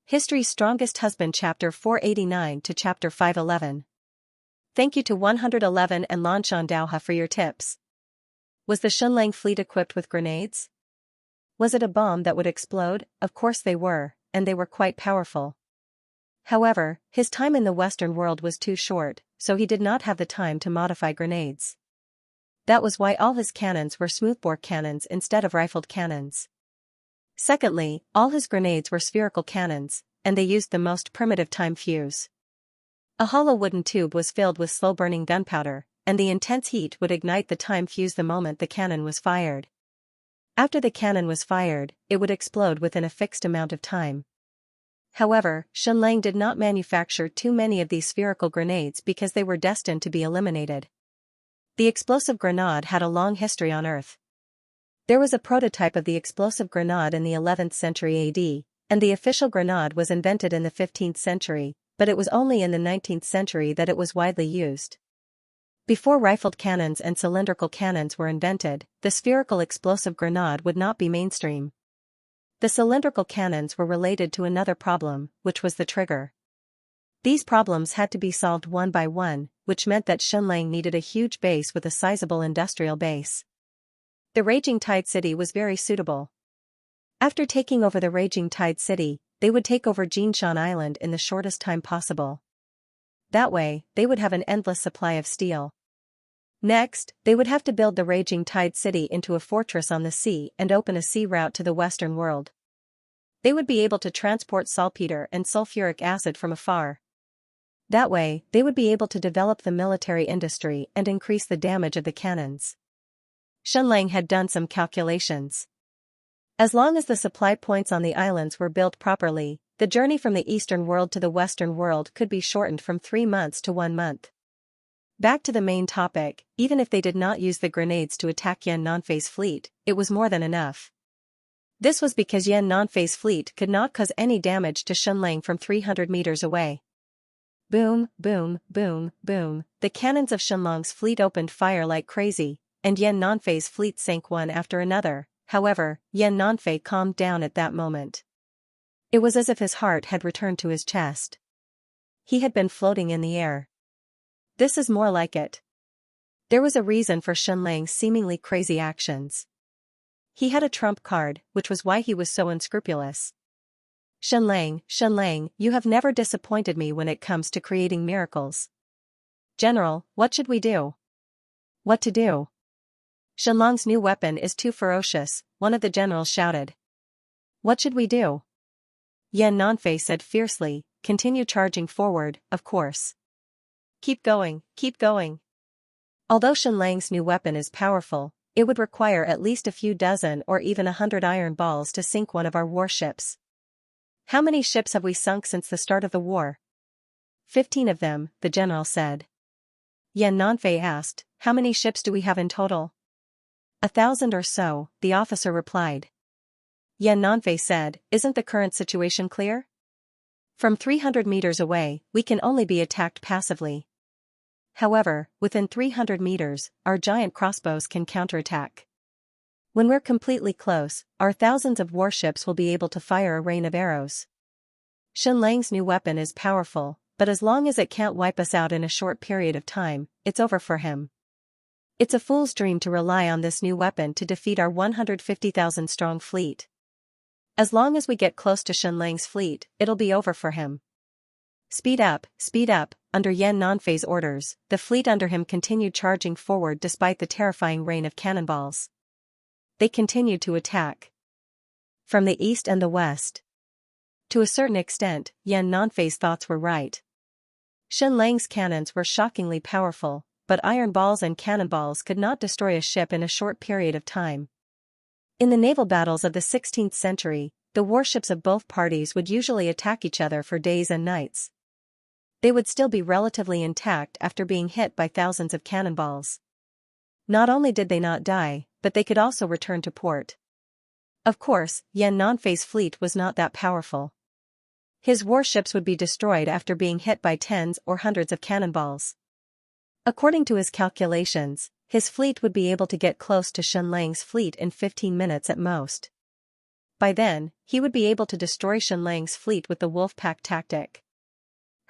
History's Strongest Husband Chapter 489 to Chapter 511. Thank you to 111 and Lanshan Daoha for your tips. Was the Xunlang fleet equipped with grenades? Was it a bomb that would explode? Of course they were, and they were quite powerful. However, his time in the Western world was too short, so he did not have the time to modify grenades. That was why all his cannons were smoothbore cannons instead of rifled cannons. Secondly, all his grenades were spherical cannons, and they used the most primitive time fuse. A hollow wooden tube was filled with slow-burning gunpowder, and the intense heat would ignite the time fuse the moment the cannon was fired. After the cannon was fired, it would explode within a fixed amount of time. However, Xunlang did not manufacture too many of these spherical grenades because they were destined to be eliminated. The explosive grenade had a long history on Earth. There was a prototype of the explosive grenade in the 11th century AD, and the official grenade was invented in the 15th century, but it was only in the 19th century that it was widely used. Before rifled cannons and cylindrical cannons were invented, the spherical explosive grenade would not be mainstream. The cylindrical cannons were related to another problem, which was the trigger. These problems had to be solved one by one, which meant that Xunlang needed a huge base with a sizable industrial base. The Raging Tide City was very suitable. After taking over the Raging Tide City, they would take over Jinshan Island in the shortest time possible. That way, they would have an endless supply of steel. Next, they would have to build the Raging Tide City into a fortress on the sea and open a sea route to the Western world. They would be able to transport saltpeter and sulfuric acid from afar. That way, they would be able to develop the military industry and increase the damage of the cannons. Xunlang had done some calculations. As long as the supply points on the islands were built properly, the journey from the eastern world to the western world could be shortened from 3 months to 1 month. Back to the main topic, even if they did not use the grenades to attack Yan Nanfei's fleet, it was more than enough. This was because Yan Nanfei's fleet could not cause any damage to Xunlang from 300 meters away. Boom, boom, boom, boom, the cannons of Xunlang's fleet opened fire like crazy, and Yan Nanfei's fleet sank one after another. However, Yan Nanfei calmed down at that moment. It was as if his heart had returned to his chest. He had been floating in the air. This is more like it. There was a reason for Xunlang's seemingly crazy actions. He had a trump card, which was why he was so unscrupulous. Xunlang, you have never disappointed me when it comes to creating miracles. General, what should we do? What to do? Xunlang's new weapon is too ferocious, one of the generals shouted. What should we do? Yan Nanfei said fiercely, continue charging forward, of course. Keep going, keep going. Although Xunlang's new weapon is powerful, it would require at least a few dozen or even 100 iron balls to sink one of our warships. How many ships have we sunk since the start of the war? 15 of them, the general said. Yan Nanfei asked, how many ships do we have in total? 1,000 or so, the officer replied. Yan Nanfei said, isn't the current situation clear? From 300 meters away, we can only be attacked passively. However, within 300 meters, our giant crossbows can counterattack. When we're completely close, our thousands of warships will be able to fire a rain of arrows. Xunlang's new weapon is powerful, but as long as it can't wipe us out in a short period of time, it's over for him. It's a fool's dream to rely on this new weapon to defeat our 150,000 strong fleet. As long as we get close to Xunlang's fleet, it'll be over for him. Speed up, under Yan Nanfei's orders, the fleet under him continued charging forward despite the terrifying rain of cannonballs. They continued to attack. From the east and the west. To a certain extent, Yan Nanfei's thoughts were right. Xunlang's cannons were shockingly powerful, but iron balls and cannonballs could not destroy a ship in a short period of time. In the naval battles of the 16th century, the warships of both parties would usually attack each other for days and nights. They would still be relatively intact after being hit by thousands of cannonballs. Not only did they not die, but they could also return to port. Of course, Yan Nanfei's fleet was not that powerful. His warships would be destroyed after being hit by tens or hundreds of cannonballs. According to his calculations, his fleet would be able to get close to Xunlang's fleet in 15 minutes at most. By then, he would be able to destroy Shenlang's fleet with the wolf pack tactic.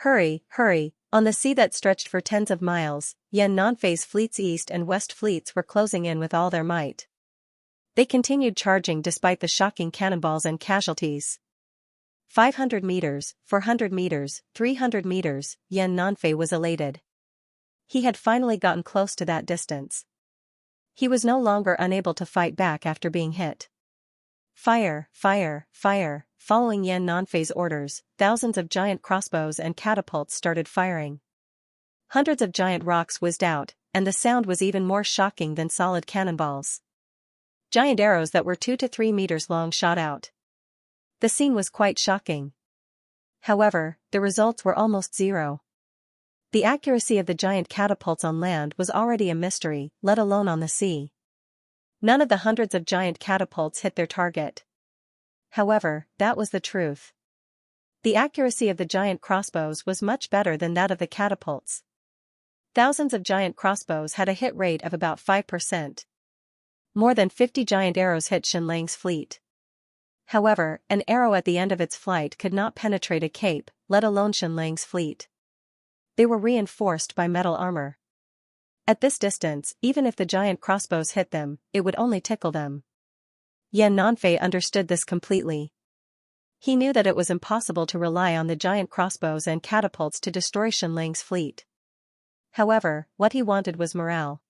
Hurry, hurry, on the sea that stretched for tens of miles, Yan Nanfei's fleet's east and west fleets were closing in with all their might. They continued charging despite the shocking cannonballs and casualties. 500 meters, 400 meters, 300 meters, Yan Nanfei was elated. He had finally gotten close to that distance. He was no longer unable to fight back after being hit. Fire, fire, fire, following Yan Nanfei's orders, thousands of giant crossbows and catapults started firing. Hundreds of giant rocks whizzed out, and the sound was even more shocking than solid cannonballs. Giant arrows that were 2 to 3 meters long shot out. The scene was quite shocking. However, the results were almost zero. The accuracy of the giant catapults on land was already a mystery, let alone on the sea. None of the hundreds of giant catapults hit their target. However, that was the truth. The accuracy of the giant crossbows was much better than that of the catapults. Thousands of giant crossbows had a hit rate of about 5%. More than 50 giant arrows hit Shenlang's fleet. However, an arrow at the end of its flight could not penetrate a cape, let alone Shenlang's fleet. They were reinforced by metal armor. At this distance, even if the giant crossbows hit them, it would only tickle them. Yan Nanfei understood this completely. He knew that it was impossible to rely on the giant crossbows and catapults to destroy Shenlang's fleet. However, what he wanted was morale.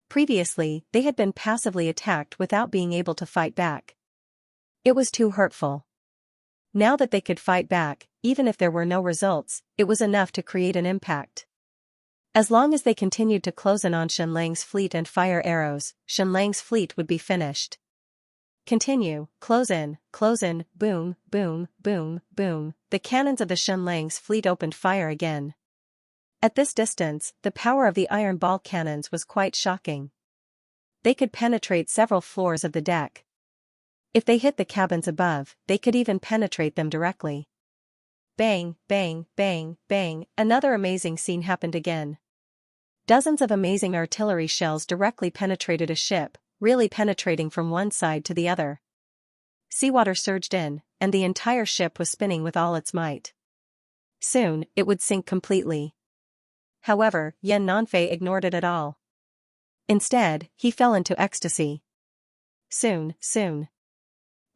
Previously, they had been passively attacked without being able to fight back. It was too hurtful. Now that they could fight back, even if there were no results, it was enough to create an impact. As long as they continued to close in on Shenlang's fleet and fire arrows, Shenlang's fleet would be finished. Continue, close in, boom, boom, boom, boom. The cannons of the Shenlang's fleet opened fire again. At this distance, the power of the iron ball cannons was quite shocking. They could penetrate several floors of the deck. If they hit the cabins above, they could even penetrate them directly. Bang, bang, bang, bang, another amazing scene happened again. Dozens of amazing artillery shells directly penetrated a ship, really penetrating from one side to the other. Seawater surged in, and the entire ship was spinning with all its might. Soon, it would sink completely. However, Yan Nanfei ignored it at all. Instead, he fell into ecstasy. Soon.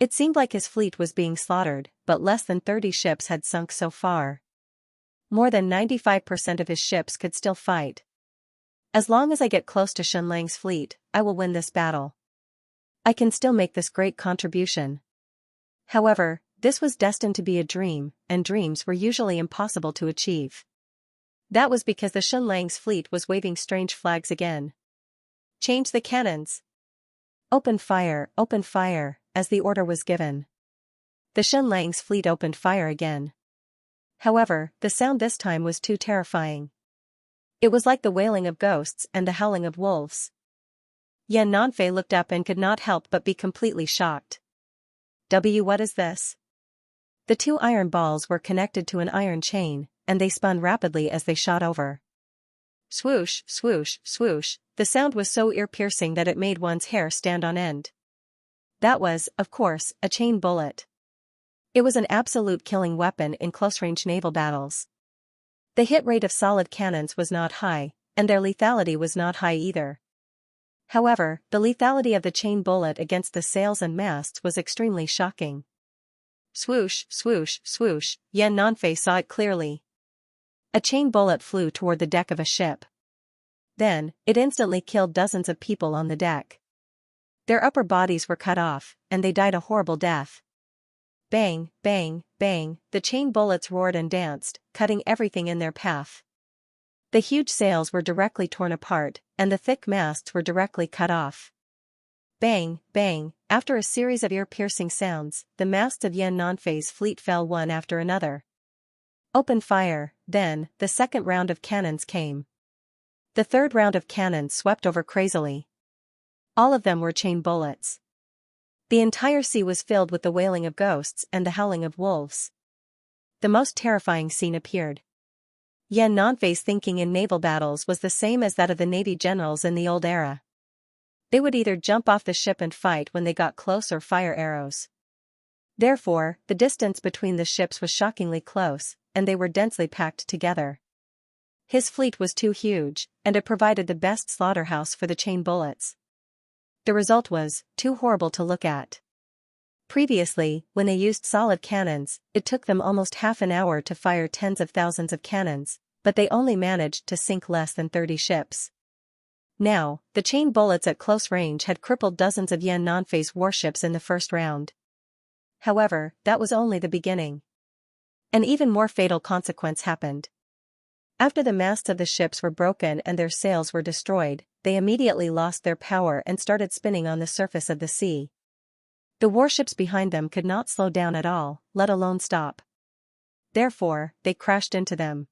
It seemed like his fleet was being slaughtered, but less than 30 ships had sunk so far. More than 95% of his ships could still fight. As long as I get close to Shenlang's fleet, I will win this battle. I can still make this great contribution. However, this was destined to be a dream, and dreams were usually impossible to achieve. That was because the Shenlang's fleet was waving strange flags again. Change the cannons. Open fire, as the order was given. The Shenlang's fleet opened fire again. However, the sound this time was too terrifying. It was like the wailing of ghosts and the howling of wolves. Yan Nanfei looked up and could not help but be completely shocked. What is this? The two iron balls were connected to an iron chain, and they spun rapidly as they shot over. Swoosh, swoosh, swoosh, the sound was so ear-piercing that it made one's hair stand on end. That was, of course, a chain bullet. It was an absolute killing weapon in close-range naval battles. The hit rate of solid cannons was not high, and their lethality was not high either. However, the lethality of the chain bullet against the sails and masts was extremely shocking. Swoosh, swoosh, swoosh, Yan Nanfei saw it clearly. A chain bullet flew toward the deck of a ship. Then, it instantly killed dozens of people on the deck. Their upper bodies were cut off, and they died a horrible death. Bang, bang, bang, the chain bullets roared and danced, cutting everything in their path. The huge sails were directly torn apart, and the thick masts were directly cut off. Bang, bang, after a series of ear-piercing sounds, the masts of Yan Nanfei's fleet fell one after another. Open fire, then, the second round of cannons came. The third round of cannons swept over crazily. All of them were chain bullets. The entire sea was filled with the wailing of ghosts and the howling of wolves. The most terrifying scene appeared. Yan Nanfei's thinking in naval battles was the same as that of the Navy generals in the old era. They would either jump off the ship and fight when they got close or fire arrows. Therefore, the distance between the ships was shockingly close, and they were densely packed together. His fleet was too huge, and it provided the best slaughterhouse for the chain bullets. The result was too horrible to look at. Previously, when they used solid cannons, it took them almost half an hour to fire tens of thousands of cannons, but they only managed to sink less than 30 ships. Now, the chain bullets at close range had crippled dozens of Yan Nanfei's warships in the first round. However, that was only the beginning. An even more fatal consequence happened. After the masts of the ships were broken and their sails were destroyed, they immediately lost their power and started spinning on the surface of the sea. The warships behind them could not slow down at all, let alone stop. Therefore, they crashed into them.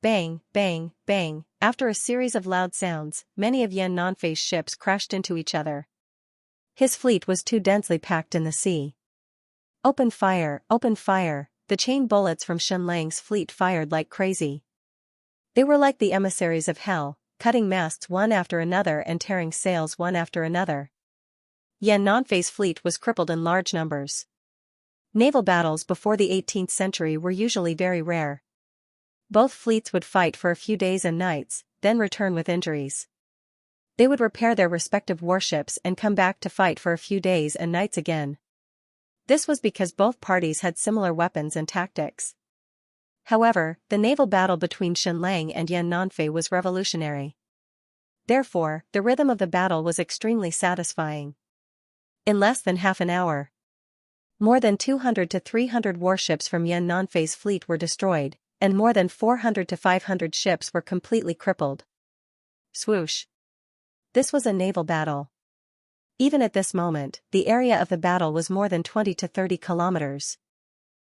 Bang, bang, bang, after a series of loud sounds, many of Yan Nanfei's ships crashed into each other. His fleet was too densely packed in the sea. Open fire, the chain bullets from Xianxia's fleet fired like crazy. They were like the emissaries of hell, cutting masts one after another and tearing sails one after another. Yan Nanfei's fleet was crippled in large numbers. Naval battles before the 18th century were usually very rare. Both fleets would fight for a few days and nights, then return with injuries. They would repair their respective warships and come back to fight for a few days and nights again. This was because both parties had similar weapons and tactics. However, the naval battle between Xianxia and Yan Nanfei was revolutionary. Therefore, the rhythm of the battle was extremely satisfying. In less than half an hour, more than 200 to 300 warships from Yan Nanfei's fleet were destroyed, and more than 400 to 500 ships were completely crippled. Swoosh! This was a naval battle. Even at this moment, the area of the battle was more than 20 to 30 kilometers.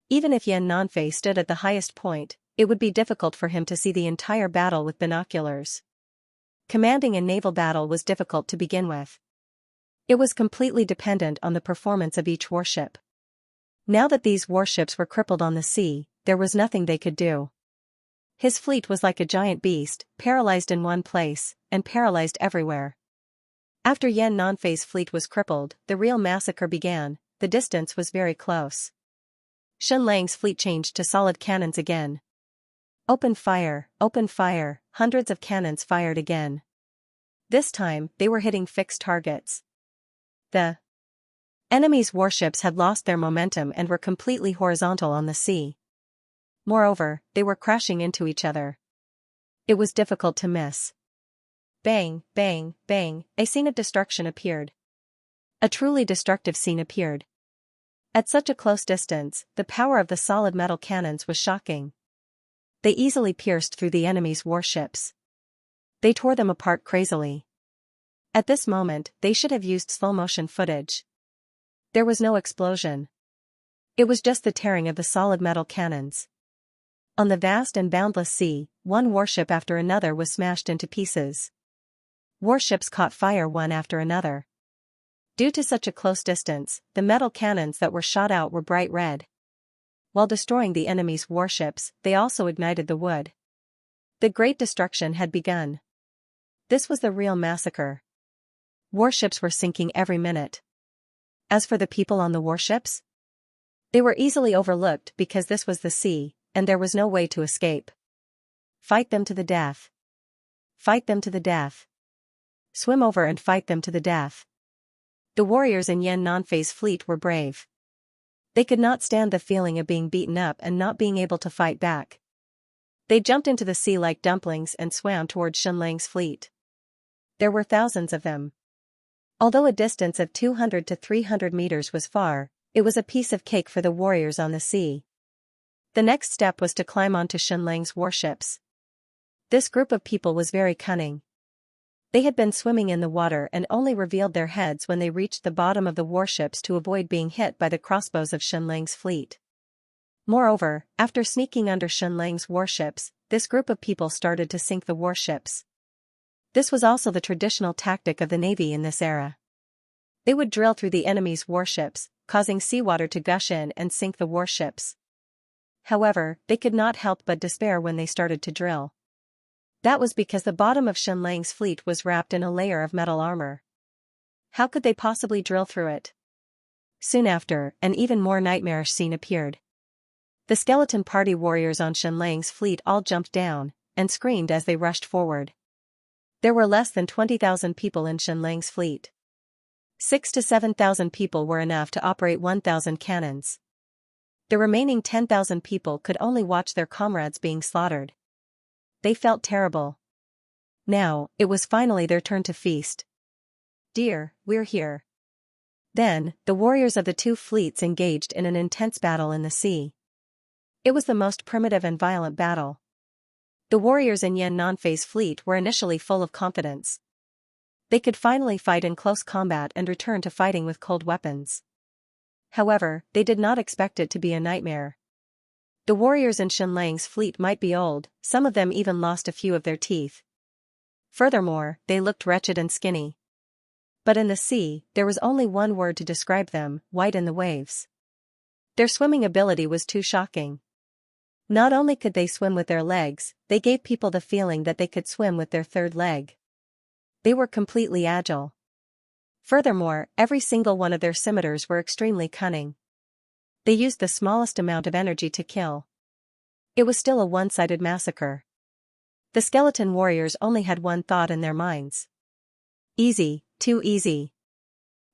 Even if Yan Nanfei stood at the highest point, it would be difficult for him to see the entire battle with binoculars. Commanding a naval battle was difficult to begin with. It was completely dependent on the performance of each warship. Now that these warships were crippled on the sea, there was nothing they could do. His fleet was like a giant beast, paralyzed in one place, and paralyzed everywhere. After Yan Nanfei's fleet was crippled, the real massacre began. The distance was very close. Xianxia's fleet changed to solid cannons again. Open fire, hundreds of cannons fired again. This time, they were hitting fixed targets. The enemy's warships had lost their momentum and were completely horizontal on the sea. Moreover, they were crashing into each other. It was difficult to miss. Bang, bang, bang, a scene of destruction appeared. A truly destructive scene appeared. At such a close distance, the power of the solid metal cannons was shocking. They easily pierced through the enemy's warships. They tore them apart crazily. At this moment, they should have used slow-motion footage. There was no explosion. It was just the tearing of the solid metal cannons. On the vast and boundless sea, one warship after another was smashed into pieces. Warships caught fire one after another. Due to such a close distance, the metal cannons that were shot out were bright red. While destroying the enemy's warships, they also ignited the wood. The great destruction had begun. This was the real massacre. Warships were sinking every minute. As for the people on the warships, they were easily overlooked because this was the sea, and there was no way to escape. Fight them to the death. Fight them to the death. Swim over and fight them to the death. The warriors in Yan Nanfei's fleet were brave. They could not stand the feeling of being beaten up and not being able to fight back. They jumped into the sea like dumplings and swam toward Xianxia's fleet. There were thousands of them. Although a distance of 200 to 300 meters was far, it was a piece of cake for the warriors on the sea. The next step was to climb onto Xianxia's warships. This group of people was very cunning. They had been swimming in the water and only revealed their heads when they reached the bottom of the warships to avoid being hit by the crossbows of Xianxia's fleet. Moreover, after sneaking under Xianxia's warships, this group of people started to sink the warships. This was also the traditional tactic of the Navy in this era. They would drill through the enemy's warships, causing seawater to gush in and sink the warships. However, they could not help but despair when they started to drill. That was because the bottom of Xianxia's fleet was wrapped in a layer of metal armor. How could they possibly drill through it? Soon after, an even more nightmarish scene appeared. The skeleton party warriors on Xianlang's fleet all jumped down and screamed as they rushed forward. There were less than 20,000 people in Xianlang's fleet. 6,000 to 7,000 people were enough to operate 1,000 cannons. The remaining 10,000 people could only watch their comrades being slaughtered. They felt terrible. Now, it was finally their turn to feast. "Dear, we're here." Then, the warriors of the two fleets engaged in an intense battle in the sea. It was the most primitive and violent battle. The warriors in Yan Nanfei's fleet were initially full of confidence. They could finally fight in close combat and return to fighting with cold weapons. However, they did not expect it to be a nightmare. The warriors in Xianlang's fleet might be old, some of them even lost a few of their teeth. Furthermore, they looked wretched and skinny. But in the sea, there was only one word to describe them: white in the waves. Their swimming ability was too shocking. Not only could they swim with their legs, they gave people the feeling that they could swim with their third leg. They were completely agile. Furthermore, every single one of their scimitars were extremely cunning. They used the smallest amount of energy to kill. It was still a one-sided massacre. The skeleton warriors only had one thought in their minds. Easy, too easy.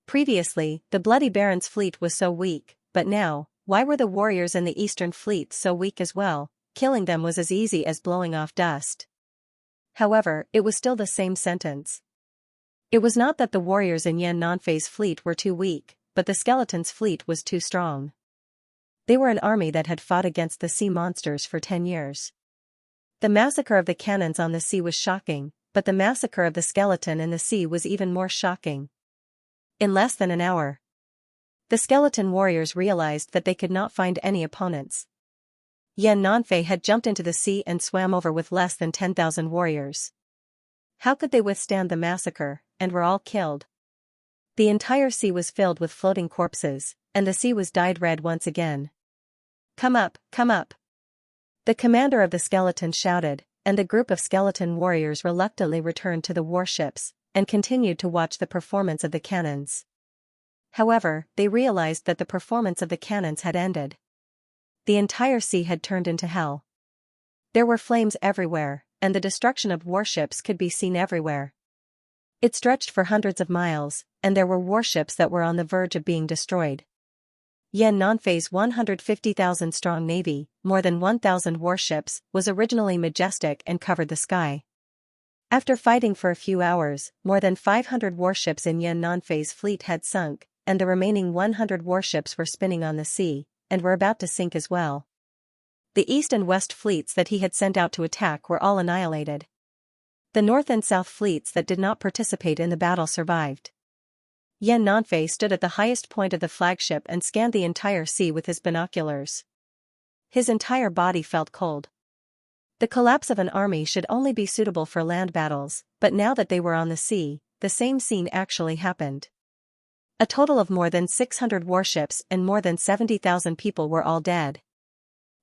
Previously, the Bloody Baron's fleet was so weak, but now, why were the warriors in the Eastern Fleet so weak as well? Killing them was as easy as blowing off dust. However, it was still the same sentence. It was not that the warriors in Yan Nanfei's fleet were too weak, but the skeleton's fleet was too strong. They were an army that had fought against the sea monsters for 10 years. The massacre of the cannons on the sea was shocking, but the massacre of the skeleton in the sea was even more shocking. In less than an hour, the skeleton warriors realized that they could not find any opponents. Yan Nanfei had jumped into the sea and swam over with less than 10,000 warriors. How could they withstand the massacre, and were all killed? The entire sea was filled with floating corpses, and the sea was dyed red once again. "Come up, come up!" The commander of the skeleton shouted, and the group of skeleton warriors reluctantly returned to the warships, and continued to watch the performance of the cannons. However, they realized that the performance of the cannons had ended. The entire sea had turned into hell. There were flames everywhere, and the destruction of warships could be seen everywhere. It stretched for hundreds of miles, and there were warships that were on the verge of being destroyed. Yan Nanfei's 150,000-strong navy, more than 1,000 warships, was originally majestic and covered the sky. After fighting for a few hours, more than 500 warships in Yan Nanfei's fleet had sunk, and the remaining 100 warships were spinning on the sea, and were about to sink as well. The East and West fleets that he had sent out to attack were all annihilated. The North and South fleets that did not participate in the battle survived. Yan Nanfei stood at the highest point of the flagship and scanned the entire sea with his binoculars. His entire body felt cold. The collapse of an army should only be suitable for land battles, but now that they were on the sea, the same scene actually happened. A total of more than 600 warships and more than 70,000 people were all dead.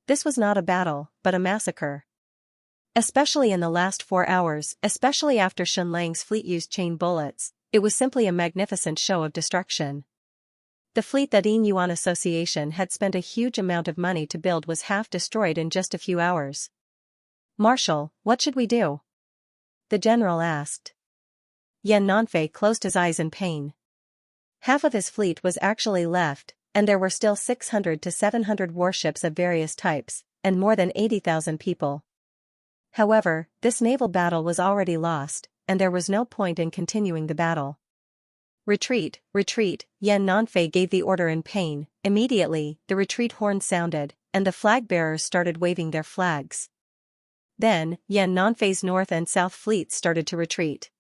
This was not a battle, but a massacre. Especially in the last 4 hours, especially after Xianlang's fleet used chain bullets, it was simply a magnificent show of destruction. The fleet that Yin Yuan Association had spent a huge amount of money to build was half destroyed in just a few hours. "Marshal, what should we do?" the general asked. Yan Nanfei closed his eyes in pain. Half of his fleet was actually left, and there were still 600 to 700 warships of various types, and more than 80,000 people. However, this naval battle was already lost, and there was no point in continuing the battle. "Retreat, retreat," Yan Nanfei gave the order in pain. Immediately, the retreat horn sounded, and the flag-bearers started waving their flags. Then, Yan Nanfei's North and South fleets started to retreat.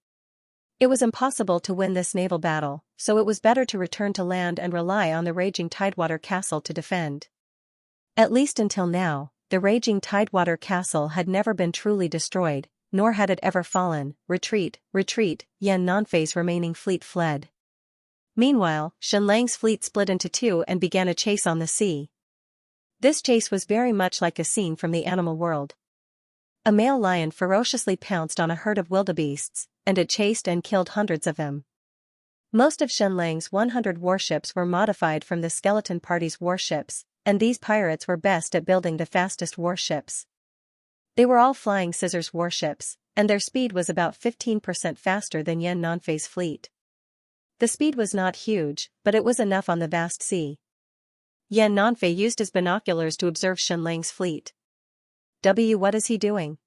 It was impossible to win this naval battle, so it was better to return to land and rely on the raging Tidewater Castle to defend. At least until now, the raging Tidewater Castle had never been truly destroyed, nor had it ever fallen. "Retreat, retreat," Yan Nanfei's remaining fleet fled. Meanwhile, Xianlang's fleet split into two and began a chase on the sea. This chase was very much like a scene from the animal world. A male lion ferociously pounced on a herd of wildebeests, and it chased and killed hundreds of them. Most of Shenlang's 100 warships were modified from the Skeleton Party's warships, and these pirates were best at building the fastest warships. They were all Flying Scissors warships, and their speed was about 15% faster than Yan Nanfei's fleet. The speed was not huge, but it was enough on the vast sea. Yan Nanfei used his binoculars to observe Shenlang's fleet. What is he doing?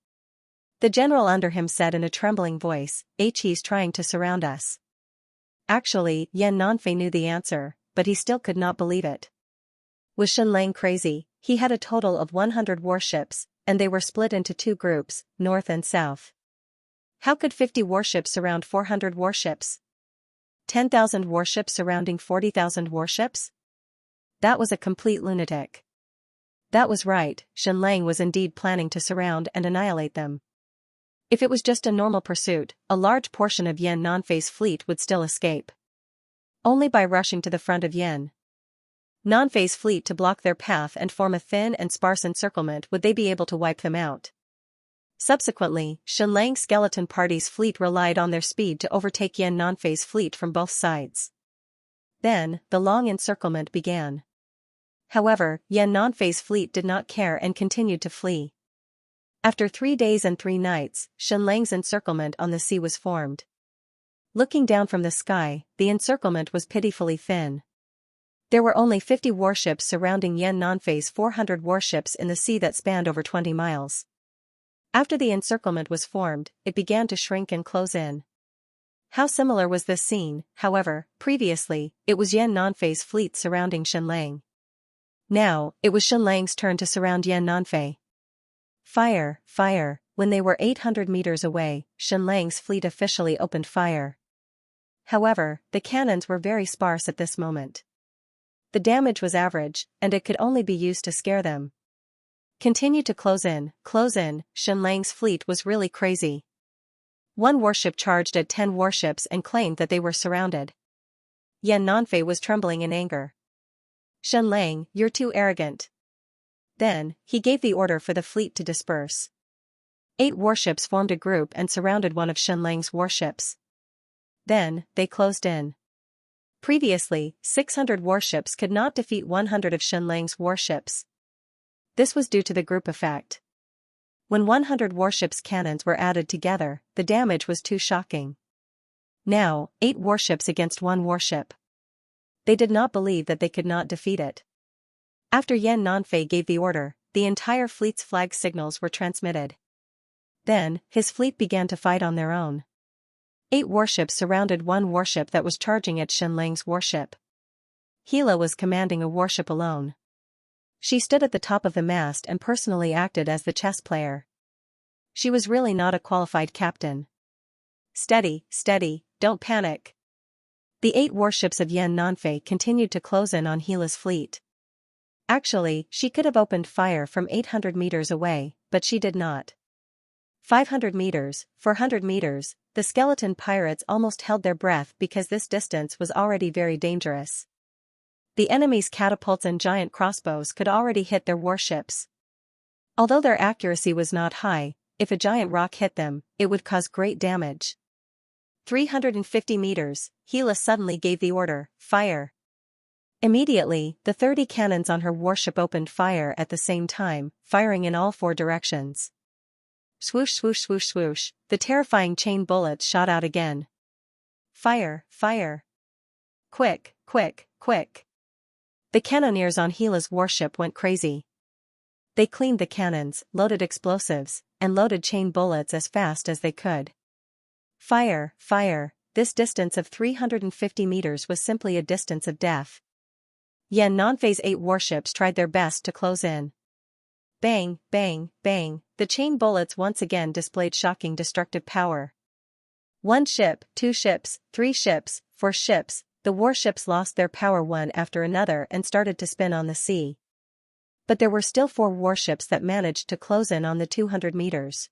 The general under him said in a trembling voice, He's trying to surround us. Actually, Yan Nanfei knew the answer, but he still could not believe it. Was Shenlang crazy? He had a total of 100 warships, and they were split into two groups, north and south. How could 50 warships surround 400 warships? 10,000 warships surrounding 40,000 warships? That was a complete lunatic. That was right, Shenlang was indeed planning to surround and annihilate them. If it was just a normal pursuit, a large portion of Yan Nanfei's fleet would still escape. Only by rushing to the front of Yan Nanfei's fleet to block their path and form a thin and sparse encirclement would they be able to wipe them out. Subsequently, Shenlang's Skeleton Party's fleet relied on their speed to overtake Yan Nanfei's fleet from both sides. Then, the long encirclement began. However, Yan Nanfei's fleet did not care and continued to flee. After 3 days and 3 nights, Shenlang's encirclement on the sea was formed. Looking down from the sky, the encirclement was pitifully thin. There were only 50 warships surrounding Yan Nanfei's 400 warships in the sea that spanned over 20 miles. After the encirclement was formed, it began to shrink and close in. How similar was this scene, however, previously, it was Yan Nanfei's fleet surrounding Shenlang. Now, it was Shenlang's turn to surround Yan Nanfei. Fire, fire, when they were 800 meters away, Shenlang's fleet officially opened fire. However, the cannons were very sparse at this moment. The damage was average, and it could only be used to scare them. Continue to close in, Shenlang's fleet was really crazy. One warship charged at 10 warships and claimed that they were surrounded. Yan Nanfei was trembling in anger. Shenlang, you're too arrogant. Then, he gave the order for the fleet to disperse. 8 warships formed a group and surrounded one of Shenlang's warships. Then, they closed in. Previously, 600 warships could not defeat 100 of Shenlang's warships. This was due to the group effect. When 100 warships' cannons were added together, the damage was too shocking. Now, 8 warships against 1 warship. They did not believe that they could not defeat it. After Yan Nanfei gave the order, the entire fleet's flag signals were transmitted. Then, his fleet began to fight on their own. 8 warships surrounded 1 warship that was charging at Shenlang's warship. Hila was commanding a warship alone. She stood at the top of the mast and personally acted as the chess player. She was really not a qualified captain. Steady, steady, don't panic. The 8 warships of Yan Nanfei continued to close in on Hila's fleet. Actually, she could have opened fire from 800 meters away, but she did not. 500 meters, 400 meters, the skeleton pirates almost held their breath because this distance was already very dangerous. The enemy's catapults and giant crossbows could already hit their warships. Although their accuracy was not high, if a giant rock hit them, it would cause great damage. 350 meters, Hila suddenly gave the order, fire. Immediately, the 30 cannons on her warship opened fire at the same time, firing in all 4 directions. Swoosh swoosh swoosh swoosh, the terrifying chain bullets shot out again. Fire, fire. Quick, quick, quick. The cannoneers on Hila's warship went crazy. They cleaned the cannons, loaded explosives, and loaded chain bullets as fast as they could. Fire, fire, this distance of 350 meters was simply a distance of death. Yan Nanfei's 8 warships tried their best to close in. Bang, bang, bang, the chain bullets once again displayed shocking destructive power. 1 ship, 2 ships, 3 ships, 4 ships, the warships lost their power one after another and started to spin on the sea. But there were still 4 warships that managed to close in on the 200 meters.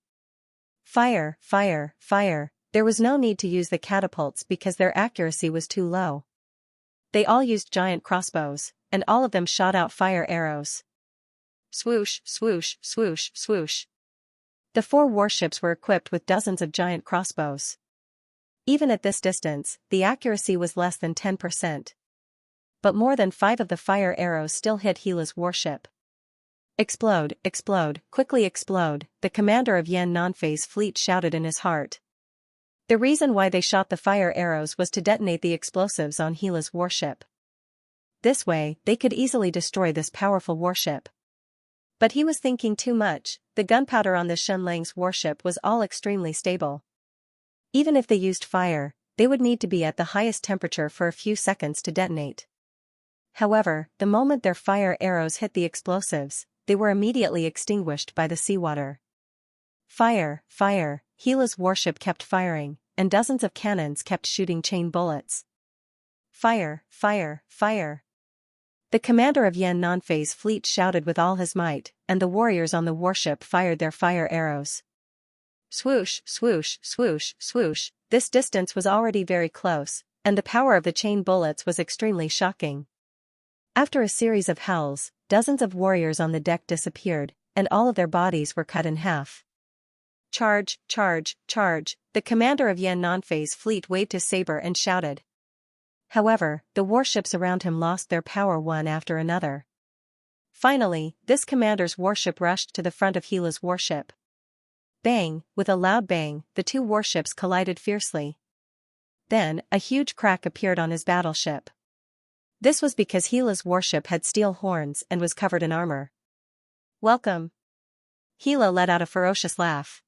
Fire, fire, fire, there was no need to use the catapults because their accuracy was too low. They all used giant crossbows, and all of them shot out fire arrows. Swoosh, swoosh, swoosh, swoosh. The 4 warships were equipped with dozens of giant crossbows. Even at this distance, the accuracy was less than 10%. But more than 5 of the fire arrows still hit Gila's warship. Explode, explode, quickly explode, the commander of Yan Nanfei's fleet shouted in his heart. The reason why they shot the fire arrows was to detonate the explosives on Gila's warship. This way, they could easily destroy this powerful warship. But he was thinking too much. The gunpowder on the Shenlang's warship was all extremely stable. Even if they used fire, they would need to be at the highest temperature for a few seconds to detonate. However, the moment their fire arrows hit the explosives, they were immediately extinguished by the seawater. Fire, fire, Gila's warship kept firing, and dozens of cannons kept shooting chain bullets. Fire, fire, fire. The commander of Yan Nanfei's fleet shouted with all his might, and the warriors on the warship fired their fire arrows. Swoosh, swoosh, swoosh, swoosh, this distance was already very close, and the power of the chain bullets was extremely shocking. After a series of howls, dozens of warriors on the deck disappeared, and all of their bodies were cut in half. Charge, charge, charge, the commander of Yan Nanfei's fleet waved his saber and shouted. However, the warships around him lost their power one after another. Finally, this commander's warship rushed to the front of Gila's warship. Bang, with a loud bang, the two warships collided fiercely. Then, a huge crack appeared on his battleship. This was because Gila's warship had steel horns and was covered in armor. Welcome. Gila let out a ferocious laugh.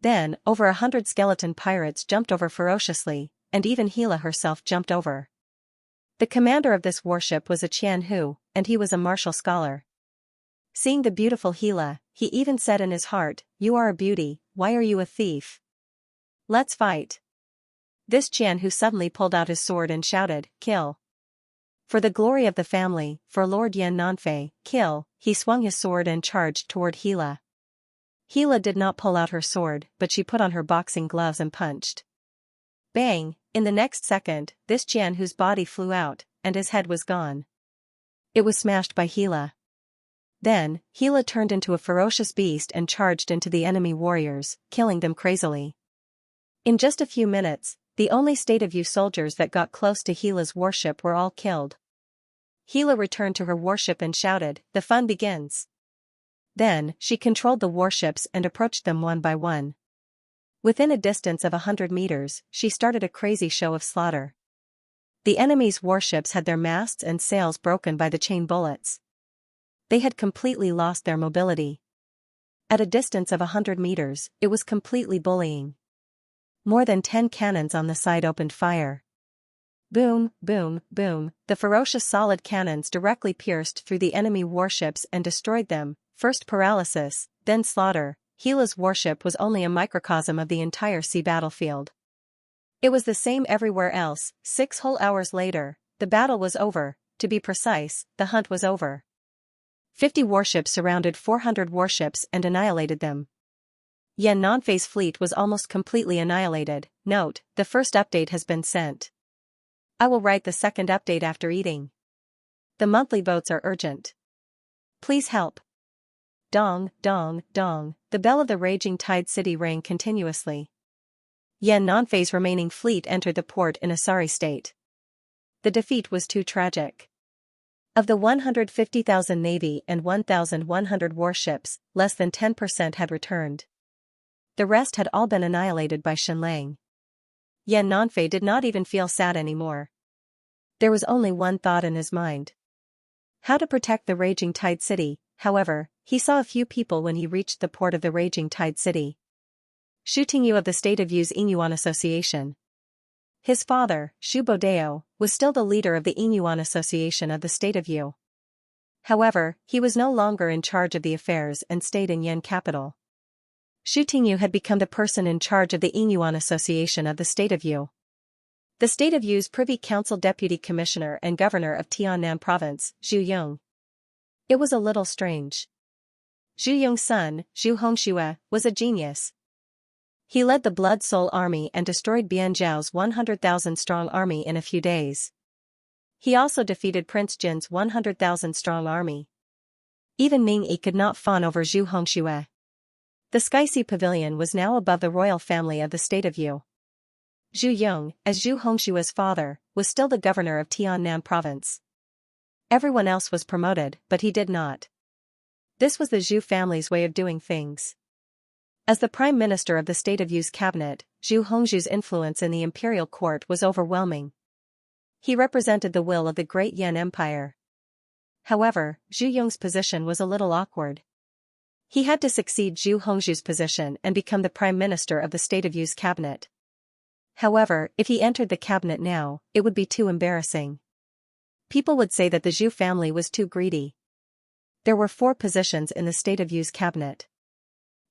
Then, over 100 skeleton pirates jumped over ferociously, and even Gila herself jumped over. The commander of this warship was a Qian Hu, and he was a martial scholar. Seeing the beautiful Gila, he even said in his heart, "You are a beauty, why are you a thief? Let's fight." This Qian Hu suddenly pulled out his sword and shouted, "Kill! For the glory of the family, for Lord Yan Nanfei, kill!" He swung his sword and charged toward Gila. Gila did not pull out her sword, but she put on her boxing gloves and punched. Bang! In the next second, this Qian Hu's body flew out, and his head was gone. It was smashed by Gila. Then, Gila turned into a ferocious beast and charged into the enemy warriors, killing them crazily. In just a few minutes, the only State of Yu soldiers that got close to Gila's warship were all killed. Gila returned to her warship and shouted, "The fun begins." Then, she controlled the warships and approached them one by one. Within a distance of 100 meters, she started a crazy show of slaughter. The enemy's warships had their masts and sails broken by the chain bullets. They had completely lost their mobility. At a distance of 100 meters, it was completely bullying. More than 10 cannons on the side opened fire. Boom, boom, boom, the ferocious solid cannons directly pierced through the enemy warships and destroyed them, first paralysis, then slaughter. Gila's warship was only a microcosm of the entire sea battlefield. It was the same everywhere else. 6 whole hours later, the battle was over. To be precise, the hunt was over. 50 warships surrounded 400 warships and annihilated them. Yan Nanfei's fleet was almost completely annihilated. Note, the first update has been sent. I will write the second update after eating. The monthly votes are urgent. Please help. Dong, dong, dong, the bell of the raging tide city rang continuously. Yan Nanfei's remaining fleet entered the port in a sorry state. The defeat was too tragic. Of the 150,000 navy and 1,100 warships, less than 10% had returned. The rest had all been annihilated by Shenlang. Yan Nanfei did not even feel sad anymore. There was only one thought in his mind. How to protect the raging tide city. However, he saw a few people when he reached the port of the raging tide city. Xu Tingyu of the State of Yu's Inyuan Association. His father, Xu Bodeo, was still the leader of the Inyuan Association of the State of Yu. However, he was no longer in charge of the affairs and stayed in Yan capital. Xu Tingyu had become the person in charge of the Inyuan Association of the State of Yu. The State of Yu's Privy Council Deputy Commissioner and Governor of Tiannan Province, Zhu Yong. It was a little strange. Zhu Yong's son, Zhu Hongxue, was a genius. He led the Blood Soul Army and destroyed Bianzhao's 100,000-strong army in a few days. He also defeated Prince Jin's 100,000-strong army. Even Ming Yi could not fawn over Zhu Hongxue. The Sky Sea Pavilion was now above the royal family of the State of Yu. Zhu Yong, as Zhu Hongshua's father, was still the governor of Tiannan province. Everyone else was promoted, but he did not. This was the Zhu family's way of doing things. As the prime minister of the state of Yu's cabinet, Zhu Hongshu's influence in the imperial court was overwhelming. He represented the will of the great Yan Empire. However, Zhu Yong's position was a little awkward. He had to succeed Zhu Hongshu's position and become the prime minister of the state of Yu's cabinet. However, if he entered the cabinet now, it would be too embarrassing. People would say that the Zhu family was too greedy. There were 4 positions in the state of Yu's cabinet.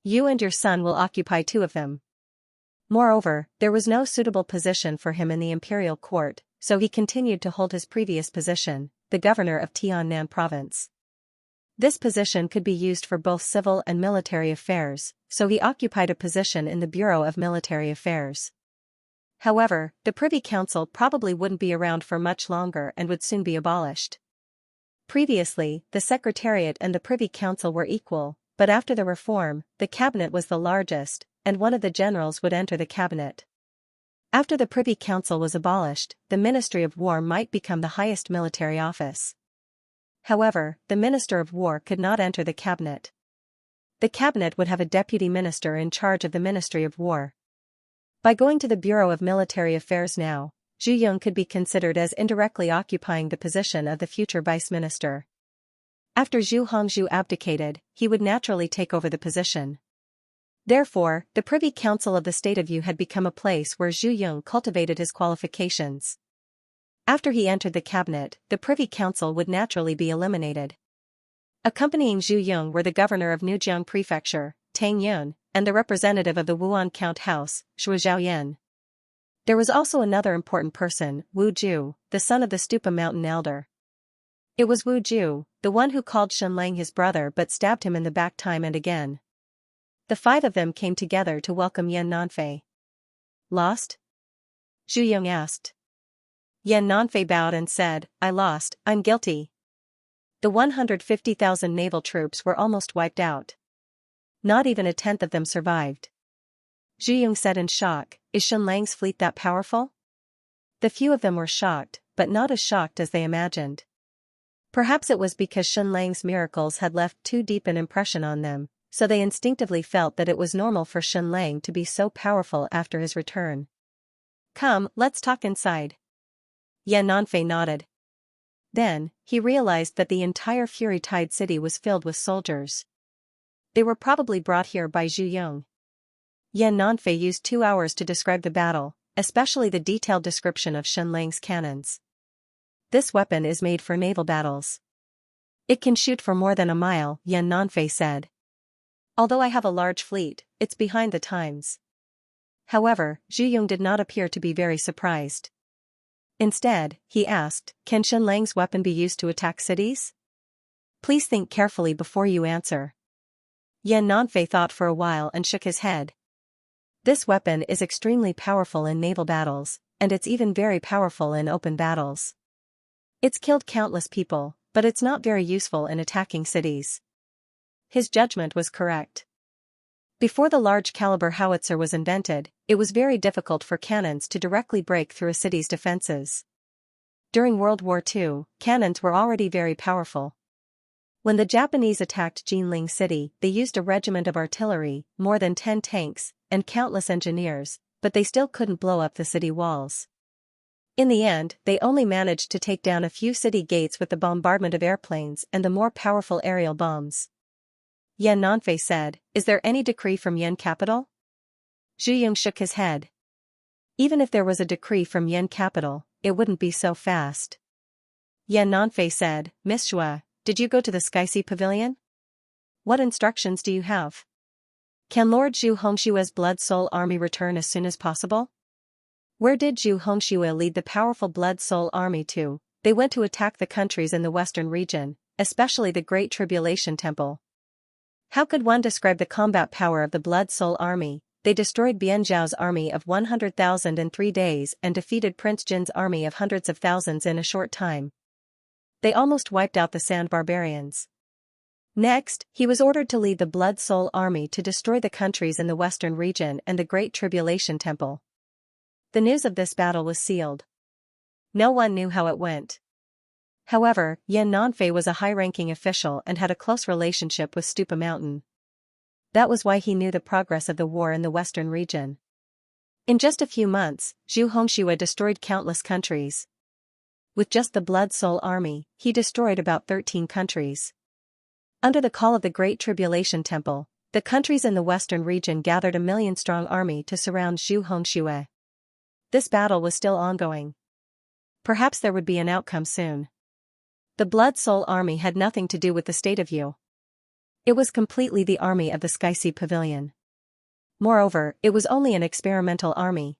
You and your son will occupy 2 of them. Moreover, there was no suitable position for him in the imperial court, so he continued to hold his previous position, the governor of Tiannan province. This position could be used for both civil and military affairs, so he occupied a position in the Bureau of Military Affairs. However, the Privy Council probably wouldn't be around for much longer and would soon be abolished. Previously, the Secretariat and the Privy Council were equal, but after the reform, the cabinet was the largest, and one of the generals would enter the cabinet. After the Privy Council was abolished, the Ministry of War might become the highest military office. However, the Minister of War could not enter the cabinet. The cabinet would have a deputy minister in charge of the Ministry of War. By going to the Bureau of Military Affairs now, Zhu Yong could be considered as indirectly occupying the position of the future vice minister. After Zhu Hongshu abdicated, he would naturally take over the position. Therefore, the Privy Council of the State of Yu had become a place where Zhu Yong cultivated his qualifications. After he entered the cabinet, the Privy Council would naturally be eliminated. Accompanying Zhu Yong were the governor of Nujiang Prefecture, Tang Yun, and the representative of the Wuan Count House, Shui Zhaoyan. There was also another important person, Wu Ju, the son of the Stupa Mountain elder. It was Wu Ju, the one who called Xianxia his brother but stabbed him in the back time and again. The 5 of them came together to welcome Yan Nanfei. Lost? Zhu Yong asked. Yan Nanfei bowed and said, I lost, I'm guilty. The 150,000 naval troops were almost wiped out. Not even a tenth of them survived. Zhu Yong said in shock, is Xianxia's fleet that powerful? The few of them were shocked, but not as shocked as they imagined. Perhaps it was because Xianxia's miracles had left too deep an impression on them, so they instinctively felt that it was normal for Xianxia to be so powerful after his return. Come, let's talk inside. Yan Nanfei nodded. Then, he realized that the entire Fury Tide city was filled with soldiers. They were probably brought here by Zhu Yong. Yan Nanfei used 2 hours to describe the battle, especially the detailed description of Xianxia's cannons. This weapon is made for naval battles. It can shoot for more than a mile, Yan Nanfei said. Although I have a large fleet, it's behind the times. However, Zhu Yong did not appear to be very surprised. Instead, he asked, can Xianxia's weapon be used to attack cities? Please think carefully before you answer. Yan Nanfei thought for a while and shook his head. This weapon is extremely powerful in naval battles, and it's even very powerful in open battles. It's killed countless people, but it's not very useful in attacking cities. His judgment was correct. Before the large-caliber howitzer was invented, it was very difficult for cannons to directly break through a city's defenses. During World War II, cannons were already very powerful. When the Japanese attacked Jinling City, they used a regiment of artillery, more than 10 tanks, and countless engineers, but they still couldn't blow up the city walls. In the end, they only managed to take down a few city gates with the bombardment of airplanes and the more powerful aerial bombs. Yan Nanfei said, is there any decree from Yan capital? Zhu Yong shook his head. Even if there was a decree from Yan capital, it wouldn't be so fast. Yan Nanfei said, Miss Shui, did you go to the Sky-Sea Pavilion? What instructions do you have? Can Lord Zhu Hongshua's Blood Soul Army return as soon as possible? Where did Zhu Hongxue lead the powerful Blood Soul Army to? They went to attack the countries in the western region, especially the Great Tribulation Temple. How could one describe the combat power of the Blood Soul Army? They destroyed Bianzhao's army of 100,000 in 3 days and defeated Prince Jin's army of hundreds of thousands in a short time. They almost wiped out the Sand Barbarians. Next, he was ordered to lead the Blood Soul Army to destroy the countries in the western region and the Great Tribulation Temple. The news of this battle was sealed. No one knew how it went. However, Yan Nanfei was a high-ranking official and had a close relationship with Stupa Mountain. That was why he knew the progress of the war in the western region. In just a few months, Zhu Hongxue destroyed countless countries. With just the Blood Soul Army, he destroyed about 13 countries. Under the call of the Great Tribulation Temple, the countries in the western region gathered a million-strong army to surround Zhu Hongxue. This battle was still ongoing. Perhaps there would be an outcome soon. The Blood Soul Army had nothing to do with the state of Yu. It was completely the army of the Sky Sea Pavilion. Moreover, it was only an experimental army.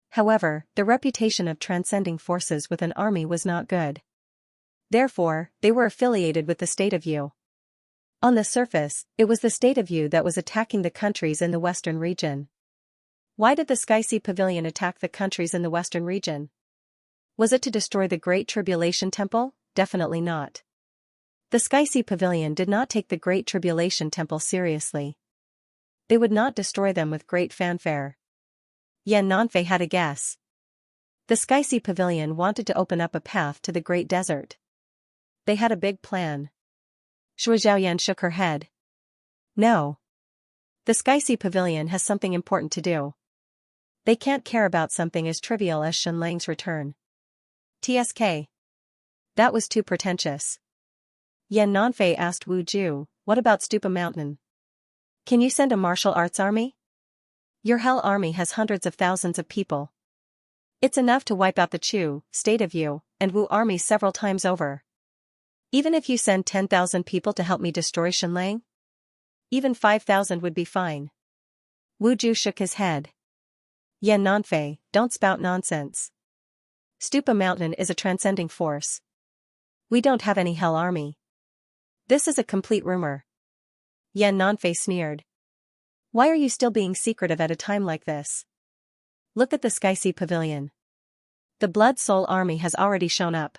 However, the reputation of transcending forces with an army was not good. Therefore, they were affiliated with the state of Yu. On the surface, it was the state of Yu that was attacking the countries in the western region. Why did the Sky Sea Pavilion attack the countries in the western region? Was it to destroy the Great Tribulation Temple? Definitely not. The Sky Sea Pavilion did not take the Great Tribulation Temple seriously. They would not destroy them with great fanfare. Yan Nanfei had a guess. The Sky Sea Pavilion wanted to open up a path to the Great Desert. They had a big plan. Shui Zhaoyan shook her head. No. The Sky Sea Pavilion has something important to do. They can't care about something as trivial as Shenlang's return. TSK. That was too pretentious. Yan Nanfei asked Wu Ju, what about Stupa Mountain? Can you send a martial arts army? Your Hell army has hundreds of thousands of people. It's enough to wipe out the Chu, state of Yu, and Wu armies several times over. Even if you send 10,000 people to help me destroy Shenlang? Even 5,000 would be fine. Wu Ju shook his head. Yan Nanfei, don't spout nonsense. Stupa Mountain is a transcending force. We don't have any Hell army. This is a complete rumor. Yan Nanfei sneered. Why are you still being secretive at a time like this? Look at the Sky Sea Pavilion. The Blood Soul Army has already shown up.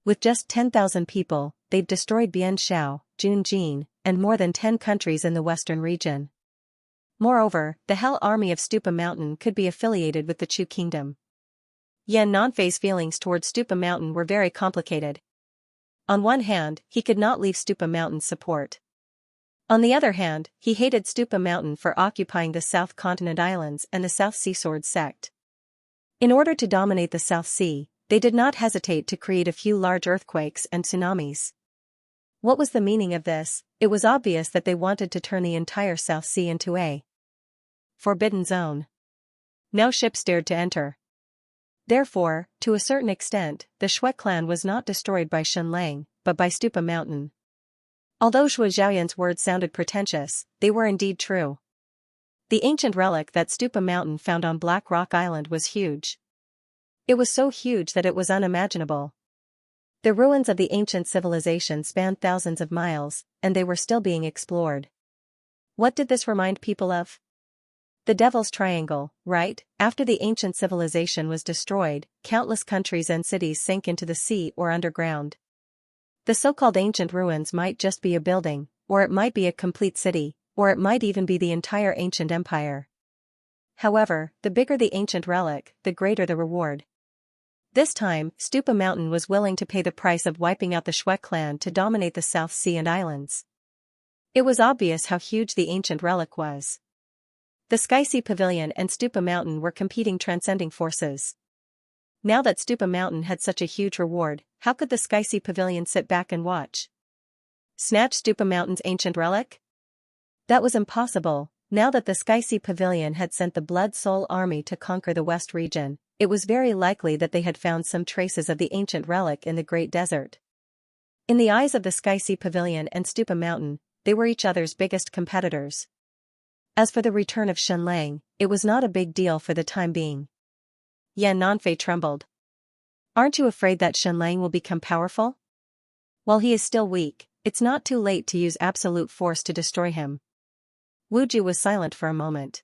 With just 10,000 people, they've destroyed Bianshao, Junjin, and more than 10 countries in the western region. Moreover, the Hell Army of Stupa Mountain could be affiliated with the Chu Kingdom. Yan Nanfei's feelings towards Stupa Mountain were very complicated. On one hand, he could not leave Stupa Mountain's support. On the other hand, he hated Stupa Mountain for occupying the South Continent Islands and the South Sea Sword sect. In order to dominate the South Sea, they did not hesitate to create a few large earthquakes and tsunamis. What was the meaning of this? It was obvious that they wanted to turn the entire South Sea into a forbidden zone. No ships dared to enter. Therefore, to a certain extent, the Shui clan was not destroyed by Shenlang, but by Stupa Mountain. Although Shui Zhaoyan's words sounded pretentious, they were indeed true. The ancient relic that Stupa Mountain found on Black Rock Island was huge. It was so huge that it was unimaginable. The ruins of the ancient civilization spanned thousands of miles, and they were still being explored. What did this remind people of? The Devil's Triangle, right? After the ancient civilization was destroyed, countless countries and cities sank into the sea or underground. The so-called ancient ruins might just be a building, or it might be a complete city, or it might even be the entire ancient empire. However, the bigger the ancient relic, the greater the reward. This time, Stupa Mountain was willing to pay the price of wiping out the Shui clan to dominate the South Sea and islands. It was obvious how huge the ancient relic was. The Sky Sea Pavilion and Stupa Mountain were competing transcending forces. Now that Stupa Mountain had such a huge reward, how could the Sky Sea Pavilion sit back and watch? Snatch Stupa Mountain's ancient relic? That was impossible. Now that the Sky Sea Pavilion had sent the Blood Soul Army to conquer the West region, it was very likely that they had found some traces of the ancient relic in the Great Desert. In the eyes of the Sky Sea Pavilion and Stupa Mountain, they were each other's biggest competitors. As for the return of Shenlang, it was not a big deal for the time being. Yan Nanfei trembled. Aren't you afraid that Shenlang will become powerful? While he is still weak, it's not too late to use absolute force to destroy him. Wu Ju was silent for a moment.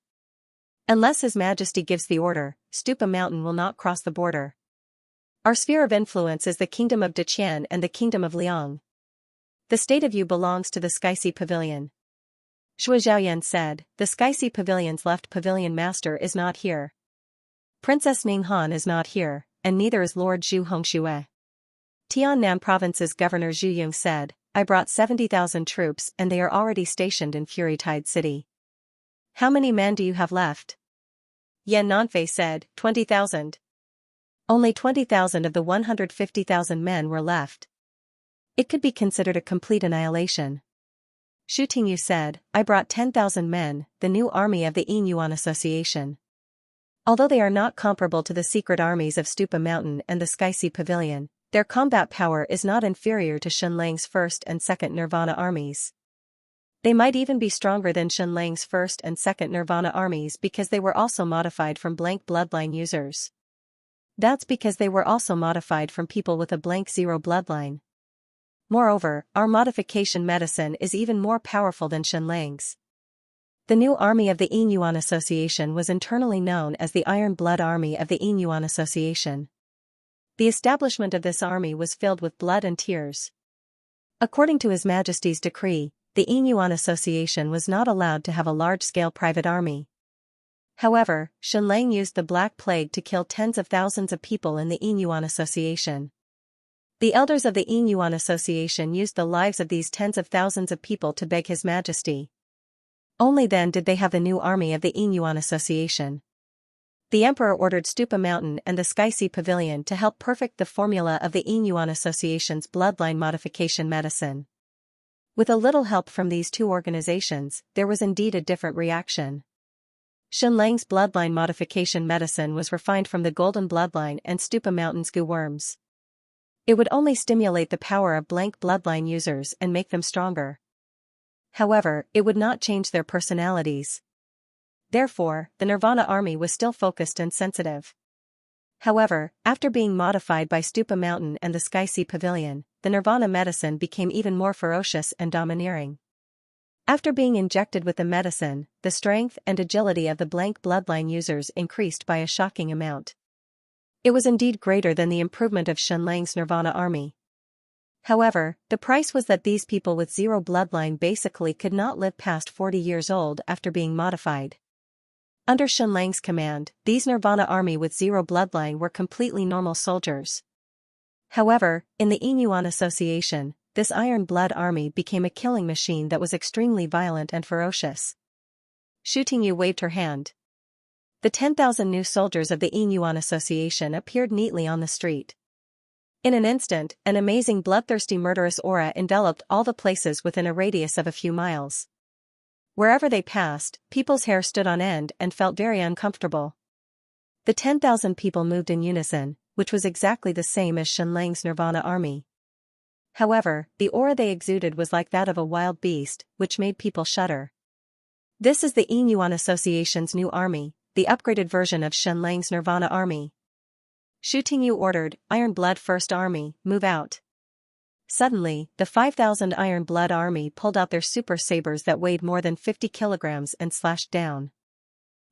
Unless His Majesty gives the order, Stupa Mountain will not cross the border. Our sphere of influence is the Kingdom of Deqian and the Kingdom of Liang. The state of Yu belongs to the Sky Sea Pavilion. Shui Zhaoyan said, the Sky Sea Pavilion's left pavilion master is not here. Princess Ninghan is not here, and neither is Lord Zhu Hongxue. Tiannam Province's Governor Zhu Yung said, I brought 70,000 troops and they are already stationed in Fury Tide City. How many men do you have left? Yan Nanfei said, 20,000. Only 20,000 of the 150,000 men were left. It could be considered a complete annihilation. Xu Tingyu said, I brought 10,000 men, the new army of the Yinyuan Association. Although they are not comparable to the secret armies of Stupa Mountain and the Sky Sea Pavilion, their combat power is not inferior to Shenlang's first and second Nirvana armies. They might even be stronger than Shenlang's first and second Nirvana armies because they were also modified from blank bloodline users. That's because they were also modified from people with a blank zero bloodline. Moreover, our modification medicine is even more powerful than Shenlang's. The new army of the Yinyuan Association was internally known as the Iron Blood Army of the Yinyuan Association. The establishment of this army was filled with blood and tears. According to His Majesty's decree, the Yinyuan Association was not allowed to have a large-scale private army. However, Shenlang used the Black Plague to kill tens of thousands of people in the Yinyuan Association. The elders of the Yinyuan Association used the lives of these tens of thousands of people to beg His Majesty. Only then did they have the new army of the Yinyuan Association. The Emperor ordered Stupa Mountain and the Sky Sea Pavilion to help perfect the formula of the Yinyuan Association's bloodline modification medicine. With a little help from these two organizations, there was indeed a different reaction. Shenlang's bloodline modification medicine was refined from the Golden Bloodline and Stupa Mountain's goo worms. It would only stimulate the power of blank bloodline users and make them stronger. However, it would not change their personalities. Therefore, the Nirvana army was still focused and sensitive. However, after being modified by Stupa Mountain and the Sky Sea Pavilion, the Nirvana medicine became even more ferocious and domineering. After being injected with the medicine, the strength and agility of the blank bloodline users increased by a shocking amount. It was indeed greater than the improvement of Shenlang's Nirvana army. However, the price was that these people with zero bloodline basically could not live past 40 years old after being modified. Under Shenlang's command, these Nirvana army with zero bloodline were completely normal soldiers. However, in the Yinyuan Association, this Iron Blood army became a killing machine that was extremely violent and ferocious. Xu Tingyu waved her hand. The 10,000 new soldiers of the Yinyuan Association appeared neatly on the street. In an instant, an amazing bloodthirsty murderous aura enveloped all the places within a radius of a few miles. Wherever they passed, people's hair stood on end and felt very uncomfortable. The 10,000 people moved in unison, which was exactly the same as Shenlang's Nirvana army. However, the aura they exuded was like that of a wild beast, which made people shudder. This is the Yinyuan Association's new army, the upgraded version of Shenlang's Nirvana army. Xu Tingyu ordered, Iron Blood First Army, move out. Suddenly, the 5,000 Iron Blood army pulled out their super sabers that weighed more than 50 kilograms and slashed down.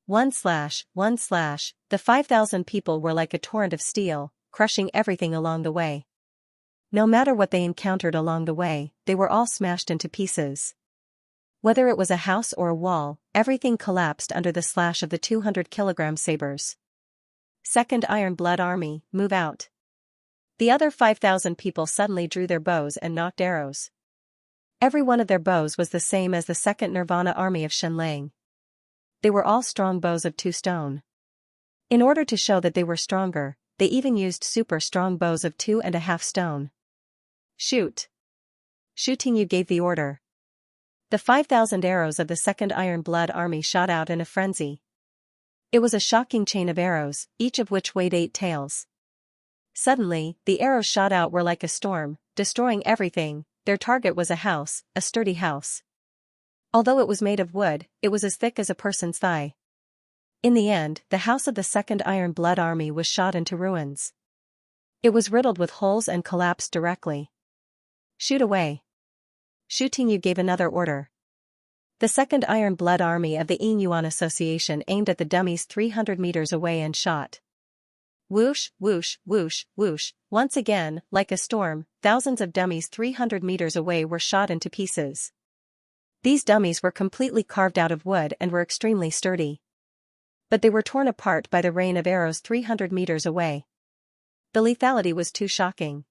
One slash, the 5,000 people were like a torrent of steel, crushing everything along the way. No matter what they encountered along the way, they were all smashed into pieces. Whether it was a house or a wall, everything collapsed under the slash of the 200-kilogram sabers. Second Iron Blood Army, move out. The other 5,000 people suddenly drew their bows and nocked arrows. Every one of their bows was the same as the second Nirvana army of Shenlang. They were all strong bows of 2 stone. In order to show that they were stronger, they even used super strong bows of 2.5 stone. Shoot! Xu Tingyu gave the order. The 5,000 arrows of the second Iron Blood army shot out in a frenzy. It was a shocking chain of arrows, each of which weighed 8 taels. Suddenly, the arrows shot out were like a storm, destroying everything. Their target was a house, a sturdy house. Although it was made of wood, it was as thick as a person's thigh. In the end, the house of the second Iron Blood army was shot into ruins. It was riddled with holes and collapsed directly. Shoot away. Xu Tingyu gave another order. The second Iron Blood army of the Yinyuan Association aimed at the dummies 300 meters away and shot. Whoosh, whoosh, whoosh, whoosh. Once again, like a storm, thousands of dummies 300 meters away were shot into pieces. These dummies were completely carved out of wood and were extremely sturdy. But they were torn apart by the rain of arrows 300 meters away. The lethality was too shocking.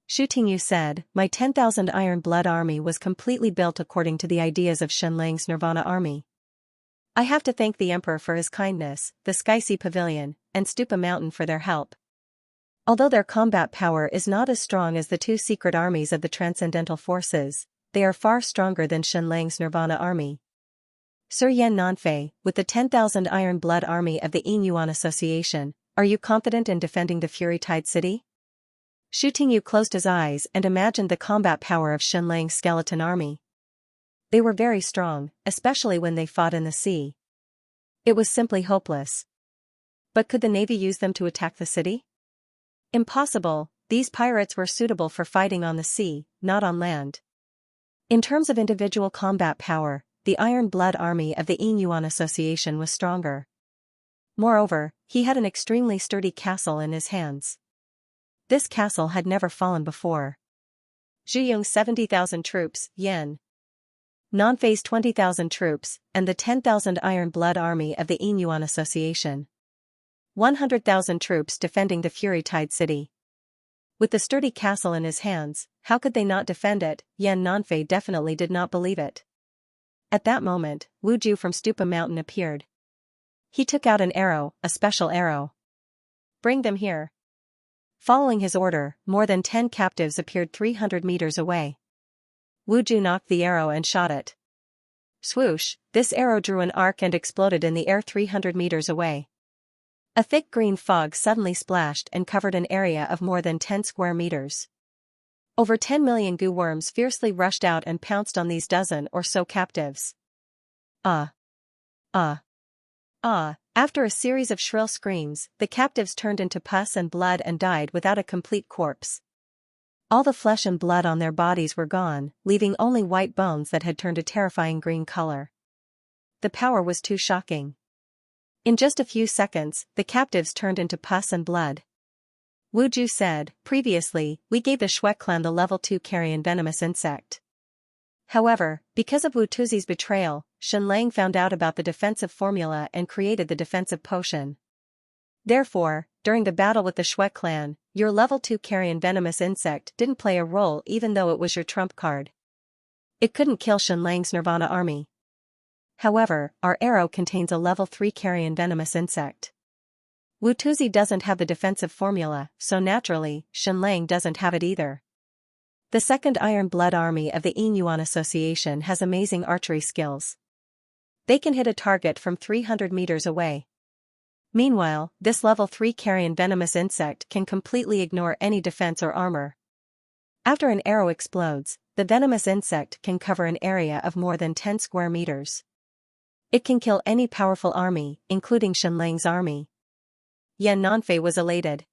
Xu Tingyu said, "My 10,000 Iron Blood army was completely built according to the ideas of Shenlang's Nirvana army. I have to thank the Emperor for his kindness, the Sky Sea Pavilion, and Stupa Mountain for their help. Although their combat power is not as strong as the two secret armies of the Transcendental Forces, they are far stronger than Shenlang's Nirvana army. Sir Yan Nanfei, with the 10,000 Iron Blood army of the Yinyuan Association, are you confident in defending the Fury Tide City?" Xu Tingyu closed his eyes and imagined the combat power of Shenlang's skeleton army. They were very strong, especially when they fought in the sea. It was simply hopeless. But could the navy use them to attack the city? Impossible, these pirates were suitable for fighting on the sea, not on land. In terms of individual combat power, the Iron Blood army of the Yinyuan Association was stronger. Moreover, he had an extremely sturdy castle in his hands. This castle had never fallen before. Zhu Yong's 70,000 troops, Yan Nanfei's 20,000 troops, and the 10,000 Iron Blood army of the Yinyuan Association. 100,000 troops defending the Fury Tide City. With the sturdy castle in his hands, how could they not defend it? Yan Nanfei definitely did not believe it. At that moment, Wu Ju from Stupa Mountain appeared. He took out an arrow, a special arrow. "Bring them here." Following his order, more than 10 captives appeared 300 meters away. Wu Ju knocked the arrow and shot it. Swoosh, this arrow drew an arc and exploded in the air 300 meters away. A thick green fog suddenly splashed and covered an area of more than 10 square meters. Over 10 million goo worms fiercely rushed out and pounced on these dozen or so captives. Ah! Ah! Ah! After a series of shrill screams, the captives turned into pus and blood and died without a complete corpse. All the flesh and blood on their bodies were gone, leaving only white bones that had turned a terrifying green color. The power was too shocking. In just a few seconds, the captives turned into pus and blood. Wu Ju said, "Previously, we gave the Shuek clan the level 2 carrion venomous insect. However, because of Wu Tuzi's betrayal, Shenlang found out about the defensive formula and created the defensive potion. Therefore, during the battle with the Shuek clan, your level 2 carrion venomous insect didn't play a role even though it was your trump card. It couldn't kill Shenlang's Nirvana army. However, our arrow contains a level 3 carrion venomous insect. Wu Tuzi doesn't have the defensive formula, so naturally, Shenlang doesn't have it either. The second Iron Blood army of the Yinyuan Association has amazing archery skills. They can hit a target from 300 meters away. Meanwhile, this level 3 carrion venomous insect can completely ignore any defense or armor. After an arrow explodes, the venomous insect can cover an area of more than 10 square meters. It can kill any powerful army, including Shenlang's army." Yan Nanfei was elated.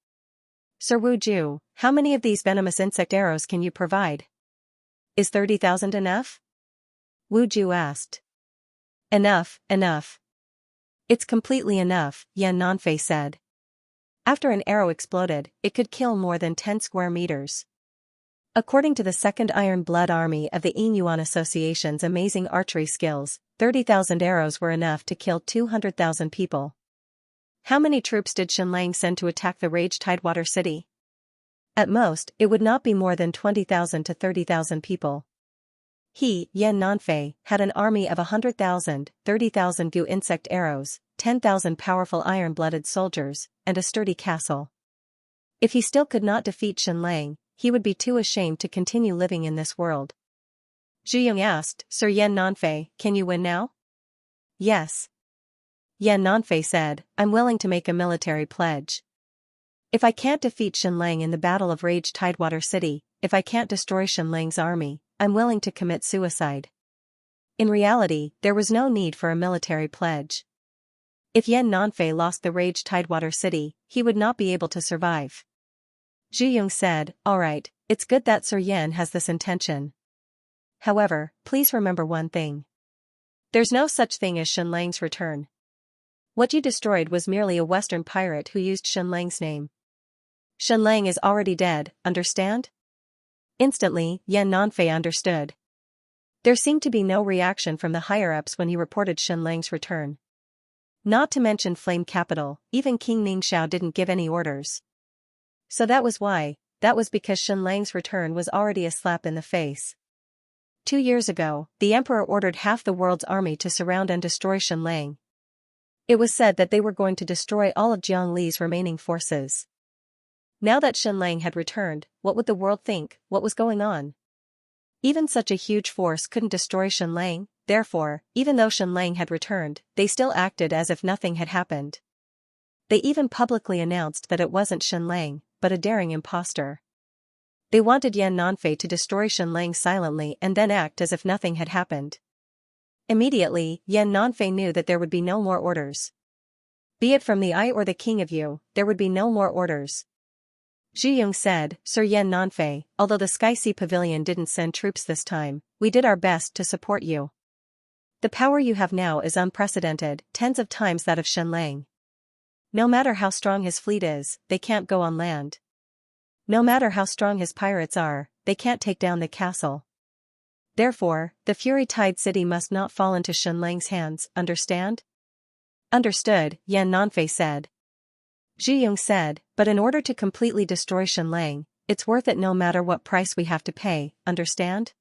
"Sir Wu Ju, how many of these venomous insect arrows can you provide? Is 30,000 enough?" Wu Ju asked. Enough. It's completely enough," Yan Nanfei said. After an arrow exploded, it could kill more than 10 square meters. According to the second Iron Blood army of the Yinyuan Association's amazing archery skills, 30,000 arrows were enough to kill 200,000 people. How many troops did Shenlang send to attack the Rage Tidewater City? At most, it would not be more than 20,000 to 30,000 people. He, Yan Nanfei, had an army of 100,000, 30,000 goo insect arrows, 10,000 powerful iron-blooded soldiers, and a sturdy castle. If he still could not defeat Shenlang, he would be too ashamed to continue living in this world. Zhu Yong asked, "Sir Yan Nanfei, can you win now?" "Yes." Yan Nanfei said, "I'm willing to make a military pledge. If I can't defeat Shenlang in the Battle of Rage Tidewater City, if I can't destroy Shenlang's army, I'm willing to commit suicide." In reality, there was no need for a military pledge. If Yan Nanfei lost the Rage Tidewater City, he would not be able to survive. Zhu Yong said, "All right, it's good that Sir Yan has this intention. However, please remember one thing. There's no such thing as Shenlang's return. What you destroyed was merely a Western pirate who used Shenlang's name. Shenlang is already dead, understand?" Instantly, Yan Nanfei understood. There seemed to be no reaction from the higher-ups when he reported Shenlang's return. Not to mention Flame Capital, even King Ningxiao didn't give any orders. So that was why, that was because Shenlang's return was already a slap in the face. 2 years ago, the emperor ordered half the world's army to surround and destroy Shenlang. It was said that they were going to destroy all of Jiang Li's remaining forces. Now that Shenlang had returned, what would the world think? What was going on? Even such a huge force couldn't destroy Shenlang, therefore, even though Shenlang had returned, they still acted as if nothing had happened. They even publicly announced that it wasn't Shenlang, but a daring imposter. They wanted Yan Nanfei to destroy Shenlang silently and then act as if nothing had happened. Immediately, Yan Nanfei knew that there would be no more orders. Be it from the I or the king of you, there would be no more orders. Zhu Yong said, Sir Yan Nanfei, although the Sky Sea Pavilion didn't send troops this time, we did our best to support you. The power you have now is unprecedented, tens of times that of Shenlang. No matter how strong his fleet is, they can't go on land. No matter how strong his pirates are, they can't take down the castle. Therefore, the Fury Tide City must not fall into Shenlang's hands, understand? Understood, Yan Nanfei said. Zhu Yong said, but in order to completely destroy Shenlang, it's worth it no matter what price we have to pay, understand?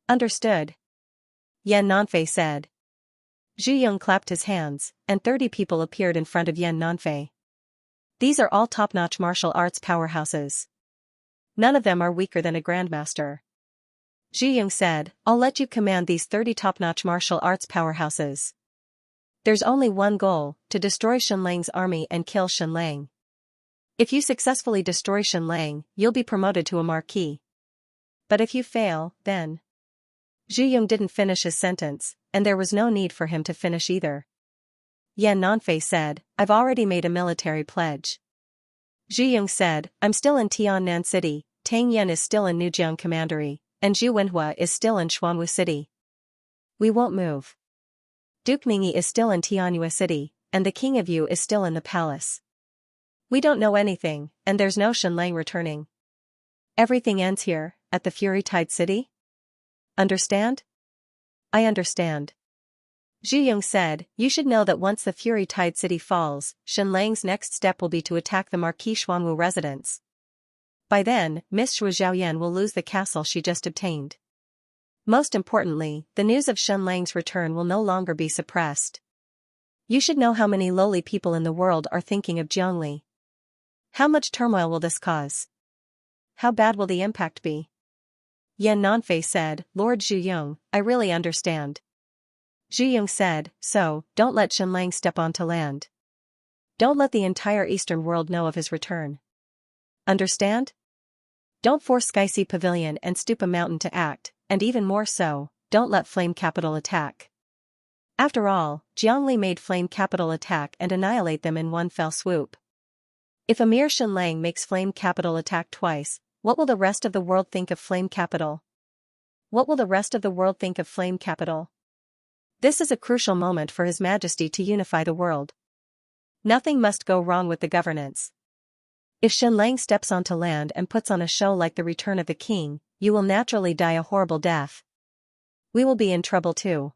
Understood. Yan Nanfei said. Zhu Yong clapped his hands, and 30 people appeared in front of Yan Nanfei. These are all top-notch martial arts powerhouses. None of them are weaker than a grandmaster. Zhu Yong said, I'll let you command these 30 top-notch martial arts powerhouses. There's only one goal, to destroy Shenlang's army and kill Shenlang. If you successfully destroy Shenlang, you'll be promoted to a marquis. But if you fail, then... Zhu Yong didn't finish his sentence, and there was no need for him to finish either. Yan Nanfei said, I've already made a military pledge. Zhu Yong said, I'm still in Tiannan City, Tang Yan is still in Nujiang Commandery, and Zhu Wenhua is still in Xuanwu City. We won't move. Duke Ningyi is still in Tianyue City, and the king of Yu is still in the palace. We don't know anything, and there's no Shenlang returning. Everything ends here, at the Fury Tide City? Understand? I understand. Zhu Yong said, you should know that once the Fury Tide City falls, Shenlang's next step will be to attack the Marquis Xuanwu residence. By then, Miss Xue Zhaoyan will lose the castle she just obtained. Most importantly, the news of Shenlang's return will no longer be suppressed. You should know how many lowly people in the world are thinking of Jiangli. How much turmoil will this cause? How bad will the impact be? Yan Nanfei said, Lord Zhu Yong, I really understand. Zhu Yong said, so, don't let Shenlang step onto land. Don't let the entire eastern world know of his return. Understand? Don't force Sky Sea Pavilion and Stupa Mountain to act, and even more so, don't let Flame Capital attack. After all, Jiangli made Flame Capital attack and annihilate them in one fell swoop. If Emir Shenlang makes Flame Capital attack twice, what will the rest of the world think of Flame Capital? What will the rest of the world think of Flame Capital? This is a crucial moment for His Majesty to unify the world. Nothing must go wrong with the governance. If Shenlang steps onto land and puts on a show like the return of the king, you will naturally die a horrible death. We will be in trouble too.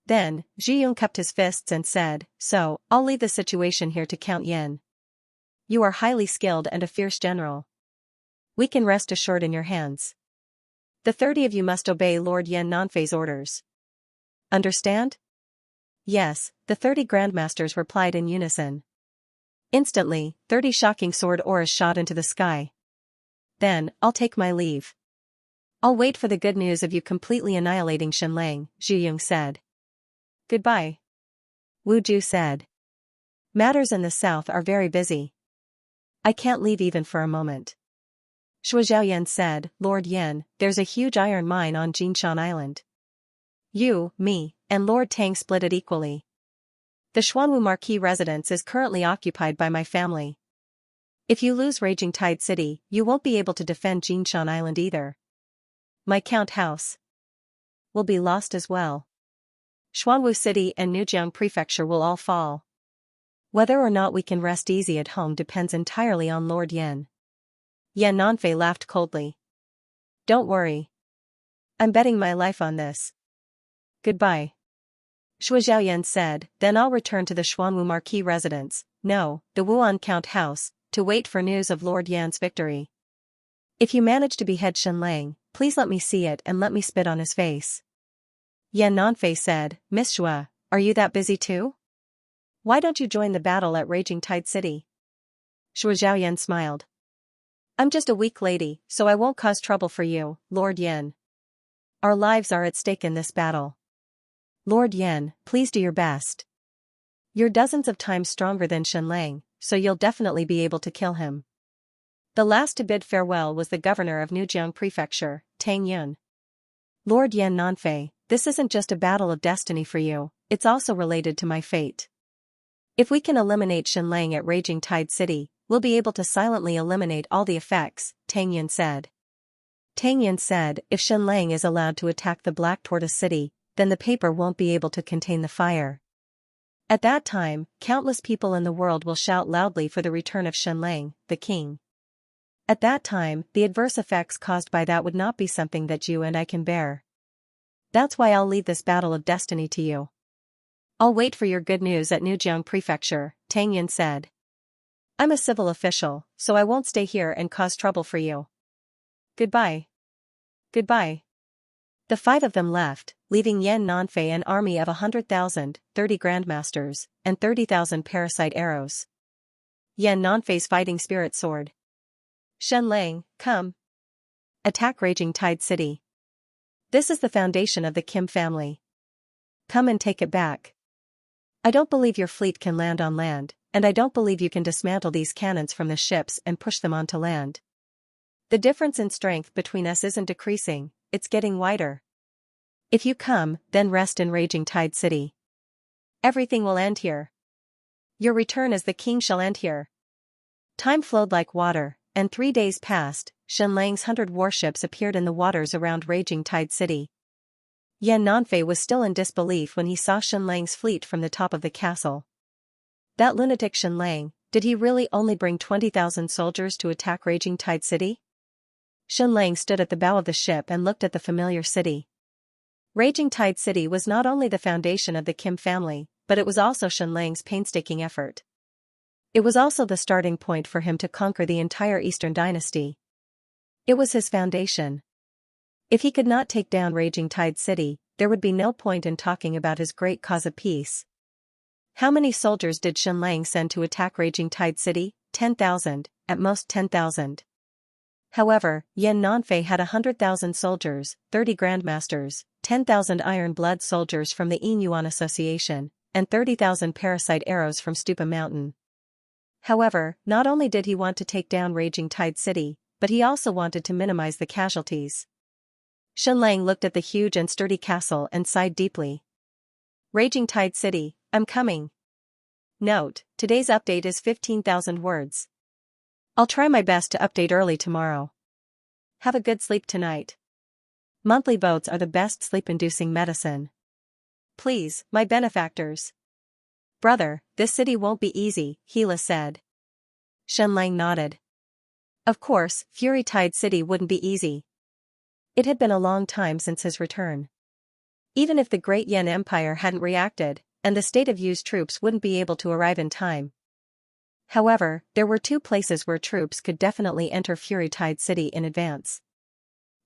Then, Zhu Yong cupped his fists and said, so, I'll leave the situation here to Count Yin. You are highly skilled and a fierce general. We can rest assured in your hands. The 30 of you must obey Lord Yan Nanfei's orders. Understand? Yes, the 30 grandmasters replied in unison. Instantly, 30 shocking sword auras shot into the sky. Then, I'll take my leave. I'll wait for the good news of you completely annihilating Shenlang, Zhu Yong said. Goodbye. Wu Ju said. Matters in the south are very busy. I can't leave even for a moment. Xue Zhaoyan said, Lord Yan, there's a huge iron mine on Jinshan Island. You, me, and Lord Tang split it equally. The Xuanwu Marquis residence is currently occupied by my family. If you lose Raging Tide City, you won't be able to defend Jinshan Island either. My Count House will be lost as well. Xuanwu City and Nujiang Prefecture will all fall. Whether or not we can rest easy at home depends entirely on Lord Yan. Yan Nanfei laughed coldly. Don't worry. I'm betting my life on this. Goodbye. Shu Xiaoyan said, then I'll return to the Xuanwu Marquis residence, no, the Wuan Count House, to wait for news of Lord Yan's victory. If you manage to behead Shenlang, please let me see it and let me spit on his face. Yan Nanfei said, Miss Xue, are you that busy too? Why don't you join the battle at Raging Tide City? Shu Xiaoyan smiled. I'm just a weak lady, so I won't cause trouble for you, Lord Yan. Our lives are at stake in this battle. Lord Yan, please do your best. You're dozens of times stronger than Shenlang, so you'll definitely be able to kill him. The last to bid farewell was the governor of Nujiang Prefecture, Tang Yun. Lord Yan Nanfei, this isn't just a battle of destiny for you, it's also related to my fate. If we can eliminate Shenlang at Raging Tide City, we'll be able to silently eliminate all the effects, Tang Yun said. Tang Yun said, if Shenlang is allowed to attack the Black Tortoise City, then the paper won't be able to contain the fire. At that time, countless people in the world will shout loudly for the return of Shenlang, the king. At that time, the adverse effects caused by that would not be something that you and I can bear. That's why I'll leave this battle of destiny to you. I'll wait for your good news at Nujiang Prefecture, Tang Yun said. I'm a civil official, so I won't stay here and cause trouble for you. Goodbye. Goodbye. The five of them left, leaving Yan Nanfei an army of 100,000, 30 grandmasters, and 30,000 parasite arrows. Yan Nanfei's fighting spirit soared. Shenlang, come. Attack Raging Tide City. This is the foundation of the Kim family. Come and take it back. I don't believe your fleet can land on land, and I don't believe you can dismantle these cannons from the ships and push them onto land. The difference in strength between us isn't decreasing, it's getting wider. If you come, then rest in Raging Tide City. Everything will end here. Your return as the king shall end here. Time flowed like water, and 3 days passed. Shenlang's 100 warships appeared in the waters around Raging Tide City. Yan Nanfei was still in disbelief when he saw Shenlang's fleet from the top of the castle. That lunatic Shenlang, did he really only bring 20,000 soldiers to attack Raging Tide City? Shenlang stood at the bow of the ship and looked at the familiar city. Raging Tide City was not only the foundation of the Kim family, but it was also Shenlang's painstaking effort. It was also the starting point for him to conquer the entire Eastern dynasty. It was his foundation. If he could not take down Raging Tide City, there would be no point in talking about his great cause of peace. How many soldiers did Shenlang send to attack Raging Tide City? 10,000, at most 10,000. However, Yan Nanfei had 100,000 soldiers, 30 grandmasters, 10,000 iron blood soldiers from the Yinyuan Association, and 30,000 parasite arrows from Stupa Mountain. However, not only did he want to take down Raging Tide City, but he also wanted to minimize the casualties. Shenlang looked at the huge and sturdy castle and sighed deeply. Raging Tide City, I'm coming. Note, today's update is 15,000 words. I'll try my best to update early tomorrow. Have a good sleep tonight. Monthly votes are the best sleep-inducing medicine. Please, my benefactors. Brother, this city won't be easy, Hila said. Shenlang nodded. Of course, Fury Tide City wouldn't be easy. It had been a long time since his return. Even if the Great Yan Empire hadn't reacted, and the state of Yu's troops wouldn't be able to arrive in time. However, there were two places where troops could definitely enter Fury Tide City in advance.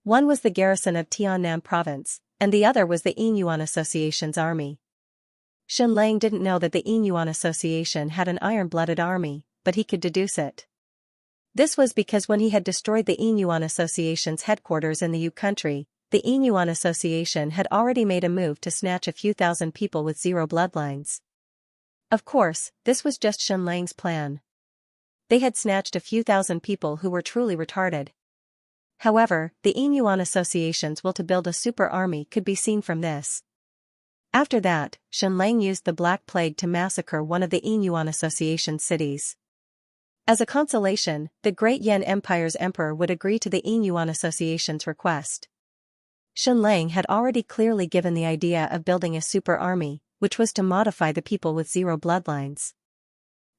One was the garrison of Tiannam Province, and the other was the Yinyuan Association's army. Shenlang didn't know that the Yinyuan Association had an iron-blooded army, but he could deduce it. This was because when he had destroyed the Yinyuan Association's headquarters in the Yu country, the Yinyuan Association had already made a move to snatch a few thousand people with zero bloodlines. Of course, this was just Shenlang's plan. They had snatched a few thousand people who were truly retarded. However, the Yinyuan Association's will to build a super army could be seen from this. After that, Shenlang used the Black Plague to massacre one of the Yinyuan Association's cities. As a consolation, the Great Yan Empire's emperor would agree to the Yinyuan Association's request. Shenlang had already clearly given the idea of building a super army, which was to modify the people with zero bloodlines.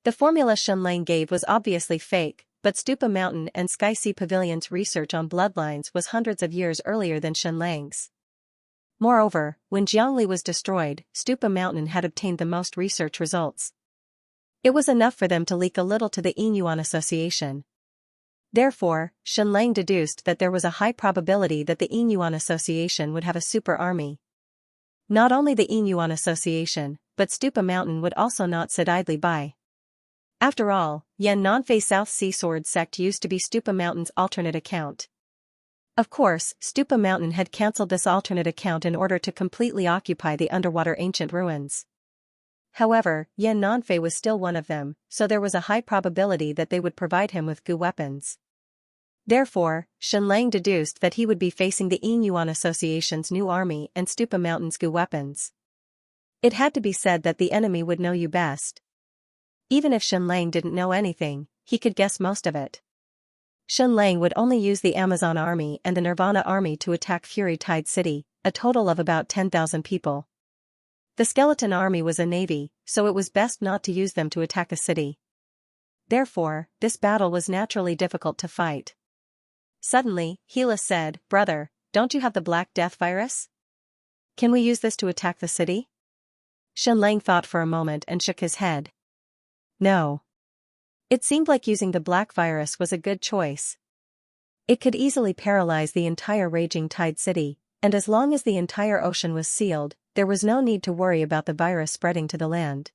The formula Shenlang gave was obviously fake, but Stupa Mountain and Sky Sea Pavilion's research on bloodlines was hundreds of years earlier than Shenlang's. Moreover, when Jiangli was destroyed, Stupa Mountain had obtained the most research results. It was enough for them to leak a little to the Yinyuan Association. Therefore, Shenlang deduced that there was a high probability that the Yinyuan Association would have a super army. Not only the Yinyuan Association, but Stupa Mountain would also not sit idly by. After all, Yan Nanfei South Sea Sword Sect used to be Stupa Mountain's alternate account. Of course, Stupa Mountain had cancelled this alternate account in order to completely occupy the underwater ancient ruins. However, Yan Nanfei was still one of them, so there was a high probability that they would provide him with gu weapons. Therefore, Shenlang deduced that he would be facing the Yinyuan Association's new army and Stupa Mountain's gu weapons. It had to be said that the enemy would know you best. Even if Shenlang didn't know anything, he could guess most of it. Shenlang would only use the Amazon army and the Nirvana army to attack Fury Tide City, a total of about 10,000 people. The skeleton army was a navy, so it was best not to use them to attack a city. Therefore, this battle was naturally difficult to fight. Suddenly, Hila said, "Brother, don't you have the Black Death virus? Can we use this to attack the city?" Shenlang thought for a moment and shook his head. No. It seemed like using the black virus was a good choice. It could easily paralyze the entire Raging Tide City, and as long as the entire ocean was sealed, there was no need to worry about the virus spreading to the land.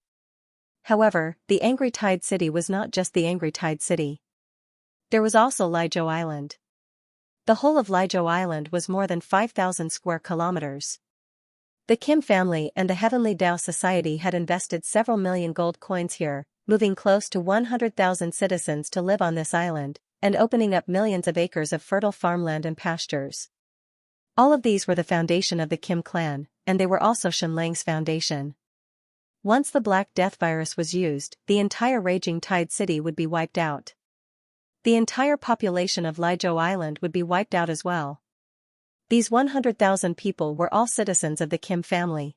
However, the Angry Tide City was not just the Angry Tide City. There was also Liuzhou Island. The whole of Liuzhou Island was more than 5,000 square kilometers. The Kim family and the Heavenly Dao Society had invested several million gold coins here, moving close to 100,000 citizens to live on this island, and opening up millions of acres of fertile farmland and pastures. All of these were the foundation of the Kim clan, and they were also Shenlang's foundation. Once the Black Death virus was used, the entire Raging Tide City would be wiped out. The entire population of Liuzhou Island would be wiped out as well. These 100,000 people were all citizens of the Kim family.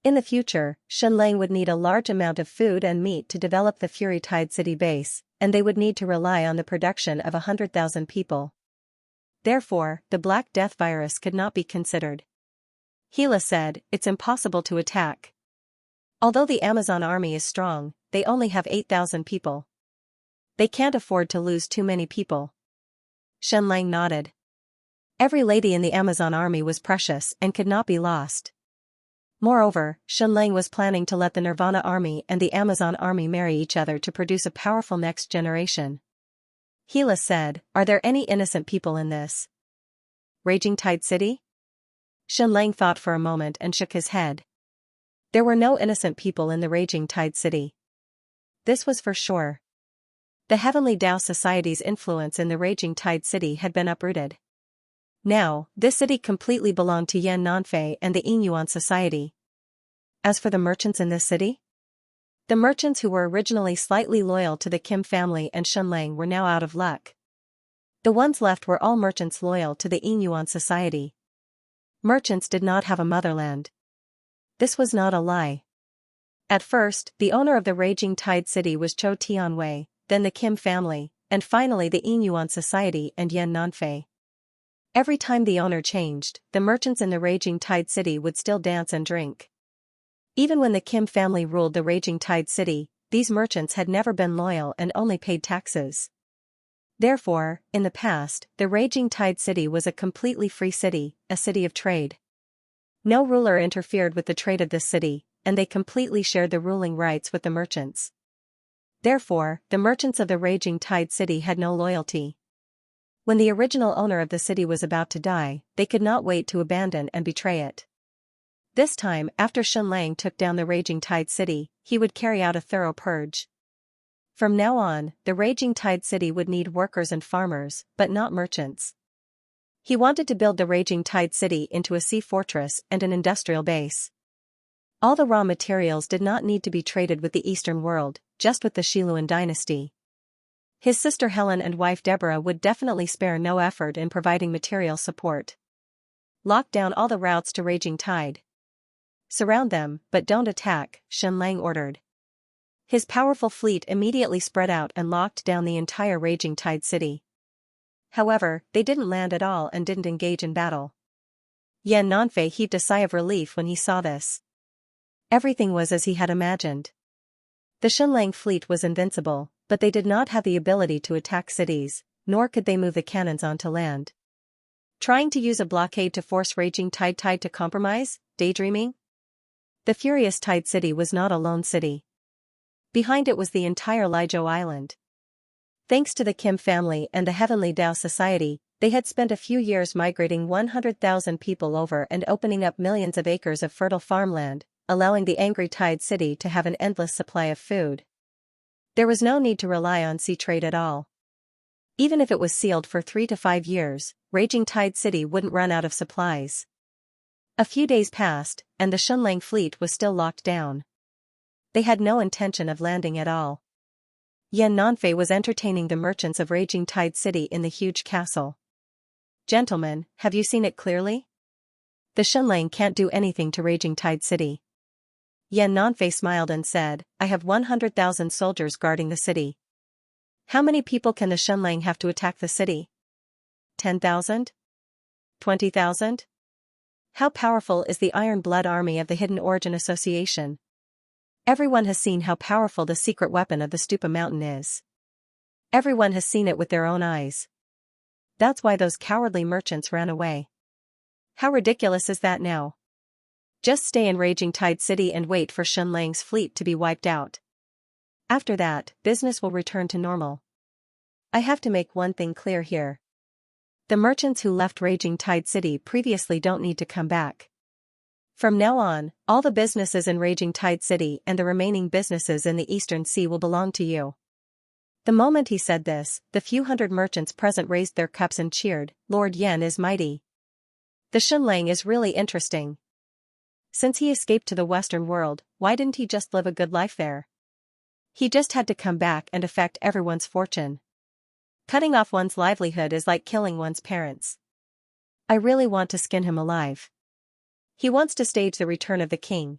In the future, Shenlang would need a large amount of food and meat to develop the Fury Tide City base, and they would need to rely on the production of 100,000 people. Therefore, the Black Death virus could not be considered. Hila said, "It's impossible to attack. Although the Amazon army is strong, they only have 8,000 people. They can't afford to lose too many people." Shenlang nodded. Every lady in the Amazon army was precious and could not be lost. Moreover, Shenlang was planning to let the Nirvana army and the Amazon army marry each other to produce a powerful next generation. Hila said, "Are there any innocent people in this Raging Tide City?" Shenlang thought for a moment and shook his head. There were no innocent people in the Raging Tide City. This was for sure. The Heavenly Dao Society's influence in the Raging Tide City had been uprooted. Now, this city completely belonged to Yan Nanfei and the Yinyuan Society. As for the merchants in this city? The merchants who were originally slightly loyal to the Kim family and Shenlang were now out of luck. The ones left were all merchants loyal to the Yinyuan Society. Merchants did not have a motherland. This was not a lie. At first, the owner of the Raging Tide City was Cho Tianwei, then the Kim family, and finally the Yinyuan Society and Yan Nanfei. Every time the owner changed, the merchants in the Raging Tide City would still dance and drink. Even when the Kim family ruled the Raging Tide City, these merchants had never been loyal and only paid taxes. Therefore, in the past, the Raging Tide City was a completely free city, a city of trade. No ruler interfered with the trade of this city, and they completely shared the ruling rights with the merchants. Therefore, the merchants of the Raging Tide City had no loyalty. When the original owner of the city was about to die, they could not wait to abandon and betray it. This time, after Shenlang took down the Raging Tide City, he would carry out a thorough purge. From now on, the Raging Tide City would need workers and farmers, but not merchants. He wanted to build the Raging Tide City into a sea fortress and an industrial base. All the raw materials did not need to be traded with the Eastern world, just with the Shiluan dynasty. His sister Helen and wife Deborah would definitely spare no effort in providing material support. Lock down all the routes to Raging Tide. Surround them, but don't attack, Shenlang ordered. His powerful fleet immediately spread out and locked down the entire Raging Tide City. However, they didn't land at all and didn't engage in battle. Yan Nanfei heaved a sigh of relief when he saw this. Everything was as he had imagined. The Xunlang fleet was invincible, but they did not have the ability to attack cities, nor could they move the cannons onto land. Trying to use a blockade to force raging Tide to compromise, daydreaming? The furious Tide City was not a lone city. Behind it was the entire Liuzhou Island. Thanks to the Kim family and the Heavenly Tao Society, they had spent a few years migrating 100,000 people over and opening up millions of acres of fertile farmland, allowing the angry Tide City to have an endless supply of food. There was no need to rely on sea trade at all. Even if it was sealed for 3 to 5 years, raging Tide City wouldn't run out of supplies. A few days passed, and the Xunlang fleet was still locked down. They had no intention of landing at all. Yan Nanfei was entertaining the merchants of raging Tide City in the huge castle. "Gentlemen, have you seen it clearly? The Xunlang can't do anything to raging Tide City." Yan Nanfei smiled and said, "I have 100,000 soldiers guarding the city." "How many people can the Xunlang have to attack the city? 10,000? 20,000? How powerful is the Iron Blood Army of the Hidden Origin Association? Everyone has seen how powerful the secret weapon of the Stupa Mountain is. Everyone has seen it with their own eyes. That's why those cowardly merchants ran away. How ridiculous is that now? Just stay in Raging Tide City and wait for Xunlang's fleet to be wiped out. After that, business will return to normal. I have to make one thing clear here. The merchants who left Raging Tide City previously don't need to come back. From now on, all the businesses in Raging Tide City and the remaining businesses in the Eastern Sea will belong to you." The moment he said this, the few hundred merchants present raised their cups and cheered, "Lord Yan is mighty. The Xunlang is really interesting. Since he escaped to the Western world, why didn't he just live a good life there? He just had to come back and affect everyone's fortune. Cutting off one's livelihood is like killing one's parents. I really want to skin him alive. He wants to stage the return of the king."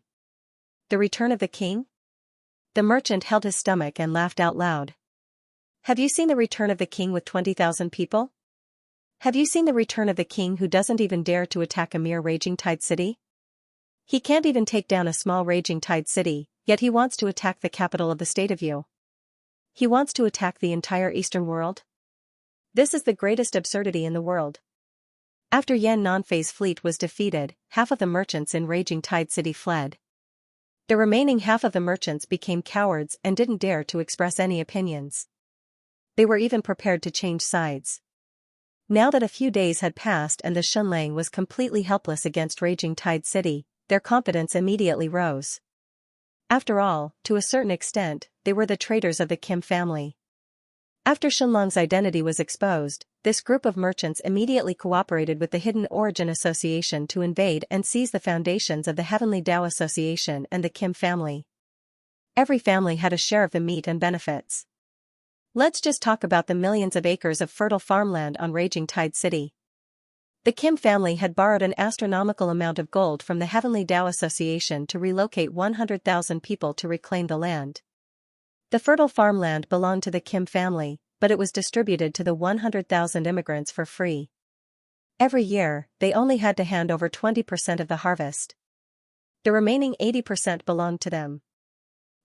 "The return of the king?" The merchant held his stomach and laughed out loud. "Have you seen the return of the king with 20,000 people? Have you seen the return of the king who doesn't even dare to attack a mere Raging Tide City? He can't even take down a small Raging Tide City, yet he wants to attack the capital of the state of Yu. He wants to attack the entire Eastern world? This is the greatest absurdity in the world." After Yan Nanfei's fleet was defeated, half of the merchants in Raging Tide City fled. The remaining half of the merchants became cowards and didn't dare to express any opinions. They were even prepared to change sides. Now that a few days had passed and the Xunlang was completely helpless against Raging Tide City, their confidence immediately rose. After all, to a certain extent, they were the traitors of the Kim family. After Xunlang's identity was exposed, this group of merchants immediately cooperated with the Hidden Origin Association to invade and seize the foundations of the Heavenly Tao Association and the Kim family. Every family had a share of the meat and benefits. Let's just talk about the millions of acres of fertile farmland on Raging Tide City. The Kim family had borrowed an astronomical amount of gold from the Heavenly Tao Association to relocate 100,000 people to reclaim the land. The fertile farmland belonged to the Kim family, but it was distributed to the 100,000 immigrants for free. Every year, they only had to hand over 20% of the harvest. The remaining 80% belonged to them.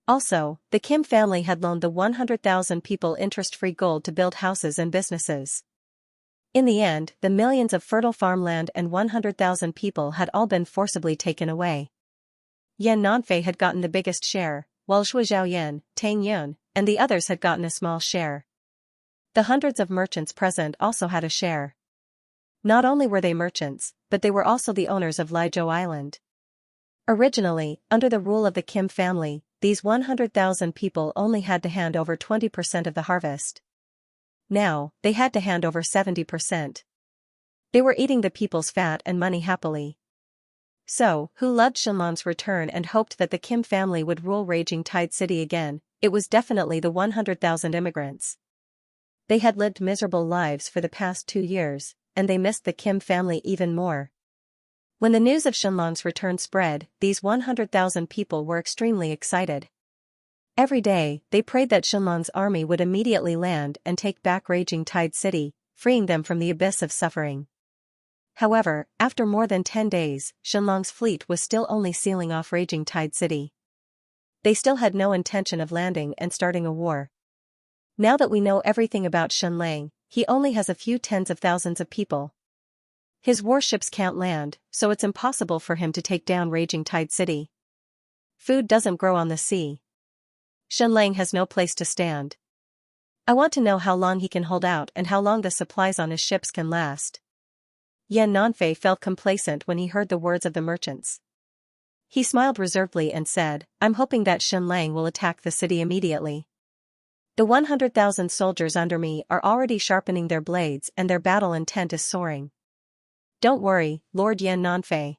Also, the Kim family had loaned the 100,000 people interest-free gold to build houses and businesses. In the end, the millions of fertile farmland and 100,000 people had all been forcibly taken away. Yan Nanfei had gotten the biggest share, while Zhuo Zhaoyan, Tang Yun, and the others had gotten a small share. The hundreds of merchants present also had a share. Not only were they merchants, but they were also the owners of Liuzhou Island. Originally, under the rule of the Kim family, these 100,000 people only had to hand over 20% of the harvest. Now, they had to hand over 70%. They were eating the people's fat and money happily. So, who loved Xunlang's return and hoped that the Kim family would rule Raging Tide City again? It was definitely the 100,000 immigrants. They had lived miserable lives for the past 2 years, and they missed the Kim family even more. When the news of Xunlang's return spread, these 100,000 people were extremely excited. Every day, they prayed that Xunlang's army would immediately land and take back Raging Tide City, freeing them from the abyss of suffering. However, after more than 10 days, Xianlong's fleet was still only sealing off Raging Tide City. They still had no intention of landing and starting a war. Now that we know everything about Xianlang, he only has a few tens of thousands of people. His warships can't land, so it's impossible for him to take down Raging Tide City. Food doesn't grow on the sea. Xianlang has no place to stand. I want to know how long he can hold out and how long the supplies on his ships can last. Yan Nanfei felt complacent when he heard the words of the merchants. He smiled reservedly and said, I'm hoping that Xianlang will attack the city immediately. The 100,000 soldiers under me are already sharpening their blades and their battle intent is soaring. Don't worry, Lord Yan Nanfei.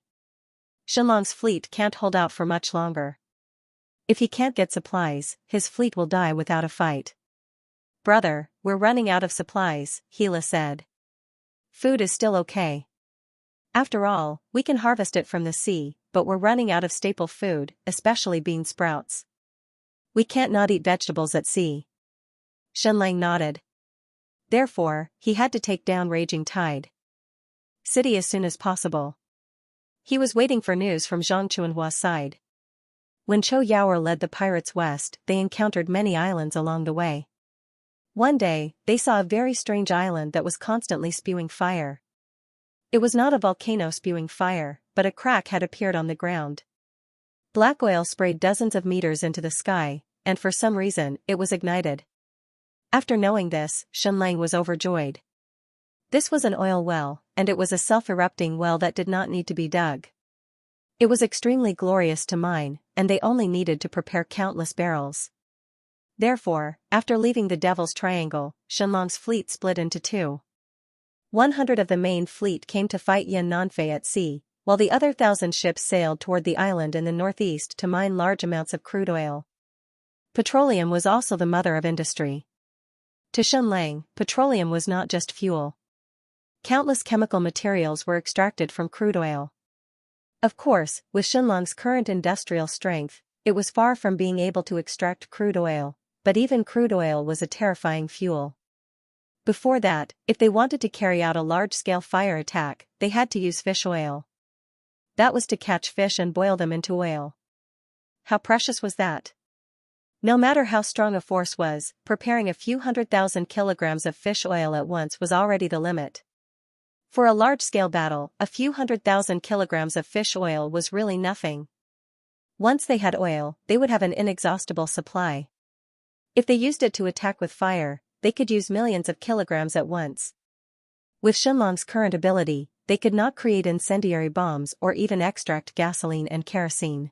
Xianlong's fleet can't hold out for much longer. If he can't get supplies, his fleet will die without a fight. Brother, we're running out of supplies, Hila said. Food is still okay. After all, we can harvest it from the sea, but we're running out of staple food, especially bean sprouts. We can't not eat vegetables at sea. Xianlang nodded. Therefore, he had to take down Raging Tide City as soon as possible. He was waiting for news from Zhang Chuanhua's side. When Chou Yaoer led the pirates west, they encountered many islands along the way. One day, they saw a very strange island that was constantly spewing fire. It was not a volcano spewing fire, but a crack had appeared on the ground. Black oil sprayed dozens of meters into the sky, and for some reason, it was ignited. After knowing this, Xianlang was overjoyed. This was an oil well, and it was a self-erupting well that did not need to be dug. It was extremely glorious to mine, and they only needed to prepare countless barrels. Therefore, after leaving the Devil's Triangle, Xianlong's fleet split into two. 100 of the main fleet came to fight Yan Nanfei at sea, while the other 1,000 ships sailed toward the island in the northeast to mine large amounts of crude oil. Petroleum was also the mother of industry. To Xianlang, petroleum was not just fuel. Countless chemical materials were extracted from crude oil. Of course, with Xianlong's current industrial strength, it was far from being able to extract crude oil, but even crude oil was a terrifying fuel. Before that, if they wanted to carry out a large-scale fire attack, they had to use fish oil. That was to catch fish and boil them into oil. How precious was that? No matter how strong a force was, preparing a few 100,000 kilograms of fish oil at once was already the limit. For a large-scale battle, a few 100,000 kilograms of fish oil was really nothing. Once they had oil, they would have an inexhaustible supply. If they used it to attack with fire, they could use millions of kilograms at once. With Xianlong's current ability, they could not create incendiary bombs or even extract gasoline and kerosene.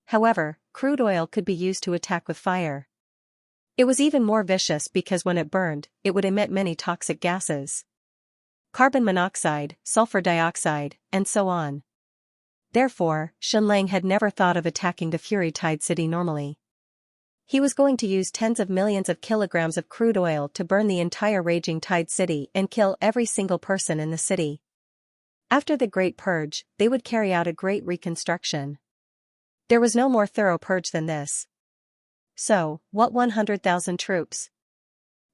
However, crude oil could be used to attack with fire. It was even more vicious because when it burned, it would emit many toxic gases. Carbon monoxide, sulfur dioxide, and so on. Therefore, Xianlang had never thought of attacking the Fury Tide City normally. He was going to use tens of millions of kilograms of crude oil to burn the entire Raging Tide City and kill every single person in the city. After the Great Purge, they would carry out a great reconstruction. There was no more thorough purge than this. So, what 100,000 troops?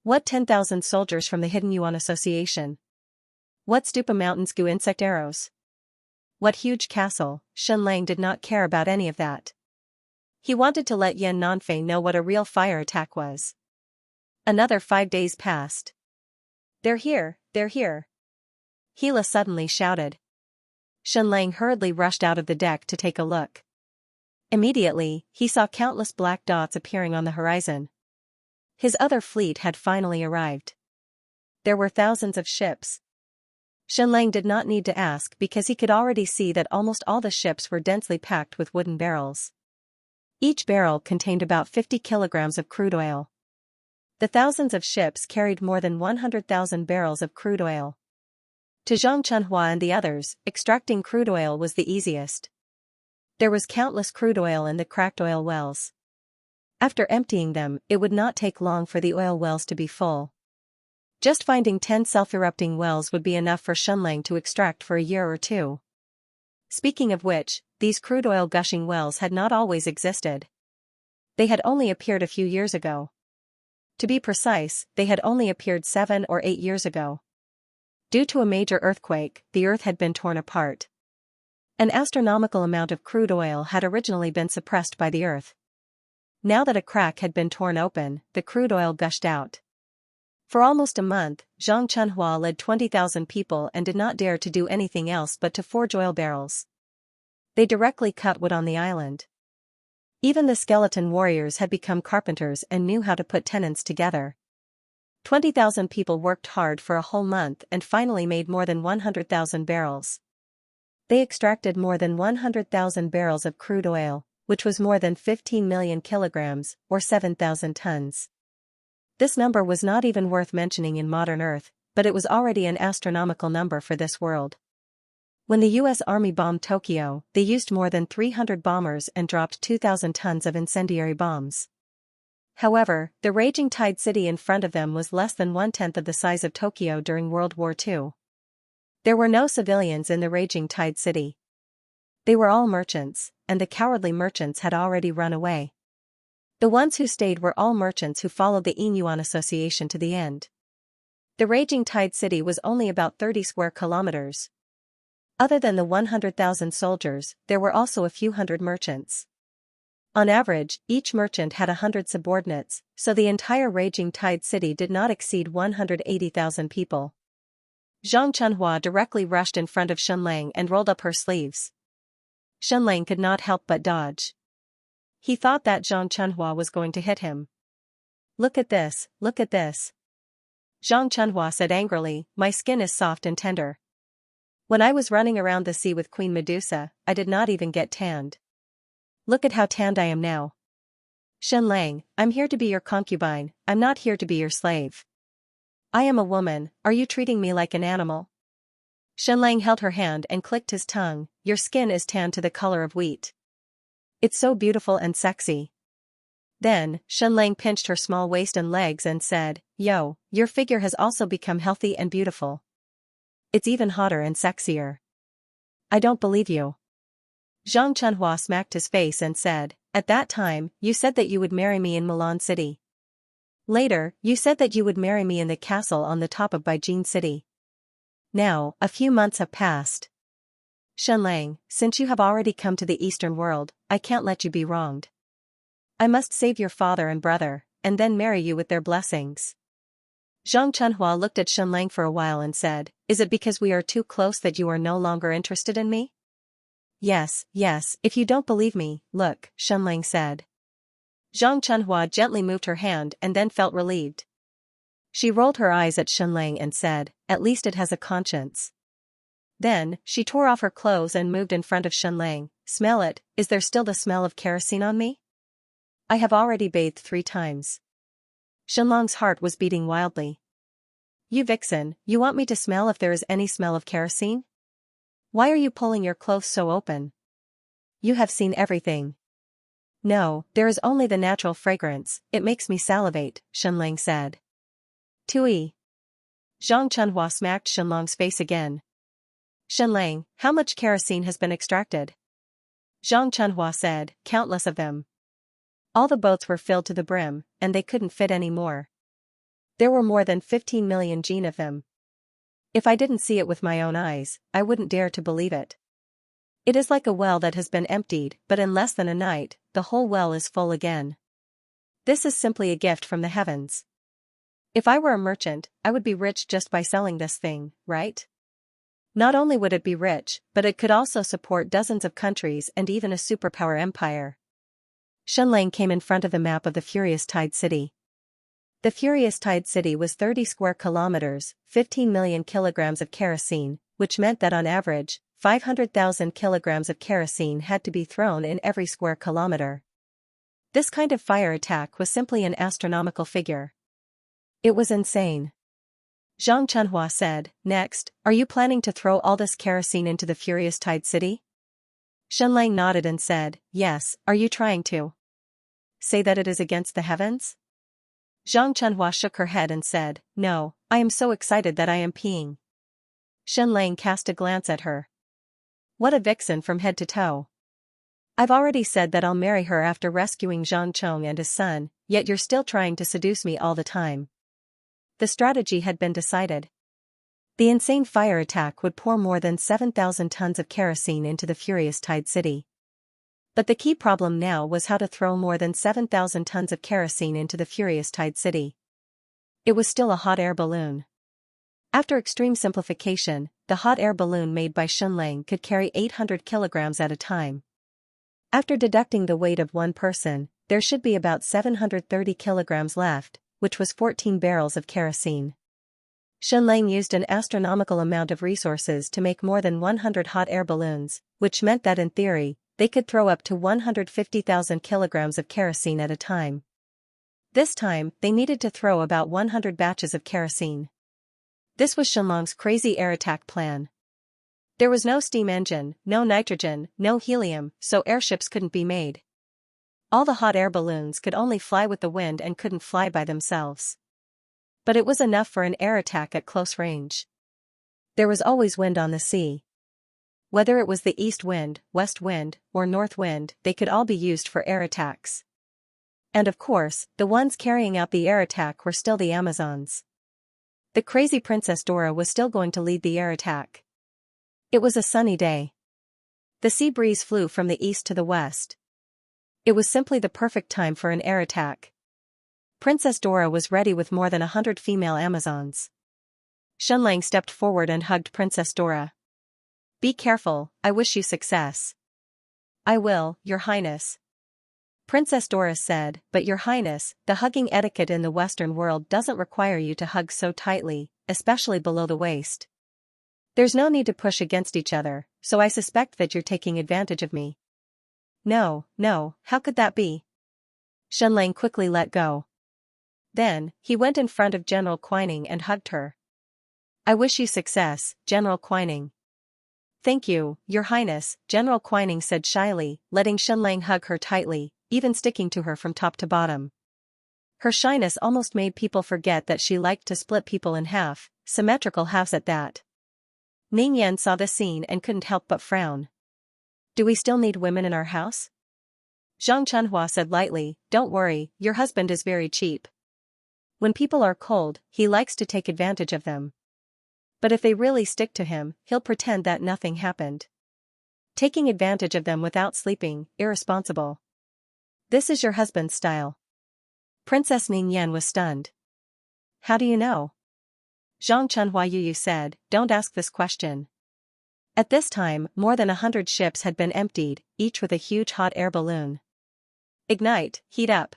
What 10,000 soldiers from the Hidden Yuan Association? What Stupa Mountains Gu insect arrows? What huge castle? Xianlang did not care about any of that. He wanted to let Yan Nanfei know what a real fire attack was. Another 5 days passed. They're here, they're here. Hila suddenly shouted. Xianlang hurriedly rushed out of the deck to take a look. Immediately, he saw countless black dots appearing on the horizon. His other fleet had finally arrived. There were thousands of ships. Xianlang did not need to ask because he could already see that almost all the ships were densely packed with wooden barrels. Each barrel contained about 50 kilograms of crude oil. The thousands of ships carried more than 100,000 barrels of crude oil. To Zhang Chunhua and the others, extracting crude oil was the easiest. There was countless crude oil in the cracked oil wells. After emptying them, it would not take long for the oil wells to be full. Just finding 10 self-erupting wells would be enough for Xianlang to extract for a year or two. Speaking of which, these crude oil gushing wells had not always existed. They had only appeared a few years ago. To be precise, they had only appeared 7 or 8 years ago. Due to a major earthquake, the earth had been torn apart. An astronomical amount of crude oil had originally been suppressed by the earth. Now that a crack had been torn open, the crude oil gushed out. For almost a month, Zhang Chunhua led 20,000 people and did not dare to do anything else but to forge oil barrels. They directly cut wood on the island. Even the skeleton warriors had become carpenters and knew how to put tenons together. 20,000 people worked hard for a whole month and finally made more than 100,000 barrels. They extracted more than 100,000 barrels of crude oil, which was more than 15 million kilograms, or 7,000 tons. This number was not even worth mentioning in modern Earth, but it was already an astronomical number for this world. When the U.S. Army bombed Tokyo, they used more than 300 bombers and dropped 2,000 tons of incendiary bombs. However, the raging tide city in front of them was less than 1/10 of the size of Tokyo during World War II. There were no civilians in the raging tide city. They were all merchants, and the cowardly merchants had already run away. The ones who stayed were all merchants who followed the Inyuan Association to the end. The raging tide city was only about 30 square kilometers. Other than the 100,000 soldiers, there were also a few hundred merchants. On average, each merchant had 100 subordinates, so the entire raging tide city did not exceed 180,000 people. Zhang Chunhua directly rushed in front of Shunlang and rolled up her sleeves. Shunlang could not help but dodge. He thought that Zhang Chunhua was going to hit him. Look at this, look at this. Zhang Chunhua said angrily, my skin is soft and tender. When I was running around the sea with Queen Medusa, I did not even get tanned. Look at how tanned I am now. Shunlang, I'm here to be your concubine, I'm not here to be your slave. I am a woman, are you treating me like an animal? Shunlang held her hand and clicked his tongue, your skin is tanned to the color of wheat. It's so beautiful and sexy. Then, Shunlang pinched her small waist and legs and said, yo, your figure has also become healthy and beautiful. It's even hotter and sexier. I don't believe you. Zhang Chunhua smacked his face and said, at that time, you said that you would marry me in Milan City. Later, you said that you would marry me in the castle on the top of Beijing City. Now, a few months have passed. Shunlang, since you have already come to the Eastern world, I can't let you be wronged. I must save your father and brother, and then marry you with their blessings. Zhang Chunhua looked at Shunlang for a while and said, is it because we are too close that you are no longer interested in me? Yes, if you don't believe me, look, Shunlang said. Zhang Chunhua gently moved her hand and then felt relieved. She rolled her eyes at Shunlang and said, at least it has a conscience. Then, she tore off her clothes and moved in front of Shunlang, smell it, is there still the smell of kerosene on me? I have already bathed 3 times. Shunlang's heart was beating wildly. You vixen, you want me to smell if there is any smell of kerosene? Why are you pulling your clothes so open? You have seen everything. No, there is only the natural fragrance, it makes me salivate, Shunlang said. Tui. Zhang Chunhua smacked Shunlang's face again. Shunlang, how much kerosene has been extracted? Zhang Chunhua said, countless of them. All the boats were filled to the brim, and they couldn't fit any more. There were more than 15 million jin of them. If I didn't see it with my own eyes, I wouldn't dare to believe it. It is like a well that has been emptied, but in less than a night, the whole well is full again. This is simply a gift from the heavens. If I were a merchant, I would be rich just by selling this thing, right? Not only would it be rich, but it could also support dozens of countries and even a superpower empire. Shunlang came in front of the map of the Furious Tide City. The Furious Tide City was 30 square kilometers, 15 million kilograms of kerosene, which meant that on average, 500,000 kilograms of kerosene had to be thrown in every square kilometer. This kind of fire attack was simply an astronomical figure. It was insane. Zhang Chunhua said, next, are you planning to throw all this kerosene into the Furious Tide City? Shunlang nodded and said, yes, are you trying to say that it is against the heavens? Zhang Chunhua shook her head and said, no, I am so excited that I am peeing. Shunlang cast a glance at her. What a vixen from head to toe. I've already said that I'll marry her after rescuing Zhang Chong and his son, yet you're still trying to seduce me all the time. The strategy had been decided. The insane fire attack would pour more than 7,000 tons of kerosene into the furious Tide City. But the key problem now was how to throw more than 7,000 tons of kerosene into the furious Tide City. It was still a hot air balloon. After extreme simplification, the hot air balloon made by Xianxia could carry 800 kilograms at a time. After deducting the weight of one person, there should be about 730 kilograms left, which was 14 barrels of kerosene. Xianxia used an astronomical amount of resources to make more than 100 hot air balloons, which meant that in theory, they could throw up to 150,000 kilograms of kerosene at a time. This time, they needed to throw about 100 batches of kerosene. This was Xianxia's crazy air attack plan. There was no steam engine, no nitrogen, no helium, so airships couldn't be made. All the hot air balloons could only fly with the wind and couldn't fly by themselves. But it was enough for an air attack at close range. There was always wind on the sea. Whether it was the east wind, west wind, or north wind, they could all be used for air attacks. And of course, the ones carrying out the air attack were still the Amazons. The crazy Princess Dora was still going to lead the air attack. It was a sunny day. The sea breeze flew from the east to the west. It was simply the perfect time for an air attack. Princess Dora was ready with more than 100 female Amazons. Xianxia stepped forward and hugged Princess Dora. "Be careful, I wish you success." "I will, Your Highness." Princess Dora said, "But Your Highness, the hugging etiquette in the Western world doesn't require you to hug so tightly, especially below the waist. There's no need to push against each other, so I suspect that you're taking advantage of me." No, how could that be?" Xianxia quickly let go. Then, he went in front of General Quining and hugged her. "I wish you success, General Quining." "Thank you, Your Highness," General Quining said shyly, letting Xianxia hug her tightly, even sticking to her from top to bottom. Her shyness almost made people forget that she liked to split people in half, symmetrical halves at that. Ning Yan saw the scene and couldn't help but frown. "Do we still need women in our house?" Zhang Chunhua said lightly, "Don't worry, your husband is very cheap. When people are cold, he likes to take advantage of them. But if they really stick to him, he'll pretend that nothing happened. Taking advantage of them without sleeping, irresponsible. This is your husband's style." Princess Ning Yan was stunned. "How do you know?" Zhang Chunhua Yu said, "Don't ask this question." At this time, more than 100 ships had been emptied, each with a huge hot air balloon. "Ignite, heat up."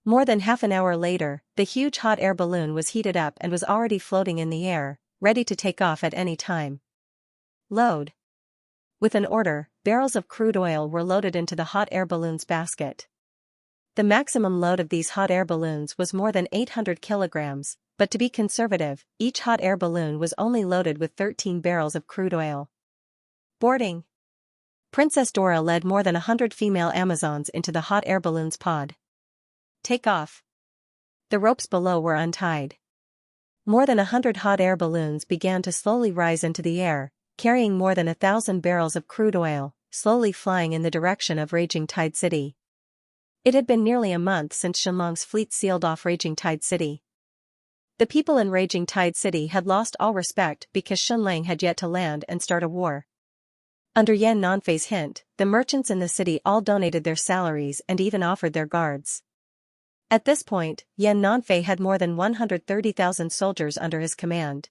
More than half an hour later, the huge hot air balloon was heated up and was already floating in the air, ready to take off at any time. Load. With an order, barrels of crude oil were loaded into the hot air balloon's basket. The maximum load of these hot air balloons was more than 800 kilograms, but to be conservative, each hot air balloon was only loaded with 13 barrels of crude oil. Boarding. Princess Dora led more than 100 female Amazons into the hot air balloon's pod. Take off. The ropes below were untied. More than 100 hot air balloons began to slowly rise into the air, carrying more than 1,000 barrels of crude oil, slowly flying in the direction of Raging Tide City. It had been nearly a month since Xianxia's fleet sealed off Raging Tide City. The people in Raging Tide City had lost all respect because Xianxia had yet to land and start a war. Under Yan Nanfei's hint, the merchants in the city all donated their salaries and even offered their guards. At this point, Yan Nanfei had more than 130,000 soldiers under his command.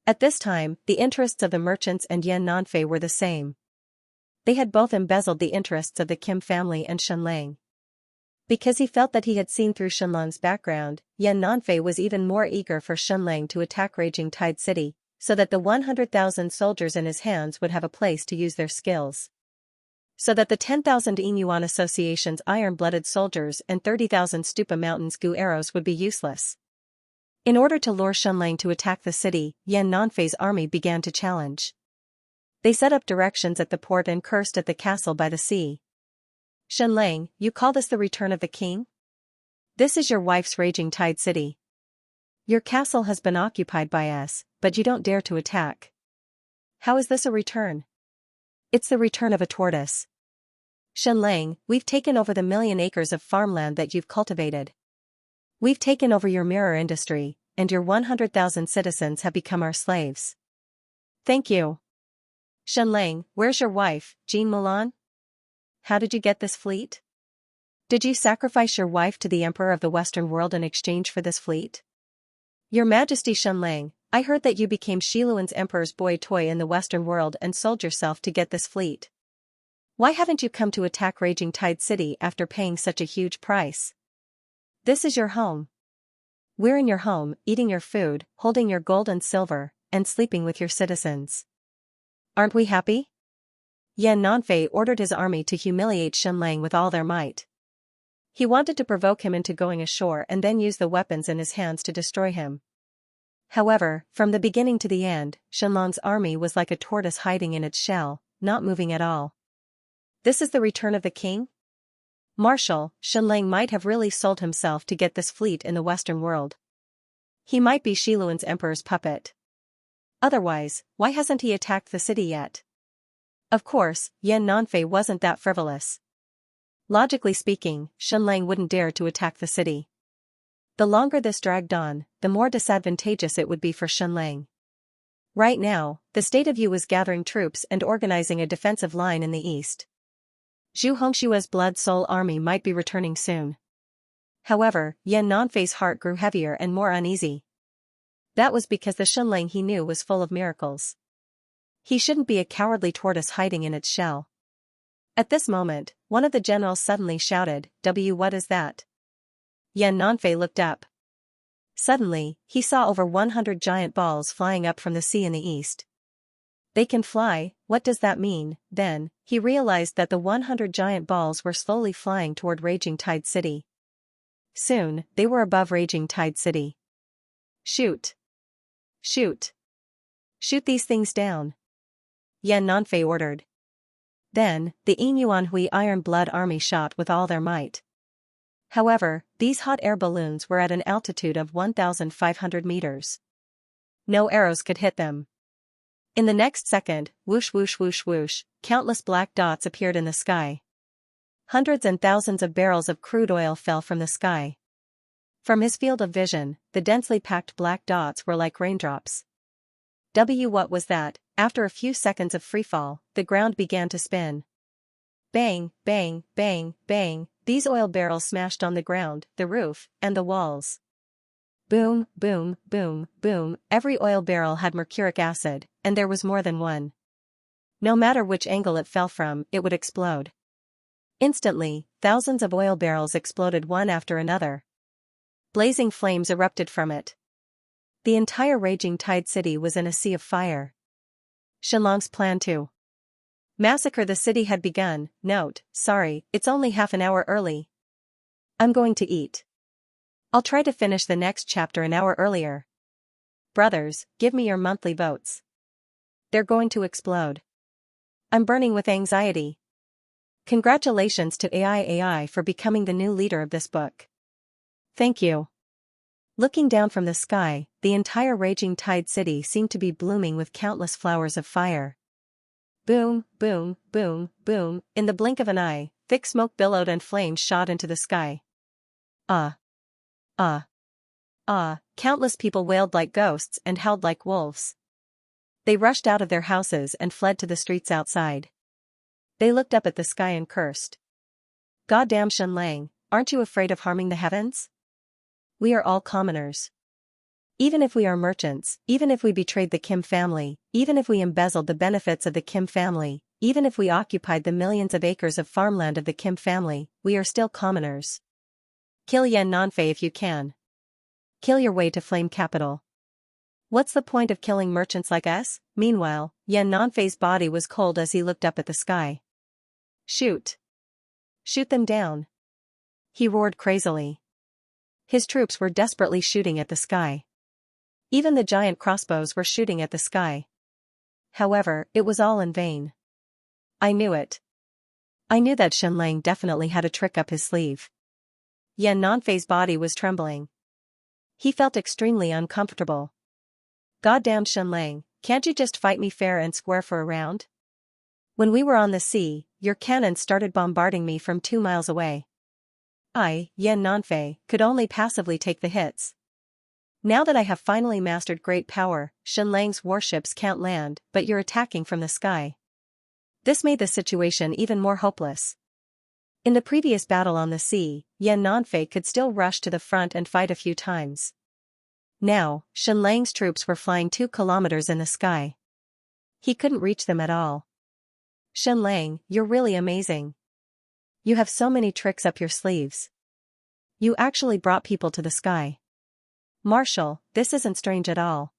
At this time, the interests of the merchants and Yan Nanfei were the same. They had both embezzled the interests of the Kim family and Xianxia. Because he felt that he had seen through Xianxia's background, Yan Nanfei was even more eager for Xianxia to attack Raging Tide City, so that the 100,000 soldiers in his hands would have a place to use their skills. So that the 10,000 Inyuan Association's iron-blooded soldiers and 30,000 Stupa Mountain's Gu arrows would be useless. In order to lure Xianxia to attack the city, Yan Nanfei's army began to challenge. They set up directions at the port and cursed at the castle by the sea. "Xianxia, you call this the return of the king? This is your wife's Raging Tide City. Your castle has been occupied by us, but you don't dare to attack. How is this a return? It's the return of a tortoise. Xianxia, we've taken over the 1,000,000 acres of farmland that you've cultivated. We've taken over your mirror industry, and your 100,000 citizens have become our slaves. Thank you. Shenlang, where's your wife, Jean Mulan? How did you get this fleet? Did you sacrifice your wife to the Emperor of the Western world in exchange for this fleet? Your Majesty Shenlang, I heard that you became Shiluan's Emperor's boy toy in the Western world and sold yourself to get this fleet. Why haven't you come to attack Raging Tide City after paying such a huge price? This is your home. We're in your home, eating your food, holding your gold and silver, and sleeping with your citizens. Aren't we happy? Yan Nanfei ordered his army to humiliate Shenlang with all their might. He wanted to provoke him into going ashore and then use the weapons in his hands to destroy him. However, from the beginning to the end, Shenlong's army was like a tortoise hiding in its shell, not moving at all. This is the return of the king? Marshal, Shenlang might have really sold himself to get this fleet in the Western world. He might be Shiluan's emperor's puppet. Otherwise, why hasn't he attacked the city yet? Of course, Yan Nanfei wasn't that frivolous. Logically speaking, Shenlang wouldn't dare to attack the city. The longer this dragged on, the more disadvantageous it would be for Shenlang. Right now, the state of Yu was gathering troops and organizing a defensive line in the east. Zhu Hongshua's Blood Soul army might be returning soon. However, Yan Nanfei's heart grew heavier and more uneasy. That was because the Shenlang he knew was full of miracles. He shouldn't be a cowardly tortoise hiding in its shell. At this moment, one of the generals suddenly shouted, What is that? Yan Nanfei looked up. Suddenly, he saw over 100 giant balls flying up from the sea in the east. They can fly, what does that mean? Then, he realized that the 100 giant balls were slowly flying toward Raging Tide City. Soon, they were above Raging Tide City. Shoot! Shoot! Shoot these things down! Yan Nanfei ordered. Then, the Yinyuan Hui Iron Blood army shot with all their might. However, these hot air balloons were at an altitude of 1,500 meters. No arrows could hit them. In the next second, whoosh whoosh whoosh whoosh, countless black dots appeared in the sky. Hundreds and thousands of barrels of crude oil fell from the sky. From his field of vision, the densely packed black dots were like raindrops. What was that? After a few seconds of freefall, the ground began to spin. Bang, bang, bang, bang, these oil barrels smashed on the ground, the roof, and the walls. Boom, boom, boom, boom, every oil barrel had mercuric acid, and there was more than one. No matter which angle it fell from, it would explode. Instantly, thousands of oil barrels exploded one after another. Blazing flames erupted from it. The entire Raging Tide City was in a sea of fire. Shenlong's plan to massacre the city had begun. Note, sorry, it's only half an hour early. I'm going to eat. I'll try to finish the next chapter an hour earlier. Brothers, give me your monthly votes. They're going to explode. I'm burning with anxiety. Congratulations to AI for becoming the new leader of this book. Thank you. Looking down from the sky, the entire Raging Tide City seemed to be blooming with countless flowers of fire. Boom, boom, boom, boom, in the blink of an eye, thick smoke billowed and flames shot into the sky. Countless people wailed like ghosts and howled like wolves. They rushed out of their houses and fled to the streets outside. They looked up at the sky and cursed. Goddamn Shenlang, aren't you afraid of harming the heavens? We are all commoners. Even if we are merchants, even if we betrayed the Kim family, even if we embezzled the benefits of the Kim family, even if we occupied the millions of acres of farmland of the Kim family, we are still commoners. Kill Yan Nanfei if you can. Kill your way to flame capital. What's the point of killing merchants like us? Meanwhile, Yan Nanfei's body was cold as he looked up at the sky. Shoot! Shoot them down! He roared crazily. His troops were desperately shooting at the sky. Even the giant crossbows were shooting at the sky. However, it was all in vain. I knew it. I knew that Shenlang definitely had a trick up his sleeve. Yan Nanfei's body was trembling. He felt extremely uncomfortable. Goddamn Shenlang, can't you just fight me fair and square for a round? When we were on the sea, your cannons started bombarding me from 2 miles away. I, Yan Nanfei, could only passively take the hits. Now that I have finally mastered great power, Shenlang's warships can't land, but you're attacking from the sky. This made the situation even more hopeless. In the previous battle on the sea, Yan Nanfei could still rush to the front and fight a few times. Now, Shenlang's troops were flying 2 kilometers in the sky. He couldn't reach them at all. Shenlang, you're really amazing. You have so many tricks up your sleeves. You actually brought people to the sky. Marshal, this isn't strange at all.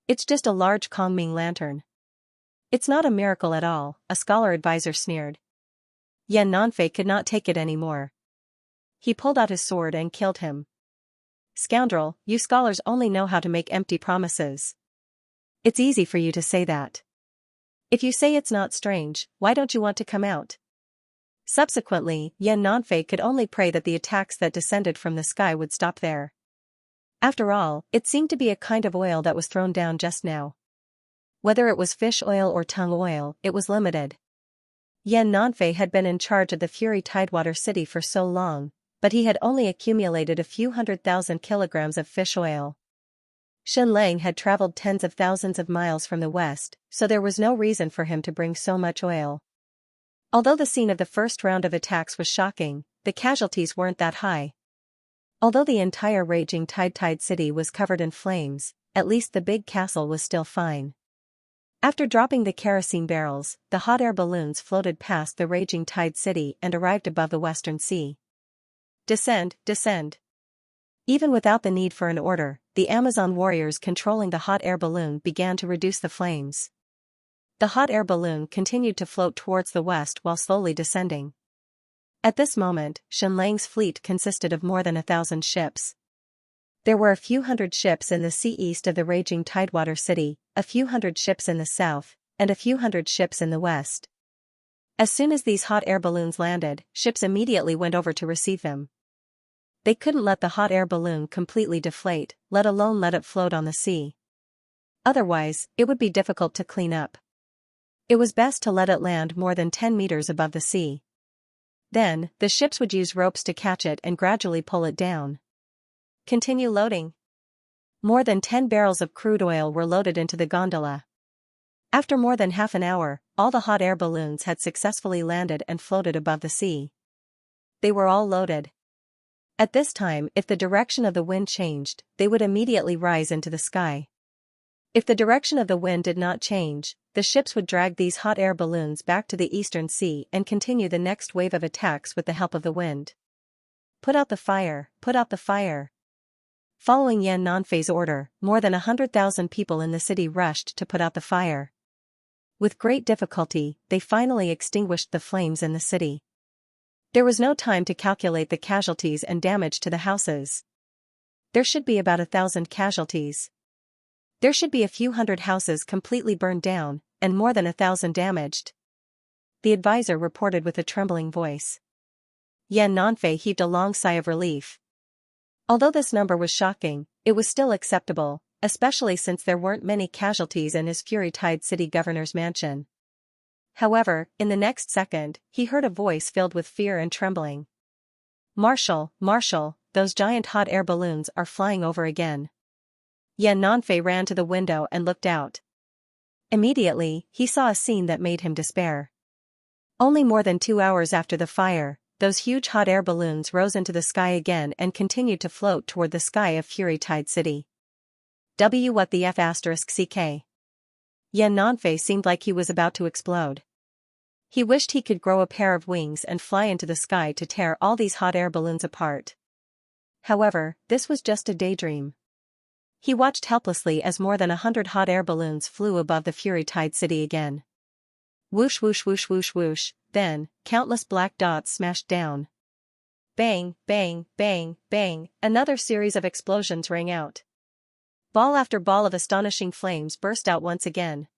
It's just a large Kongming lantern. It's not a miracle at all, a scholar advisor sneered. Yan Nanfei could not take it anymore. He pulled out his sword and killed him. Scoundrel, you scholars only know how to make empty promises. It's easy for you to say that. If you say it's not strange, why don't you want to come out? Subsequently, Yan Nanfei could only pray that the attacks that descended from the sky would stop there. After all, it seemed to be a kind of oil that was thrown down just now. Whether it was fish oil or tung oil, it was limited. Yan Nanfei had been in charge of the Fury Tidewater City for so long, but he had only accumulated a few 100,000 kilograms of fish oil. Shenlang had traveled tens of thousands of miles from the west, so there was no reason for him to bring so much oil. Although the scene of the first round of attacks was shocking, the casualties weren't that high. Although the entire raging Tide city was covered in flames, at least the big castle was still fine. After dropping the kerosene barrels, the hot air balloons floated past the raging Tide city and arrived above the western sea. Descend, descend. Even without the need for an order, the Amazon warriors controlling the hot air balloon began to reduce the flames. The hot air balloon continued to float towards the west while slowly descending. At this moment, Shenlang's fleet consisted of more than 1,000 ships. There were a few hundred ships in the sea east of the raging Tidewater City, a few hundred ships in the south, and a few hundred ships in the west. As soon as these hot air balloons landed, ships immediately went over to receive them. They couldn't let the hot air balloon completely deflate, let alone let it float on the sea. Otherwise, it would be difficult to clean up. It was best to let it land more than 10 meters above the sea. Then, the ships would use ropes to catch it and gradually pull it down. Continue loading. More than 10 barrels of crude oil were loaded into the gondola. After more than half an hour, all the hot air balloons had successfully landed and floated above the sea. They were all loaded. At this time, if the direction of the wind changed, they would immediately rise into the sky. If the direction of the wind did not change, the ships would drag these hot air balloons back to the eastern sea and continue the next wave of attacks with the help of the wind. Put out the fire, put out the fire. Following Yan Nanfei's order, more than 100,000 people in the city rushed to put out the fire. With great difficulty, they finally extinguished the flames in the city. There was no time to calculate the casualties and damage to the houses. There should be about 1,000 casualties. There should be a few hundred houses completely burned down, and more than 1,000 damaged. The advisor reported with a trembling voice. Yan Nanfei heaved a long sigh of relief. Although this number was shocking, it was still acceptable, especially since there weren't many casualties in his Fury Tide City governor's mansion. However, in the next second, he heard a voice filled with fear and trembling. Marshal, Marshal, those giant hot air balloons are flying over again. Yan Nanfei ran to the window and looked out. Immediately, he saw a scene that made him despair. Only more than 2 hours after the fire, those huge hot air balloons rose into the sky again and continued to float toward the sky of Fury Tide City. What the F***ck? Yan Nanfei seemed like he was about to explode. He wished he could grow a pair of wings and fly into the sky to tear all these hot air balloons apart. However, this was just a daydream. He watched helplessly as more than 100 hot air balloons flew above the Fury Tide City again. Whoosh whoosh whoosh whoosh whoosh, then, countless black dots smashed down. Bang, bang, bang, bang, another series of explosions rang out. Ball after ball of astonishing flames burst out once again.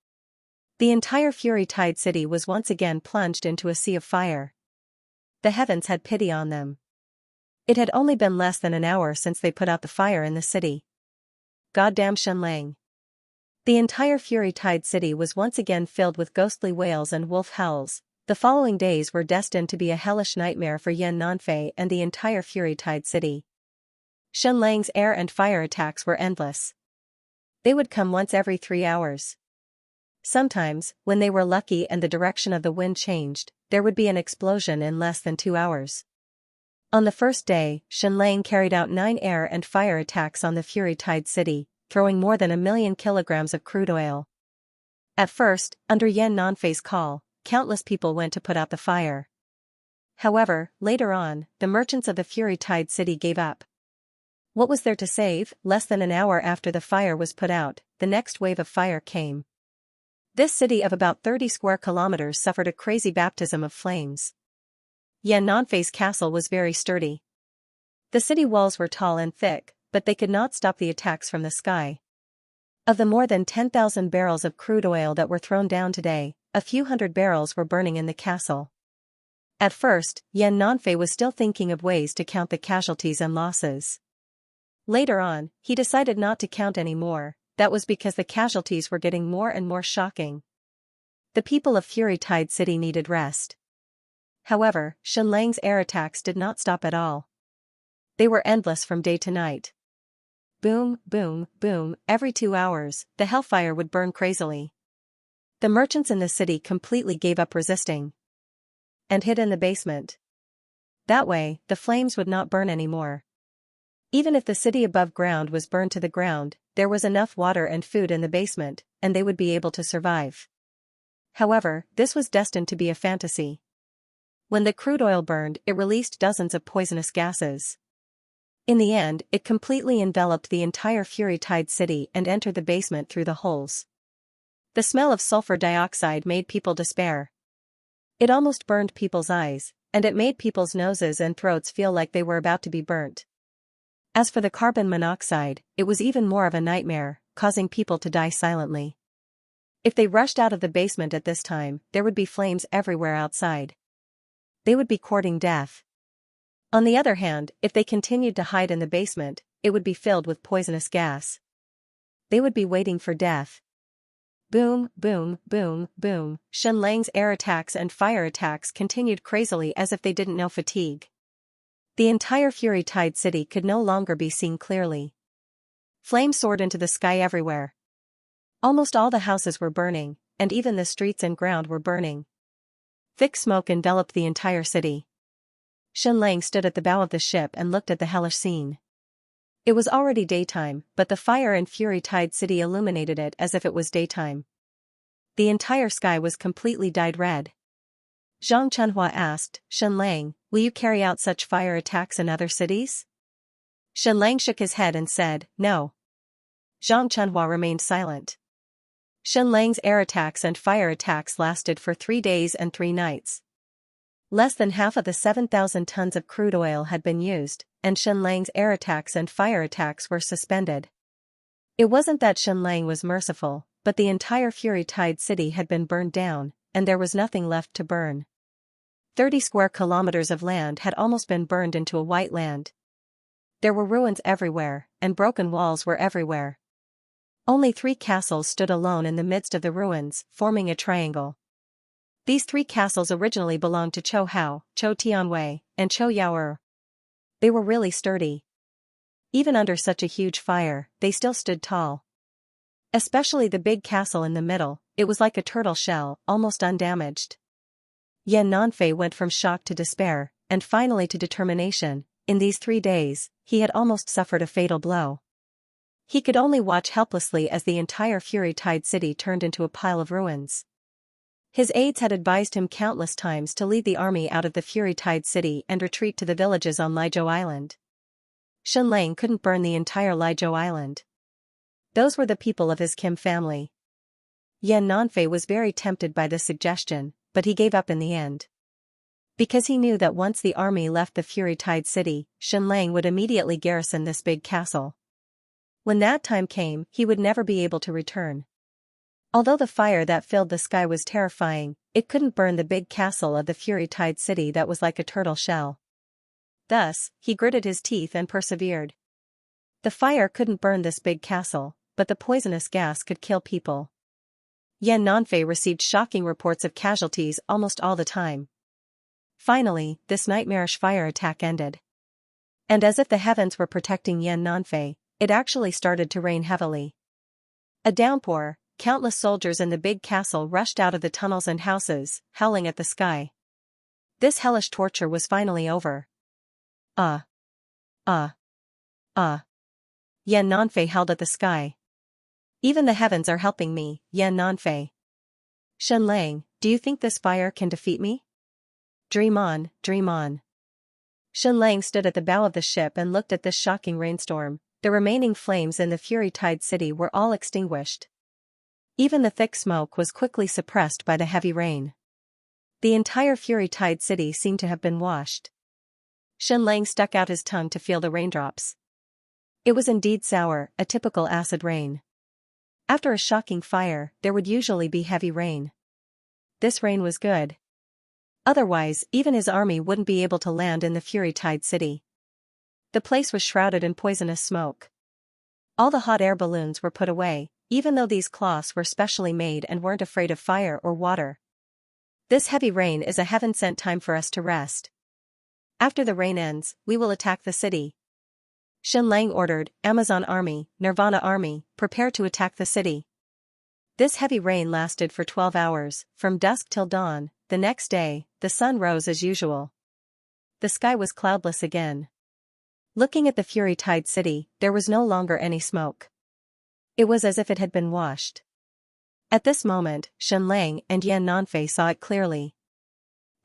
The entire Fury Tide City was once again plunged into a sea of fire. The heavens had pity on them. It had only been less than an hour since they put out the fire in the city. Goddamn Shenlang. The entire Fury Tide City was once again filled with ghostly wails and wolf howls. The following days were destined to be a hellish nightmare for Yan Nanfei and the entire Fury Tide City. Shenlang's air and fire attacks were endless. They would come once every 3 hours. Sometimes, when they were lucky and the direction of the wind changed, there would be an explosion in less than 2 hours. On the first day, Xianlang carried out 9 air and fire attacks on the Fury-Tide city, throwing more than 1,000,000 kilograms of crude oil. At first, under Yan Nanfei's call, countless people went to put out the fire. However, later on, the merchants of the Fury-Tide city gave up. What was there to save? Less than an hour after the fire was put out, the next wave of fire came. This city of about 30 square kilometers suffered a crazy baptism of flames. Yan Nanfei's castle was very sturdy. The city walls were tall and thick, but they could not stop the attacks from the sky. Of the more than 10,000 barrels of crude oil that were thrown down today, a few hundred barrels were burning in the castle. At first, Yan Nanfei was still thinking of ways to count the casualties and losses. Later on, he decided not to count anymore. That was because the casualties were getting more and more shocking. The people of Fury-Tide city needed rest. However, Xianlang's air attacks did not stop at all. They were endless from day to night. Boom, boom, boom, every 2 hours, the hellfire would burn crazily. The merchants in the city completely gave up resisting and hid in the basement. That way, the flames would not burn anymore. Even if the city above ground was burned to the ground, there was enough water and food in the basement, and they would be able to survive. However, this was destined to be a fantasy. When the crude oil burned, it released dozens of poisonous gases. In the end, it completely enveloped the entire Fury-Tide city and entered the basement through the holes. The smell of sulfur dioxide made people despair. It almost burned people's eyes, and it made people's noses and throats feel like they were about to be burnt. As for the carbon monoxide, it was even more of a nightmare, causing people to die silently. If they rushed out of the basement at this time, there would be flames everywhere outside. They would be courting death. On the other hand, if they continued to hide in the basement, it would be filled with poisonous gas. They would be waiting for death. Boom, boom, boom, boom, Xianlang's air attacks and fire attacks continued crazily as if they didn't know fatigue. The entire Fury-Tide city could no longer be seen clearly. Flames soared into the sky everywhere. Almost all the houses were burning, and even the streets and ground were burning. Thick smoke enveloped the entire city. Xianlang stood at the bow of the ship and looked at the hellish scene. It was already daytime, but the fire in Fury-Tide city illuminated it as if it was daytime. The entire sky was completely dyed red. Zhang Chunhua asked, Xianlang, will you carry out such fire attacks in other cities? Xianlang shook his head and said, no. Zhang Chunhua remained silent. Xianlang's air attacks and fire attacks lasted for 3 days and 3 nights. Less than half of the 7,000 tons of crude oil had been used, and Xianlang's air attacks and fire attacks were suspended. It wasn't that Xianlang was merciful, but the entire Fury-Tide city had been burned down, and there was nothing left to burn. 30 square kilometers of land had almost been burned into a white land. There were ruins everywhere, and broken walls were everywhere. Only 3 castles stood alone in the midst of the ruins, forming a triangle. These 3 castles originally belonged to Chou Hao, Chou Tianwei, and Chou Yaoer. They were really sturdy. Even under such a huge fire, they still stood tall. Especially the big castle in the middle, it was like a turtle shell, almost undamaged. Yan Nanfei went from shock to despair, and finally to determination. In these 3 days, he had almost suffered a fatal blow. He could only watch helplessly as the entire Fury-Tide city turned into a pile of ruins. His aides had advised him countless times to lead the army out of the Fury-Tide city and retreat to the villages on Lijiu Island. Xianlang couldn't burn the entire Lijiu Island. Those were the people of his Kim family. Yan Nanfei was very tempted by this suggestion, but he gave up in the end. Because he knew that once the army left the Fury-Tide city, Xianlang would immediately garrison this big castle. When that time came, he would never be able to return. Although the fire that filled the sky was terrifying, it couldn't burn the big castle of the Fury-Tide city that was like a turtle shell. Thus, he gritted his teeth and persevered. The fire couldn't burn this big castle, but the poisonous gas could kill people. Yan Nanfei received shocking reports of casualties almost all the time. Finally, this nightmarish fire attack ended. And as if the heavens were protecting Yan Nanfei, it actually started to rain heavily. A downpour, countless soldiers in the big castle rushed out of the tunnels and houses, howling at the sky. This hellish torture was finally over. Ah. Ah. Ah. Yan Nanfei held at the sky. Even the heavens are helping me, Yan Nanfei. Shenlang, do you think this fire can defeat me? Dream on, dream on. Shenlang stood at the bow of the ship and looked at this shocking rainstorm. The remaining flames in the fury-tide city were all extinguished. Even the thick smoke was quickly suppressed by the heavy rain. The entire fury-tide city seemed to have been washed. Shenlang stuck out his tongue to feel the raindrops. It was indeed sour, a typical acid rain. After a shocking fire, there would usually be heavy rain. This rain was good. Otherwise, even his army wouldn't be able to land in the fury-tide city. The place was shrouded in poisonous smoke. All the hot air balloons were put away, even though these cloths were specially made and weren't afraid of fire or water. This heavy rain is a heaven-sent time for us to rest. After the rain ends, we will attack the city. Shenlang ordered, Amazon army, Nirvana army, prepare to attack the city. This heavy rain lasted for 12 hours, from dusk till dawn. The next day, the sun rose as usual. The sky was cloudless again. Looking at the fury-tide city, there was no longer any smoke. It was as if it had been washed. At this moment, Shenlang and Yan Nanfei saw it clearly.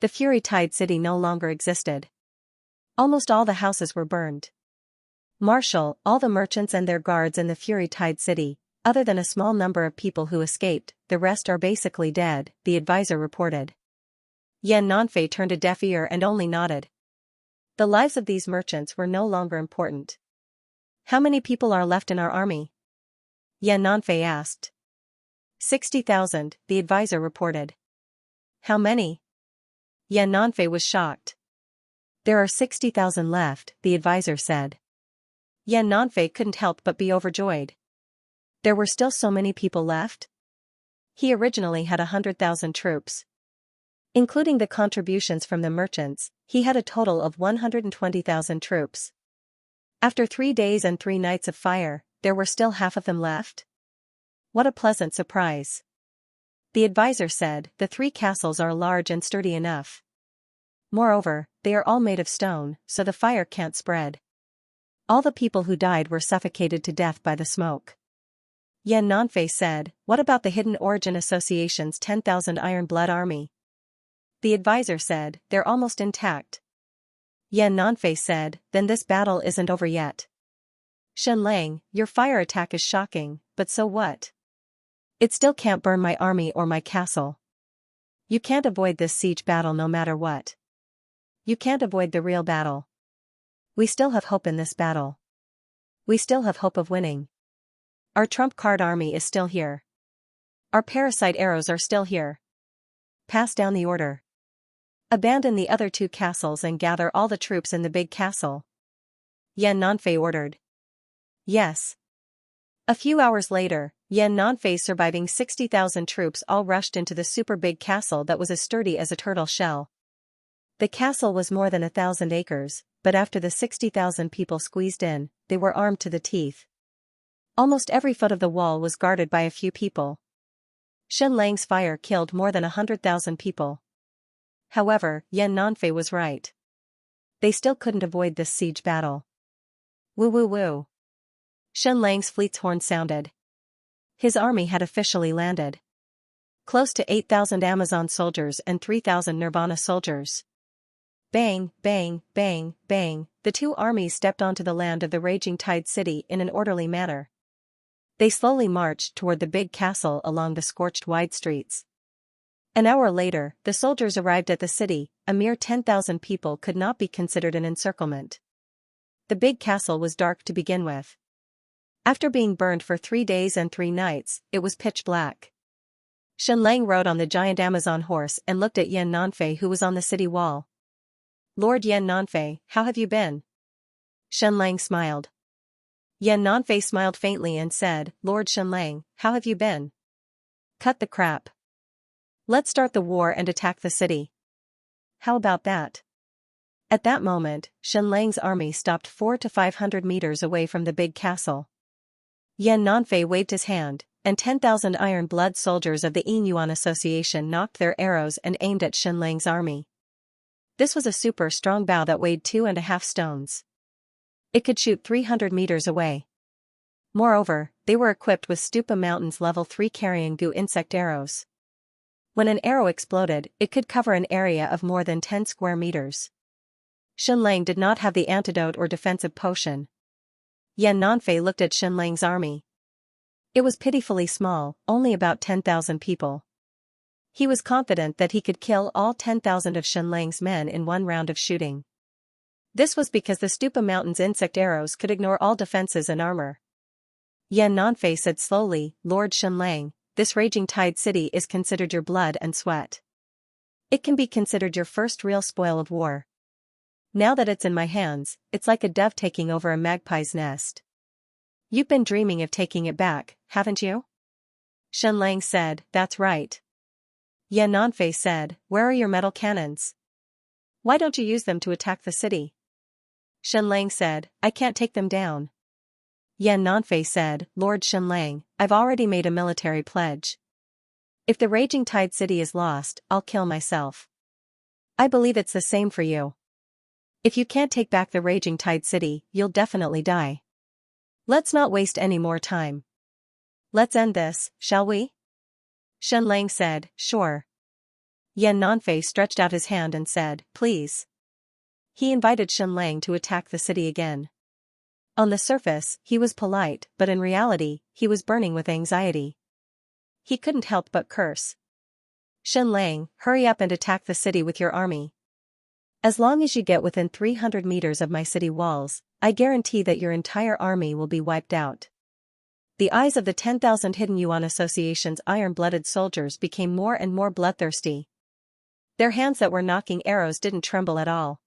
The fury-tide city no longer existed. Almost all the houses were burned. Marshal, all the merchants and their guards in the fury-tide city, other than a small number of people who escaped, the rest are basically dead, the advisor reported. Yan Nanfei turned a deaf ear and only nodded. The lives of these merchants were no longer important. How many people are left in our army? Yan Nanfei asked. 60,000, the advisor reported. How many? Yan Nanfei was shocked. There are 60,000 left, the advisor said. Yan Nanfei couldn't help but be overjoyed. There were still so many people left? He originally had 100,000 troops. Including the contributions from the merchants, he had a total of 120,000 troops. After 3 days and 3 nights of fire, there were still half of them left? What a pleasant surprise. The advisor said, the 3 castles are large and sturdy enough. Moreover, they are all made of stone, so the fire can't spread. All the people who died were suffocated to death by the smoke. Yan Nanfei said, what about the Hidden Origin Association's 10,000 Iron Blood army? The advisor said, they're almost intact. Yan Nanfei said, then this battle isn't over yet. Shenlang, your fire attack is shocking, but so what? It still can't burn my army or my castle. You can't avoid this siege battle no matter what. You can't avoid the real battle. We still have hope in this battle. We still have hope of winning. Our trump card army is still here. Our parasite arrows are still here. Pass down the order. Abandon the other 2 castles and gather all the troops in the big castle. Yan Nanfei ordered. Yes. A few hours later, Yan Nanfei's surviving 60,000 troops all rushed into the super big castle that was as sturdy as a turtle shell. The castle was more than 1,000 acres, but after the 60,000 people squeezed in, they were armed to the teeth. Almost every foot of the wall was guarded by a few people. Shenlang's fire killed more than 100,000 people. However, Yan Nanfei was right. They still couldn't avoid this siege battle. Woo woo woo. Shenlang's fleet's horn sounded. His army had officially landed. Close to 8,000 Amazon soldiers and 3,000 Nirvana soldiers. Bang, bang, bang, bang, the 2 armies stepped onto the land of the raging tide city in an orderly manner. They slowly marched toward the big castle along the scorched wide streets. An hour later, the soldiers arrived at the city. A mere 10,000 people could not be considered an encirclement. The big castle was dark to begin with. After being burned for 3 days and 3 nights, it was pitch black. Shenlang rode on the giant Amazon horse and looked at Yan Nanfei, who was on the city wall. Lord Yan Nanfei, how have you been? Shenlang smiled. Yan Nanfei smiled faintly and said, Lord Shenlang, how have you been? Cut the crap. Let's start the war and attack the city. How about that? At that moment, Shenlang's army stopped 400 to 500 meters away from the big castle. Yan Nanfei waved his hand, and 10,000 Iron Blood soldiers of the Yinyuan Association knocked their arrows and aimed at Shenlang's army. This was a super strong bow that weighed 2.5 stones. It could shoot 300 meters away. Moreover, they were equipped with Stupa Mountain's level 3 carrying goo insect arrows. When an arrow exploded, it could cover an area of more than 10 square meters. Shenlang did not have the antidote or defensive potion. Yan Nanfei looked at Shenlang's army. It was pitifully small, only about 10,000 people. He was confident that he could kill all 10,000 of Shenlang's men in one round of shooting. This was because the Stupa Mountain's insect arrows could ignore all defenses and armor. Yan Nanfei said slowly, "Lord Shenlang, this raging tide city is considered your blood and sweat. It can be considered your first real spoil of war. Now that it's in my hands, it's like a dove taking over a magpie's nest. You've been dreaming of taking it back, haven't you?" Shenlang said, "That's right." Yan Nanfei said, "Where are your metal cannons? Why don't you use them to attack the city?" Shenlang said, "I can't take them down." Yan Nanfei said, "Lord Shenlang, I've already made a military pledge. If the Raging Tide City is lost, I'll kill myself. I believe it's the same for you. If you can't take back the Raging Tide City, you'll definitely die. Let's not waste any more time. Let's end this, shall we?" Shenlang said, "Sure." Yan Nanfei stretched out his hand and said, "Please." He invited Shenlang to attack the city again. On the surface, he was polite, but in reality, he was burning with anxiety. He couldn't help but curse. "Shenlang, hurry up and attack the city with your army. As long as you get within 300 meters of my city walls, I guarantee that your entire army will be wiped out." The eyes of the 10,000 Hidden Yuan Association's iron-blooded soldiers became more and more bloodthirsty. Their hands that were knocking arrows didn't tremble at all.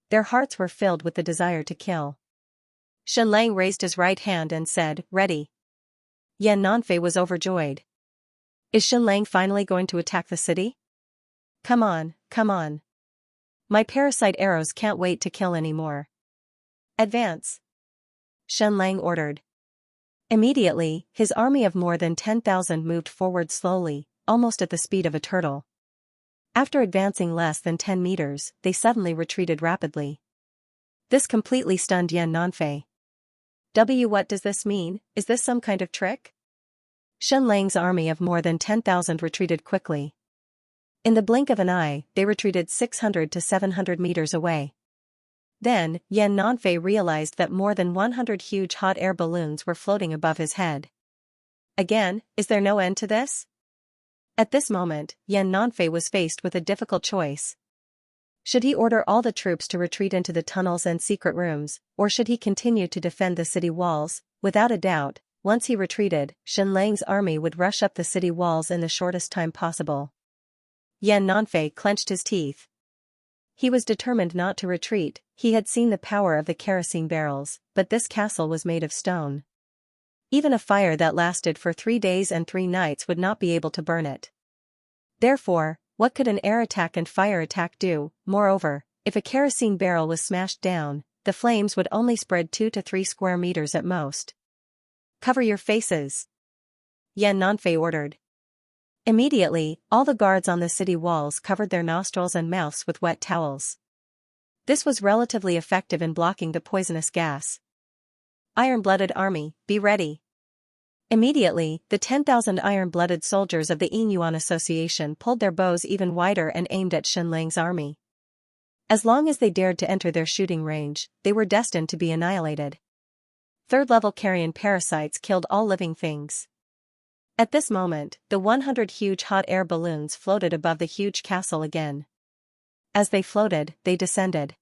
Their hearts were filled with the desire to kill. Shenlang raised his right hand and said, "Ready." Yan Nanfei was overjoyed. Is Shenlang finally going to attack the city? Come on, come on. My parasite arrows can't wait to kill anymore. Advance. Shenlang ordered. Immediately, his army of more than 10,000 moved forward slowly, almost at the speed of a turtle. After advancing less than 10 meters, they suddenly retreated rapidly. This completely stunned Yan Nanfei. What does this mean? Is this some kind of trick? Shenlang's army of more than 10,000 retreated quickly. In the blink of an eye, they retreated 600 to 700 meters away. Then, Yan Nanfei realized that more than 100 huge hot air balloons were floating above his head. Again, is there no end to this? At this moment, Yan Nanfei was faced with a difficult choice. Should he order all the troops to retreat into the tunnels and secret rooms, or should he continue to defend the city walls? Without a doubt, once he retreated, Shenlang's army would rush up the city walls in the shortest time possible. Yan Nanfei clenched his teeth. He was determined not to retreat. He had seen the power of the kerosene barrels, but this castle was made of stone. Even a fire that lasted for 3 days and 3 nights would not be able to burn it. Therefore, what could an air attack and fire attack do? Moreover, if a kerosene barrel was smashed down, the flames would only spread 2 to 3 square meters at most. Cover your faces. Yan Nanfei ordered. Immediately, all the guards on the city walls covered their nostrils and mouths with wet towels. This was relatively effective in blocking the poisonous gas. Iron-blooded army, be ready. Immediately, the 10,000 iron-blooded soldiers of the Yinyuan Association pulled their bows even wider and aimed at Shenlang's army. As long as they dared to enter their shooting range, they were destined to be annihilated. Third-level carrion parasites killed all living things. At this moment, the 100 huge hot air balloons floated above the huge castle again. As they floated, they descended.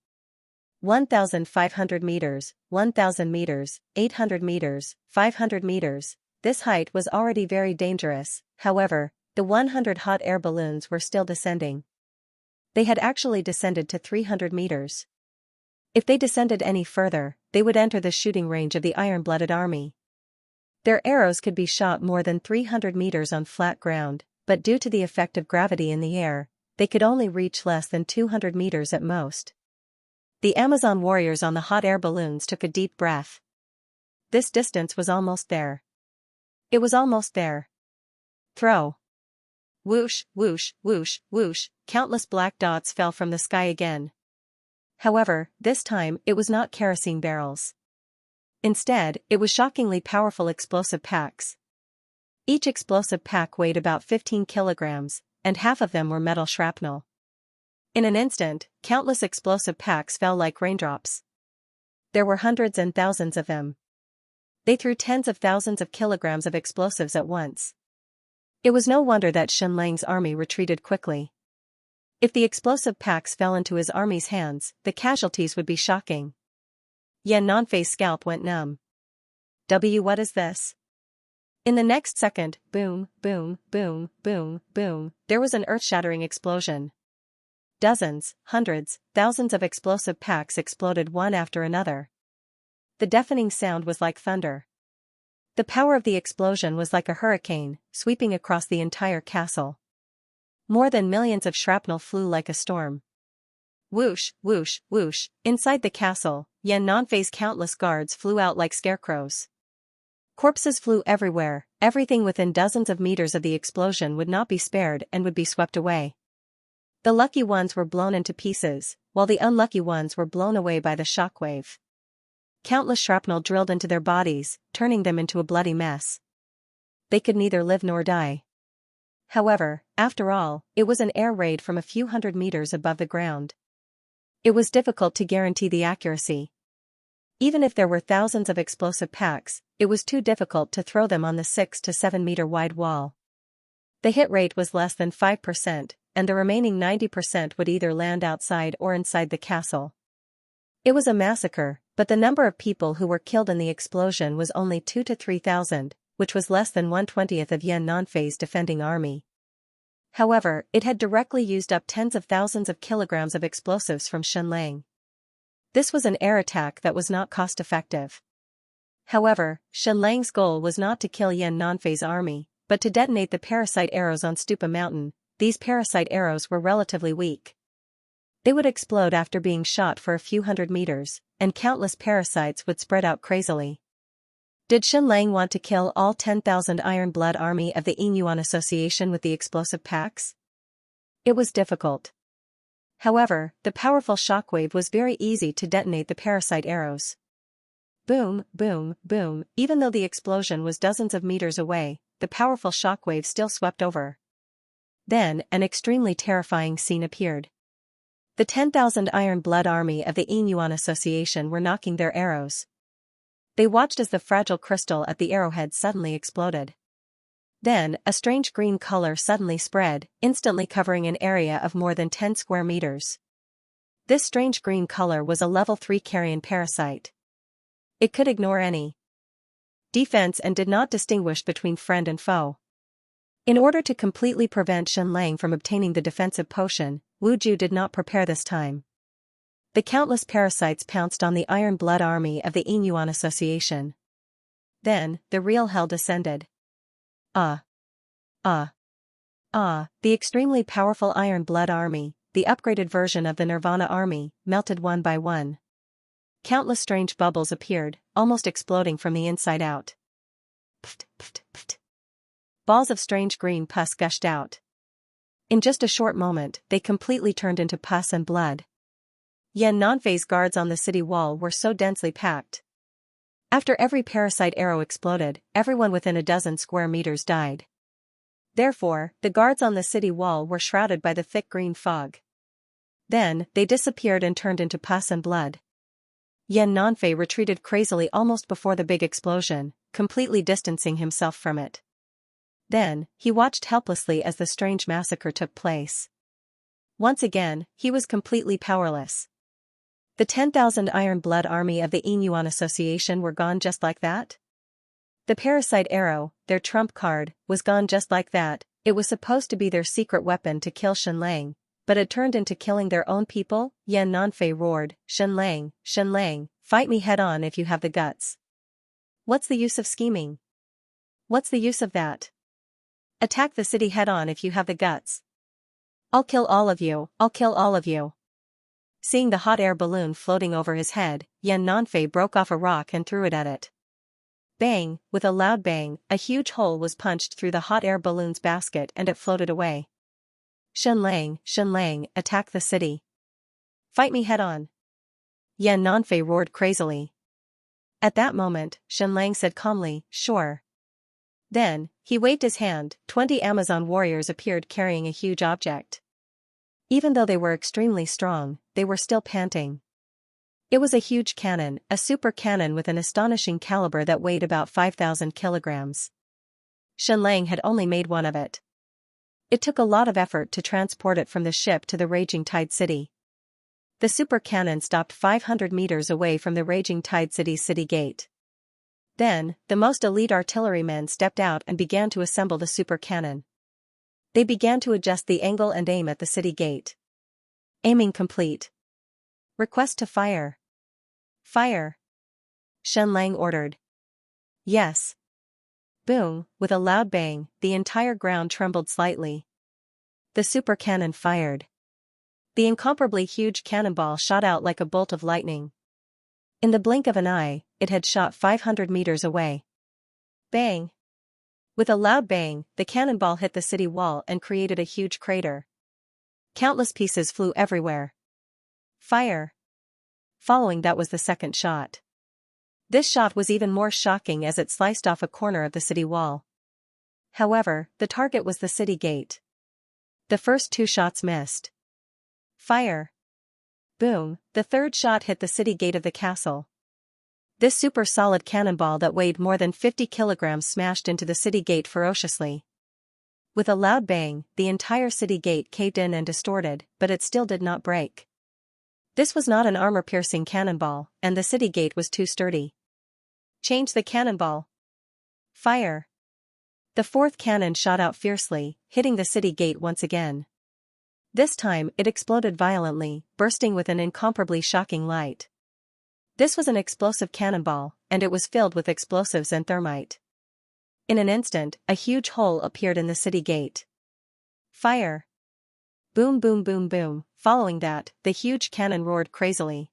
1,500 meters, 1,000 meters, 800 meters, 500 meters. This height was already very dangerous. However, the 100 hot air balloons were still descending. They had actually descended to 300 meters. If they descended any further, they would enter the shooting range of the iron-blooded army. Their arrows could be shot more than 300 meters on flat ground, but due to the effect of gravity in the air, they could only reach less than 200 meters at most. The Amazon warriors on the hot air balloons took a deep breath. This distance was almost there. It was almost there. Throw. Whoosh, whoosh, whoosh, whoosh, countless black dots fell from the sky again. However, this time it was not kerosene barrels. Instead, it was shockingly powerful explosive packs. Each explosive pack weighed about 15 kilograms, and half of them were metal shrapnel. In an instant, countless explosive packs fell like raindrops. There were hundreds and thousands of them. They threw tens of thousands of kilograms of explosives at once. It was no wonder that Xianxia's army retreated quickly. If the explosive packs fell into his army's hands, the casualties would be shocking. Yan Nanfei's scalp went numb. What is this? In the next second, boom, boom, boom, boom, boom, there was an earth-shattering explosion. Dozens, hundreds, thousands of explosive packs exploded one after another. The deafening sound was like thunder. The power of the explosion was like a hurricane, sweeping across the entire castle. More than millions of shrapnel flew like a storm. Whoosh, whoosh, whoosh, inside the castle, Yan Nanfei's countless guards flew out like scarecrows. Corpses flew everywhere, everything within dozens of meters of the explosion would not be spared and would be swept away. The lucky ones were blown into pieces, while the unlucky ones were blown away by the shockwave. Countless shrapnel drilled into their bodies, turning them into a bloody mess. They could neither live nor die. However, after all, it was an air raid from a few hundred meters above the ground. It was difficult to guarantee the accuracy. Even if there were thousands of explosive packs, it was too difficult to throw them on the 6 to 7 meter wide wall. The hit rate was less than 5%, and the remaining 90% would either land outside or inside the castle. It was a massacre, but the number of people who were killed in the explosion was only 2,000 to 3,000, which was less than 1/20th of Yan Nanfei's defending army. However, it had directly used up tens of thousands of kilograms of explosives from Xianxia. This was an air attack that was not cost-effective. However, Xianxia's goal was not to kill Yan Nanfei's army, but to detonate the parasite arrows on Stupa Mountain. These parasite arrows were relatively weak. They would explode after being shot for a few hundred meters, and countless parasites would spread out crazily. Did Xianxia want to kill all 10,000 Iron Blood army of the Yinyuan Association with the explosive packs? It was difficult. However, the powerful shockwave was very easy to detonate the parasite arrows. Boom, boom, boom, even though the explosion was dozens of meters away, the powerful shockwave still swept over. Then, an extremely terrifying scene appeared. The 10,000 Iron Blood army of the Yinyuan Association were knocking their arrows. They watched as the fragile crystal at the arrowhead suddenly exploded. Then, a strange green color suddenly spread, instantly covering an area of more than 10 square meters. This strange green color was a level 3 carrion parasite. It could ignore any defense and did not distinguish between friend and foe. In order to completely prevent Xianxia from obtaining the defensive potion, Wu Ju did not prepare this time. The countless parasites pounced on the Iron Blood army of the Yinyuan Association. Then, the real hell descended. The extremely powerful Iron Blood army, the upgraded version of the Nirvana army, melted one by one. Countless strange bubbles appeared, almost exploding from the inside out. Pft, pft, pft. Balls of strange green pus gushed out. In just a short moment, they completely turned into pus and blood. Yan Nanfei's guards on the city wall were so densely packed. After every parasite arrow exploded, everyone within a dozen square meters died. Therefore, the guards on the city wall were shrouded by the thick green fog. Then, they disappeared and turned into pus and blood. Yan Nanfei retreated crazily almost before the big explosion, completely distancing himself from it. Then, he watched helplessly as the strange massacre took place. Once again, he was completely powerless. The 10,000 Iron Blood army of the Yinyuan Association were gone just like that? The parasite arrow, their trump card, was gone just like that. It was supposed to be their secret weapon to kill Xianxia, but it turned into killing their own people? Yan Nanfei roared, Xianxia, Xianxia, fight me head-on if you have the guts. What's the use of scheming? What's the use of that? Attack the city head-on if you have the guts. I'll kill all of you, I'll kill all of you. Seeing the hot air balloon floating over his head, Yan Nanfei broke off a rock and threw it at it. Bang! With a loud bang, a huge hole was punched through the hot air balloon's basket and it floated away. Shen Lang, attack the city. Fight me head-on. Yan Nanfei roared crazily. At that moment, Shen Lang said calmly, sure. Then, he waved his hand. 20 Amazon warriors appeared carrying a huge object. Even though they were extremely strong, they were still panting. It was a huge cannon, a super cannon with an astonishing caliber that weighed about 5,000 kilograms. Shen Lang had only made one of it. It took a lot of effort to transport it from the ship to the Raging Tide City. The super cannon stopped 500 meters away from the Raging Tide City's city gate. Then, the most elite artillerymen stepped out and began to assemble the super cannon. They began to adjust the angle and aim at the city gate. Aiming complete. Request to fire. Fire. Shen Lang ordered. Yes. Boom! With a loud bang, the entire ground trembled slightly. The super cannon fired. The incomparably huge cannonball shot out like a bolt of lightning. In the blink of an eye, it had shot 500 meters away. Bang! With a loud bang, the cannonball hit the city wall and created a huge crater. Countless pieces flew everywhere. Fire! Following that was the second shot. This shot was even more shocking as it sliced off a corner of the city wall. However, the target was the city gate. The first 2 shots missed. Fire! Boom! The third shot hit the city gate of the castle. This super-solid cannonball that weighed more than 50 kilograms smashed into the city gate ferociously. With a loud bang, the entire city gate caved in and distorted, but it still did not break. This was not an armor-piercing cannonball, and the city gate was too sturdy. Change the cannonball. Fire! The fourth cannon shot out fiercely, hitting the city gate once again. This time, it exploded violently, bursting with an incomparably shocking light. This was an explosive cannonball, and it was filled with explosives and thermite. In an instant, a huge hole appeared in the city gate. Fire! Boom boom boom boom, following that, the huge cannon roared crazily.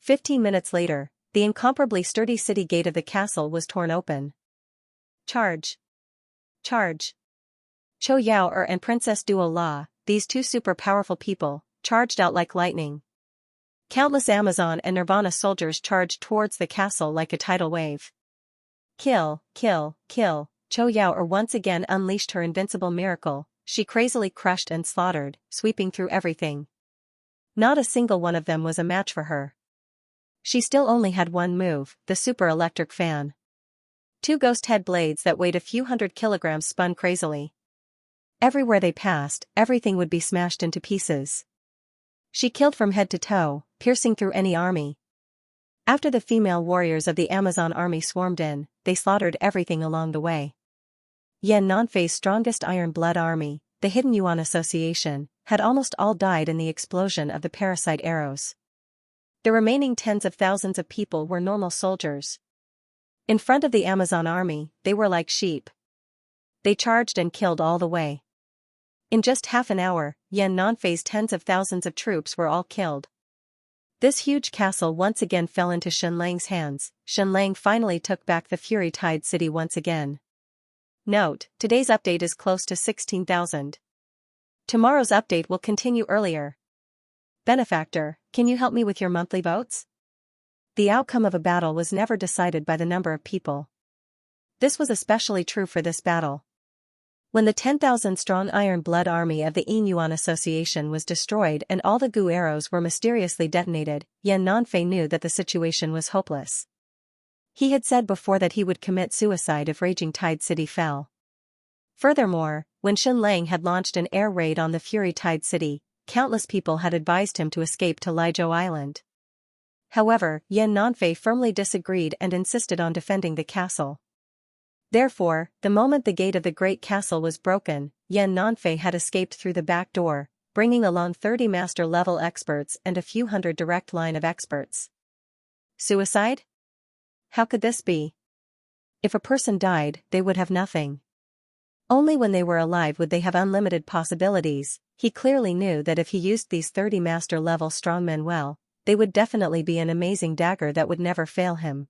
15 minutes later, the incomparably sturdy city gate of the castle was torn open. Charge! Charge! Chou Yao and Princess Duo La, these 2 super powerful people, charged out like lightning. Countless Amazon and Nirvana soldiers charged towards the castle like a tidal wave. Kill, kill, kill, Chou Yao once again unleashed her invincible miracle. She crazily crushed and slaughtered, sweeping through everything. Not a single one of them was a match for her. She still only had one move, the super electric fan. 2 ghost head blades that weighed a few hundred kilograms spun crazily. Everywhere they passed, everything would be smashed into pieces. She killed from head to toe, piercing through any army. After the female warriors of the Amazon army swarmed in, they slaughtered everything along the way. Yan Nanfei's strongest Iron Blood army, the Hidden Yuan Association, had almost all died in the explosion of the parasite arrows. The remaining tens of thousands of people were normal soldiers. In front of the Amazon army, they were like sheep. They charged and killed all the way. In just half an hour, Yan Nanfei's tens of thousands of troops were all killed. This huge castle once again fell into Shen Lang's hands. Shen Lang finally took back the Fury Tide City once again. Note, today's update is close to 16,000. Tomorrow's update will continue earlier. Benefactor, can you help me with your monthly votes? The outcome of a battle was never decided by the number of people. This was especially true for this battle. When the 10,000-strong Iron Blood army of the Yin Yuan Association was destroyed and all the Gu arrows were mysteriously detonated, Yan Nanfei knew that the situation was hopeless. He had said before that he would commit suicide if Raging Tide City fell. Furthermore, when Shen Lang had launched an air raid on the Fury Tide City, countless people had advised him to escape to Liuzhou Island. However, Yan Nanfei firmly disagreed and insisted on defending the castle. Therefore, the moment the gate of the great castle was broken, Yan Nanfei had escaped through the back door, bringing along 30 master-level experts and a few hundred direct line of experts. Suicide? How could this be? If a person died, they would have nothing. Only when they were alive would they have unlimited possibilities. He clearly knew that if he used these 30 master-level strongmen well, they would definitely be an amazing dagger that would never fail him.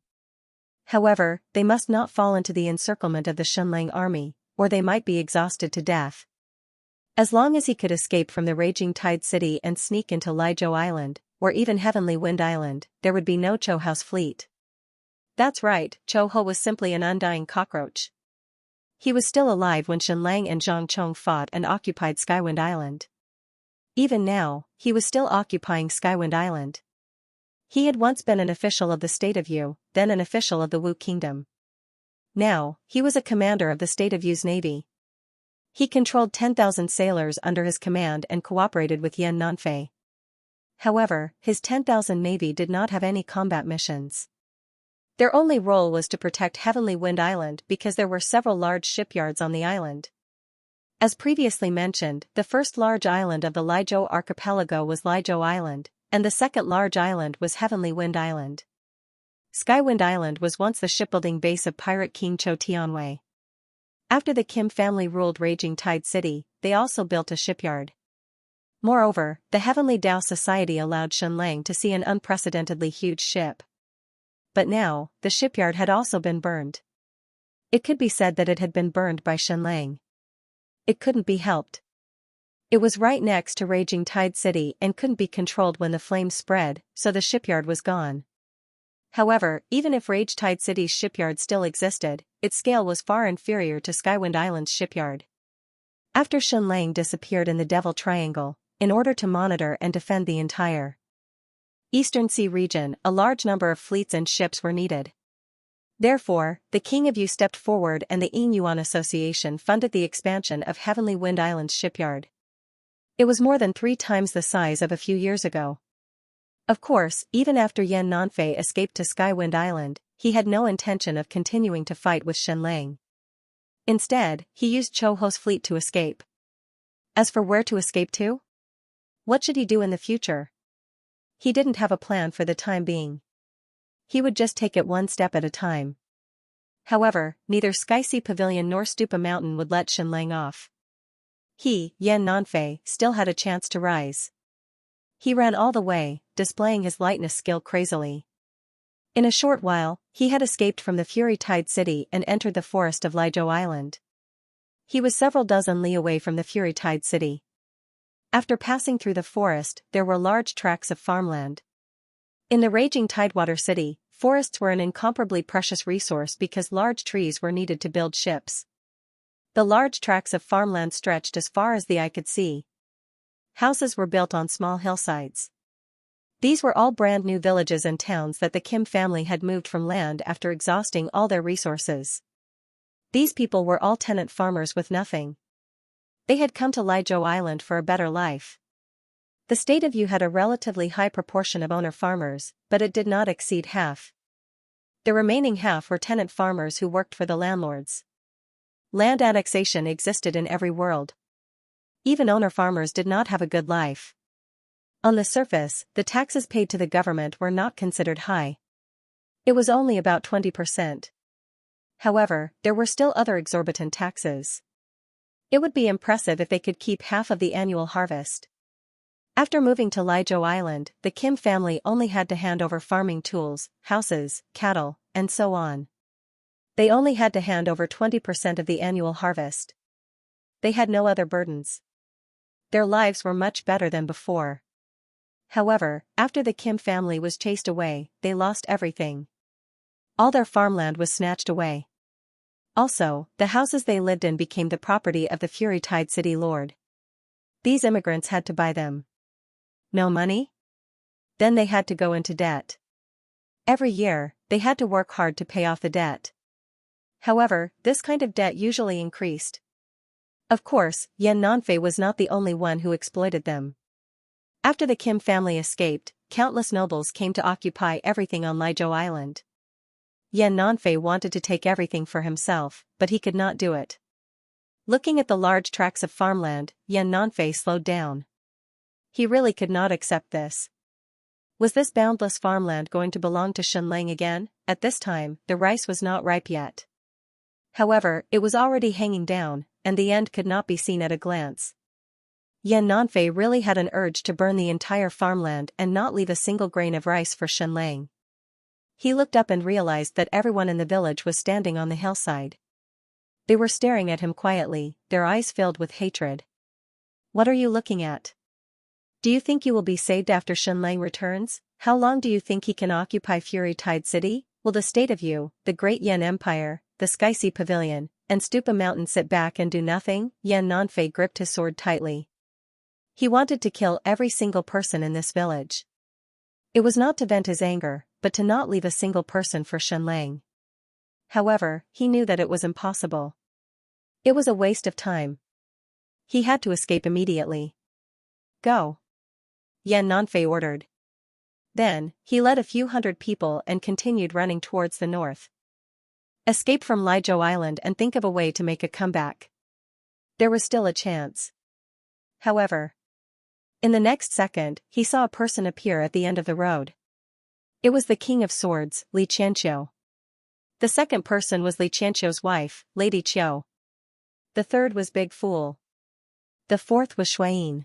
However, they must not fall into the encirclement of the Xunlang army, or they might be exhausted to death. As long as he could escape from the Raging Tide City and sneak into Liuzhou Island, or even Heavenly Wind Island, there would be no Chou House fleet. That's right, Chou Ho was simply an undying cockroach. He was still alive when Xunlang and Zhang Chong fought and occupied Skywind Island. Even now, he was still occupying Skywind Island. He had once been an official of the state of Yu, then an official of the Wu Kingdom. Now, he was a commander of the state of Yu's navy. He controlled 10,000 sailors under his command and cooperated with Yan Nanfei. However, his 10,000 navy did not have any combat missions. Their only role was to protect Heavenly Wind Island because there were several large shipyards on the island. As previously mentioned, the first large island of the Liuzhou archipelago was Liuzhou Island, and the second large island was Heavenly Wind Island. Skywind Island was once the shipbuilding base of pirate King Chou Tianwei. After the Kim family ruled Raging Tide City, they also built a shipyard. Moreover, the Heavenly Dao Society allowed Xunlang to see an unprecedentedly huge ship. But now, the shipyard had also been burned. It could be said that it had been burned by Xunlang. It couldn't be helped. It was right next to Raging Tide City and couldn't be controlled when the flames spread, so the shipyard was gone. However, even if Rage Tide City's shipyard still existed, its scale was far inferior to Skywind Island's shipyard. After Xunlang disappeared in the Devil Triangle, in order to monitor and defend the entire Eastern Sea region, a large number of fleets and ships were needed. Therefore, the King of Yu stepped forward and the Ying Yuan Association funded the expansion of Heavenly Wind Island's shipyard. It was more than 3 times the size of a few years ago. Of course, even after Yan Nanfei escaped to Skywind Island, he had no intention of continuing to fight with Xunlang. Instead, he used Chou Ho's fleet to escape. As for where to escape to? What should he do in the future? He didn't have a plan for the time being. He would just take it one step at a time. However, neither Skysea Pavilion nor Stupa Mountain would let Xunlang off. He, Yan Nanfei, still had a chance to rise. He ran all the way, displaying his lightness skill crazily. In a short while, he had escaped from the Fury Tide City and entered the forest of Liuzhou Island. He was several dozen li away from the Fury Tide City. After passing through the forest, there were large tracts of farmland. In the Raging Tidewater City, forests were an incomparably precious resource because large trees were needed to build ships. The large tracts of farmland stretched as far as the eye could see. Houses were built on small hillsides. These were all brand new villages and towns that the Kim family had moved from land after exhausting all their resources. These people were all tenant farmers with nothing. They had come to Liuzhou Island for a better life. The state of Yu had a relatively high proportion of owner farmers, but it did not exceed half. The remaining half were tenant farmers who worked for the landlords. Land annexation existed in every world. Even owner farmers did not have a good life. On the surface, the taxes paid to the government were not considered high. It was only about 20%. However, there were still other exorbitant taxes. It would be impressive if they could keep half of the annual harvest. After moving to Liuzhou Island, the Kim family only had to hand over farming tools, houses, cattle, and so on. They only had to hand over 20% of the annual harvest. They had no other burdens. Their lives were much better than before. However, after the Kim family was chased away, they lost everything. All their farmland was snatched away. Also, the houses they lived in became the property of the Fury Tide City Lord. These immigrants had to buy them. No money? Then they had to go into debt. Every year, they had to work hard to pay off the debt. However, this kind of debt usually increased. Of course, Yan Nanfei was not the only one who exploited them. After the Kim family escaped, countless nobles came to occupy everything on Liuzhou Island. Yan Nanfei wanted to take everything for himself, but he could not do it. Looking at the large tracts of farmland, Yan Nanfei slowed down. He really could not accept this. Was this boundless farmland going to belong to Xunlang again? At this time, the rice was not ripe yet. However, it was already hanging down, and the end could not be seen at a glance. Yan Nanfei really had an urge to burn the entire farmland and not leave a single grain of rice for Shenlang. He looked up and realized that everyone in the village was standing on the hillside. They were staring at him quietly, their eyes filled with hatred. What are you looking at? Do you think you will be saved after Shenlang returns? How long do you think he can occupy Fury Tide City? Will the state of you, the great Yan Empire, the Sky Sea Pavilion, and Stupa Mountain sit back and do nothing? Yan Nanfei gripped his sword tightly. He wanted to kill every single person in this village. It was not to vent his anger, but to not leave a single person for Shenlang. However, he knew that it was impossible. It was a waste of time. He had to escape immediately. Go! Yan Nanfei ordered. Then, he led a few hundred people and continued running towards the north. Escape from Liuzhou Island and think of a way to make a comeback. There was still a chance. However, in the next second, he saw a person appear at the end of the road. It was the King of Swords, Li Qianxiu. The second person was Li Qianxiu's wife, Lady Qiu. The third was Big Fool. The fourth was Shuayin.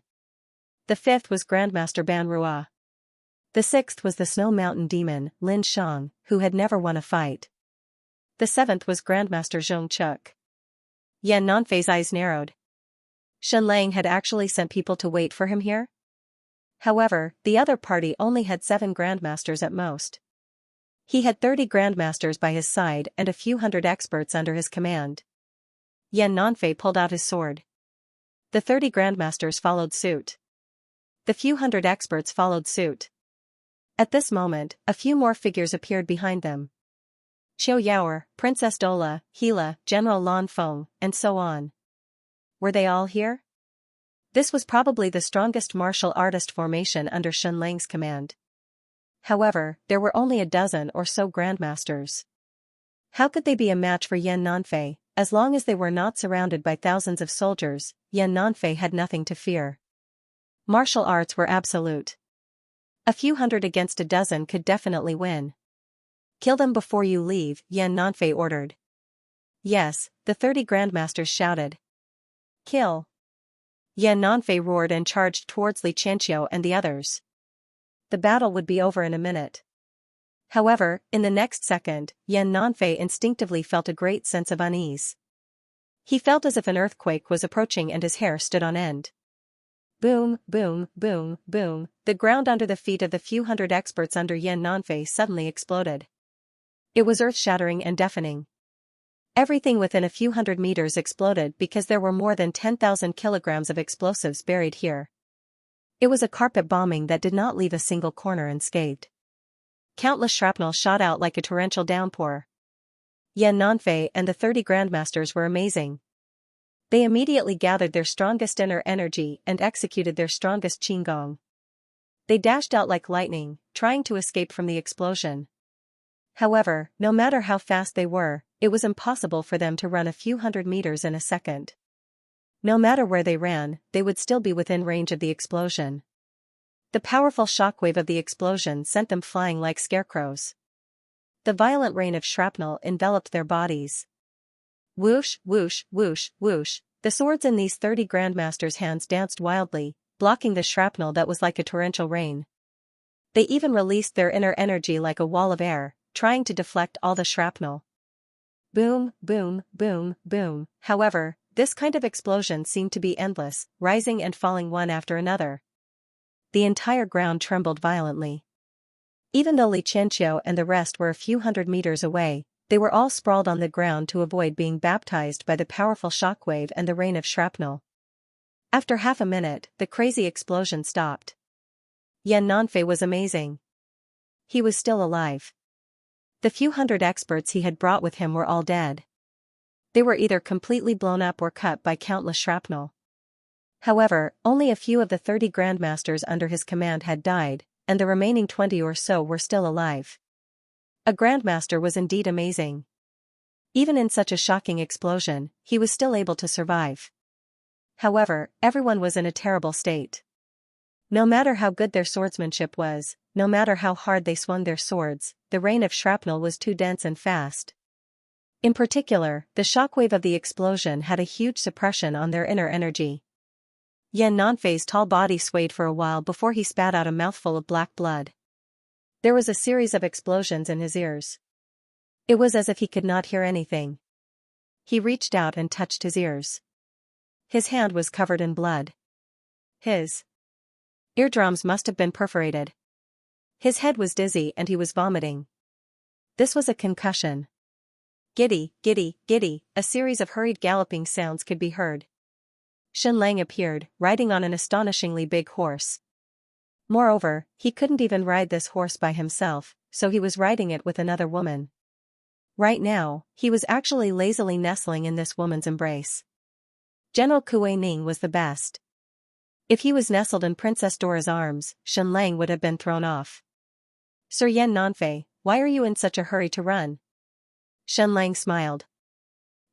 The fifth was Grandmaster Ban Rua. The sixth was the Snow Mountain Demon, Lin Shang, who had never won a fight. The seventh was Grandmaster Zhong Chuk. Yan Nanfei's eyes narrowed. Shenlang had actually sent people to wait for him here? However, the other party only had 7 grandmasters at most. He had 30 grandmasters by his side and a few hundred experts under his command. Yan Nanfei pulled out his sword. The 30 grandmasters followed suit. The few hundred experts followed suit. At this moment, a few more figures appeared behind them. Qiu Yaoer, Princess Dola, Hila, General Lan Feng, and so on. Were they all here? This was probably the strongest martial artist formation under Shenlang's command. However, there were only a dozen or so grandmasters. How could they be a match for Yan Nanfei? As long as they were not surrounded by thousands of soldiers, Yan Nanfei had nothing to fear. Martial arts were absolute. A few hundred against a dozen could definitely win. Kill them before you leave, Yan Nanfei ordered. Yes, the 30 grandmasters shouted. Kill! Yan Nanfei roared and charged towards Li Qianxiu and the others. The battle would be over in a minute. However, in the next second, Yan Nanfei instinctively felt a great sense of unease. He felt as if an earthquake was approaching and his hair stood on end. Boom, boom, boom, boom, the ground under the feet of the few hundred experts under Yan Nanfei suddenly exploded. It was earth-shattering and deafening. Everything within a few hundred meters exploded because there were more than 10,000 kilograms of explosives buried here. It was a carpet bombing that did not leave a single corner unscathed. Countless shrapnel shot out like a torrential downpour. Yan Nanfei and the 30 grandmasters were amazing. They immediately gathered their strongest inner energy and executed their strongest qigong. They dashed out like lightning, trying to escape from the explosion. However, no matter how fast they were, it was impossible for them to run a few hundred meters in a second. No matter where they ran, they would still be within range of the explosion. The powerful shockwave of the explosion sent them flying like scarecrows. The violent rain of shrapnel enveloped their bodies. Whoosh, whoosh, whoosh, whoosh, the swords in these 30 grandmasters' hands danced wildly, blocking the shrapnel that was like a torrential rain. They even released their inner energy like a wall of air, trying to deflect all the shrapnel. Boom, boom, boom, boom. However, this kind of explosion seemed to be endless, rising and falling one after another. The entire ground trembled violently. Even though Li Qianxiu and the rest were a few hundred meters away, they were all sprawled on the ground to avoid being baptized by the powerful shockwave and the rain of shrapnel. After half a minute, the crazy explosion stopped. Yan Nanfei was amazing. He was still alive. The few hundred experts he had brought with him were all dead. They were either completely blown up or cut by countless shrapnel. However, only a few of the 30 grandmasters under his command had died, and the remaining 20 or so were still alive. A grandmaster was indeed amazing. Even in such a shocking explosion, he was still able to survive. However, everyone was in a terrible state. No matter how good their swordsmanship was, no matter how hard they swung their swords, the rain of shrapnel was too dense and fast. In particular, the shockwave of the explosion had a huge suppression on their inner energy. Yan Nanfei's tall body swayed for a while before he spat out a mouthful of black blood. There was a series of explosions in his ears. It was as if he could not hear anything. He reached out and touched his ears. His hand was covered in blood. His eardrums must have been perforated. His head was dizzy and he was vomiting. This was a concussion. Giddy, giddy, giddy, a series of hurried galloping sounds could be heard. Xianlang appeared, riding on an astonishingly big horse. Moreover, he couldn't even ride this horse by himself, so he was riding it with another woman. Right now, he was actually lazily nestling in this woman's embrace. General Kuei Ning was the best. If he was nestled in Princess Dora's arms, Xianlang would have been thrown off. Sir Yan Nanfei, why are you in such a hurry to run? Xianlang smiled.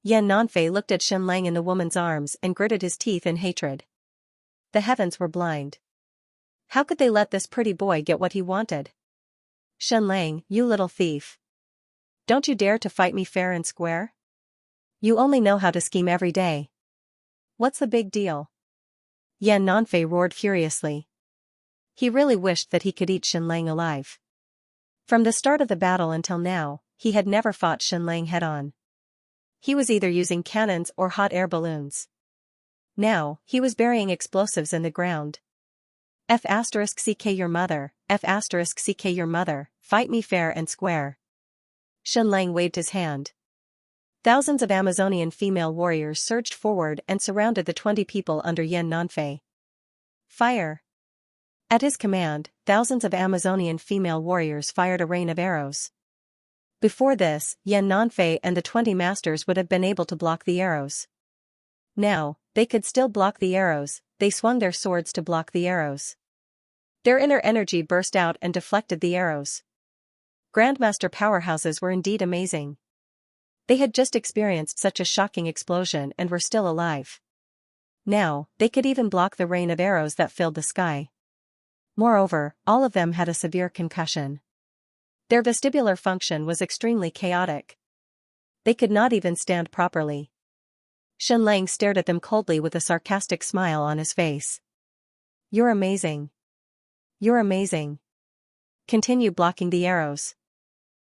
Yan Nanfei looked at Xianlang in the woman's arms and gritted his teeth in hatred. The heavens were blind. How could they let this pretty boy get what he wanted? Xianlang, you little thief. Don't you dare to fight me fair and square? You only know how to scheme every day. What's the big deal? Yan Nanfei roared furiously. He really wished that he could eat Xianlang alive. From the start of the battle until now, he had never fought Xianlang head-on. He was either using cannons or hot air balloons. Now, he was burying explosives in the ground. F***ck your mother, F***ck your mother, fight me fair and square. Xianlang waved his hand. Thousands of Amazonian female warriors surged forward and surrounded the 20 people under Yan Nanfei. Fire! At his command, thousands of Amazonian female warriors fired a rain of arrows. Before this, Yan Nanfei and the 20 masters would have been able to block the arrows. Now, they could still block the arrows, they swung their swords to block the arrows. Their inner energy burst out and deflected the arrows. Grandmaster powerhouses were indeed amazing. They had just experienced such a shocking explosion and were still alive. Now, they could even block the rain of arrows that filled the sky. Moreover, all of them had a severe concussion. Their vestibular function was extremely chaotic. They could not even stand properly. Xianlang stared at them coldly with a sarcastic smile on his face. You're amazing. You're amazing. Continue blocking the arrows.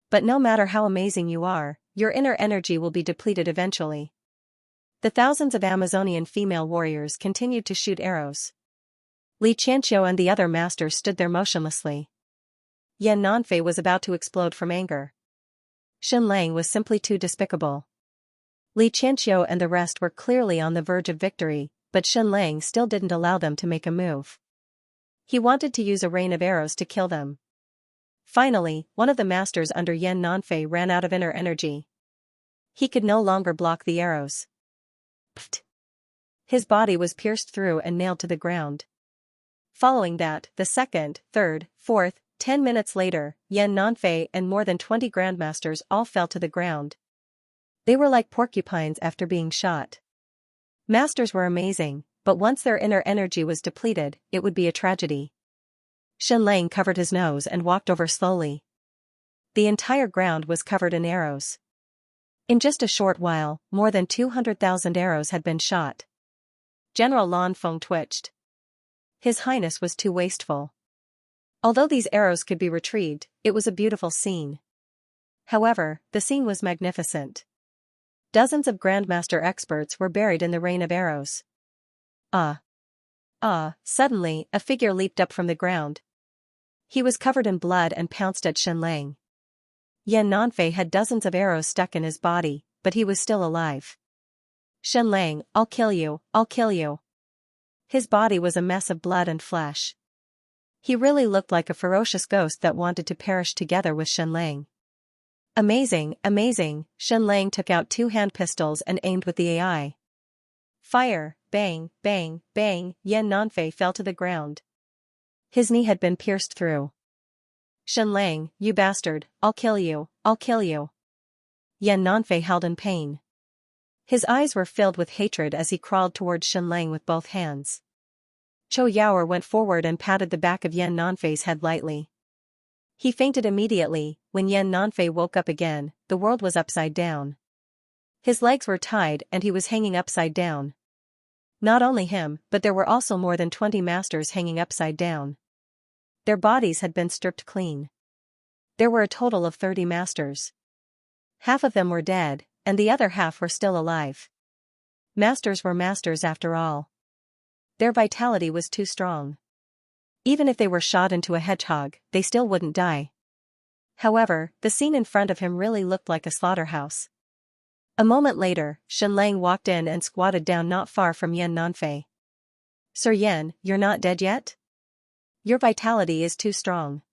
But no matter how amazing you are, your inner energy will be depleted eventually. The thousands of Amazonian female warriors continued to shoot arrows. Xianxia and the other masters stood there motionlessly. Yan Nanfei was about to explode from anger. Xianlang was simply too despicable. Xianxia and the rest were clearly on the verge of victory, but Xianlang still didn't allow them to make a move. He wanted to use a rain of arrows to kill them. Finally, one of the masters under Yan Nanfei ran out of inner energy. He could no longer block the arrows. Pfft! His body was pierced through and nailed to the ground. Following that, the second, third, fourth, 10 minutes later, Yan Nanfei and more than 20 grandmasters all fell to the ground. They were like porcupines after being shot. Masters were amazing, but once their inner energy was depleted, it would be a tragedy. Xianlang covered his nose and walked over slowly. The entire ground was covered in arrows. In just a short while, more than 200,000 arrows had been shot. General Lan Feng twitched. His Highness was too wasteful. Although these arrows could be retrieved, it was a beautiful scene. However, the scene was magnificent. Dozens of Grandmaster experts were buried in the rain of arrows. Suddenly, a figure leaped up from the ground. He was covered in blood and pounced at Xianlang. Yan Nanfei had dozens of arrows stuck in his body, but he was still alive. Xianlang, I'll kill you, I'll kill you. His body was a mess of blood and flesh. He really looked like a ferocious ghost that wanted to perish together with Xianlang. Amazing, amazing, Xianlang took out 2 hand pistols and aimed with the AI. Fire, bang, bang, bang, Yan Nanfei fell to the ground. His knee had been pierced through. Xianlang, you bastard, I'll kill you, I'll kill you. Yan Nanfei howled in pain. His eyes were filled with hatred as he crawled towards Xianlang with both hands. Zhou Yaoer went forward and patted the back of Yan Nanfei's head lightly. He fainted immediately. When Yan Nanfei woke up again, the world was upside down. His legs were tied and he was hanging upside down. Not only him, but there were also more than 20 masters hanging upside down. Their bodies had been stripped clean. There were a total of 30 masters. Half of them were dead, and the other half were still alive. Masters were masters after all. Their vitality was too strong. Even if they were shot into a hedgehog, they still wouldn't die. However, the scene in front of him really looked like a slaughterhouse. A moment later, Shenlang walked in and squatted down not far from Yan Nanfei. "Sir Yan, you're not dead yet? Your vitality is too strong."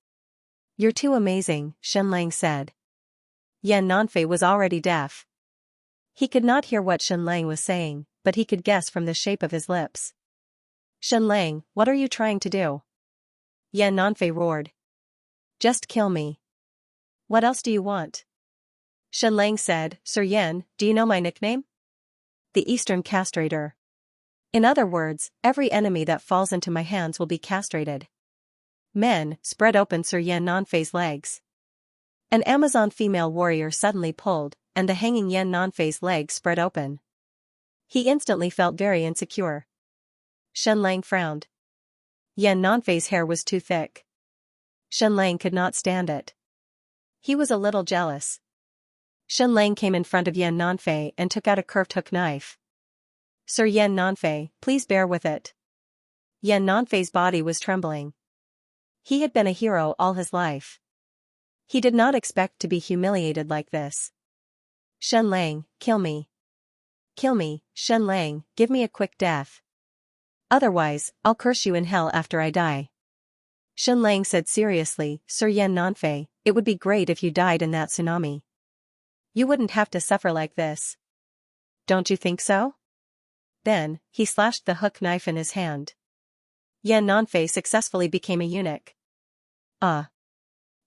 "You're too amazing," Shenlang said. Yan Nanfei was already deaf. He could not hear what Shenlang was saying, but he could guess from the shape of his lips. "Shenlang, what are you trying to do?" Yan Nanfei roared. "Just kill me. What else do you want?" Shenlang said, "Sir Yan, do you know my nickname? The Eastern Castrator. In other words, every enemy that falls into my hands will be castrated." Men spread open Sir Yan Nanfei's legs. An Amazon female warrior suddenly pulled, and the hanging Yan Nanfei's legs spread open. He instantly felt very insecure. Shenlang frowned. Yan Nanfei's hair was too thick. Shenlang could not stand it. He was a little jealous. Shenlang came in front of Yan Nanfei and took out a curved hook knife. "Sir Yan Nanfei, please bear with it." Yan Nanfei's body was trembling. He had been a hero all his life. He did not expect to be humiliated like this. "Shenlang, kill me. Kill me, Shenlang, give me a quick death. Otherwise, I'll curse you in hell after I die." Shenlang said seriously, "Sir Yan Nanfei, it would be great if you died in that tsunami. You wouldn't have to suffer like this. Don't you think so?" Then, he slashed the hook knife in his hand. Yan Nanfei successfully became a eunuch. Ah.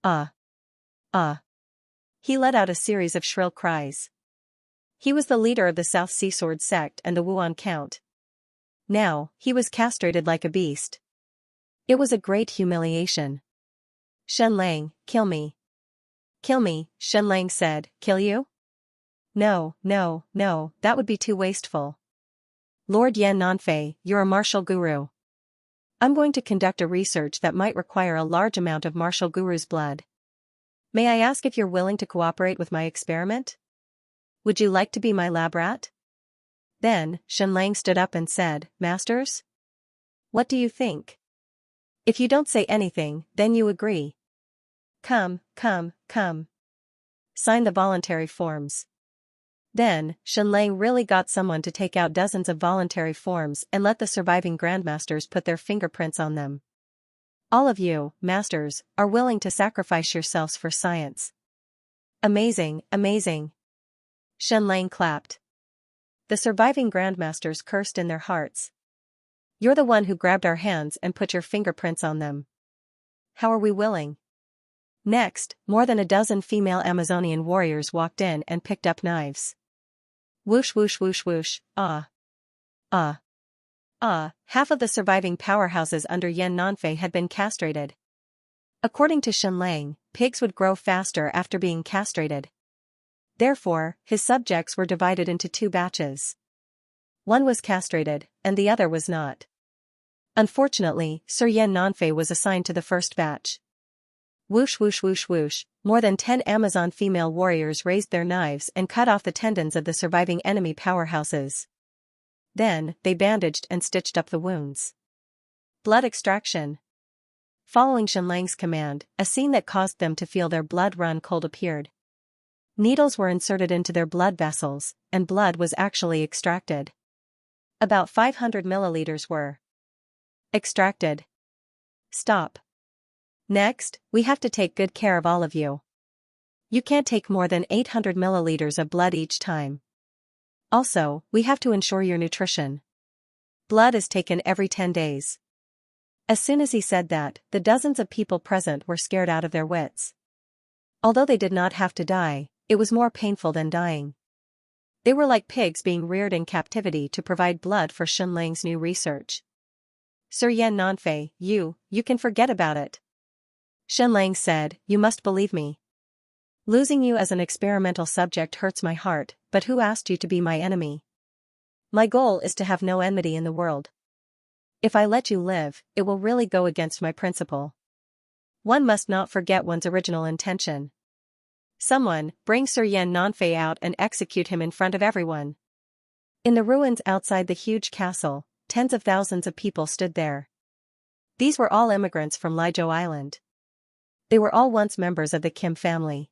Ah. Ah. He let out a series of shrill cries. He was the leader of the South Sea Sword sect and the Wuan Count. Now, he was castrated like a beast. It was a great humiliation. "Shenlang, kill me. Kill me," Shenlang said. "Kill you? No, no, no, that would be too wasteful. Lord Yan Nanfei, you're a martial guru. I'm going to conduct a research that might require a large amount of martial guru's blood. May I ask if you're willing to cooperate with my experiment? Would you like to be my lab rat?" Then, Shenlang stood up and said, "Masters? What do you think? If you don't say anything, then you agree. Come, come, come. Sign the voluntary forms." Then, Shenlang really got someone to take out dozens of voluntary forms and let the surviving grandmasters put their fingerprints on them. "All of you, masters, are willing to sacrifice yourselves for science. Amazing, amazing." Shenlang clapped. The surviving grandmasters cursed in their hearts. "You're the one who grabbed our hands and put your fingerprints on them. How are we willing?" Next, more than a dozen female Amazonian warriors walked in and picked up knives. Whoosh whoosh whoosh whoosh, ah. Ah. Ah, half of the surviving powerhouses under Yan Nanfei had been castrated. According to Shenlang, pigs would grow faster after being castrated. Therefore, his subjects were divided into two batches. One was castrated, and the other was not. Unfortunately, Sir Yan Nanfei was assigned to the first batch. Whoosh whoosh whoosh whoosh, more than 10 Amazon female warriors raised their knives and cut off the tendons of the surviving enemy powerhouses. Then, they bandaged and stitched up the wounds. Blood extraction. Following Shenlang's command, a scene that caused them to feel their blood run cold appeared. Needles were inserted into their blood vessels, and blood was actually extracted. About 500 milliliters were extracted. Stop. Next, we have to take good care of all of you. You can't take more than 800 milliliters of blood each time. Also, we have to ensure your nutrition. Blood is taken every 10 days. As soon as he said that, the dozens of people present were scared out of their wits. Although they did not have to die, it was more painful than dying. They were like pigs being reared in captivity to provide blood for Shenlang's new research. "Sir Yan Nanfei, you can forget about it." Shenlang said, "You must believe me. Losing you as an experimental subject hurts my heart, but who asked you to be my enemy? My goal is to have no enmity in the world. If I let you live, it will really go against my principle. One must not forget one's original intention. Someone, bring Sir Yan Nanfei out and execute him in front of everyone. In the ruins outside the huge castle, tens of thousands of people stood there. These were all immigrants from Lizhou Island. They were all once members of the Kim family.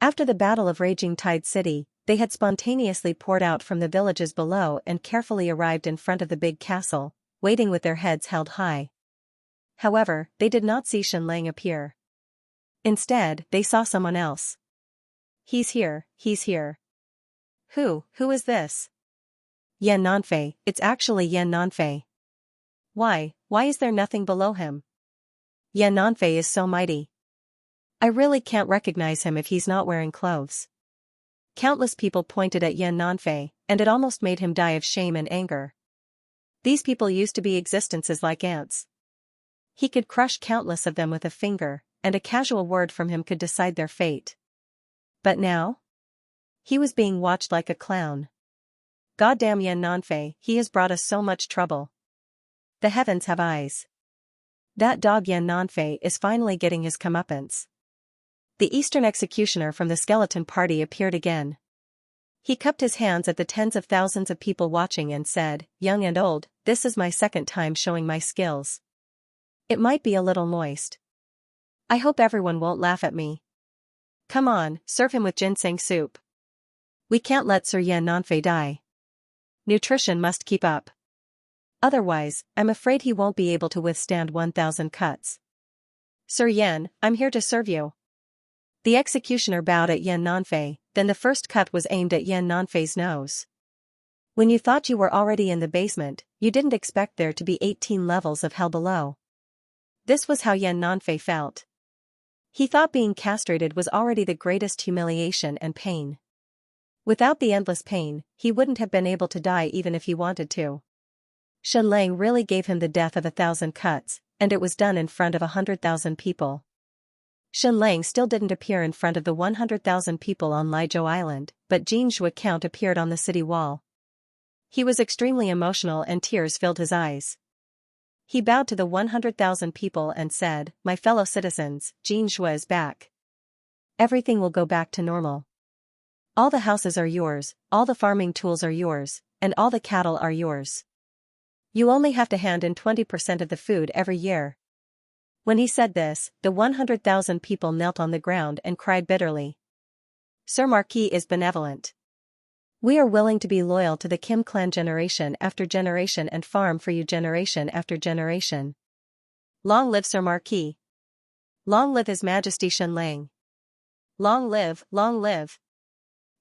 After the Battle of Raging Tide City, they had spontaneously poured out from the villages below and carefully arrived in front of the big castle, waiting with their heads held high. However, they did not see Shen Lang appear. Instead, they saw someone else. He's here, he's here. Who is this? Yan Nanfei, it's actually Yan Nanfei. Why is there nothing below him? Yan Nanfei is so mighty. I really can't recognize him if he's not wearing clothes. Countless people pointed at Yan Nanfei, and it almost made him die of shame and anger. These people used to be existences like ants. He could crush countless of them with a finger, and a casual word from him could decide their fate. But now? He was being watched like a clown. Goddamn Yan Nanfei, he has brought us so much trouble. The heavens have eyes. That dog Yan Nanfei is finally getting his comeuppance. The Eastern executioner from the skeleton party appeared again. He cupped his hands at the tens of thousands of people watching and said, young and old, this is my second time showing my skills. It might be a little moist. I hope everyone won't laugh at me. Come on, serve him with ginseng soup. We can't let Sir Yan Nanfei die. Nutrition must keep up. Otherwise, I'm afraid he won't be able to withstand 1,000 cuts. Sir Yan, I'm here to serve you. The executioner bowed at Yan Nanfei, then the first cut was aimed at Yan Nanfei's nose. When you thought you were already in the basement, you didn't expect there to be 18 levels of hell below. This was how Yan Nanfei felt. He thought being castrated was already the greatest humiliation and pain. Without the endless pain, he wouldn't have been able to die even if he wanted to. Shen Lang really gave him the death of 1,000 cuts, and it was done in front of 100,000 people. Shen Lang still didn't appear in front of the 100,000 people on Lizhou Island, but Jin Zhuo Count appeared on the city wall. He was extremely emotional and tears filled his eyes. He bowed to the 100,000 people and said, my fellow citizens, Jin Zhuo is back. Everything will go back to normal. All the houses are yours, all the farming tools are yours, and all the cattle are yours. You only have to hand in 20% of the food every year. When he said this, the 100,000 people knelt on the ground and cried bitterly. Sir Marquis is benevolent. We are willing to be loyal to the Kim clan generation after generation and farm for you generation after generation. Long live Sir Marquis. Long live His Majesty Shen Lang. Long live, long live.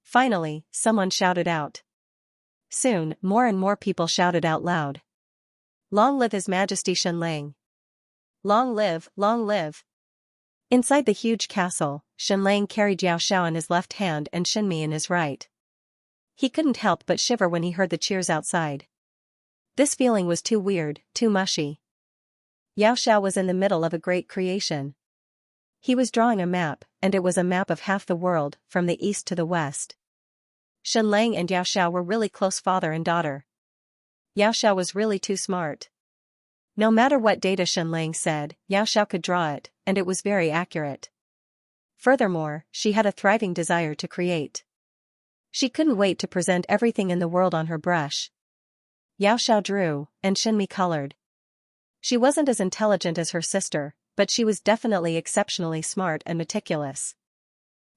Finally, someone shouted out. Soon, more and more people shouted out loud. Long live His Majesty Shen Lang. Long live, long live. Inside the huge castle, Shen Lang carried Yao Xiao in his left hand and Shinmi in his right. He couldn't help but shiver when he heard the cheers outside. This feeling was too weird, too mushy. Yao Xiao was in the middle of a great creation. He was drawing a map, and it was a map of half the world, from the east to the west. Shen Lang and Yao Xiao were really close father and daughter. Yao Xiao was really too smart. No matter what data Shen Lang said, Yao Xiao could draw it, and it was very accurate. Furthermore, she had a thriving desire to create. She couldn't wait to present everything in the world on her brush. Yao Xiao drew, and Shinmi colored. She wasn't as intelligent as her sister, but she was definitely exceptionally smart and meticulous.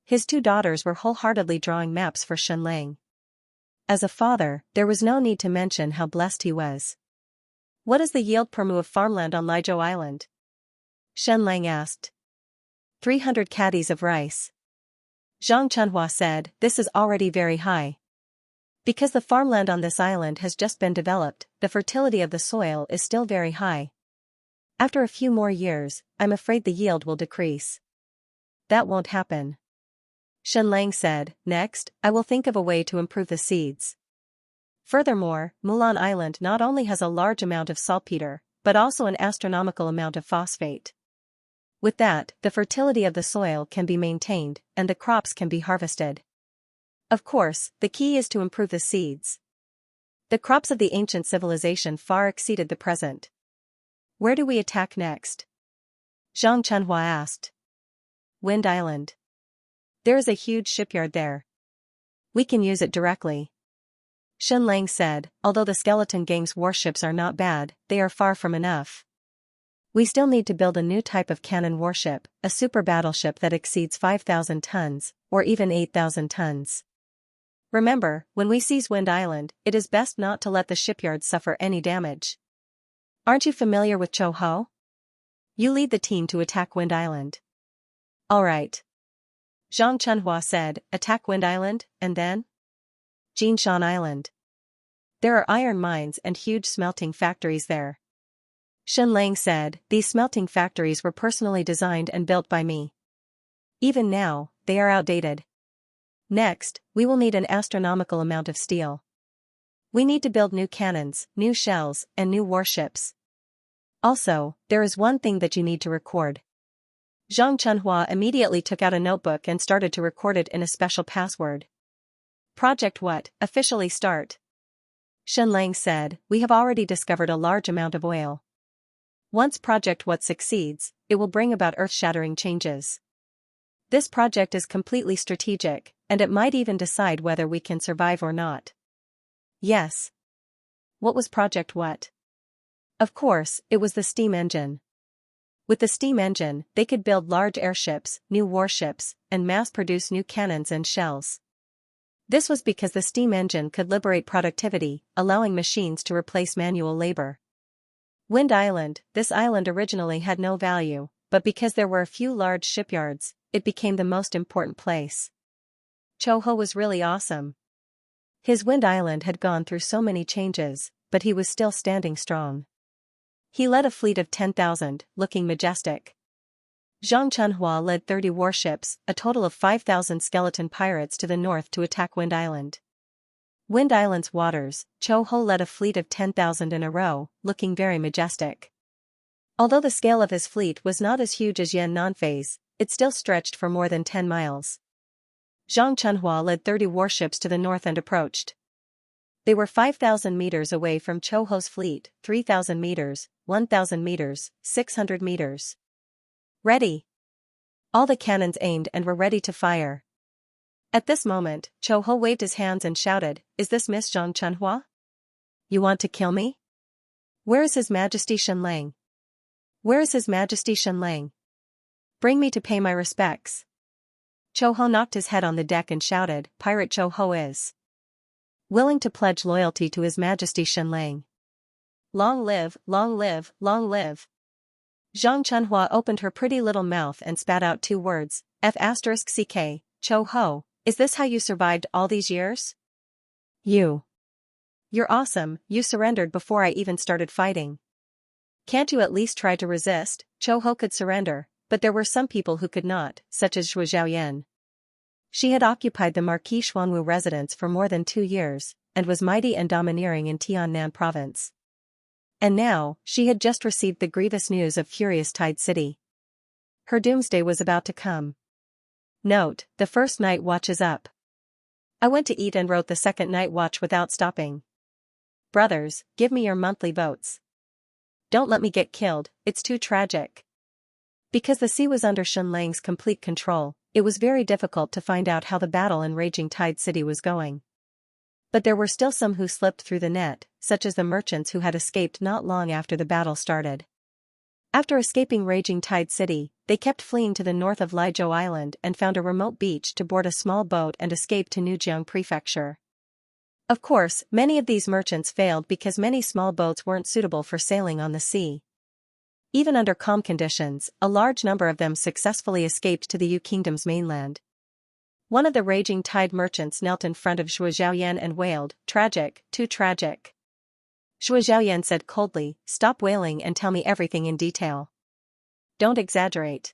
His two daughters were wholeheartedly drawing maps for Shen Lang. As a father, there was no need to mention how blessed he was. What is the yield per mu of farmland on Lizhou Island? Shen Lang asked. 300 caddies of rice. Zhang Chunhua said, this is already very high. Because the farmland on this island has just been developed, the fertility of the soil is still very high. After a few more years, I'm afraid the yield will decrease. That won't happen. Shen Lang said, next, I will think of a way to improve the seeds. Furthermore, Mulan Island not only has a large amount of saltpeter, but also an astronomical amount of phosphate. With that, the fertility of the soil can be maintained, and the crops can be harvested. Of course, the key is to improve the seeds. The crops of the ancient civilization far exceeded the present. Where do we attack next? Zhang Chunhua asked. Wind Island. There is a huge shipyard there. We can use it directly. Shen Lang said, although the Skeleton Gang's warships are not bad, they are far from enough. We still need to build a new type of cannon warship, a super battleship that exceeds 5,000 tons, or even 8,000 tons. Remember, when we seize Wind Island, it is best not to let the shipyard suffer any damage. Aren't you familiar with Cho Ho? You lead the team to attack Wind Island. All right. Zhang Chunhua said, attack Wind Island, and then? Jinshan Island. There are iron mines and huge smelting factories there. Shen Lang said, these smelting factories were personally designed and built by me. Even now, they are outdated. Next, we will need an astronomical amount of steel. We need to build new cannons, new shells, and new warships. Also, there is one thing that you need to record. Zhang Chunhua immediately took out a notebook and started to record it in a special password. Project What? Officially start. Shen Lang said, we have already discovered a large amount of oil. Once Project What succeeds, it will bring about earth-shattering changes. This project is completely strategic, and it might even decide whether we can survive or not. Yes. What was Project What? Of course, it was the steam engine. With the steam engine, they could build large airships, new warships, and mass-produce new cannons and shells. This was because the steam engine could liberate productivity, allowing machines to replace manual labor. Wind Island, this island originally had no value, but because there were a few large shipyards, it became the most important place. Cho Ho was really awesome. His Wind Island had gone through so many changes, but he was still standing strong. He led a fleet of 10,000, looking majestic. Zhang Chunhua led 30 warships, a total of 5,000 skeleton pirates to the north to attack Wind Island. Wind Island's waters, Cho Ho led a fleet of 10,000 in a row, looking very majestic. Although the scale of his fleet was not as huge as Yan Nanfei's, it still stretched for more than 10 miles. Zhang Chunhua led 30 warships to the north and approached. They were 5,000 meters away from Cho Ho's fleet, 3,000 meters, 1,000 meters, 600 meters. Ready. All the cannons aimed and were ready to fire. At this moment, Cho Ho waved his hands and shouted, is this Miss Zhang Chunhua? You want to kill me? Where is His Majesty Shen Lang? Where is His Majesty Shen Lang? Bring me to pay my respects. Cho Ho knocked his head on the deck and shouted, Pirate Cho Ho is willing to pledge loyalty to His Majesty Shen Lang. Long live, long live, long live. Zhang Chunhua opened her pretty little mouth and spat out 2 words, F***ck, Cho Ho, is this how you survived all these years? You're awesome, you surrendered before I even started fighting. Can't you at least try to resist? Cho Ho could surrender, but there were some people who could not, such as Zhuo Xiaoyan. She had occupied the Marquis Xuanwu residence for more than 2 years, and was mighty and domineering in Tiannan province. And now, she had just received the grievous news of Furious Tide City. Her doomsday was about to come. Note, the first night watch is up. I went to eat and wrote the second night watch without stopping. Brothers, give me your monthly votes. Don't let me get killed, it's too tragic. Because the sea was under Shen Lang's complete control, it was very difficult to find out how the battle in Raging Tide City was going. But there were still some who slipped through the net, such as the merchants who had escaped not long after the battle started. After escaping Raging Tide City, they kept fleeing to the north of Liezhou Island and found a remote beach to board a small boat and escape to Nujiang Prefecture. Of course, many of these merchants failed because many small boats weren't suitable for sailing on the sea. Even under calm conditions, a large number of them successfully escaped to the Yu Kingdom's mainland. One of the Raging Tide merchants knelt in front of Zhuo Xiaoyan and wailed, tragic, too tragic. Zhuo Xiaoyan said coldly, stop wailing and tell me everything in detail. Don't exaggerate.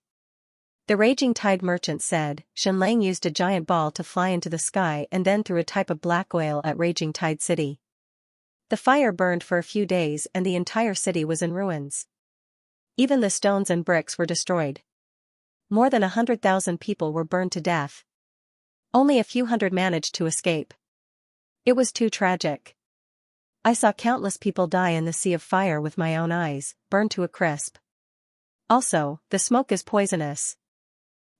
The Raging Tide merchant said, Shen Lang used a giant ball to fly into the sky and then threw a type of black oil at Raging Tide City. The fire burned for a few days and the entire city was in ruins. Even the stones and bricks were destroyed. More than 100,000 people were burned to death. Only a few hundred managed to escape. It was too tragic. I saw countless people die in the sea of fire with my own eyes, burned to a crisp. Also, the smoke is poisonous.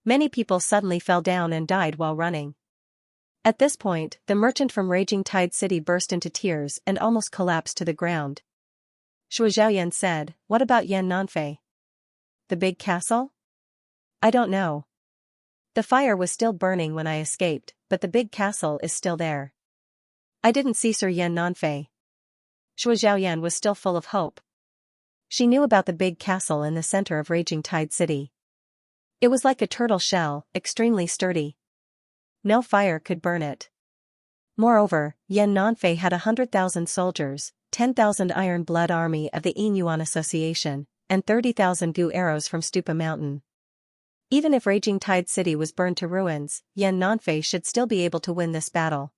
Many people suddenly fell down and died while running. At this point, the merchant from Raging Tide City burst into tears and almost collapsed to the ground. Shui Zhaoyan said, "What about Yan Nanfei? The big castle?" "I don't know. The fire was still burning when I escaped, but the big castle is still there. I didn't see Sir Yan Nanfei." Shui Zhaoyan was still full of hope. She knew about the big castle in the center of Raging Tide City. It was like a turtle shell, extremely sturdy. No fire could burn it. Moreover, Yan Nanfei had 100,000 soldiers, 10,000 Iron Blood Army of the Yinyuan Association, and 30,000 Gu arrows from Stupa Mountain. Even if Raging Tide City was burned to ruins, Yan Nanfei should still be able to win this battle.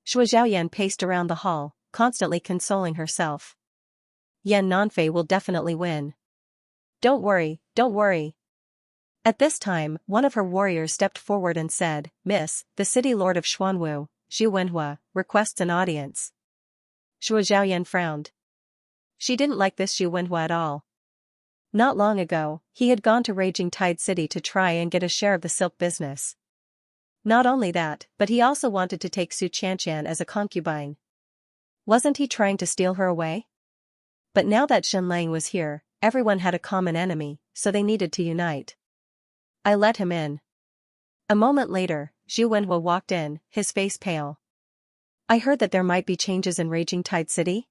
Shui Zhaoyan paced around the hall, constantly consoling herself. Yan Nanfei will definitely win. Don't worry, don't worry. At this time, one of her warriors stepped forward and said, "Miss, the city lord of Xuanwu, Zhu Wenhua, requests an audience." Shui Zhaoyan frowned. She didn't like this Zhu Wenhua at all. Not long ago, he had gone to Raging Tide City to try and get a share of the silk business. Not only that, but he also wanted to take Su Qianxian as a concubine. Wasn't he trying to steal her away? But now that Shenlang was here, everyone had a common enemy, so they needed to unite. I let him in. A moment later, Zhu Wenhua walked in, his face pale. "I heard that there might be changes in Raging Tide City?"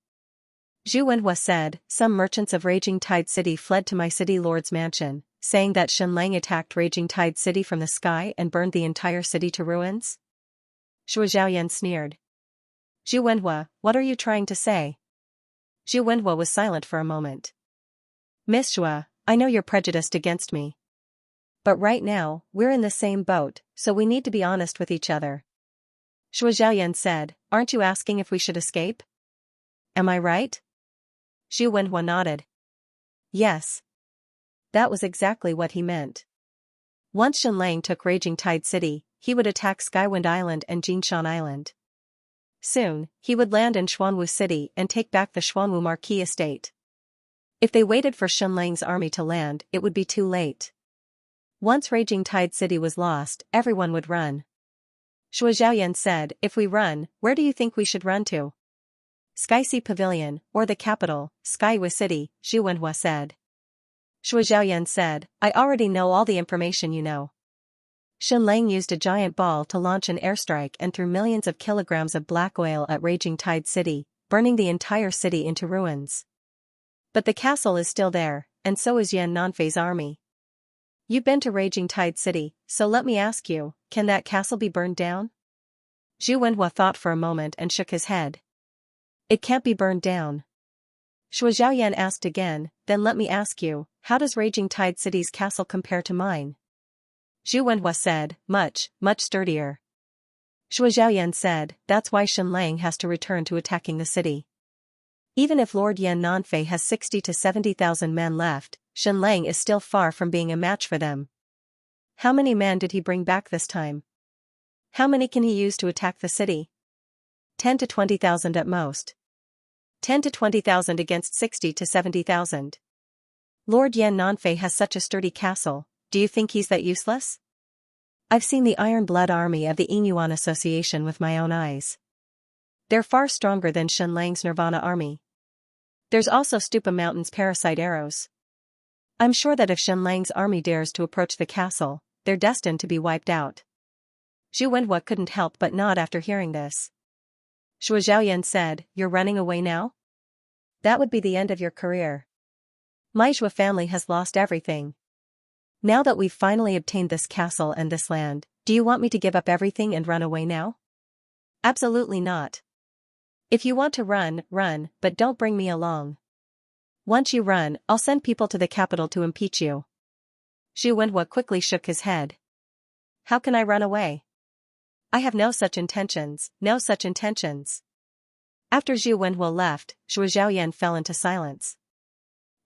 Zhu Wenhua said, "Some merchants of Raging Tide City fled to my city lord's mansion, saying that Shenlang attacked Raging Tide City from the sky and burned the entire city to ruins." Shui Zhaoyan sneered. "Zhu Wenhua, what are you trying to say?" Zhu Wenhua was silent for a moment. "Miss Xue, I know you're prejudiced against me. But right now, we're in the same boat, so we need to be honest with each other." Shui Zhaoyan said, "Aren't you asking if we should escape? Am I right?" Zhu Wenhua nodded. Yes. That was exactly what he meant. Once Shenlang took Raging Tide City, he would attack Skywind Island and Jinshan Island. Soon, he would land in Xuanwu City and take back the Xuanwu Marquis estate. If they waited for Shenlang's army to land, it would be too late. Once Raging Tide City was lost, everyone would run. Shui Zhaoyan said, "If we run, where do you think we should run to?" "Sky Sea Pavilion, or the capital, Skywu City," Zhu Wenhua said. Shui Zhaoyan said, "I already know all the information you know." Shenlang used a giant ball to launch an airstrike and threw millions of kilograms of black oil at Raging Tide City, burning the entire city into ruins. But the castle is still there, and so is Yan Nanfei's army. You've been to Raging Tide City, so let me ask you, can that castle be burned down? Zhu Wenhua thought for a moment and shook his head. It can't be burned down. Shui Zhaoyan asked again, then let me ask you, how does Raging Tide City's castle compare to mine? Zhu Wenhua said, much, much sturdier. Shui Zhaoyan said, that's why Shenlang has to return to attacking the city. Even if Lord Yan Nanfei has 60 to 70,000 men left, Shenlang is still far from being a match for them. How many men did he bring back this time? How many can he use to attack the city? 10 to 20,000 at most. 10 to 20,000 against 60 to 70,000. Lord Yan Nanfei has such a sturdy castle, do you think he's that useless? I've seen the Iron Blood Army of the Yinyuan Association with my own eyes. They're far stronger than Shenlang's Nirvana army. There's also Stupa Mountain's parasite arrows. I'm sure that if Shenlang's army dares to approach the castle, they're destined to be wiped out. Zhu Wenhua couldn't help but nod after hearing this. Shui Zhaoyan said, you're running away now? That would be the end of your career. My Zhou family has lost everything. Now that we've finally obtained this castle and this land, do you want me to give up everything and run away now? Absolutely not. If you want to run, run, but don't bring me along. Once you run, I'll send people to the capital to impeach you. Zhu Wenhua quickly shook his head. How can I run away? I have no such intentions, no such intentions. After Zhu Wenhua left, Shui Zhaoyan fell into silence.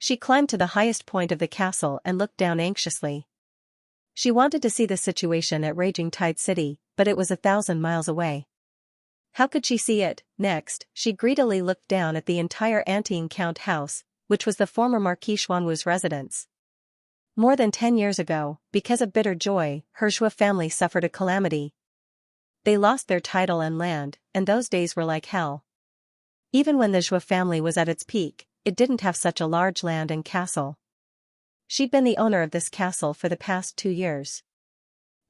She climbed to the highest point of the castle and looked down anxiously. She wanted to see the situation at Raging Tide City, but it was 1,000 miles away. How could she see it? Next, she greedily looked down at the entire Anting Count house, which was the former Marquis Xuanwu's residence. More than 10 years ago, because of bitter joy, her Xue family suffered a calamity. They lost their title and land, and those days were like hell. Even when the Xue family was at its peak, it didn't have such a large land and castle. She'd been the owner of this castle for the past 2 years.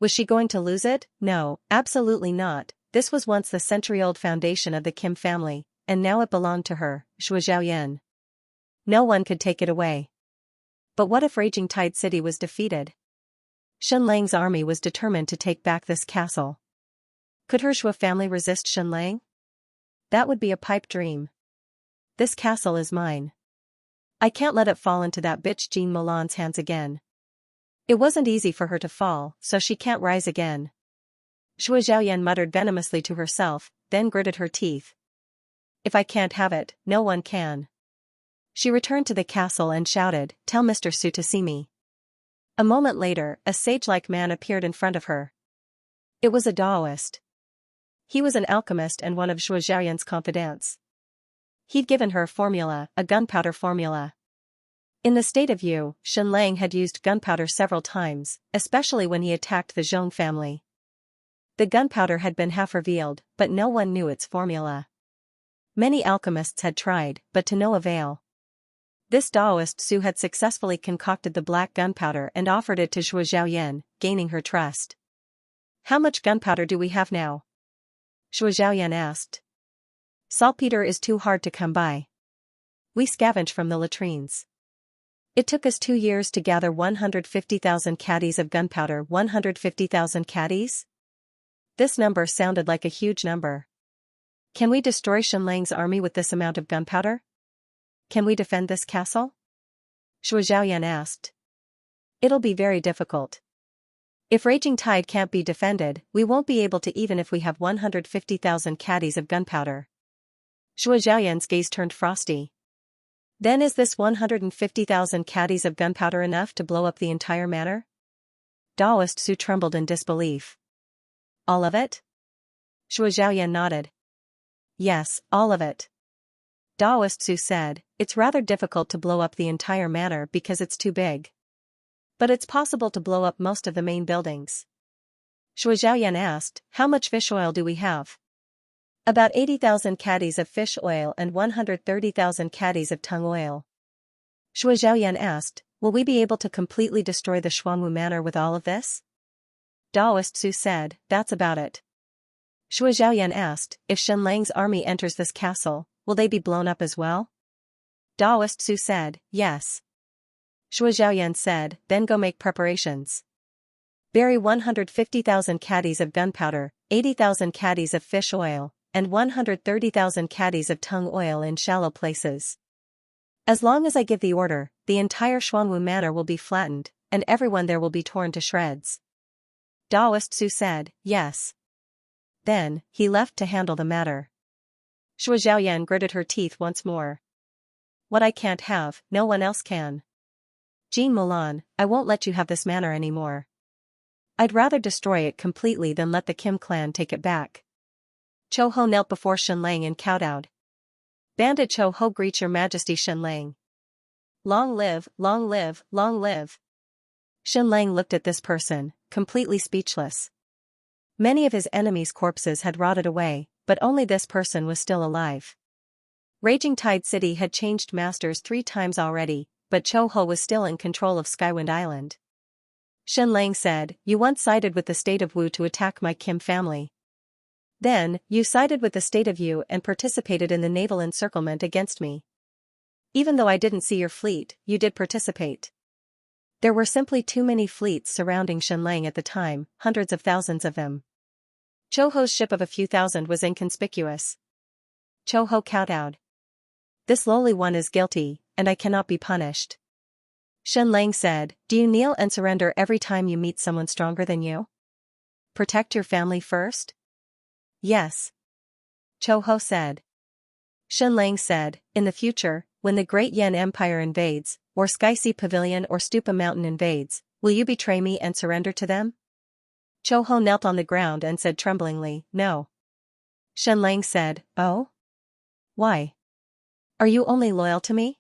Was she going to lose it? No, absolutely not. This was once the century-old foundation of the Kim family, and now it belonged to her, Xue Zhaoyan. No one could take it away. But what if Raging Tide City was defeated? Shenlang's army was determined to take back this castle. Could her Xue family resist Shenlang? That would be a pipe dream. This castle is mine. I can't let it fall into that bitch Jean Milan's hands again. It wasn't easy for her to fall, so she can't rise again. Xue Zhaoyan muttered venomously to herself, then gritted her teeth. If I can't have it, no one can. She returned to the castle and shouted, "Tell Mr. Su to see me." A moment later, a sage-like man appeared in front of her. It was a Daoist. He was an alchemist and one of Xue Zhaoyan's confidants. He'd given her a formula, a gunpowder formula. In the state of Yu, Shenlang had used gunpowder several times, especially when he attacked the Zhong family. The gunpowder had been half revealed, but no one knew its formula. Many alchemists had tried, but to no avail. This Daoist Su had successfully concocted the black gunpowder and offered it to Xue Zhaoyan, gaining her trust. "How much gunpowder do we have now?" Xue Zhaoyan asked. "Saltpeter is too hard to come by. We scavenge from the latrines. It took us 2 years to gather 150,000 caddies of gunpowder." 150,000 caddies? This number sounded like a huge number. Can we destroy Shenlang's army with this amount of gunpowder? Can we defend this castle? Xue Zhaoyan asked. It'll be very difficult. If Raging Tide can't be defended, we won't be able to even if we have 150,000 caddies of gunpowder. Xue Zhaoyan's gaze turned frosty. Then is this 150,000 caddies of gunpowder enough to blow up the entire manor? Daoist Su trembled in disbelief. All of it? Xue Zhaoyan nodded. Yes, all of it. Daoist Su said, it's rather difficult to blow up the entire manor because it's too big. But it's possible to blow up most of the main buildings. Xue Zhaoyan asked, how much fish oil do we have? About 80,000 caddies of fish oil and 130,000 caddies of tung oil. Xue Zhaoyan asked, will we be able to completely destroy the Xuanwu manor with all of this? Daoist Su said, that's about it. Xue Zhaoyan asked, if Shenlang's army enters this castle, will they be blown up as well? Daoist Su said, yes. Xue Zhaoyan said, then go make preparations. Bury 150,000 caddies of gunpowder, 80,000 caddies of fish oil, and 130,000 caddies of tung oil in shallow places. As long as I give the order, the entire Xuanwu manor will be flattened, and everyone there will be torn to shreds. Daoist Su said, yes. Then, he left to handle the matter. Xue Zhaoyan gritted her teeth once more. What I can't have, no one else can. Jean Milan, I won't let you have this manor anymore. I'd rather destroy it completely than let the Kim clan take it back. Cho Ho knelt before Shenlang and kowtowed. Bandit Cho Ho greets your majesty Shenlang. Long live, long live, long live. Shenlang looked at this person, completely speechless. Many of his enemies' corpses had rotted away, but only this person was still alive. Raging Tide City had changed masters 3 times already, but Cho Ho was still in control of Skywind Island. Shenlang said, you once sided with the state of Wu to attack my Kim family. Then, you sided with the state of Yu and participated in the naval encirclement against me. Even though I didn't see your fleet, you did participate. There were simply too many fleets surrounding Shenlang at the time, hundreds of thousands of them. Cho Ho's ship of a few thousand was inconspicuous. Cho Ho kowtowed. This lowly one is guilty, and I cannot be punished. Shenlang said, do you kneel and surrender every time you meet someone stronger than you? Protect your family first? Yes. Cho Ho said. Shenlang said, in the future, when the Great Yan Empire invades, or Sky Sea Pavilion or Stupa Mountain invades, will you betray me and surrender to them? Cho Ho knelt on the ground and said tremblingly, no. Shenlang said, "Oh? Why? Are you only loyal to me?"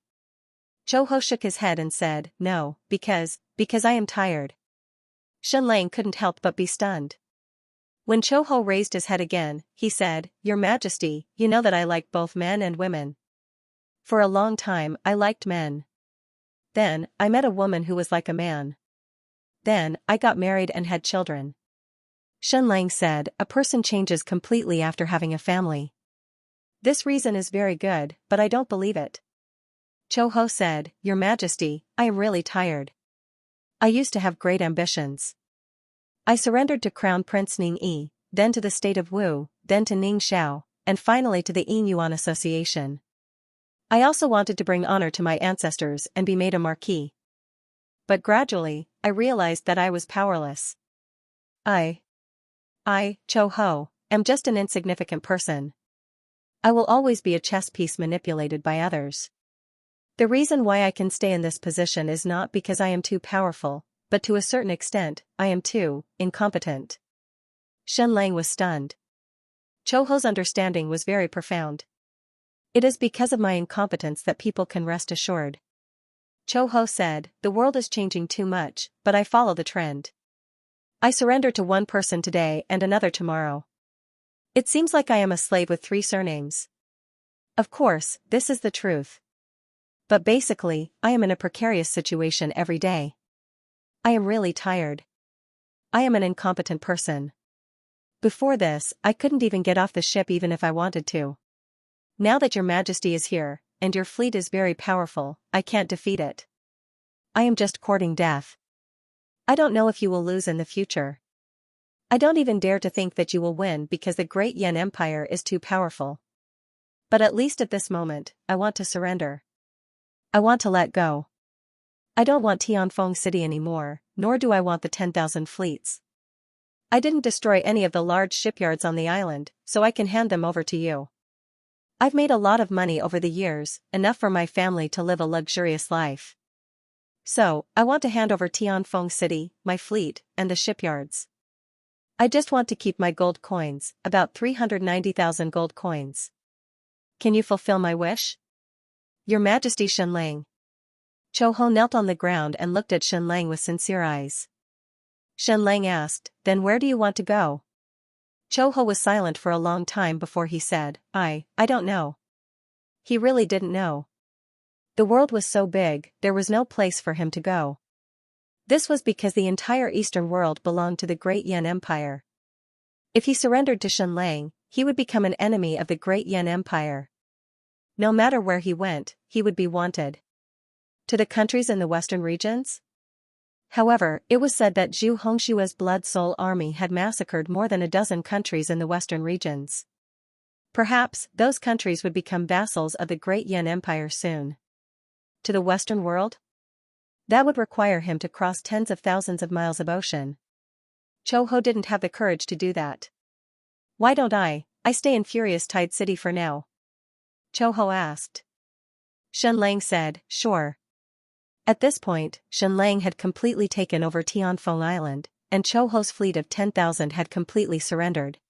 Zhou Ho shook his head and said, "No, because I am tired." Shenlang couldn't help but be stunned. When Zhou Ho raised his head again, he said, "Your Majesty, you know that I like both men and women. For a long time I liked men. Then, I met a woman who was like a man. Then, I got married and had children." Shenlang said, "A person changes completely after having a family. This reason is very good, but I don't believe it." Zhou Ho said, "Your Majesty, I am really tired. I used to have great ambitions. I surrendered to Crown Prince Ning Yi, then to the state of Wu, then to Ning Xiao, and finally to the Yin Yuan Association. I also wanted to bring honor to my ancestors and be made a marquis. But gradually, I realized that I was powerless. I, Zhou Ho, am just an insignificant person. I will always be a chess piece manipulated by others. The reason why I can stay in this position is not because I am too powerful, but to a certain extent, I am too incompetent." Shenlang was stunned. Zhou Ho's understanding was very profound. "It is because of my incompetence that people can rest assured." Zhou Ho said, "The world is changing too much, but I follow the trend. I surrender to one person today and another tomorrow. It seems like I am a slave with 3 surnames. Of course, this is the truth. But basically, I am in a precarious situation every day. I am really tired. I am an incompetent person. Before this, I couldn't even get off the ship even if I wanted to. Now that your Majesty is here, and your fleet is very powerful, I can't defeat it. I am just courting death. I don't know if you will lose in the future. I don't even dare to think that you will win because the Great Yan Empire is too powerful. But at least at this moment, I want to surrender. I want to let go. I don't want Tianfeng City anymore, nor do I want the 10,000 fleets. I didn't destroy any of the large shipyards on the island, so I can hand them over to you. I've made a lot of money over the years, enough for my family to live a luxurious life. So, I want to hand over Tianfeng City, my fleet, and the shipyards. I just want to keep my gold coins, about 390,000 gold coins. Can you fulfill my wish?" "Your Majesty." Shenlang. Zhou Ho knelt on the ground and looked at Shenlang with sincere eyes. Shenlang asked, "Then where do you want to go?" Zhou Ho was silent for a long time before he said, I don't know." He really didn't know. The world was so big, there was no place for him to go. This was because the entire eastern world belonged to the Great Yan Empire. If he surrendered to Shenlang, he would become an enemy of the Great Yan Empire. No matter where he went, he would be wanted. To the countries in the western regions? However, it was said that Zhu Hongshua's Blood Soul army had massacred more than a dozen countries in the western regions. Perhaps, those countries would become vassals of the Great Yan Empire soon. To the western world? That would require him to cross tens of thousands of miles of ocean. Zhou Ho didn't have the courage to do that. "Why don't I stay in Furious Tide City for now?" Zhou Ho asked. Shenlang said, "Sure." At this point, Shenlang had completely taken over Tianfeng Island, and Zhou Ho's fleet of 10,000 had completely surrendered.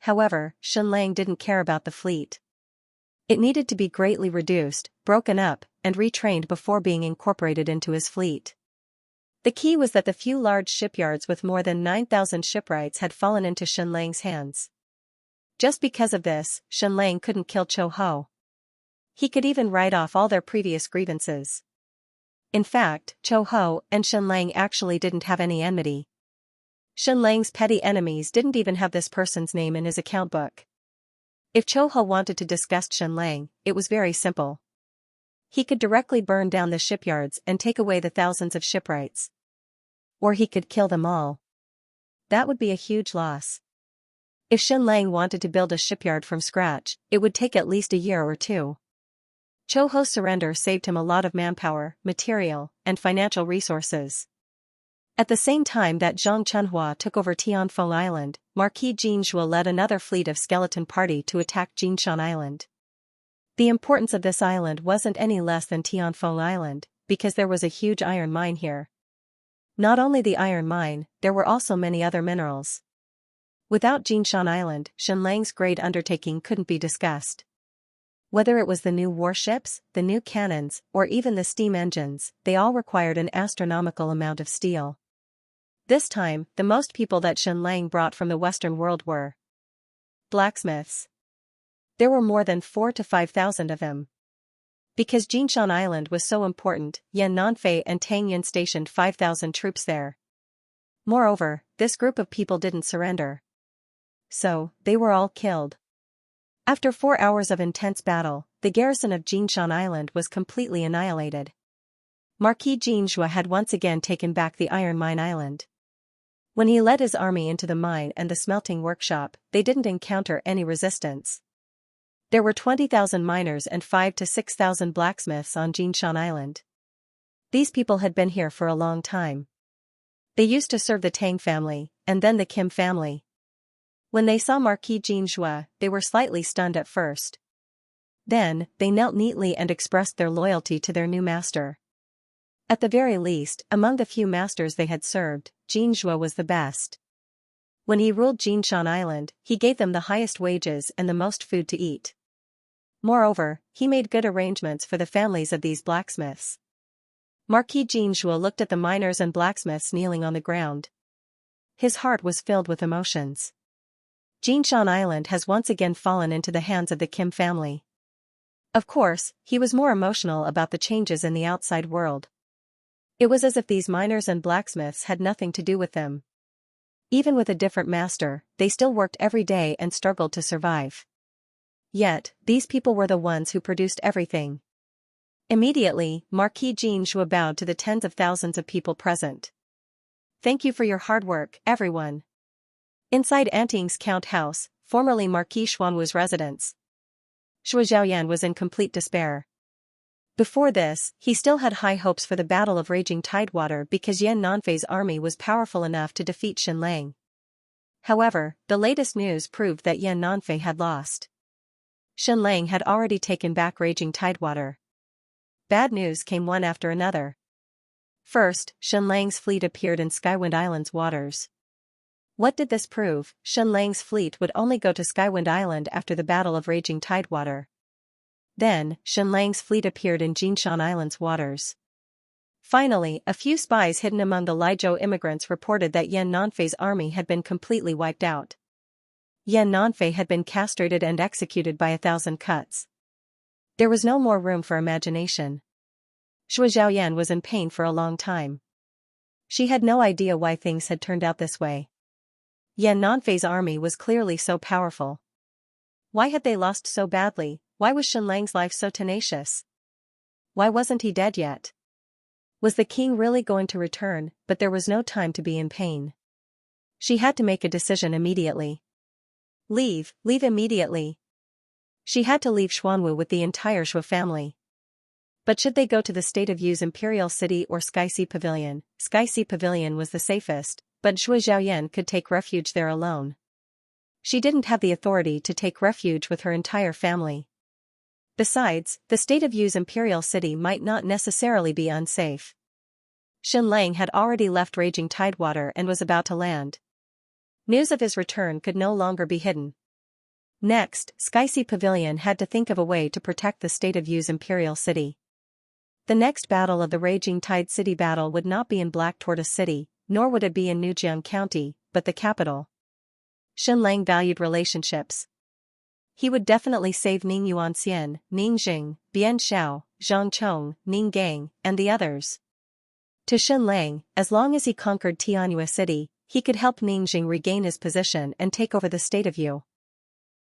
However, Shenlang didn't care about the fleet. It needed to be greatly reduced, broken up, and retrained before being incorporated into his fleet. The key was that the few large shipyards with more than 9,000 shipwrights had fallen into Shenlang's hands. Just because of this, Shenlang couldn't kill Zhou Ho. He could even write off all their previous grievances. In fact, Zhou Ho and Shenlang actually didn't have any enmity. Shenlang's petty enemies didn't even have this person's name in his account book. If Zhou Ho wanted to disgust Shenlang, it was very simple. He could directly burn down the shipyards and take away the thousands of shipwrights. Or he could kill them all. That would be a huge loss. If Shenlang wanted to build a shipyard from scratch, it would take at least a year or 2. Zhou Ho's surrender saved him a lot of manpower, material, and financial resources. At the same time that Zhang Chunhua took over Tianfeng Island, Marquis Jin Zhuo led another fleet of skeleton party to attack Jinshan Island. The importance of this island wasn't any less than Tianfeng Island, because there was a huge iron mine here. Not only the iron mine, there were also many other minerals. Without Jinshan Island, Shenlang's great undertaking couldn't be discussed. Whether it was the new warships, the new cannons, or even the steam engines, they all required an astronomical amount of steel. This time, the most people that Shenlang brought from the Western world were blacksmiths. There were more than 4,000 to 5,000 of them. Because Jinshan Island was so important, Yan Nanfei and Tang Yin stationed 5,000 troops there. Moreover, this group of people didn't surrender. So, they were all killed. After 4 hours of intense battle, the garrison of Jinshan Island was completely annihilated. Marquis Xianxia had once again taken back the Iron Mine Island. When he led his army into the mine and the smelting workshop, they didn't encounter any resistance. There were 20,000 miners and 5,000 to 6,000 blacksmiths on Jinshan Island. These people had been here for a long time. They used to serve the Tang family, and then the Kim family. When they saw Marquis Xianxia, they were slightly stunned at first. Then, they knelt neatly and expressed their loyalty to their new master. At the very least, among the few masters they had served, Xianxia was the best. When he ruled Jinshan Island, he gave them the highest wages and the most food to eat. Moreover, he made good arrangements for the families of these blacksmiths. Marquis Xianxia looked at the miners and blacksmiths kneeling on the ground. His heart was filled with emotions. Jinshan Island has once again fallen into the hands of the Kim family. Of course, he was more emotional about the changes in the outside world. It was as if these miners and blacksmiths had nothing to do with them. Even with a different master, they still worked every day and struggled to survive. Yet, these people were the ones who produced everything. Immediately, Marquis Xianxia bowed to the tens of thousands of people present. Thank you for your hard work, everyone. Inside Anting's Count House, formerly Marquis Xuanwu's residence, Shui Zhaoyan was in complete despair. Before this, he still had high hopes for the Battle of Raging Tidewater because Yan Nanfei's army was powerful enough to defeat Shenlang. However, the latest news proved that Yan Nanfei had lost. Shenlang had already taken back Raging Tidewater. Bad news came one after another. First, Shenlang's fleet appeared in Skywind Island's waters. What did this prove? Shenlang's fleet would only go to Skywind Island after the Battle of Raging Tidewater. Then, Shenlang's fleet appeared in Jinshan Island's waters. Finally, a few spies hidden among the Liezhou immigrants reported that Yan Nanfei's army had been completely wiped out. Yan Nanfei had been castrated and executed by 1,000 cuts. There was no more room for imagination. Shui Zhaoyan was in pain for a long time. She had no idea why things had turned out this way. Yan Nanfei's army was clearly so powerful. Why had they lost so badly? Why was Shenlang's life so tenacious? Why wasn't he dead yet? Was the king really going to return? But there was no time to be in pain. She had to make a decision immediately. Leave immediately. She had to leave Xuanwu with the entire Shui family. But should they go to the State of Yu's Imperial City or Sky Sea Pavilion? Sky Sea Pavilion was the safest, but Shui Zhaoyan could take refuge there alone. She didn't have the authority to take refuge with her entire family. Besides, the State of Yu's Imperial City might not necessarily be unsafe. Shenlang had already left Raging Tidewater and was about to land. News of his return could no longer be hidden. Next, Sky Sea Pavilion had to think of a way to protect the State of Yu's Imperial City. The next battle of the Raging Tide City battle would not be in Black Tortoise City, nor would it be in Nujiang County, but the capital. Shenlang valued relationships. He would definitely save Ning Yuanxian, Ning Jing, Bian Xiao, Zhang Chong, Ning Gang, and the others. To Shenlang, as long as he conquered Tianyue City, he could help Ning Jing regain his position and take over the State of Yu.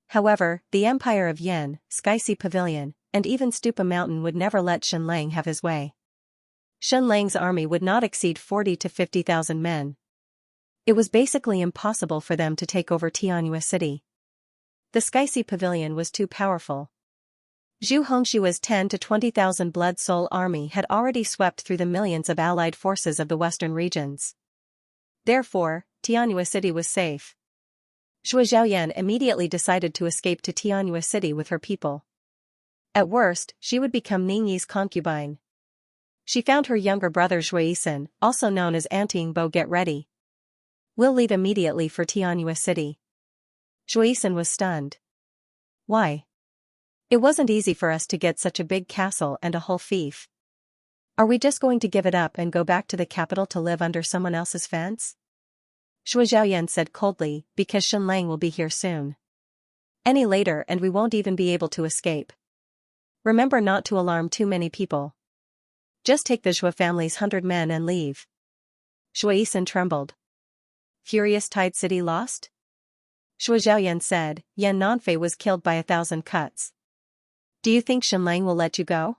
However, the Empire of Yan, Sky Sea Pavilion, and even Stupa Mountain would never let Shenlang have his way. Shenlang's army would not exceed 40,000 to 50,000 men. It was basically impossible for them to take over Tianyue City. The Sky Sea Pavilion was too powerful. Zhu Hongshua's 10,000 to 20,000 Blood Soul army had already swept through the millions of allied forces of the western regions. Therefore, Tianyue City was safe. Shui Zhaoyan immediately decided to escape to Tianyue City with her people. At worst, she would become Ning Yi's concubine. She found her younger brother Zhui Yisan, also known as Anting Bo, get ready. We'll leave immediately for Tianyue City. Shuisin was stunned. Why? It wasn't easy for us to get such a big castle and a whole fief. Are we just going to give it up and go back to the capital to live under someone else's fence? Shui Zhaoyan said coldly, because Shenlang will be here soon. Any later and we won't even be able to escape. Remember not to alarm too many people. Just take the Zhou family's 100 men and leave. Shui Yisan trembled. Furious Tide City lost? Shui Zhaoyan said, Yan Nanfei was killed by 1,000 cuts. Do you think Shenlang will let you go?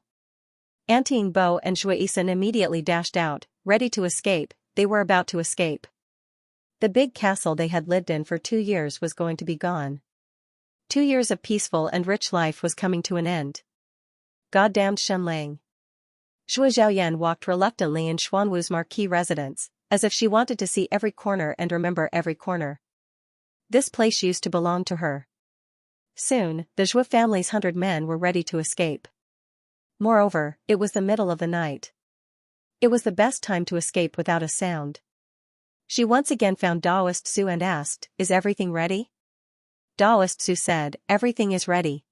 Anting Bo and Shui Yisan immediately dashed out, ready to escape. They were about to escape. The big castle they had lived in for 2 years was going to be gone. 2 years of peaceful and rich life was coming to an end. Goddamned Shenlang. Shui Zhaoyan walked reluctantly in Xuanwu's marquee residence, as if she wanted to see every corner and remember every corner. This place used to belong to her. Soon, the Zhou family's 100 men were ready to escape. Moreover, it was the middle of the night. It was the best time to escape without a sound. She once again found Daoist Su and asked, Is everything ready? Daoist Su said, Everything is ready.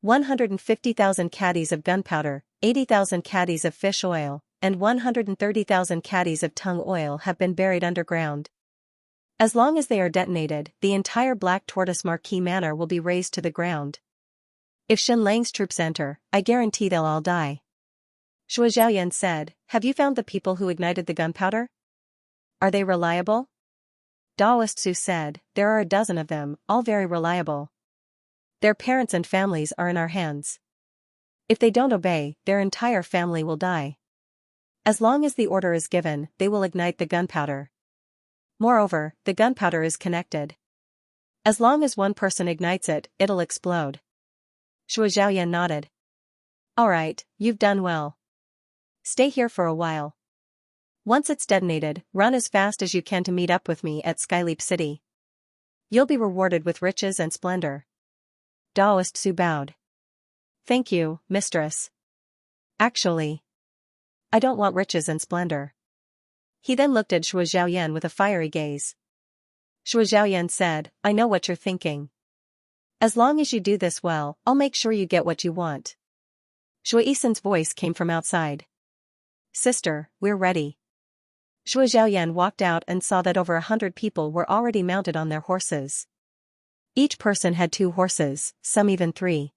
150,000 caddies of gunpowder, 80,000 caddies of fish oil, and 130,000 caddies of tung oil have been buried underground. As long as they are detonated, the entire Black Tortoise Marquee Manor will be razed to the ground. If Shenlang's troops enter, I guarantee they'll all die. Shui Zhaoyan said, Have you found the people who ignited the gunpowder? Are they reliable? Daoist Su said, There are a dozen of them, all very reliable. Their parents and families are in our hands. If they don't obey, their entire family will die. As long as the order is given, they will ignite the gunpowder. Moreover, the gunpowder is connected. As long as one person ignites it, it'll explode. Shui Zhaoyan nodded. All right, you've done well. Stay here for a while. Once it's detonated, run as fast as you can to meet up with me at Skyleap City. You'll be rewarded with riches and splendor. Daoist Su bowed. Thank you, mistress. Actually, I don't want riches and splendor. He then looked at Shui Zhaoyan with a fiery gaze. Shui Zhaoyan said, I know what you're thinking. As long as you do this well, I'll make sure you get what you want. Shui Yisan's voice came from outside. Sister, we're ready. Shui Zhaoyan walked out and saw that over 100 people were already mounted on their horses. Each person had 2 horses, some even 3.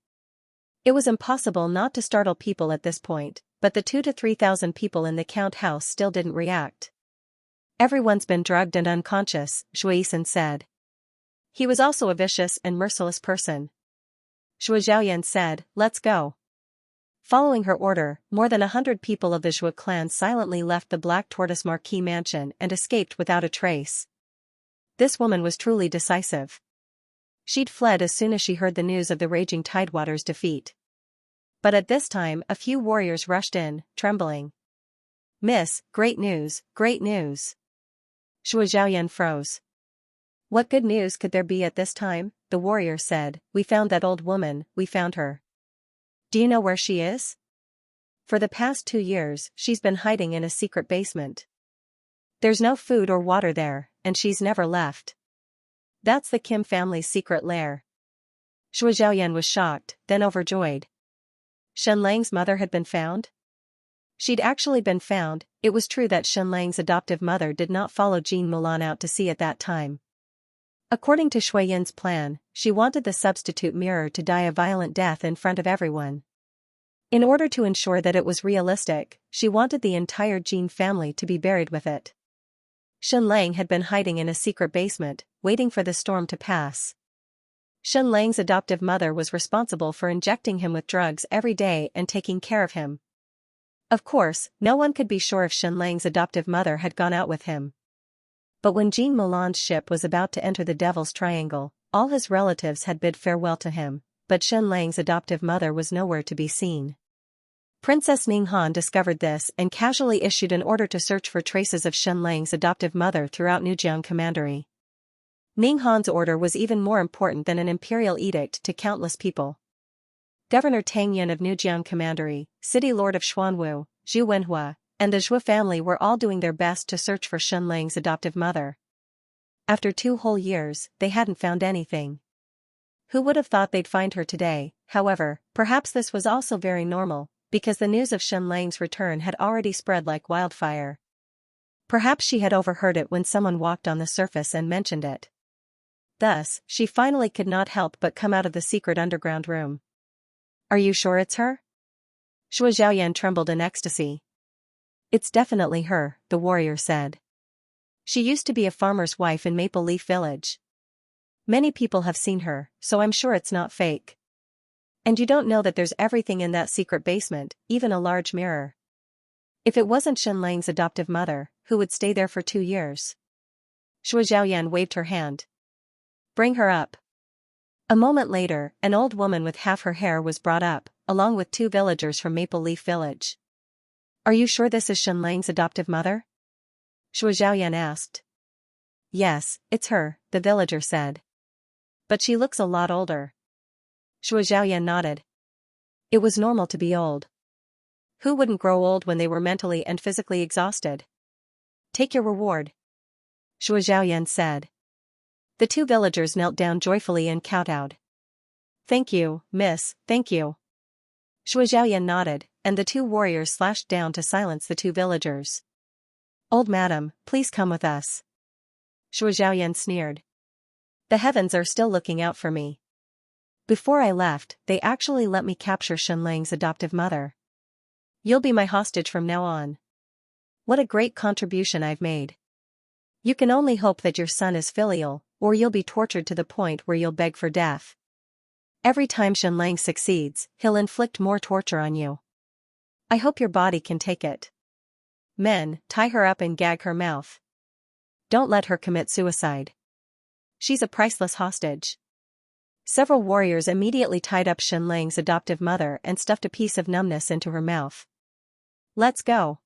It was impossible not to startle people at this point, but the 2,000 to 3,000 people in the count house still didn't react. Everyone's been drugged and unconscious, Shui Yisan said. He was also a vicious and merciless person. Shui Zhaoyan said, Let's go. Following her order, more than 100 people of the Zhou clan silently left the Black Tortoise Marquee mansion and escaped without a trace. This woman was truly decisive. She'd fled as soon as she heard the news of the raging Tidewater's defeat. But at this time a few warriors rushed in, trembling. Miss, great news, great news. Shui Zhaoyan froze. What good news could there be at this time? The warrior said, We found that old woman, we found her. Do you know where she is? For the past 2 years, she's been hiding in a secret basement. There's no food or water there, and she's never left. That's the Kim family's secret lair. Shui Zhaoyan was shocked, then overjoyed. Shenlang's mother had been found? She'd actually been found. It was true that Shenlang's adoptive mother did not follow Jean Mulan out to sea at that time. According to Shui Yin's plan, she wanted the substitute mirror to die a violent death in front of everyone. In order to ensure that it was realistic, she wanted the entire Jean family to be buried with it. Shenlang had been hiding in a secret basement, waiting for the storm to pass. Shenlang's adoptive mother was responsible for injecting him with drugs every day and taking care of him. Of course, no one could be sure if Shenlang's adoptive mother had gone out with him. But when Jean Mulan's ship was about to enter the Devil's Triangle, all his relatives had bid farewell to him, but Shenlang's adoptive mother was nowhere to be seen. Princess Ninghan discovered this and casually issued an order to search for traces of Shenlang's adoptive mother throughout Nujiang Commandery. Ninghan's order was even more important than an imperial edict to countless people. Governor Tang Yin of Nujiang Commandery, City Lord of Xuanwu, Zhu Wenhua, and the Zhou family were all doing their best to search for Shenlang's adoptive mother. After 2 whole years, they hadn't found anything. Who would have thought they'd find her today? However, perhaps this was also very normal, because the news of Xianlang's return had already spread like wildfire. Perhaps she had overheard it when someone walked on the surface and mentioned it. Thus, she finally could not help but come out of the secret underground room. "Are you sure it's her?" Shui Xiaoyan trembled in ecstasy. "It's definitely her," the warrior said. "She used to be a farmer's wife in Maple Leaf Village. Many people have seen her, so I'm sure it's not fake. And you don't know that there's everything in that secret basement, even a large mirror. If it wasn't Xianlang's adoptive mother, who would stay there for 2 years?" Shui Xiaoyan waved her hand. "Bring her up." A moment later, an old woman with half her hair was brought up, along with 2 villagers from Maple Leaf Village. "Are you sure this is Xianlang's adoptive mother?" Shui Xiaoyan asked. "Yes, it's her," the villager said. "But she looks a lot older." Shui Xiaoyan nodded. It was normal to be old. Who wouldn't grow old when they were mentally and physically exhausted? "Take your reward," Shui Xiaoyan said. The 2 villagers knelt down joyfully and kowtowed. "Thank you, miss, thank you." Shui Xiaoyan nodded, and the 2 warriors slashed down to silence the 2 villagers. "Old madam, please come with us." Shui Xiaoyan sneered. "The heavens are still looking out for me. Before I left, they actually let me capture Xianlang's adoptive mother. You'll be my hostage from now on. What a great contribution I've made. You can only hope that your son is filial, or you'll be tortured to the point where you'll beg for death. Every time Xianlang succeeds, he'll inflict more torture on you. I hope your body can take it. Men, tie her up and gag her mouth. Don't let her commit suicide. She's a priceless hostage." Several warriors immediately tied up Xianlang's adoptive mother and stuffed a piece of numbness into her mouth. "Let's go."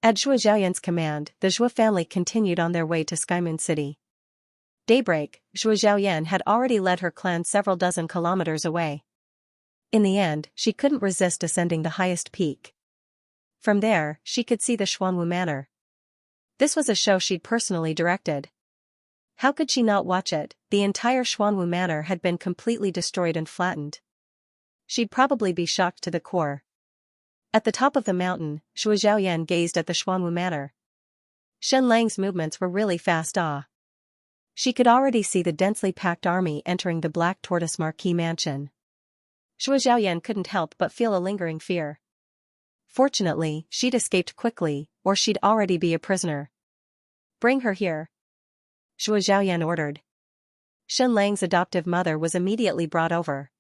At Shui Xiaoyan's command, the Zhou family continued on their way to Skymoon City. Daybreak, Shui Xiaoyan had already led her clan several dozen kilometers away. In the end, she couldn't resist ascending the highest peak. From there, she could see the Xuanwu Manor. This was a show she'd personally directed. How could she not watch it? The entire Xuanwu Manor had been completely destroyed and flattened. She'd probably be shocked to the core. At the top of the mountain, Shui Xiaoyan gazed at the Xuanwu Manor. Xianlang's movements were really fast. She could already see the densely packed army entering the Black Tortoise Marquis mansion. Shui Xiaoyan couldn't help but feel a lingering fear. Fortunately, she'd escaped quickly, or she'd already be a prisoner. "Bring her here," Shui Xiaoyan ordered. Xianlang's adoptive mother was immediately brought over.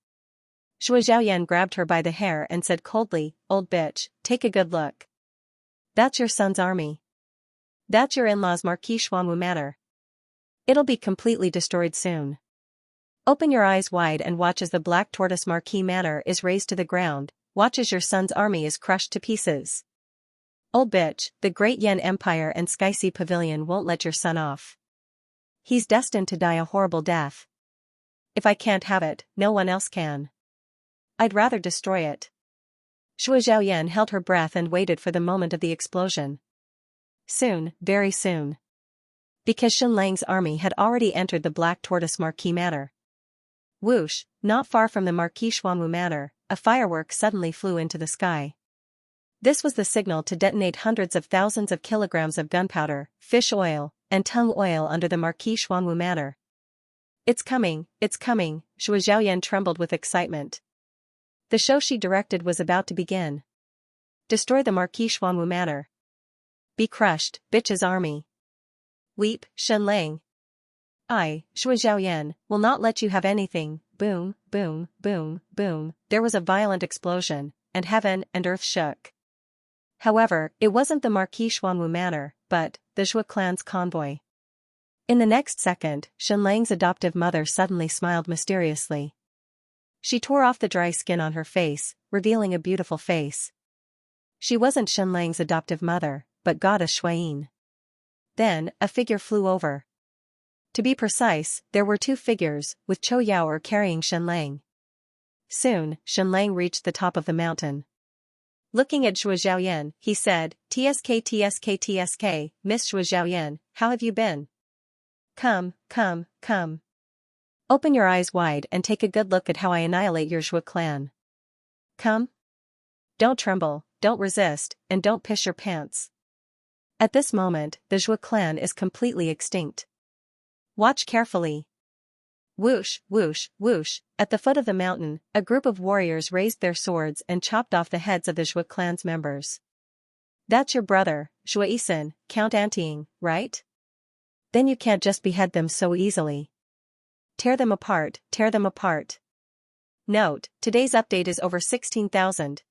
Shui Xiaoyan grabbed her by the hair and said coldly, "Old bitch, take a good look. That's your son's army. That's your in-law's Marquis Xuanwu Manor. It'll be completely destroyed soon. Open your eyes wide and watch as the Black Tortoise Marquis Manor is razed to the ground, watch as your son's army is crushed to pieces. Old bitch, the Great Yan Empire and Sky-Sea Pavilion won't let your son off. He's destined to die a horrible death. If I can't have it, no one else can. I'd rather destroy it." Shui Xiaoyan held her breath and waited for the moment of the explosion. Soon, very soon. Because Xianlang's army had already entered the Black Tortoise Marquis Manor. Whoosh, not far from the Marquis Xuanwu Manor, a firework suddenly flew into the sky. This was the signal to detonate hundreds of thousands of kilograms of gunpowder, fish oil, and tung oil under the Marquis Xuanwu Manor. It's coming, Shui Xiaoyan trembled with excitement. The show she directed was about to begin. Destroy the Marquis Xuanwu Manor. Be crushed, bitch's army. Weep, Xianlang. I, Shui Xiaoyan, will not let you have anything. Boom, boom, boom, boom. There was a violent explosion, and heaven and earth shook. However, it wasn't the Marquis Xuanwu Manor, but the Zhou clan's convoy. In the next second, Xianlang's adoptive mother suddenly smiled mysteriously. She tore off the dry skin on her face, revealing a beautiful face. She wasn't Xianlang's adoptive mother, but goddess Xueyin. Then, a figure flew over. To be precise, there were 2 figures, with Chou Yaoer carrying Xianlang. Soon, Xianlang reached the top of the mountain. Looking at Shui Xiaoyan, he said, "TSK, Miss Shui Xiaoyan, how have you been?" Come, come, come. Open your eyes wide and take a good look at how I annihilate your Zhua clan. Come? Don't tremble, don't resist, and don't piss your pants. At this moment, the Zhua clan is completely extinct. Watch carefully. Whoosh, whoosh, whoosh. At the foot of the mountain, a group of warriors raised their swords and chopped off the heads of the Zhua clan's members. That's your brother, Xianxia, Count Anting, right? Then you can't just behead them so easily. Tear them apart, tear them apart. Note, today's update is over 16,000.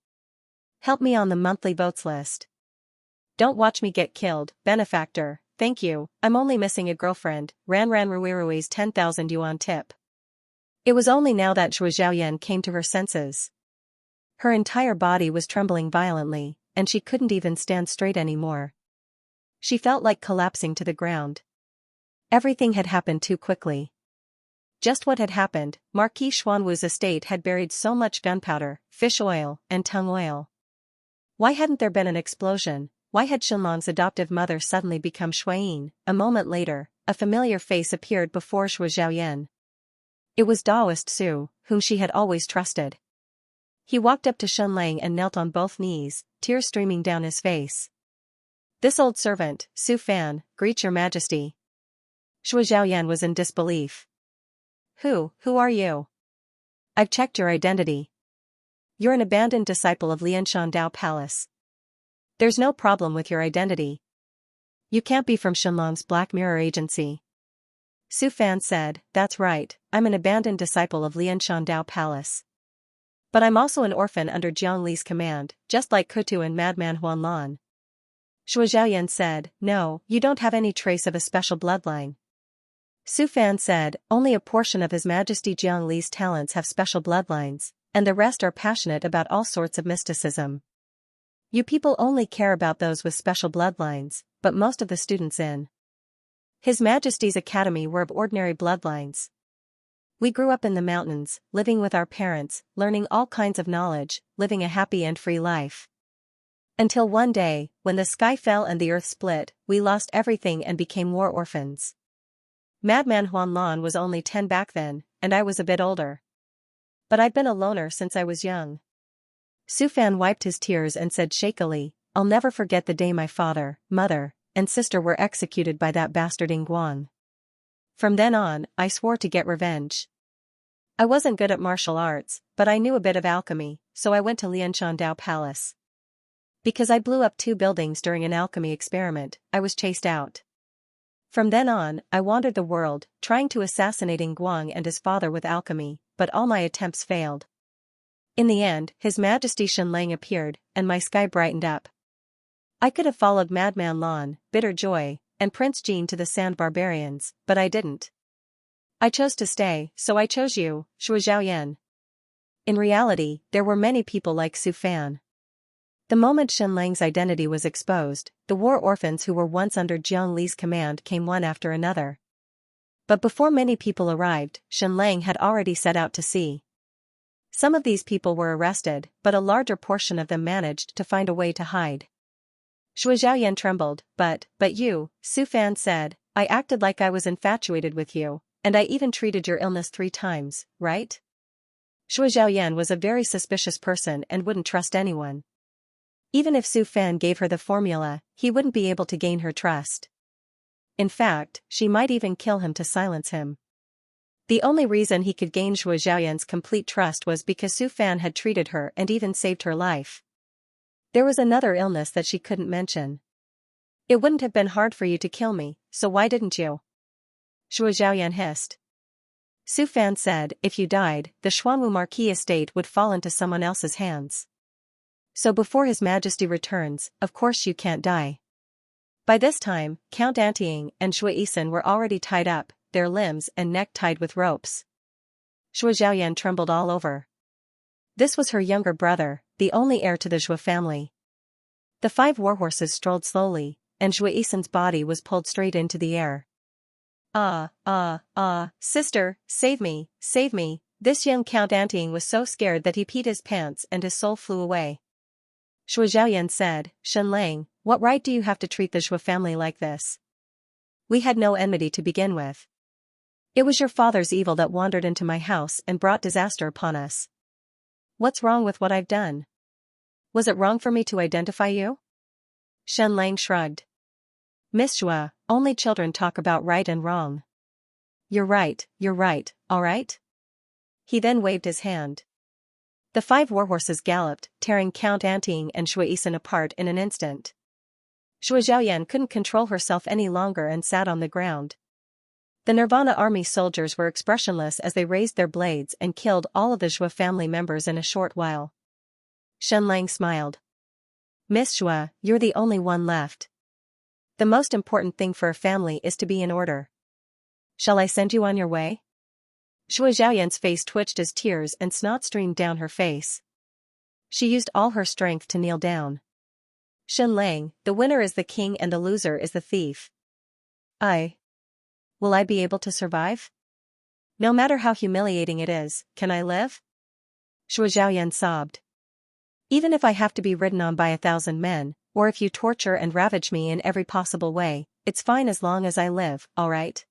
Help me on the monthly votes list. Don't watch me get killed, benefactor, thank you, I'm only missing a girlfriend, Ran Ruirui's 10,000 yuan tip. It was only now that Zhuo Xiaoyan came to her senses. Her entire body was trembling violently, and she couldn't even stand straight anymore. She felt like collapsing to the ground. Everything had happened too quickly. Just what had happened, Marquis Xuanwu's estate had buried so much gunpowder, fish oil, and tung oil. Why hadn't there been an explosion? Why had Shenlong's adoptive mother suddenly become Shuayin? A moment later, a familiar face appeared before Zhuo Xiaoyan. It was Daoist Su, whom she had always trusted. He walked up to Shenlang and knelt on both knees, tears streaming down his face. This old servant, Su Fan, greets your majesty. Zhuo Xiaoyan was in disbelief. Who are you? I've checked your identity. You're an abandoned disciple of Lianshan Dao Palace. There's no problem with your identity. You can't be from Shenlong's Black Mirror Agency. Su Fan said, that's right, I'm an abandoned disciple of Lianshan Dao Palace. But I'm also an orphan under Jiang Li's command, just like Kutu and Madman Huanlan. Zhuo Xiaoyan said, no, you don't have any trace of a special bloodline. Su Fan said, only a portion of His Majesty Jiang Li's talents have special bloodlines, and the rest are passionate about all sorts of mysticism. You people only care about those with special bloodlines, but most of the students in His Majesty's Academy were of ordinary bloodlines. We grew up in the mountains, living with our parents, learning all kinds of knowledge, living a happy and free life. Until one day, when the sky fell and the earth split, we lost everything and became war orphans. Madman Huanlan was only 10 back then, and I was a bit older. But I've been a loner since I was young. Su Fan wiped his tears and said shakily, I'll never forget the day my father, mother, and sister were executed by that bastard Guan. From then on, I swore to get revenge. I wasn't good at martial arts, but I knew a bit of alchemy, so I went to Lianshan Dao Palace. Because I blew up 2 buildings during an alchemy experiment, I was chased out. From then on, I wandered the world, trying to assassinate Guang and his father with alchemy, but all my attempts failed. In the end, His Majesty Shenlang appeared, and my sky brightened up. I could have followed Madman Lan, Bitter Joy, and Prince Jean to the Sand Barbarians, but I didn't. I chose to stay, so I chose you, Zhuo Xiaoyan. In reality, there were many people like Su Fan. The moment Shenlang's identity was exposed, the war orphans who were once under Jiang Li's command came one after another. But before many people arrived, Shenlang had already set out to sea. Some of these people were arrested, but a larger portion of them managed to find a way to hide. Zhuo Xiaoyan trembled, but you, Su Fan said, I acted like I was infatuated with you, and I even treated your illness 3 times, right? Zhuo Xiaoyan was a very suspicious person and wouldn't trust anyone. Even if Su Fan gave her the formula, he wouldn't be able to gain her trust. In fact, she might even kill him to silence him. The only reason he could gain Zhuo Xiaoyan's complete trust was because Su Fan had treated her and even saved her life. There was another illness that she couldn't mention. It wouldn't have been hard for you to kill me, so why didn't you? Zhuo Xiaoyan hissed. Su Fan said, if you died, the Xuanwu Marquis estate would fall into someone else's hands. So before His Majesty returns, of course you can't die. By this time, Count Anting and Xianxia were already tied up, their limbs and neck tied with ropes. Zhuo Xiaoyan trembled all over. This was her younger brother, the only heir to the Zhuo family. The 5 warhorses strolled slowly, and Xianxia's body was pulled straight into the air. Sister, save me, save me. This young Count Anting was so scared that he peed his pants and his soul flew away. Zhuo Xiaoyan said, Shenlang, what right do you have to treat the Zhuo family like this? We had no enmity to begin with. It was your father's evil that wandered into my house and brought disaster upon us. What's wrong with what I've done? Was it wrong for me to identify you? Shen Lang shrugged. Miss Xue, only children talk about right and wrong. You're right, alright? He then waved his hand. The 5 warhorses galloped, tearing Count Anting and Shui Yisan apart in an instant. Shui Zhaoyan couldn't control herself any longer and sat on the ground. The Nirvana army soldiers were expressionless as they raised their blades and killed all of the Xue family members in a short while. Shen Lang smiled. Miss Xue, you're the only one left. The most important thing for a family is to be in order. Shall I send you on your way? Shui Zhaoyan's face twitched as tears and snot streamed down her face. She used all her strength to kneel down. Shen Lang, the winner is the king and the loser is the thief. Will I be able to survive? No matter how humiliating it is, can I live? Shui Zhaoyan sobbed. Even if I have to be ridden on by 1,000 men, or if you torture and ravage me in every possible way, it's fine as long as I live, alright?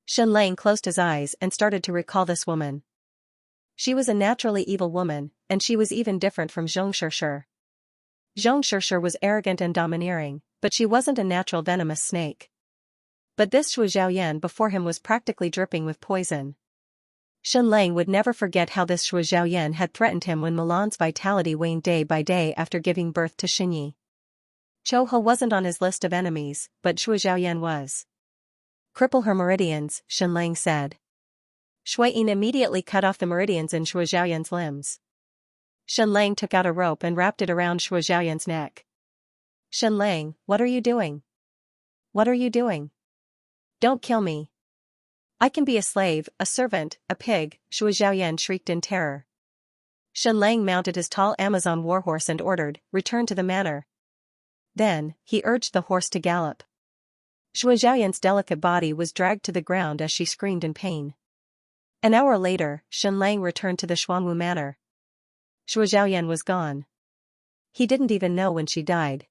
Shen Lang closed his eyes and started to recall this woman. She was a naturally evil woman, and she was even different from Zhong Shishir. Zhong Shishir was arrogant and domineering, but she wasn't a natural venomous snake. But this Shui Zhaoyan before him was practically dripping with poison. Shen Lang would never forget how this Shui Zhaoyan had threatened him when Milan's vitality waned day by day after giving birth to Xinyi. Chou He wasn't on his list of enemies, but Shui Zhaoyan was. Cripple her meridians, Shen Lang said. Shui Yin immediately cut off the meridians in Shui Zhaoyan's limbs. Shen Lang took out a rope and wrapped it around Shui Zhaoyan's neck. Shen Lang, what are you doing? What are you doing? Don't kill me. I can be a slave, a servant, a pig, Shui Zhaoyan shrieked in terror. Shen Lang mounted his tall Amazon warhorse and ordered, return to the manor. Then, he urged the horse to gallop. Shui Zhaoyan's delicate body was dragged to the ground as she screamed in pain. An hour later, Shen Lang returned to the Xuanwu manor. Shui Zhaoyan was gone. He didn't even know when she died.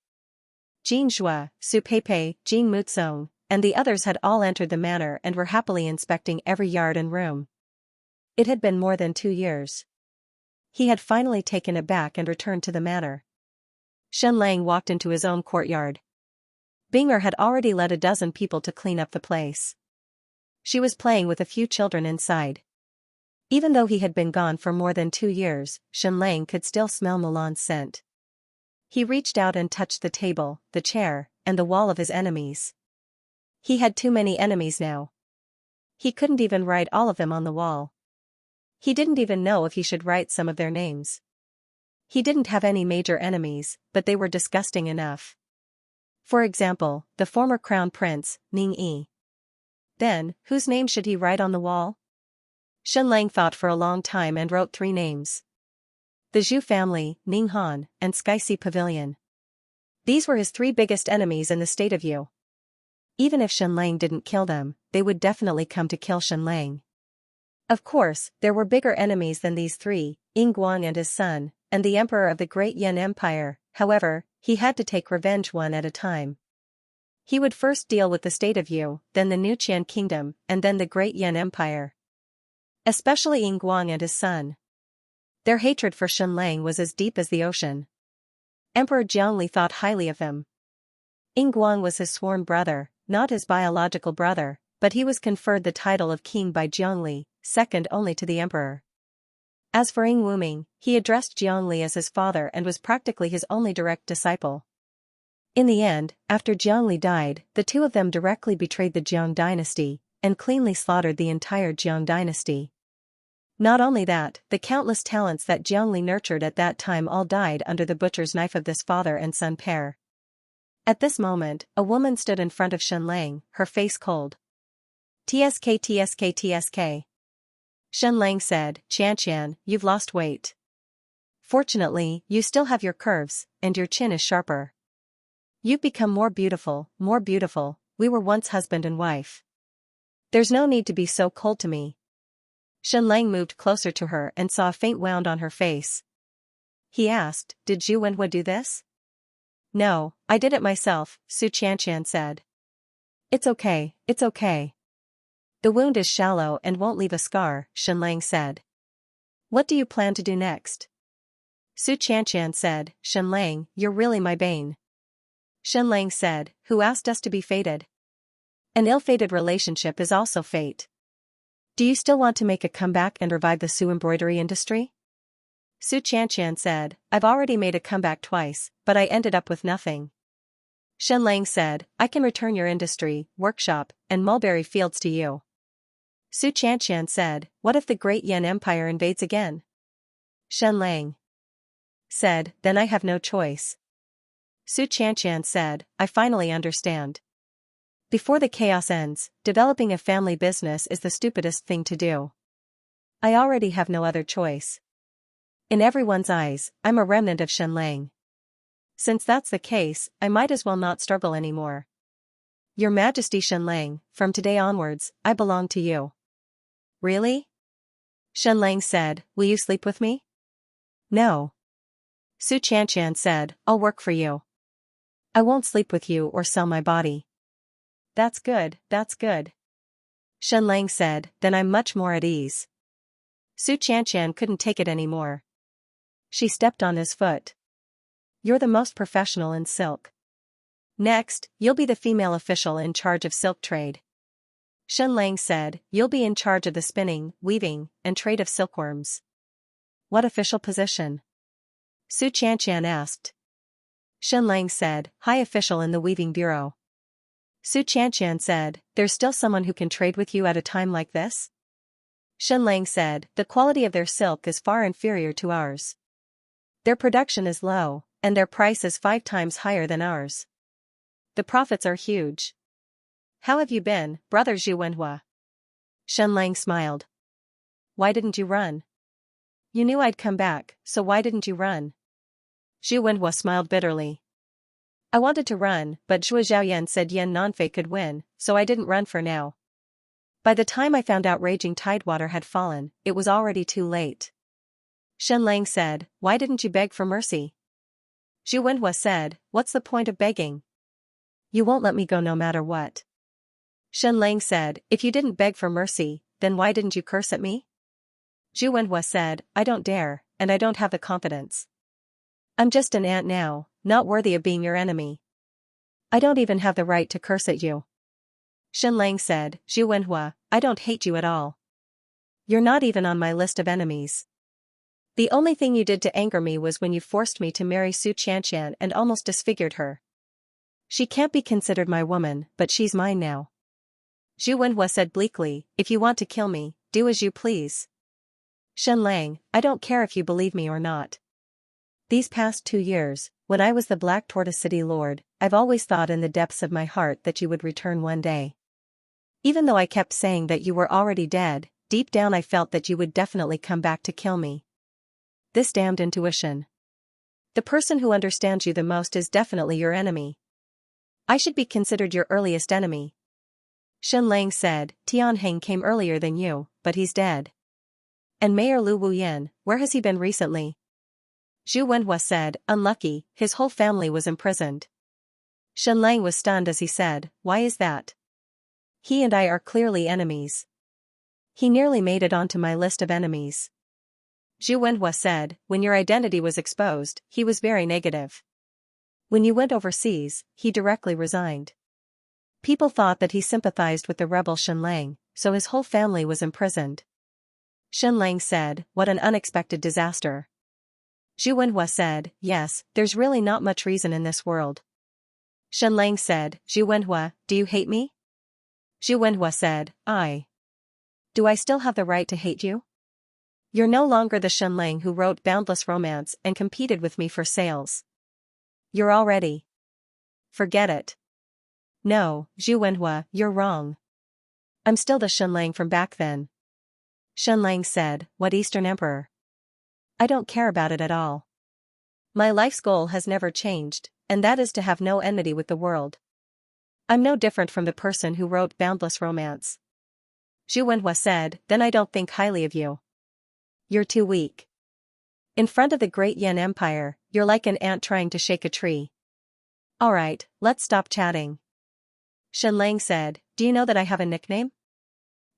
Jin Xue, Su Peipei, Jin Muzong, and the others had all entered the manor and were happily inspecting every yard and room. It had been more than 2 years. He had finally taken it back and returned to the manor. Shen Lang walked into his own courtyard. Binger had already led a dozen people to clean up the place. She was playing with a few children inside. Even though he had been gone for more than 2 years, Shen Lang could still smell Milan's scent. He reached out and touched the table, the chair, and the wall of his enemies. He had too many enemies now. He couldn't even write all of them on the wall. He didn't even know if he should write some of their names. He didn't have any major enemies, but they were disgusting enough. For example, the former crown prince, Ning Yi. Then, whose name should he write on the wall? Shen Lang thought for a long time and wrote 3 names. The Zhu family, Ning Han, and Sky Sea Pavilion. These were his 3 biggest enemies in the state of Yu. Even if Shen Lang didn't kill them, they would definitely come to kill Shen Lang. Of course, there were bigger enemies than these 3, Ying Guang and his son, and the emperor of the Great Yan Empire. However, he had to take revenge one at a time. He would first deal with the state of Yu, then the New Qian kingdom, and then the Great Yan Empire. Especially Ying Guang and his son. Their hatred for Shen Lang was as deep as the ocean. Emperor Jiangli thought highly of him. Ying Guang was his sworn brother, not his biological brother, but he was conferred the title of king by Jiangli, second only to the emperor. As for Ying Wuming, he addressed Jiangli as his father and was practically his only direct disciple. In the end, after Jiangli died, the 2 of them directly betrayed the Jiang dynasty, and cleanly slaughtered the entire Jiang dynasty. Not only that, the countless talents that Jiangli nurtured at that time all died under the butcher's knife of this father and son pair. At this moment, a woman stood in front of Shen Lang, her face cold. TSK. Shen Lang said, Xianxia, you've lost weight. Fortunately, you still have your curves, and your chin is sharper. You've become more beautiful, we were once husband and wife. There's no need to be so cold to me. Shen Lang moved closer to her and saw a faint wound on her face. He asked, did Zhu Wenhua do this? No, I did it myself, Su Qianqian said. It's okay, it's okay. The wound is shallow and won't leave a scar, Xianlang said. What do you plan to do next? Xianxia said, Xianlang, you're really my bane. Xianlang said, who asked us to be fated? An ill-fated relationship is also fate. Do you still want to make a comeback and revive the Su embroidery industry? Xianxia said, I've already made a comeback twice, but I ended up with nothing. Xianlang said, I can return your industry, workshop, and mulberry fields to you. Xianxia said, what if the Great Yan Empire invades again? Xianlang said, then I have no choice. Xianxia said, I finally understand. Before the chaos ends, developing a family business is the stupidest thing to do. I already have no other choice. In everyone's eyes, I'm a remnant of Xianlang. Since that's the case, I might as well not struggle anymore. Your Majesty Xianlang, from today onwards, I belong to you. Really? Xianlang said, will you sleep with me? No. Xianxia said, I'll work for you. I won't sleep with you or sell my body. That's good, that's good. Xianlang said, then I'm much more at ease. Xianxia couldn't take it anymore. She stepped on his foot. You're the most professional in silk. Next, you'll be the female official in charge of silk trade. Xianlang said, you'll be in charge of the spinning, weaving, and trade of silkworms. What official position? Xianxia asked. Xianlang said, high official in the weaving bureau. Xianxia said, there's still someone who can trade with you at a time like this? Xianlang said, the quality of their silk is far inferior to ours. Their production is low, and their price is 5 times higher than ours. The profits are huge. How have you been, brother Zhu Wenhua? Xianlang smiled. Why didn't you run? You knew I'd come back, so why didn't you run? Zhu Wenhua smiled bitterly. I wanted to run, but Zhuo Zhaoyan said Yan Nanfei could win, so I didn't run for now. By the time I found out raging tidewater had fallen, it was already too late. Xianlang said, why didn't you beg for mercy? Zhu Wenhua said, what's the point of begging? You won't let me go no matter what. Xianlang said, if you didn't beg for mercy, then why didn't you curse at me? Zhu Wenhua said, I don't dare, and I don't have the confidence. I'm just an ant now, not worthy of being your enemy. I don't even have the right to curse at you. Xianlang said, Zhu Wenhua, I don't hate you at all. You're not even on my list of enemies. The only thing you did to anger me was when you forced me to marry Xianxia and almost disfigured her. She can't be considered my woman, but she's mine now. Zhu Wenhua said bleakly, if you want to kill me, do as you please. Xianlang, I don't care if you believe me or not. These past 2 years, when I was the Black Tortoise City Lord, I've always thought in the depths of my heart that you would return one day. Even though I kept saying that you were already dead, deep down I felt that you would definitely come back to kill me. This damned intuition. The person who understands you the most is definitely your enemy. I should be considered your earliest enemy. Xianlang said, Tianheng came earlier than you, but he's dead. And Mayor Lu Wuyan, where has he been recently? Zhu Wenhua said, unlucky, his whole family was imprisoned. Xianlang was stunned as he said, why is that? He and I are clearly enemies. He nearly made it onto my list of enemies. Zhu Wenhua said, when your identity was exposed, he was very negative. When you went overseas, he directly resigned. People thought that he sympathized with the rebel Xianlang, so his whole family was imprisoned. Xianlang said, what an unexpected disaster. Zhu Wenhua said, yes, there's really not much reason in this world. Xianlang said, Zhu Wenhua, do you hate me? Zhu Wenhua said, do I still have the right to hate you? You're no longer the Xianlang who wrote Boundless Romance and competed with me for sales. You're already. Forget it. No, Zhu Wenhua, you're wrong. I'm still the Xianlang from back then. Xianlang said, what Eastern Emperor? I don't care about it at all. My life's goal has never changed, and that is to have no enmity with the world. I'm no different from the person who wrote Boundless Romance. Zhu Wenhua said, then I don't think highly of you. You're too weak. In front of the Great Yan Empire, you're like an ant trying to shake a tree. Alright, let's stop chatting. Shenlang said, "Do you know that I have a nickname?"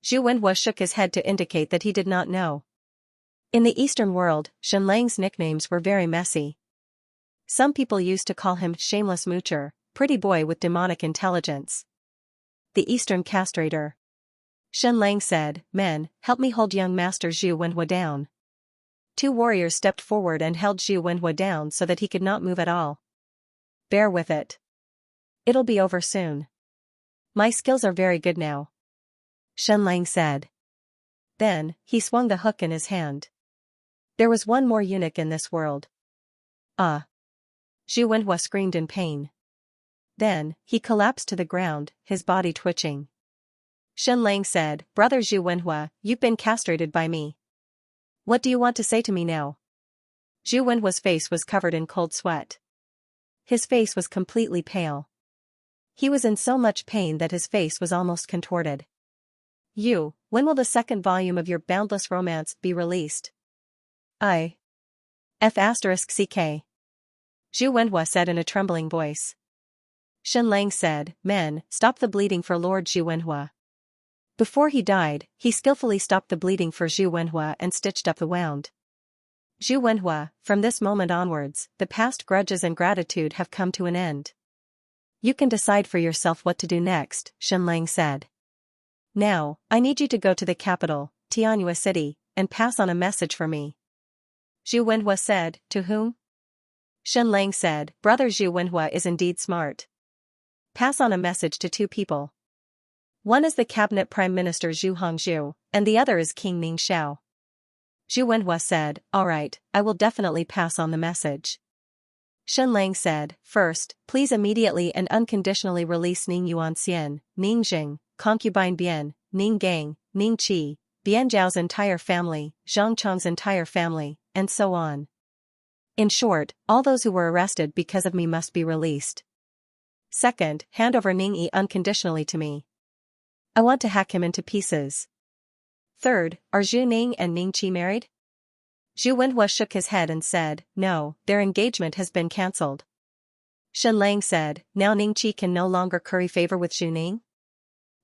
Zhu Wenhua shook his head to indicate that he did not know. In the Eastern world, Shenlang's nicknames were very messy. Some people used to call him shameless moocher, pretty boy with demonic intelligence. The Eastern castrator. Shenlang said, "Men, help me hold young master Zhu Wenhua down." Two warriors stepped forward and held Zhu Wenhua down so that he could not move at all. "Bear with it. It'll be over soon. My skills are very good now," Shenlang said. Then, he swung the hook in his hand. There was one more eunuch in this world. Ah! Zhu Wenhua screamed in pain. Then, he collapsed to the ground, his body twitching. Shenlang said, "Brother Zhu Wenhua, you've been castrated by me. What do you want to say to me now?" Zhu Wenhua's face was covered in cold sweat. His face was completely pale. He was in so much pain that his face was almost contorted. When will the second volume of your boundless romance be released?" F***ck. Zhu Wenhua said in a trembling voice. Shenlang said, "Men, stop the bleeding for Lord Zhu Wenhua." Before he died, he skillfully stopped the bleeding for Zhu Wenhua and stitched up the wound. Zhu Wenhua, from this moment onwards, the past grudges and gratitude have come to an end. You can decide for yourself what to do next, Shenlang said. Now, I need you to go to the capital, Xianxia City, and pass on a message for me. Zhu Wenhua said, "To whom?" Shenlang said, "Brother Zhu Wenhua is indeed smart. Pass on a message to two people. One is the cabinet prime minister Zhu Hongzhu, and the other is King Ning Xiao." Zhu Wenhua said, "All right, I will definitely pass on the message." Shenlang said, "First, please immediately and unconditionally release Ning Yuanxian, Ning Jing, concubine Bian, Ning Gang, Ning Qi, Bian Zhao's entire family, Zhang Chong's entire family, and so on. In short, all those who were arrested because of me must be released. Second, hand over Ning Yi unconditionally to me. I want to hack him into pieces. Third, are Zhu Ning and Ning Qi married?" Zhu Wenhua shook his head and said, "No, their engagement has been cancelled." Shenlang said, "Now Ning Qi can no longer curry favor with Zhu Ning?"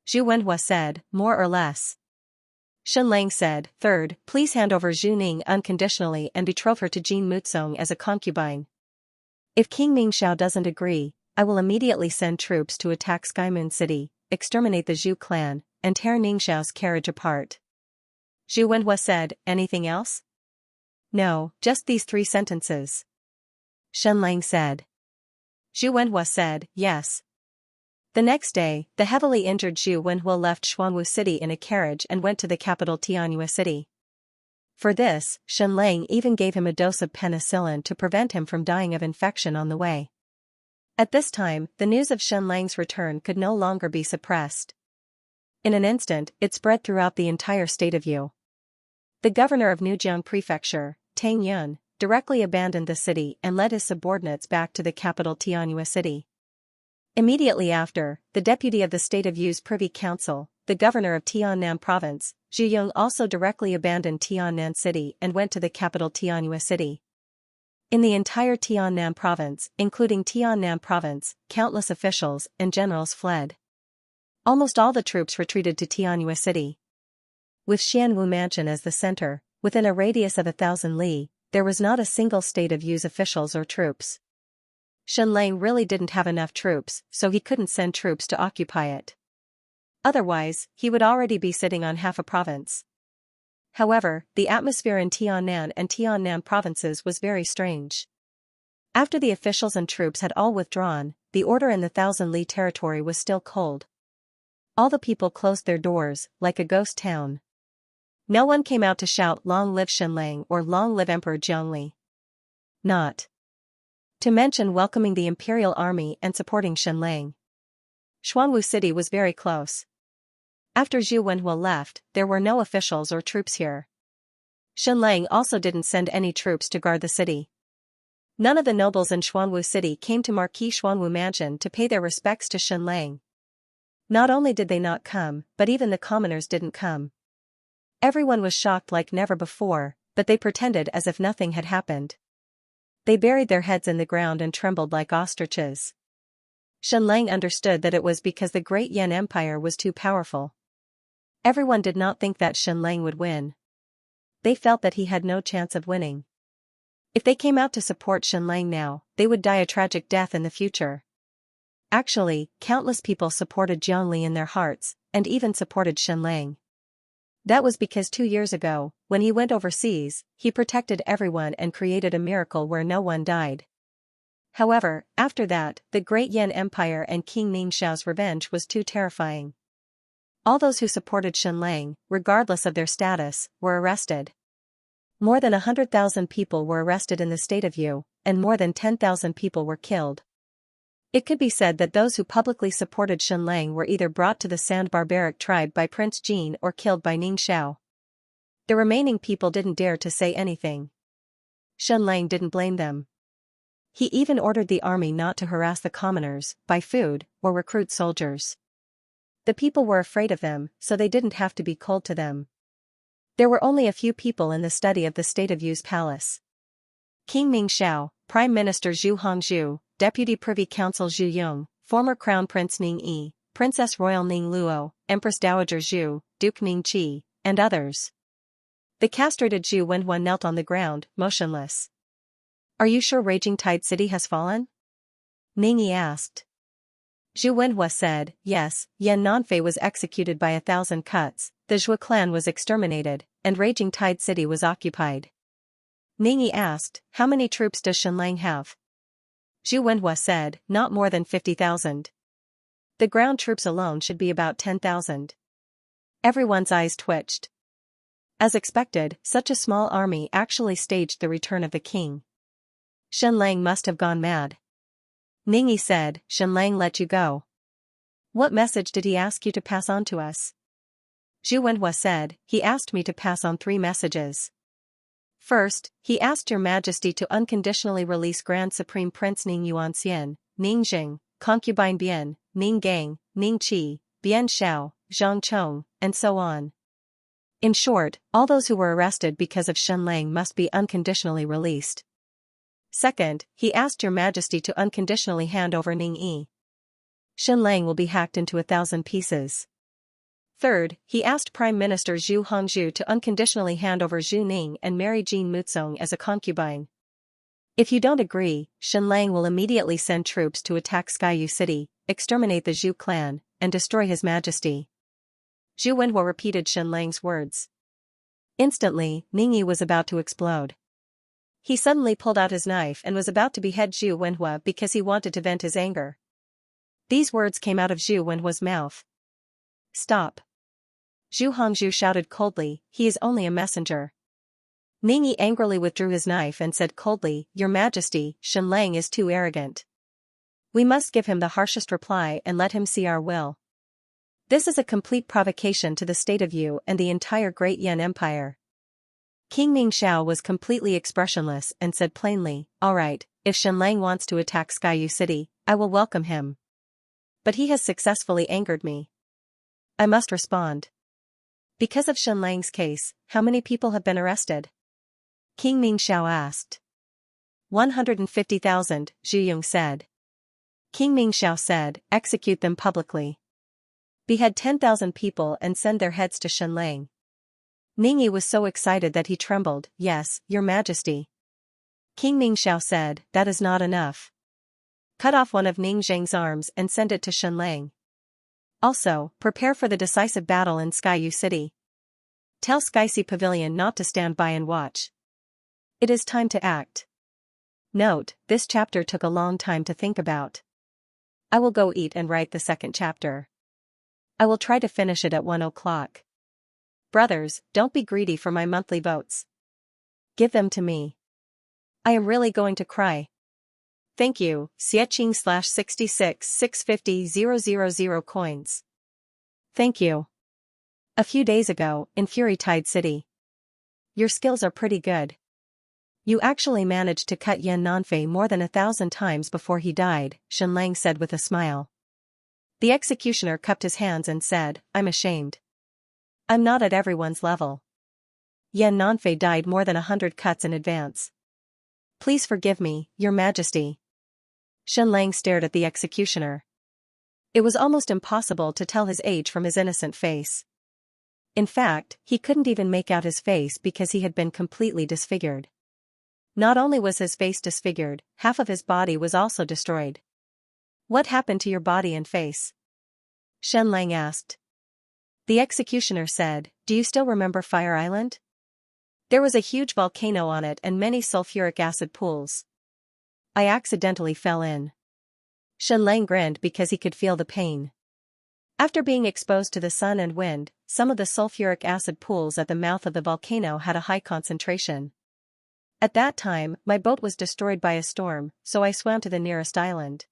Zhu Wenhua said, "More or less." Shenlang said, "Third, please hand over Zhu Ning unconditionally and betroth her to Jin Muzong as a concubine. If King Ning Xiao doesn't agree, I will immediately send troops to attack Skymoon City, exterminate the Zhu clan, and tear Ning Xiao's carriage apart." Zhu Wenhua said, "Anything else?" "No, just these 3 sentences." Shenlang said. Zhu Wenhua said, "Yes." The next day, the heavily injured Zhu Wenhua left Xuanwu City in a carriage and went to the capital Tianjua City. For this, Shenlang even gave him a dose of penicillin to prevent him from dying of infection on the way. At this time, the news of Shenlang's return could no longer be suppressed. In an instant, it spread throughout the entire state of Yu. The governor of Nujiang Prefecture, Tang Yun, directly abandoned the city and led his subordinates back to the capital Tianjua City. Immediately after, the deputy of the State of Yu's Privy Council, the governor of Tiannam Province, Zhu Yung also directly abandoned Tiannan City and went to the capital Tianjua City. In the entire Tiannam Province, including Tiannam Province, countless officials and generals fled. Almost all the troops retreated to Tianjua City. With Xianwu Mansion as the center, within a radius of 1,000 li, there was not a single State of Yu's officials or troops. Shenlang really didn't have enough troops, so he couldn't send troops to occupy it. Otherwise, he would already be sitting on half a province. However, the atmosphere in Tiannan and Tiannam provinces was very strange. After the officials and troops had all withdrawn, the order in the 1,000 li territory was still cold. All the people closed their doors, like a ghost town. No one came out to shout "Long live Shenlang" or "Long live Emperor Zhongli." Not to mention welcoming the imperial army and supporting Shenlang. Xuanwu City was very close. After Zhu Wenhua left, there were no officials or troops here. Shenlang also didn't send any troops to guard the city. None of the nobles in Xuanwu City came to Marquis Xuanwu Mansion to pay their respects to Shenlang. Not only did they not come, but even the commoners didn't come. Everyone was shocked like never before, but they pretended as if nothing had happened. They buried their heads in the ground and trembled like ostriches. Shenlang understood that it was because the Great Yan Empire was too powerful. Everyone did not think that Shenlang would win. They felt that he had no chance of winning. If they came out to support Shenlang now, they would die a tragic death in the future. Actually, countless people supported Zhongli in their hearts, and even supported Shenlang. That was because 2 years ago, when he went overseas, he protected everyone and created a miracle where no one died. However, after that, the Great Yan Empire and King Ningxiao's revenge was too terrifying. All those who supported Shenlang, regardless of their status, were arrested. More than 100,000 people were arrested in the state of Yu, and more than 10,000 people were killed. It could be said that those who publicly supported Shenlang were either brought to the Sand barbaric tribe by Prince Jin or killed by Ningxiao. The remaining people didn't dare to say anything. Shenlang didn't blame them. He even ordered the army not to harass the commoners, buy food, or recruit soldiers. The people were afraid of them, so they didn't have to be cold to them. There were only a few people in the study of the state of Yu's palace. King Ningxiao, Prime Minister Zhu Hongzhu, Deputy Privy Council Zhu Yong, former Crown Prince Ning Yi, Princess Royal Ning Luo, Empress Dowager Zhu, Duke Ning Qi, and others. The castrated Zhu Wenhua knelt on the ground, motionless. "Are you sure Raging Tide City has fallen?" Ning Yi asked. Zhu Wenhua said, "Yes, Yan Nanfei was executed by 1,000 cuts, the Zhou clan was exterminated, and Raging Tide City was occupied." Ning Yi asked, "How many troops does Shenlang have?" Zhu Wenhua said, "Not more than 50,000. The ground troops alone should be about 10,000. Everyone's eyes twitched. As expected, such a small army actually staged the return of the king. Shenlang must have gone mad. Ning Yi said, "Shenlang let you go. What message did he ask you to pass on to us?" Zhu Wenhua said, "He asked me to pass on 3 messages. First, he asked Your Majesty to unconditionally release Grand Supreme Prince Ning Yuanxian, Ning Jing, Concubine Bian, Ning Gang, Ning Qi, Bian Xiao, Zhang Chong, and so on. In short, all those who were arrested because of Shenlang must be unconditionally released. Second, he asked Your Majesty to unconditionally hand over Ning Yi. Shenlang will be hacked into 1,000 pieces. Third, he asked Prime Minister Zhu Hongzhu to unconditionally hand over Zhu Ning and marry Jin Muzong as a concubine. If you don't agree, Shenlang will immediately send troops to attack Xianxia City, exterminate the Zhu clan, and destroy His Majesty." Zhu Wenhua repeated Shenlang's words. Instantly, Ning Yi was about to explode. He suddenly pulled out his knife and was about to behead Zhu Wenhua because he wanted to vent his anger. These words came out of Zhu Wenhua's mouth. "Stop." Zhu Hongzhu shouted coldly, "He is only a messenger." Ning Yi angrily withdrew his knife and said coldly, "Your Majesty, Shenlang is too arrogant. We must give him the harshest reply and let him see our will. This is a complete provocation to the state of Yu and the entire Great Yan Empire." King Ningxiao was completely expressionless and said plainly, "All right, if Shenlang wants to attack Xianxia City, I will welcome him. But he has successfully angered me. I must respond." "Because of Shenlang's case, how many people have been arrested?" King Ningxiao asked. 150,000, Zhu Yong said. King Ningxiao said, "Execute them publicly. Behead 10,000 people and send their heads to Shenlang." Ning Yi was so excited that he trembled. "Yes, Your Majesty." King Ningxiao said, "That is not enough. Cut off one of Ning Zheng's arms and send it to Shenlang. Also, prepare for the decisive battle in Xianxia City. Tell Xianxia Pavilion not to stand by and watch. It is time to act." Note, this chapter took a long time to think about. I will go eat and write the second chapter. I will try to finish it at 1 o'clock. Brothers, don't be greedy for my monthly votes. Give them to me. I am really going to cry. Thank you, Xieching/66 650,000 coins. Thank you. A few days ago, in Fury Tide City. Your skills are pretty good. You actually managed to cut Yan Nanfei more than 1,000 times before he died, Shenlang said with a smile. The executioner cupped his hands and said, "I'm ashamed. I'm not at everyone's level. Yan Nanfei died more than 100 cuts in advance. Please forgive me, Your Majesty." Shenlang stared at the executioner. It was almost impossible to tell his age from his innocent face. In fact, he couldn't even make out his face because he had been completely disfigured. Not only was his face disfigured, half of his body was also destroyed. What happened to your body and face? Xianxia asked. The executioner said, do you still remember Fire Island? There was a huge volcano on it and many sulfuric acid pools. I accidentally fell in. Xianxia grinned because he could feel the pain. After being exposed to the sun and wind, some of the sulfuric acid pools at the mouth of the volcano had a high concentration. At that time, my boat was destroyed by a storm, so I swam to the nearest island.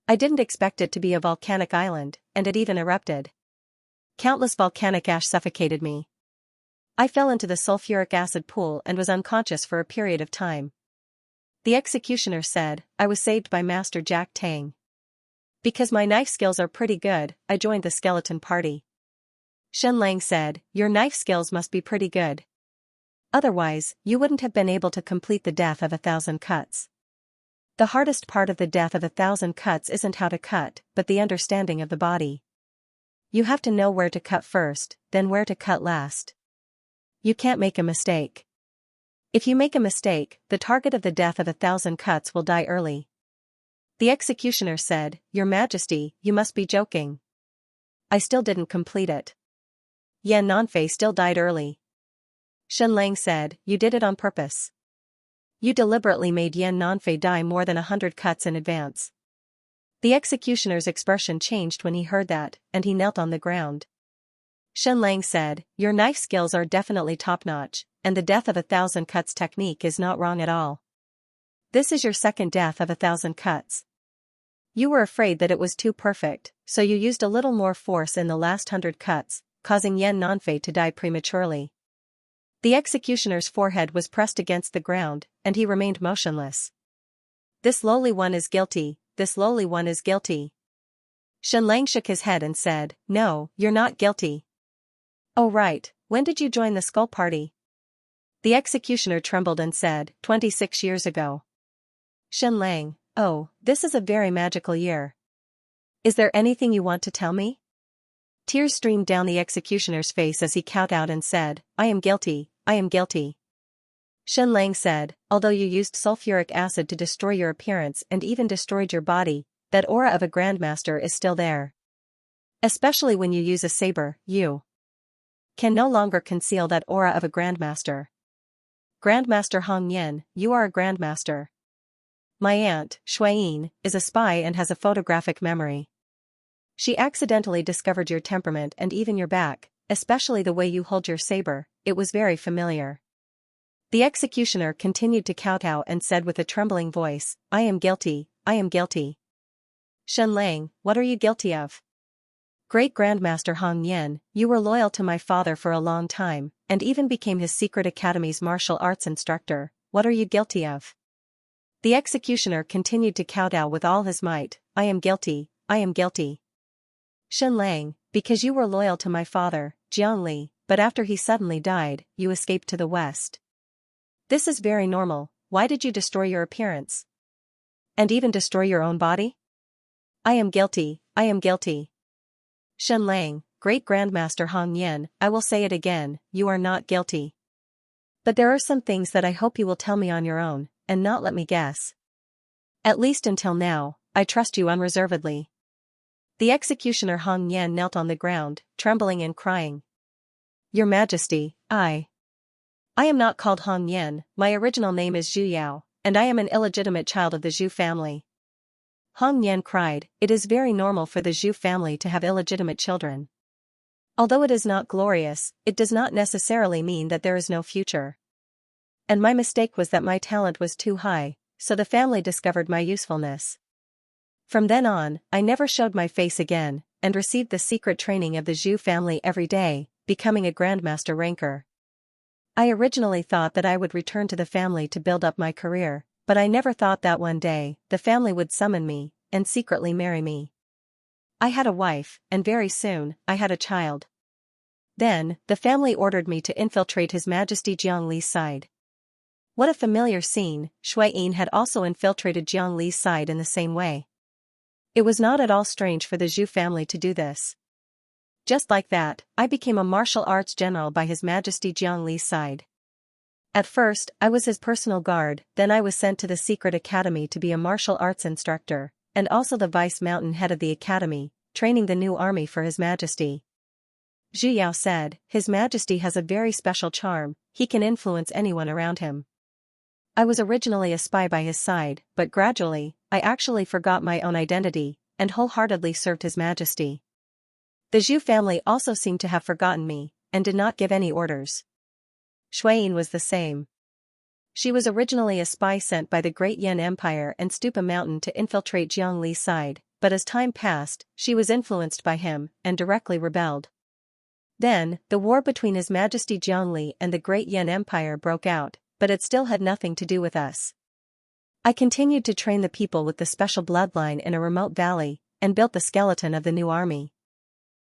I didn't expect it to be a volcanic island, and it even erupted. Countless volcanic ash suffocated me. I fell into the sulfuric acid pool and was unconscious for a period of time. The executioner said, I was saved by Master Jack Tang. Because my knife skills are pretty good, I joined the skeleton party. Xianxia said, your knife skills must be pretty good. Otherwise, you wouldn't have been able to complete the death of 1,000 cuts. The hardest part of the death of 1,000 cuts isn't how to cut, but the understanding of the body. You have to know where to cut first, then where to cut last. You can't make a mistake. If you make a mistake, the target of the death of 1,000 cuts will die early. The executioner said, Your Majesty, you must be joking. I still didn't complete it. Yan Nanfei still died early. Xianxia said, you did it on purpose. You deliberately made Yan Nanfei die more than 100 cuts in advance. The executioner's expression changed when he heard that, and he knelt on the ground. Xianxia said, your knife skills are definitely top-notch, and the death of 1,000 cuts technique is not wrong at all. This is your second death of 1,000 cuts. You were afraid that it was too perfect, so you used a little more force in the last 100 cuts, causing Yan Nanfei to die prematurely. The executioner's forehead was pressed against the ground, and he remained motionless. This lowly one is guilty, this lowly one is guilty. Xianxia shook his head and said, no, you're not guilty. Oh right, when did you join the skull party? The executioner trembled and said, 26 years ago. Xianxia, oh, this is a very magical year. Is there anything you want to tell me? Tears streamed down the executioner's face as he kowtowed and said, I am guilty, I am guilty. Xianxia said, although you used sulfuric acid to destroy your appearance and even destroyed your body, that aura of a grandmaster is still there. Especially when you use a saber, you can no longer conceal that aura of a grandmaster. Grandmaster Hong Yin, you are a grandmaster. My aunt, Shuiyin, is a spy and has a photographic memory. She accidentally discovered your temperament and even your back, especially the way you hold your saber, it was very familiar. The executioner continued to kowtow and said with a trembling voice, I am guilty, I am guilty. Xianxia, what are you guilty of? Great Grandmaster Hong Yin, you were loyal to my father for a long time, and even became his secret academy's martial arts instructor, what are you guilty of? The executioner continued to kowtow with all his might, I am guilty, I am guilty. Xianxia, because you were loyal to my father, Jiangli, but after he suddenly died, you escaped to the west. This is very normal, why did you destroy your appearance? And even destroy your own body? I am guilty, I am guilty. Xianxia, Great Grandmaster Hong Yin, I will say it again, you are not guilty. But there are some things that I hope you will tell me on your own, and not let me guess. At least until now, I trust you unreservedly. The executioner Hong Yin knelt on the ground, trembling and crying. Your Majesty, I am not called Hong Yin, my original name is Zhu Yao, and I am an illegitimate child of the Zhu family. Hong Yin cried, it is very normal for the Zhu family to have illegitimate children. Although it is not glorious, it does not necessarily mean that there is no future. And my mistake was that my talent was too high, so the family discovered my usefulness. From then on, I never showed my face again, and received the secret training of the Zhu family every day, becoming a grandmaster ranker. I originally thought that I would return to the family to build up my career, but I never thought that one day, the family would summon me, and secretly marry me. I had a wife, and very soon, I had a child. Then, the family ordered me to infiltrate His Majesty Jiangli's side. What a familiar scene, Shuiyin had also infiltrated Jiangli's side in the same way. It was not at all strange for the Zhu family to do this. Just like that, I became a martial arts general by His Majesty Jiangli's side. At first, I was his personal guard, then I was sent to the secret academy to be a martial arts instructor, and also the vice-mountain head of the academy, training the new army for His Majesty. Zhu Yao said, His Majesty has a very special charm, he can influence anyone around him. I was originally a spy by his side, but gradually, I actually forgot my own identity, and wholeheartedly served His Majesty. The Zhu family also seemed to have forgotten me, and did not give any orders. Shuiyin was the same. She was originally a spy sent by the Great Yan Empire and Stupa Mountain to infiltrate Jiangli's side, but as time passed, she was influenced by him, and directly rebelled. Then, the war between His Majesty Jiangli and the Great Yan Empire broke out, but it still had nothing to do with us. I continued to train the people with the special bloodline in a remote valley, and built the skeleton of the new army.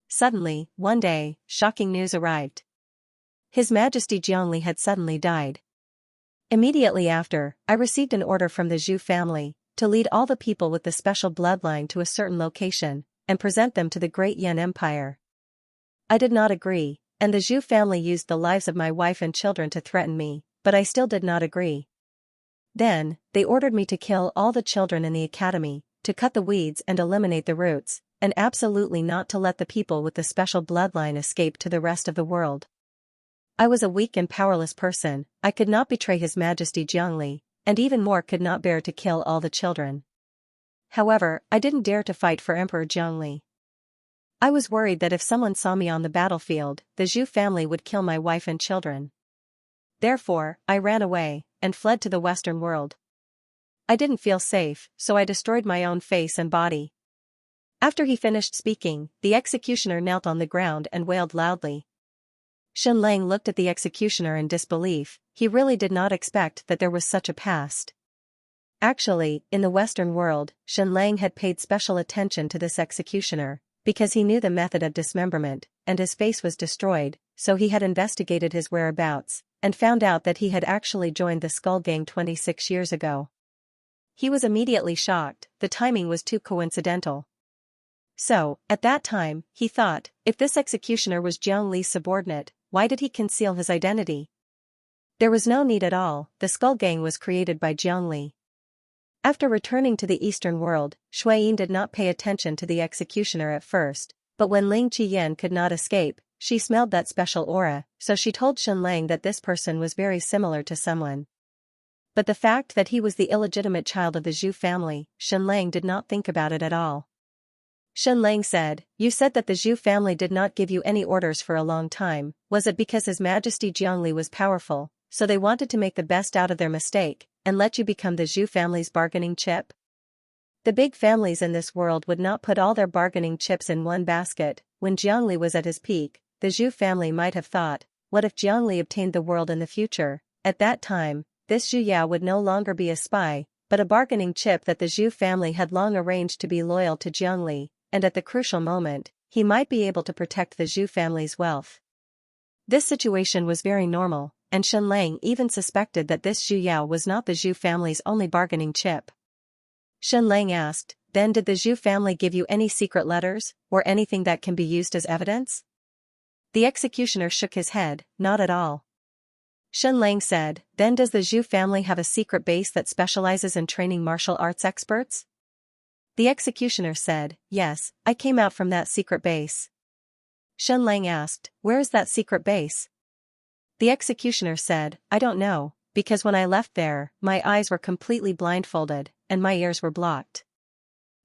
Suddenly, one day, shocking news arrived. His Majesty Jiangli had suddenly died. Immediately after, I received an order from the Zhu family, to lead all the people with the special bloodline to a certain location, and present them to the Great Yan Empire. I did not agree, and the Zhu family used the lives of my wife and children to threaten me, but I still did not agree. Then, they ordered me to kill all the children in the academy, to cut the weeds and eliminate the roots, and absolutely not to let the people with the special bloodline escape to the rest of the world. I was a weak and powerless person, I could not betray His Majesty Jiangli, and even more could not bear to kill all the children. However, I didn't dare to fight for Emperor Jiangli. I was worried that if someone saw me on the battlefield, the Zhu family would kill my wife and children. Therefore, I ran away, and fled to the Western world. I didn't feel safe, so I destroyed my own face and body. After he finished speaking, the executioner knelt on the ground and wailed loudly. Shen Lang looked at the executioner in disbelief, he really did not expect that there was such a past. Actually, in the Western world, Shen Lang had paid special attention to this executioner, because he knew the method of dismemberment, and his face was destroyed, so he had investigated his whereabouts, and found out that he had actually joined the Skull Gang 26 years ago. He was immediately shocked, the timing was too coincidental. So, at that time, he thought, if this executioner was Jiang Li's subordinate, why did he conceal his identity? There was no need at all, the Skull Gang was created by Jiang Li. After returning to the Eastern world, Shuiyin did not pay attention to the executioner at first, but when Ling Qiyan could not escape, she smelled that special aura, so she told Shen Lang that this person was very similar to someone. But the fact that he was the illegitimate child of the Zhu family, Shen Lang did not think about it at all. Shen Lang said, "You said that the Zhu family did not give you any orders for a long time, was it because His Majesty Jiangli was powerful, so they wanted to make the best out of their mistake, and let you become the Zhu family's bargaining chip? The big families in this world would not put all their bargaining chips in one basket. When Jiangli was at his peak, the Zhu family might have thought, what if Jiangli obtained the world in the future? At that time, this Zhu Yao would no longer be a spy, but a bargaining chip that the Zhu family had long arranged to be loyal to Jiangli, and at the crucial moment, he might be able to protect the Zhu family's wealth." This situation was very normal, and Shen Lang even suspected that this Zhu Yao was not the Zhu family's only bargaining chip. Shen Lang asked, "Then did the Zhu family give you any secret letters, or anything that can be used as evidence?" The executioner shook his head, "Not at all." Shen Lang said, "Then does the Zhu family have a secret base that specializes in training martial arts experts?" The executioner said, "Yes, I came out from that secret base." Shen Lang asked, "Where is that secret base?" The executioner said, "I don't know, because when I left there, my eyes were completely blindfolded, and my ears were blocked.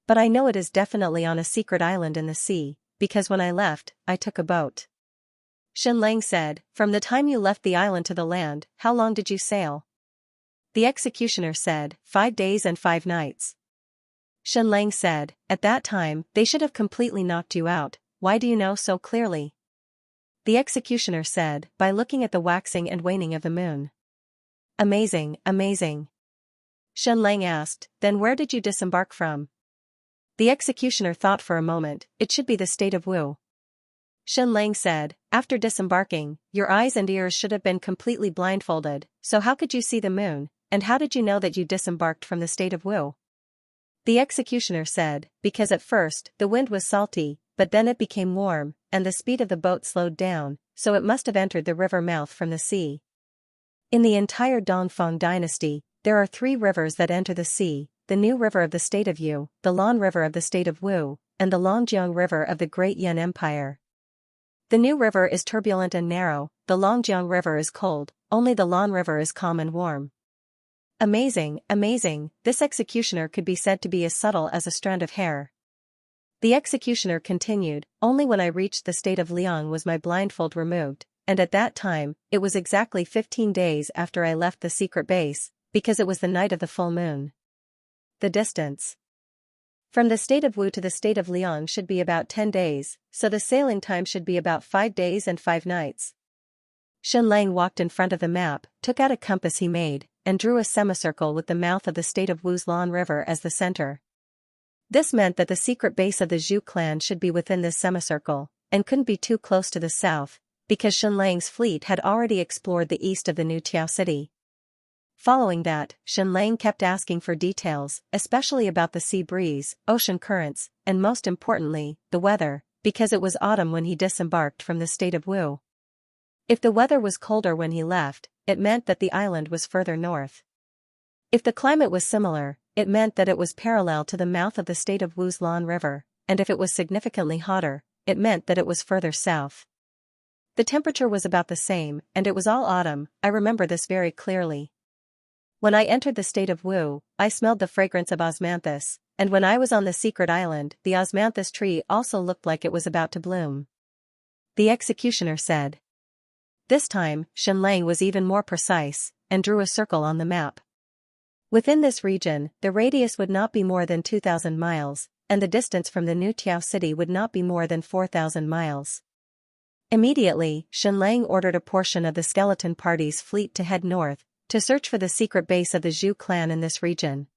But I know it is definitely on a secret island in the sea, because when I left, I took a boat." Shen Lang said, "From the time you left the island to the land, how long did you sail?" The executioner said, 5 days and 5 nights. Shen Lang said, "At that time, they should have completely knocked you out, why do you know so clearly?" The executioner said, "By looking at the waxing and waning of the moon." "Amazing, amazing." Shen Lang asked, "Then where did you disembark from?" The executioner thought for a moment, "It should be the state of Wu." Shen Lang said, "After disembarking, your eyes and ears should have been completely blindfolded, so how could you see the moon, and how did you know that you disembarked from the state of Wu?" The executioner said, because at first the wind was salty, but then it became warm, and the speed of the boat slowed down, so it must have entered the river mouth from the sea. In the entire Dongfeng dynasty, there are 3 rivers that enter the sea: the New River of the state of Yu, the Lan River of the state of Wu, and the Longjiang River of the Great Yan Empire. The New River is turbulent and narrow, the Longjiang River is cold, only the Lan River is calm and warm. Amazing, amazing, this executioner could be said to be as subtle as a strand of hair. The executioner continued, only when I reached the state of Liang was my blindfold removed, and at that time, it was exactly 15 days after I left the secret base, because it was the night of the full moon. The distance from the state of Wu to the state of Liang should be about 10 days, so the sailing time should be about 5 days and 5 nights. Xianxia walked in front of the map, took out a compass he made, and drew a semicircle with the mouth of the state of Wu's Lan River as the center. This meant that the secret base of the Zhu clan should be within this semicircle, and couldn't be too close to the south, because Xianxia's fleet had already explored the east of the new Tiao city. Following that, Xianxia kept asking for details, especially about the sea breeze, ocean currents, and most importantly, the weather, because it was autumn when he disembarked from the state of Wu. If the weather was colder when he left, it meant that the island was further north. If the climate was similar, it meant that it was parallel to the mouth of the state of Wu's Lan River, and if it was significantly hotter, it meant that it was further south. The temperature was about the same, and it was all autumn. I remember this very clearly. When I entered the state of Wu, I smelled the fragrance of osmanthus, and when I was on the secret island, the osmanthus tree also looked like it was about to bloom. The executioner said. This time, Xianxia was even more precise, and drew a circle on the map. Within this region, the radius would not be more than 2,000 miles, and the distance from the new Tiao city would not be more than 4,000 miles. Immediately, Xianxia ordered a portion of the skeleton party's fleet to head north, to search for the secret base of the Zhu clan in this region.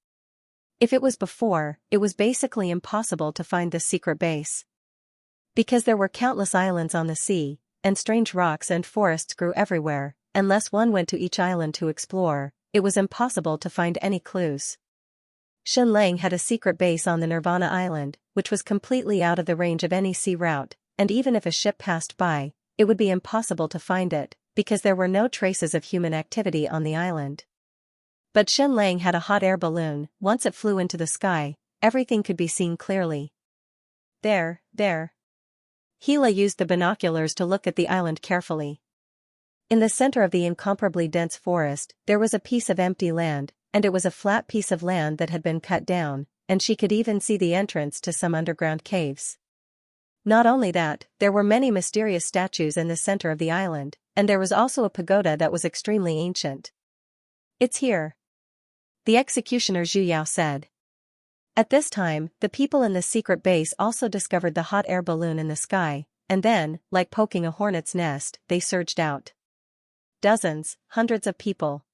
If it was before, it was basically impossible to find this secret base. Because there were countless islands on the sea, and strange rocks and forests grew everywhere, unless one went to each island to explore, it was impossible to find any clues. Xianxia had a secret base on the Nirvana Island, which was completely out of the range of any sea route, and even if a ship passed by, it would be impossible to find it, because there were no traces of human activity on the island. But Xianxia had a hot air balloon. Once it flew into the sky, everything could be seen clearly. There. Hila used the binoculars to look at the island carefully. In the center of the incomparably dense forest, there was a piece of empty land, and it was a flat piece of land that had been cut down, and she could even see the entrance to some underground caves. Not only that, there were many mysterious statues in the center of the island, and there was also a pagoda that was extremely ancient. It's here. The executioner Zhu Yao said. At this time, the people in the secret base also discovered the hot air balloon in the sky, and then, like poking a hornet's nest, they surged out. Dozens, hundreds of people.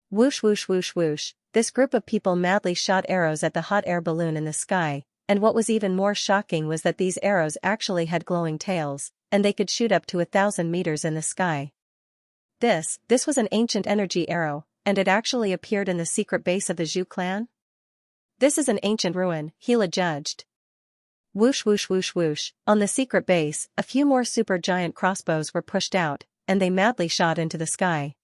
Whoosh whoosh whoosh whoosh, this group of people madly shot arrows at the hot air balloon in the sky, and what was even more shocking was that these arrows actually had glowing tails, and they could shoot up to 1,000 meters in the sky. This was an ancient energy arrow, and it actually appeared in the secret base of the Zhu clan? This is an ancient ruin, Hila judged. Whoosh whoosh whoosh whoosh, on the secret base, a few more super-giant crossbows were pushed out, and they madly shot into the sky.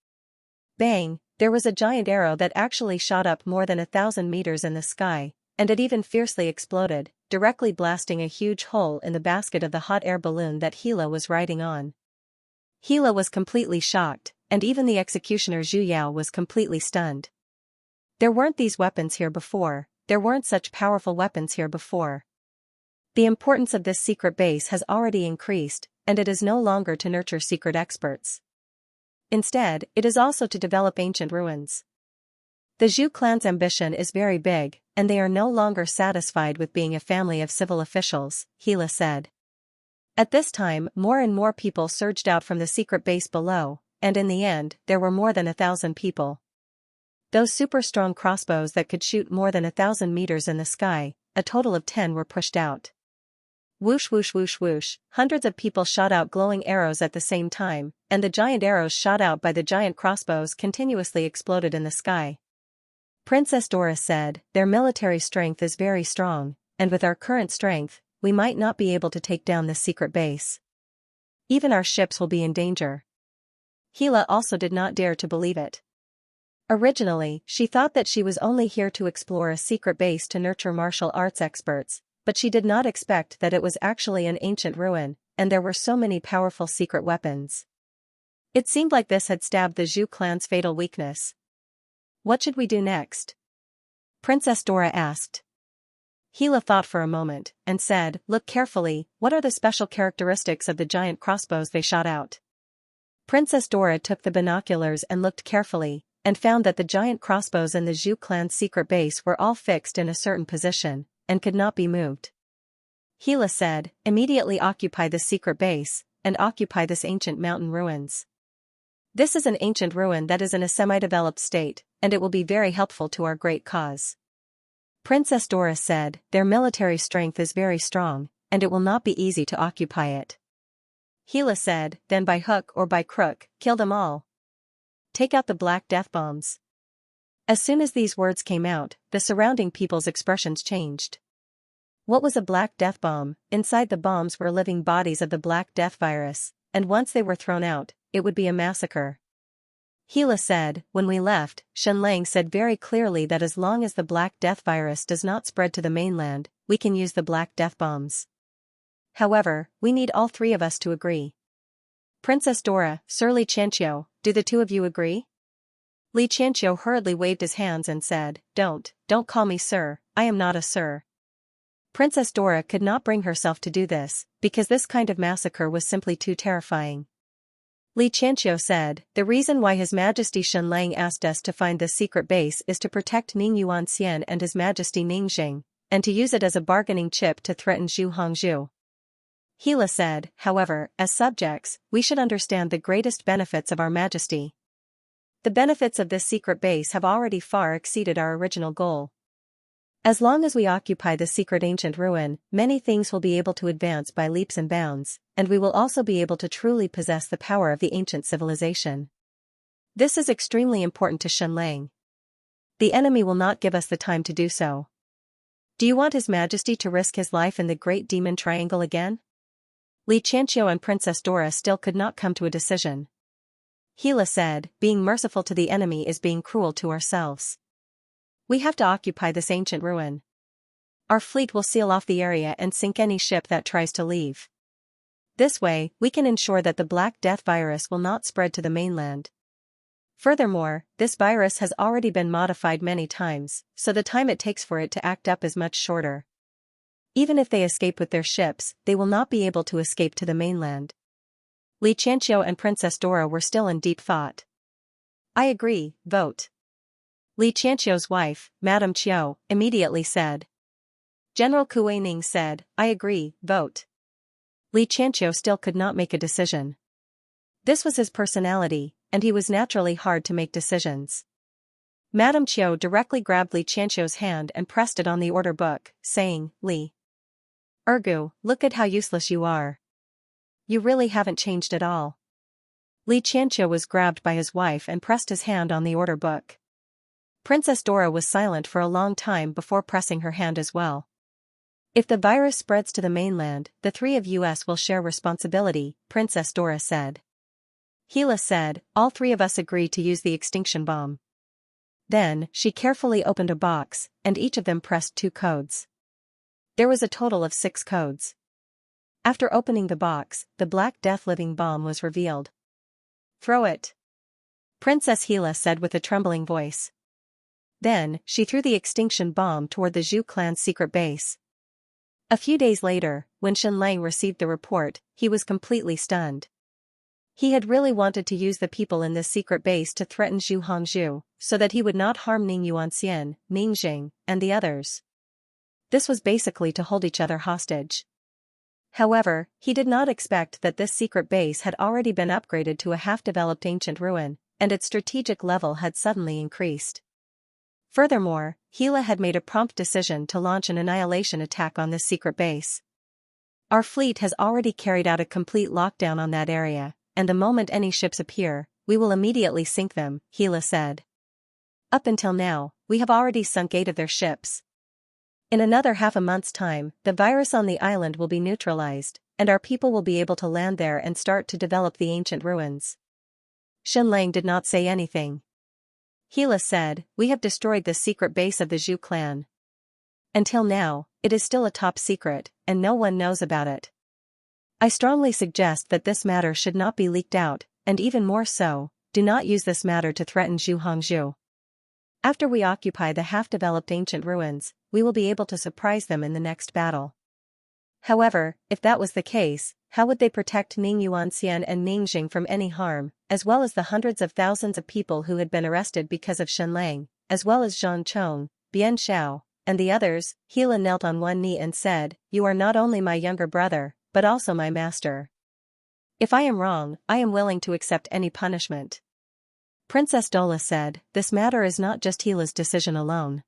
Bang, there was a giant arrow that actually shot up more than 1,000 meters in the sky, and it even fiercely exploded, directly blasting a huge hole in the basket of the hot air balloon that Hila was riding on. Hila was completely shocked, and even the executioner Zhu Yao was completely stunned. There weren't these weapons here before, there weren't such powerful weapons here before. The importance of this secret base has already increased, and it is no longer to nurture secret experts. Instead, it is also to develop ancient ruins. The Zhu clan's ambition is very big, and they are no longer satisfied with being a family of civil officials, Hila said. At this time, more and more people surged out from the secret base below, and in the end, there were more than 1,000 people. Those super-strong crossbows that could shoot more than 1,000 meters in the sky, a total of 10 were pushed out. Whoosh whoosh whoosh whoosh, hundreds of people shot out glowing arrows at the same time, and the giant arrows shot out by the giant crossbows continuously exploded in the sky. Princess Dora said, "Their military strength is very strong, and with our current strength, we might not be able to take down this secret base. Even our ships will be in danger." Gila also did not dare to believe it. Originally, she thought that she was only here to explore a secret base to nurture martial arts experts, but she did not expect that it was actually an ancient ruin, and there were so many powerful secret weapons. It seemed like this had stabbed the Zhou clan's fatal weakness. "What should we do next?" Princess Dora asked. Gila thought for a moment, and said, "Look carefully, what are the special characteristics of the giant crossbows they shot out?" Princess Dora took the binoculars and looked carefully, and found that the giant crossbows in the Zhou clan's secret base were all fixed in a certain position, and could not be moved. Gila said, "Immediately occupy this secret base, and occupy this ancient mountain ruins. This is an ancient ruin that is in a semi-developed state, and it will be very helpful to our great cause." Princess Dora said, "Their military strength is very strong, and it will not be easy to occupy it." Gila said, "Then by hook or by crook, kill them all. Take out the black death bombs." As soon as these words came out, the surrounding people's expressions changed. What was a black death bomb? Inside the bombs were living bodies of the black death virus, and once they were thrown out, it would be a massacre. Gila said, "When we left, Xianxia said very clearly that as long as the black death virus does not spread to the mainland, we can use the black death bombs. However, we need all three of us to agree." Princess Dora, "Sir Li Xianxia, do the two of you agree?" Li Xianxia hurriedly waved his hands and said, Don't call me sir, I am not a sir." Princess Dora could not bring herself to do this, because this kind of massacre was simply too terrifying. Li Qianqiu said, "The reason why His Majesty Xianxia asked us to find this secret base is to protect Ning Yuanxian and His Majesty Ningxing, and to use it as a bargaining chip to threaten Zhu Hongzhu." Gila said, "However, as subjects, we should understand the greatest benefits of our Majesty. The benefits of this secret base have already far exceeded our original goal. As long as we occupy the secret ancient ruin, many things will be able to advance by leaps and bounds, and we will also be able to truly possess the power of the ancient civilization. This is extremely important to Xianxia. The enemy will not give us the time to do so. Do you want His Majesty to risk his life in the Great Demon Triangle again?" Li Qianqiu and Princess Dora still could not come to a decision. Gila said, "Being merciful to the enemy is being cruel to ourselves. We have to occupy this ancient ruin. Our fleet will seal off the area and sink any ship that tries to leave. This way, we can ensure that the Black Death virus will not spread to the mainland. Furthermore, this virus has already been modified many times, so the time it takes for it to act up is much shorter. Even if they escape with their ships, they will not be able to escape to the mainland." Li Qianqiu and Princess Dora were still in deep thought. "I agree, vote." Li Qianqiu's wife, Madame Qiu, immediately said. General Kuei Ning said, "I agree, vote." Li Qianqiu still could not make a decision. This was his personality, and he was naturally hard to make decisions. Madame Qiu directly grabbed Li Qianqiu's hand and pressed it on the order book, saying, "Li Ergu, look at how useless you are. You really haven't changed at all." Li Qianqiu was grabbed by his wife and pressed his hand on the order book. Princess Dora was silent for a long time before pressing her hand as well. "If the virus spreads to the mainland, the three of us will share responsibility," Princess Dora said. Gila said, "All three of us agree to use the extinction bomb." Then, she carefully opened a box, and each of them pressed 2 codes. There was a total of 6 codes. After opening the box, the Black Death living bomb was revealed. "Throw it," Princess Gila said with a trembling voice. Then, she threw the extinction bomb toward the Zhou clan's secret base. A few days later, when Xianxia received the report, he was completely stunned. He had really wanted to use the people in this secret base to threaten Zhu Hongzhu, so that he would not harm Ning Yuanxian, Ningxing, and the others. This was basically to hold each other hostage. However, he did not expect that this secret base had already been upgraded to a half-developed ancient ruin, and its strategic level had suddenly increased. Furthermore, Gila had made a prompt decision to launch an annihilation attack on this secret base. "Our fleet has already carried out a complete lockdown on that area, and the moment any ships appear, we will immediately sink them," Gila said. Up until now, we have already sunk 8 of their ships. In another half a month's time, the virus on the island will be neutralized, and our people will be able to land there and start to develop the ancient ruins. Xianlang did not say anything. Hila said, "We have destroyed the secret base of the Zhu clan. Until now, it is still a top secret, and no one knows about it. I strongly suggest that this matter should not be leaked out, and even more so, do not use this matter to threaten Zhu Hongzhu. After we occupy the half-developed ancient ruins, we will be able to surprise them in the next battle." However, if that was the case, how would they protect Ning Yuanxian and Ming Jing from any harm, as well as the hundreds of thousands of people who had been arrested because of Xianlang, as well as Zhang Chong, Bian Xiao, and the others? Hila knelt on one knee and said, "You are not only my younger brother, but also my master. If I am wrong, I am willing to accept any punishment." Princess Dola said, "This matter is not just Hila's decision alone.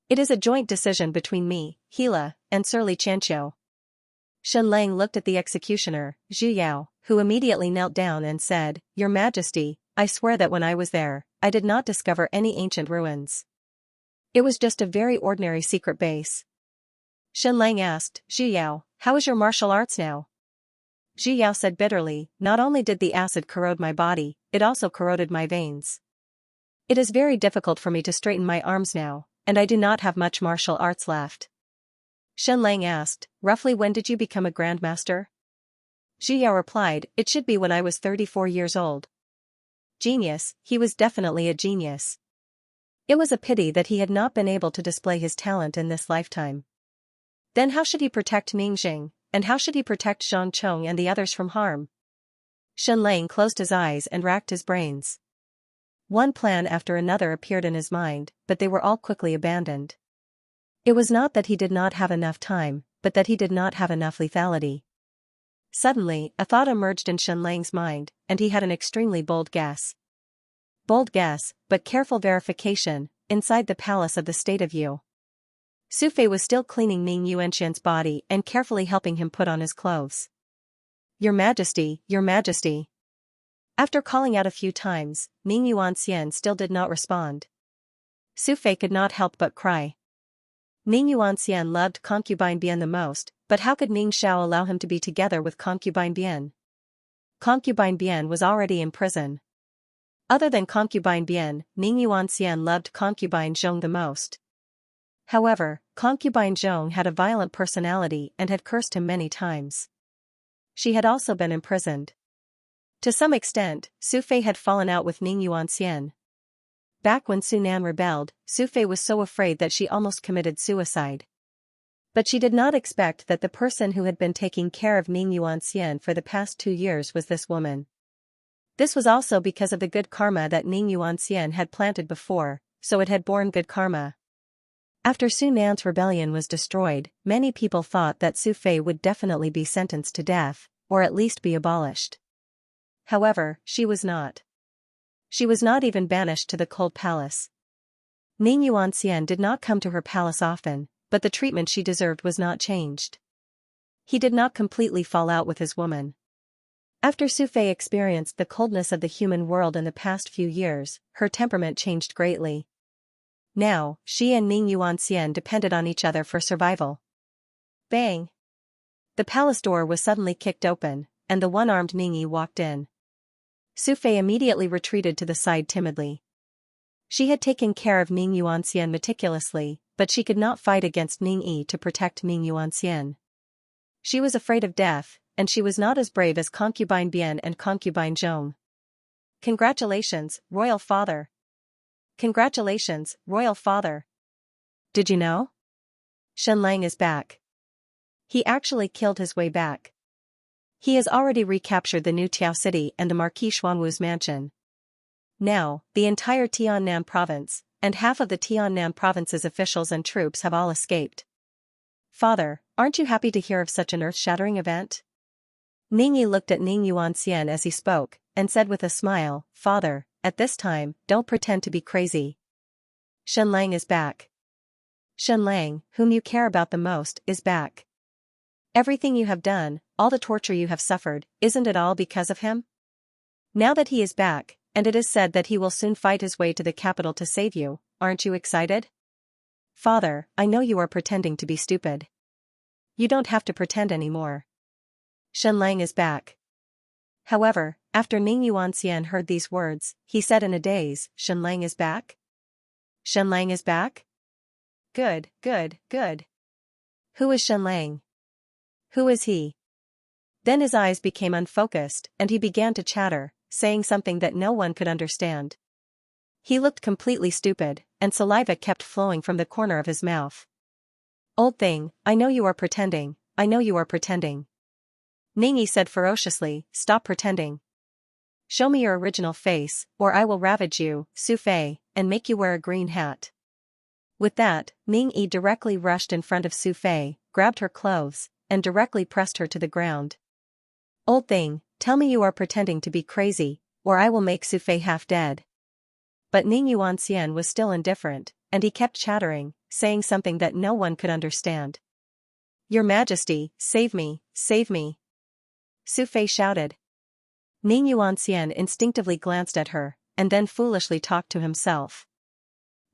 It is a joint decision between me, Hila, and surly Xianxia." Xianlang looked at the executioner, Zhu Yao, who immediately knelt down and said, "Your Majesty, I swear that when I was there, I did not discover any ancient ruins. It was just a very ordinary secret base." Xianlang asked, "Zhu Yao, how is your martial arts now?" Zhu Yao said bitterly, "Not only did the acid corrode my body, it also corroded my veins. It is very difficult for me to straighten my arms now, and I do not have much martial arts left." Xianlang asked, "Roughly when did you become a grandmaster?" Zhu Yao replied, "It should be when I was 34 years old." Genius, he was definitely a genius. It was a pity that he had not been able to display his talent in this lifetime. Then how should he protect Ming Jing, and how should he protect Zhang Chong and the others from harm? Xianlang closed his eyes and racked his brains. One plan after another appeared in his mind, but they were all quickly abandoned. It was not that he did not have enough time, but that he did not have enough lethality. Suddenly, a thought emerged in Xianlang's mind, and he had an extremely bold guess. Bold guess, but careful verification. Inside the palace of the state of Yu, Su Fei was still cleaning Ming Yuanxian's body and carefully helping him put on his clothes. "Your Majesty, Your Majesty." After calling out a few times, Ming Yuanxian still did not respond. Su Fei could not help but cry. Ming Yuanxian loved concubine Bian the most, but how could Ming Xiao allow him to be together with concubine Bian? Concubine Bian was already in prison. Other than concubine Bian, Ming Yuanxian loved concubine Zhong the most. However, concubine Zhong had a violent personality and had cursed him many times. She had also been imprisoned. To some extent, Su Fei had fallen out with Ming Yuanxian. Back when Su Nan rebelled, Su Fei was so afraid that she almost committed suicide. But she did not expect that the person who had been taking care of Ming Yuanxian for the past 2 years was this woman. This was also because of the good karma that Ming Yuanxian had planted before, so it had borne good karma. After Su Nan's rebellion was destroyed, many people thought that Su Fei would definitely be sentenced to death, or at least be abolished. However, she was not. She was not even banished to the cold palace. Ming Yuanxian did not come to her palace often, but the treatment she deserved was not changed. He did not completely fall out with his woman. After Su Fei experienced the coldness of the human world in the past few years, her temperament changed greatly. Now, she and Ming Yuanxian depended on each other for survival. Bang! The palace door was suddenly kicked open, and the one-armed Ming Yi walked in. Su Fei immediately retreated to the side timidly. She had taken care of Ming Yuanxian meticulously, but she could not fight against Ming Yi to protect Ming Yuanxian. She was afraid of death, and she was not as brave as concubine Bian and concubine Zhong. "Congratulations, royal father. Congratulations, royal father. Did you know? Xianlang is back. He actually killed his way back. He has already recaptured the new Tiao city and the Marquis Xuanwu's mansion. Now, the entire Tiannam province, and half of the Tiannam province's officials and troops have all escaped. Father, aren't you happy to hear of such an earth-shattering event?" Ming Yi looked at Ming Yuanxian as he spoke, and said with a smile, "Father, at this time, don't pretend to be crazy. Xianlang is back. Xianlang, whom you care about the most, is back. Everything you have done, all the torture you have suffered, isn't it all because of him? Now that he is back, and it is said that he will soon fight his way to the capital to save you. Aren't you excited? Father, I know you are pretending to be stupid. You don't have to pretend anymore. Shenlang is back. However, after Ning Yuanxian heard these words, he said in a daze, Shenlang is back? Shenlang is back? Good, good, good. Who is Shenlang? Who is he? Then his eyes became unfocused, and he began to chatter, saying something that no one could understand. He looked completely stupid, and saliva kept flowing from the corner of his mouth. Old thing, I know you are pretending, I know you are pretending. Ningyi said ferociously, stop pretending. Show me your original face, or I will ravage you, Su Fei, and make you wear a green hat. With that, Ningyi directly rushed in front of Su Fei, grabbed her clothes, and directly pressed her to the ground. Old thing, tell me you are pretending to be crazy, or I will make Su Fei half dead. But Ning Yuanxian was still indifferent, and he kept chattering, saying something that no one could understand. Your Majesty, save me, save me. Su Fei shouted. Ning Yuanxian instinctively glanced at her, and then foolishly talked to himself.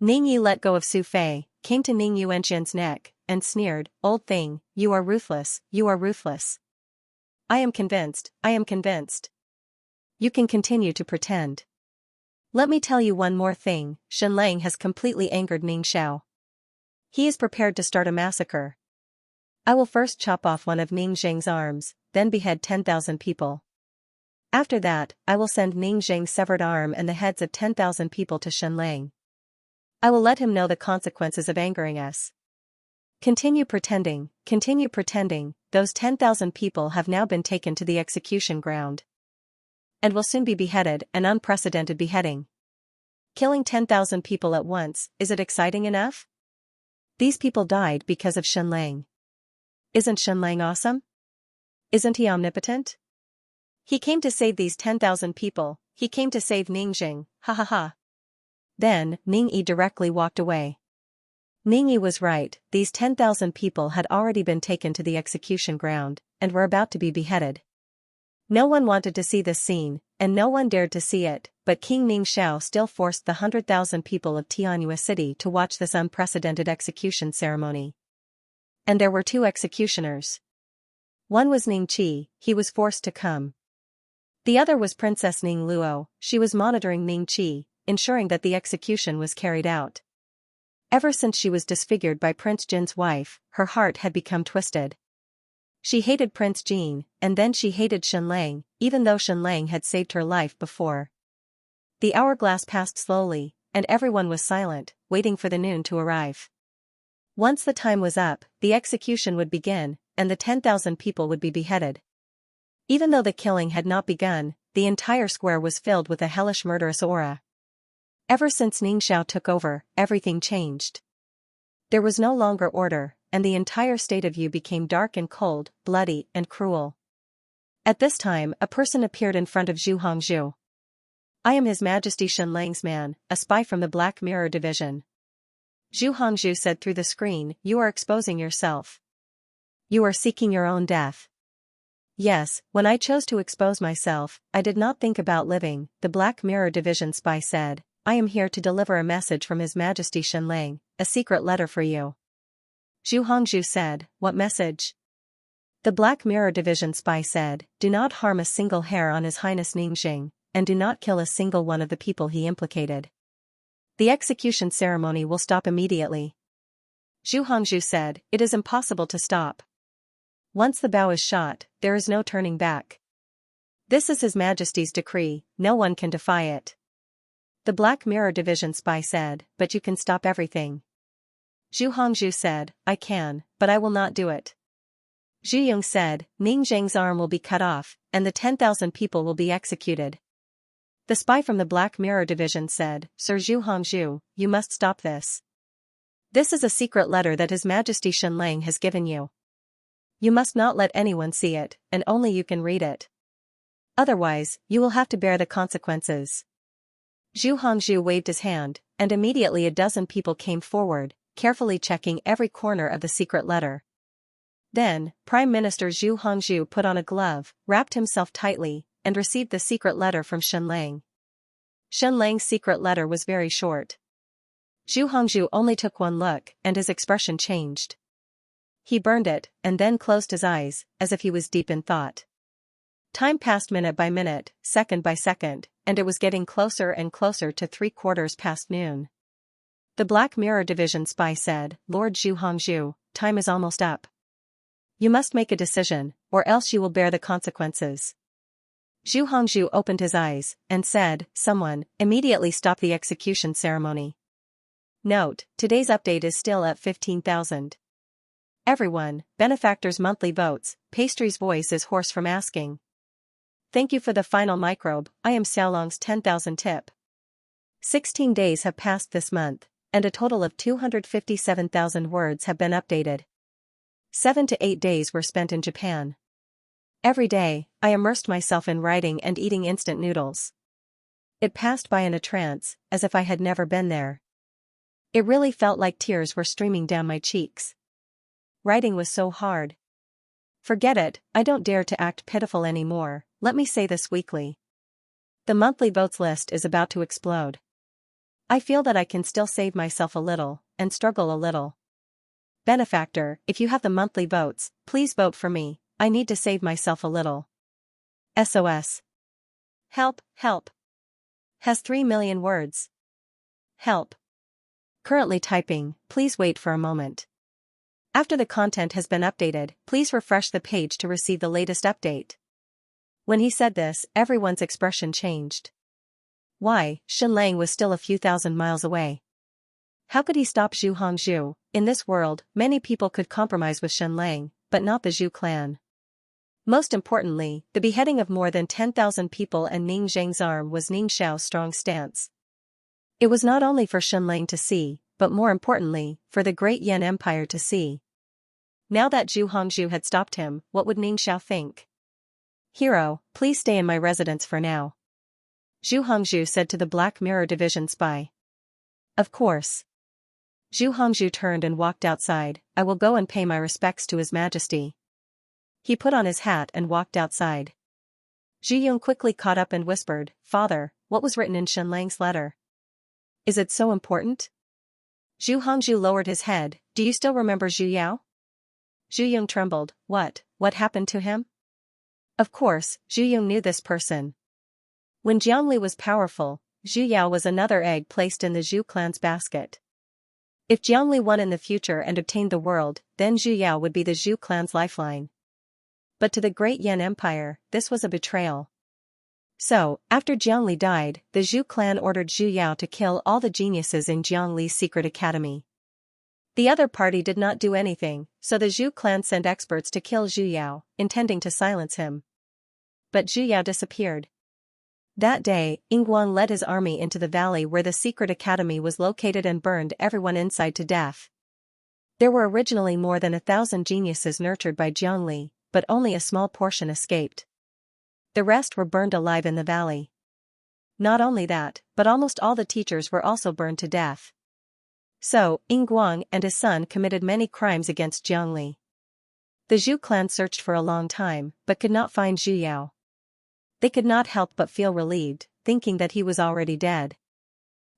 Ningyi let go of Su Fei, came to Ning Yuanxian's neck, and sneered, Old thing, you are ruthless, you are ruthless. I am convinced, I am convinced. You can continue to pretend. Let me tell you one more thing, Shenlang has completely angered Ning Xiao. He is prepared to start a massacre. I will first chop off one of Ning Zheng's arms, then behead 10,000 people. After that, I will send Ning Zheng's severed arm and the heads of 10,000 people to Shenlang. I will let him know the consequences of angering us. Continue pretending, those 10,000 people have now been taken to the execution ground. And will soon be beheaded, an unprecedented beheading. Killing 10,000 people at once, is it exciting enough? These people died because of Shenlang. Isn't Shenlang awesome? Isn't he omnipotent? He came to save these 10,000 people, he came to save Ningxing, ha ha ha. Then, Ningyi directly walked away. Ningyi was right, these 10,000 people had already been taken to the execution ground, and were about to be beheaded. No one wanted to see this scene, and no one dared to see it, but King Ning Xiao still forced the 100,000 people of Tianyue City to watch this unprecedented execution ceremony. And there were two executioners. One was Ning Qi, he was forced to come. The other was Princess Ning Luo, she was monitoring Ning Qi, ensuring that the execution was carried out. Ever since she was disfigured by Prince Jin's wife, her heart had become twisted. She hated Prince Jin, and then she hated Shenlang, even though Shenlang had saved her life before. The hourglass passed slowly, and everyone was silent, waiting for the noon to arrive. Once the time was up, the execution would begin, and the 10,000 people would be beheaded. Even though the killing had not begun, the entire square was filled with a hellish murderous aura. Ever since Ning Xiao took over, everything changed. There was no longer order, and the entire state of Yu became dark and cold, bloody and cruel. At this time, a person appeared in front of Zhu Hongzhu. I am His Majesty Shenlang's man, a spy from the Black Mirror Division. Zhu Hongzhu said through the screen, you are exposing yourself. You are seeking your own death. Yes, when I chose to expose myself, I did not think about living, the Black Mirror Division spy said. I am here to deliver a message from His Majesty Shenlang, a secret letter for you. Zhu Hongzhu said, what message? The Black Mirror Division spy said, do not harm a single hair on His Highness Ningxing, and do not kill a single one of the people he implicated. The execution ceremony will stop immediately. Zhu Hongzhu said, it is impossible to stop. Once the bow is shot, there is no turning back. This is His Majesty's decree, no one can defy it. The Black Mirror Division spy said, but you can stop everything. Zhu Hongzhu said, I can, but I will not do it. Zhu Yong said, Ning Zheng's arm will be cut off, and the 10,000 people will be executed. The spy from the Black Mirror Division said, Sir Zhu Hongzhu, you must stop this. This is a secret letter that His Majesty Shenlang has given you. You must not let anyone see it, and only you can read it. Otherwise, you will have to bear the consequences. Zhu Hongzhu waved his hand, and immediately a dozen people came forward, carefully checking every corner of the secret letter. Then, Prime Minister Zhu Hongzhu put on a glove, wrapped himself tightly, and received the secret letter from Shenlang. Shen Lang's secret letter was very short. Zhu Hongzhu only took one look, and his expression changed. He burned it, and then closed his eyes, as if he was deep in thought. Time passed minute by minute, second by second, and it was getting closer and closer to 3/4 past noon. The Black Mirror Division spy said, "Lord Zhu Hongzhu, time is almost up. You must make a decision, or else you will bear the consequences." Zhu Hongzhu opened his eyes, and said, "Someone, immediately stop the execution ceremony." Note, today's update is still at 15,000. Everyone, benefactor's monthly votes. Pastry's voice is hoarse from asking. Thank you for the final microbe. I am Xiaolong's 10,000 tip. 16 days have passed this month, and a total of 257,000 words have been updated. 7 to 8 days were spent in Japan. Every day, I immersed myself in writing and eating instant noodles. It passed by in a trance, as if I had never been there. It really felt like tears were streaming down my cheeks. Writing was so hard. Forget it, I don't dare to act pitiful anymore, let me say this weekly. The monthly votes list is about to explode. I feel that I can still save myself a little, and struggle a little. Benefactor, if you have the monthly votes, please vote for me, I need to save myself a little. SOS. Help, help. Has 3 million words. Help. Currently typing, please wait for a moment. After the content has been updated, please refresh the page to receive the latest update. When he said this, everyone's expression changed. Why, Shen Lang was still a few thousand miles away. How could he stop Zhu Hongzhu? In this world, many people could compromise with Shen Lang, but not the Zhu clan. Most importantly, the beheading of more than 10,000 people and Ning Zheng's arm was Ning Xiao's strong stance. It was not only for Shen Lang to see, but more importantly, for the great Yan Empire to see. Now that Zhu Hongzhu had stopped him, what would Ning Xiao think? Hero, please stay in my residence for now. Zhu Hongzhu said to the Black Mirror Division spy. Of course. Zhu Hongzhu turned and walked outside. I will go and pay my respects to His Majesty. He put on his hat and walked outside. Zhu Yong quickly caught up and whispered, Father, what was written in Shen Lang's letter? Is it so important? Zhu Hongzhu lowered his head. Do you still remember Zhu Yao? Zhu Yong trembled. What happened to him? Of course, Zhu Yong knew this person. When Jiangli was powerful, Zhu Yao was another egg placed in the Zhu clan's basket. If Jiangli won in the future and obtained the world, then Zhu Yao would be the Zhu clan's lifeline. But to the great Yan Empire, this was a betrayal. So, after Jiangli died, the Zhu clan ordered Zhu Yao to kill all the geniuses in Jiangli's secret academy. The other party did not do anything, so the Zhu clan sent experts to kill Zhu Yao, intending to silence him. But Zhu Yao disappeared. That day, Yingguang led his army into the valley where the secret academy was located and burned everyone inside to death. There were originally more than 1,000 geniuses nurtured by Jiangli, but only a small portion escaped. The rest were burned alive in the valley. Not only that, but almost all the teachers were also burned to death. So, Yingguang and his son committed many crimes against Jiangli. The Zhu clan searched for a long time, but could not find Zhu Yao. They could not help but feel relieved, thinking that he was already dead.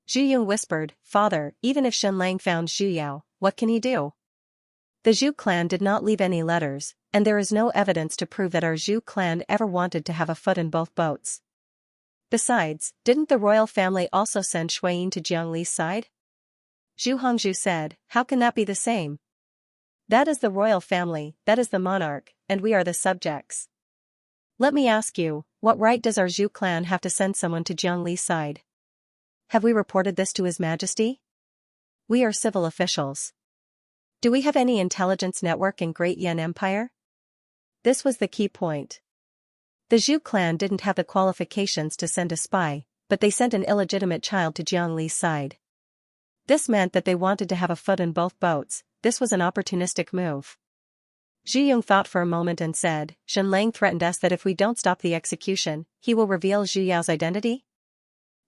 Zhu Yong whispered, Father, even if Shen Lang found Zhu Yao, what can he do? The Zhu clan did not leave any letters, and there is no evidence to prove that our Zhu clan ever wanted to have a foot in both boats. Besides, didn't the royal family also send Shuiyin to Jiangli's side? Zhu Hongzhu said, How can that be the same? That is the royal family, that is the monarch, and we are the subjects. Let me ask you, what right does our Zhu clan have to send someone to Jiangli's side? Have we reported this to His Majesty? We are civil officials. Do we have any intelligence network in Great Yan Empire? This was the key point. The Zhu clan didn't have the qualifications to send a spy, but they sent an illegitimate child to Jiangli's side. This meant that they wanted to have a foot in both boats. This was an opportunistic move. Zhu Yong thought for a moment and said, Shen Lang threatened us that if we don't stop the execution, he will reveal Zhu Yao's identity?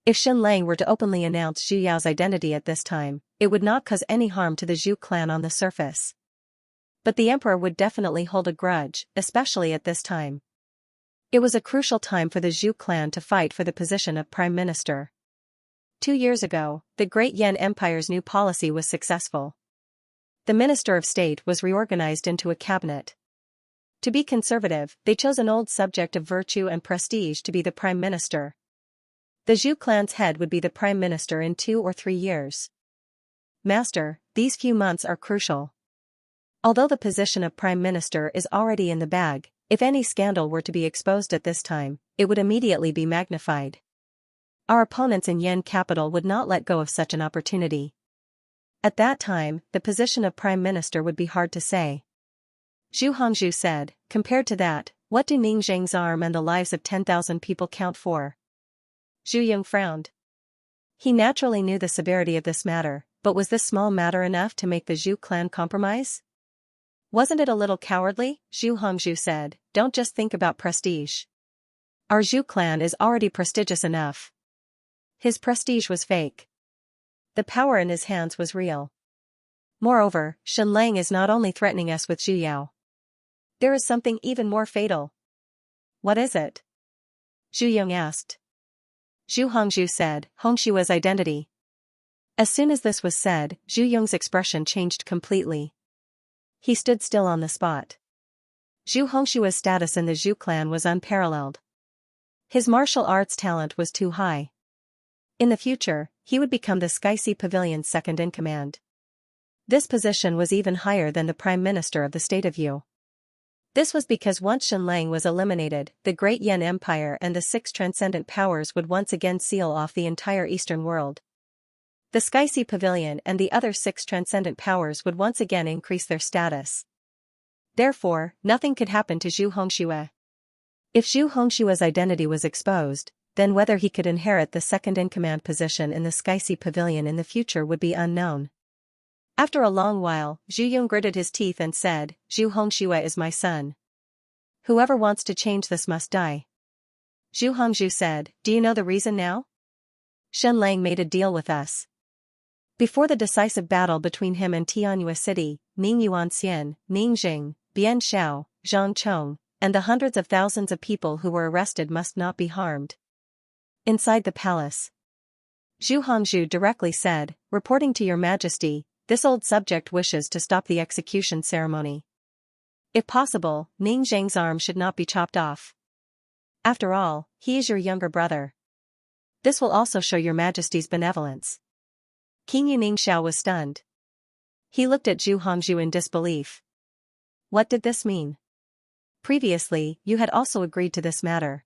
If Shen Lang were to openly announce Zhu Yao's identity at this time, it would not cause any harm to the Zhu clan on the surface. But the emperor would definitely hold a grudge, especially at this time. It was a crucial time for the Zhu clan to fight for the position of prime minister. 2 years ago, the Great Yan Empire's new policy was successful. The Minister of State was reorganized into a cabinet. To be conservative, they chose an old subject of virtue and prestige to be the prime minister. The Zhou clan's head would be the prime minister in 2 or 3 years. Master, these few months are crucial. Although the position of prime minister is already in the bag, if any scandal were to be exposed at this time, it would immediately be magnified. Our opponents in Yan capital would not let go of such an opportunity. At that time, the position of prime minister would be hard to say. Zhu Hongzhu said, compared to that, what do Ning Zheng's arm and the lives of 10,000 people count for? Zhu Yong frowned. He naturally knew the severity of this matter, but was this small matter enough to make the Zhou clan compromise? Wasn't it a little cowardly? Zhu Hongzhu said, don't just think about prestige. Our Zhou clan is already prestigious enough. His prestige was fake. The power in his hands was real. Moreover, Shen Lang is not only threatening us with Zhu Yao. There is something even more fatal. What is it? Zhu Yong asked. Zhu Hongzhu said, Hongshua's identity. As soon as this was said, Zhu Yong's expression changed completely. He stood still on the spot. Zhu Hongshua's status in the Zhou clan was unparalleled. His martial arts talent was too high. In the future, he would become the Xianxia Pavilion's second-in-command. This position was even higher than the Prime Minister of the State of Yu. This was because once Shen Lang was eliminated, the Great Yan Empire and the 6 transcendent powers would once again seal off the entire Eastern world. The Xianxia Pavilion and the other 6 transcendent powers would once again increase their status. Therefore, nothing could happen to Zhu Hongxue. If Zhu Hongshua's identity was exposed, then whether he could inherit the second-in-command position in the Xianxia Pavilion in the future would be unknown. After a long while, Zhu Yong gritted his teeth and said, Zhu Hongxue is my son. Whoever wants to change this must die. Zhu Hongzhu said, do you know the reason now? Shen Lang made a deal with us. Before the decisive battle between him and Tianyue City, Ning Yuanxian, Ning Jing, Bian Shao, Zhang Chong, and the hundreds of thousands of people who were arrested must not be harmed. Inside the palace, Zhu Hongzhu directly said, reporting to your majesty, this old subject wishes to stop the execution ceremony. If possible, Ning Zheng's arm should not be chopped off. After all, he is your younger brother. This will also show your majesty's benevolence. King Yu Ningxiao was stunned. He looked at Zhu Hongzhu in disbelief. What did this mean? Previously, you had also agreed to this matter.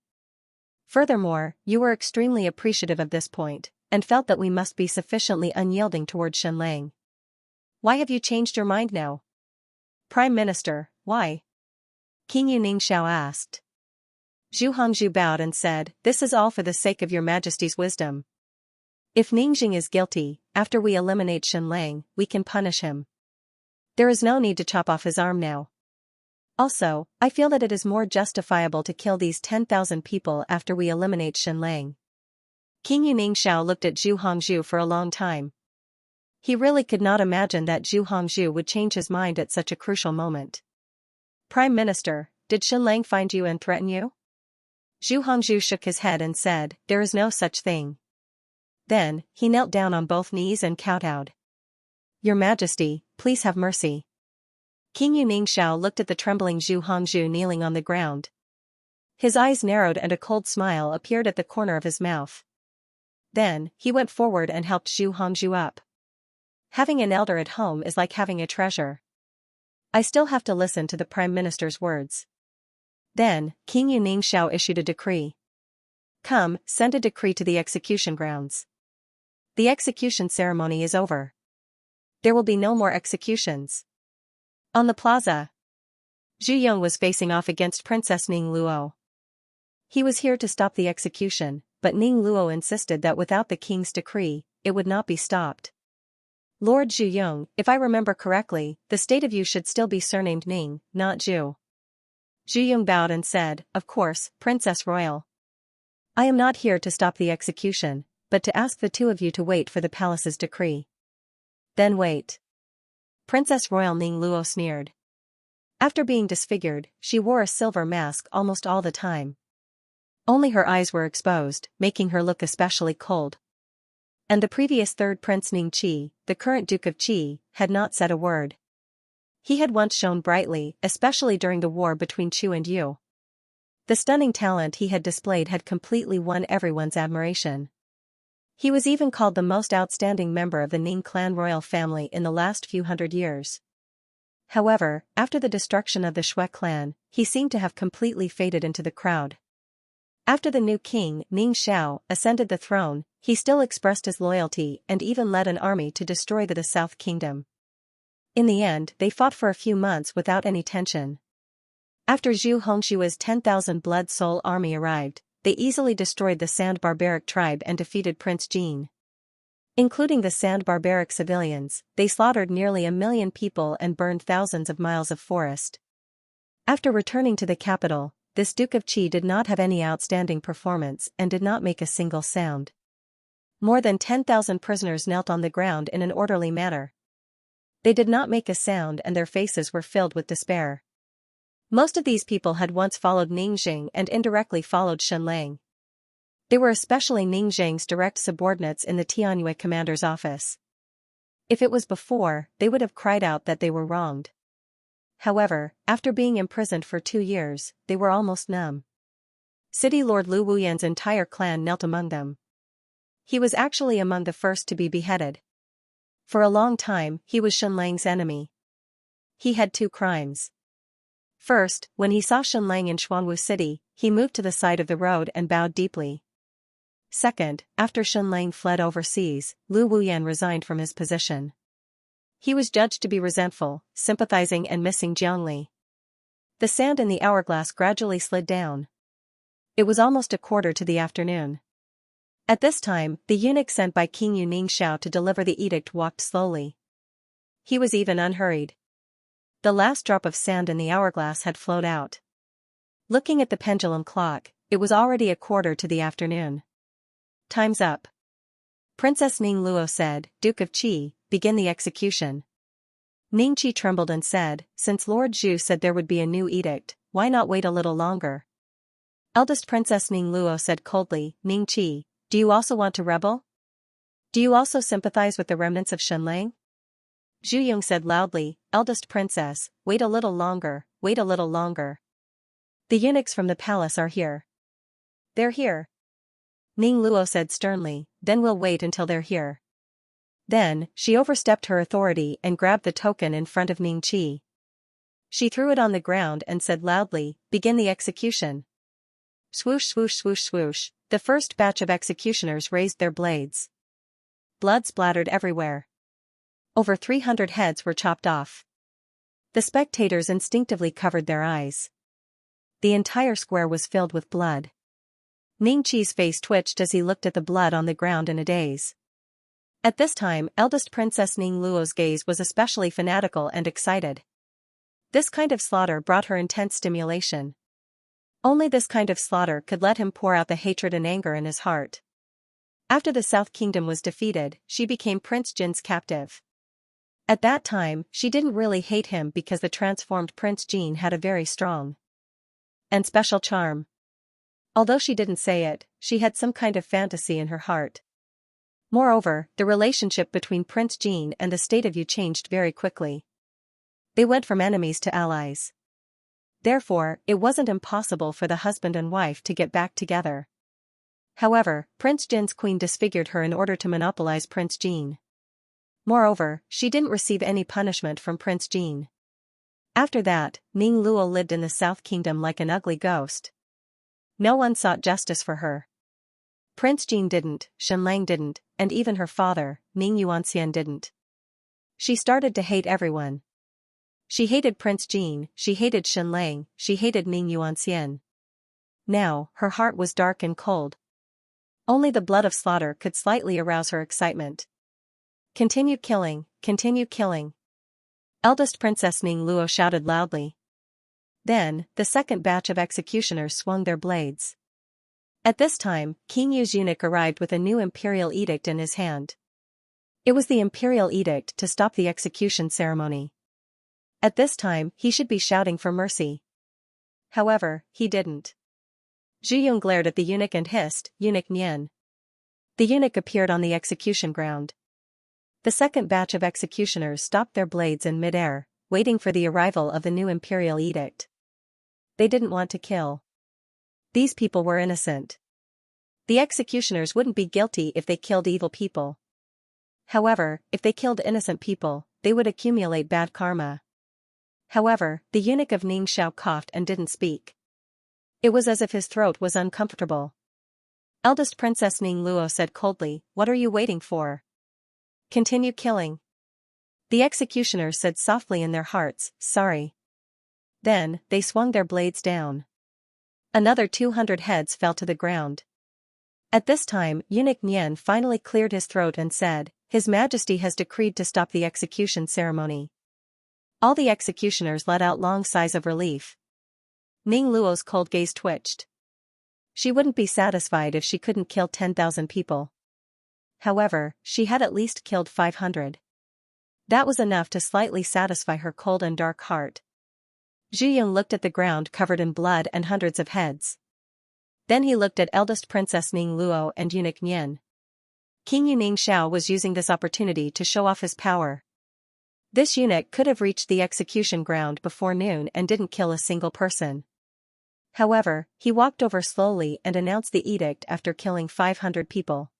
Furthermore, you were extremely appreciative of this point, and felt that we must be sufficiently unyielding towards Shen Lang. Why have you changed your mind now? Prime Minister, why? King Yu Ningxiao asked. Zhu Hongzhu bowed and said, this is all for the sake of your majesty's wisdom. If Ningjing is guilty, after we eliminate Shen Lang, we can punish him. There is no need to chop off his arm now. Also, I feel that it is more justifiable to kill these 10,000 people after we eliminate Shen Lang. King Yu Ningxiao looked at Zhu Hongzhu for a long time. He really could not imagine that Zhu Hongzhu would change his mind at such a crucial moment. Prime Minister, did Shen Lang find you and threaten you? Zhu Hongzhu shook his head and said, there is no such thing. Then, he knelt down on both knees and kowtowed. Your Majesty, please have mercy. King Yu Ningxiao looked at the trembling Zhu Hongzhu kneeling on the ground. His eyes narrowed and a cold smile appeared at the corner of his mouth. Then, he went forward and helped Zhu Hongzhu up. Having an elder at home is like having a treasure. I still have to listen to the Prime Minister's words. Then, King Yu Ningxiao issued a decree. Come, send a decree to the execution grounds. The execution ceremony is over. There will be no more executions. On the plaza, Zhu Yong was facing off against Princess Ning Luo. He was here to stop the execution, but Ning Luo insisted that without the king's decree, it would not be stopped. Lord Zhu Yong, if I remember correctly, the state of Yu should still be surnamed Ning, not Zhu. Zhu Yong bowed and said, of course, Princess Royal. I am not here to stop the execution, but to ask the two of you to wait for the palace's decree. Then wait. Princess Royal Ning Luo sneered. After being disfigured, she wore a silver mask almost all the time. Only her eyes were exposed, making her look especially cold. And the previous third prince Ningqi, the current Duke of Qi, had not said a word. He had once shone brightly, especially during the war between Chu and Yu. The stunning talent he had displayed had completely won everyone's admiration. He was even called the most outstanding member of the Ning clan royal family in the last few hundred years. However, after the destruction of the Shui clan, he seemed to have completely faded into the crowd. After the new king, Ning Xiao, ascended the throne, he still expressed his loyalty and even led an army to destroy the South Kingdom. In the end, they fought for a few months without any tension. After Zhu Hongshua's 10,000 blood soul army arrived, they easily destroyed the Sand Barbaric tribe and defeated Prince Jin. Including the Sand Barbaric civilians, they slaughtered nearly 1 million people and burned thousands of miles of forest. After returning to the capital, this Duke of Qi did not have any outstanding performance and did not make a single sound. More than 10,000 prisoners knelt on the ground in an orderly manner. They did not make a sound and their faces were filled with despair. Most of these people had once followed Ningxing and indirectly followed Shenlang. They were especially Ningxing's direct subordinates in the Tianyue commander's office. If it was before, they would have cried out that they were wronged. However, after being imprisoned for 2 years, they were almost numb. City Lord Lu Wuyan's entire clan knelt among them. He was actually among the first to be beheaded. For a long time, he was Shenlang's enemy. He had 2 crimes. First, when he saw Shenlang in Xuanwu City, he moved to the side of the road and bowed deeply. Second, after Shenlang fled overseas, Lu Wuyan resigned from his position. He was judged to be resentful, sympathizing and missing Jiangli. The sand in the hourglass gradually slid down. It was almost 1/4 to the afternoon. At this time, the eunuch sent by King Yu Ningxiao to deliver the edict walked slowly. He was even unhurried. The last drop of sand in the hourglass had flowed out. Looking at the pendulum clock, it was already 1/4 to the afternoon. Time's up. Princess Ning Luo said, Duke of Qi, begin the execution. Ningqi trembled and said, since Lord Zhu said there would be a new edict, why not wait a little longer? Eldest Princess Ning Luo said coldly, Ningqi, do you also want to rebel? Do you also sympathize with the remnants of Shenlang? Zhu Yong said loudly, Eldest Princess, wait a little longer, wait a little longer. The eunuchs from the palace are here. They're here. Ning Luo said sternly, then we'll wait until they're here. Then, she overstepped her authority and grabbed the token in front of Ningqi. She threw it on the ground and said loudly, begin the execution. Swoosh swoosh swoosh swoosh, the first batch of executioners raised their blades. Blood splattered everywhere. Over 300 heads were chopped off. The spectators instinctively covered their eyes. The entire square was filled with blood. Ningqi's face twitched as he looked at the blood on the ground in a daze. At this time, eldest Princess Ning Luo's gaze was especially fanatical and excited. This kind of slaughter brought her intense stimulation. Only this kind of slaughter could let him pour out the hatred and anger in his heart. After the South Kingdom was defeated, she became Prince Jin's captive. At that time, she didn't really hate him because the transformed Prince Jin had a very strong and special charm. Although she didn't say it, she had some kind of fantasy in her heart. Moreover, the relationship between Prince Jin and the state of Yu changed very quickly. They went from enemies to allies. Therefore, it wasn't impossible for the husband and wife to get back together. However, Prince Jin's queen disfigured her in order to monopolize Prince Jin. Moreover, she didn't receive any punishment from Prince Jin. After that, Ning Luo lived in the South Kingdom like an ugly ghost. No one sought justice for her. Prince Jin didn't, Shenlang didn't, and even her father, Ning Yuanxian didn't. She started to hate everyone. She hated Prince Jin, she hated Shenlang, she hated Ning Yuanxian. Now, her heart was dark and cold. Only the blood of slaughter could slightly arouse her excitement. Continue killing, continue killing. Eldest Princess Ning Luo shouted loudly. Then, the second batch of executioners swung their blades. At this time, King Yu's eunuch arrived with a new imperial edict in his hand. It was the imperial edict to stop the execution ceremony. At this time, he should be shouting for mercy. However, he didn't. Zhu Yong glared at the eunuch and hissed, Eunuch Nian. The eunuch appeared on the execution ground. The second batch of executioners stopped their blades in mid-air, waiting for the arrival of the new imperial edict. They didn't want to kill. These people were innocent. The executioners wouldn't be guilty if they killed evil people. However, if they killed innocent people, they would accumulate bad karma. However, the eunuch of Ningxiao coughed and didn't speak. It was as if his throat was uncomfortable. Eldest Princess Ning Luo said coldly, "What are you waiting for? Continue killing." The executioners said softly in their hearts, "Sorry." Then, they swung their blades down. Another 200 heads fell to the ground. At this time, Eunuch Nian finally cleared his throat and said, "His Majesty has decreed to stop the execution ceremony." All the executioners let out long sighs of relief. Ning Luo's cold gaze twitched. She wouldn't be satisfied if she couldn't kill 10,000 people. However, she had at least killed 500. That was enough to slightly satisfy her cold and dark heart. Zhu Yong looked at the ground covered in blood and hundreds of heads. Then he looked at eldest Princess Ning Luo and Eunuch Nian. King Yu Ningxiao was using this opportunity to show off his power. This eunuch could have reached the execution ground before noon and didn't kill a single person. However, he walked over slowly and announced the edict after killing 500 people.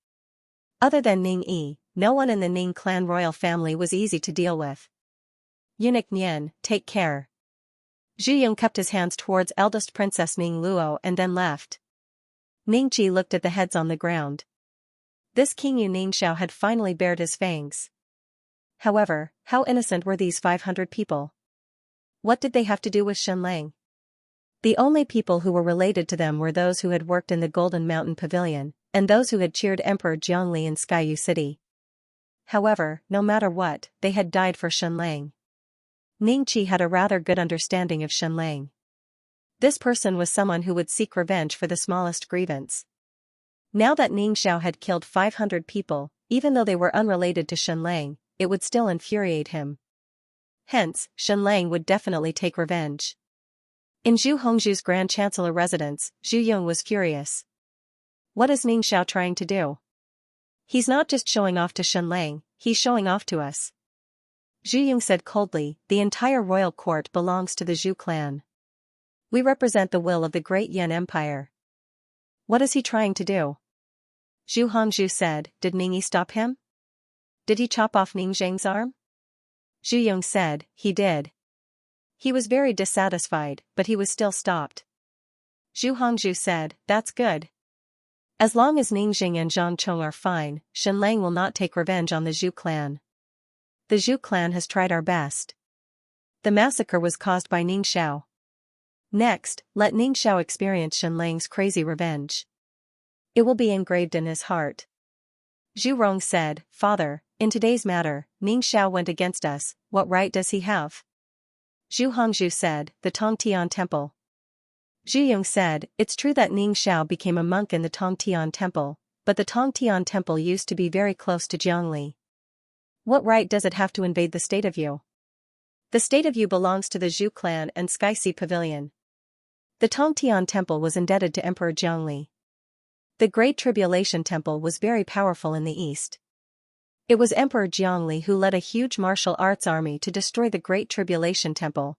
Other than Ning Yi, no one in the Ning clan royal family was easy to deal with. Eunuch Nian, take care. Zhu Yong kept his hands towards eldest Princess Ning Luo and then left. Ning Ji looked at the heads on the ground. This King Yu Ningxiao had finally bared his fangs. However, how innocent were these 500 people? What did they have to do with Shenlang? The only people who were related to them were those who had worked in the Golden Mountain Pavilion, and those who had cheered Emperor Jiangli in Skyu City. However, no matter what, they had died for Shenlang. Ning Qi had a rather good understanding of Shenlang. This person was someone who would seek revenge for the smallest grievance. Now that Ningxiao had killed 500 people, even though they were unrelated to Shenlang, it would still infuriate him. Hence, Shenlang would definitely take revenge. In Zhu Hongzhu's Grand Chancellor residence, Zhu Yong was furious. What is Ningxiao trying to do? He's not just showing off to Shenlang, he's showing off to us. Zhu Yong said coldly, the entire royal court belongs to the Zhu clan. We represent the will of the great Yan Empire. What is he trying to do? Zhu Hongzhu said, did Ningyi stop him? Did he chop off Ning Zheng's arm? Zhu Yong said, he did. He was very dissatisfied, but he was still stopped. Zhu Hongzhu said, that's good. As long as Ning Jing and Zhang Chong are fine, Shenlang will not take revenge on the Zhu clan. The Zhu clan has tried our best. The massacre was caused by Ningxiao. Next, let Ningxiao experience Shenlang's crazy revenge. It will be engraved in his heart. Zhu Rong said, Father, in today's matter, Ningxiao went against us, what right does he have? Zhu Hongzhu said, the Tongtian Temple. Zhu Yong said, it's true that Ningxiao became a monk in the Tongtian Temple, but the Tongtian Temple used to be very close to Jiangli. What right does it have to invade the state of Yu? The state of Yu belongs to the Zhu clan and Sky Sea Pavilion. The Tongtian Temple was indebted to Emperor Jiangli. The Great Tribulation Temple was very powerful in the east. It was Emperor Jiangli who led a huge martial arts army to destroy the Great Tribulation Temple.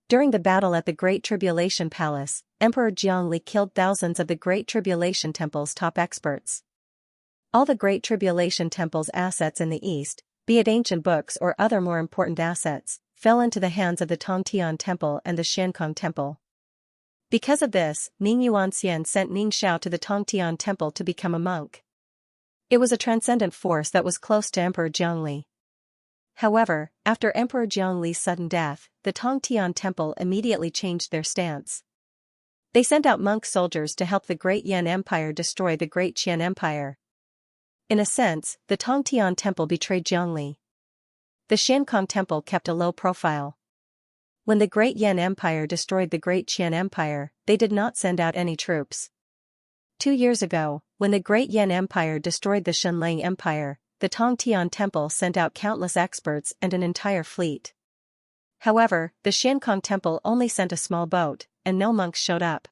During the battle at the Great Tribulation Palace, Emperor Jiangli killed thousands of the Great Tribulation Temple's top experts. All the Great Tribulation Temple's assets in the east, be it ancient books or other more important assets, fell into the hands of the Tongtian Temple and the Xiankong Temple. Because of this, Ning Yuanxian sent Ningxiao to the Tongtian Temple to become a monk. It was a transcendent force that was close to Emperor Jiangli. However, after Emperor Jiangli's sudden death, the Tongtian Temple immediately changed their stance. They sent out monk soldiers to help the Great Yan Empire destroy the Great Qian Empire. In a sense, the Tongtian Temple betrayed Jiangli. The Xiankong Temple kept a low profile. When the Great Yan Empire destroyed the Great Qian Empire, they did not send out any troops. 2 years ago, when the Great Yan Empire destroyed the Shenlang Empire, the Tongtian Temple sent out countless experts and an entire fleet. However, the Xiankong Temple only sent a small boat, and no monks showed up.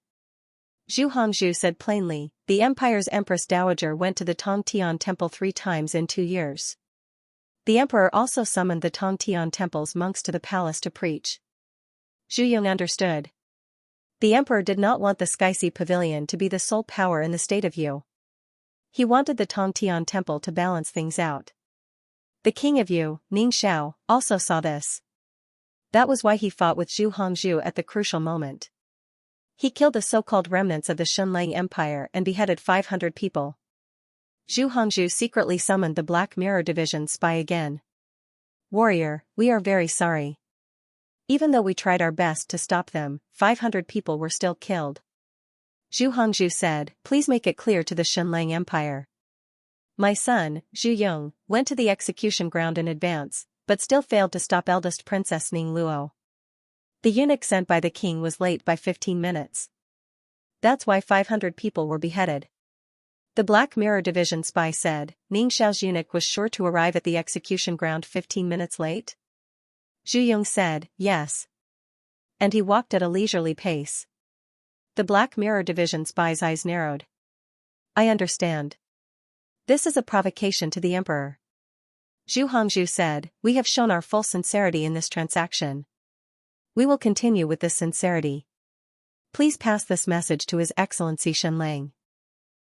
Zhu Hongzhu said plainly, the empire's Empress Dowager went to the Tongtian Temple 3 times in 2 years. The emperor also summoned the Tongtian Temple's monks to the palace to preach. Zhu Yong understood. The emperor did not want the Skysi Pavilion to be the sole power in the state of Yu. He wanted the Tongtian Temple to balance things out. The king of Yu, Ningxiao, also saw this. That was why he fought with Zhu Hongzhu at the crucial moment. He killed the so-called remnants of the Xunlang Empire and beheaded 500 people. Zhu Hongzhu secretly summoned the Black Mirror Division spy again. Warrior, we are very sorry. Even though we tried our best to stop them, 500 people were still killed. Zhu Hongzhu said, please make it clear to the Xunlang Empire. My son, Zhu Yong, went to the execution ground in advance, but still failed to stop eldest Princess Ning Luo. The eunuch sent by the king was late by 15 minutes. That's why 500 people were beheaded. The Black Mirror Division spy said, Ningxiao's eunuch was sure to arrive at the execution ground 15 minutes late? Zhu Yong said, yes. And he walked at a leisurely pace. The Black Mirror Division spy's eyes narrowed. I understand. This is a provocation to the emperor. Zhu Hongzhu said, we have shown our full sincerity in this transaction. We will continue with this sincerity. Please pass this message to His Excellency Xunlang.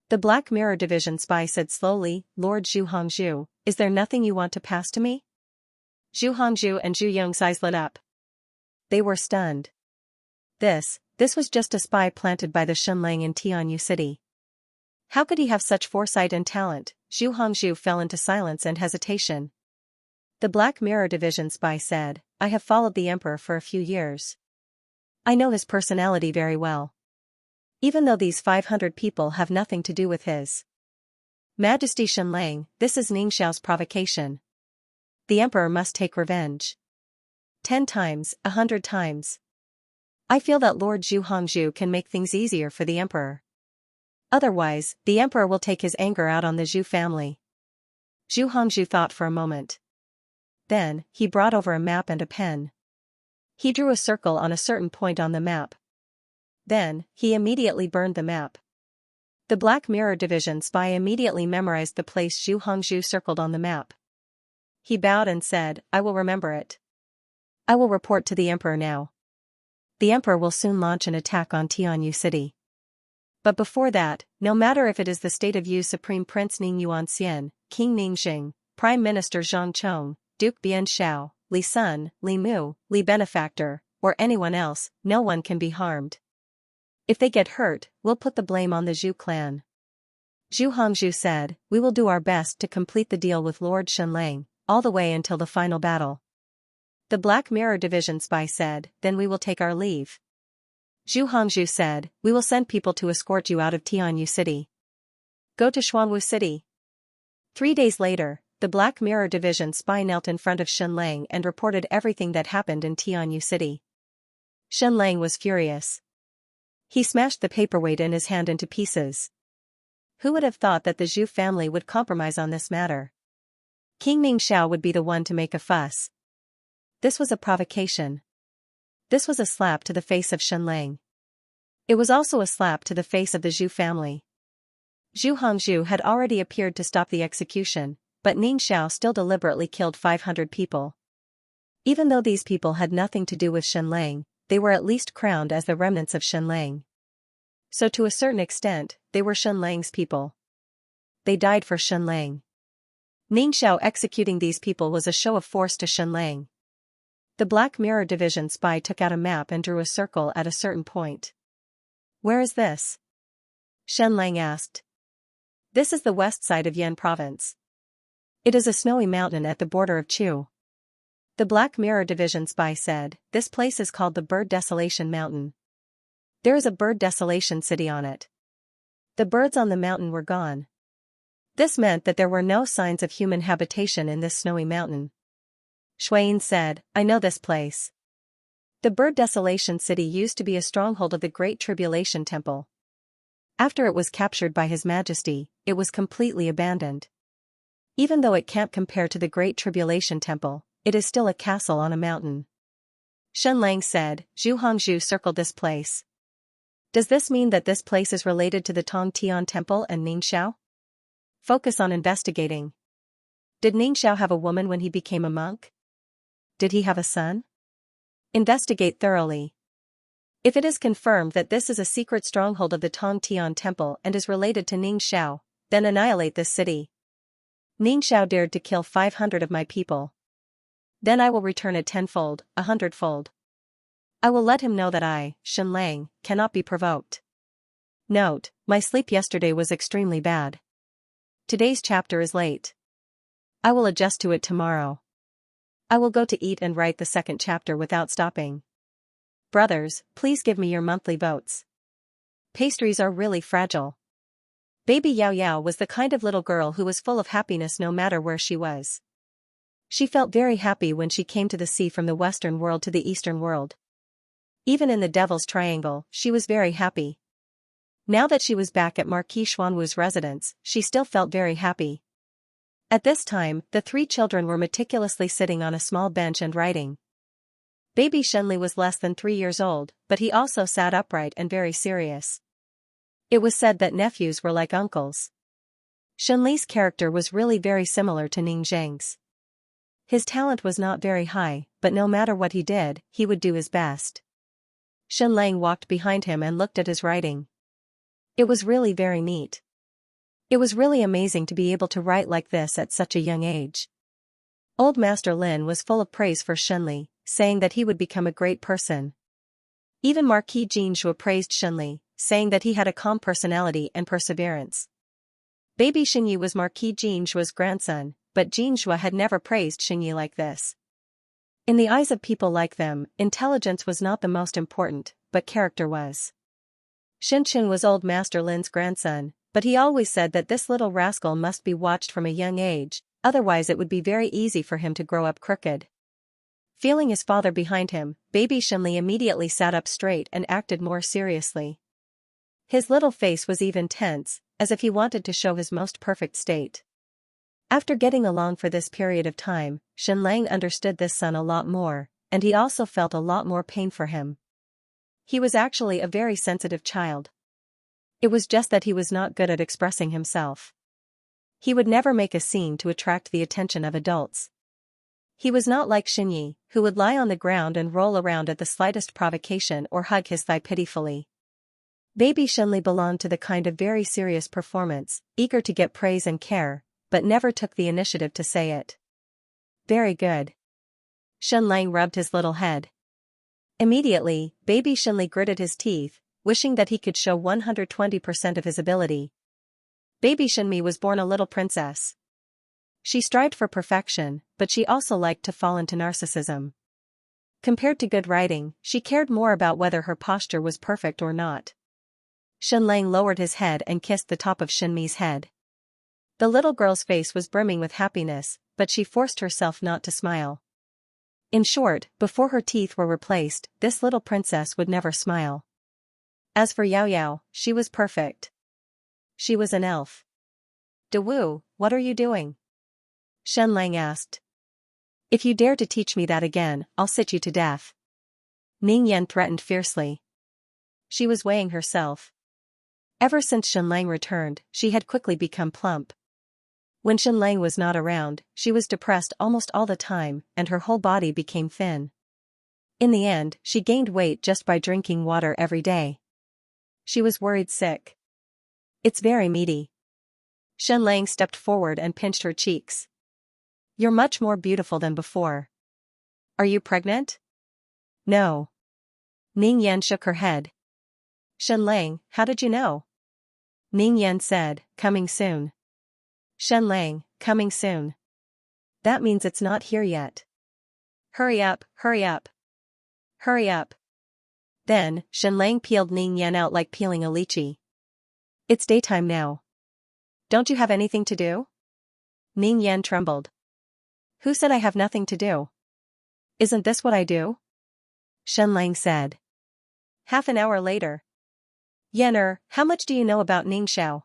The Black Mirror Division spy said slowly, Lord Zhu Hongzhu, is there nothing you want to pass to me? Zhu Hongzhu and Zhu Yong's eyes lit up. They were stunned. This was just a spy planted by the Xunlang in Tianyu City. How could he have such foresight and talent? Zhu Hongzhu fell into silence and hesitation. The Black Mirror Division spy said, I have followed the emperor for a few years. I know his personality very well. Even though these 500 people have nothing to do with his Majesty Xunlang, this is Ningxiao's provocation. The emperor must take revenge. 10 times, 100 times. I feel that Lord Zhu Hongzhu can make things easier for the emperor. Otherwise, the emperor will take his anger out on the Zhu family. Zhu Hongzhu thought for a moment. Then, he brought over a map and a pen. He drew a circle on a certain point on the map. Then, he immediately burned the map. The Black Mirror Division spy immediately memorized the place Zhu Hongzhu circled on the map. He bowed and said, I will remember it. I will report to the emperor now. The emperor will soon launch an attack on Tianyu City. But before that, no matter if it is the state of Yu's Supreme Prince Ning Yuanxian, King Ningxing, Prime Minister Zhang Chong, Duke Bian Shao, Li Sun, Li Mu, Li Benefactor, or anyone else, no one can be harmed. If they get hurt, we'll put the blame on the Zhu clan. Zhu Hongzhu said, we will do our best to complete the deal with Lord Xunlang, all the way until the final battle. The Black Mirror Division spy said, then we will take our leave. Zhu Hongzhu said, we will send people to escort you out of Tianyu City. Go to Xuanwu City. 3 days later, the Black Mirror Division spy knelt in front of Xunlang and reported everything that happened in Tianyu City. Xunlang was furious. He smashed the paperweight in his hand into pieces. Who would have thought that the Zhu family would compromise on this matter? King Ningxiao would be the one to make a fuss. This was a provocation. This was a slap to the face of Xunlang. It was also a slap to the face of the Zhu family. Zhu Hongzhu had already appeared to stop the execution, but Ningxiao still deliberately killed 500 people. Even though these people had nothing to do with Xunlang, they were at least crowned as the remnants of Xunlang. So to a certain extent, they were Xunlang's people. They died for Xunlang. Ningxiao executing these people was a show of force to Xunlang. The Black Mirror Division spy took out a map and drew a circle at a certain point. Where is this? Xunlang asked. This is the west side of Yan province. It is a snowy mountain at the border of Chu. The Black Mirror Division spy said, this place is called the Bird Desolation Mountain. There is a bird desolation city on it. The birds on the mountain were gone. This meant that there were no signs of human habitation in this snowy mountain. Shuayin said, I know this place. The Bird Desolation City used to be a stronghold of the Great Tribulation Temple. After it was captured by His Majesty, it was completely abandoned. Even though it can't compare to the Great Tribulation Temple, it is still a castle on a mountain. Xunlang said, Zhu Hongzhu circled this place. Does this mean that this place is related to the Tongtian Temple and Ningxiao? Focus on investigating. Did Ningxiao have a woman when he became a monk? Did he have a son? Investigate thoroughly. If it is confirmed that this is a secret stronghold of the Tongtian Temple and is related to Ningxiao, then annihilate this city. Ningxiao dared to kill 500 of my people. Then I will return it tenfold, 100-fold. I will let him know that I, Xianlang, cannot be provoked. Note, my sleep yesterday was extremely bad. Today's chapter is late. I will adjust to it tomorrow. I will go to eat and write the second chapter without stopping. Brothers, please give me your monthly votes. Pastries are really fragile. Baby Yao Yao was the kind of little girl who was full of happiness no matter where she was. She felt very happy when she came to the sea from the western world to the eastern world. Even in the Devil's Triangle, she was very happy. Now that she was back at Marquis Xuanwu's residence, she still felt very happy. At this time, the three children were meticulously sitting on a small bench and writing. Baby Shenli was less than 3 years old, but he also sat upright and very serious. It was said that nephews were like uncles. Shenli's character was really very similar to Ning Zheng's. His talent was not very high, but no matter what he did, he would do his best. Xianlang walked behind him and looked at his writing. It was really very neat. It was really amazing to be able to write like this at such a young age. Old Master Lin was full of praise for Shenli, saying that he would become a great person. Even Marquis Jinzhua praised Shenli, saying that he had a calm personality and perseverance. Baby Xingyi was Marquis Jinzhua's grandson, but Jinzhua had never praised Xingyi like this. In the eyes of people like them, intelligence was not the most important, but character was. Xinchen was old Master Lin's grandson, but he always said that this little rascal must be watched from a young age, otherwise it would be very easy for him to grow up crooked. Feeling his father behind him, baby Shenli immediately sat up straight and acted more seriously. His little face was even tense, as if he wanted to show his most perfect state. After getting along for this period of time, Xianlang understood this son a lot more, and he also felt a lot more pain for him. He was actually a very sensitive child. It was just that he was not good at expressing himself. He would never make a scene to attract the attention of adults. He was not like Xingyi, who would lie on the ground and roll around at the slightest provocation or hug his thigh pitifully. Baby Shenli belonged to the kind of very serious performance, eager to get praise and care, but never took the initiative to say it. Very good. Xianlang rubbed his little head. Immediately, baby Shenli gritted his teeth, wishing that he could show 120% of his ability. Baby Shenmi was born a little princess. She strived for perfection, but she also liked to fall into narcissism. Compared to good writing, she cared more about whether her posture was perfect or not. Xianlang lowered his head and kissed the top of Shenmi's head. The little girl's face was brimming with happiness, but she forced herself not to smile. In short, before her teeth were replaced, this little princess would never smile. As for Yao Yao, she was perfect. She was an elf. "Dewu, what are you doing?" Xianlang asked. "If you dare to teach me that again, I'll sit you to death." Ning Yan threatened fiercely. She was weighing herself. Ever since Xianlang returned, she had quickly become plump. When Xianlang was not around, she was depressed almost all the time, and her whole body became thin. In the end, she gained weight just by drinking water every day. She was worried sick. "It's very meaty." Xianlang stepped forward and pinched her cheeks. "You're much more beautiful than before. Are you pregnant?" "No." Ning Yan shook her head. "Xianlang, how did you know?" Ning Yan said, "Coming soon." Xianlang, "Coming soon. That means it's not here yet. Hurry up, hurry up. Hurry up." Then, Xianlang peeled Ning Yan out like peeling a lychee. "It's daytime now. Don't you have anything to do?" Ning Yan trembled. "Who said I have nothing to do? Isn't this what I do?" Xianlang said. Half an hour later. "Yan how much do you know about Ningxiao?"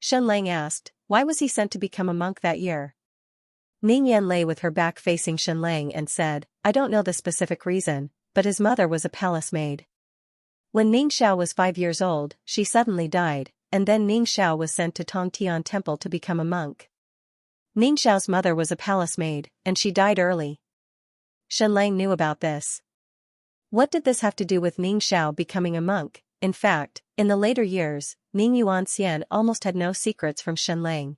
Xianlang asked. Why was he sent to become a monk that year? Ning Yan lay with her back facing Xianlang and said, "I don't know the specific reason, but his mother was a palace maid." When Ning Xiao was 5 years old, she suddenly died, and then Ning Xiao was sent to Tongtian Temple to become a monk. Ning Xiao's mother was a palace maid, and she died early. Xianlang knew about this. What did this have to do with Ning Xiao becoming a monk? In fact, in the later years, Ning Yuanxian almost had no secrets from Xianlang.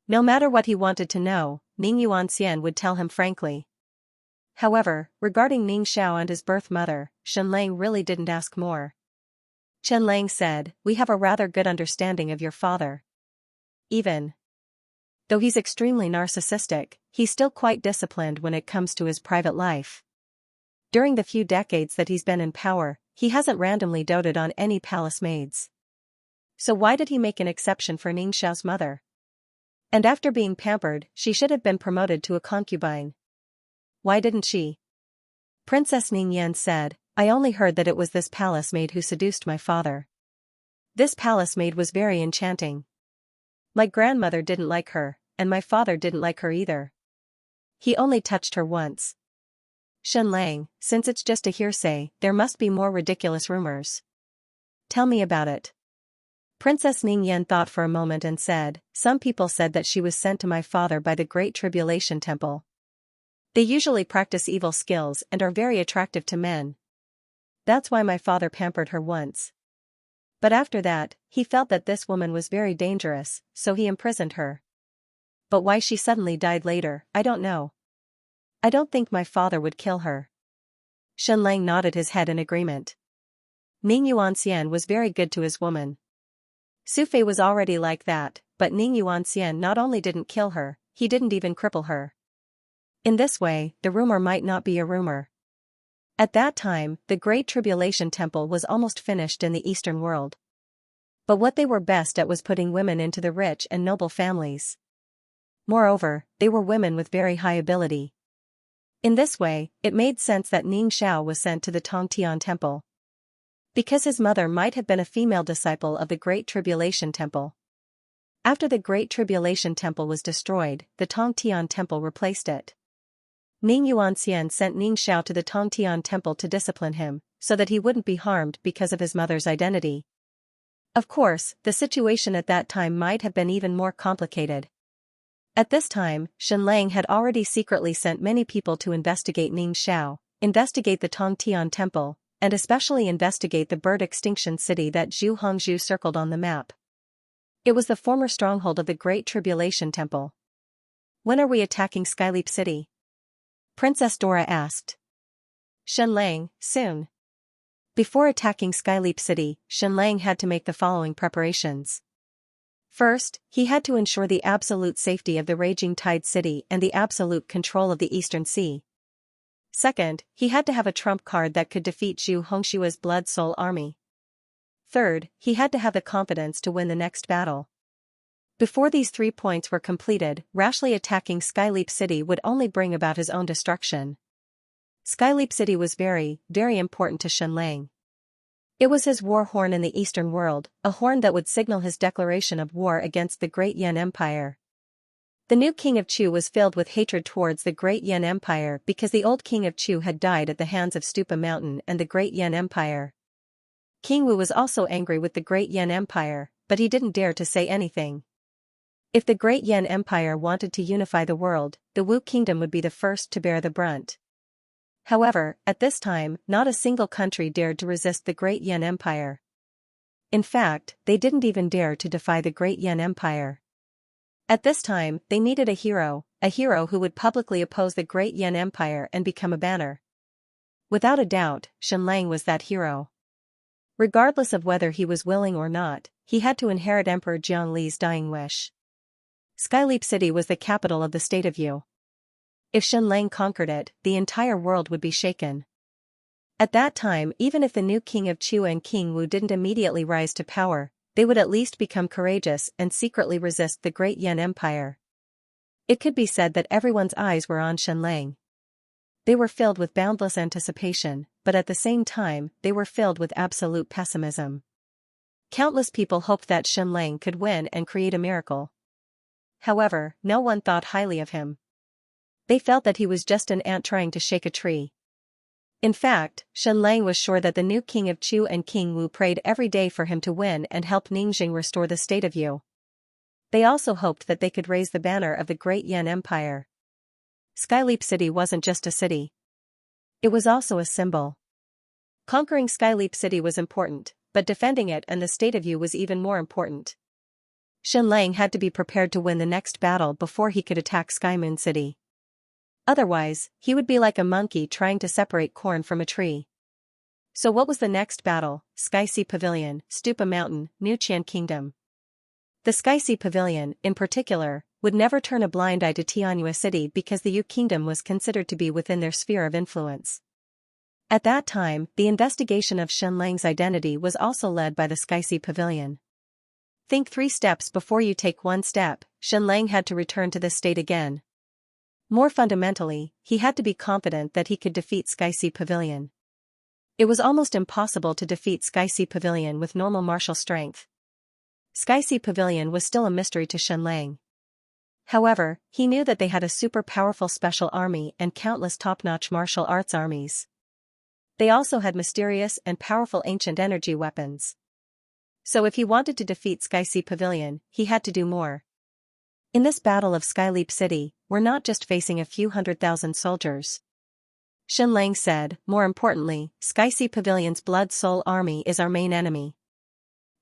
No matter what he wanted to know, Ning Yuanxian would tell him frankly. However, regarding Ning Xiao and his birth mother, Xianlang really didn't ask more. Xianlang said, "We have a rather good understanding of your father. Even though he's extremely narcissistic, he's still quite disciplined when it comes to his private life. During the few decades that he's been in power, he hasn't randomly doted on any palace maids. So why did he make an exception for Ning Xiao's mother? And after being pampered, she should have been promoted to a concubine. Why didn't she?" Princess Ning Yan said, "I only heard that it was this palace maid who seduced my father. This palace maid was very enchanting. My grandmother didn't like her, and my father didn't like her either. He only touched her once." Xianlang, since it's just a hearsay, there must be more ridiculous rumors. Tell me about it. Princess Ning Yan thought for a moment and said, "Some people said that she was sent to my father by the Great Tribulation Temple. They usually practice evil skills and are very attractive to men. That's why my father pampered her once. But after that, he felt that this woman was very dangerous, so he imprisoned her. But why she suddenly died later, I don't know. I don't think my father would kill her." Xianlang nodded his head in agreement. Ning Yuanxian was very good to his woman. Sufei was already like that, but Ning Yuanxian not only didn't kill her, he didn't even cripple her. In this way, the rumor might not be a rumor. At that time, the Great Tribulation Temple was almost finished in the Eastern world. But what they were best at was putting women into the rich and noble families. Moreover, they were women with very high ability. In this way, it made sense that Ning Xiao was sent to the Tongtian Temple. Because his mother might have been a female disciple of the Great Tribulation Temple. After the Great Tribulation Temple was destroyed, the Tongtian Temple replaced it. Ning Yuanxian sent Ning Xiao to the Tongtian Temple to discipline him, so that he wouldn't be harmed because of his mother's identity. Of course, the situation at that time might have been even more complicated. At this time, Xianlang had already secretly sent many people to investigate Ning Xiao, investigate the Tongtian Temple, and especially investigate the bird extinction city that Zhu Hongzhu circled on the map. It was the former stronghold of the Great Tribulation Temple. "When are we attacking Skyleap City?" Princess Dora asked. Xianlang, "Soon." Before attacking Skyleap City, Xianlang had to make the following preparations. First, he had to ensure the absolute safety of the Raging Tide City and the absolute control of the Eastern Sea. Second, he had to have a trump card that could defeat Zhu Hongshua's Blood Soul army. Third, he had to have the confidence to win the next battle. Before these 3 points were completed, rashly attacking Skyleap City would only bring about his own destruction. Skyleap City was very, very important to Xianlang. It was his war horn in the Eastern world, a horn that would signal his declaration of war against the Great Yan Empire. The new king of Chu was filled with hatred towards the Great Yan Empire because the old king of Chu had died at the hands of Stupa Mountain and the Great Yan Empire. King Wu was also angry with the Great Yan Empire, but he didn't dare to say anything. If the Great Yan Empire wanted to unify the world, the Wu Kingdom would be the first to bear the brunt. However, at this time, not a single country dared to resist the Great Yan Empire. In fact, they didn't even dare to defy the Great Yan Empire. At this time, they needed a hero who would publicly oppose the Great Yan Empire and become a banner. Without a doubt, Xianlang was that hero. Regardless of whether he was willing or not, he had to inherit Emperor Jiangli's dying wish. Skyleap City was the capital of the state of Yu. If Xianlang conquered it, the entire world would be shaken. At that time, even if the new king of Chu and King Wu didn't immediately rise to power, they would at least become courageous and secretly resist the Great Yan Empire. It could be said that everyone's eyes were on Xianlang. They were filled with boundless anticipation, but at the same time, they were filled with absolute pessimism. Countless people hoped that Xianlang could win and create a miracle. However, no one thought highly of him. They felt that he was just an ant trying to shake a tree. In fact, Shenlang was sure that the new king of Chu and King Wu prayed every day for him to win and help Ningjing restore the state of Yu. They also hoped that they could raise the banner of the great Yan Empire. Skyleap City wasn't just a city. It was also a symbol. Conquering Skyleap City was important, but defending it and the state of Yu was even more important. Shenlang had to be prepared to win the next battle before he could attack Skymoon City. Otherwise, he would be like a monkey trying to separate corn from a tree. So what was the next battle? Sky Sea Pavilion, Stupa Mountain, New Qian Kingdom. The Sky Sea Pavilion, in particular, would never turn a blind eye to Tianyu City because the Yu Kingdom was considered to be within their sphere of influence. At that time, the investigation of Shenlang's identity was also led by the Sky Sea Pavilion. Think 3 steps before you take 1 step. Shenlang had to return to this state again. More fundamentally, he had to be confident that he could defeat Sky Sea Pavilion. It was almost impossible to defeat Sky Sea Pavilion with normal martial strength. Sky Sea Pavilion was still a mystery to Shenlang. However, he knew that they had a super powerful special army and countless top-notch martial arts armies. They also had mysterious and powerful ancient energy weapons. So if he wanted to defeat Sky Sea Pavilion, he had to do more. In this battle of Skyleap City, we're not just facing a few 100,000 soldiers. Shenlang said, more importantly, Sky Sea Pavilion's Blood Soul Army is our main enemy.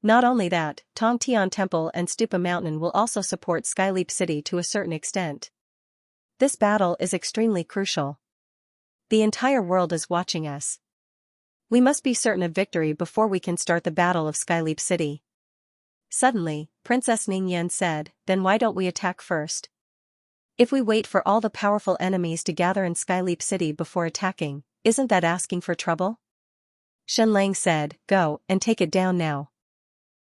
Not only that, Tongtian Temple and Stupa Mountain will also support Skyleap City to a certain extent. This battle is extremely crucial. The entire world is watching us. We must be certain of victory before we can start the Battle of Skyleap City. Suddenly, Princess Ningyan said, then why don't we attack first? If we wait for all the powerful enemies to gather in Skyleap City before attacking, isn't that asking for trouble? Shenlang said, go and take it down now.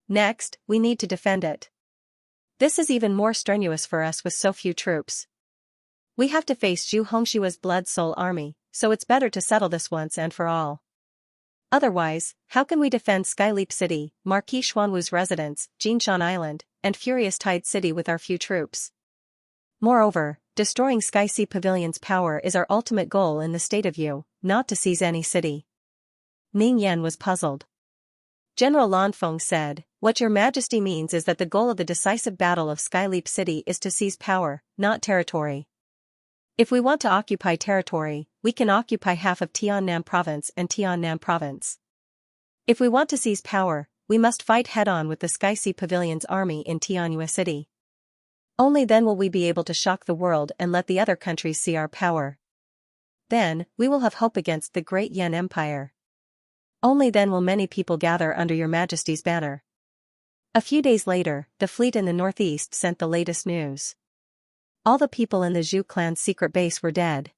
Next, we need to defend it. This is even more strenuous for us with so few troops. We have to face Zhu Hongshua's Blood Soul Army, so it's better to settle this once and for all. Otherwise, how can we defend Skyleap City, Marquis Xuanwu's residence, Jinshan Island, and Furious Tide City with our few troops? Moreover, destroying Sky Sea Pavilion's power is our ultimate goal in the state of Yu, not to seize any city. Ning Yan was puzzled. General Lanfeng said, what your majesty means is that the goal of the decisive battle of Skyleap City is to seize power, not territory. If we want to occupy territory, we can occupy half of Tiannam Province and Tiannam Province. If we want to seize power, we must fight head-on with the Sky Sea Pavilion's army in Tianyu City. Only then will we be able to shock the world and let the other countries see our power. Then, we will have hope against the great Yan Empire. Only then will many people gather under your majesty's banner. A few days later, the fleet in the northeast sent the latest news. All the people in the Zhu clan's secret base were dead.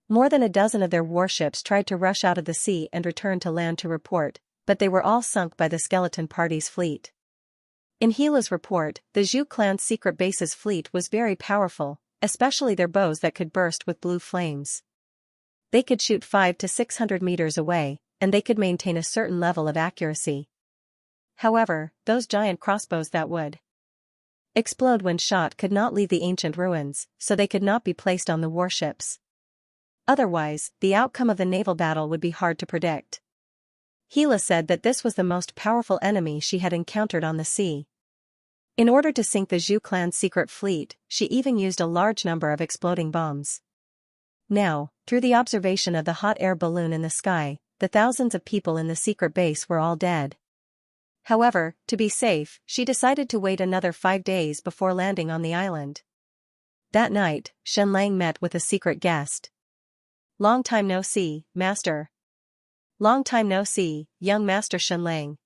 More than a dozen of their warships tried to rush out of the sea and return to land to report, but they were all sunk by the skeleton party's fleet. In Hila's report, the Zhu clan's secret base's fleet was very powerful, especially their bows that could burst with blue flames. They could shoot 500 to 600 meters away, and they could maintain a certain level of accuracy. However, those giant crossbows that would explode when shot could not leave the ancient ruins, so they could not be placed on the warships. Otherwise, the outcome of the naval battle would be hard to predict. Hila said that this was the most powerful enemy she had encountered on the sea. In order to sink the Zhu clan's secret fleet, she even used a large number of exploding bombs. Now, through the observation of the hot air balloon in the sky, the thousands of people in the secret base were all dead. However, to be safe, she decided to wait another 5 days before landing on the island. That night, Shenlang met with a secret guest. Long time no see, master. Long time no see, young master Shenlang.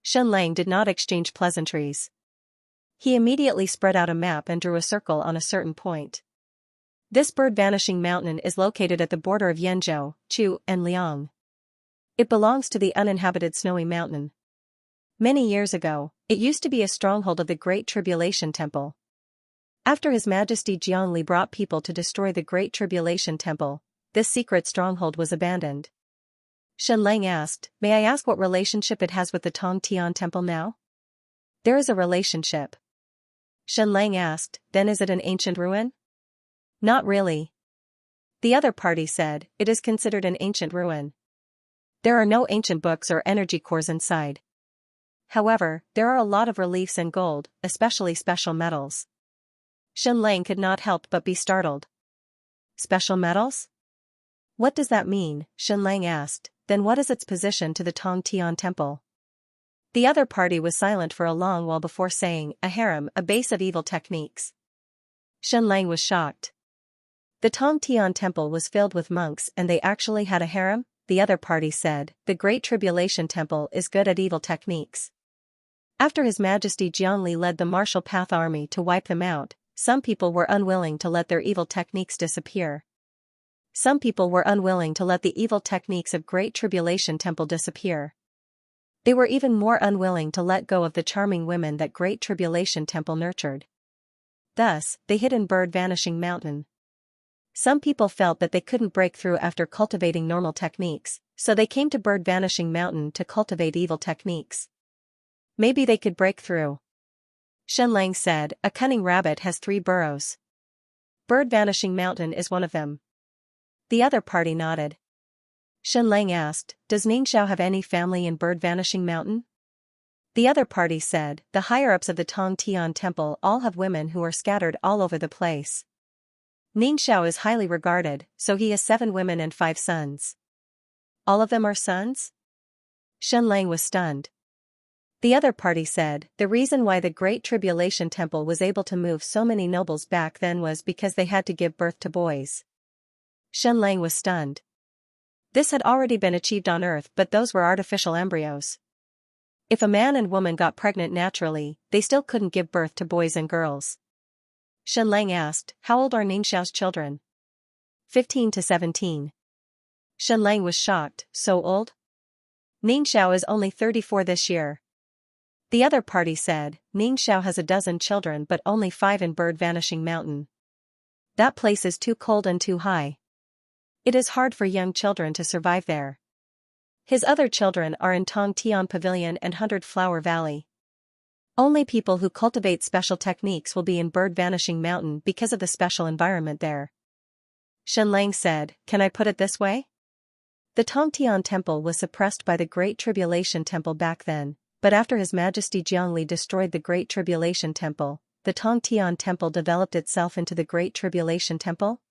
Shenlang did not exchange pleasantries. He immediately spread out a map and drew a circle on a certain point. This bird-vanishing mountain is located at the border of Yenzhou, Chu, and Liang. It belongs to the uninhabited Snowy Mountain. Many years ago, it used to be a stronghold of the Great Tribulation Temple. After His Majesty Jiangli brought people to destroy the Great Tribulation Temple, this secret stronghold was abandoned. Shenlang asked, may I ask what relationship it has with the Tongtian Temple now? There is a relationship. Shenlang asked, then is it an ancient ruin? Not really. The other party said, it is considered an ancient ruin. There are no ancient books or energy cores inside. However, there are a lot of reliefs and gold, especially special metals. Xianxia could not help but be startled. Special metals? What does that mean? Xianxia asked. Then what is its position to the Tongtian temple? The other party was silent for a long while before saying, a harem, a base of evil techniques. Xianxia was shocked. The Tongtian temple was filled with monks and they actually had a harem? The other party said, the Great Tribulation Temple is good at evil techniques. After His Majesty Jiangli led the Martial Path army to wipe them out, some people were unwilling to let their evil techniques disappear. Some people were unwilling to let the evil techniques of Great Tribulation Temple disappear. They were even more unwilling to let go of the charming women that Great Tribulation Temple nurtured. Thus, they hid in Bird Vanishing Mountain. Some people felt that they couldn't break through after cultivating normal techniques, so they came to Bird Vanishing Mountain to cultivate evil techniques. Maybe they could break through. Xianxia said, a cunning rabbit has 3 burrows. Bird Vanishing Mountain is one of them. The other party nodded. Xianxia asked, does Ningxiao have any family in Bird Vanishing Mountain? The other party said, the higher-ups of the Tongtian temple all have women who are scattered all over the place. Ningxiao is highly regarded, so he has 7 women and 5 sons. All of them are sons? Xianxia was stunned. The other party said, the reason why the Great Tribulation Temple was able to move so many nobles back then was because they had to give birth to boys. Xianxia was stunned. This had already been achieved on Earth, but those were artificial embryos. If a man and woman got pregnant naturally, they still couldn't give birth to boys and girls. Xianxia asked, how old are Ningxiao's children? 15 to 17. Xianxia was shocked, so old? Ningxiao is only 34 this year. The other party said, Ningxiao has a dozen children but only 5 in Bird Vanishing Mountain. That place is too cold and too high. It is hard for young children to survive there. His other children are in Tongtian Pavilion and 100 Flower Valley. Only people who cultivate special techniques will be in Bird Vanishing Mountain because of the special environment there. Xianxia said, can I put it this way? The Tongtian temple was suppressed by the Great Tribulation Temple back then, but after His Majesty Jiangli destroyed the Great Tribulation Temple, the Tongtian temple developed itself into the Great Tribulation Temple?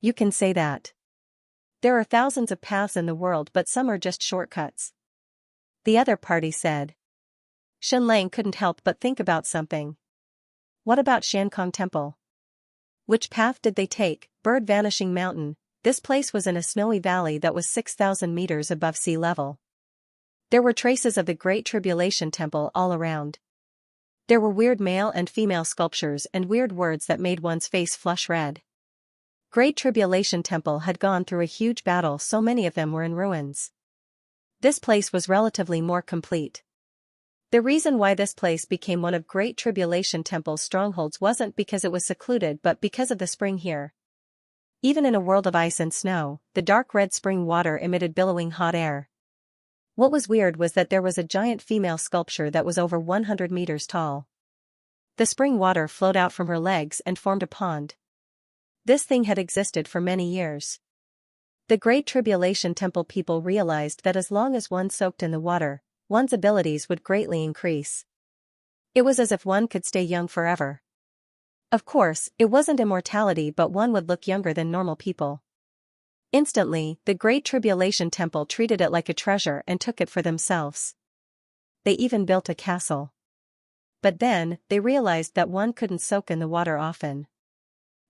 You can say that. There are thousands of paths in the world but some are just shortcuts. The other party said. Xianxia couldn't help but think about something. What about Xiankong Temple? Which path did they take? Bird Vanishing Mountain. This place was in a snowy valley that was 6,000 meters above sea level. There were traces of the Great Tribulation Temple all around. There were weird male and female sculptures and weird words that made one's face flush red. Great Tribulation Temple had gone through a huge battle, so many of them were in ruins. This place was relatively more complete. The reason why this place became one of Great Tribulation Temple's strongholds wasn't because it was secluded but because of the spring here. Even in a world of ice and snow, the dark red spring water emitted billowing hot air. What was weird was that there was a giant female sculpture that was over 100 meters tall. The spring water flowed out from her legs and formed a pond. This thing had existed for many years. The Great Tribulation Temple people realized that as long as one soaked in the water, one's abilities would greatly increase. It was as if one could stay young forever. Of course, it wasn't immortality but one would look younger than normal people. Instantly, the Great Tribulation Temple treated it like a treasure and took it for themselves. They even built a castle. But then, they realized that one couldn't soak in the water often.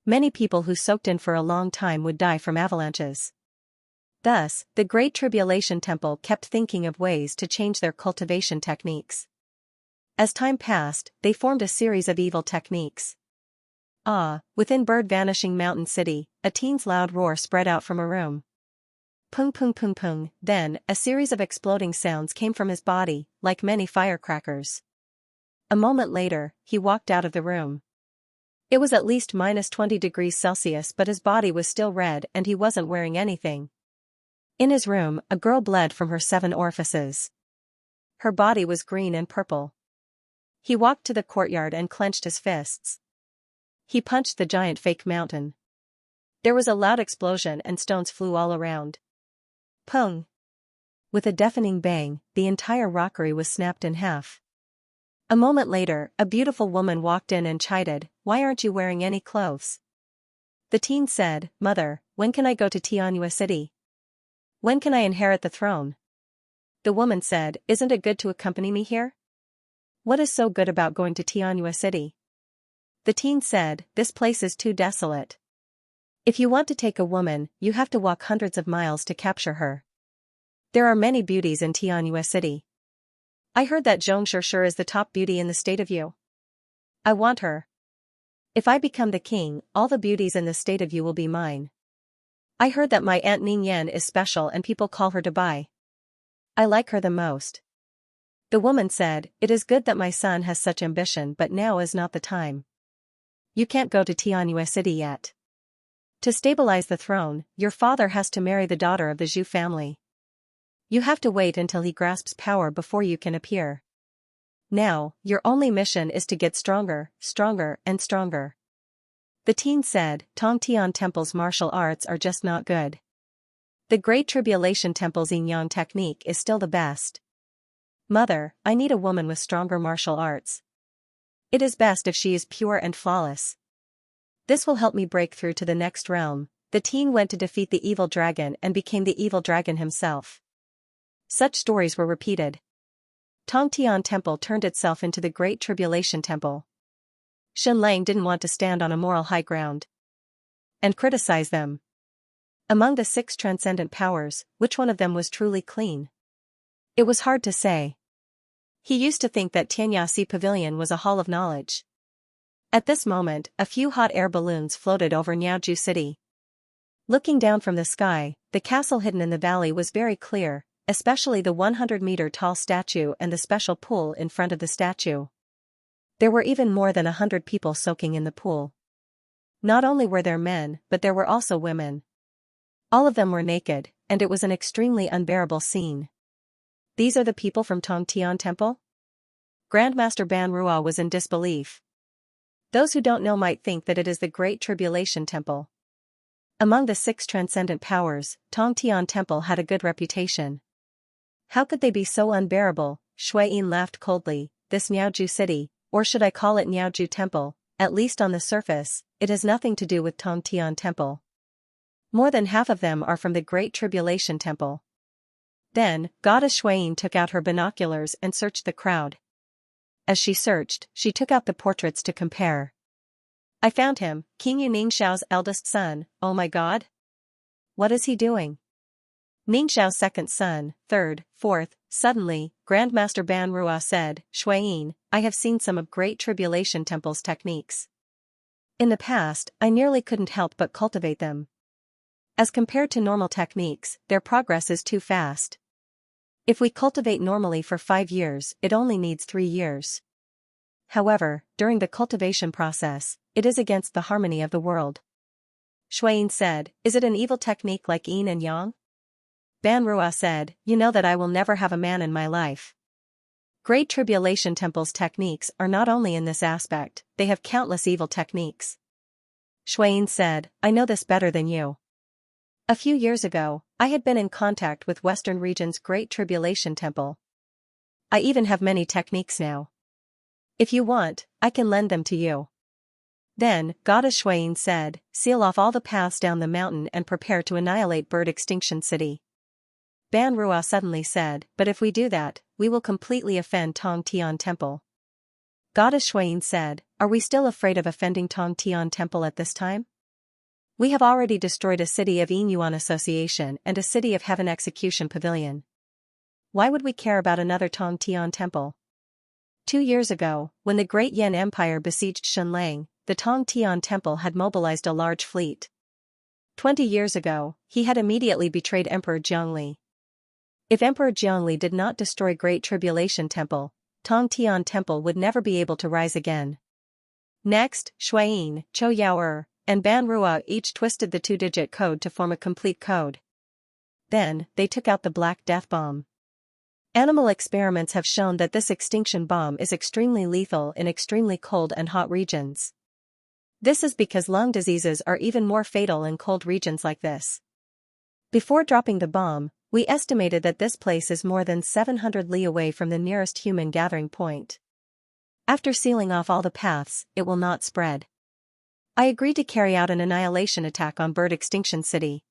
Many people who soaked in for a long time would die from avalanches. Thus, the Great Tribulation Temple kept thinking of ways to change their cultivation techniques. As time passed, they formed a series of evil techniques. Within Bird Vanishing Mountain City, a teen's loud roar spread out from a room. Pung pung pung pung, then, a series of exploding sounds came from his body, like many firecrackers. A moment later, he walked out of the room. It was at least -20 degrees Celsius but his body was still red and he wasn't wearing anything. In his room, a girl bled from her 7 orifices. Her body was green and purple. He walked to the courtyard and clenched his fists. He punched the giant fake mountain. There was a loud explosion and stones flew all around. Pung! With a deafening bang, the entire rockery was snapped in half. A moment later, a beautiful woman walked in and chided, "Why aren't you wearing any clothes?" The teen said, "Mother, when can I go to Xianxia City? When can I inherit the throne?" The woman said, "Isn't it good to accompany me here? What is so good about going to Xianxia City?" The teen said, "This place is too desolate. If you want to take a woman, you have to walk hundreds of miles to capture her. There are many beauties in Xianxia City. I heard that Xianxia is the top beauty in the state of Yu. I want her. If I become the king, all the beauties in the state of Yu will be mine. I heard that my Aunt Ningyan is special and people call her Dubai. I like her the most." The woman said, "It is good that my son has such ambition, but now is not the time. You can't go to Xianxia City yet. To stabilize the throne, your father has to marry the daughter of the Zhu family. You have to wait until he grasps power before you can appear. Now, your only mission is to get stronger, stronger, and stronger." The teen said, "Tongtian Temple's martial arts are just not good. The Great Tribulation Temple's Yin Yang technique is still the best. Mother, I need a woman with stronger martial arts. It is best if she is pure and flawless. This will help me break through to the next realm." The teen went to defeat the evil dragon and became the evil dragon himself. Such stories were repeated. Tongtian Temple turned itself into the Great Tribulation Temple. Xianlang didn't want to stand on a moral high ground and criticize them. Among the 6 transcendent powers, which one of them was truly clean? It was hard to say. He used to think that Tianyasi Pavilion was a hall of knowledge. At this moment, a few hot air balloons floated over Niaoju City. Looking down from the sky, the castle hidden in the valley was very clear, especially the 100-meter-tall statue and the special pool in front of the statue. There were even more than 100 people soaking in the pool. Not only were there men, but there were also women. All of them were naked, and it was an extremely unbearable scene. These are the people from Tongtian Temple? Grandmaster Ban Rua was in disbelief. Those who don't know might think that it is the Great Tribulation Temple. Among the 6 transcendent powers, Tongtian Temple had a good reputation. How could they be so unbearable? Shui-yin laughed coldly. This Niaoju City, or should I call it Niaoju Temple, at least on the surface, it has nothing to do with Tongtian Temple. More than half of them are from the Great Tribulation Temple. Then, Goddess Shui-yin took out her binoculars and searched the crowd. As she searched, she took out the portraits to compare. I found him, King Yu Ningxiao's eldest son. Oh my god! What is he doing? Ningxiao's second son, third, fourth. Suddenly, Grandmaster Ban Rua said, Shui-yin, I have seen some of Great Tribulation Temple's techniques. In the past, I nearly couldn't help but cultivate them. As compared to normal techniques, their progress is too fast. If we cultivate normally for 5 years, it only needs 3 years. However, during the cultivation process, it is against the harmony of the world. Shui-yin said, is it an evil technique like yin and yang? Ban Rua said, you know that I will never have a man in my life. Great Tribulation Temple's techniques are not only in this aspect, they have countless evil techniques. Shui-yin said, I know this better than you. A few years ago, I had been in contact with Western Region's Great Tribulation Temple. I even have many techniques now. If you want, I can lend them to you. Then, Goddess Shui-yin said, seal off all the paths down the mountain and prepare to annihilate Bird Extinction City. Ban Rua suddenly said, but if we do that, we will completely offend Tongtian Temple. Goddess Shui-yin said, are we still afraid of offending Tongtian Temple at this time? We have already destroyed a city of Yin Yuan Association and a city of Heaven Execution Pavilion. Why would we care about another Tongtian Temple? 2 years ago, when the Great Yan Empire besieged Xianlang, the Tongtian Temple had mobilized a large fleet. 20 years ago, he had immediately betrayed Emperor Jiangli. If Emperor Jiangli did not destroy Great Tribulation Temple, Tongtian Temple would never be able to rise again. Next, Shui-yin, Chou Yaoer, and Ban Rua each twisted the 2-digit code to form a complete code. Then, they took out the Black Death Bomb. Animal experiments have shown that this extinction bomb is extremely lethal in extremely cold and hot regions. This is because lung diseases are even more fatal in cold regions like this. Before dropping the bomb, we estimated that this place is more than 700 li away from the nearest human gathering point. After sealing off all the paths, it will not spread. I agreed to carry out an annihilation attack on Bird Extinction City.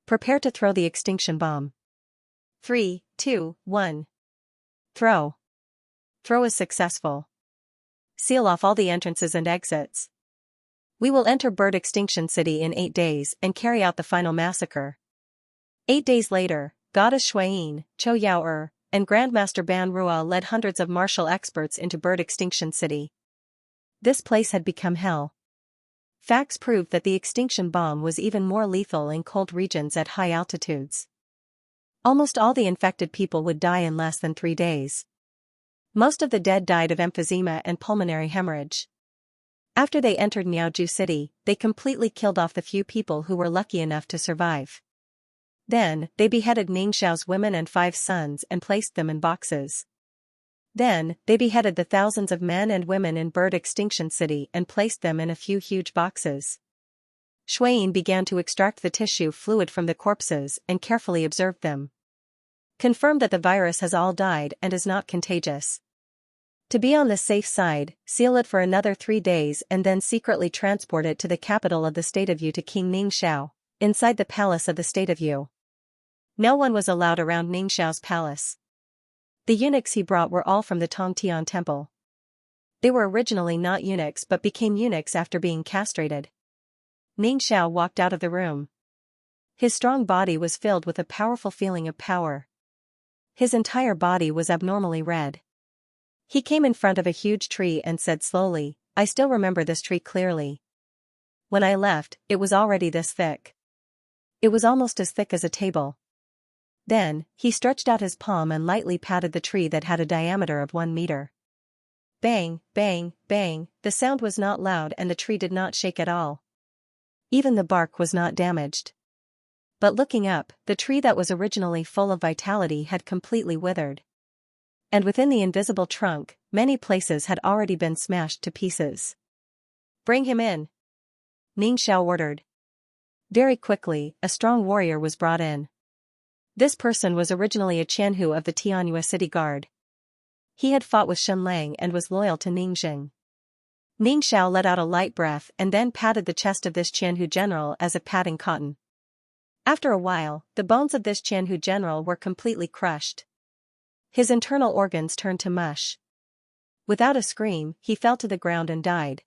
Prepare to throw the extinction bomb. 3, 2, 1. Throw. Throw is successful. Seal off all the entrances and exits. We will enter Bird Extinction City in 8 days and carry out the final massacre. 8 days later, Goddess Shuayin, Chou Yao and Grandmaster Ban Rua led hundreds of martial experts into Bird Extinction City. This place had become hell. Facts proved that the extinction bomb was even more lethal in cold regions at high altitudes. Almost all the infected people would die in less than 3 days. Most of the dead died of emphysema and pulmonary hemorrhage. After they entered Niaoju City, they completely killed off the few people who were lucky enough to survive. Then, they beheaded Ningxiao's women and 5 sons and placed them in boxes. Then, they beheaded the thousands of men and women in Bird Extinction City and placed them in a few huge boxes. Shuayin began to extract the tissue fluid from the corpses and carefully observed them. Confirmed that the virus has all died and is not contagious. To be on the safe side, seal it for another 3 days and then secretly transport it to the capital of the state of Yu to King Ningxiao, inside the palace of the state of Yu. No one was allowed around Ningxiao's palace. The eunuchs he brought were all from the Tongtian temple. They were originally not eunuchs but became eunuchs after being castrated. Ningxiao walked out of the room. His strong body was filled with a powerful feeling of power. His entire body was abnormally red. He came in front of a huge tree and said slowly, "I still remember this tree clearly. When I left, it was already this thick. It was almost as thick as a table." Then, he stretched out his palm and lightly patted the tree that had a diameter of 1 meter. Bang, bang, bang, the sound was not loud and the tree did not shake at all. Even the bark was not damaged. But looking up, the tree that was originally full of vitality had completely withered. And within the invisible trunk, many places had already been smashed to pieces. "Bring him in," Ningxiao ordered. Very quickly, a strong warrior was brought in. This person was originally a Qianhu of the Tianyue City Guard. He had fought with Shenlang and was loyal to Ningxing. Ningxiao let out a light breath and then patted the chest of this Qianhu general as if patting cotton. After a while, the bones of this Qianhu general were completely crushed. His internal organs turned to mush. Without a scream, he fell to the ground and died.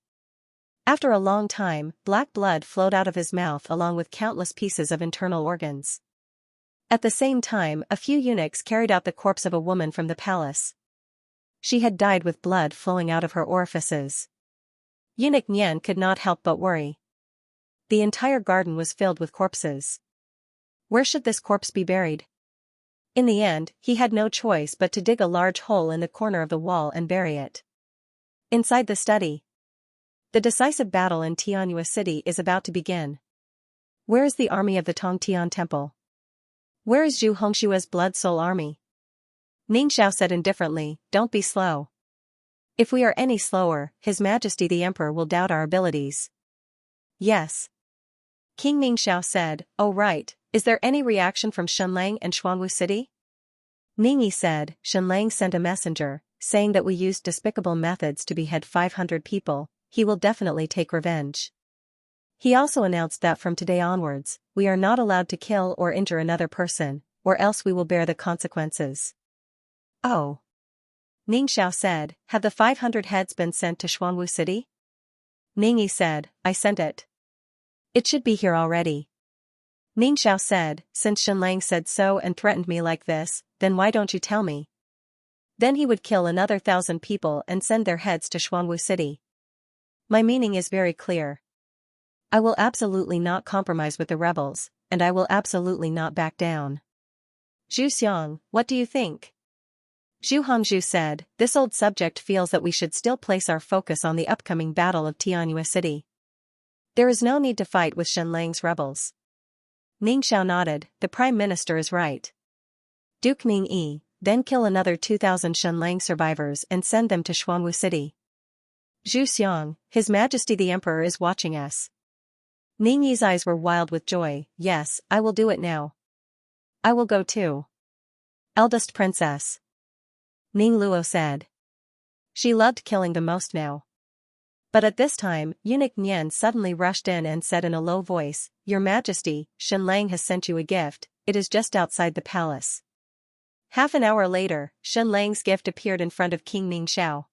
After a long time, black blood flowed out of his mouth along with countless pieces of internal organs. At the same time, a few eunuchs carried out the corpse of a woman from the palace. She had died with blood flowing out of her orifices. Eunuch Nian could not help but worry. The entire garden was filled with corpses. Where should this corpse be buried? In the end, he had no choice but to dig a large hole in the corner of the wall and bury it. Inside the study. The decisive battle in Tianyue City is about to begin. Where is the army of the Tongtian Temple? Where is Zhu Hongshua's Blood Soul army? Ningxiao said indifferently, "Don't be slow. If we are any slower, His Majesty the Emperor will doubt our abilities." "Yes." King Ningxiao said, "Oh right, is there any reaction from Shenlang and Xuanwu City?" Ningyi said, "Shenlang sent a messenger, saying that we used despicable methods to behead 500 people, he will definitely take revenge. He also announced that from today onwards, we are not allowed to kill or injure another person, or else we will bear the consequences." "Oh." Ningxiao said, "Have the 500 heads been sent to Xuanwu City?" Ningyi said, "I sent it. It should be here already." Ningxiao said, "Since Shenlang said so and threatened me like this, then why don't you tell me? Then he would kill another 1,000 people and send their heads to Xuanwu City. My meaning is very clear. I will absolutely not compromise with the rebels, and I will absolutely not back down. Zhu Xiang, what do you think?" Zhu Hongzhu said, "This old subject feels that we should still place our focus on the upcoming battle of Tianyue City. There is no need to fight with Shenlang's rebels." Ningxiao nodded, "The Prime Minister is right. Duke Ningyi, then kill another 2,000 Shenlang survivors and send them to Xuanwu City. Zhu Xiang, His Majesty the Emperor is watching us. Ning Yi's eyes were wild with joy. Yes, I will do it now. I will go too. Eldest princess. Ning Luo said. She loved killing the most now. But at this time, eunuch Nian suddenly rushed in and said in a low voice, Your Majesty, Shen Lang has sent you a gift, it is just outside the palace. Half an hour later, Shen Lang's gift appeared in front of King Ningxiao.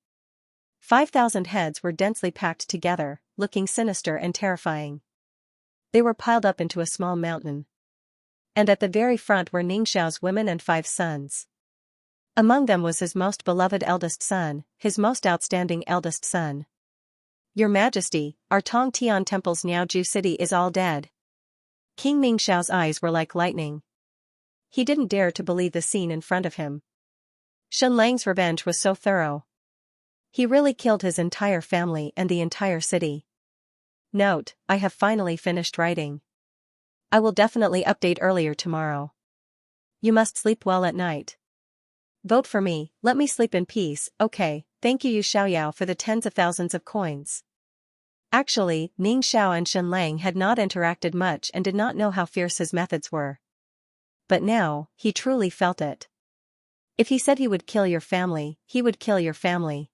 5,000 heads were densely packed together, looking sinister and terrifying. They were piled up into a small mountain. And at the very front were Ningxiao's women and 5 sons. Among them was his most beloved eldest son, his most outstanding eldest son. Your Majesty, our Tong Tian Temple's Niaoju city is all dead. King Ningxiao's eyes were like lightning. He didn't dare to believe the scene in front of him. Shen Lang's revenge was so thorough. He really killed his entire family and the entire city. Note, I have finally finished writing. I will definitely update earlier tomorrow. You must sleep well at night. Vote for me, let me sleep in peace, okay, thank you Xiaoyao for the tens of thousands of coins. Actually, Ningxiao and Shen Lang had not interacted much and did not know how fierce his methods were. But now, he truly felt it. If he said he would kill your family, he would kill your family.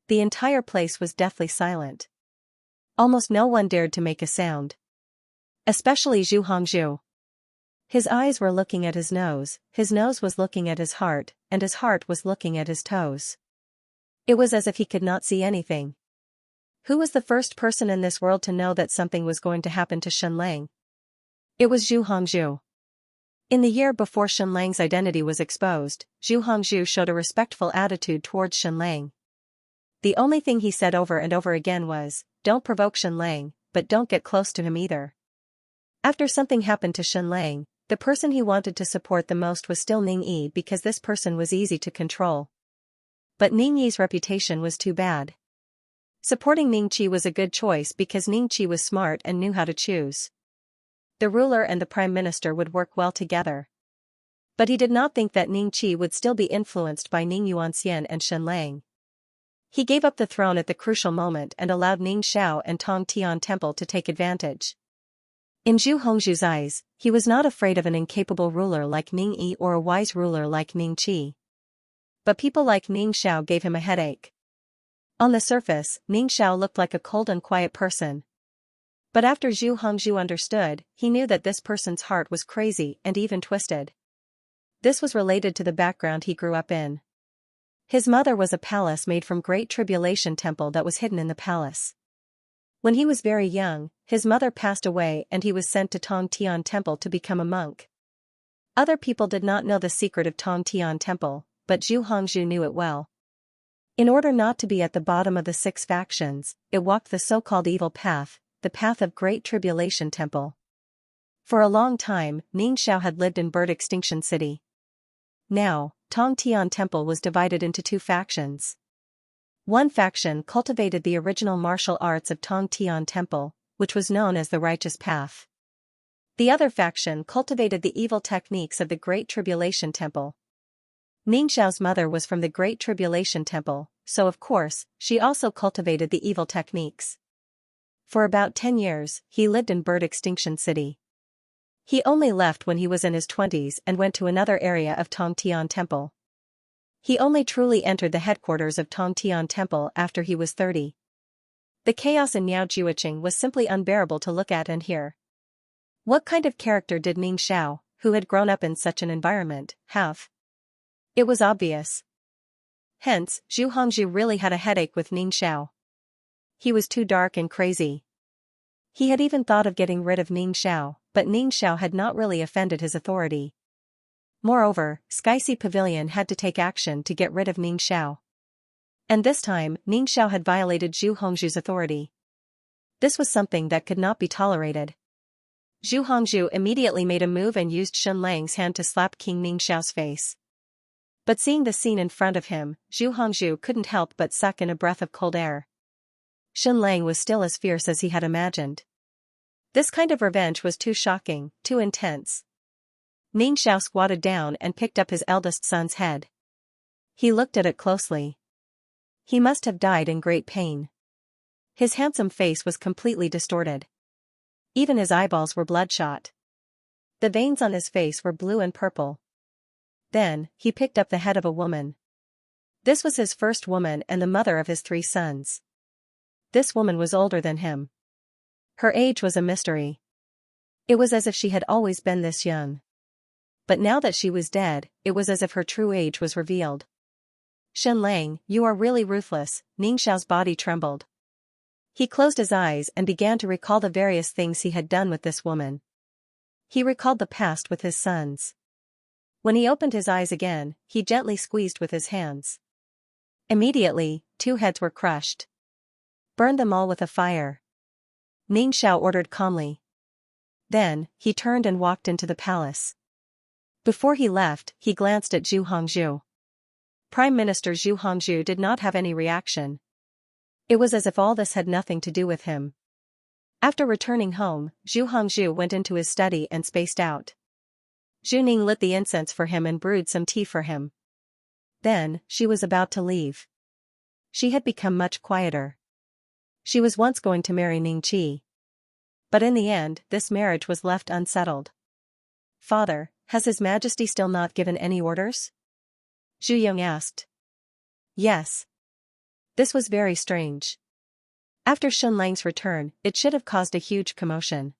The entire place was deathly silent. Almost no one dared to make a sound. Especially Zhu Hongzhu. His eyes were looking at his nose was looking at his heart, and his heart was looking at his toes. It was as if he could not see anything. Who was the first person in this world to know that something was going to happen to Shen Lang? It was Zhu Hongzhu. In the year before Shen Lang's identity was exposed, Zhu Hongzhu showed a respectful attitude towards Shen Lang. The only thing he said over and over again was, don't provoke Shen Lang, but don't get close to him either. After something happened to Shen Lang, the person he wanted to support the most was still Ning Yi because this person was easy to control. But Ning Yi's reputation was too bad. Supporting Ning Qi was a good choice because Ning Qi was smart and knew how to choose. The ruler and the prime minister would work well together. But he did not think that Ning Qi would still be influenced by Ning Yuanxian and Shen Lang. He gave up the throne at the crucial moment and allowed Ning Xiao and Tong Tian Temple to take advantage. In Zhu Hongzhu's eyes, he was not afraid of an incapable ruler like Ning Yi or a wise ruler like Ning Qi. But people like Ning Xiao gave him a headache. On the surface, Ning Xiao looked like a cold and quiet person. But after Zhu Hongzhu understood, he knew that this person's heart was crazy and even twisted. This was related to the background he grew up in. His mother was a palace made from Great Tribulation Temple that was hidden in the palace. When he was very young, his mother passed away and he was sent to Tong Tian Temple to become a monk. Other people did not know the secret of Tong Tian Temple, but Zhu Hongzhu knew it well. In order not to be at the bottom of the 6 factions, it walked the so-called evil path, the path of Great Tribulation Temple. For a long time, Ning Xiao had lived in Bird Extinction City. Now, Tong Tian Temple was divided into 2 factions. One faction cultivated the original martial arts of Tong Tian Temple, which was known as the Righteous Path. The other faction cultivated the evil techniques of the Great Tribulation Temple. Ningxiao's mother was from the Great Tribulation Temple, so of course, she also cultivated the evil techniques. For about 10 years, he lived in Bird Extinction City. He only left when he was in his 20s and went to another area of Tong Tian Temple. He only truly entered the headquarters of Tong Tian Temple after he was 30. The chaos in Miaojuiqing was simply unbearable to look at and hear. What kind of character did Ning Xiao, who had grown up in such an environment, have? It was obvious. Hence, Zhu Hongzhu really had a headache with Ning Xiao. He was too dark and crazy. He had even thought of getting rid of Ning Xiao, but Ning Xiao had not really offended his authority. Moreover, Skycy Pavilion had to take action to get rid of Ning Xiao. And this time, Ning Xiao had violated Zhu Hongzhu's authority. This was something that could not be tolerated. Zhu Hongzhu immediately made a move and used Shen Lang's hand to slap King Ning Xiao's face. But seeing the scene in front of him, Zhu Hongzhu couldn't help but suck in a breath of cold air. Shen Lang was still as fierce as he had imagined. This kind of revenge was too shocking, too intense. Ning Xiao squatted down and picked up his eldest son's head. He looked at it closely. He must have died in great pain. His handsome face was completely distorted. Even his eyeballs were bloodshot. The veins on his face were blue and purple. Then, he picked up the head of a woman. This was his first woman and the mother of his 3 sons. This woman was older than him. Her age was a mystery. It was as if she had always been this young. But now that she was dead, it was as if her true age was revealed. Xianlang, you are really ruthless, Ningxiao's body trembled. He closed his eyes and began to recall the various things he had done with this woman. He recalled the past with his sons. When he opened his eyes again, he gently squeezed with his hands. Immediately, 2 heads were crushed. Burn them all with a fire. Ningxiao ordered calmly. Then, he turned and walked into the palace. Before he left, he glanced at Zhu Hongzhu. Prime Minister Zhu Hongzhu did not have any reaction. It was as if all this had nothing to do with him. After returning home, Zhu Hongzhu went into his study and spaced out. Zhu Ning lit the incense for him and brewed some tea for him. Then, she was about to leave. She had become much quieter. She was once going to marry Ningqi. But in the end, this marriage was left unsettled. Father, has His Majesty still not given any orders? Zhu Yong asked. Yes. This was very strange. After Xianlang's return, it should have caused a huge commotion.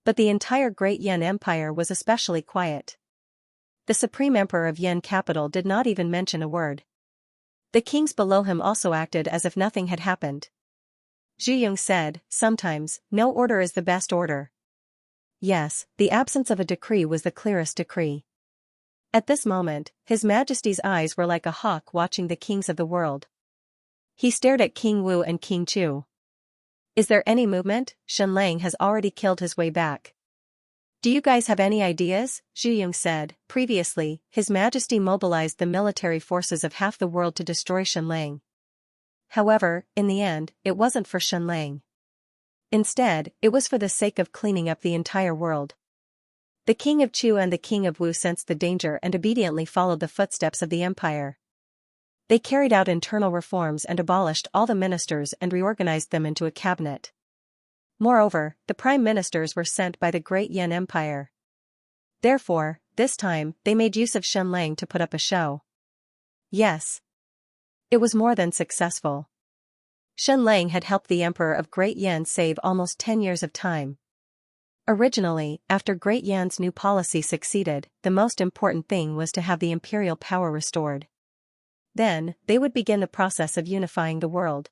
But the entire Great Yan Empire was especially quiet. The Supreme Emperor of Yan capital did not even mention a word. The kings below him also acted as if nothing had happened. Zhu Yong said, sometimes, no order is the best order. Yes, the absence of a decree was the clearest decree. At this moment, His Majesty's eyes were like a hawk watching the kings of the world. He stared at King Wu and King Chu. Is there any movement? Xianlang has already killed his way back. Do you guys have any ideas? Zhu Yong said. Previously, His Majesty mobilized the military forces of half the world to destroy Xianlang. However, in the end, it wasn't for Xianlang. Instead, it was for the sake of cleaning up the entire world. The King of Chu and the King of Wu sensed the danger and obediently followed the footsteps of the empire. They carried out internal reforms and abolished all the ministers and reorganized them into a cabinet. Moreover, the prime ministers were sent by the Great Yan Empire. Therefore, this time, they made use of Xianlang to put up a show. Yes. It was more than successful. Xianlang had helped the Emperor of Great Yan save almost 10 years of time. Originally, after Great Yan's new policy succeeded, the most important thing was to have the imperial power restored. Then, they would begin the process of unifying the world.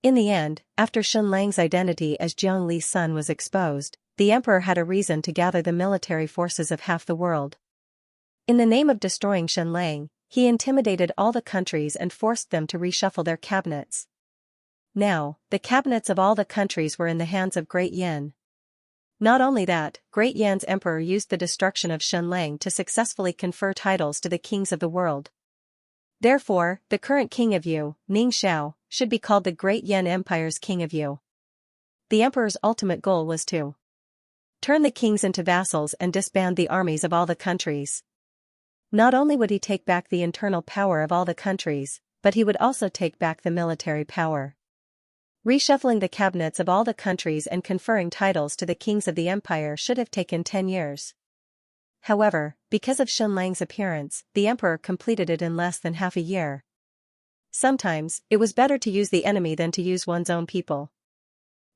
In the end, after Xianlang's identity as Jiang Li's son was exposed, the emperor had a reason to gather the military forces of half the world. In the name of destroying Xianlang, he intimidated all the countries and forced them to reshuffle their cabinets. Now, the cabinets of all the countries were in the hands of Great Yan. Not only that, Great Yan's emperor used the destruction of Xianlang to successfully confer titles to the kings of the world. Therefore, the current king of Yu, Ningxiao, should be called the Great Yan Empire's king of Yu. The emperor's ultimate goal was to turn the kings into vassals and disband the armies of all the countries. Not only would he take back the internal power of all the countries, but he would also take back the military power. Reshuffling the cabinets of all the countries and conferring titles to the kings of the empire should have taken 10 years. However, because of Xianlang's appearance, the emperor completed it in less than half a year. Sometimes, it was better to use the enemy than to use one's own people.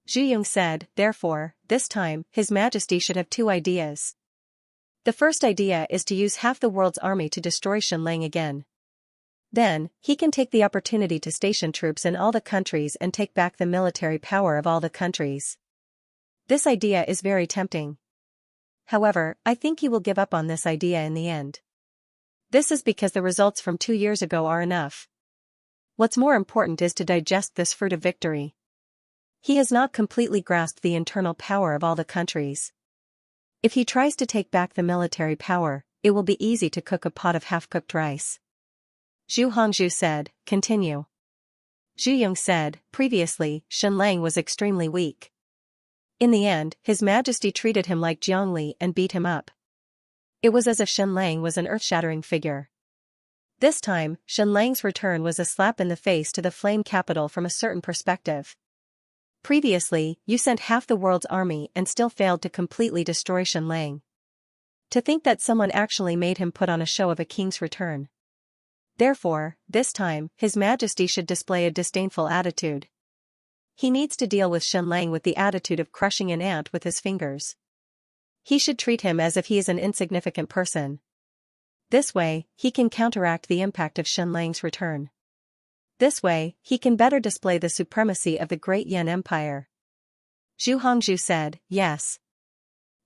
Zhu Yong said, therefore, this time, His Majesty should have 2 ideas. The first idea is to use half the world's army to destroy Xianlang again. Then, he can take the opportunity to station troops in all the countries and take back the military power of all the countries. This idea is very tempting. However, I think he will give up on this idea in the end. This is because the results from 2 years ago are enough. What's more important is to digest this fruit of victory. He has not completely grasped the internal power of all the countries. If he tries to take back the military power, it will be easy to cook a pot of half-cooked rice. Zhu Hongzhu said, continue. Zhu Yong said, previously, Xianlang was extremely weak. In the end, His Majesty treated him like Jiang Li and beat him up. It was as if Xianlang was an earth-shattering figure. This time, Shenlang's return was a slap in the face to the flame capital from a certain perspective. Previously, you sent half the world's army and still failed to completely destroy Shenlang. To think that someone actually made him put on a show of a king's return. Therefore, this time, His Majesty should display a disdainful attitude. He needs to deal with Shenlang with the attitude of crushing an ant with his fingers. He should treat him as if he is an insignificant person. This way, he can counteract the impact of Shenlang's return. This way, he can better display the supremacy of the great Yan Empire. Zhu Hongzhu said, yes.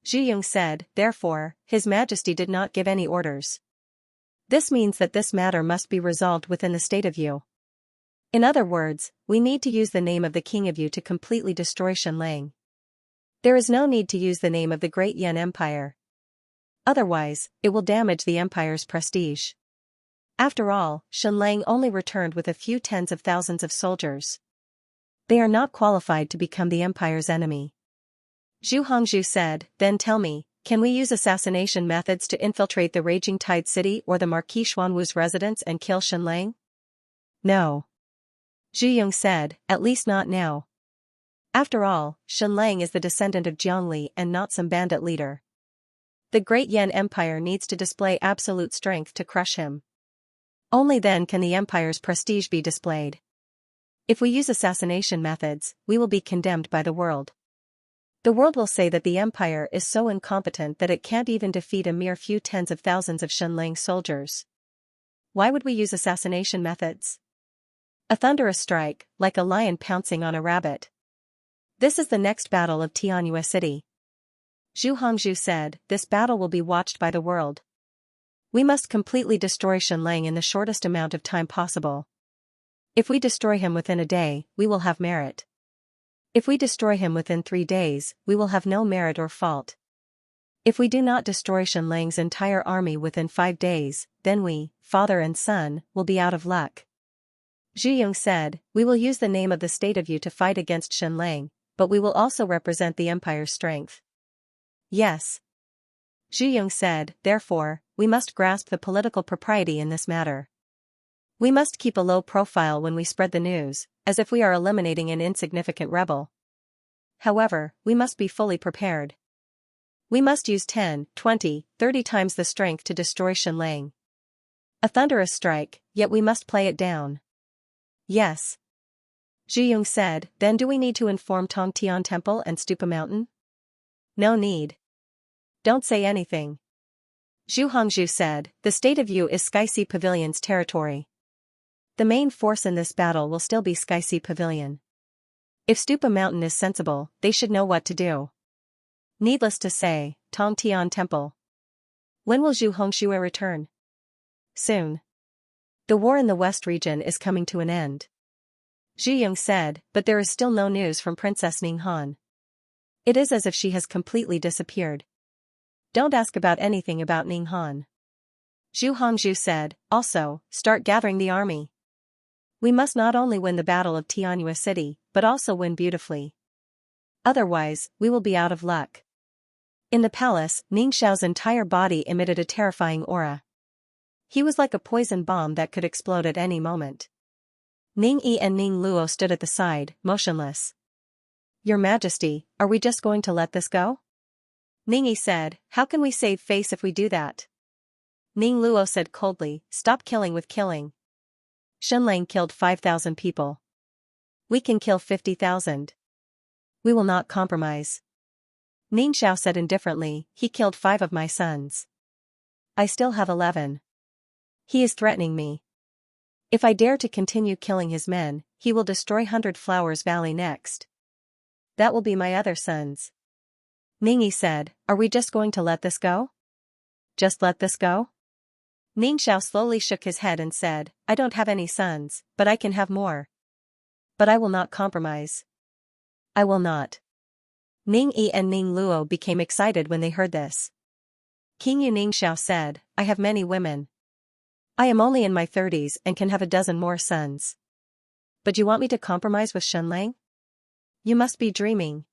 Zhu Yong said, therefore, His Majesty did not give any orders. This means that this matter must be resolved within the state of Yu. In other words, we need to use the name of the king of Yu to completely destroy Shenlang. There is no need to use the name of the great Yan Empire. Otherwise, it will damage the empire's prestige. After all, Shenlang only returned with a few tens of thousands of soldiers. They are not qualified to become the empire's enemy. Zhu Hongzhu said, then tell me, can we use assassination methods to infiltrate the Raging Tide City or the Marquis Xuanwu's residence and kill Shenlang? No. Zhu Yong said, at least not now. After all, Shenlang is the descendant of Jiangli and not some bandit leader. The great Yan Empire needs to display absolute strength to crush him. Only then can the empire's prestige be displayed. If we use assassination methods, we will be condemned by the world. The world will say that the empire is so incompetent that it can't even defeat a mere few tens of thousands of Shenlang soldiers. Why would we use assassination methods? A thunderous strike, like a lion pouncing on a rabbit. This is the next battle of Tianyue City. Zhu Hongzhu said, this battle will be watched by the world. We must completely destroy Shenlang in the shortest amount of time possible. If we destroy him within a day, we will have merit. If we destroy him within 3 days, we will have no merit or fault. If we do not destroy Shenlang's entire army within 5 days, then we, father and son, will be out of luck. Zhu Yong said, we will use the name of the state of Yu to fight against Shenlang, but we will also represent the empire's strength. Yes. Zhu Yong said, therefore, we must grasp the political propriety in this matter. We must keep a low profile when we spread the news, as if we are eliminating an insignificant rebel. However, we must be fully prepared. We must use 10, 20, 30 times the strength to destroy Shenlang. A thunderous strike, yet we must play it down. Yes. Zhu Yong said, then do we need to inform Tongtian Temple and Stupa Mountain? No need. Don't say anything. Zhu Hongzhu said, the state of Yu is Sky Sea Pavilion's territory. The main force in this battle will still be Sky Sea Pavilion. If Stupa Mountain is sensible, they should know what to do. Needless to say, Tongtian Temple. When will Zhu Hongzhu return? Soon. The war in the West region is coming to an end. Zhu Yong said, but there is still no news from Princess Ninghan. It is as if she has completely disappeared. Don't ask about anything about Ninghan. Zhu Hongzhu said, also, start gathering the army. We must not only win the battle of Tianyue City, but also win beautifully. Otherwise, we will be out of luck. In the palace, Ning Xiao's entire body emitted a terrifying aura. He was like a poison bomb that could explode at any moment. Ning Yi and Ning Luo stood at the side, motionless. Your Majesty, are we just going to let this go? Ning Yi said, how can we save face if we do that? Ning Luo said coldly, stop killing with killing. Shenlang killed 5,000 people. We can kill 50,000. We will not compromise. Ning Xiao said indifferently, he killed 5 of my sons. I still have 11. He is threatening me. If I dare to continue killing his men, he will destroy 100 Flowers Valley next. That will be my other sons. Ning Yi said, are we just going to let this go? Just let this go? Ning Xiao slowly shook his head and said, I don't have any sons, but I can have more. But I will not compromise. I will not. Ning Yi and Ning Luo became excited when they heard this. King Yu Ning Xiao said, I have many women. I am only in my 30s and can have a dozen more sons. But you want me to compromise with Shenlang? You must be dreaming.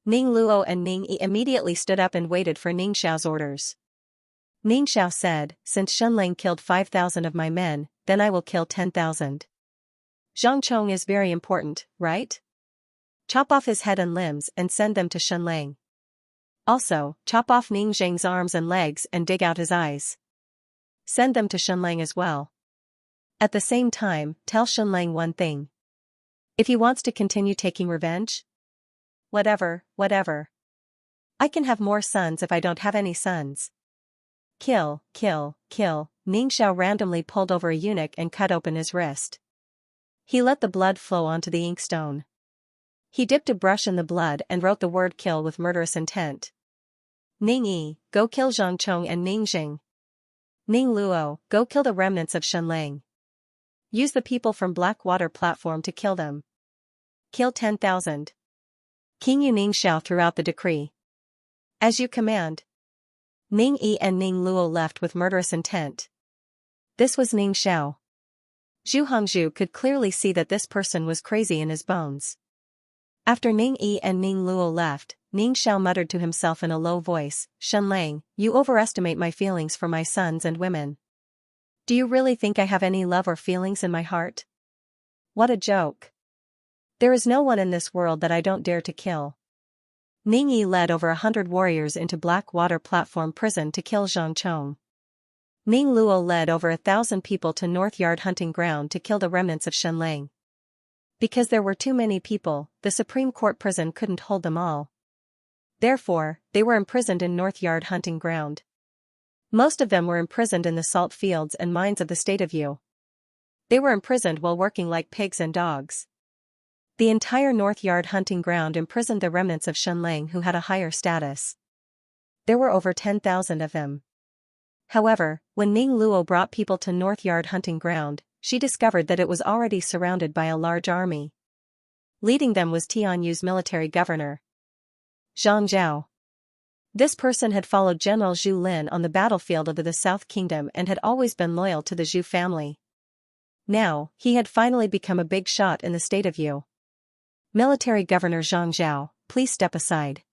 Ning Luo and Ning Yi immediately stood up and waited for Ning Xiao's orders. Ning Xiao said, since Shenlang killed 5,000 of my men, then I will kill 10,000. Zhang Chong is very important, right? Chop off his head and limbs and send them to Shenlang. Also, chop off Ning Zheng's arms and legs and dig out his eyes. Send them to Shenlang as well. At the same time, tell Shenlang one thing. If he wants to continue taking revenge? Whatever. I can have more sons if I don't have any sons. Kill. Ning Xiao randomly pulled over a eunuch and cut open his wrist. He let the blood flow onto the inkstone. He dipped a brush in the blood and wrote the word kill with murderous intent. Ning Yi, go kill Zhang Chong and Ning Jing. Ning Luo, go kill the remnants of Shenlang. Use the people from Blackwater platform to kill them. Kill 10,000. King Yu Ning Xiao threw out the decree. As you command. Ning Yi and Ning Luo left with murderous intent. This was Ning Xiao. Zhu Hongzhu could clearly see that this person was crazy in his bones. After Ning Yi and Ning Luo left, Ning Xiao muttered to himself in a low voice, Shenlang, you overestimate my feelings for my sons and women. Do you really think I have any love or feelings in my heart? What a joke. There is no one in this world that I don't dare to kill. Ning Yi led over 100 warriors into Blackwater platform prison to kill Zhang Chong. Ning Luo led over 1,000 people to North Yard hunting ground to kill the remnants of Shenlang. Because there were too many people, the Supreme Court prison couldn't hold them all. Therefore, they were imprisoned in North Yard hunting ground. Most of them were imprisoned in the salt fields and mines of the state of Yu. They were imprisoned while working like pigs and dogs. The entire North Yard hunting ground imprisoned the remnants of Shenlang who had a higher status. There were over 10,000 of them. However, when Ning Luo brought people to North Yard hunting ground, she discovered that it was already surrounded by a large army. Leading them was Tianyu's military governor, Zhang Zhao. This person had followed General Zhu Lin on the battlefield of the South Kingdom and had always been loyal to the Zhu family. Now, he had finally become a big shot in the state of Yu. Military Governor Zhang Zhao, please step aside.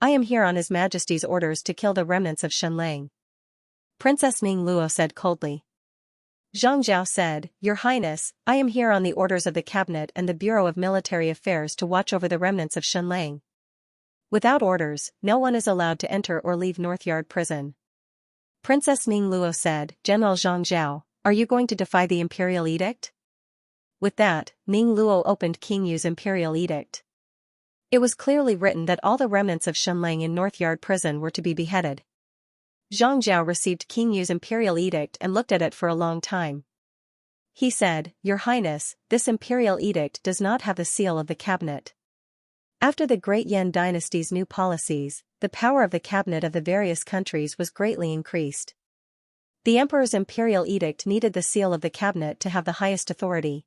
I am here on His Majesty's orders to kill the remnants of Shenlang. Princess Ning Luo said coldly. Zhang Zhao said, Your Highness, I am here on the orders of the Cabinet and the Bureau of Military Affairs to watch over the remnants of Shenlang. Without orders, no one is allowed to enter or leave North Yard prison. Princess Ning Luo said, General Zhang Zhao, are you going to defy the imperial edict? With that, Ning Luo opened King Yu's imperial edict. It was clearly written that all the remnants of Shenlang in North Yard prison were to be beheaded. Zhang Zhao received King Yu's imperial edict and looked at it for a long time. He said, Your Highness, this imperial edict does not have the seal of the cabinet. After the Great Yan dynasty's new policies, the power of the cabinet of the various countries was greatly increased. The emperor's imperial edict needed the seal of the cabinet to have the highest authority.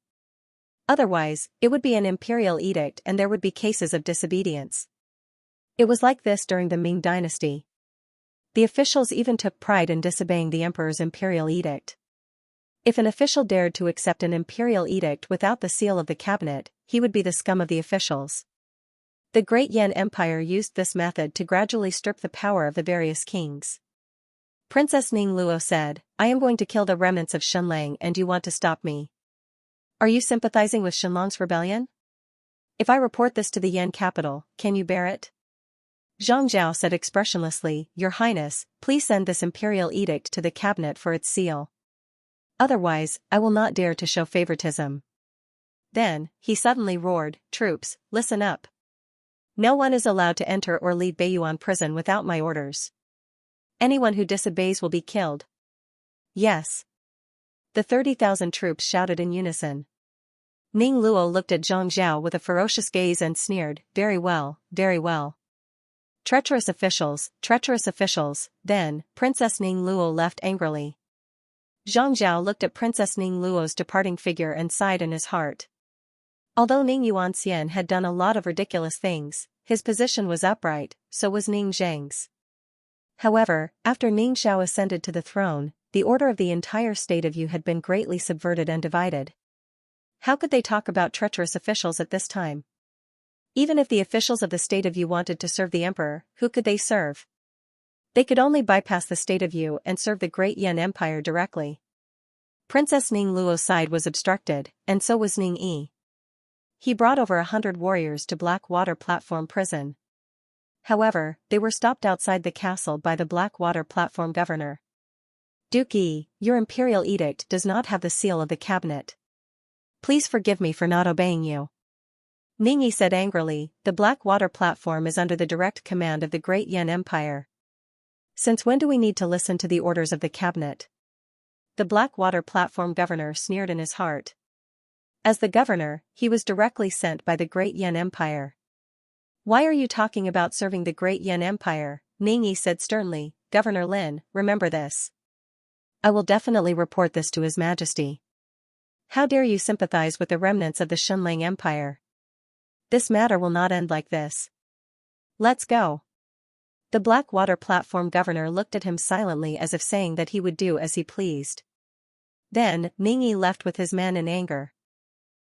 Otherwise, it would be an imperial edict and there would be cases of disobedience. It was like this during the Ming dynasty. The officials even took pride in disobeying the emperor's imperial edict. If an official dared to accept an imperial edict without the seal of the cabinet, he would be the scum of the officials. The Great Yan Empire used this method to gradually strip the power of the various kings. Princess Ning Luo said, I am going to kill the remnants of Shenlang and you want to stop me. Are you sympathizing with Shenlong's rebellion? If I report this to the Yan capital, can you bear it? Zhang Zhao said expressionlessly, Your Highness, please send this imperial edict to the cabinet for its seal. Otherwise, I will not dare to show favoritism. Then, he suddenly roared, Troops, listen up. No one is allowed to enter or leave Beiyuan prison without my orders. Anyone who disobeys will be killed. Yes. The 30,000 troops shouted in unison. Ning Luo looked at Zhang Zhao with a ferocious gaze and sneered, Very well, very well. Treacherous officials, then, Princess Ning Luo left angrily. Zhang Zhao looked at Princess Ning Luo's departing figure and sighed in his heart. Although Ning Yuanxian had done a lot of ridiculous things, his position was upright, so was Ning Zheng's. However, after Ning Xiao ascended to the throne, the order of the entire state of Yu had been greatly subverted and divided. How could they talk about treacherous officials at this time? Even if the officials of the state of Yu wanted to serve the emperor, who could they serve? They could only bypass the state of Yu and serve the Great Yan Empire directly. Princess Ning Luo's side was obstructed, and so was Ning Yi. He brought over 100 warriors to Blackwater Platform Prison. However, they were stopped outside the castle by the Blackwater Platform governor. Duke Yi, your imperial edict does not have the seal of the cabinet. Please forgive me for not obeying you. Ning Yi said angrily, the Blackwater Platform is under the direct command of the Great Yan Empire. Since when do we need to listen to the orders of the cabinet? The Blackwater Platform governor sneered in his heart. As the governor, he was directly sent by the Great Yan Empire. Why are you talking about serving the Great Yan Empire? Ning Yi said sternly. Governor Lin, remember this. I will definitely report this to His Majesty. How dare you sympathize with the remnants of the Xunlang Empire? This matter will not end like this. Let's go. The Blackwater Platform governor looked at him silently as if saying that he would do as he pleased. Then, Ning Yi left with his men in anger.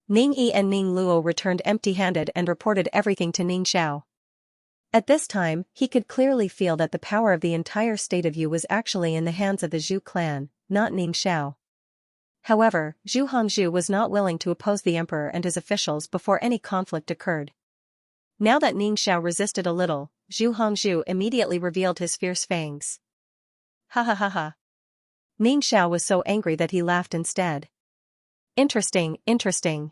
Ning Yi and Ning Luo returned empty-handed and reported everything to Ning Xiao. At this time, he could clearly feel that the power of the entire state of Yu was actually in the hands of the Zhu clan, not Ning Xiao. However, Zhu Hongzhu was not willing to oppose the emperor and his officials before any conflict occurred. Now that Ning Xiao resisted a little, Zhu Hongzhu immediately revealed his fierce fangs. Ha ha ha ha. Ning Xiao was so angry that he laughed instead. Interesting, interesting.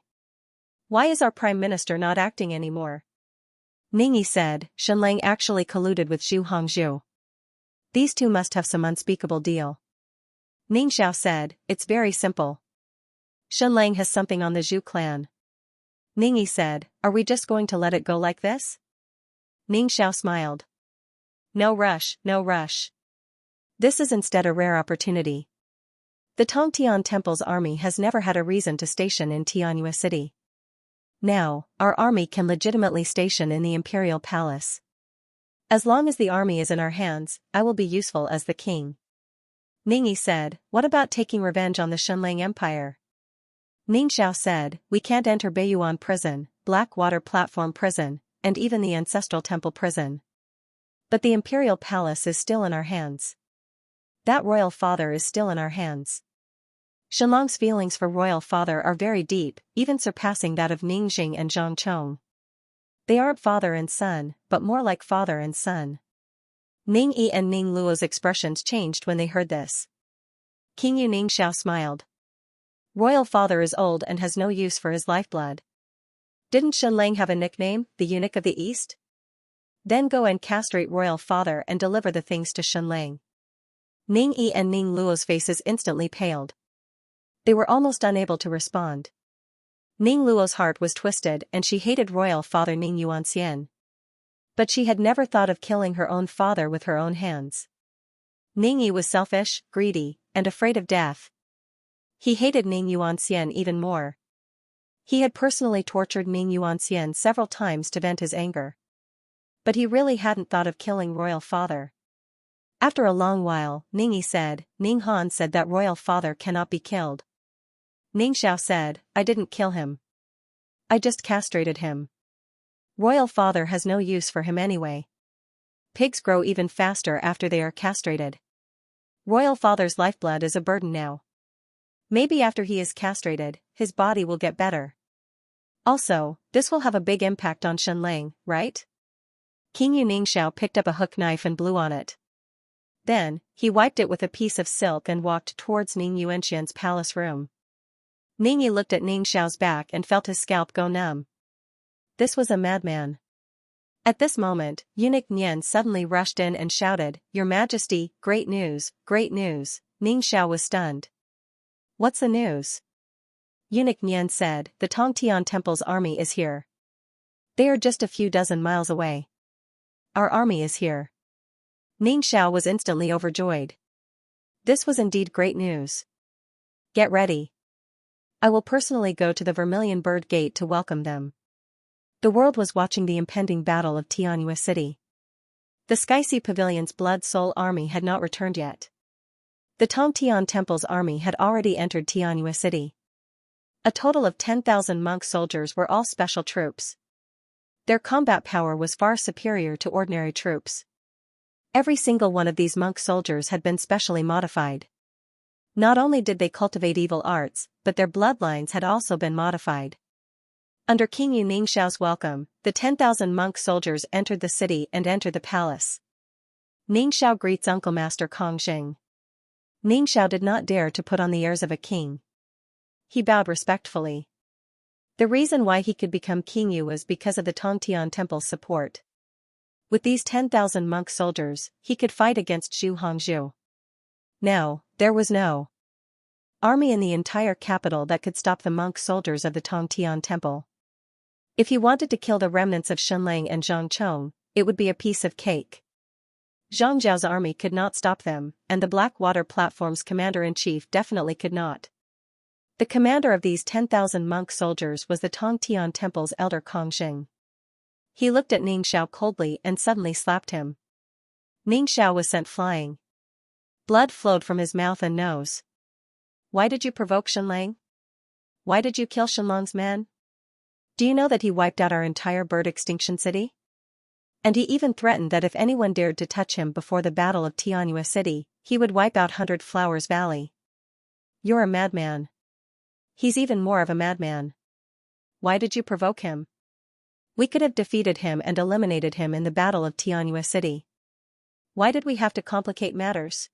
Why is our prime minister not acting anymore? Ning Yi said, Xunlang actually colluded with Zhu Hongzhu. These two must have some unspeakable deal. Ning Xiao said, it's very simple. Xunlang has something on the Zhu clan. Ning Yi said, are we just going to let it go like this? Ning Xiao smiled. No rush, no rush. This is instead a rare opportunity. The Tongtian Temple's army has never had a reason to station in Tianyue City. Now, our army can legitimately station in the Imperial Palace. As long as the army is in our hands, I will be useful as the king. Ning Yi said, what about taking revenge on the Xunlang Empire? Ning Xiao said, we can't enter Beiyuan Prison, Blackwater Platform Prison, and even the Ancestral Temple Prison. But the Imperial Palace is still in our hands. That Royal Father is still in our hands. Xunlang's feelings for Royal Father are very deep, even surpassing that of Ningjing and Zhang Chong. They aren't father and son, but more like father and son. Ning Yi and Ning Luo's expressions changed when they heard this. King Yu Ning Xiao smiled. Royal Father is old and has no use for his lifeblood. Didn't Xunlang have a nickname, the Eunuch of the East? Then go and castrate Royal Father and deliver the things to Xunlang. Ning Yi and Ning Luo's faces instantly paled. They were almost unable to respond. Ning Luo's heart was twisted and she hated Royal Father Ning Yuanxian. But she had never thought of killing her own father with her own hands. Ning Yi was selfish, greedy, and afraid of death. He hated Ning Yuanxian even more. He had personally tortured Ning Yuanxian several times to vent his anger. But he really hadn't thought of killing Royal Father. After a long while, Ning Yi said, Ning Han said that Royal Father cannot be killed. Ning Xiao said, I didn't kill him. I just castrated him. Royal Father has no use for him anyway. Pigs grow even faster after they are castrated. Royal Father's lifeblood is a burden now. Maybe after he is castrated, his body will get better. Also, this will have a big impact on Xunlang, right? King Yu Ningxiao picked up a hook knife and blew on it. Then, he wiped it with a piece of silk and walked towards Ning Yuanxian's palace room. Ning Yi looked at Ning Xiao's back and felt his scalp go numb. This was a madman. At this moment, Eunuch Nian suddenly rushed in and shouted, Your Majesty, great news, great news. Ning Xiao was stunned. What's the news? Eunuch Nian said, the Tongtian Temple's army is here. They are just a few dozen miles away. Our army is here. Ning Xiao was instantly overjoyed. This was indeed great news. Get ready. I will personally go to the Vermilion Bird Gate to welcome them. The world was watching the impending battle of Tianyue City. The Sky Sea Pavilion's Blood Soul army had not returned yet. The Tongtian Temple's army had already entered Tianyue City. A total of 10,000 monk soldiers were all special troops. Their combat power was far superior to ordinary troops. Every single one of these monk soldiers had been specially modified. Not only did they cultivate evil arts, but their bloodlines had also been modified. Under King Yu Ningxiao's welcome, the 10,000 monk soldiers entered the city and entered the palace. Ningxiao greets Uncle Master Kong Xing. Ningxiao did not dare to put on the airs of a king. He bowed respectfully. The reason why he could become King Yu was because of the Tongtian Temple's support. With these 10,000 monk soldiers, he could fight against Zhu Hongzhu. Now, there was no army in the entire capital that could stop the monk soldiers of the Tongtian Temple. If he wanted to kill the remnants of Shenlang and Zhang Chong, it would be a piece of cake. Zhang Zhao's army could not stop them, and the Blackwater Platform's commander-in-chief definitely could not. The commander of these 10,000 monk soldiers was the Tongtian Temple's elder Kong Xing. He looked at Ningxiao coldly and suddenly slapped him. Ningxiao was sent flying. Blood flowed from his mouth and nose. Why did you provoke Shenlang? Why did you kill Shenlong's men? Do you know that he wiped out our entire bird extinction city? And he even threatened that if anyone dared to touch him before the Battle of Tianyue City, he would wipe out 100 Flowers Valley. You're a madman. He's even more of a madman. Why did you provoke him? We could have defeated him and eliminated him in the Battle of Tianyue City. Why did we have to complicate matters?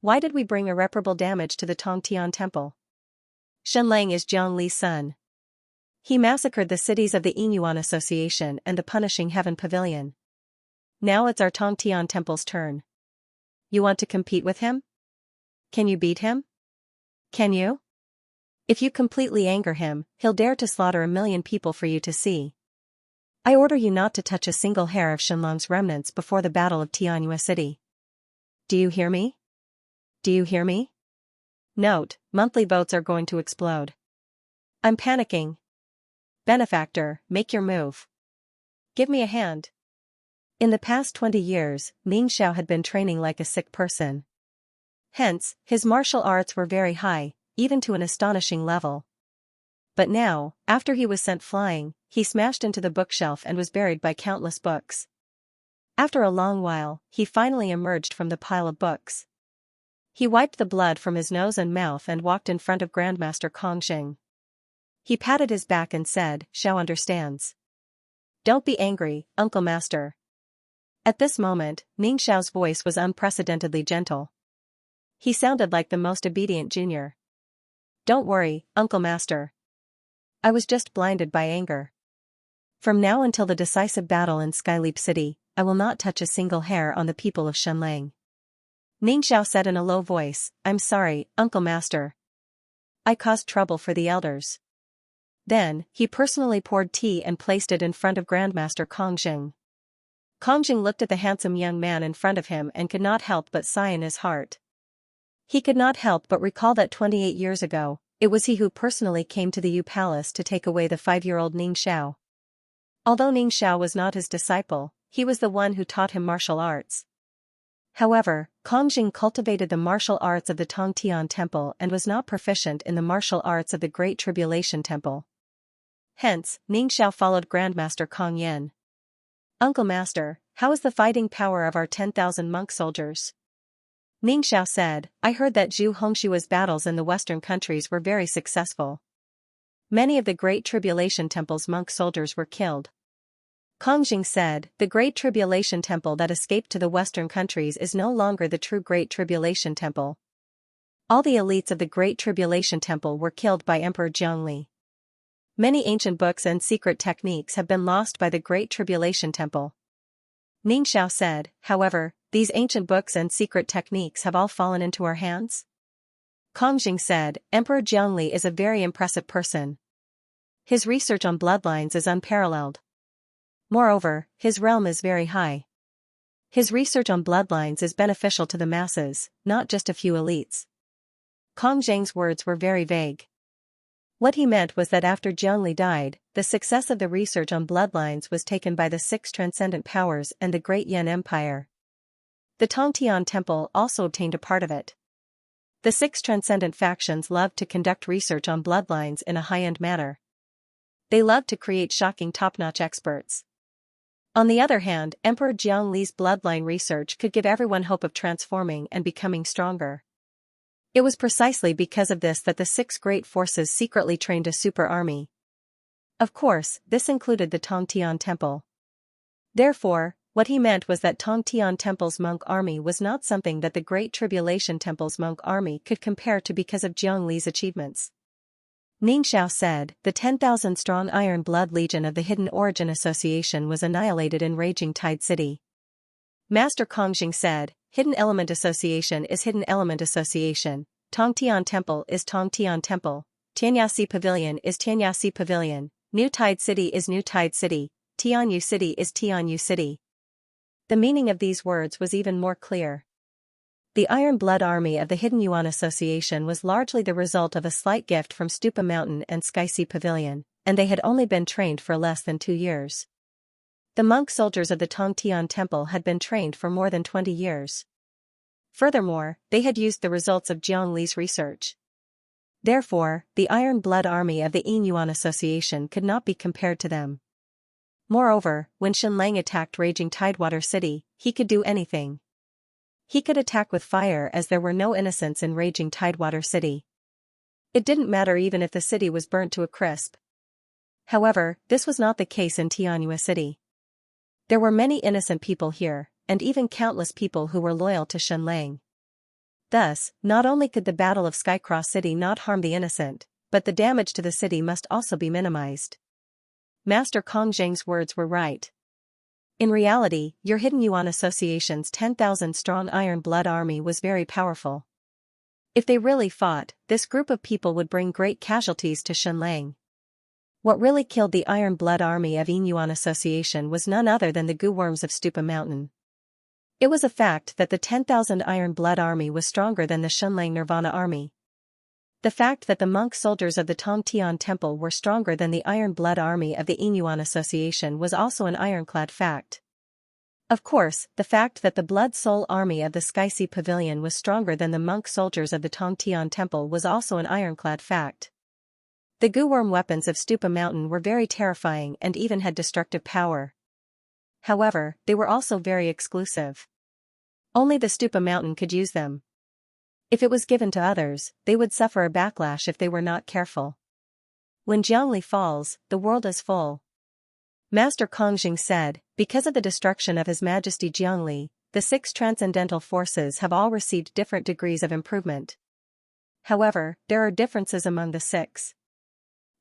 Why did we bring irreparable damage to the Tongtian Temple? Shenlang is Jiang Li's son. He massacred the cities of the Yinyuan Association and the Punishing Heaven Pavilion. Now it's our Tongtian Temple's turn. You want to compete with him? Can you beat him? Can you? If you completely anger him, he'll dare to slaughter 1 million people for you to see. I order you not to touch a single hair of Shenlong's remnants before the Battle of Tianyue City. Do you hear me? Do you hear me? Note, monthly votes are going to explode. I'm panicking. Benefactor, make your move. Give me a hand. In the past 20 years, Ningxiao had been training like a sick person. Hence, his martial arts were very high, even to an astonishing level. But now, after he was sent flying, he smashed into the bookshelf and was buried by countless books. After a long while, he finally emerged from the pile of books. He wiped the blood from his nose and mouth and walked in front of Grandmaster Kong Xing. He patted his back and said, "Xiao understands. Don't be angry, Uncle Master." At this moment, Ningxiao's voice was unprecedentedly gentle. He sounded like the most obedient junior. Don't worry, Uncle Master. I was just blinded by anger. From now until the decisive battle in Skyleap City, I will not touch a single hair on the people of Shenlang. Ningxiao said in a low voice, I'm sorry, Uncle Master. I caused trouble for the elders. Then, he personally poured tea and placed it in front of Grandmaster Kong Xing. Kong Xing looked at the handsome young man in front of him and could not help but sigh in his heart. He could not help but recall that 28 years ago, it was he who personally came to the Yu Palace to take away the 5-year-old Ningxiao. Although Ningxiao was not his disciple, he was the one who taught him martial arts. However, Kong Xing cultivated the martial arts of the Tongtian Temple and was not proficient in the martial arts of the Great Tribulation Temple. Hence, Ningxiao followed Grandmaster Kong Yen. Uncle Master, how is the fighting power of our 10,000 monk soldiers? Ningxiao said, I heard that Zhu Hongshua's battles in the western countries were very successful. Many of the Great Tribulation Temple's monk soldiers were killed. Kong Xing said, the Great Tribulation Temple that escaped to the western countries is no longer the true Great Tribulation Temple. All the elites of the Great Tribulation Temple were killed by Emperor Jiangli. Many ancient books and secret techniques have been lost by the Great Tribulation Temple. Ningxiao said, however, these ancient books and secret techniques have all fallen into our hands? Kong Xing said, Emperor Jiangli is a very impressive person. His research on bloodlines is unparalleled. Moreover, his realm is very high. His research on bloodlines is beneficial to the masses, not just a few elites. Kong Xing's words were very vague. What he meant was that after Jiangli died, the success of the research on bloodlines was taken by the 6 transcendent powers and the Great Yan Empire. The Tongtian Temple also obtained a part of it. The 6 transcendent factions loved to conduct research on bloodlines in a high-end manner. They loved to create shocking top-notch experts. On the other hand, Emperor Jiangli's bloodline research could give everyone hope of transforming and becoming stronger. It was precisely because of this that the six great forces secretly trained a super army. Of course, this included the Tongtian Temple. Therefore, what he meant was that Tongtian Temple's monk army was not something that the Great Tribulation Temple's monk army could compare to because of Jiangli's achievements. Ningxiao said, the 10,000-strong Iron Blood Legion of the Hidden Origin Association was annihilated in Raging Tide City. Master Kongjing said, Hidden Element Association is Hidden Element Association, Tongtian Temple is Tongtian Temple, Xianxia Pavilion is Xianxia Pavilion, New Tide City is New Tide City, Tianyu City is Tianyu City. The meaning of these words was even more clear. The Iron Blood Army of the Hidden Yuan Association was largely the result of a slight gift from Stupa Mountain and Xianxia Pavilion, and they had only been trained for less than 2 years. The monk soldiers of the Tongtian Temple had been trained for more than 20 years. Furthermore, they had used the results of Jiangli's research. Therefore, the Iron Blood Army of the Yin Yuan Association could not be compared to them. Moreover, when Xianlang attacked Raging Tidewater City, he could do anything. He could attack with fire as there were no innocents in Raging Tidewater City. It didn't matter even if the city was burnt to a crisp. However, this was not the case in Tianyu City. There were many innocent people here, and even countless people who were loyal to Xianlang. Thus, not only could the Battle of Skycross City not harm the innocent, but the damage to the city must also be minimized. Master Kongjing's words were right. In reality, your Hidden Yuan Association's 10,000-strong Iron Blood Army was very powerful. If they really fought, this group of people would bring great casualties to Xianlang. What really killed the Iron Blood Army of Yin Yuan Association was none other than the goo worms of Stupa Mountain. It was a fact that the 10,000 Iron Blood Army was stronger than the Xianlang Nirvana Army. The fact that the monk soldiers of the Tongtian Temple were stronger than the Iron Blood Army of the Yin Yuan Association was also an ironclad fact. Of course, the fact that the Blood Soul Army of the Xianxia Pavilion was stronger than the monk soldiers of the Tongtian Temple was also an ironclad fact. The goo worm weapons of Stupa Mountain were very terrifying and even had destructive power. However, they were also very exclusive. Only the Stupa Mountain could use them. If it was given to others, they would suffer a backlash if they were not careful. When Jiangli falls, the world is full. Master Kongjing said, because of the destruction of His Majesty Jiangli, the 6 transcendental forces have all received different degrees of improvement. However, there are differences among the 6.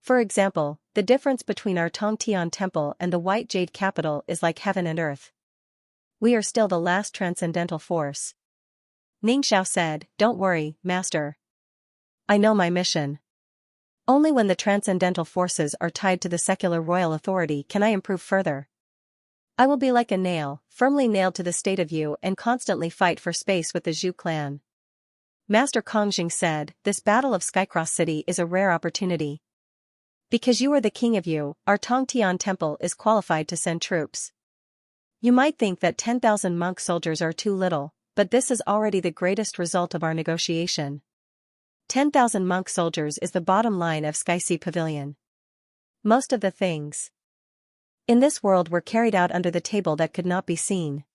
For example, the difference between our Tongtian Temple and the White Jade Capital is like heaven and earth. We are still the last transcendental force. Ningxiao said, don't worry, Master. I know my mission. Only when the transcendental forces are tied to the secular royal authority can I improve further. I will be like a nail, firmly nailed to the state of you and constantly fight for space with the Zhu clan. Master Kongjing said, this Battle of Skycross City is a rare opportunity. Because you are the king of you, our Tongtian Temple is qualified to send troops. You might think that 10,000 monk soldiers are too little, but this is already the greatest result of our negotiation. 10,000 monk soldiers is the bottom line of Xianxia Pavilion. Most of the things in this world were carried out under the table that could not be seen.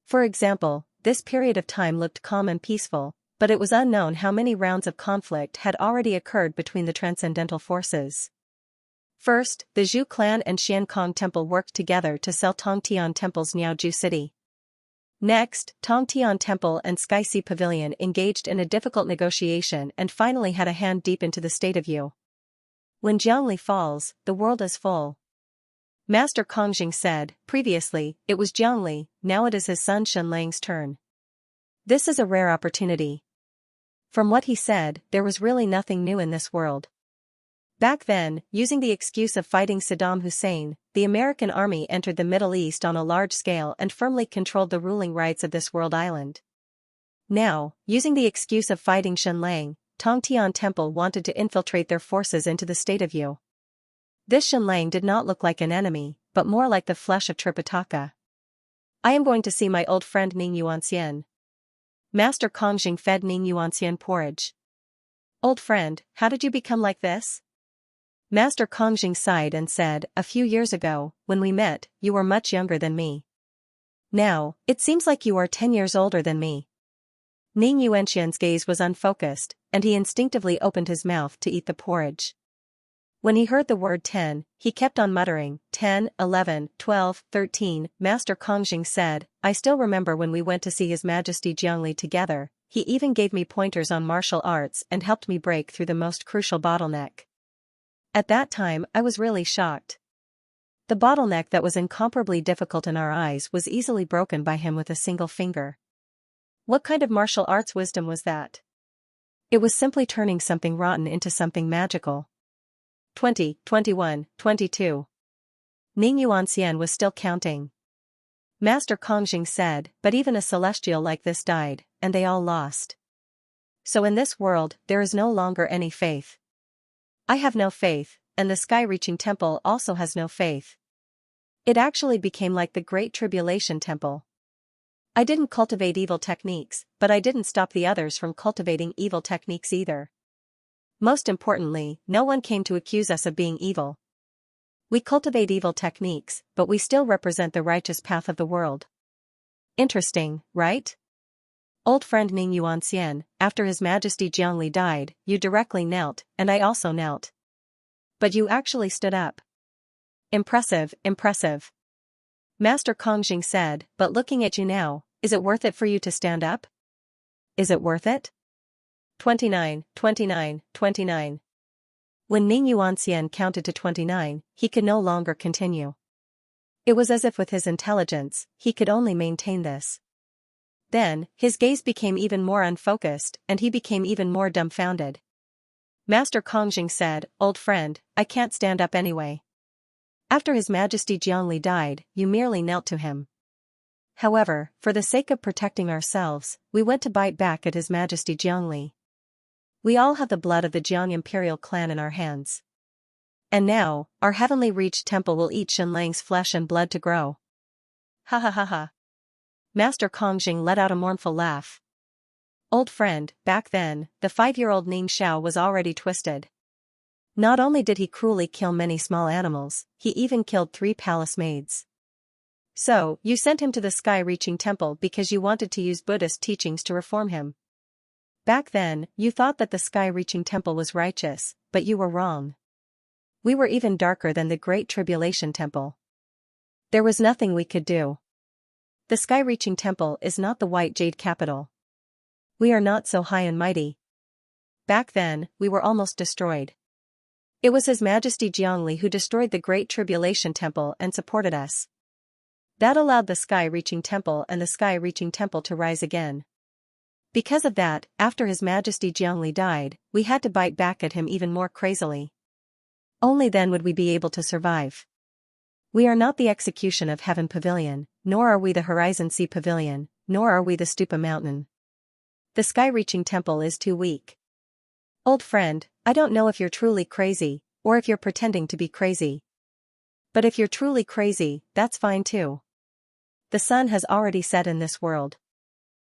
For example, this period of time looked calm and peaceful, but it was unknown how many rounds of conflict had already occurred between the transcendental forces. First, the Zhu clan and Xiankong Temple worked together to sell Tongtian Temple's Niaoju city. Next, Tongtian Temple and Xianxia Pavilion engaged in a difficult negotiation and finally had a hand deep into the state of Yu. When Jiangli falls, the world is full. Master Kongjing said, previously, it was Jiangli, now it is his son Xianlang's turn. This is a rare opportunity. From what he said, there was really nothing new in this world. Back then, using the excuse of fighting Saddam Hussein, the American army entered the Middle East on a large scale and firmly controlled the ruling rights of this world island. Now, using the excuse of fighting Xianlang, Tongtian Temple wanted to infiltrate their forces into the state of Yu. This Xianlang did not look like an enemy, but more like the flesh of Tripitaka. I am going to see my old friend Ning Yuanxian. Master Kongjing fed Ning Yuanxian porridge. Old friend, how did you become like this? Master Kongjing sighed and said, "A few years ago, when we met, you were much younger than me. Now, it seems like you are 10 years older than me." Ning Yuanxian's gaze was unfocused, and he instinctively opened his mouth to eat the porridge. When he heard the word 10, he kept on muttering, 10, 11, 12, 13. Master Kongjing said, "I still remember when we went to see His Majesty Jiangli together, he even gave me pointers on martial arts and helped me break through the most crucial bottleneck. At that time I was really shocked. The bottleneck that was incomparably difficult in our eyes was easily broken by him with a single finger." What kind of martial arts wisdom was that? It was simply turning something rotten into something magical. 20, 21, 22. Ning Yuanxian was still counting. Master Kongjing said, "But even a celestial like this died, and they all lost. So in this world, there is no longer any faith. I have no faith, and the sky-reaching temple also has no faith. It actually became like the Great Tribulation Temple. I didn't cultivate evil techniques, but I didn't stop the others from cultivating evil techniques either. Most importantly, no one came to accuse us of being evil. We cultivate evil techniques, but we still represent the righteous path of the world. Interesting, right? Old friend Ning Yuanxian, after His Majesty Jiangli died, you directly knelt, and I also knelt. But you actually stood up. Impressive, impressive." Master Kongjing said, "But looking at you now, is it worth it for you to stand up? Is it worth it?" 29, 29, 29. When Ning Yuanxian counted to 29, he could no longer continue. It was as if with his intelligence, he could only maintain this. Then, his gaze became even more unfocused, and he became even more dumbfounded. Master Kongjing said, "Old friend, I can't stand up anyway. After His Majesty Jiangli died, you merely knelt to him. However, for the sake of protecting ourselves, we went to bite back at His Majesty Jiangli. We all have the blood of the Jiang imperial clan in our hands. And now, our heavenly reached temple will eat Xianlang's flesh and blood to grow." Ha ha ha ha. Master Kongjing let out a mournful laugh. Old friend, back then, the 5-year-old Ning Xiao was already twisted. Not only did he cruelly kill many small animals, he even killed 3 palace maids. So, you sent him to the sky-reaching temple because you wanted to use Buddhist teachings to reform him. Back then, you thought that the sky-reaching temple was righteous, but you were wrong. We were even darker than the Great Tribulation Temple. There was nothing we could do. The sky-reaching temple is not the white jade capital. We are not so high and mighty. Back then, we were almost destroyed. It was His Majesty Jiangli who destroyed the Great Tribulation Temple and supported us. That allowed the sky-reaching temple and the sky-reaching temple to rise again. Because of that, after His Majesty Jiangli died, we had to bite back at him even more crazily. Only then would we be able to survive. We are not the Execution of Heaven Pavilion, nor are we the Horizon Sea Pavilion, nor are we the Stupa Mountain. The sky-reaching temple is too weak. Old friend, I don't know if you're truly crazy, or if you're pretending to be crazy. But if you're truly crazy, that's fine too. The sun has already set in this world.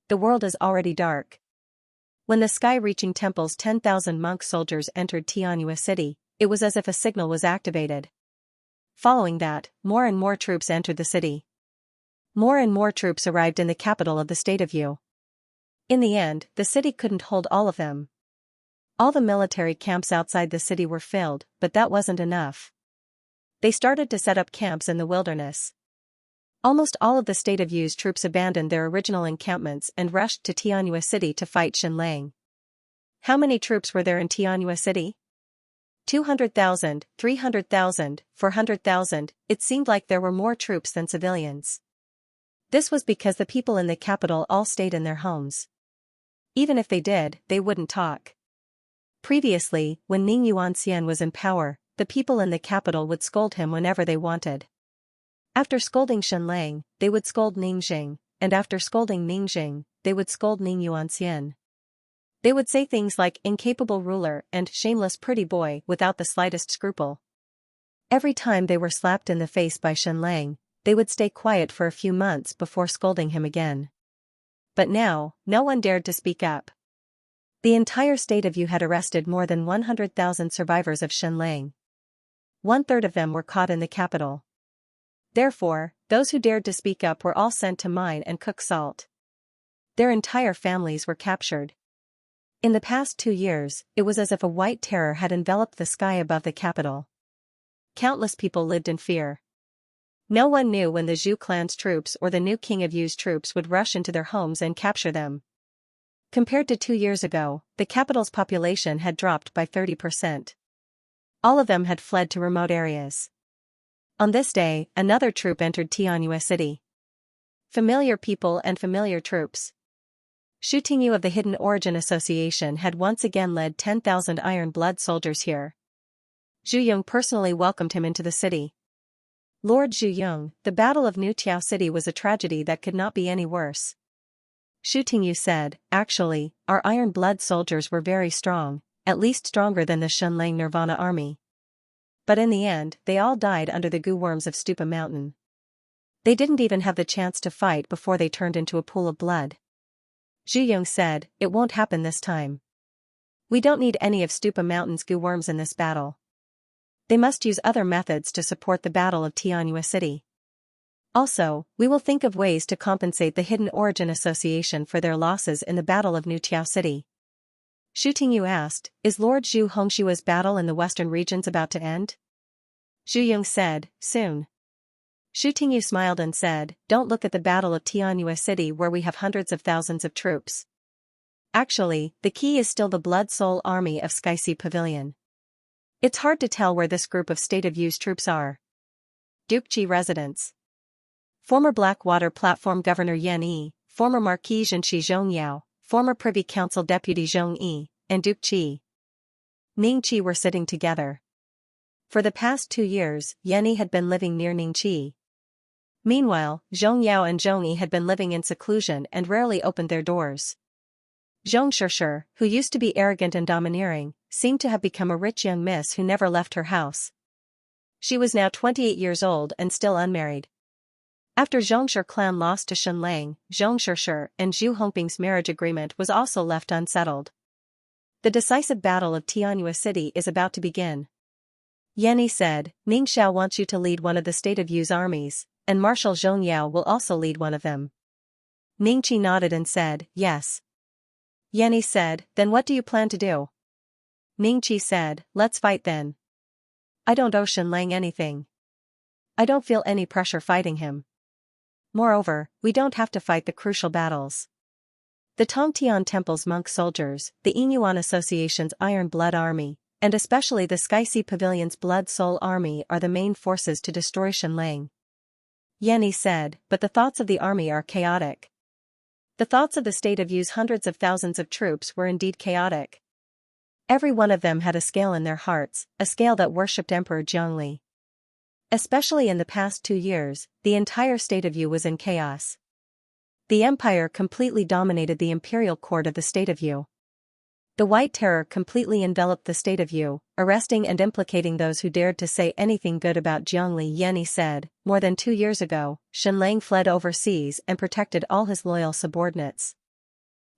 The world is already dark. When the sky-reaching temple's 10,000 monk soldiers entered Tianyua City, it was as if a signal was activated. Following that, more and more troops entered the city. More and more troops arrived in the capital of the state of Yu. In the end, the city couldn't hold all of them. All the military camps outside the city were filled, but that wasn't enough. They started to set up camps in the wilderness. Almost all of the state of Yu's troops abandoned their original encampments and rushed to Tianyua City to fight Xianlang. How many troops were there in Tianyua City? 200,000, 300,000, 400,000, it seemed like there were more troops than civilians. This was because the people in the capital all stayed in their homes. Even if they did, they wouldn't talk. Previously, when Ning Yuanxian was in power, the people in the capital would scold him whenever they wanted. After scolding Xianlang, they would scold Ning Jing, and after scolding Ning Jing, they would scold Ning Yuanxian. They would say things like incapable ruler and shameless pretty boy without the slightest scruple. Every time they were slapped in the face by Xianlang, they would stay quiet for a few months before scolding him again. But now, no one dared to speak up. The entire state of Yu had arrested more than 100,000 survivors of Xianlang. 1/3 of them were caught in the capital. Therefore, those who dared to speak up were all sent to mine and cook salt. Their entire families were captured. In the past 2 years, it was as if a white terror had enveloped the sky above the capital. Countless people lived in fear. No one knew when the Zhou clan's troops or the new king of Yu's troops would rush into their homes and capture them. Compared to 2 years ago, the capital's population had dropped by 30%. All of them had fled to remote areas. On this day, another troop entered Xianxia city. Familiar people and familiar troops. Xu Tingyu of the Hidden Origin Association had once again led 10,000 Iron Blood soldiers here. Zhu Yong personally welcomed him into the city. Lord Zhu Yong, the Battle of New Tiao City was a tragedy that could not be any worse. Xu Tingyu said, actually, our Iron Blood soldiers were very strong, at least stronger than the Shenlang Nirvana army. But in the end, they all died under the goo worms of Stupa Mountain. They didn't even have the chance to fight before they turned into a pool of blood. Zhu Yong said, it won't happen this time. We don't need any of Stupa Mountain's goo worms in this battle. They must use other methods to support the Battle of Tianjua City. Also, we will think of ways to compensate the Hidden Origin Association for their losses in the Battle of New Tiao City. Xu Tingyu asked, is Lord Zhu Hongshua's battle in the western regions about to end? Zhu Yong said, soon. Xu Tingyu smiled and said, don't look at the Battle of Tianjua City where we have hundreds of thousands of troops. Actually, the key is still the Blood Soul Army of Sky Sea Pavilion. It's hard to tell where this group of State of Yu's troops are. Dukji residence. Former Blackwater Platform Governor Yan Yi, former Marquis Zhenxi Zhongyao, former Privy Council Deputy Zhong Yi, and Duke Qi Ningqi were sitting together. For the past 2 years, Yan Yi had been living near Ningqi. Meanwhile, Zhongyao and Zhong Yi had been living in seclusion and rarely opened their doors. Zhong Shishir, who used to be arrogant and domineering, seemed to have become a rich young miss who never left her house. She was now 28 years old and still unmarried. After Zhongshi clan lost to Shenlang, Zhong Shishir and Zhu Hongping's marriage agreement was also left unsettled. The decisive battle of Tianjua City is about to begin. Yan Yi said, Ning Xiao wants you to lead one of the State of Yu's armies, and Marshal Zhongyao will also lead one of them. Ningqi nodded and said, yes. Yan Yi said, then what do you plan to do? Ningqi said, let's fight then. I don't owe Shenlang anything. I don't feel any pressure fighting him. Moreover, we don't have to fight the crucial battles. The Tongtian Temple's monk soldiers, the Yinyuan Association's Iron Blood Army, and especially the Sky Sea Pavilion's Blood Soul Army are the main forces to destroy Shenlang. Yan Yi said, but the thoughts of the army are chaotic. The thoughts of the State of Yu's hundreds of thousands of troops were indeed chaotic. Every one of them had a scale in their hearts, a scale that worshipped Emperor Zhongli. Especially in the past 2 years, the entire State of Yu was in chaos. The empire completely dominated the imperial court of the State of Yu. The White Terror completely enveloped the State of Yu, arresting and implicating those who dared to say anything good about Zhongli. Yan Yi said, more than 2 years ago, Shenlang fled overseas and protected all his loyal subordinates.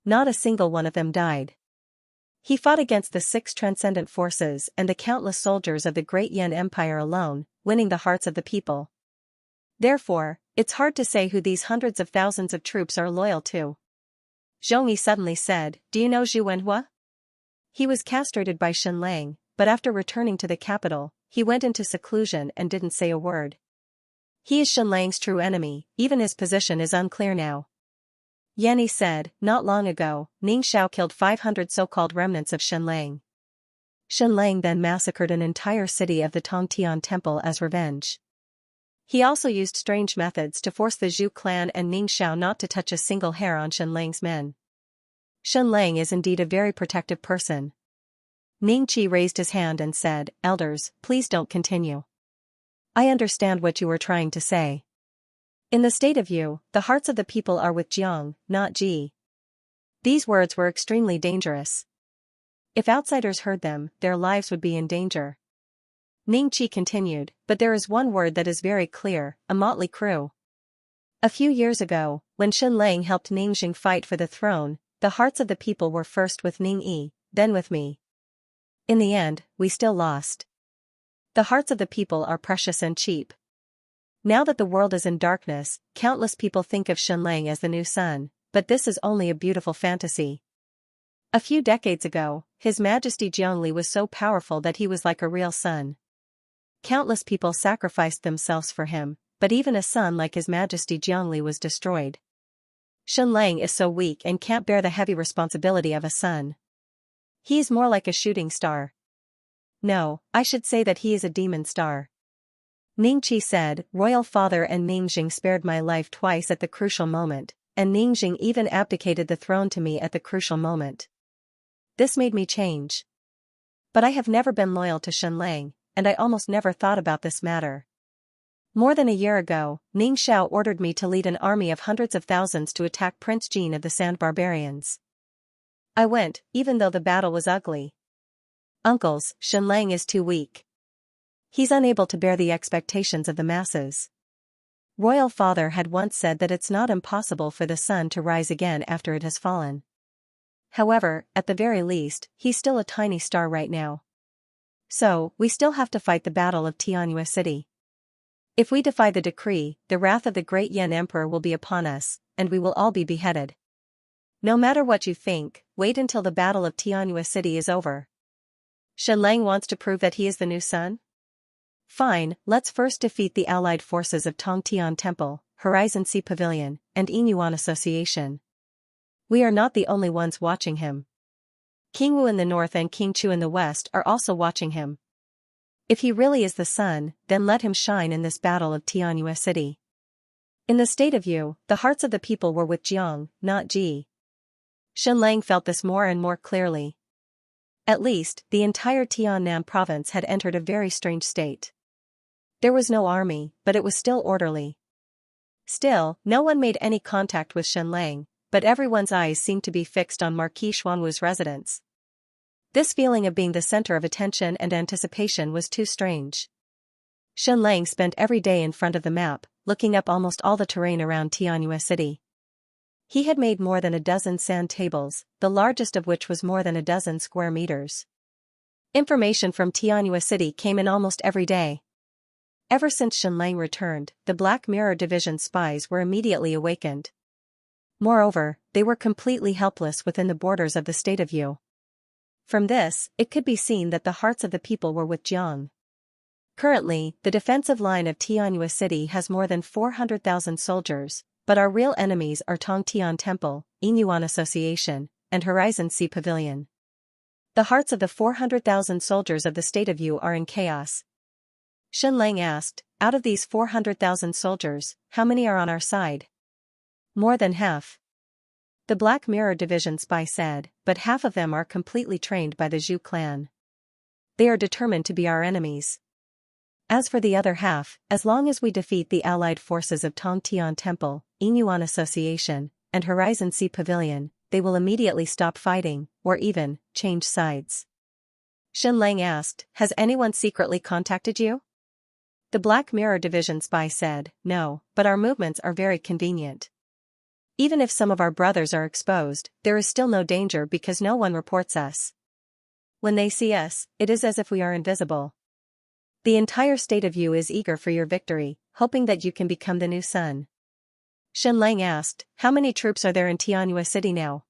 Not a single one of them died. He fought against the 6 transcendent forces and the countless soldiers of the Great Yan Empire alone, winning the hearts of the people. Therefore, it's hard to say who these hundreds of thousands of troops are loyal to. Zhong Yi suddenly said, do you know Zhu Wenhua? He was castrated by Shenlang, but after returning to the capital, he went into seclusion and didn't say a word. He is Shenlang's true enemy, even his position is unclear now. Yan Yi said, not long ago, Ning Xiao killed 500 so-called remnants of Shenlang. Shenlang then massacred an entire city of the Tongtian Temple as revenge. He also used strange methods to force the Zhu clan and Ning Xiao not to touch a single hair on Shenlang's men. Shenlang is indeed a very protective person. Ningqi raised his hand and said, elders, please don't continue. I understand what you were trying to say. In the State of Yu, the hearts of the people are with Jiang, not Ji. These words were extremely dangerous. If outsiders heard them, their lives would be in danger. Ningqi continued, but there is one word that is very clear, a motley crew. A few years ago, when Shenlang helped Ningxing fight for the throne, the hearts of the people were first with Ning Yi, then with me. In the end, we still lost. The hearts of the people are precious and cheap. Now that the world is in darkness, countless people think of Xianxia as the new sun, but this is only a beautiful fantasy. A few decades ago, His Majesty Zhongli was so powerful that he was like a real sun. Countless people sacrificed themselves for him, but even a sun like His Majesty Zhongli was destroyed. Xianxia is so weak and can't bear the heavy responsibility of a sun. He is more like a shooting star. No, I should say that he is a demon star. Ningqi said, "Royal father and Ningjing spared my life twice at the crucial moment, and Ningjing even abdicated the throne to me at the crucial moment. This made me change. But I have never been loyal to Xianxia, and I almost never thought about this matter. More than a year ago, Ning Xiao ordered me to lead an army of hundreds of thousands to attack Prince Jin of the Sand Barbarians. I went, even though the battle was ugly. Uncles, Xianxia is too weak. He's unable to bear the expectations of the masses. Royal father had once said that it's not impossible for the sun to rise again after it has fallen. However, at the very least, he's still a tiny star right now. So, we still have to fight the Battle of Xianxia City. If we defy the decree, the wrath of the great Yan Emperor will be upon us, and we will all be beheaded. No matter what you think, wait until the Battle of Xianxia City is over. Xianxia wants to prove that he is the new sun? Fine, let's first defeat the allied forces of Tongtian Temple, Horizon Sea Pavilion, and Yinyuan Association. We are not the only ones watching him. King Wu in the north and King Chu in the west are also watching him. If he really is the sun, then let him shine in this battle of Xianxia City. In the state of Yu, the hearts of the people were with Jiang, not Ji. Xianxia felt this more and more clearly. At least, the entire Tiannam province had entered a very strange state. There was no army, but it was still orderly. Still, no one made any contact with Xianxia, but everyone's eyes seemed to be fixed on Marquis Xuanwu's residence. This feeling of being the center of attention and anticipation was too strange. Xianxia spent every day in front of the map, looking up almost all the terrain around Xianxia City. He had made more than a dozen sand tables, the largest of which was more than a dozen square meters. Information from Xianxia City came in almost every day. Ever since Xianxia returned, the Black Mirror Division spies were immediately awakened. Moreover, they were completely helpless within the borders of the state of Yu. From this, it could be seen that the hearts of the people were with Jiang. Currently, the defensive line of Xianxia City has more than 400,000 soldiers, but our real enemies are Tongtian Temple, Yinyuan Association, and Horizon Sea Pavilion. The hearts of the 400,000 soldiers of the state of Yu are in chaos. Xianxia asked, out of these 400,000 soldiers, how many are on our side? More than half. The Black Mirror Division spy said, but half of them are completely trained by the Zhu clan. They are determined to be our enemies. As for the other half, as long as we defeat the allied forces of Tongtian Temple, Yinyuan Association, and Horizon Sea Pavilion, they will immediately stop fighting, or even, change sides. Xianxia asked, has anyone secretly contacted you? The Black Mirror Division spy said, no, but our movements are very convenient. Even if some of our brothers are exposed, there is still no danger because no one reports us. When they see us, it is as if we are invisible. The entire state of Yu is eager for your victory, hoping that you can become the new sun. Xianxia asked, how many troops are there in Xianxia City now?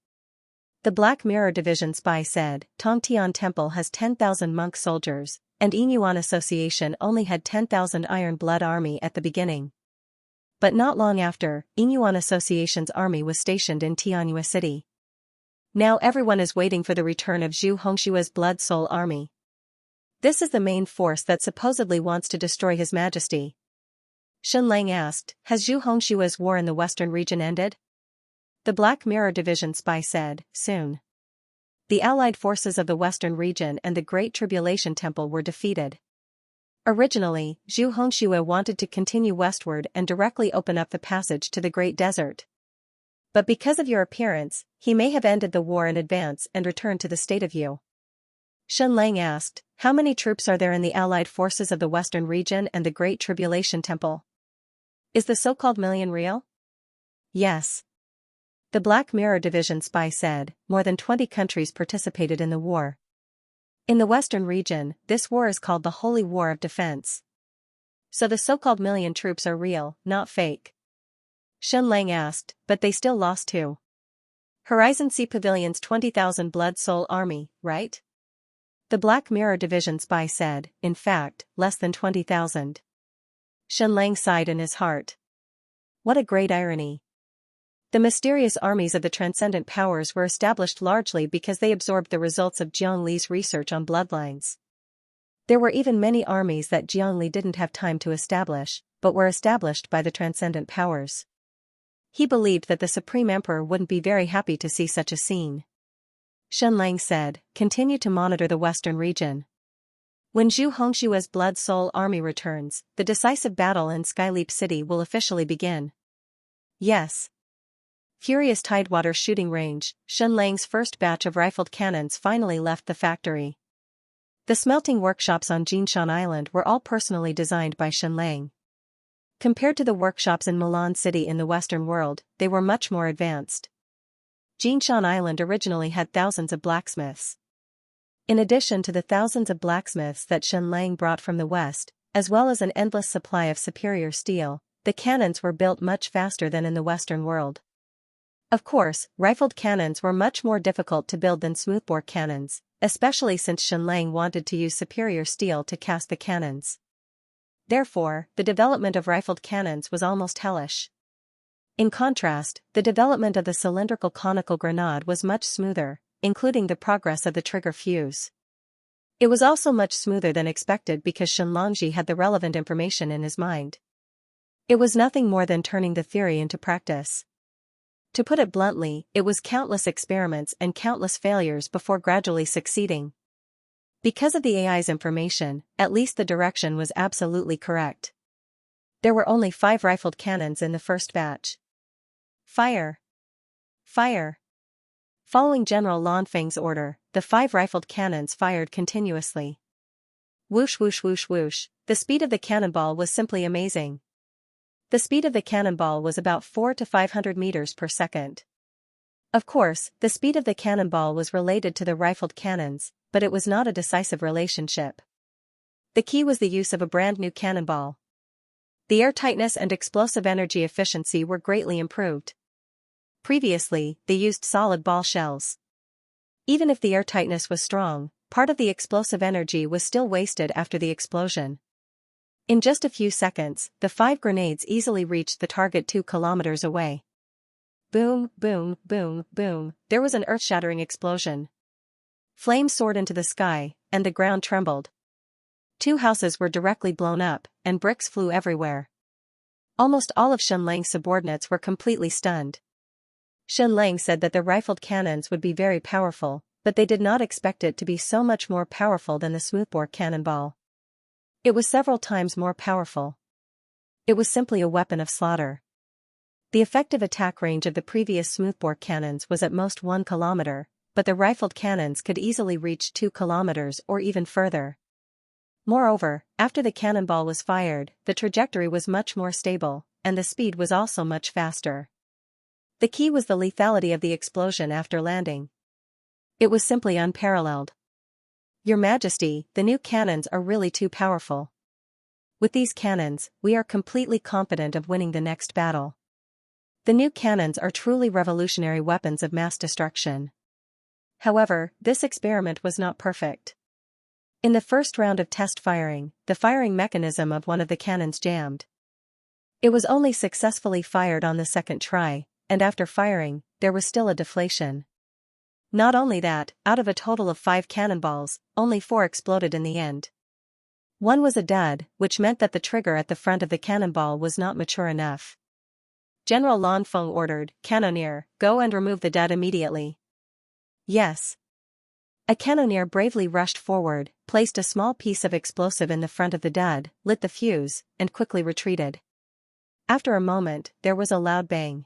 The Black Mirror Division spy said, Tongtian Temple has 10,000 monk soldiers, and Yinyuan Association only had 10,000 Iron Blood Army at the beginning. But not long after, Yinyuan Association's army was stationed in Xianxia City. Now everyone is waiting for the return of Zhu Hongshua's Blood Soul Army. This is the main force that supposedly wants to destroy His Majesty. Xianxia asked, has Zhu Hongshua's war in the western region ended? The Black Mirror Division spy said, soon. The allied forces of the western region and the Great Tribulation Temple were defeated. Originally, Zhu Hongxue wanted to continue westward and directly open up the passage to the Great Desert. But because of your appearance, he may have ended the war in advance and returned to the state of Yu. Xianxia asked, how many troops are there in the allied forces of the western region and the Great Tribulation Temple? Is the so-called million real? Yes. The Black Mirror Division spy said, more than 20 countries participated in the war. In the western region, this war is called the Holy War of Defense. So the so-called million troops are real, not fake? Xianxia asked, but they still lost too. Horizon Sea Pavilion's 20,000 Blood Soul Army, right? The Black Mirror Division spy said, in fact, less than 20,000. Xianxia sighed in his heart. What a great irony. The mysterious armies of the transcendent powers were established largely because they absorbed the results of Jiang Li's research on bloodlines. There were even many armies that Jiang Li didn't have time to establish, but were established by the transcendent powers. He believed that the Supreme Emperor wouldn't be very happy to see such a scene. Xianxia said, continue to monitor the western region. When Zhu Hongshua's Blood Soul Army returns, the decisive battle in Skyleap City will officially begin. Yes. Furious Tidewater Shooting Range, Xianxia's first batch of rifled cannons finally left the factory. The smelting workshops on Jinshan Island were all personally designed by Xianxia. Compared to the workshops in Milan City in the Western world, they were much more advanced. Jinshan Island originally had thousands of blacksmiths. In addition to the thousands of blacksmiths that Xianxia brought from the West, as well as an endless supply of superior steel, the cannons were built much faster than in the Western world. Of course, rifled cannons were much more difficult to build than smoothbore cannons, especially since Xianxia wanted to use superior steel to cast the cannons. Therefore, the development of rifled cannons was almost hellish. In contrast, the development of the cylindrical conical grenade was much smoother, including the progress of the trigger fuse. It was also much smoother than expected because Xianxia had the relevant information in his mind. It was nothing more than turning the theory into practice. To put it bluntly, it was countless experiments and countless failures before gradually succeeding. Because of the AI's information, at least the direction was absolutely correct. There were only 5 rifled cannons in the first batch. Fire! Fire! Following General Lanfeng's order, the 5 rifled cannons fired continuously. Whoosh whoosh whoosh whoosh, the speed of the cannonball was simply amazing. The speed of the cannonball was about 400 to 500 meters per second. Of course, the speed of the cannonball was related to the rifled cannons, but it was not a decisive relationship. The key was the use of a brand new cannonball. The airtightness and explosive energy efficiency were greatly improved. Previously, they used solid ball shells. Even if the airtightness was strong, part of the explosive energy was still wasted after the explosion. In just a few seconds, the 5 grenades easily reached the target 2 kilometers away. Boom, boom, boom, boom, there was an earth-shattering explosion. Flames soared into the sky, and the ground trembled. 2 houses were directly blown up, and bricks flew everywhere. Almost all of Xianxia's subordinates were completely stunned. Xianxia said that the rifled cannons would be very powerful, but they did not expect it to be so much more powerful than the smoothbore cannonball. It was several times more powerful. It was simply a weapon of slaughter. The effective attack range of the previous smoothbore cannons was at most 1 kilometer, but the rifled cannons could easily reach 2 kilometers or even further. Moreover, after the cannonball was fired, the trajectory was much more stable, and the speed was also much faster. The key was the lethality of the explosion after landing. It was simply unparalleled. Your Majesty, the new cannons are really too powerful. With these cannons, we are completely confident of winning the next battle. The new cannons are truly revolutionary weapons of mass destruction. However, this experiment was not perfect. In the first round of test firing, the firing mechanism of one of the cannons jammed. It was only successfully fired on the second try, and after firing, there was still a deflation. Not only that, out of a total of 5 cannonballs, only 4 exploded in the end. One was a dud, which meant that the trigger at the front of the cannonball was not mature enough. General Lan Feng ordered, "Cannoneer, go and remove the dud immediately." Yes. A cannoneer bravely rushed forward, placed a small piece of explosive in the front of the dud, lit the fuse, and quickly retreated. After a moment, there was a loud bang.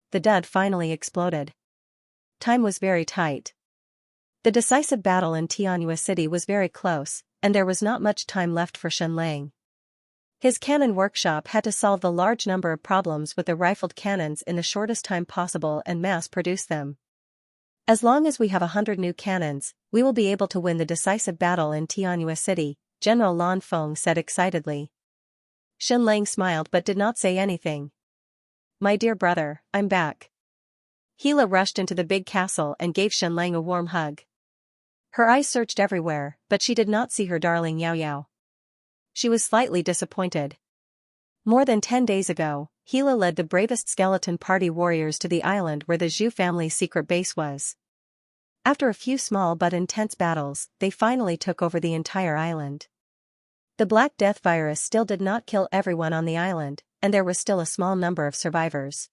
The dud finally exploded. Time was very tight. The decisive battle in Tianjua City was very close, and there was not much time left for Xianxia. His cannon workshop had to solve the large number of problems with the rifled cannons in the shortest time possible and mass-produce them. As long as we have 100 new cannons, we will be able to win the decisive battle in Tianjua City, General Lan Feng said excitedly. Shenlang smiled but did not say anything. My dear brother, I'm back. Hila rushed into the big castle and gave Shenlang a warm hug. Her eyes searched everywhere, but she did not see her darling Yao Yao. She was slightly disappointed. More than 10 days ago, Hila led the bravest skeleton party warriors to the island where the Zhu family's secret base was. After a few small but intense battles, they finally took over the entire island. The Black Death virus still did not kill everyone on the island, and there was still a small number of survivors.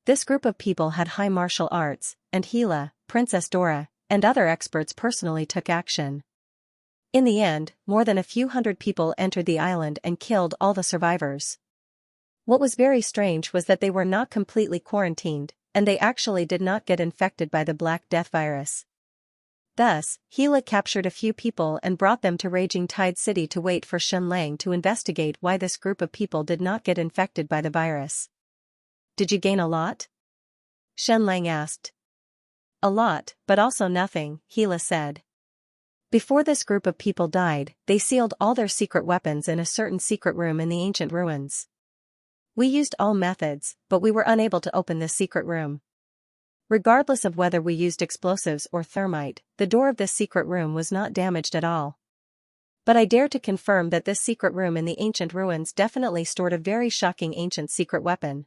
This group of people had high martial arts, and Hila, Princess Dora, and other experts personally took action. In the end, more than a few hundred people entered the island and killed all the survivors. What was very strange was that they were not completely quarantined, and they actually did not get infected by the Black Death virus. Thus, Hila captured a few people and brought them to Raging Tide City to wait for Shenlang to investigate why this group of people did not get infected by the virus. Did you gain a lot? Shenlang asked. A lot, but also nothing, Hila said. Before this group of people died, they sealed all their secret weapons in a certain secret room in the ancient ruins. We used all methods, but we were unable to open this secret room. Regardless of whether we used explosives or thermite, the door of this secret room was not damaged at all. But I dare to confirm that this secret room in the ancient ruins definitely stored a very shocking ancient secret weapon.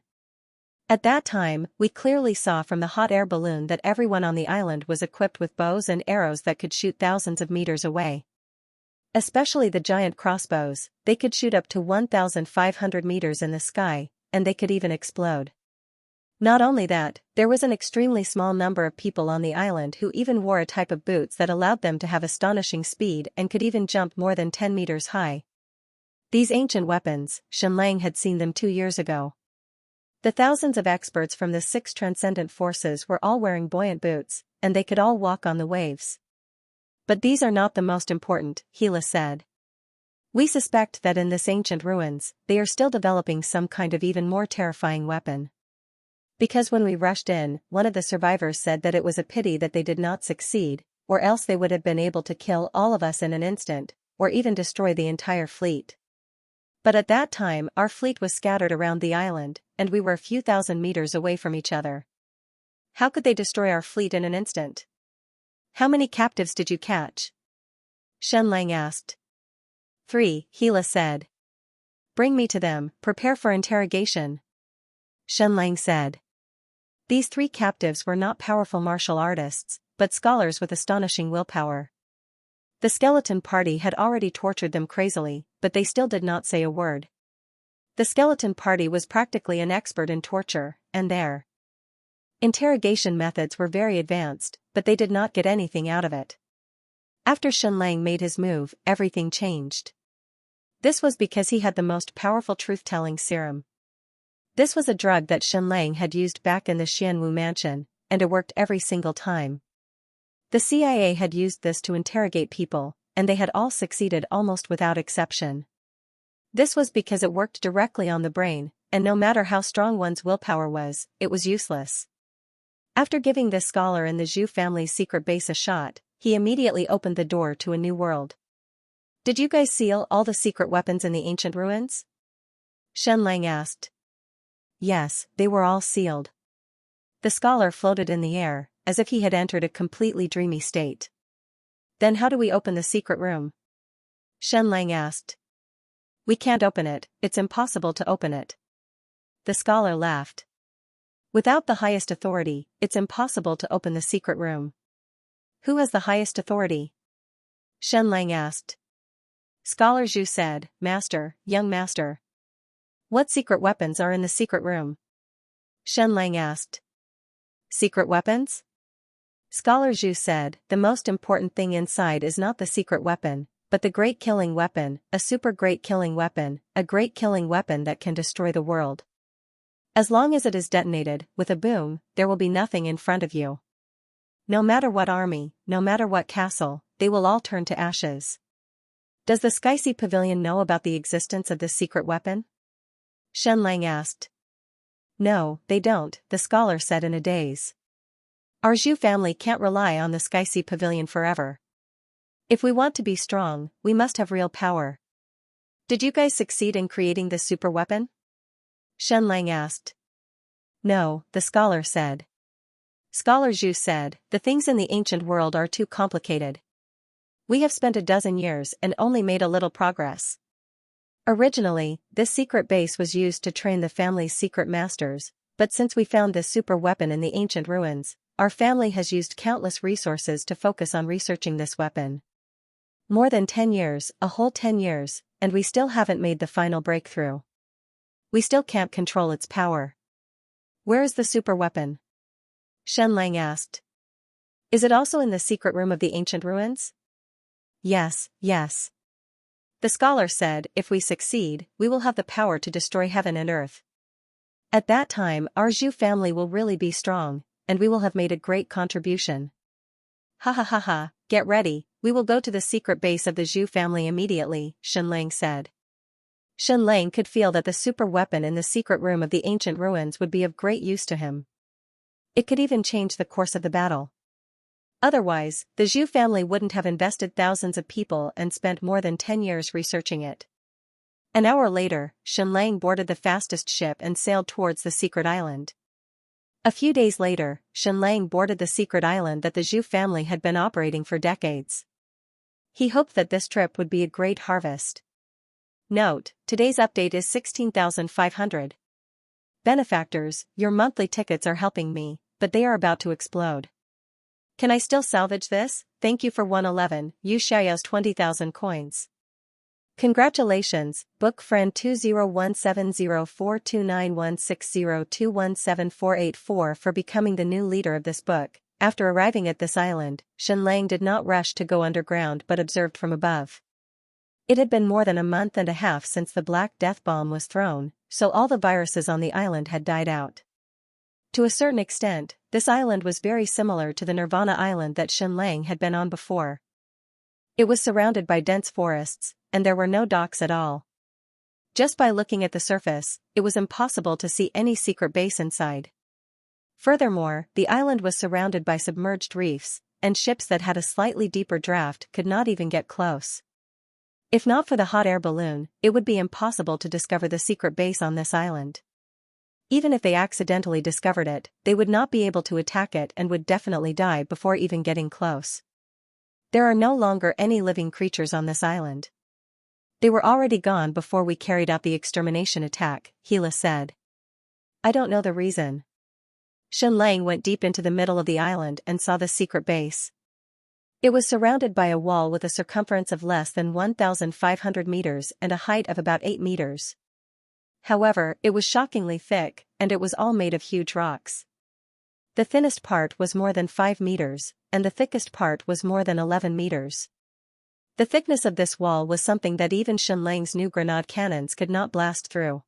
At that time, we clearly saw from the hot air balloon that everyone on the island was equipped with bows and arrows that could shoot thousands of meters away. Especially the giant crossbows, they could shoot up to 1,500 meters in the sky, and they could even explode. Not only that, there was an extremely small number of people on the island who even wore a type of boots that allowed them to have astonishing speed and could even jump more than 10 meters high. These ancient weapons, Shenlang had seen them 2 years ago. The thousands of experts from the 6 transcendent forces were all wearing buoyant boots, and they could all walk on the waves. But these are not the most important, Hila said. We suspect that in this ancient ruins, they are still developing some kind of even more terrifying weapon. Because when we rushed in, one of the survivors said that it was a pity that they did not succeed, or else they would have been able to kill all of us in an instant, or even destroy the entire fleet. But at that time our fleet was scattered around the island, and we were a few thousand meters away from each other. How could they destroy our fleet in an instant? How many captives did you catch? Shenlang asked. 3, Hila said. Bring me to them, prepare for interrogation. Shenlang said. These 3 captives were not powerful martial artists, but scholars with astonishing willpower. The skeleton party had already tortured them crazily, but they still did not say a word. The skeleton party was practically an expert in torture, and their interrogation methods were very advanced, but they did not get anything out of it. After Shenlang made his move, everything changed. This was because he had the most powerful truth-telling serum. This was a drug that Shenlang had used back in the Xianwu mansion, and it worked every single time. The CIA had used this to interrogate people, and they had all succeeded almost without exception. This was because it worked directly on the brain, and no matter how strong one's willpower was, it was useless. After giving this scholar in the Zhu family's secret base a shot, he immediately opened the door to a new world. Did you guys seal all the secret weapons in the ancient ruins? Shenlang asked. Yes, they were all sealed. The scholar floated in the air, as if he had entered a completely dreamy state. Then how do we open the secret room? Shenlang asked. We can't open it, it's impossible to open it. The scholar laughed. Without the highest authority, it's impossible to open the secret room. Who has the highest authority? Shenlang asked. Scholar Zhu said, Master, young master. What secret weapons are in the secret room? Shenlang asked. Secret weapons? Scholar Zhu said, the most important thing inside is not the secret weapon, but the great killing weapon, a super great killing weapon, a great killing weapon that can destroy the world. As long as it is detonated, with a boom, there will be nothing in front of you. No matter what army, no matter what castle, they will all turn to ashes. Does the Skysea Pavilion know about the existence of this secret weapon? Shenlang asked. No, they don't, the scholar said in a daze. Our Zhu family can't rely on the Sky Sea Pavilion forever. If we want to be strong, we must have real power. Did you guys succeed in creating this super weapon? Shenlang asked. No, the scholar said. Scholar Zhu said, the things in the ancient world are too complicated. We have spent a dozen years and only made a little progress. Originally, this secret base was used to train the family's secret masters, but since we found this super weapon in the ancient ruins, our family has used countless resources to focus on researching this weapon. More than 10 years, a whole 10 years, and we still haven't made the final breakthrough. We still can't control its power. Where is the super weapon? Shenlang asked. Is it also in the secret room of the ancient ruins? Yes, yes. The scholar said, if we succeed, we will have the power to destroy heaven and earth. At that time, our Zhu family will really be strong, and we will have made a great contribution. Ha ha ha ha, get ready, we will go to the secret base of the Zhu family immediately, Shenlang said. Shenlang could feel that the super weapon in the secret room of the ancient ruins would be of great use to him. It could even change the course of the battle. Otherwise, the Zhu family wouldn't have invested thousands of people and spent more than 10 years researching it. An hour later, Shenlang boarded the fastest ship and sailed towards the secret island. A few days later, Shenlang boarded the secret island that the Zhu family had been operating for decades. He hoped that this trip would be a great harvest. Note, today's update is 16,500. Benefactors, your monthly tickets are helping me, but they are about to explode. Can I still salvage this? Thank you for 111, Yu Xiaoyao's 20,000 coins. Congratulations, book friend 20170429160217484 for becoming the new leader of this book. After arriving at this island, Shenlang did not rush to go underground but observed from above. It had been more than a month and a half since the Black Death Bomb was thrown, so all the viruses on the island had died out. To a certain extent, this island was very similar to the Nirvana Island that Shenlang had been on before. It was surrounded by dense forests, and there were no docks at all. Just by looking at the surface, it was impossible to see any secret base inside. Furthermore, the island was surrounded by submerged reefs, and ships that had a slightly deeper draft could not even get close. If not for the hot air balloon, it would be impossible to discover the secret base on this island. Even if they accidentally discovered it, they would not be able to attack it and would definitely die before even getting close. There are no longer any living creatures on this island. They were already gone before we carried out the extermination attack, Hila said. I don't know the reason. Shenlang went deep into the middle of the island and saw the secret base. It was surrounded by a wall with a circumference of less than 1,500 meters and a height of about 8 meters. However, it was shockingly thick, and it was all made of huge rocks. The thinnest part was more than 5 meters, and the thickest part was more than 11 meters. The thickness of this wall was something that even Shenlang's new grenade cannons could not blast through.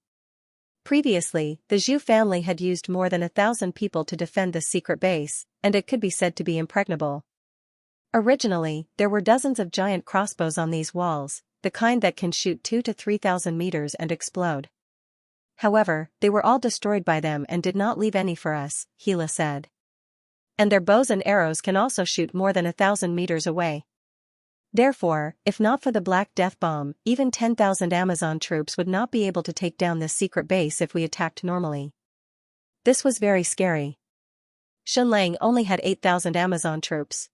Previously, the Zhu family had used more than 1,000 people to defend this secret base, and it could be said to be impregnable. Originally, there were dozens of giant crossbows on these walls, the kind that can shoot 2,000 to 3,000 meters and explode. However, they were all destroyed by them and did not leave any for us, Hila said. And their bows and arrows can also shoot more than 1,000 meters away. Therefore, if not for the Black Death Bomb, even 10,000 Amazon troops would not be able to take down this secret base if we attacked normally. This was very scary. Shenlang only had 8,000 Amazon troops.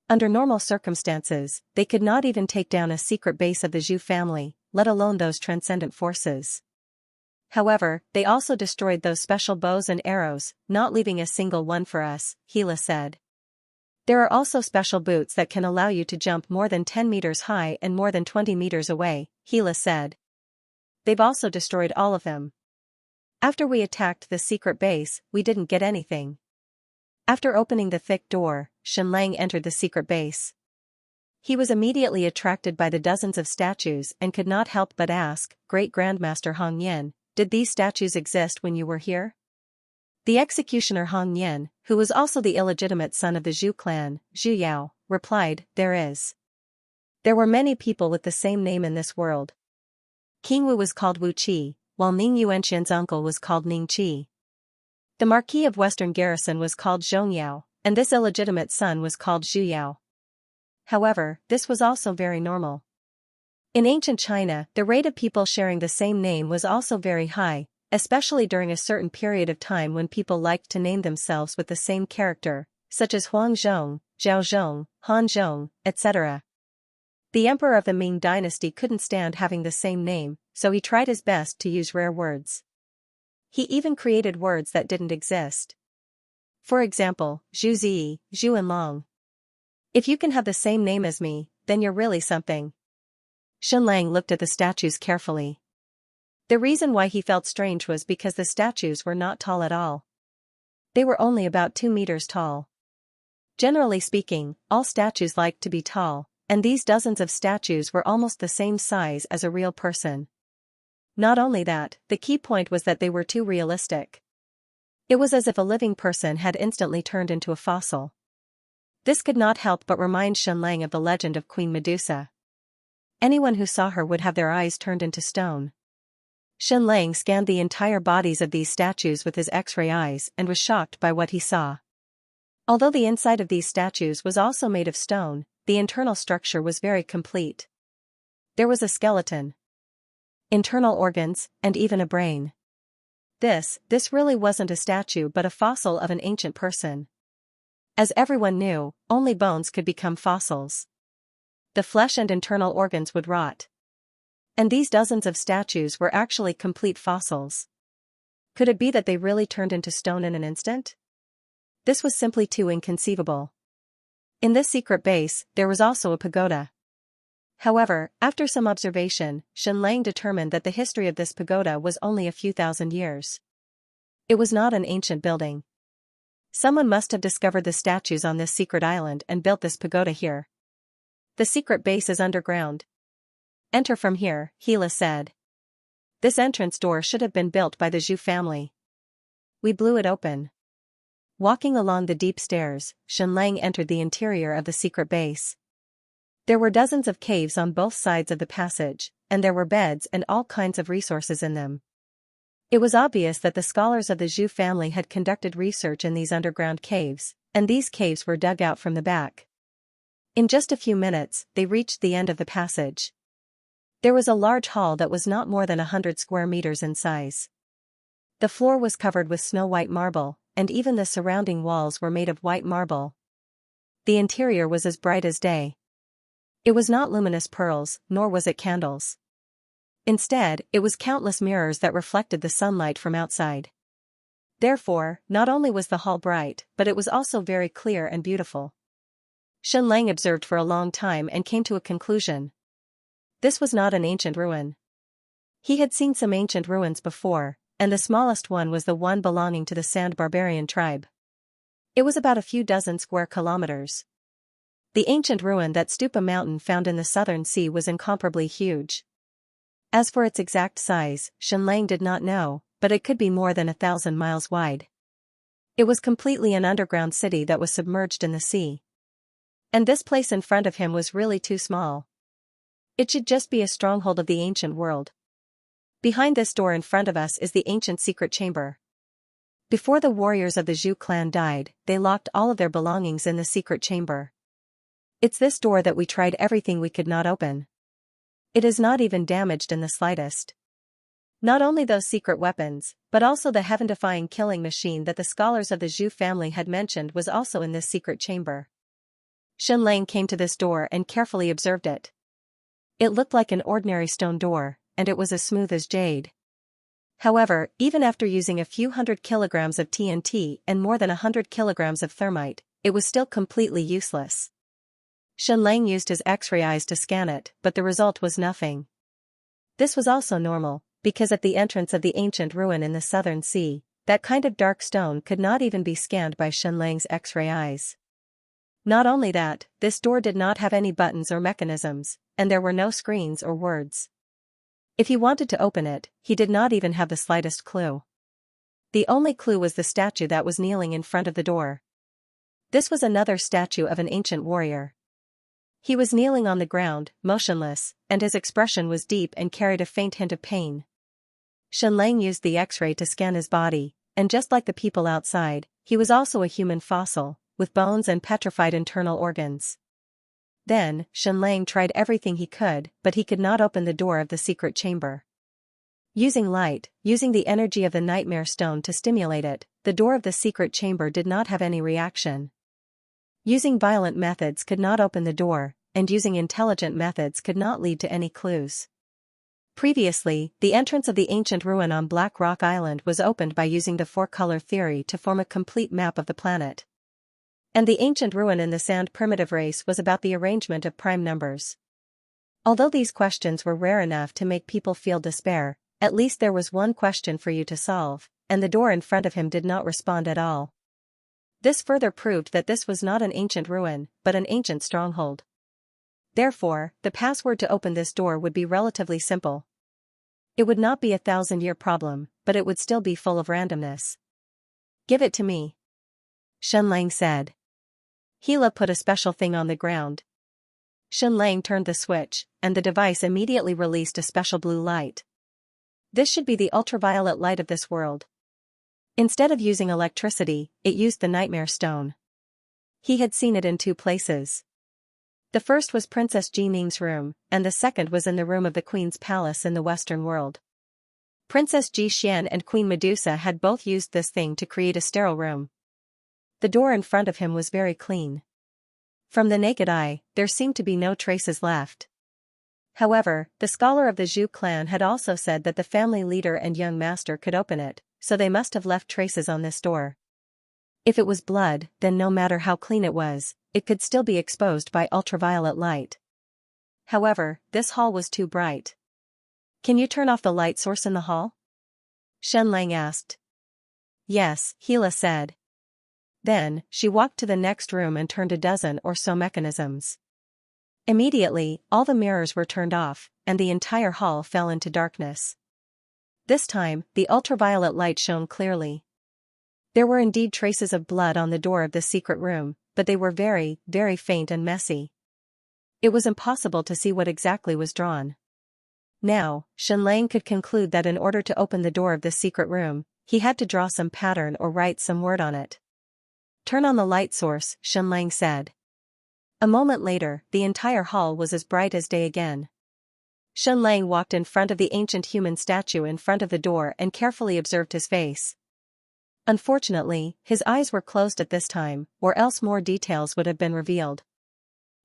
Under normal circumstances, they could not even take down a secret base of the Zhu family, let alone those transcendent forces. However, they also destroyed those special bows and arrows, not leaving a single one for us, Hila said. There are also special boots that can allow you to jump more than 10 meters high and more than 20 meters away, Hila said. They've also destroyed all of them. After we attacked the secret base, we didn't get anything. After opening the thick door, Shenlang entered the secret base. He was immediately attracted by the dozens of statues and could not help but ask, Great Grandmaster Hong Yin, did these statues exist when you were here? The executioner Hong Yin, who was also the illegitimate son of the Zhu clan, Zhu Yao, replied, There is. There were many people with the same name in this world. King Wu was called Wu Qi, while Ning Yuanxian's uncle was called Ning Qi. The Marquis of Western Garrison was called Zhongyao, and this illegitimate son was called Zhu. However, this was also very normal. In ancient China, the rate of people sharing the same name was also very high, especially during a certain period of time when people liked to name themselves with the same character, such as Huangzhong, Zhaozhong, Hanzhong, etc. The emperor of the Ming dynasty couldn't stand having the same name, so he tried his best to use rare words. He even created words that didn't exist. For example, Zhu Zi, Zhu and Long. If you can have the same name as me, then you're really something. Xianxia looked at the statues carefully. The reason why he felt strange was because the statues were not tall at all. They were only about 2 meters tall. Generally speaking, all statues like to be tall, and these dozens of statues were almost the same size as a real person. Not only that, the key point was that they were too realistic. It was as if a living person had instantly turned into a fossil. This could not help but remind Xianxia of the legend of Queen Medusa. Anyone who saw her would have their eyes turned into stone. Xianxia scanned the entire bodies of these statues with his X-ray eyes and was shocked by what he saw. Although the inside of these statues was also made of stone, the internal structure was very complete. There was a skeleton, internal organs, and even a brain. This really wasn't a statue but a fossil of an ancient person. As everyone knew, only bones could become fossils. The flesh and internal organs would rot. And these dozens of statues were actually complete fossils. Could it be that they really turned into stone in an instant? This was simply too inconceivable. In this secret base, there was also a pagoda. However, after some observation, Xianxia determined that the history of this pagoda was only a few thousand years. It was not an ancient building. Someone must have discovered the statues on this secret island and built this pagoda here. The secret base is underground. Enter from here, Hila said. This entrance door should have been built by the Zhu family. We blew it open. Walking along the deep stairs, Xianxia entered the interior of the secret base. There were dozens of caves on both sides of the passage, and there were beds and all kinds of resources in them. It was obvious that the scholars of the Zhu family had conducted research in these underground caves, and these caves were dug out from the back. In just a few minutes, they reached the end of the passage. There was a large hall that was not more than 100 square meters in size. The floor was covered with snow-white marble, and even the surrounding walls were made of white marble. The interior was as bright as day. It was not luminous pearls, nor was it candles. Instead, it was countless mirrors that reflected the sunlight from outside. Therefore, not only was the hall bright, but it was also very clear and beautiful. Xianxia observed for a long time and came to a conclusion. This was not an ancient ruin. He had seen some ancient ruins before, and the smallest one was the one belonging to the Sand Barbarian tribe. It was about a few dozen square kilometers. The ancient ruin that Stupa Mountain found in the southern sea was incomparably huge. As for its exact size, Xianxia did not know, but it could be more than 1,000 miles wide. It was completely an underground city that was submerged in the sea. And this place in front of him was really too small. It should just be a stronghold of the ancient world. Behind this door in front of us is the ancient secret chamber. Before the warriors of the Zhu clan died, they locked all of their belongings in the secret chamber. It's this door that we tried everything we could not open. It is not even damaged in the slightest. Not only those secret weapons, but also the heaven-defying killing machine that the scholars of the Zhu family had mentioned was also in this secret chamber. Xianxia came to this door and carefully observed it. It looked like an ordinary stone door, and it was as smooth as jade. However, even after using a few hundred kilograms of TNT and more than 100 kilograms of thermite, it was still completely useless. Xianxia used his X-ray eyes to scan it, but the result was nothing. This was also normal, because at the entrance of the ancient ruin in the southern sea, that kind of dark stone could not even be scanned by Xianxia's X-ray eyes. Not only that, this door did not have any buttons or mechanisms, and there were no screens or words. If he wanted to open it, he did not even have the slightest clue. The only clue was the statue that was kneeling in front of the door. This was another statue of an ancient warrior. He was kneeling on the ground, motionless, and his expression was deep and carried a faint hint of pain. Xianxia used the X-ray to scan his body, and just like the people outside, he was also a human fossil, with bones and petrified internal organs. Then, Xianlang tried everything he could, but he could not open the door of the secret chamber. Using light, using the energy of the nightmare stone to stimulate it, the door of the secret chamber did not have any reaction. Using violent methods could not open the door, and using intelligent methods could not lead to any clues. Previously, the entrance of the ancient ruin on Black Rock Island was opened by using the four-color theory to form a complete map of the planet. And the ancient ruin in the Sand primitive race was about the arrangement of prime numbers. Although these questions were rare enough to make people feel despair, at least there was one question for you to solve, and the door in front of him did not respond at all. This further proved that this was not an ancient ruin, but an ancient stronghold. Therefore, the password to open this door would be relatively simple. It would not be a 1,000-year problem, but it would still be full of randomness. "Give it to me," Xianlang said. Hila put a special thing on the ground. Xianlang turned the switch, and the device immediately released a special blue light. This should be the ultraviolet light of this world. Instead of using electricity, it used the nightmare stone. He had seen it in two places. The first was Princess Jining's room, and the second was in the room of the Queen's palace in the Western world. Princess Ji Xian and Queen Medusa had both used this thing to create a sterile room. The door in front of him was very clean. From the naked eye, there seemed to be no traces left. However, the scholar of the Zhu clan had also said that the family leader and young master could open it, so they must have left traces on this door. If it was blood, then no matter how clean it was, it could still be exposed by ultraviolet light. However, this hall was too bright. "Can you turn off the light source in the hall?" Xianlang asked. "Yes," Hila said. Then, she walked to the next room and turned a dozen or so mechanisms. Immediately, all the mirrors were turned off, and the entire hall fell into darkness. This time, the ultraviolet light shone clearly. There were indeed traces of blood on the door of the secret room, but they were very, very faint and messy. It was impossible to see what exactly was drawn. Now, Xianlang could conclude that in order to open the door of the secret room, he had to draw some pattern or write some word on it. "Turn on the light source," Xianlang said. A moment later, the entire hall was as bright as day again. Xianlang walked in front of the ancient human statue in front of the door and carefully observed his face. Unfortunately, his eyes were closed at this time, or else more details would have been revealed.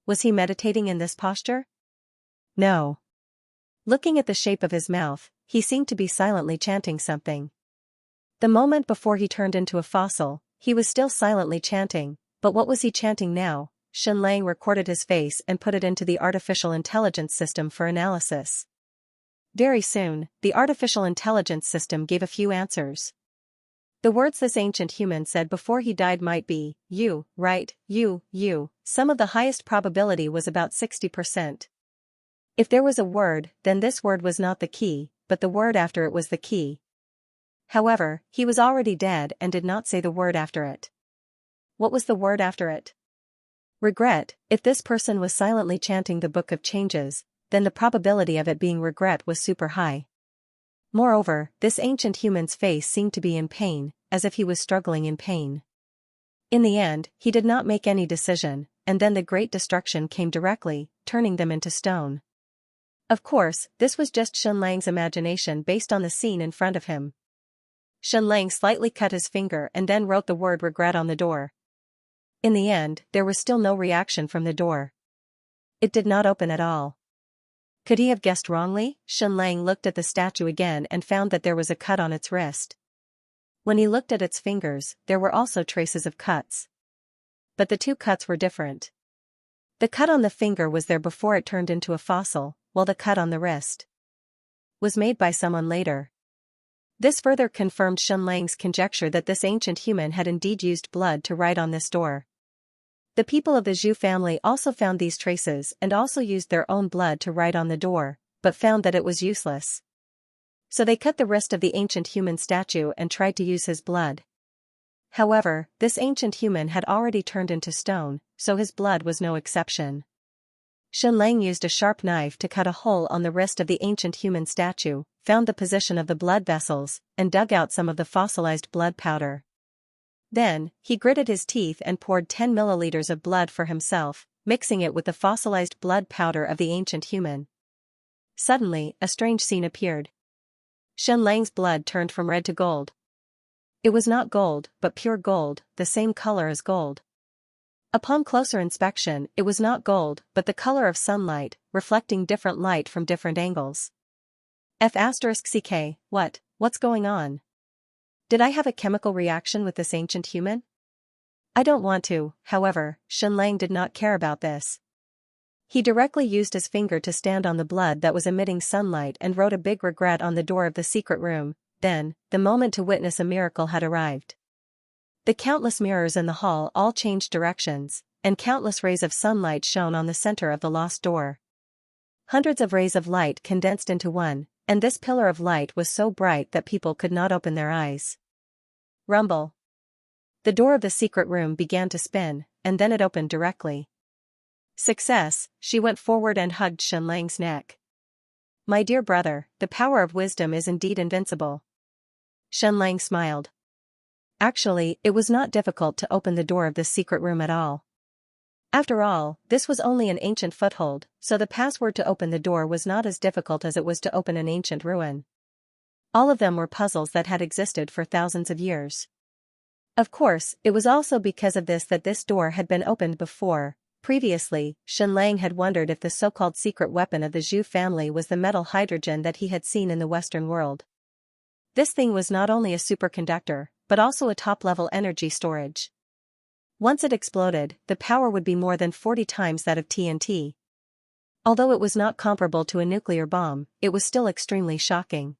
Was he meditating in this posture? No. Looking at the shape of his mouth, he seemed to be silently chanting something. The moment before he turned into a fossil, he was still silently chanting, but what was he chanting now? Xianlang recorded his face and put it into the artificial intelligence system for analysis. Very soon, the artificial intelligence system gave a few answers. The words this ancient human said before he died might be, "You, right, you." Some of the highest probability was about 60%. If there was a word, then this word was not the key, but the word after it was the key. However, he was already dead and did not say the word after it. What was the word after it? Regret. If this person was silently chanting the Book of Changes, then the probability of it being regret was super high. Moreover, this ancient human's face seemed to be in pain, as if he was struggling in pain. In the end, he did not make any decision, and then the great destruction came directly, turning them into stone. Of course, this was just Xianlang's imagination based on the scene in front of him. Xianlang slightly cut his finger and then wrote the word regret on the door. In the end, there was still no reaction from the door. It did not open at all. Could he have guessed wrongly? Xianlang looked at the statue again and found that there was a cut on its wrist. When he looked at its fingers, there were also traces of cuts. But the two cuts were different. The cut on the finger was there before it turned into a fossil, while the cut on the wrist was made by someone later. This further confirmed Xianlang's conjecture that this ancient human had indeed used blood to write on this door. The people of the Zhu family also found these traces and also used their own blood to write on the door, but found that it was useless. So they cut the wrist of the ancient human statue and tried to use his blood. However, this ancient human had already turned into stone, so his blood was no exception. Xianlang used a sharp knife to cut a hole on the wrist of the ancient human statue, found the position of the blood vessels, and dug out some of the fossilized blood powder. Then, he gritted his teeth and poured 10 milliliters of blood for himself, mixing it with the fossilized blood powder of the ancient human. Suddenly, a strange scene appeared. Xianlang's blood turned from red to gold. It was not gold, but pure gold, the same color as gold. Upon closer inspection, it was not gold, but the color of sunlight, reflecting different light from different angles. F***ck, what's going on? Did I have a chemical reaction with this ancient human? I don't want to, however, Xianlang did not care about this. He directly used his finger to stand on the blood that was emitting sunlight and wrote a big regret on the door of the secret room. Then, the moment to witness a miracle had arrived. The countless mirrors in the hall all changed directions, and countless rays of sunlight shone on the center of the lost door. Hundreds of rays of light condensed into one, and this pillar of light was so bright that people could not open their eyes. Rumble. The door of the secret room began to spin, and then it opened directly. Success, she went forward and hugged Xianlang's neck. My dear brother, the power of wisdom is indeed invincible. Xianlang smiled. Actually, it was not difficult to open the door of this secret room at all. After all, this was only an ancient foothold, so the password to open the door was not as difficult as it was to open an ancient ruin. All of them were puzzles that had existed for thousands of years. Of course, it was also because of this that this door had been opened before. Previously, Xianlang had wondered if the so-called secret weapon of the Zhu family was the metal hydrogen that he had seen in the Western world. This thing was not only a superconductor, but also a top-level energy storage. Once it exploded, the power would be more than 40 times that of TNT. Although it was not comparable to a nuclear bomb, it was still extremely shocking.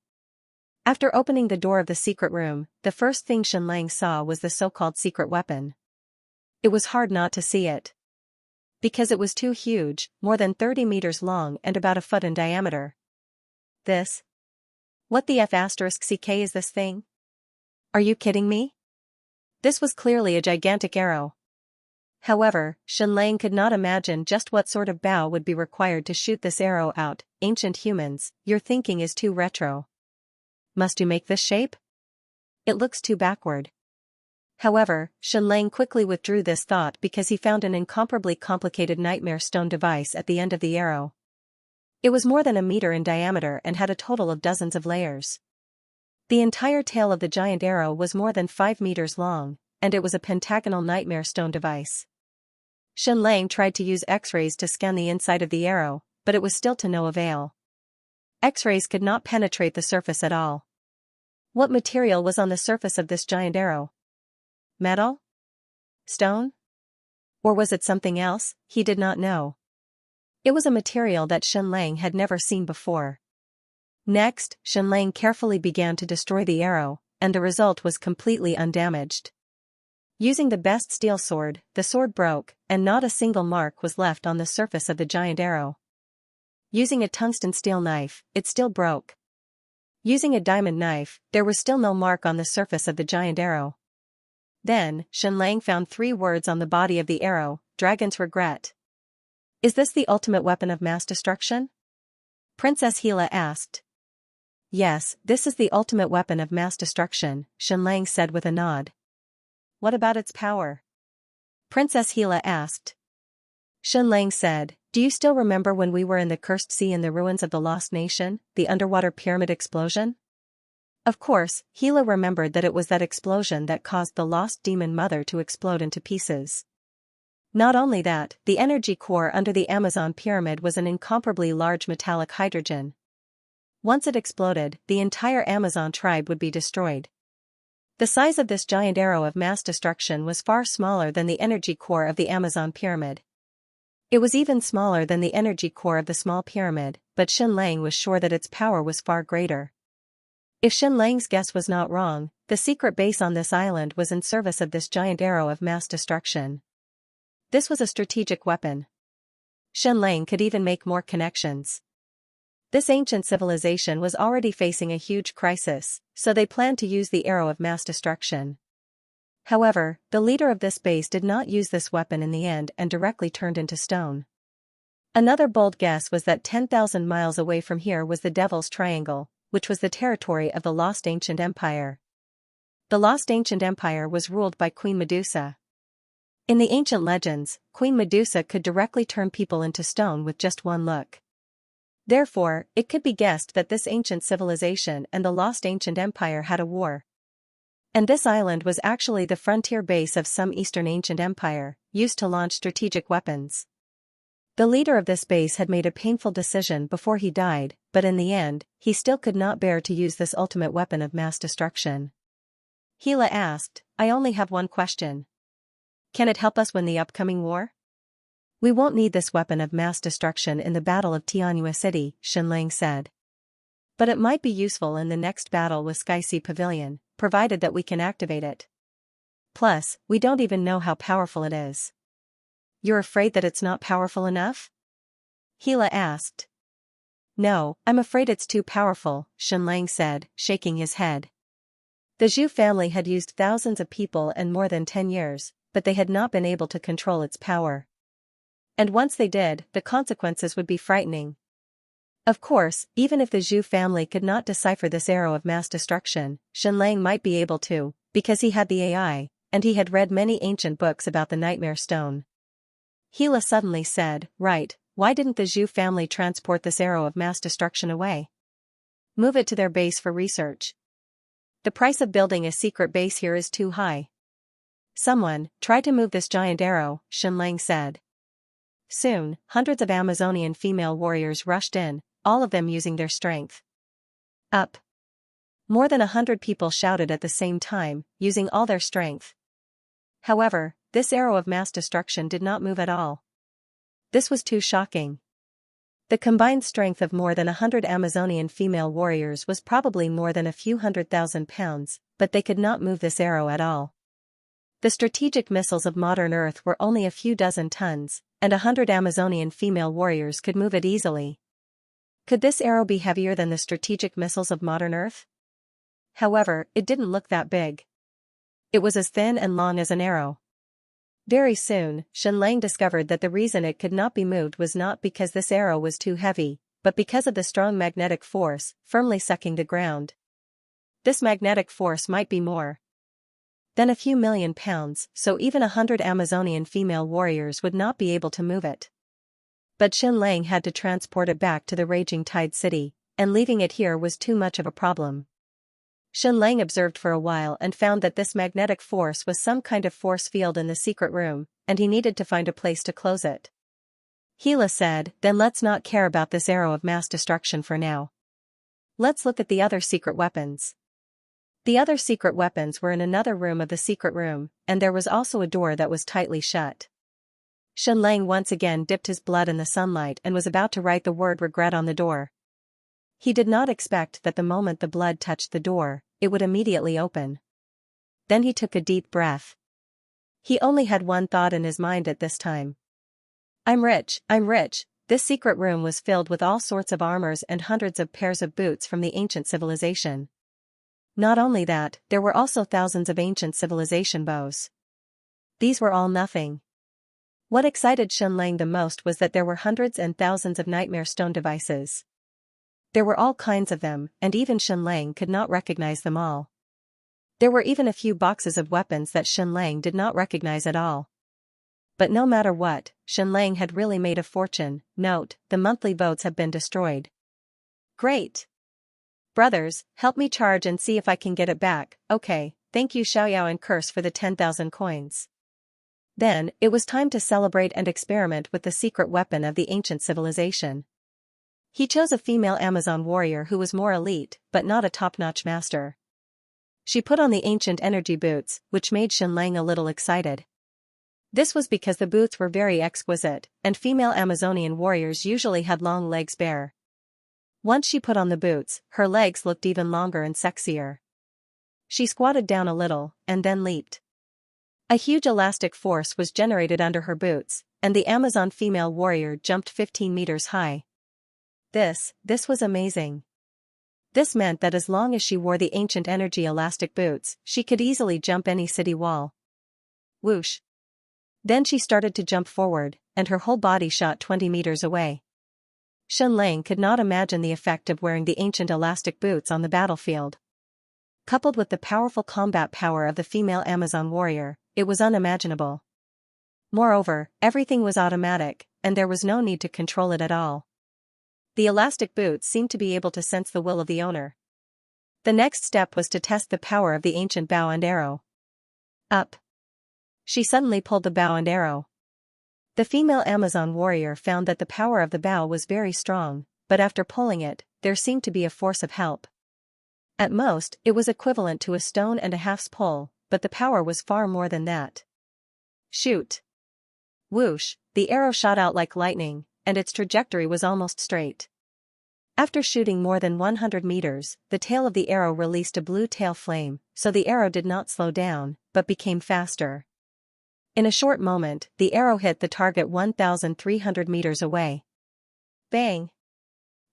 After opening the door of the secret room, the first thing Xianlang saw was the so-called secret weapon. It was hard not to see it. Because it was too huge, more than 30 meters long and about a foot in diameter. This? What the F***ck is this thing? Are you kidding me? This was clearly a gigantic arrow. However, Xianlang could not imagine just what sort of bow would be required to shoot this arrow out. Ancient humans, your thinking is too retro. Must you make this shape? It looks too backward. However, Xianlang quickly withdrew this thought because he found an incomparably complicated nightmare stone device at the end of the arrow. It was more than a meter in diameter and had a total of dozens of layers. The entire tail of the giant arrow was more than 5 meters long, and it was a pentagonal nightmare stone device. Xianlang tried to use X-rays to scan the inside of the arrow, but it was still to no avail. X-rays could not penetrate the surface at all. What material was on the surface of this giant arrow? Metal? Stone? Or was it something else? He did not know. It was a material that Xianlang had never seen before. Next, Xianlang carefully began to destroy the arrow, and the result was completely undamaged. Using the best steel sword, the sword broke, and not a single mark was left on the surface of the giant arrow. Using a tungsten steel knife, it still broke. Using a diamond knife, there was still no mark on the surface of the giant arrow. Then, Xianlang found 3 words on the body of the arrow: Dragon's Regret. Is this the ultimate weapon of mass destruction? Princess Hila asked. Yes, this is the ultimate weapon of mass destruction, Xianlang said with a nod. What about its power? Princess Hila asked. Xianlang said, do you still remember when we were in the Cursed Sea in the ruins of the Lost Nation, the underwater pyramid explosion? Of course, Hila remembered that it was that explosion that caused the lost demon mother to explode into pieces. Not only that, the energy core under the Amazon pyramid was an incomparably large metallic hydrogen. Once it exploded, the entire Amazon tribe would be destroyed. The size of this giant arrow of mass destruction was far smaller than the energy core of the Amazon pyramid. It was even smaller than the energy core of the small pyramid, but Xianlang was sure that its power was far greater. If Xianlang's guess was not wrong, the secret base on this island was in service of this giant arrow of mass destruction. This was a strategic weapon. Xianlang could even make more connections. This ancient civilization was already facing a huge crisis, so they planned to use the arrow of mass destruction. However, the leader of this base did not use this weapon in the end and directly turned into stone. Another bold guess was that 10,000 miles away from here was the Devil's Triangle, which was the territory of the lost ancient empire. The lost ancient empire was ruled by Queen Medusa. In the ancient legends, Queen Medusa could directly turn people into stone with just one look. Therefore, it could be guessed that this ancient civilization and the lost ancient empire had a war. And this island was actually the frontier base of some eastern ancient empire, used to launch strategic weapons. The leader of this base had made a painful decision before he died, but in the end, he still could not bear to use this ultimate weapon of mass destruction. Gila asked, I only have one question. Can it help us win the upcoming war? We won't need this weapon of mass destruction in the Battle of Xianxia City, Xianxia said. But it might be useful in the next battle with Xianxia Pavilion, provided that we can activate it. Plus, we don't even know how powerful it is. You're afraid that it's not powerful enough? Gila asked. No, I'm afraid it's too powerful, Xianxia said, shaking his head. The Zhu family had used thousands of people and more than 10 years, but they had not been able to control its power. And once they did, the consequences would be frightening. Of course, even if the Zhu family could not decipher this arrow of mass destruction, Xianxia might be able to, because he had the AI, and he had read many ancient books about the Nightmare Stone. Gila suddenly said, right, why didn't the Zhu family transport this arrow of mass destruction away? Move it to their base for research. The price of building a secret base here is too high. Someone, try to move this giant arrow, Xianxia said. Soon, hundreds of Amazonian female warriors rushed in, all of them using their strength. Up! More than 100 people shouted at the same time, using all their strength. However, this arrow of mass destruction did not move at all. This was too shocking. The combined strength of more than 100 Amazonian female warriors was probably more than a few 100,000 pounds, but they could not move this arrow at all. The strategic missiles of modern Earth were only a few dozen tons, and 100 Amazonian female warriors could move it easily. Could this arrow be heavier than the strategic missiles of modern Earth? However, it didn't look that big. It was as thin and long as an arrow. Very soon, Xianxia discovered that the reason it could not be moved was not because this arrow was too heavy, but because of the strong magnetic force, firmly sucking the ground. This magnetic force might be more than a few million pounds, so even 100 Amazonian female warriors would not be able to move it. But Xianxia had to transport it back to the Raging Tide City, and leaving it here was too much of a problem. Xianxia observed for a while and found that this magnetic force was some kind of force field in the secret room, and he needed to find a place to close it. Gila said, then let's not care about this arrow of mass destruction for now. Let's look at the other secret weapons. The other secret weapons were in another room of the secret room, and there was also a door that was tightly shut. Xianxia once again dipped his blood in the sunlight and was about to write the word regret on the door. He did not expect that the moment the blood touched the door, it would immediately open. Then he took a deep breath. He only had one thought in his mind at this time. I'm rich, I'm rich. This secret room was filled with all sorts of armors and hundreds of pairs of boots from the ancient civilization. Not only that, there were also thousands of ancient civilization bows. These were all nothing. What excited Xianxia the most was that there were hundreds and thousands of nightmare stone devices. There were all kinds of them, and even Xianxia could not recognize them all. There were even a few boxes of weapons that Xianxia did not recognize at all. But no matter what, Xianxia had really made a fortune. Note, the monthly votes have been destroyed. Great! Brothers, help me charge and see if I can get it back. Okay, thank you Xiaoyao and Curse for the 10,000 coins. Then, it was time to celebrate and experiment with the secret weapon of the ancient civilization. He chose a female Amazon warrior who was more elite, but not a top-notch master. She put on the ancient energy boots, which made Xianxia a little excited. This was because the boots were very exquisite, and female Amazonian warriors usually had long legs bare. Once she put on the boots, her legs looked even longer and sexier. She squatted down a little, and then leaped. A huge elastic force was generated under her boots, and the Amazon female warrior jumped 15 meters high. This was amazing. This meant that as long as she wore the ancient energy elastic boots, she could easily jump any city wall. Whoosh! Then she started to jump forward, and her whole body shot 20 meters away. Xianxia could not imagine the effect of wearing the ancient elastic boots on the battlefield. Coupled with the powerful combat power of the female Amazon warrior, it was unimaginable. Moreover, everything was automatic, and there was no need to control it at all. The elastic boots seemed to be able to sense the will of the owner. The next step was to test the power of the ancient bow and arrow. Up. She suddenly pulled the bow and arrow. The female Amazon warrior found that the power of the bow was very strong, but after pulling it, there seemed to be a force of help. At most, it was equivalent to a stone and a half's pull, but the power was far more than that. Shoot! Whoosh, the arrow shot out like lightning, and its trajectory was almost straight. After shooting more than 100 meters, the tail of the arrow released a blue tail flame, so the arrow did not slow down, but became faster. In a short moment, the arrow hit the target 1,300 meters away. Bang!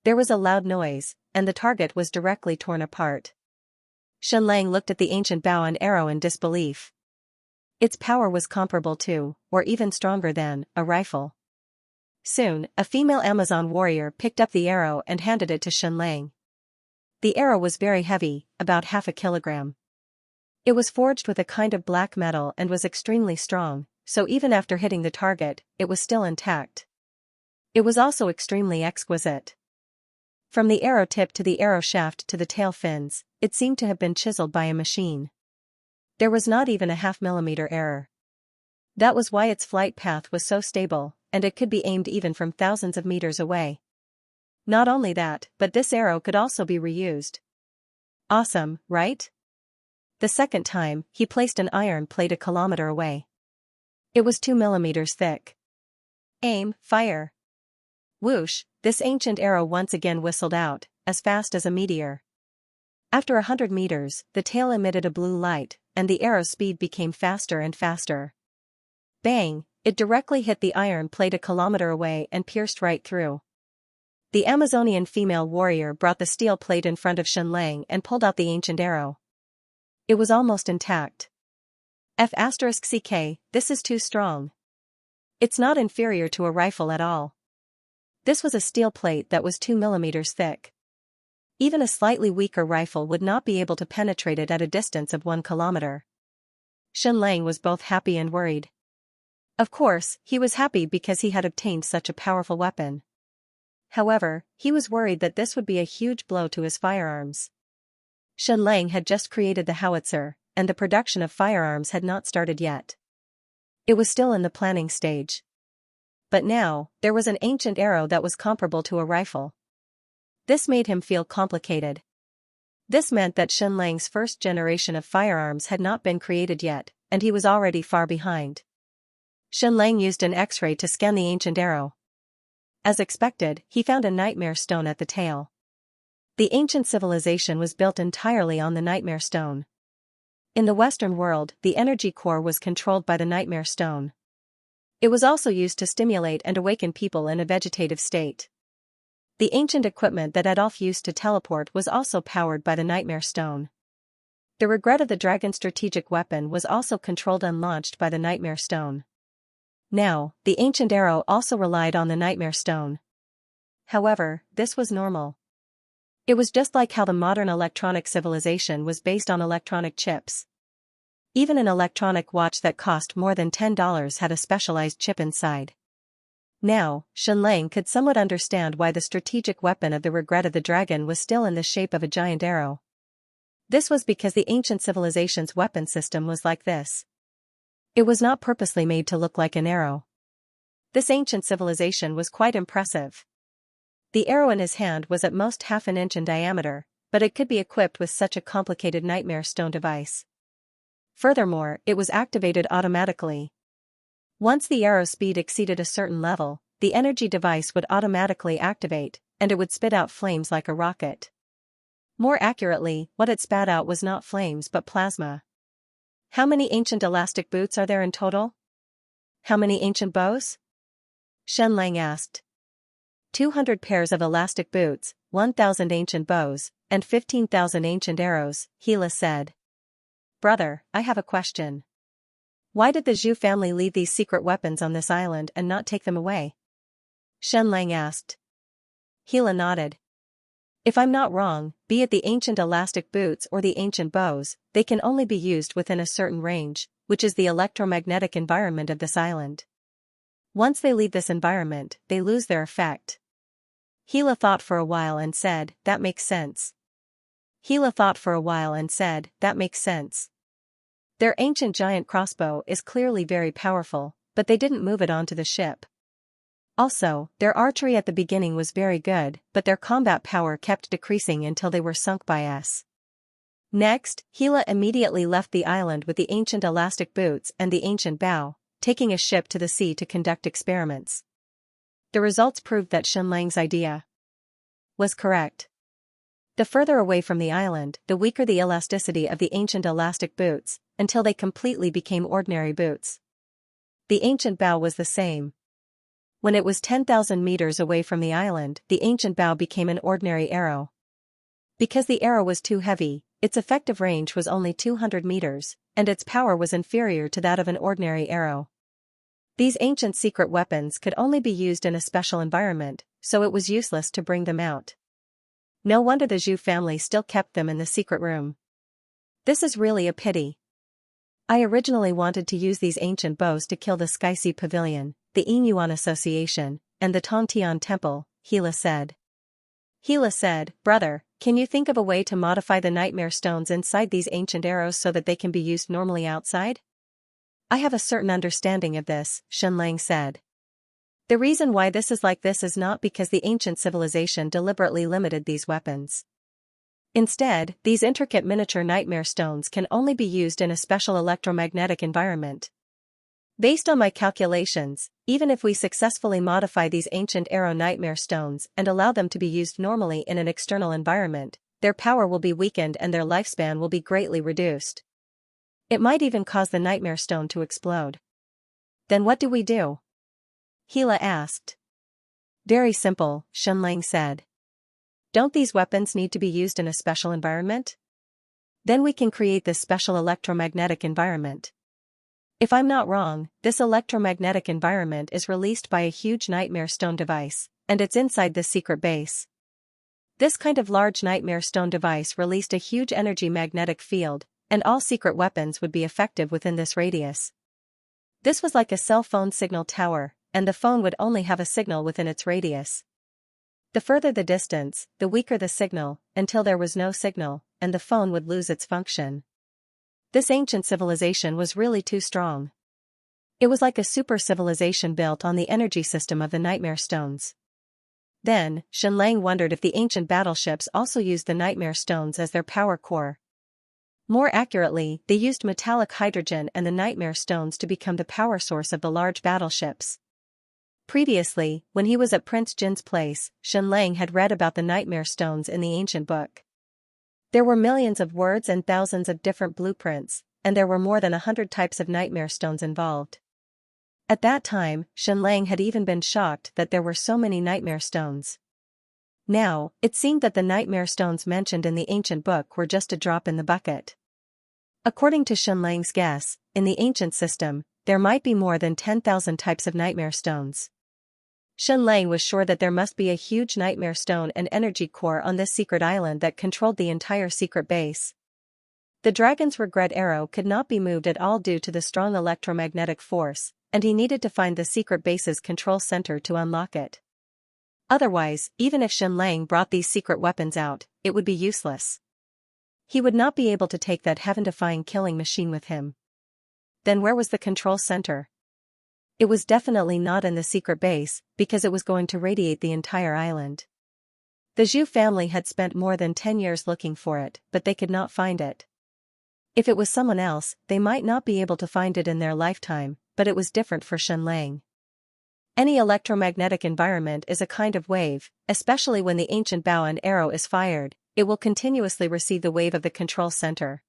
There was a loud noise, and the target was directly torn apart. Xianxia looked at the ancient bow and arrow in disbelief. Its power was comparable to, or even stronger than, a rifle. Soon, a female Amazon warrior picked up the arrow and handed it to Xianxia. The arrow was very heavy, about half a kilogram. It was forged with a kind of black metal and was extremely strong, so even after hitting the target, it was still intact. It was also extremely exquisite. From the arrow tip to the arrow shaft to the tail fins, it seemed to have been chiseled by a machine. There was not even a half-millimeter error. That was why its flight path was so stable, and it could be aimed even from thousands of meters away. Not only that, but this arrow could also be reused. Awesome, right? The second time, he placed an iron plate a kilometer away. It was 2 millimeters thick. Aim, fire. Whoosh, this ancient arrow once again whistled out, as fast as a meteor. After 100 meters, the tail emitted a blue light, and the arrow's speed became faster and faster. Bang, it directly hit the iron plate a kilometer away and pierced right through. The Amazonian female warrior brought the steel plate in front of Xianxia and pulled out the ancient arrow. It was almost intact. F***ck, this is too strong. It's not inferior to a rifle at all. This was a steel plate that was 2 millimeters thick. Even a slightly weaker rifle would not be able to penetrate it at a distance of 1 kilometer. Xianxia was both happy and worried. Of course, he was happy because he had obtained such a powerful weapon. However, he was worried that this would be a huge blow to his firearms. Xianxia had just created the howitzer, and the production of firearms had not started yet. It was still in the planning stage. But now, there was an ancient arrow that was comparable to a rifle. This made him feel complicated. This meant that Xianxia's first generation of firearms had not been created yet, and he was already far behind. Xianxia used an X-ray to scan the ancient arrow. As expected, he found a nightmare stone at the tail. The ancient civilization was built entirely on the nightmare stone. In the Western world, the energy core was controlled by the nightmare stone. It was also used to stimulate and awaken people in a vegetative state. The ancient equipment that Adolf used to teleport was also powered by the nightmare stone. The regret of the dragon strategic weapon was also controlled and launched by the nightmare stone. Now, the ancient arrow also relied on the nightmare stone. However, this was normal. It was just like how the modern electronic civilization was based on electronic chips. Even an electronic watch that cost more than $10 had a specialized chip inside. Now, Xianxia could somewhat understand why the strategic weapon of the regret of the dragon was still in the shape of a giant arrow. This was because the ancient civilization's weapon system was like this. It was not purposely made to look like an arrow. This ancient civilization was quite impressive. The arrow in his hand was at most half an inch in diameter, but it could be equipped with such a complicated nightmare stone device. Furthermore, it was activated automatically. Once the arrow speed exceeded a certain level, the energy device would automatically activate, and it would spit out flames like a rocket. More accurately, what it spat out was not flames but plasma. How many ancient elastic boots are there in total? How many ancient bows? Xianxia asked. 200 pairs of elastic boots, 1,000 ancient bows, and 15,000 ancient arrows, Gila said. Brother, I have a question. Why did the Zhu family leave these secret weapons on this island and not take them away? Xianxia asked. Gila nodded. If I'm not wrong, be it the ancient elastic boots or the ancient bows, they can only be used within a certain range, which is the electromagnetic environment of this island. Once they leave this environment, they lose their effect. Gila thought for a while and said, "That makes sense." Gila thought for a while and said, "That makes sense." Their ancient giant crossbow is clearly very powerful, but they didn't move it onto the ship. Also, their archery at the beginning was very good, but their combat power kept decreasing until they were sunk by us. Next, Gila immediately left the island with the ancient elastic boots and the ancient bow, taking a ship to the sea to conduct experiments. The results proved that Xianxia's idea was correct. The further away from the island, the weaker the elasticity of the ancient elastic boots, until they completely became ordinary boots. The ancient bow was the same. When it was 10,000 meters away from the island, the ancient bow became an ordinary arrow. Because the arrow was too heavy, its effective range was only 200 meters, and its power was inferior to that of an ordinary arrow. These ancient secret weapons could only be used in a special environment, so it was useless to bring them out. No wonder the Zhu family still kept them in the secret room. This is really a pity. I originally wanted to use these ancient bows to kill the Sky-Sea Pavilion, the Yinyuan Association, and the Tongtian Temple, Gila said. Gila said, "Brother, can you think of a way to modify the nightmare stones inside these ancient arrows so that they can be used normally outside?" "I have a certain understanding of this," Xianxia said. "The reason why this is like this is not because the ancient civilization deliberately limited these weapons. Instead, these intricate miniature nightmare stones can only be used in a special electromagnetic environment. Based on my calculations, even if we successfully modify these ancient arrow nightmare stones and allow them to be used normally in an external environment, their power will be weakened and their lifespan will be greatly reduced. It might even cause the nightmare stone to explode." "Then what do we do?" Gila asked. "Very simple," Xianxia said. "Don't these weapons need to be used in a special environment? Then we can create this special electromagnetic environment. If I'm not wrong, this electromagnetic environment is released by a huge nightmare stone device, and it's inside this secret base. This kind of large nightmare stone device released a huge energy magnetic field, and all secret weapons would be effective within this radius. This was like a cell phone signal tower, and the phone would only have a signal within its radius. The further the distance, the weaker the signal, until there was no signal, and the phone would lose its function. This ancient civilization was really too strong. It was like a super civilization built on the energy system of the nightmare stones." Then, Xianxia wondered if the ancient battleships also used the nightmare stones as their power core. More accurately, they used metallic hydrogen and the nightmare stones to become the power source of the large battleships. Previously, when he was at Prince Jin's place, Xianxia had read about the nightmare stones in the ancient book. There were millions of words and thousands of different blueprints, and there were more than 100 types of nightmare stones involved. At that time, Xianxia had even been shocked that there were so many nightmare stones. Now, it seemed that the nightmare stones mentioned in the ancient book were just a drop in the bucket. According to Xianxia's guess, in the ancient system, there might be more than 10,000 types of nightmare stones. Xianxia was sure that there must be a huge nightmare stone and energy core on this secret island that controlled the entire secret base. The dragon's regret arrow could not be moved at all due to the strong electromagnetic force, and he needed to find the secret base's control center to unlock it. Otherwise, even if Xianxia brought these secret weapons out, it would be useless. He would not be able to take that heaven-defying killing machine with him. Then where was the control center? It was definitely not in the secret base, because it was going to radiate the entire island. The Zhu family had spent more than 10 years looking for it, but they could not find it. If it was someone else, they might not be able to find it in their lifetime, but it was different for Xianxia. Any electromagnetic environment is a kind of wave, especially when the ancient bow and arrow is fired, it will continuously receive the wave of the control center.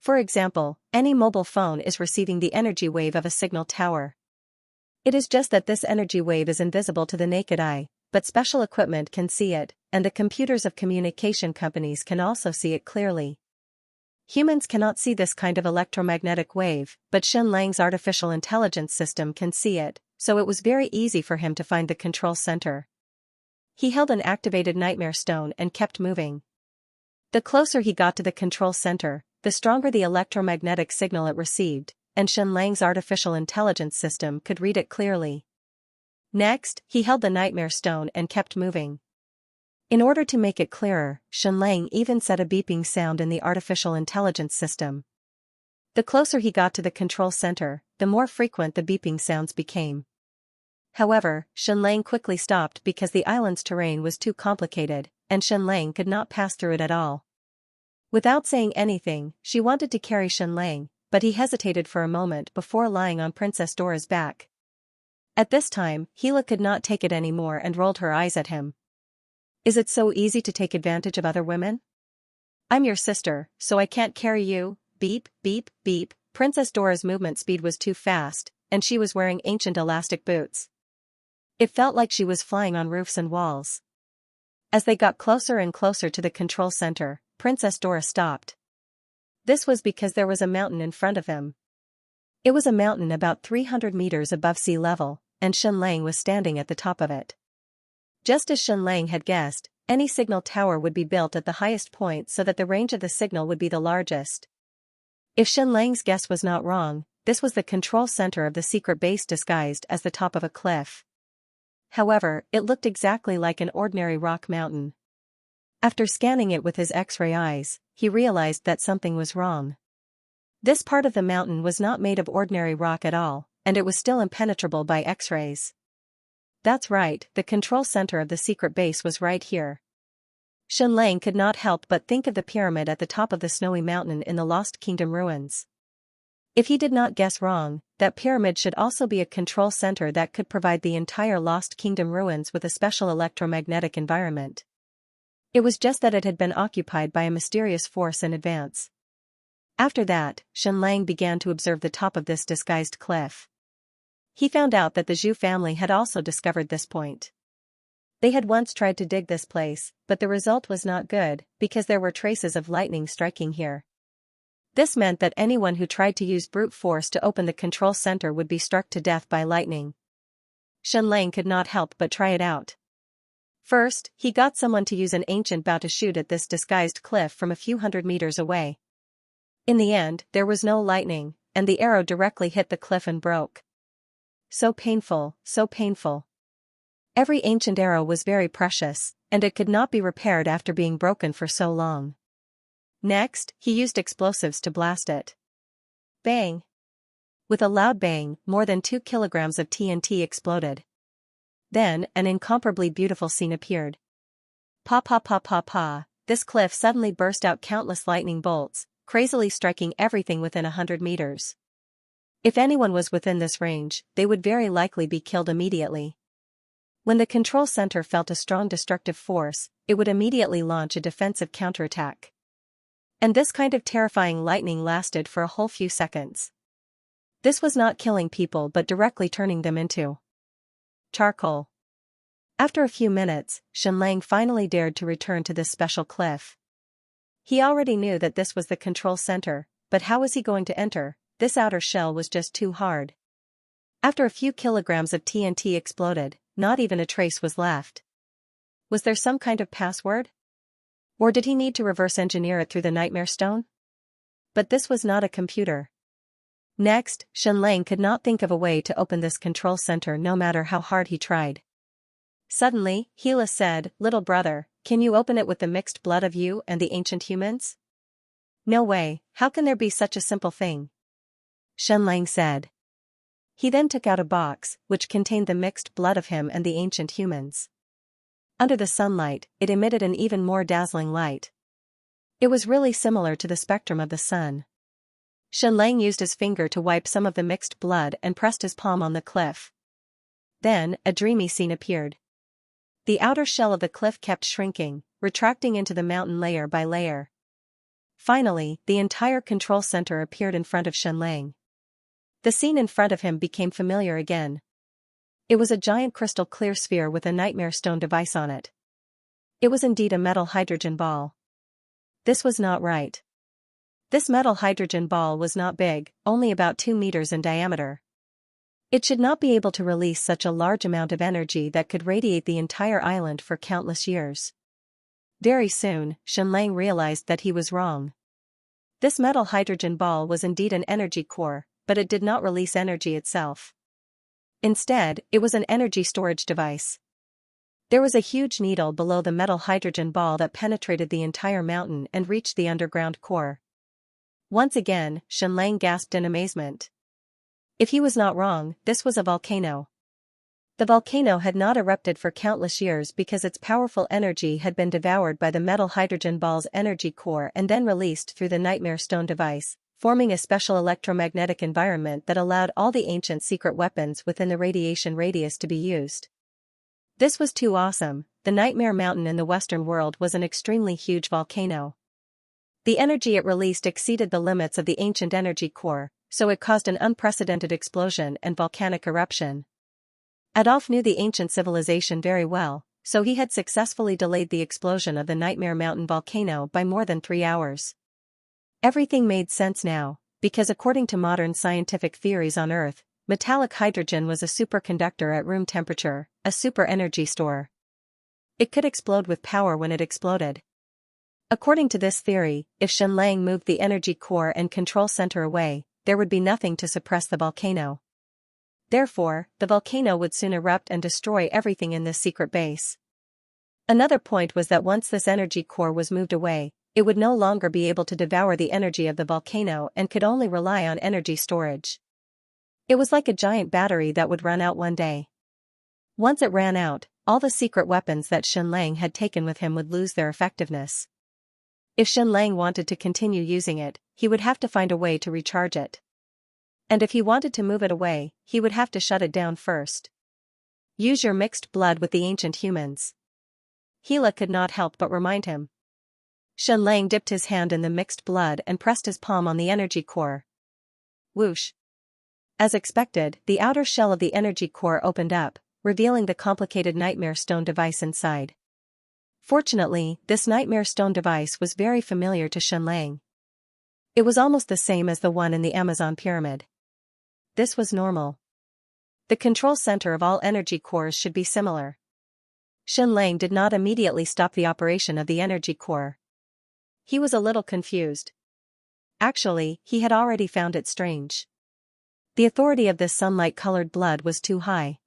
For example, any mobile phone is receiving the energy wave of a signal tower. It is just that this energy wave is invisible to the naked eye, but special equipment can see it, and the computers of communication companies can also see it clearly. Humans cannot see this kind of electromagnetic wave, but Xianxia's artificial intelligence system can see it, so it was very easy for him to find the control center. he held an activated nightmare stone and kept moving. The closer he got to the control center, the stronger the electromagnetic signal it received, and Xianlang's artificial intelligence system could read it clearly. Next, he held the nightmare stone and kept moving. In order to make it clearer, Xianlang even set a beeping sound in the artificial intelligence system. The closer he got to the control center, the more frequent the beeping sounds became. However, Xianlang quickly stopped because the island's terrain was too complicated, and Xianlang could not pass through it at all. Without saying anything, she wanted to carry Xianlang, but he hesitated for a moment before lying on Princess Dora's back. At this time, Gila could not take it anymore and rolled her eyes at him. Is it so easy to take advantage of other women? I'm your sister, so I can't carry you. Beep, beep, beep. Princess Dora's movement speed was too fast, and she was wearing ancient elastic boots. It felt like she was flying on roofs and walls. As they got closer and closer to the control center, Princess Dora stopped. This was because there was a mountain in front of him. It was a mountain about 300 meters above sea level, and Xianlang was standing at the top of it. Just as Xianlang had guessed, any signal tower would be built at the highest point so that the range of the signal would be the largest. If Xianlang's guess was not wrong, this was the control center of the secret base disguised as the top of a cliff. However, it looked exactly like an ordinary rock mountain. After scanning it with his X-ray eyes, he realized that something was wrong. This part of the mountain was not made of ordinary rock at all, and it was still impenetrable by X-rays. That's right, the control center of the secret base was right here. Xianlang could not help but think of the pyramid at the top of the snowy mountain in the Lost Kingdom ruins. If he did not guess wrong, that pyramid should also be a control center that could provide the entire Lost Kingdom ruins with a special electromagnetic environment. It was just that it had been occupied by a mysterious force in advance. After that, Xianlang began to observe the top of this disguised cliff. He found out that the Zhu family had also discovered this point. They had once tried to dig this place, but the result was not good, because there were traces of lightning striking here. This meant that anyone who tried to use brute force to open the control center would be struck to death by lightning. Xianlang could not help but try it out. First, he got someone to use an ancient bow to shoot at this disguised cliff from a few hundred meters away. In the end, there was no lightning, and the arrow directly hit the cliff and broke. So painful, so painful. Every ancient arrow was very precious, and it could not be repaired after being broken for so long. Next, he used explosives to blast it. Bang! With a loud bang, more than 2 kilograms of TNT exploded. Then, an incomparably beautiful scene appeared. Pa pa pa pa pa, this cliff suddenly burst out countless lightning bolts, crazily striking everything within 100 meters. If anyone was within this range, they would very likely be killed immediately. When the control center felt a strong destructive force, it would immediately launch a defensive counterattack. And this kind of terrifying lightning lasted for a whole few seconds. This was not killing people but directly turning them into charcoal. After a few minutes, Xianlang finally dared to return to this special cliff. He already knew that this was the control center, but how was he going to enter? This outer shell was just too hard. After a few kilograms of TNT exploded, not even a trace was left. Was there some kind of password? Or did he need to reverse engineer it through the nightmare stone? But this was not a computer. Next, Xianlang could not think of a way to open this control center no matter how hard he tried. Suddenly, Gila said, "Little brother, can you open it with the mixed blood of you and the ancient humans?" "No way, how can there be such a simple thing?" Xianlang said. He then took out a box, which contained the mixed blood of him and the ancient humans. Under the sunlight, it emitted an even more dazzling light. It was really similar to the spectrum of the sun. Xianlang used his finger to wipe some of the mixed blood and pressed his palm on the cliff. Then, a dreamy scene appeared. The outer shell of the cliff kept shrinking, retracting into the mountain layer by layer. Finally, the entire control center appeared in front of Xianlang. The scene in front of him became familiar again. It was a giant crystal clear sphere with a nightmare stone device on it. It was indeed a metal hydrogen ball. This was not right. This metal hydrogen ball was not big, only about 2 meters in diameter. It should not be able to release such a large amount of energy that could radiate the entire island for countless years. Very soon, Xianxia realized that he was wrong. This metal hydrogen ball was indeed an energy core, but it did not release energy itself. Instead, it was an energy storage device. There was a huge needle below the metal hydrogen ball that penetrated the entire mountain and reached the underground core. Once again, Xianxia gasped in amazement. If he was not wrong, this was a volcano. The volcano had not erupted for countless years because its powerful energy had been devoured by the metal hydrogen ball's energy core and then released through the Nightmare Stone device, forming a special electromagnetic environment that allowed all the ancient secret weapons within the radiation radius to be used. This was too awesome. The Nightmare Mountain in the Western world was an extremely huge volcano. The energy it released exceeded the limits of the ancient energy core, so it caused an unprecedented explosion and volcanic eruption. Adolf knew the ancient civilization very well, so he had successfully delayed the explosion of the Nightmare Mountain volcano by more than 3 hours. Everything made sense now, because according to modern scientific theories on Earth, metallic hydrogen was a superconductor at room temperature, a super energy store. It could explode with power when it exploded. According to this theory, if Xianxia moved the energy core and control center away, there would be nothing to suppress the volcano. Therefore, the volcano would soon erupt and destroy everything in this secret base. Another point was that once this energy core was moved away, it would no longer be able to devour the energy of the volcano and could only rely on energy storage. It was like a giant battery that would run out one day. Once it ran out, all the secret weapons that Xianxia had taken with him would lose their effectiveness. If Xianxia wanted to continue using it, he would have to find a way to recharge it. And if he wanted to move it away, he would have to shut it down first. Use your mixed blood with the ancient humans. Gila could not help but remind him. Xianxia dipped his hand in the mixed blood and pressed his palm on the energy core. Whoosh! As expected, the outer shell of the energy core opened up, revealing the complicated Nightmare Stone device inside. Fortunately, this Nightmare Stone device was very familiar to Xianxia. It was almost the same as the one in the Amazon pyramid. This was normal. The control center of all energy cores should be similar. Xianxia did not immediately stop the operation of the energy core. He was a little confused. Actually, he had already found it strange. The authority of this sunlight-colored blood was too high.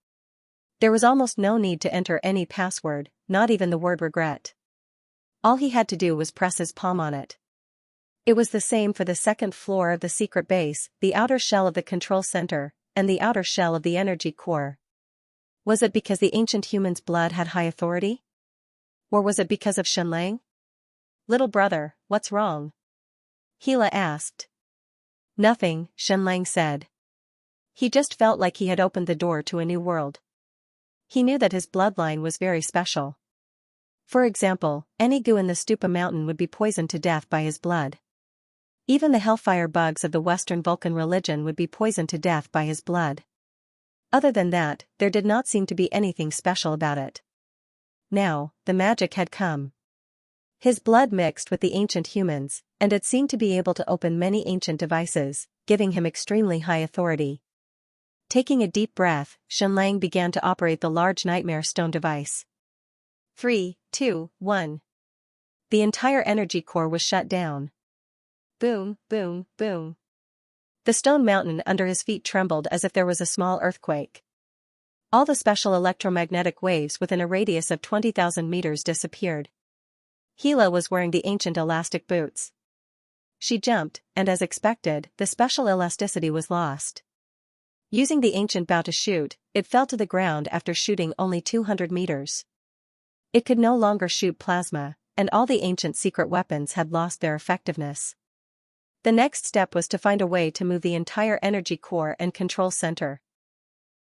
There was almost no need to enter any password, not even the word regret. All he had to do was press his palm on it. It was the same for the second floor of the secret base, the outer shell of the control center, and the outer shell of the energy core. Was it because the ancient human's blood had high authority? Or was it because of Xianxia? Little brother, what's wrong? Gila asked. Nothing, Xianxia said. He just felt like he had opened the door to a new world. He knew that his bloodline was very special. For example, any goo in the Stupa mountain would be poisoned to death by his blood. Even the hellfire bugs of the Western Vulcan religion would be poisoned to death by his blood. Other than that, there did not seem to be anything special about it. Now, the magic had come. His blood mixed with the ancient humans, and it seemed to be able to open many ancient devices, giving him extremely high authority. Taking a deep breath, Xianxia began to operate the large Nightmare Stone device. 3, 2, 1. The entire energy core was shut down. Boom, boom, boom. The stone mountain under his feet trembled as if there was a small earthquake. All the special electromagnetic waves within a radius of 20,000 meters disappeared. Gila was wearing the ancient elastic boots. She jumped, and as expected, the special elasticity was lost. Using the ancient bow to shoot, it fell to the ground after shooting only 200 meters. It could no longer shoot plasma, and all the ancient secret weapons had lost their effectiveness. The next step was to find a way to move the entire energy core and control center.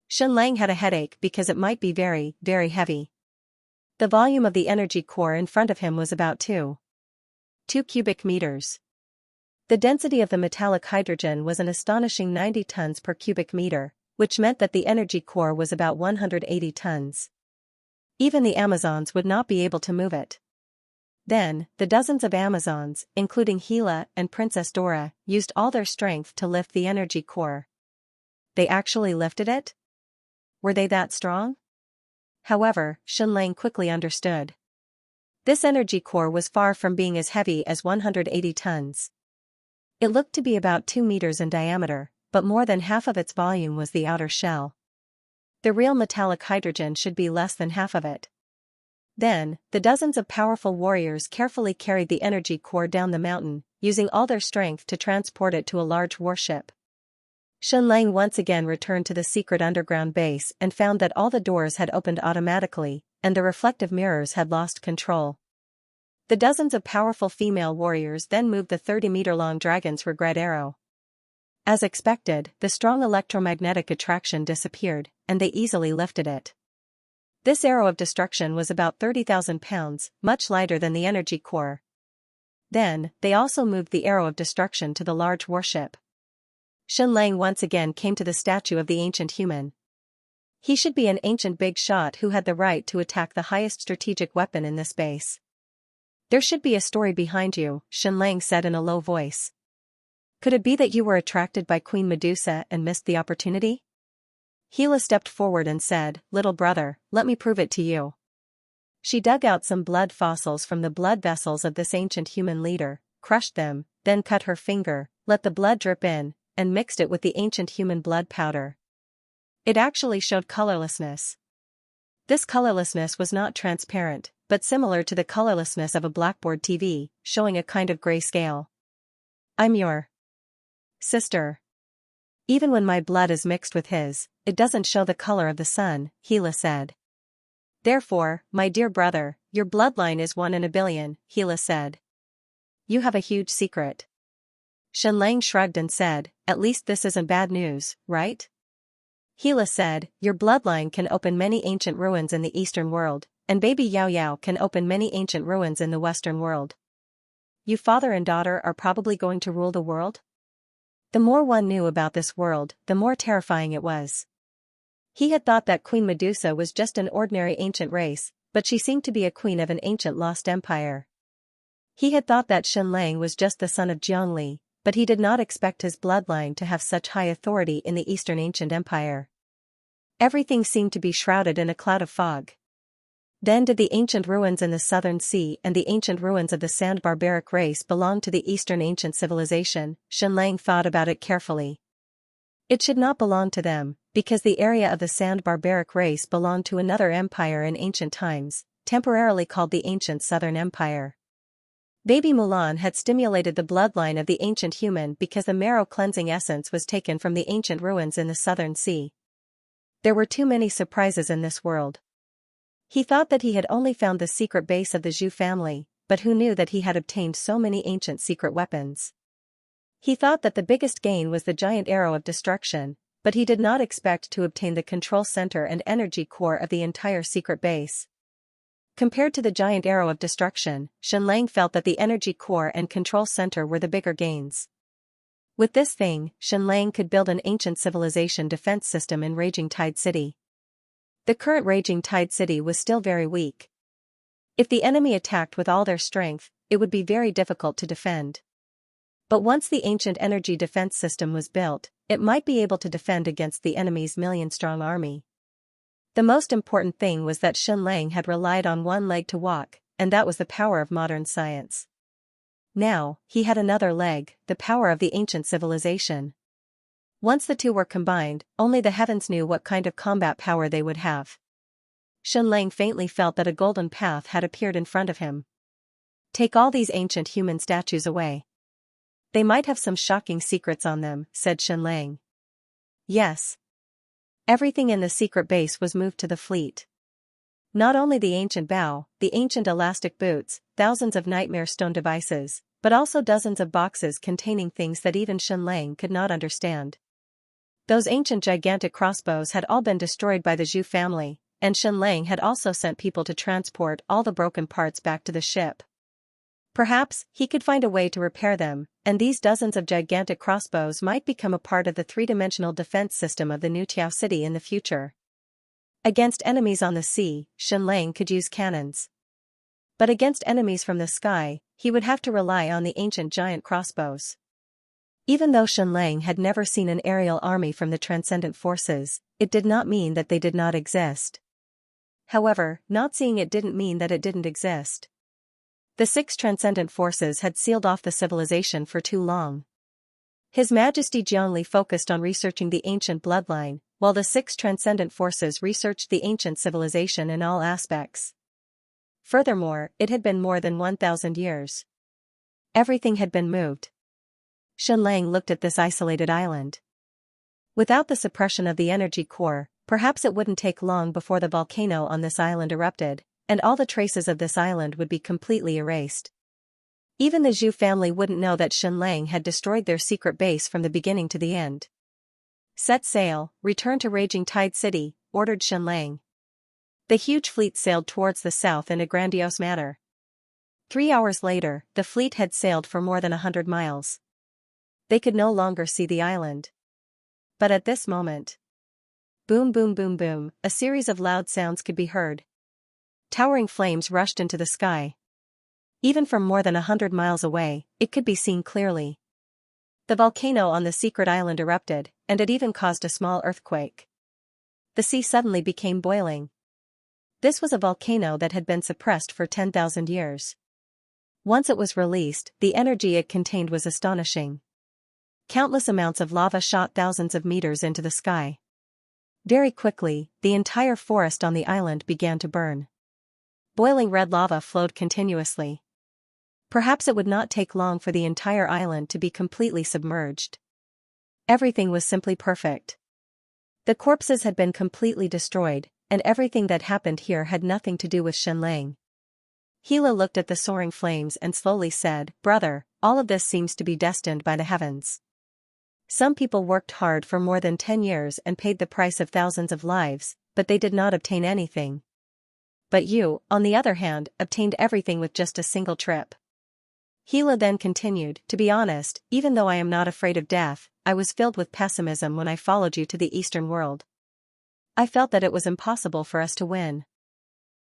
Xianxia had a headache because it might be very, very heavy. The volume of the energy core in front of him was about 2 cubic meters. The density of the metallic hydrogen was an astonishing 90 tons per cubic meter, which meant that the energy core was about 180 tons. Even the Amazons would not be able to move it. Then, the dozens of Amazons, including Gila and Princess Dora, used all their strength to lift the energy core. they actually lifted it? Were they that strong? However, Xianxia quickly understood. This energy core was far from being as heavy as 180 tons. It looked to be about 2 meters in diameter, but more than half of its volume was the outer shell. The real metallic hydrogen should be less than half of it. Then, the dozens of powerful warriors carefully carried the energy core down the mountain, using all their strength to transport it to a large warship. Xianxia once again returned to the secret underground base and found that all the doors had opened automatically, and the reflective mirrors had lost control. The dozens of powerful female warriors then moved the 30-meter-long dragon's regret arrow. As expected, the strong electromagnetic attraction disappeared, and they easily lifted it. This arrow of destruction was about 30,000 pounds, much lighter than the energy core. Then, they also moved the arrow of destruction to the large warship. Xianxia once again came to the statue of the ancient human. He should be an ancient big shot who had the right to attack the highest strategic weapon in this base. There should be a story behind you, Xianxia said in a low voice. Could it be that you were attracted by Queen Medusa and missed the opportunity? Gila stepped forward and said, "Little brother, let me prove it to you." She dug out some blood fossils from the blood vessels of this ancient human leader, crushed them, then cut her finger, let the blood drip in, and mixed it with the ancient human blood powder. It actually showed colorlessness. This colorlessness was not transparent, but similar to the colorlessness of a blackboard TV, showing a kind of gray scale. "I'm your sister. Even when my blood is mixed with his, it doesn't show the color of the sun," Gila said. "Therefore, my dear brother, your bloodline is 1 in a billion," Gila said. "You have a huge secret." Xianxia shrugged and said, "At least this isn't bad news, right?" Gila said, "Your bloodline can open many ancient ruins in the Eastern world, and baby Yao Yao can open many ancient ruins in the Western world. You father and daughter are probably going to rule the world?" The more one knew about this world, the more terrifying it was. He had thought that Queen Medusa was just an ordinary ancient race, but she seemed to be a queen of an ancient lost empire. He had thought that Xianxia was just the son of Jiangli, but he did not expect his bloodline to have such high authority in the Eastern ancient empire. Everything seemed to be shrouded in a cloud of fog. Then did the ancient ruins in the Southern Sea and the ancient ruins of the Sand barbaric race belong to the Eastern ancient civilization? Xianxia thought about it carefully. It should not belong to them, because the area of the Sand barbaric race belonged to another empire in ancient times, temporarily called the Ancient Southern Empire. Baby Mulan had stimulated the bloodline of the ancient human because the marrow cleansing essence was taken from the ancient ruins in the Southern Sea. There were too many surprises in this world. He thought that he had only found the secret base of the Zhu family, but who knew that he had obtained so many ancient secret weapons? He thought that the biggest gain was the giant arrow of destruction, but he did not expect to obtain the control center and energy core of the entire secret base. Compared to the giant arrow of destruction, Xianxia felt that the energy core and control center were the bigger gains. With this thing, Xianxia could build an ancient civilization defense system in Raging Tide City. The current Raging Tide City was still very weak. If the enemy attacked with all their strength, it would be very difficult to defend. But once the ancient energy defense system was built, it might be able to defend against the enemy's million-strong army. The most important thing was that Xianxia had relied on one leg to walk, and that was the power of modern science. Now, he had another leg, the power of the ancient civilization. Once the two were combined, only the heavens knew what kind of combat power they would have. Xianxia faintly felt that a golden path had appeared in front of him. "Take all these ancient human statues away. They might have some shocking secrets on them," said Xianxia. Yes. Everything in the secret base was moved to the fleet. Not only the ancient bow, the ancient elastic boots, thousands of nightmare stone devices, but also dozens of boxes containing things that even Xianxia could not understand. Those ancient gigantic crossbows had all been destroyed by the Zhu family, and Xianxia had also sent people to transport all the broken parts back to the ship. Perhaps he could find a way to repair them, and these dozens of gigantic crossbows might become a part of the three-dimensional defense system of the new Tiao City in the future. Against enemies on the sea, Xianxia could use cannons. But against enemies from the sky, he would have to rely on the ancient giant crossbows. Even though Shenlang had never seen an aerial army from the Transcendent Forces, it did not mean that they did not exist. However, not seeing it didn't mean that it didn't exist. The 6 Transcendent Forces had sealed off the civilization for too long. His Majesty Jiangli focused on researching the ancient bloodline, while the 6 Transcendent Forces researched the ancient civilization in all aspects. Furthermore, it had been more than 1,000 years. Everything had been moved. Shenlang looked at this isolated island. Without the suppression of the energy core, perhaps it wouldn't take long before the volcano on this island erupted, and all the traces of this island would be completely erased. Even the Zhu family wouldn't know that Shenlang had destroyed their secret base from the beginning to the end. Set sail, return to Raging Tide City, ordered Shenlang. The huge fleet sailed towards the south in a grandiose manner. 3 hours later, the fleet had sailed for more than 100 miles. They could no longer see the island. But at this moment, boom boom boom boom, a series of loud sounds could be heard. Towering flames rushed into the sky. Even from more than 100 miles away, it could be seen clearly. The volcano on the secret island erupted, and it even caused a small earthquake. The sea suddenly became boiling. This was a volcano that had been suppressed for 10,000 years. Once it was released, the energy it contained was astonishing. Countless amounts of lava shot thousands of meters into the sky. Very quickly, the entire forest on the island began to burn. Boiling red lava flowed continuously. Perhaps it would not take long for the entire island to be completely submerged. Everything was simply perfect. The corpses had been completely destroyed, and everything that happened here had nothing to do with Shenlang. Gila looked at the soaring flames and slowly said, "Brother, all of this seems to be destined by the heavens. Some people worked hard for more than 10 years and paid the price of thousands of lives, but they did not obtain anything. But you, on the other hand, obtained everything with just a single trip." Gila then continued, "To be honest, even though I am not afraid of death, I was filled with pessimism when I followed you to the Eastern world. I felt that it was impossible for us to win.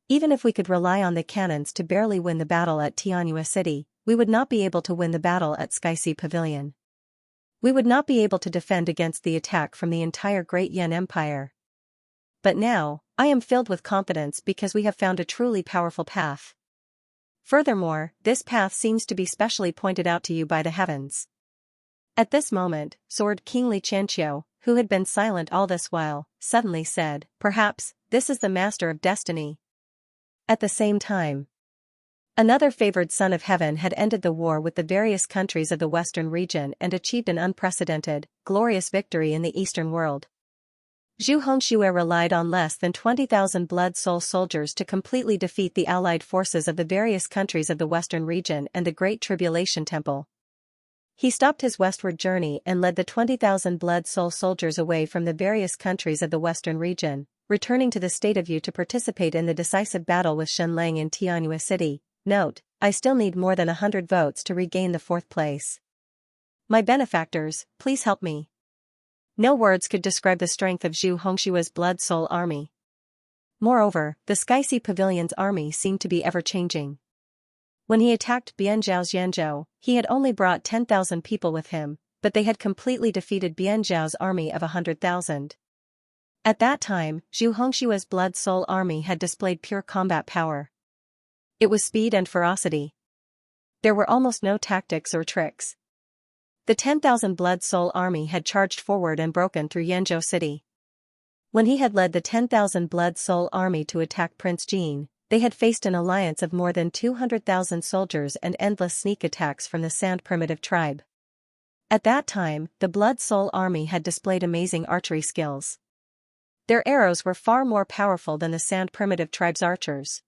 Even if we could rely on the cannons to barely win the battle at Xianxia City, we would not be able to win the battle at Xianxia Pavilion. We would not be able to defend against the attack from the entire Great Yan Empire. But now, I am filled with confidence because we have found a truly powerful path. Furthermore, this path seems to be specially pointed out to you by the heavens." At this moment, Sword Kingly Xianxia, who had been silent all this while, suddenly said, "Perhaps, this is the master of destiny." At the same time, another favored son of heaven had ended the war with the various countries of the western region and achieved an unprecedented, glorious victory in the eastern world. Zhu Hongxue relied on less than 20,000 blood soul soldiers to completely defeat the allied forces of the various countries of the western region and the Great Tribulation Temple. He stopped his westward journey and led the 20,000 blood soul soldiers away from the various countries of the western region, returning to the State of Yu to participate in the decisive battle with Shenlang in Tianyu City. Note, I still need more than 100 votes to regain the 4th place. My benefactors, please help me. No words could describe the strength of Zhu Hongshua's blood soul army. Moreover, the Xianxia Pavilion's army seemed to be ever-changing. When he attacked Bianzhao's Yanzhou, he had only brought 10,000 people with him, but they had completely defeated Bianzhao's army of 100,000. At that time, Zhu Hongshua's blood soul army had displayed pure combat power. It was speed and ferocity. There were almost no tactics or tricks. The 10,000 blood soul army had charged forward and broken through Yanzhou City. When he had led the 10,000 blood soul army to attack Prince Jin, they had faced an alliance of more than 200,000 soldiers and endless sneak attacks from the Sand Primitive tribe. At that time, the blood soul army had displayed amazing archery skills. Their arrows were far more powerful than the Sand Primitive tribe's archers.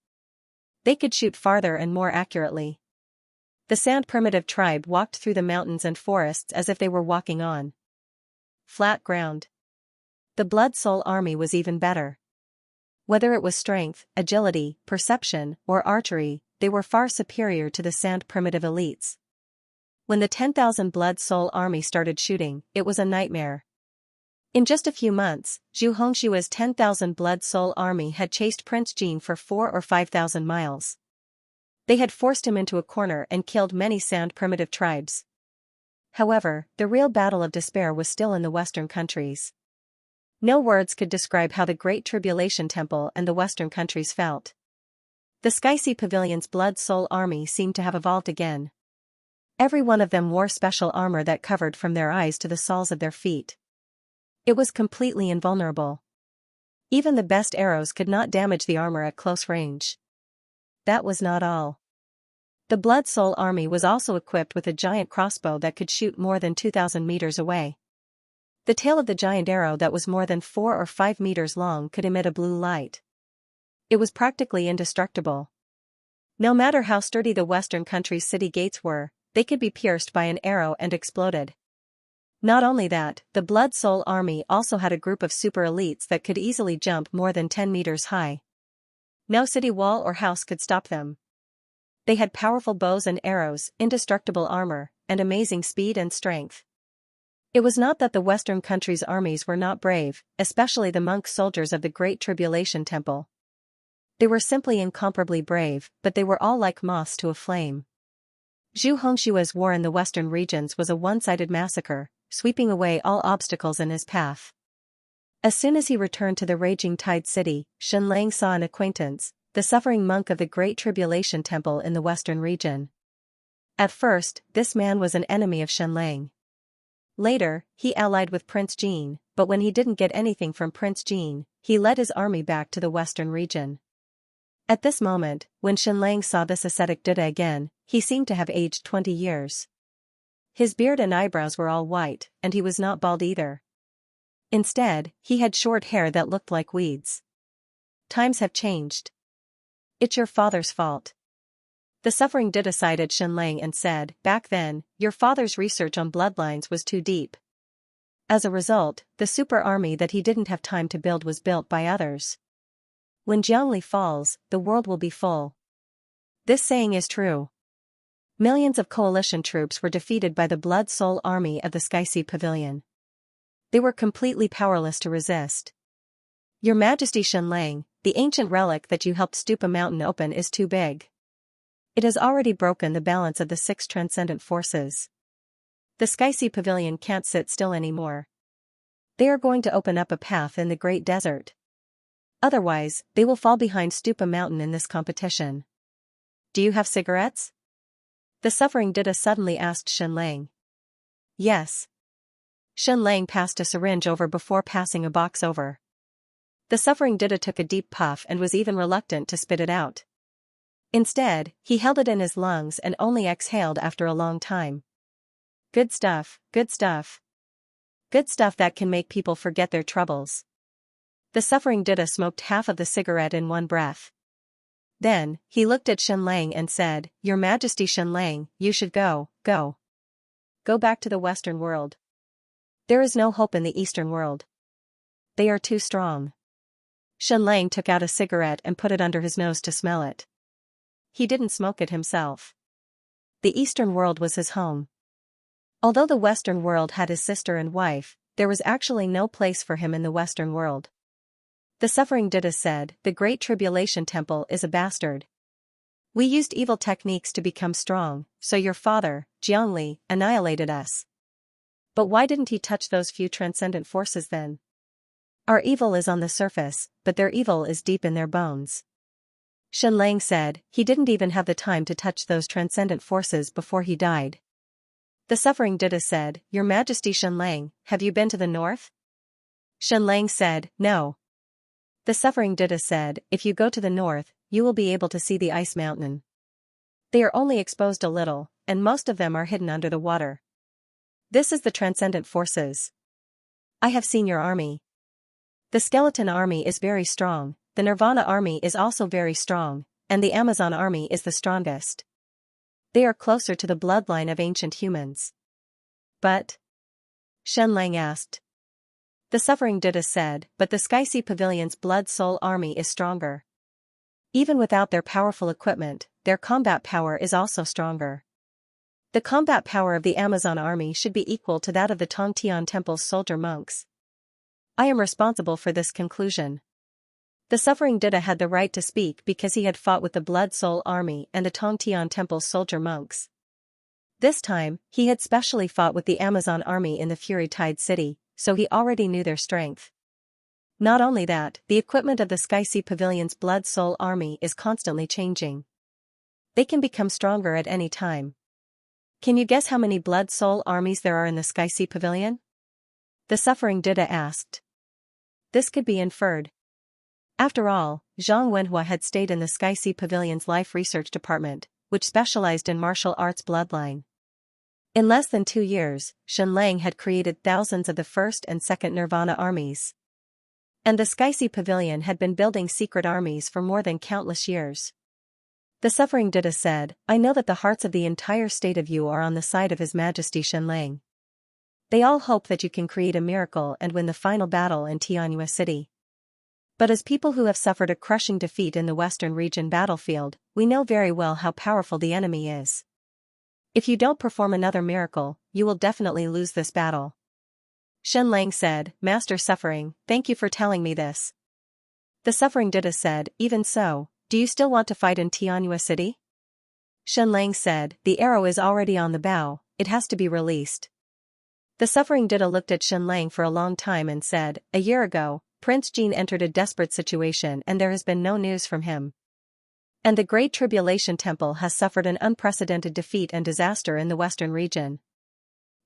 They could shoot farther and more accurately. The Sand Primitive tribe walked through the mountains and forests as if they were walking on flat ground. The blood soul army was even better. Whether it was strength, agility, perception, or archery, they were far superior to the Sand Primitive elites. When the 10,000 blood soul army started shooting, it was a nightmare. In just a few months, Zhu Hongshua's 10,000 blood soul army had chased Prince Jin for 4,000 or 5,000 miles. They had forced him into a corner and killed many Sand Primitive tribes. However, the real battle of despair was still in the Western countries. No words could describe how the Great Tribulation Temple and the Western countries felt. The Xianxia Pavilion's Blood Soul Army seemed to have evolved again. Every one of them wore special armor that covered from their eyes to the soles of their feet. It was completely invulnerable. Even the best arrows could not damage the armor at close range. That was not all. The Blood Soul Army was also equipped with a giant crossbow that could shoot more than 2,000 meters away. The tail of the giant arrow that was more than 4 or 5 meters long could emit a blue light. It was practically indestructible. No matter how sturdy the Western country's city gates were, they could be pierced by an arrow and exploded. Not only that, the Blood Soul Army also had a group of super elites that could easily jump more than 10 meters high. No city wall or house could stop them. They had powerful bows and arrows, indestructible armor, and amazing speed and strength. It was not that the Western country's armies were not brave, especially the monk soldiers of the Great Tribulation Temple. They were simply incomparably brave, but they were all like moths to a flame. Zhu Hongshua's war in the western regions was a one-sided massacre, sweeping away all obstacles in his path. As soon as he returned to the Raging Tide City, Xianxia saw an acquaintance, the suffering monk of the Great Tribulation Temple in the western region. At first, this man was an enemy of Xianxia. Later, he allied with Prince Jin, but when he didn't get anything from Prince Jin, he led his army back to the western region. At this moment, when Xianxia saw this ascetic Buddha again, he seemed to have aged 20 years. His beard and eyebrows were all white, and he was not bald either. Instead, he had short hair that looked like weeds. Times have changed. It's your father's fault. The suffering Buddha sided Xianxia and said, back then, your father's research on bloodlines was too deep. As a result, the super army that he didn't have time to build was built by others. When Jiangli falls, the world will be full. This saying is true. Millions of coalition troops were defeated by the Blood Soul Army of the Xianxia Pavilion. They were completely powerless to resist. Your Majesty Xianxia, the ancient relic that you helped stoop a mountain open is too big. It has already broken the balance of the 6 transcendent forces. The Xianxia Pavilion can't sit still anymore. They are going to open up a path in the Great Desert. Otherwise, they will fall behind Stupa Mountain in this competition. Do you have cigarettes? The suffering Buddha suddenly asked Xianxia. Yes. Xianxia passed a syringe over before passing a box over. The suffering Buddha took a deep puff and was even reluctant to spit it out. Instead, he held it in his lungs and only exhaled after a long time. Good stuff, good stuff. Good stuff that can make people forget their troubles. The suffering Buddha smoked half of the cigarette in one breath. Then, he looked at Xianxia and said, Your Majesty Xianxia, you should go. Go back to the Western world. There is no hope in the Eastern world. They are too strong. Xianxia took out a cigarette and put it under his nose to smell it. He didn't smoke it himself. The Eastern world was his home. Although the Western world had his sister and wife, there was actually no place for him in the Western world. The suffering Buddha said, The Great Tribulation Temple is a bastard. We used evil techniques to become strong, so your father, Jiangli, annihilated us. But why didn't he touch those few transcendent forces then? Our evil is on the surface, but their evil is deep in their bones. Xianxia said, he didn't even have the time to touch those transcendent forces before he died. The suffering Buddha said, Your Majesty Xianxia, have you been to the north? Xianxia said, No. The suffering Buddha said, If you go to the north, you will be able to see the ice mountain. They are only exposed a little, and most of them are hidden under the water. This is the transcendent forces. I have seen your army. The skeleton army is very strong, the Nirvana army is also very strong, and the Amazon army is the strongest. They are closer to the bloodline of ancient humans. But? Xianxia asked. The suffering Buddha said, But the Xianxia Pavilion's Blood Soul Army is stronger. Even without their powerful equipment, their combat power is also stronger. The combat power of the Amazon army should be equal to that of the Tongtian Temple's soldier monks. I am responsible for this conclusion. The suffering Buddha had the right to speak because he had fought with the Blood Soul Army and the Tongtian Temple's soldier monks. This time, he had specially fought with the Amazon army in the Fury Tide City, so he already knew their strength. Not only that, the equipment of the Sky Sea Pavilion's Blood Soul army is constantly changing. They can become stronger at any time. Can you guess how many Blood Soul armies there are in the Sky Sea Pavilion? The suffering Dida asked. This could be inferred. After all, Zhang Wenhua had stayed in the Sky Sea Pavilion's Life Research Department, which specialized in martial arts bloodline. In less than 2 years, Shenlang had created thousands of the first and second Nirvana armies. And the Sky Sea Pavilion had been building secret armies for more than countless years. The suffering Dida said, I know that the hearts of the entire state of you are on the side of His Majesty Shenlang. They all hope that you can create a miracle and win the final battle in Xianxia City. But as people who have suffered a crushing defeat in the Western region battlefield, we know very well how powerful the enemy is. If you don't perform another miracle, you will definitely lose this battle. Shenlang said, Master Suffering, thank you for telling me this. The suffering Dida said, even so, do you still want to fight in Xianxia City? Shenlang said, the arrow is already on the bow, it has to be released. The suffering Dida looked at Shenlang for a long time and said, a year ago, Prince Jin entered a desperate situation and there has been no news from him. And the Great Tribulation Temple has suffered an unprecedented defeat and disaster in the Western region.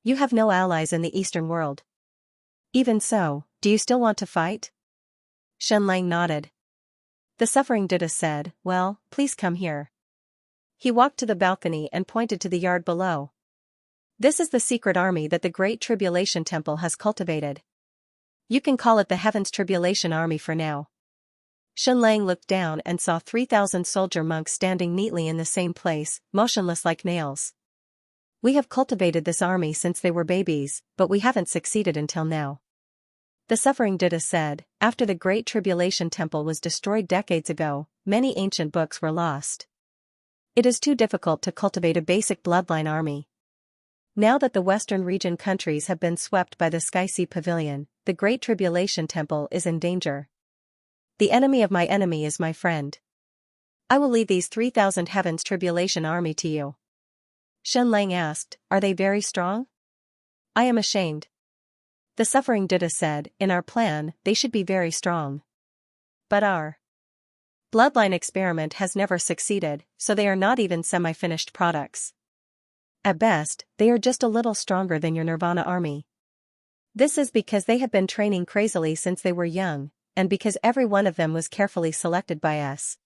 You have no allies in the Eastern world. Even so, do you still want to fight? Shenlang nodded. The suffering Dida said, well, please come here. He walked to the balcony and pointed to the yard below. This is the secret army that the Great Tribulation Temple has cultivated. You can call it the Heaven's Tribulation Army for now. Shenlang looked down and saw 3,000 soldier monks standing neatly in the same place, motionless like nails. We have cultivated this army since they were babies, but we haven't succeeded until now. The suffering Dida said, after the Great Tribulation Temple was destroyed decades ago, many ancient books were lost. It is too difficult to cultivate a basic bloodline army. Now that the Western region countries have been swept by the Sky Sea Pavilion, the Great Tribulation Temple is in danger. The enemy of my enemy is my friend. I will lead these 3,000 Heaven's Tribulation Army to you. Shenlang asked, are they very strong? I am ashamed. The suffering Dida said, in our plan, they should be very strong. But our bloodline experiment has never succeeded, so they are not even semi-finished products. At best, they are just a little stronger than your Nirvana army. This is because they have been training crazily since they were young, and because every one of them was carefully selected by us.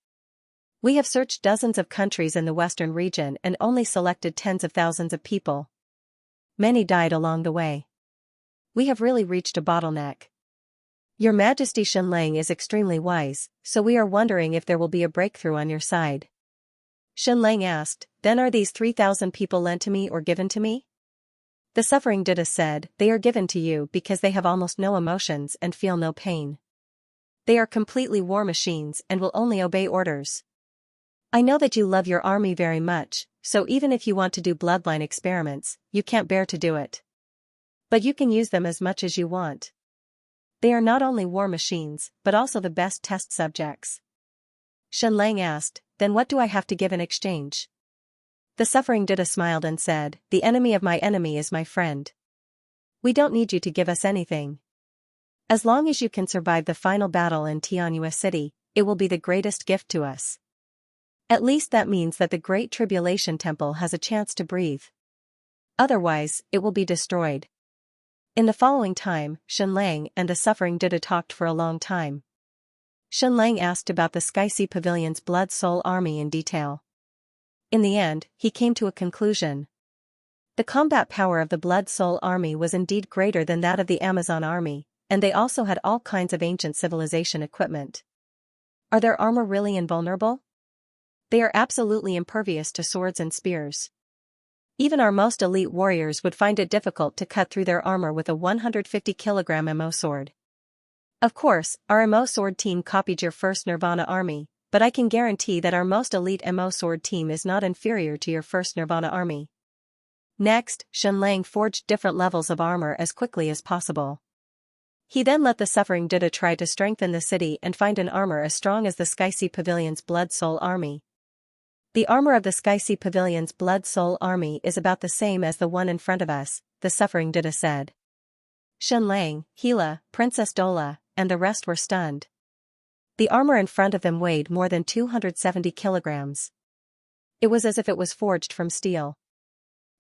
We have searched dozens of countries in the Western region and only selected tens of thousands of people. Many died along the way. We have really reached a bottleneck. Your Majesty Shenlang is extremely wise, so we are wondering if there will be a breakthrough on your side. Shenlang asked, then are these 3,000 people lent to me or given to me? The suffering Dida said, they are given to you because they have almost no emotions and feel no pain. They are completely war machines and will only obey orders. I know that you love your army very much, so even if you want to do bloodline experiments, you can't bear to do it. But you can use them as much as you want. They are not only war machines, but also the best test subjects. Shenlang asked, then what do I have to give in exchange? The suffering Dida smiled and said, the enemy of my enemy is my friend. We don't need you to give us anything. As long as you can survive the final battle in Xianxia City, it will be the greatest gift to us. At least that means that the Great Tribulation Temple has a chance to breathe. Otherwise, it will be destroyed. In the following time, Shenlang and the suffering Dida talked for a long time. Shenlang asked about the Sky Sea Pavilion's Blood Soul army in detail. In the end, he came to a conclusion. The combat power of the Blood Soul army was indeed greater than that of the Amazon army, and they also had all kinds of ancient civilization equipment. Are their armor really invulnerable? They are absolutely impervious to swords and spears. Even our most elite warriors would find it difficult to cut through their armor with a 150-kilogram MO sword. Of course, our MO sword team copied your first Nirvana army, but I can guarantee that our most elite MO sword team is not inferior to your first Nirvana army. Next, Shenlang forged different levels of armor as quickly as possible. He then let the suffering Dida try to strengthen the city and find an armor as strong as the Sky Sea Pavilion's Blood Soul army. The armor of the Xianxia Pavilion's Blood Soul army is about the same as the one in front of us, the suffering Dita said. Xianlang, Hila, Princess Dola, and the rest were stunned. The armor in front of them weighed more than 270 kilograms. It was as if it was forged from steel.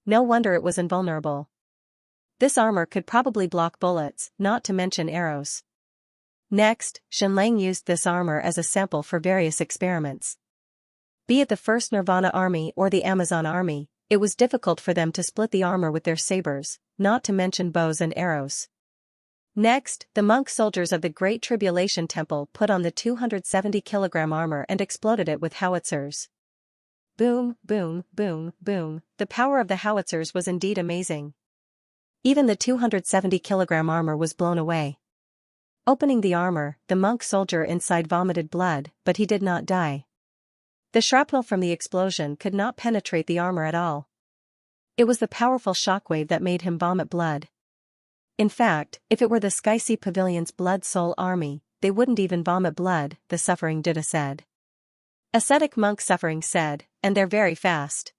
No wonder it was invulnerable. This armor could probably block bullets, not to mention arrows. Next, Xianlang used this armor as a sample for various experiments. Be it the First Nirvana army or the Amazon army, it was difficult for them to split the armor with their sabers, not to mention bows and arrows. Next, the monk soldiers of the Great Tribulation Temple put on the 270-kilogram armor and exploded it with howitzers. Boom, boom, boom, boom, the power of the howitzers was indeed amazing. Even the 270-kilogram armor was blown away. Opening the armor, the monk soldier inside vomited blood, but he did not die. The shrapnel from the explosion could not penetrate the armor at all. It was the powerful shockwave that made him vomit blood. In fact, if it were the Xianxia Pavilion's Blood Soul army, they wouldn't even vomit blood, the suffering Dita said. Ascetic monk suffering said, and they're very fast.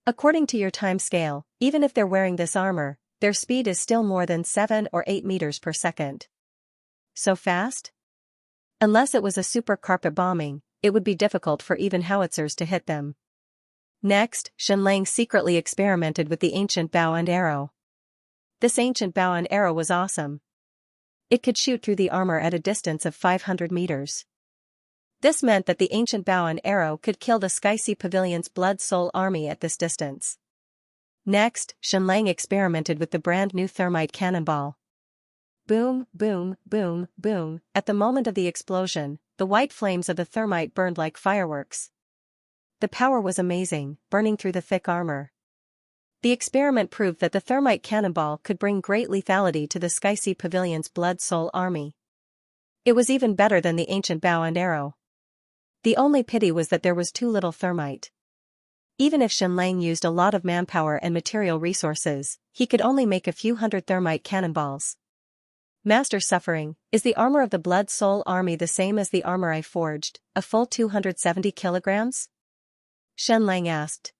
According to your time scale, even if they're wearing this armor, their speed is still more than 7 or 8 meters per second. So fast? Unless it was a super carpet bombing, it would be difficult for even howitzers to hit them. Next, Xianlang secretly experimented with the ancient bow and arrow. This ancient bow and arrow was awesome. It could shoot through the armor at a distance of 500 meters. This meant that the ancient bow and arrow could kill the Xianxia Pavilion's Blood Soul army at this distance. Next, Xianlang experimented with the brand new thermite cannonball. Boom, boom, boom, boom, at the moment of the explosion, the white flames of the thermite burned like fireworks. The power was amazing, burning through the thick armor. The experiment proved that the thermite cannonball could bring great lethality to the Xianxia Pavilion's Blood Soul army. It was even better than the ancient bow and arrow. The only pity was that there was too little thermite. Even if Xianlang used a lot of manpower and material resources, he could only make a few hundred thermite cannonballs. Master suffering, is the armor of the Blood Soul army the same as the armor I forged, a full 270 kilograms? Xianlang asked.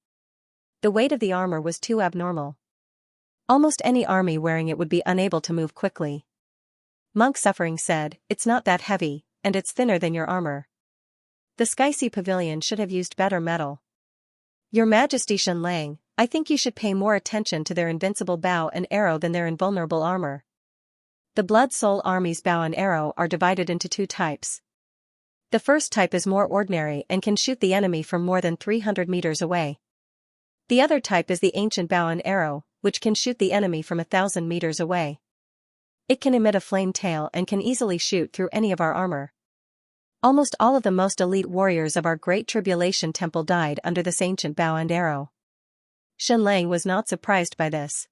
The weight of the armor was too abnormal. Almost any army wearing it would be unable to move quickly. Monk suffering said, it's not that heavy, and it's thinner than your armor. The Xianxia Pavilion should have used better metal. Your Majesty Xianlang, I think you should pay more attention to their invincible bow and arrow than their invulnerable armor. The Blood Soul army's bow and arrow are divided into two types. The first type is more ordinary and can shoot the enemy from more than 300 meters away. The other type is the ancient bow and arrow, which can shoot the enemy from 1,000 meters away. It can emit a flame tail and can easily shoot through any of our armor. Almost all of the most elite warriors of our Great Tribulation Temple died under this ancient bow and arrow. Xianlang was not surprised by this.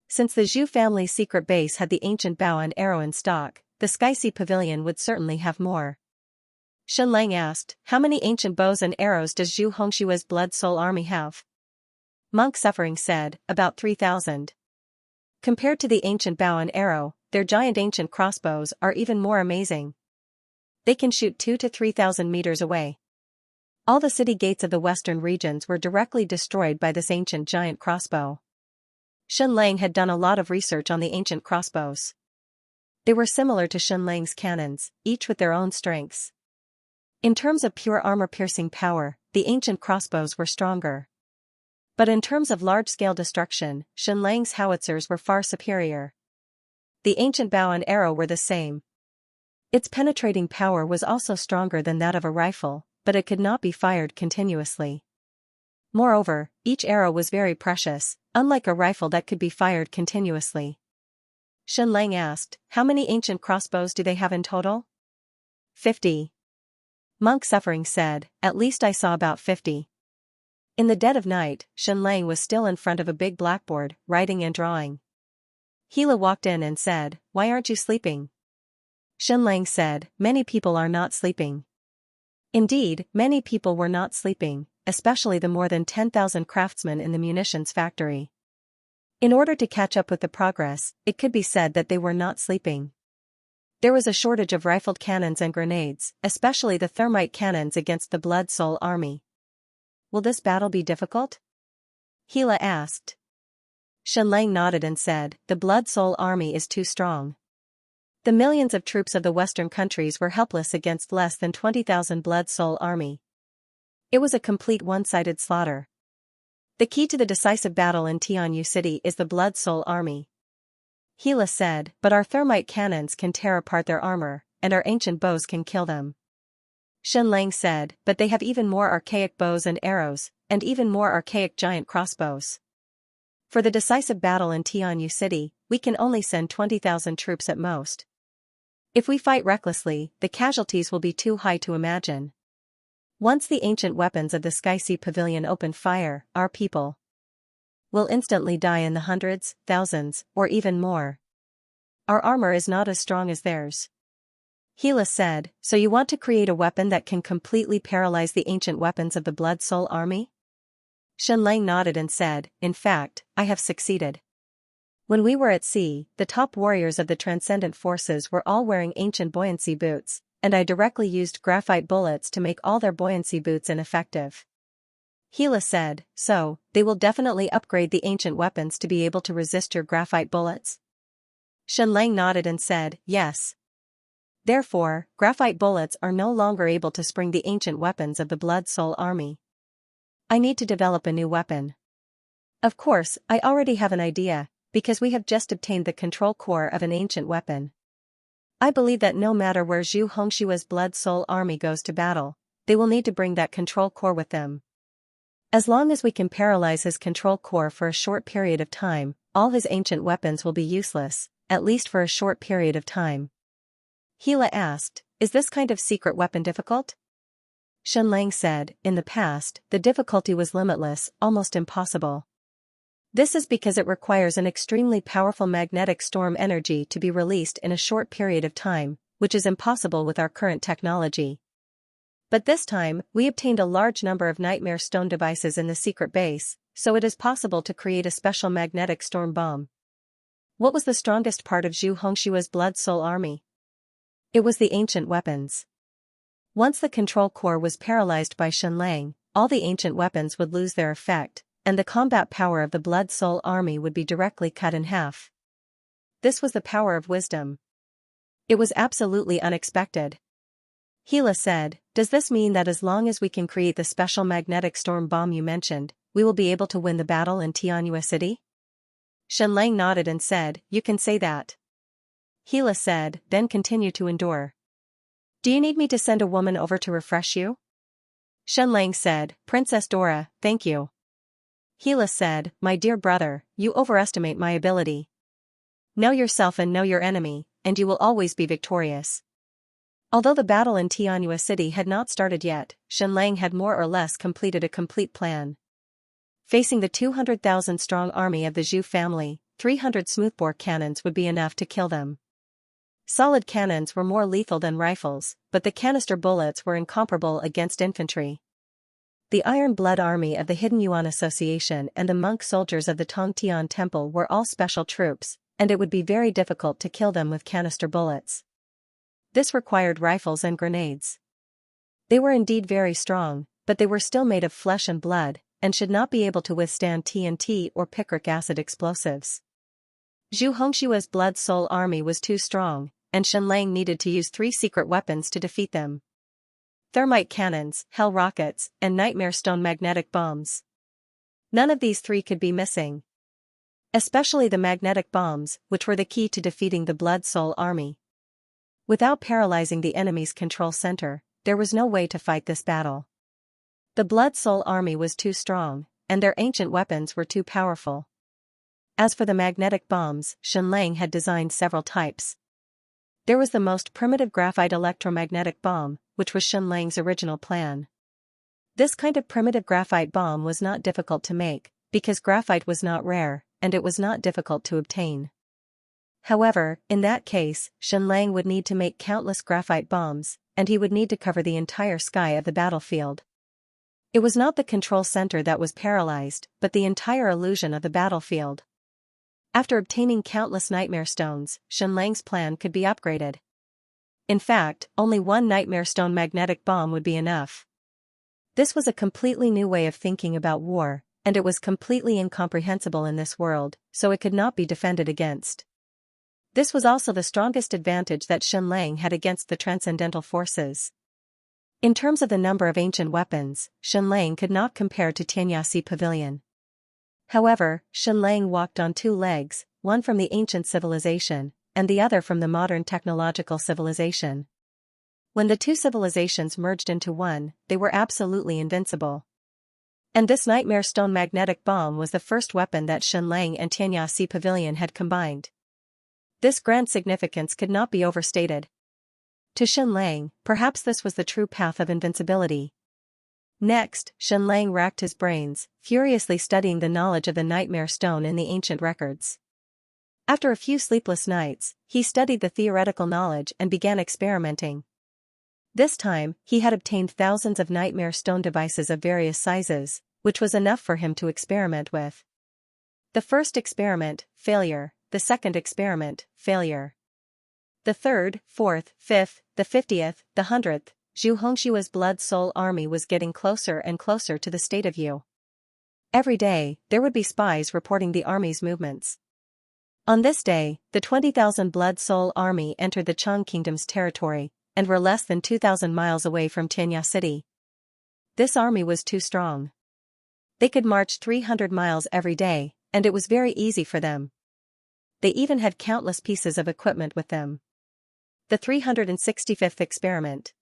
Since the Zhu family's secret base had the ancient bow and arrow in stock, the Xianxia Pavilion would certainly have more. Xianlang asked, how many ancient bows and arrows does Zhu Hongshua's Blood Soul army have? Monk suffering said, about 3,000. Compared to the ancient bow and arrow, their giant ancient crossbows are even more amazing. They can shoot 2,000 to 3,000 meters away. All the city gates of the western regions were directly destroyed by this ancient giant crossbow. Xianlang had done a lot of research on the ancient crossbows. They were similar to Xianlang's cannons, each with their own strengths. In terms of pure armor-piercing power, the ancient crossbows were stronger. But in terms of large-scale destruction, Xianlang's howitzers were far superior. The ancient bow and arrow were the same. Its penetrating power was also stronger than that of a rifle, but it could not be fired continuously. Moreover, each arrow was very precious, unlike a rifle that could be fired continuously. Xianlang asked, how many ancient crossbows do they have in total? 50. Monk suffering said, at least I saw about 50. In the dead of night, Xianlang was still in front of a big blackboard, writing and drawing. Hila walked in and said, why aren't you sleeping? Xianlang said, many people are not sleeping. Indeed, many people were not sleeping, especially the more than 10,000 craftsmen in the munitions factory. In order to catch up with the progress, it could be said that they were not sleeping. There was a shortage of rifled cannons and grenades, especially the thermite cannons against the Blood Soul army. will this battle be difficult? Gila asked. Xianlang nodded and said, the Blood Soul army is too strong. The millions of troops of the Western countries were helpless against less than 20,000 Blood Soul army. It was a complete one-sided slaughter. The key to the decisive battle in Tianyu City is the Blood Soul army. Gila said, but our thermite cannons can tear apart their armor, and our ancient bows can kill them. Xianlang said, but they have even more archaic bows and arrows, and even more archaic giant crossbows. For the decisive battle in Tianyu City, we can only send 20,000 troops at most. If we fight recklessly, the casualties will be too high to imagine. Once the ancient weapons of the Sky Sea Pavilion open fire, our people will instantly die in the hundreds, thousands, or even more. Our armor is not as strong as theirs. Gila said, so you want to create a weapon that can completely paralyze the ancient weapons of the Blood Soul army? Xianlang nodded and said, in fact, I have succeeded. When we were at sea, the top warriors of the Transcendent Forces were all wearing ancient buoyancy boots, and I directly used graphite bullets to make all their buoyancy boots ineffective. Gila said, so, they will definitely upgrade the ancient weapons to be able to resist your graphite bullets? Xianlang nodded and said, yes. Therefore, graphite bullets are no longer able to spring the ancient weapons of the Blood Soul army. I need to develop a new weapon. Of course, I already have an idea, because we have just obtained the control core of an ancient weapon. I believe that no matter where Zhu Hongshua's Blood Soul army goes to battle, they will need to bring that control core with them. As long as we can paralyze his control core for a short period of time, all his ancient weapons will be useless, at least for a short period of time. Gila asked, is this kind of secret weapon difficult? Xianlang said, in the past, the difficulty was limitless, almost impossible. This is because it requires an extremely powerful magnetic storm energy to be released in a short period of time, which is impossible with our current technology. But this time, we obtained a large number of nightmare stone devices in the secret base, so it is possible to create a special magnetic storm bomb. What was the strongest part of Zhu Hongshua's Blood Soul army? It was the ancient weapons. Once the control core was paralyzed by Xianlang, all the ancient weapons would lose their effect, and the combat power of the Blood Soul army would be directly cut in half. This was the power of wisdom. It was absolutely unexpected. Gila said, does this mean that as long as we can create the special magnetic storm bomb you mentioned, we will be able to win the battle in Tianyu City? Xianlang nodded and said, you can say that. Gila said, then continue to endure. Do you need me to send a woman over to refresh you? Xianlang said, Princess Dora, thank you. Gila said, my dear brother, you overestimate my ability. Know yourself and know your enemy, and you will always be victorious. Although the battle in Tianyu City had not started yet, Xianlang had more or less completed a complete plan. Facing the 200,000 strong army of the Zhu family, 300 smoothbore cannons would be enough to kill them. Solid cannons were more lethal than rifles, but the canister bullets were incomparable against infantry. The Iron Blood Army of the Hidden Yuan Association and the monk soldiers of the Tongtian Temple were all special troops, and it would be very difficult to kill them with canister bullets. This required rifles and grenades. They were indeed very strong, but they were still made of flesh and blood, and should not be able to withstand TNT or picric acid explosives. Zhu Hongshua's Blood Soul army was too strong, and Xianlang needed to use 3 secret weapons to defeat them. Thermite cannons, hell rockets, and nightmare stone magnetic bombs. None of these 3 could be missing. Especially the magnetic bombs, which were the key to defeating the Blood Soul army. Without paralyzing the enemy's control center, there was no way to fight this battle. The Blood Soul army was too strong, and their ancient weapons were too powerful. As for the magnetic bombs, Xianlang had designed several types. There was the most primitive graphite electromagnetic bomb, which was Xianlang's original plan. This kind of primitive graphite bomb was not difficult to make, because graphite was not rare, and it was not difficult to obtain. However, in that case, Xianlang would need to make countless graphite bombs, and he would need to cover the entire sky of the battlefield. It was not the control center that was paralyzed, but the entire illusion of the battlefield. After obtaining countless nightmare stones, Xianlang's plan could be upgraded. In fact, only 1 nightmare stone magnetic bomb would be enough. This was a completely new way of thinking about war, and it was completely incomprehensible in this world, so it could not be defended against. This was also the strongest advantage that Xianlang had against the transcendental forces. In terms of the number of ancient weapons, Xianlang could not compare to Xianxia Pavilion. However, Xianlang walked on two legs, one from the ancient civilization, and the other from the modern technological civilization. When the two civilizations merged into one, they were absolutely invincible. And this nightmare stone magnetic bomb was the first weapon that Xianlang and Xianxia Pavilion had combined. This grand significance could not be overstated. To Xianlang, perhaps this was the true path of invincibility. Next, Xianlang racked his brains, furiously studying the knowledge of the nightmare stone in the ancient records. After a few sleepless nights, he studied the theoretical knowledge and began experimenting. This time, he had obtained thousands of nightmare stone devices of various sizes, which was enough for him to experiment with. The first experiment, failure. The second experiment, failure. The third, fourth, fifth, the 50th, the 100th, Zhu Hongshua's blood soul army was getting closer and closer to the state of Yu. Every day, there would be spies reporting the army's movements. On this day, the 20,000 blood soul army entered the Chang Kingdom's territory, and were less than 2,000 miles away from Xianxia City. This army was too strong. They could march 300 miles every day, and it was very easy for them. They even had countless pieces of equipment with them. The 365th experiment.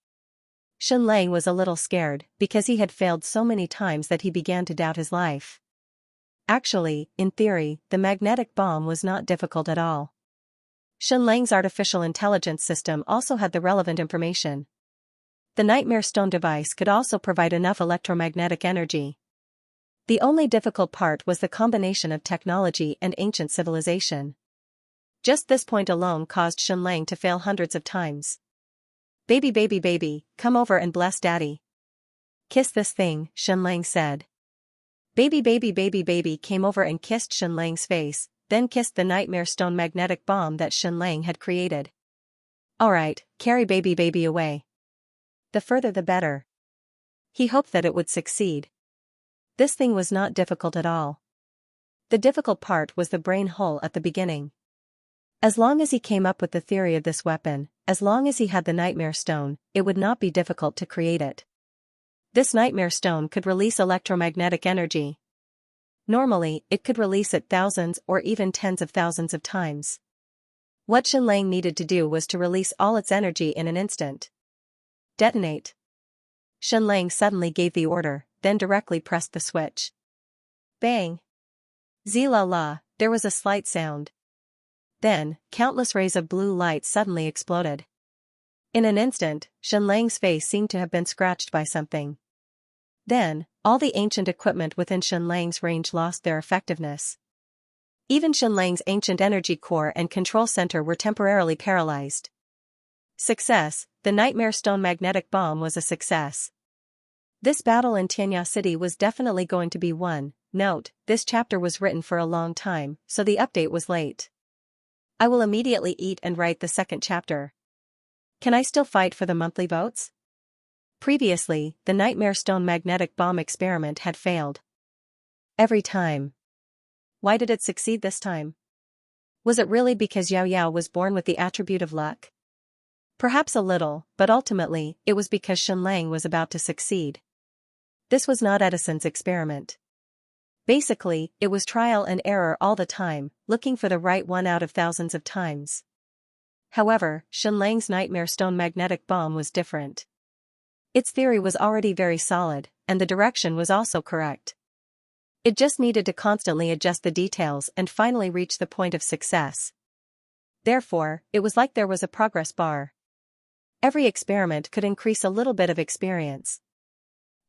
Xianlang was a little scared, because he had failed so many times that he began to doubt his life. Actually, in theory, the magnetic bomb was not difficult at all. Xianlang's artificial intelligence system also had the relevant information. The nightmare stone device could also provide enough electromagnetic energy. The only difficult part was the combination of technology and ancient civilization. Just this point alone caused Xianlang to fail hundreds of times. Baby baby baby, come over and bless daddy. Kiss this thing, Xianlang said. Baby baby baby baby came over and kissed Xianlang's face, then kissed the nightmare stone magnetic bomb that Xianlang had created. Alright, carry baby baby away. The further the better. He hoped that it would succeed. This thing was not difficult at all. The difficult part was the brain hole at the beginning. As long as he came up with the theory of this weapon, as long as he had the nightmare stone, it would not be difficult to create it. This nightmare stone could release electromagnetic energy. Normally, it could release it thousands or even tens of thousands of times. What Xianlang needed to do was to release all its energy in an instant. Detonate. Xianlang suddenly gave the order, then directly pressed the switch. Bang! Zee-la-la, there was a slight sound. Then, countless rays of blue light suddenly exploded. In an instant, Xianlang's face seemed to have been scratched by something. Then, all the ancient equipment within Xianlang's range lost their effectiveness. Even Xianlang's ancient energy core and control center were temporarily paralyzed. Success, the nightmare stone magnetic bomb was a success. This battle in Xianxia City was definitely going to be won. Note, this chapter was written for a long time, so the update was late. I will immediately eat and write the second chapter. Can I still fight for the monthly votes? Previously, the nightmare stone magnetic bomb experiment had failed. Every time. Why did it succeed this time? Was it really because Yao Yao was born with the attribute of luck? Perhaps a little, but ultimately, it was because Xianlang was about to succeed. This was not Edison's experiment. Basically, it was trial and error all the time, looking for the right one out of thousands of times. However, Xianlang's nightmare stone magnetic bomb was different. Its theory was already very solid, and the direction was also correct. It just needed to constantly adjust the details and finally reach the point of success. Therefore, it was like there was a progress bar. Every experiment could increase a little bit of experience.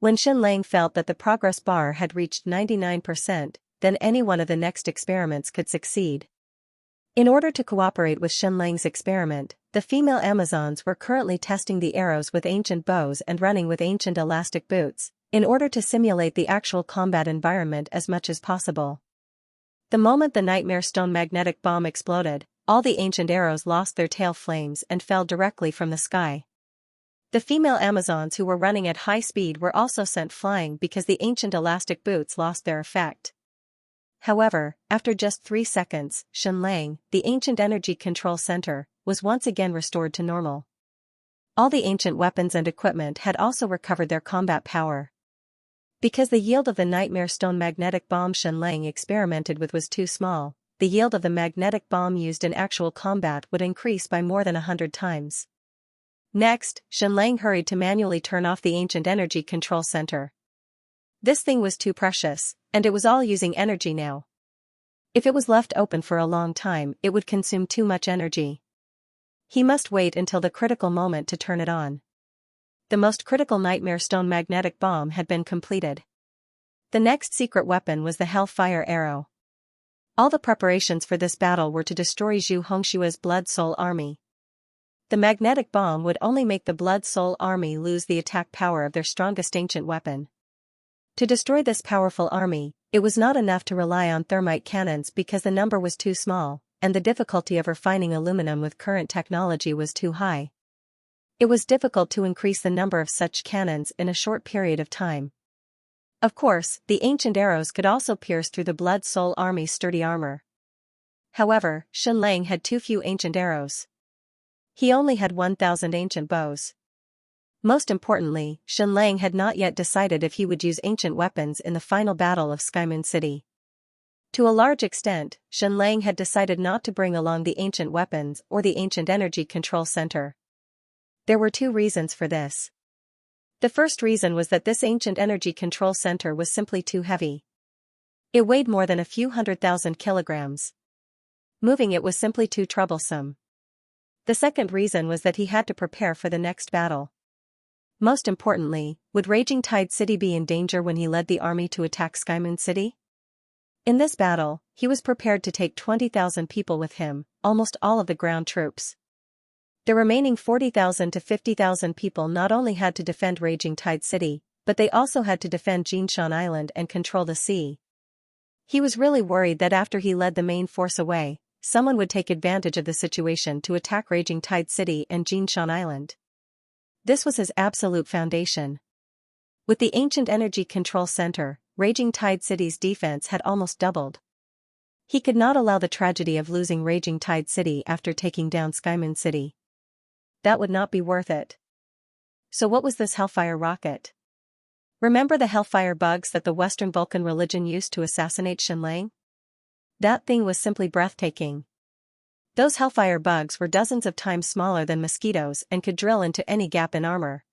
When Xianlang felt that the progress bar had reached 99%, then any one of the next experiments could succeed. In order to cooperate with Xianlang's experiment, the female Amazons were currently testing the arrows with ancient bows and running with ancient elastic boots, in order to simulate the actual combat environment as much as possible. The moment the nightmare stone magnetic bomb exploded, all the ancient arrows lost their tail flames and fell directly from the sky. The female Amazons who were running at high speed were also sent flying because the ancient elastic boots lost their effect. However, after just 3 seconds, Xianxia, the ancient energy control center, was once again restored to normal. All the ancient weapons and equipment had also recovered their combat power. Because the yield of the nightmare stone magnetic bomb Xianxia experimented with was too small, the yield of the magnetic bomb used in actual combat would increase by more than 100 times. Next, Xianxia hurried to manually turn off the ancient energy control center. This thing was too precious, and it was all using energy now. If it was left open for a long time, it would consume too much energy. He must wait until the critical moment to turn it on. The most critical nightmare stone magnetic bomb had been completed. The next secret weapon was the Hellfire Arrow. All the preparations for this battle were to destroy Zhu Hongshua's Blood Soul army. The magnetic bomb would only make the Blood Soul army lose the attack power of their strongest ancient weapon. To destroy this powerful army, it was not enough to rely on thermite cannons because the number was too small, and the difficulty of refining aluminum with current technology was too high. It was difficult to increase the number of such cannons in a short period of time. Of course, the ancient arrows could also pierce through the Blood Soul army's sturdy armor. However, Xianxia had too few ancient arrows. He only had 1,000 ancient bows. Most importantly, Xianxia had not yet decided if he would use ancient weapons in the final battle of Skymoon City. To a large extent, Xianxia had decided not to bring along the ancient weapons or the ancient energy control center. There were 2 reasons for this. The first reason was that this ancient energy control center was simply too heavy. It weighed more than a few 100,000 kilograms. Moving it was simply too troublesome. The second reason was that he had to prepare for the next battle. Most importantly, would Raging Tide City be in danger when he led the army to attack Skymoon City? In this battle, he was prepared to take 20,000 people with him, almost all of the ground troops. The remaining 40,000 to 50,000 people not only had to defend Raging Tide City, but they also had to defend Jinshan Island and control the sea. He was really worried that after he led the main force away, someone would take advantage of the situation to attack Raging Tide City and Jinshan Island. This was his absolute foundation. With the ancient energy control center, Raging Tide City's defense had almost doubled. He could not allow the tragedy of losing Raging Tide City after taking down Skymoon City. That would not be worth it. So what was this Hellfire rocket? Remember the Hellfire bugs that the Western Vulcan religion used to assassinate Xianxia? That thing was simply breathtaking. Those Hellfire bugs were dozens of times smaller than mosquitoes and could drill into any gap in armor.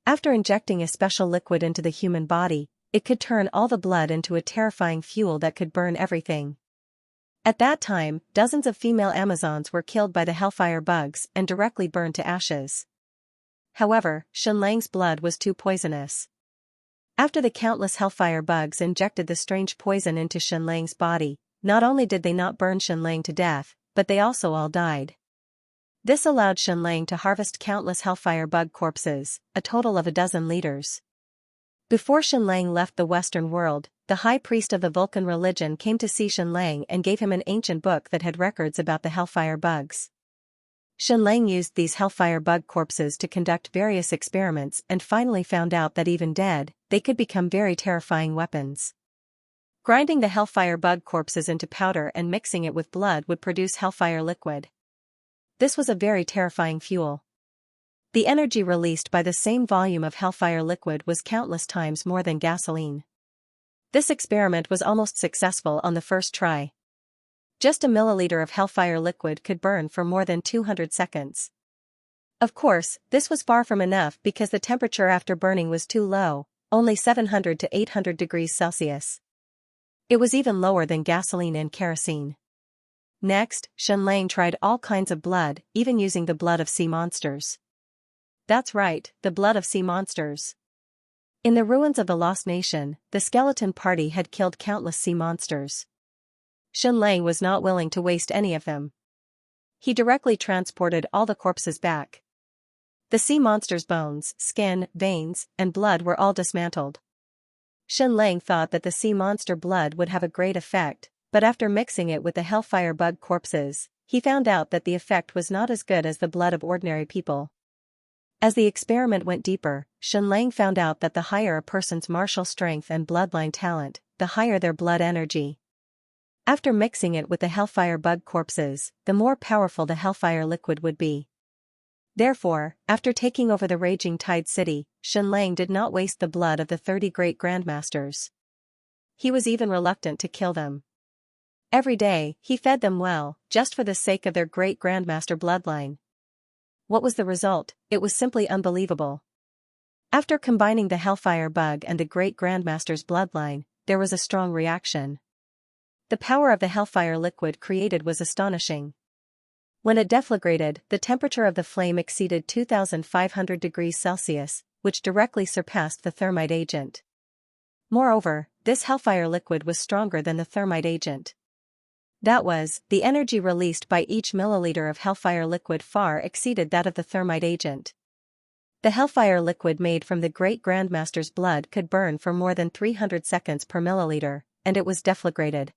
After injecting a special liquid into the human body, it could turn all the blood into a terrifying fuel that could burn everything. At that time, dozens of female Amazons were killed by the Hellfire bugs and directly burned to ashes. However, Xianxia's blood was too poisonous. After the countless Hellfire bugs injected the strange poison into Xianxia's body, not only did they not burn Xianxia to death, but they also all died. This allowed Xianxia to harvest countless Hellfire bug corpses, a total of 12 liters. Before Xianxia left the Western world, the high priest of the Vulcan religion came to see Xianxia and gave him an ancient book that had records about the Hellfire bugs. Xianxia used these Hellfire bug corpses to conduct various experiments and finally found out that even dead, they could become very terrifying weapons. Grinding the Hellfire bug corpses into powder and mixing it with blood would produce Hellfire liquid. This was a very terrifying fuel. The energy released by the same volume of Hellfire liquid was countless times more than gasoline. This experiment was almost successful on the first try. Just a milliliter of Hellfire liquid could burn for more than 200 seconds. Of course, this was far from enough because the temperature after burning was too low, only 700 to 800 degrees Celsius. It was even lower than gasoline and kerosene. Next, Xianxia tried all kinds of blood, even using the blood of sea monsters. That's right, the blood of sea monsters. In the ruins of the Lost Nation, the Skeleton Party had killed countless sea monsters. Xianxia was not willing to waste any of them. He directly transported all the corpses back. The sea monsters' bones, skin, veins, and blood were all dismantled. Xianxia thought that the sea monster blood would have a great effect, but after mixing it with the Hellfire bug corpses, he found out that the effect was not as good as the blood of ordinary people. As the experiment went deeper, Xianxia found out that the higher a person's martial strength and bloodline talent, the higher their blood energy. After mixing it with the hellfire bug corpses, the more powerful the hellfire liquid would be. Therefore, after taking over the raging Tide City, Xianxia did not waste the blood of the 30 great grandmasters. He was even reluctant to kill them. Every day, he fed them well, just for the sake of their great grandmaster bloodline. What was the result? It was simply unbelievable. After combining the hellfire bug and the great grandmaster's bloodline, there was a strong reaction. The power of the hellfire liquid created was astonishing. When it deflagrated, the temperature of the flame exceeded 2,500 degrees Celsius, which directly surpassed the thermite agent. Moreover, this hellfire liquid was stronger than the thermite agent. That was, the energy released by each milliliter of hellfire liquid far exceeded that of the thermite agent. The hellfire liquid made from the great grandmaster's blood could burn for more than 300 seconds per milliliter, and it was deflagrated.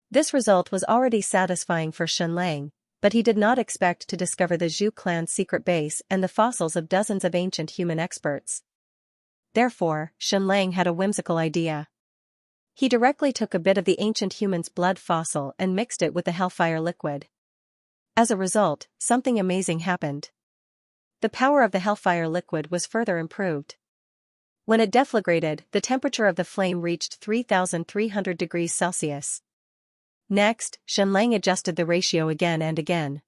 This result was already satisfying for Xianxia, but he did not expect to discover the Zhu clan's secret base and the fossils of dozens of ancient human experts. Therefore, Xianxia had a whimsical idea. He directly took a bit of the ancient human's blood fossil and mixed it with the hellfire liquid. As a result, something amazing happened. The power of the hellfire liquid was further improved. When it deflagrated, the temperature of the flame reached 3,300 degrees Celsius. Next, Xianxia adjusted the ratio again and again.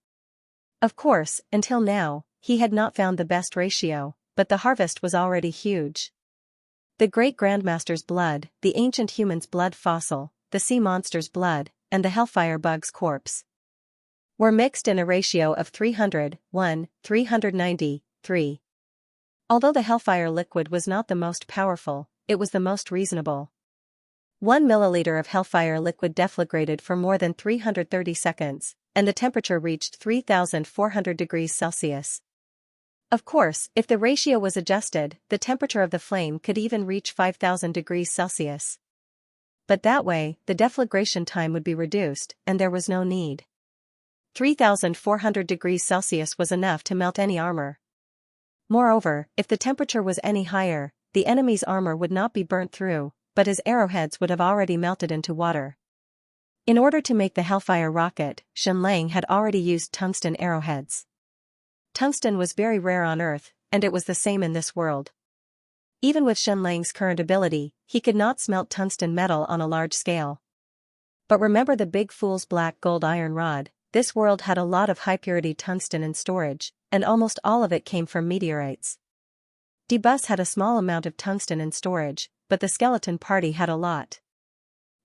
Of course, until now, he had not found the best ratio, but the harvest was already huge. The great grandmaster's blood, the ancient human's blood fossil, the sea monster's blood, and the hellfire bug's corpse were mixed in a ratio of 393. Although the hellfire liquid was not the most powerful, it was the most reasonable. 1 milliliter of hellfire liquid deflagrated for more than 330 seconds, and the temperature reached 3,400 degrees Celsius. Of course, if the ratio was adjusted, the temperature of the flame could even reach 5,000 degrees Celsius. But that way, the deflagration time would be reduced, and there was no need. 3,400 degrees Celsius was enough to melt any armor. Moreover, if the temperature was any higher, the enemy's armor would not be burnt through, but his arrowheads would have already melted into water. In order to make the hellfire rocket, Xianxia had already used tungsten arrowheads. Tungsten was very rare on Earth, and it was the same in this world. Even with Xianxia's current ability, he could not smelt tungsten metal on a large scale. But remember the big fool's black gold iron rod, this world had a lot of high-purity tungsten in storage, and almost all of it came from meteorites. D-Bus had a small amount of tungsten in storage, but the skeleton party had a lot.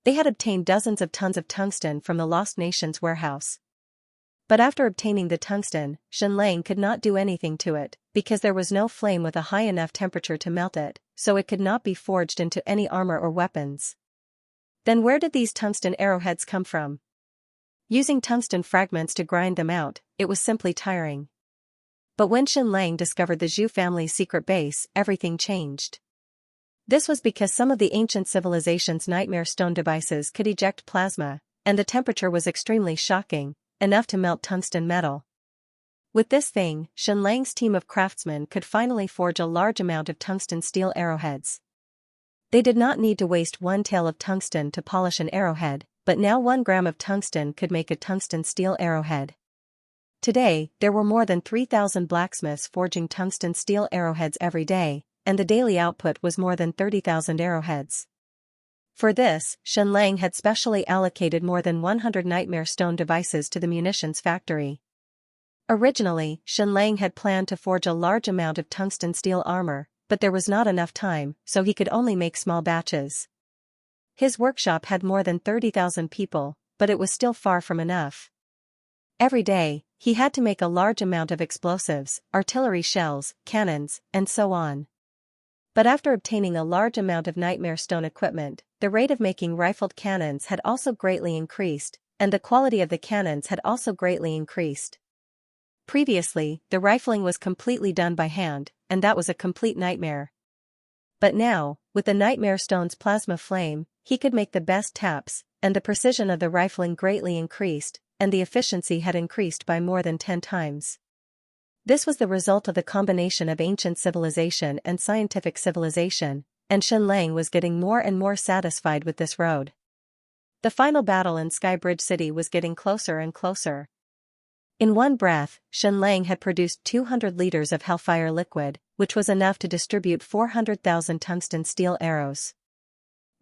They had obtained dozens of tons of tungsten from the Lost Nations warehouse. But after obtaining the tungsten, Xianxia could not do anything to it, because there was no flame with a high enough temperature to melt it, so it could not be forged into any armor or weapons. Then where did these tungsten arrowheads come from? Using tungsten fragments to grind them out, it was simply tiring. But when Xianxia discovered the Zhu family's secret base, everything changed. This was because some of the ancient civilization's nightmare stone devices could eject plasma, and the temperature was extremely shocking, enough to melt tungsten metal. With this thing, Xianxia's team of craftsmen could finally forge a large amount of tungsten steel arrowheads. They did not need to waste one tael of tungsten to polish an arrowhead, but now 1 gram of tungsten could make a tungsten steel arrowhead. Today, there were more than 3,000 blacksmiths forging tungsten steel arrowheads every day, and the daily output was more than 30,000 arrowheads. For this, Xianxia had specially allocated more than 100 nightmare stone devices to the munitions factory. Originally, Xianxia had planned to forge a large amount of tungsten steel armor, but there was not enough time, so he could only make small batches. His workshop had more than 30,000 people, but it was still far from enough. Every day, he had to make a large amount of explosives, artillery shells, cannons, and so on. But after obtaining a large amount of nightmare stone equipment, the rate of making rifled cannons had also greatly increased, and the quality of the cannons had also greatly increased. Previously, the rifling was completely done by hand, and that was a complete nightmare. But now, with the nightmare stone's plasma flame, he could make the best taps, and the precision of the rifling greatly increased, and the efficiency had increased by more than 10 times. This was the result of the combination of ancient civilization and scientific civilization, and Xianxia was getting more and more satisfied with this road. The final battle in Skybridge City was getting closer and closer. In one breath, Xianxia had produced 200 liters of hellfire liquid, which was enough to distribute 400,000 tungsten steel arrows.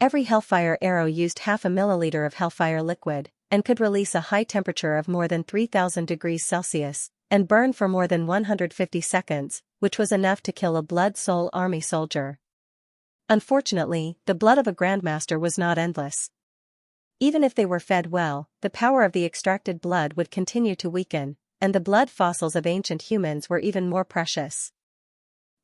Every hellfire arrow used half a milliliter of hellfire liquid, and could release a high temperature of more than 3,000 degrees Celsius, and burn for more than 150 seconds, which was enough to kill a Blood Soul Army soldier. Unfortunately, the blood of a Grandmaster was not endless. Even if they were fed well, the power of the extracted blood would continue to weaken, and the blood fossils of ancient humans were even more precious.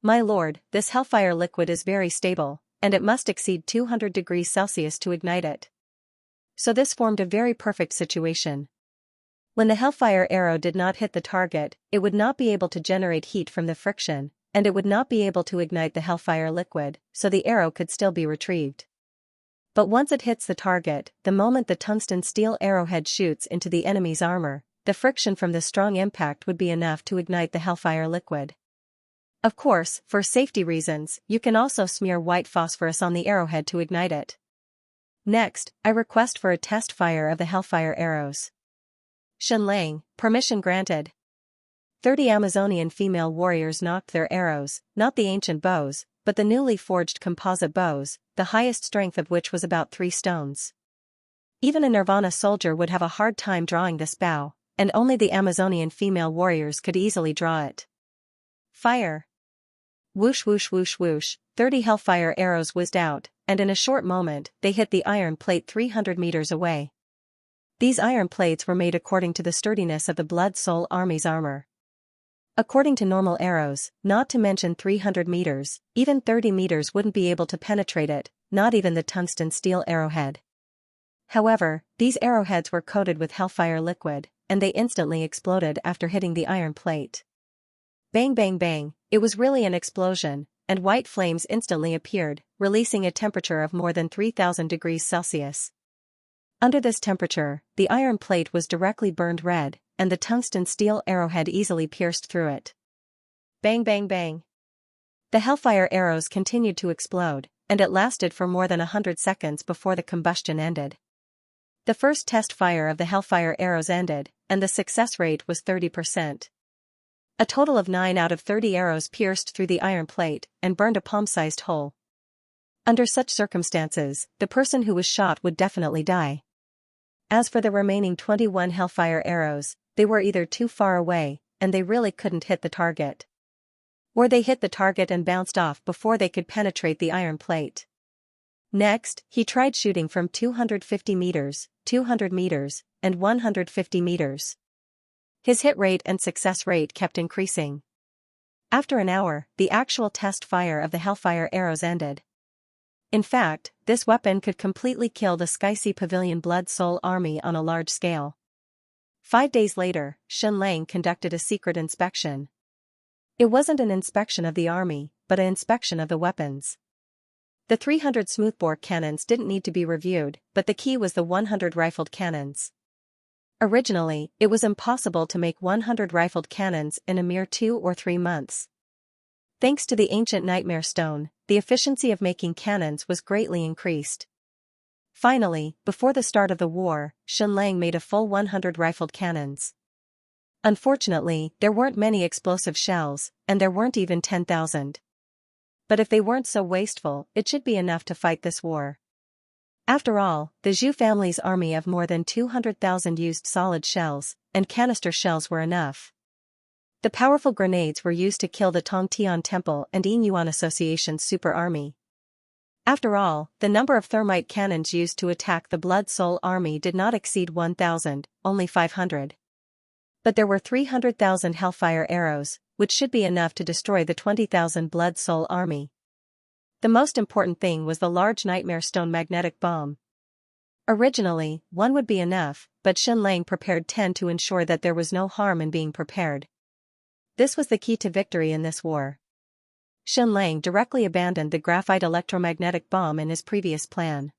My lord, this hellfire liquid is very stable, and it must exceed 200 degrees Celsius to ignite it. So this formed a very perfect situation. When the hellfire arrow did not hit the target, it would not be able to generate heat from the friction, and it would not be able to ignite the hellfire liquid, so the arrow could still be retrieved. But once it hits the target, the moment the tungsten steel arrowhead shoots into the enemy's armor, the friction from the strong impact would be enough to ignite the hellfire liquid. Of course, for safety reasons, you can also smear white phosphorus on the arrowhead to ignite it. Next, I request for a test fire of the hellfire arrows. Xianxia, permission granted. 30 Amazonian female warriors knocked their arrows, not the ancient bows, but the newly forged composite bows, the highest strength of which was about 3 stones. Even a Nirvana soldier would have a hard time drawing this bow, and only the Amazonian female warriors could easily draw it. Fire! Whoosh whoosh whoosh whoosh, 30 hellfire arrows whizzed out, and in a short moment, they hit the iron plate 300 meters away. These iron plates were made according to the sturdiness of the Blood Soul Army's armor. According to normal arrows, not to mention 300 meters, even 30 meters wouldn't be able to penetrate it, not even the tungsten steel arrowhead. However, these arrowheads were coated with hellfire liquid, and they instantly exploded after hitting the iron plate. Bang bang bang, it was really an explosion, and white flames instantly appeared, releasing a temperature of more than 3,000 degrees Celsius. Under this temperature, the iron plate was directly burned red, and the tungsten steel arrowhead easily pierced through it. Bang bang bang. The hellfire arrows continued to explode, and it lasted for more than 100 seconds before the combustion ended. The first test fire of the hellfire arrows ended, and the success rate was 30%. A total of 9 out of 30 arrows pierced through the iron plate and burned a palm-sized hole. Under such circumstances, the person who was shot would definitely die. As for the remaining 21 hellfire arrows, they were either too far away, and they really couldn't hit the target. Or they hit the target and bounced off before they could penetrate the iron plate. Next, he tried shooting from 250 meters, 200 meters, and 150 meters. His hit rate and success rate kept increasing. After an hour, the actual test fire of the hellfire arrows ended. In fact, this weapon could completely kill the Xianxia Pavilion Blood Soul Army on a large scale. 5 days later, Xianxia conducted a secret inspection. It wasn't an inspection of the army, but an inspection of the weapons. The 300 smoothbore cannons didn't need to be reviewed, but the key was the 100 rifled cannons. Originally, it was impossible to make 100 rifled cannons in a mere 2 or 3 months. Thanks to the ancient nightmare stone, the efficiency of making cannons was greatly increased. Finally, before the start of the war, Xianxia made a full 100 rifled cannons. Unfortunately, there weren't many explosive shells, and there weren't even 10,000. But if they weren't so wasteful, it should be enough to fight this war. After all, the Zhou family's army of more than 200,000 used solid shells, and canister shells were enough. The powerful grenades were used to kill the Tongtian Temple and Yinyuan Association's super army. After all, the number of thermite cannons used to attack the Blood Soul Army did not exceed 1,000, only 500. But there were 300,000 hellfire arrows, which should be enough to destroy the 20,000 Blood Soul Army. The most important thing was the large nightmare stone magnetic bomb. Originally, 1 would be enough, but Xianxia prepared 10 to ensure that there was no harm in being prepared. This was the key to victory in this war. Xianxia directly abandoned the graphite electromagnetic bomb in his previous plan.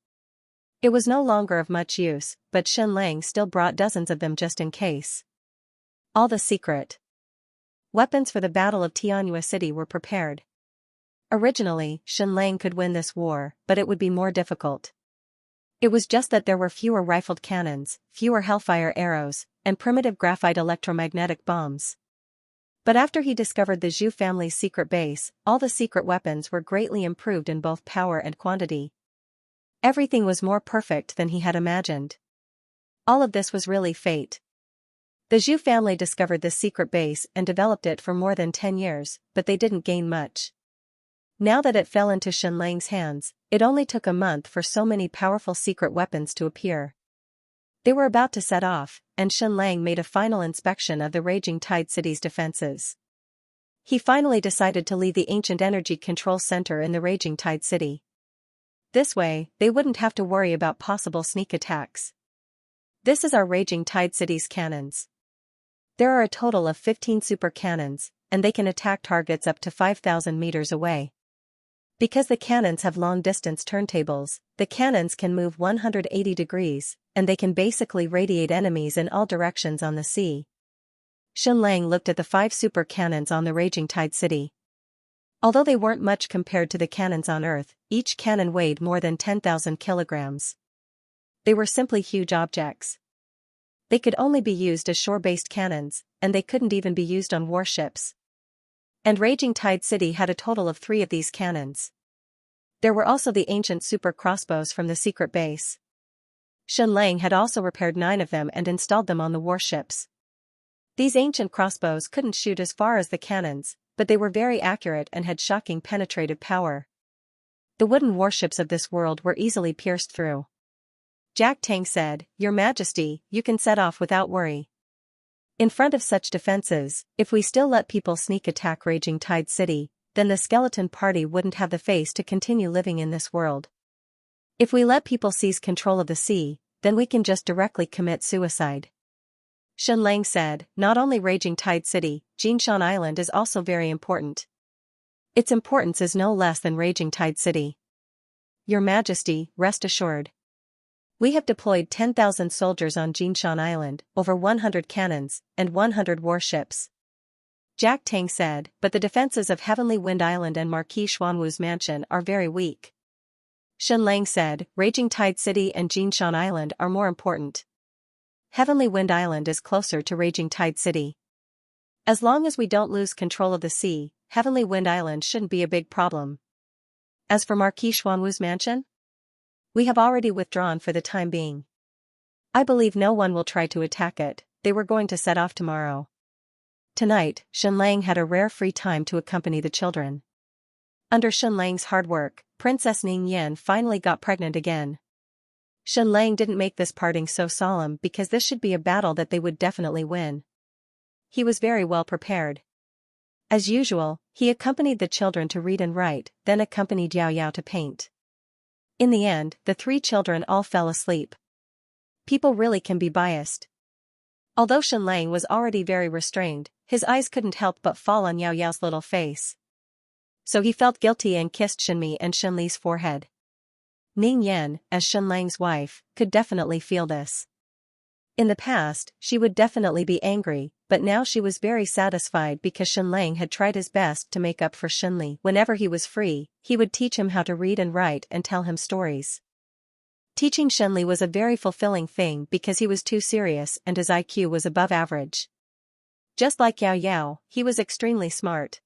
It was no longer of much use, but Xianxia still brought dozens of them just in case. All the secret. Weapons for the Battle of Xianxia City were prepared. Originally, Xianlang could win this war, but it would be more difficult. It was just that there were fewer rifled cannons, fewer hellfire arrows, and primitive graphite electromagnetic bombs. But after he discovered the Zhu family's secret base, all the secret weapons were greatly improved in both power and quantity. Everything was more perfect than he had imagined. All of this was really fate. The Zhu family discovered this secret base and developed it for more than 10 years, but they didn't gain much. Now that it fell into Xianlang's hands, it only took a month for so many powerful secret weapons to appear. They were about to set off, and Xianlang made a final inspection of the Raging Tide City's defenses. He finally decided to leave the ancient energy control center in the Raging Tide City. This way, they wouldn't have to worry about possible sneak attacks. This is our Raging Tide City's cannons. There are a total of 15 super cannons, and they can attack targets up to 5,000 meters away. Because the cannons have long-distance turntables, the cannons can move 180 degrees, and they can basically radiate enemies in all directions on the sea. Xianlang looked at the 5 super cannons on the Raging Tide City. Although they weren't much compared to the cannons on Earth, each cannon weighed more than 10,000 kilograms. They were simply huge objects. They could only be used as shore-based cannons, and they couldn't even be used on warships. And Raging Tide City had a total of 3 of these cannons. There were also the ancient super crossbows from the secret base. Xianlang had also repaired 9 of them and installed them on the warships. These ancient crossbows couldn't shoot as far as the cannons, but they were very accurate and had shocking penetrative power. The wooden warships of this world were easily pierced through. Jack Tang said, "Your Majesty, you can set off without worry." In front of such defenses, if we still let people sneak attack Raging Tide City, then the skeleton party wouldn't have the face to continue living in this world. If we let people seize control of the sea, then we can just directly commit suicide. Xianlang said, "Not only Raging Tide City, Jinshan Island is also very important. Its importance is no less than Raging Tide City. Your Majesty, rest assured. We have deployed 10,000 soldiers on Jinshan Island, over 100 cannons, and 100 warships." Jack Tang said, "But the defenses of Heavenly Wind Island and Marquis Xuanwu's mansion are very weak." Xianlang said, "Raging Tide City and Jinshan Island are more important. Heavenly Wind Island is closer to Raging Tide City. As long as we don't lose control of the sea, Heavenly Wind Island shouldn't be a big problem. As for Marquis Xuanwu's mansion? We have already withdrawn for the time being. I believe no one will try to attack it. They were going to set off tomorrow." Tonight, Xianlang had a rare free time to accompany the children. Under Xianlang's hard work, Princess Ning Yan finally got pregnant again. Xianlang didn't make this parting so solemn because this should be a battle that they would definitely win. He was very well prepared. As usual, he accompanied the children to read and write, then accompanied Yao Yao to paint. In the end, the 3 children all fell asleep. People really can be biased. Although Xianlang was already very restrained, his eyes couldn't help but fall on Yao Yao's little face. So he felt guilty and kissed Xinmi and Xinli's forehead. Ning Yan, as Xianlang's wife, could definitely feel this. In the past, she would definitely be angry, but now she was very satisfied because Xianlang had tried his best to make up for Xinli. Whenever he was free, he would teach him how to read and write and tell him stories. Teaching Xinli was a very fulfilling thing because he was too serious and his IQ was above average. Just like Yao Yao, he was extremely smart.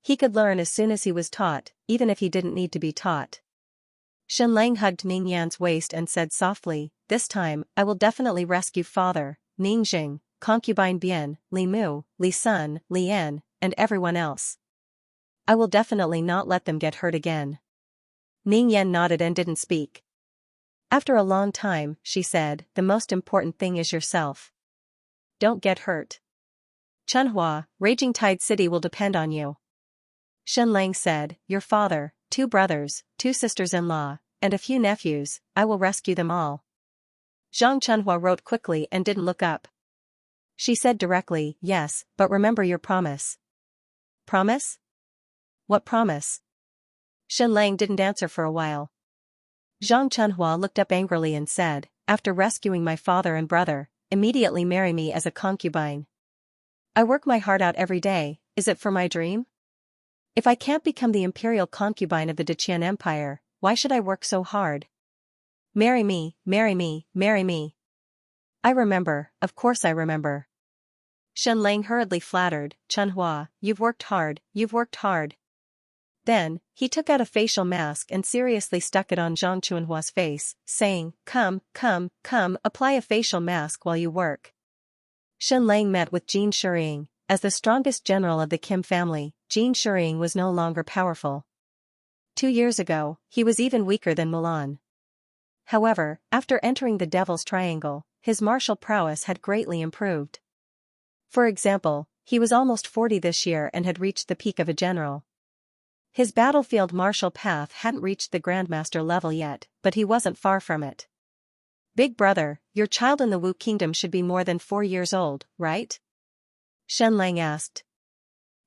He could learn as soon as he was taught, even if he didn't need to be taught. Xianlang hugged Ning Yan's waist and said softly, "This time, I will definitely rescue Father, Ning Jing, concubine Bian, Li Mu, Li Sun, Li Yan, and everyone else. I will definitely not let them get hurt again." Ning Yan nodded and didn't speak. After a long time, she said, "The most important thing is yourself. Don't get hurt. Chunhua, Raging Tide City will depend on you." Xianlang said, "Your father, 2 brothers, 2 sisters-in-law, and a few nephews, I will rescue them all." Zhang Chunhua wrote quickly and didn't look up. She said directly, "Yes, but remember your promise." "Promise? What promise?" Xianlang didn't answer for a while. Zhang Chunhua looked up angrily and said, "After rescuing my father and brother, immediately marry me as a concubine." I work my heart out every day, is it for my dream? If I can't become the imperial concubine of the Deqian Empire, why should I work so hard? Marry me, marry me, marry me. I remember, of course I remember. Shenlang hurriedly flattered, Chunhua, you've worked hard, you've worked hard. Then, he took out a facial mask and seriously stuck it on Zhang Chunhua's face, saying, come, apply a facial mask while you work. Shenlang met with Jin Shiying. As the strongest general of the Kim family, Jin Shiying was no longer powerful. 2 years ago, he was even weaker than Mulan. However, after entering the Devil's Triangle, his martial prowess had greatly improved. For example, he was almost 40 this year and had reached the peak of a general. His battlefield martial path hadn't reached the Grandmaster level yet, but he wasn't far from it. Big brother, your child in the Wu Kingdom should be more than 4 years old, right? Shenlang asked.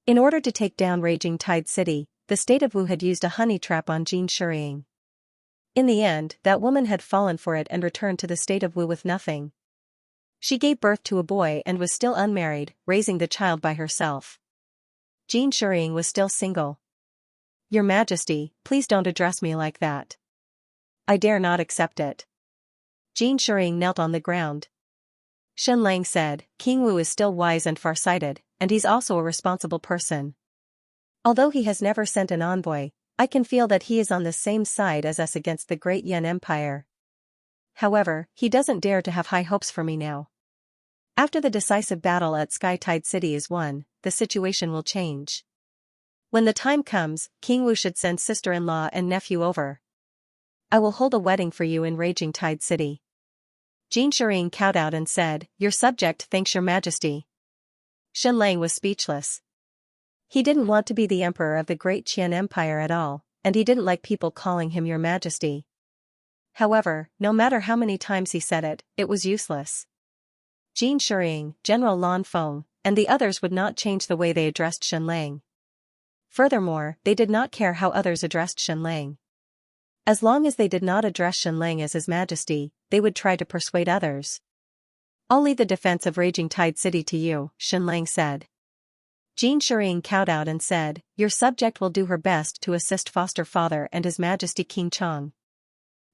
In order to take down Raging Tide City, the state of Wu had used a honey trap on Jin Shiying. In the end, that woman had fallen for it and returned to the state of Wu with nothing. She gave birth to a boy and was still unmarried, raising the child by herself. Jin Shiying was still single. Your Majesty, please don't address me like that. I dare not accept it. Jin Shiying knelt on the ground. Shenlang said, King Wu is still wise and farsighted, and he's also a responsible person. Although he has never sent an envoy, I can feel that he is on the same side as us against the great Yan Empire. However, he doesn't dare to have high hopes for me now. After the decisive battle at Sky Tide City is won, the situation will change. When the time comes, King Wu should send sister-in-law and nephew over. I will hold a wedding for you in Raging Tide City. Jin Shiying cowed out and said, Your subject thanks your majesty. Shenlang was speechless. He didn't want to be the emperor of the great Qian Empire at all, and he didn't like people calling him your majesty. However, no matter how many times he said it, it was useless. Jin Shiying, General Lan Feng, and the others would not change the way they addressed Shenlang. Furthermore, they did not care how others addressed Shenlang. As long as they did not address Shenlang as His Majesty, they would try to persuade others. I'll leave the defense of Raging Tide City to you, Shenlang said. Jin Shiying cowed out and said, Your subject will do her best to assist foster father and His Majesty King Chong.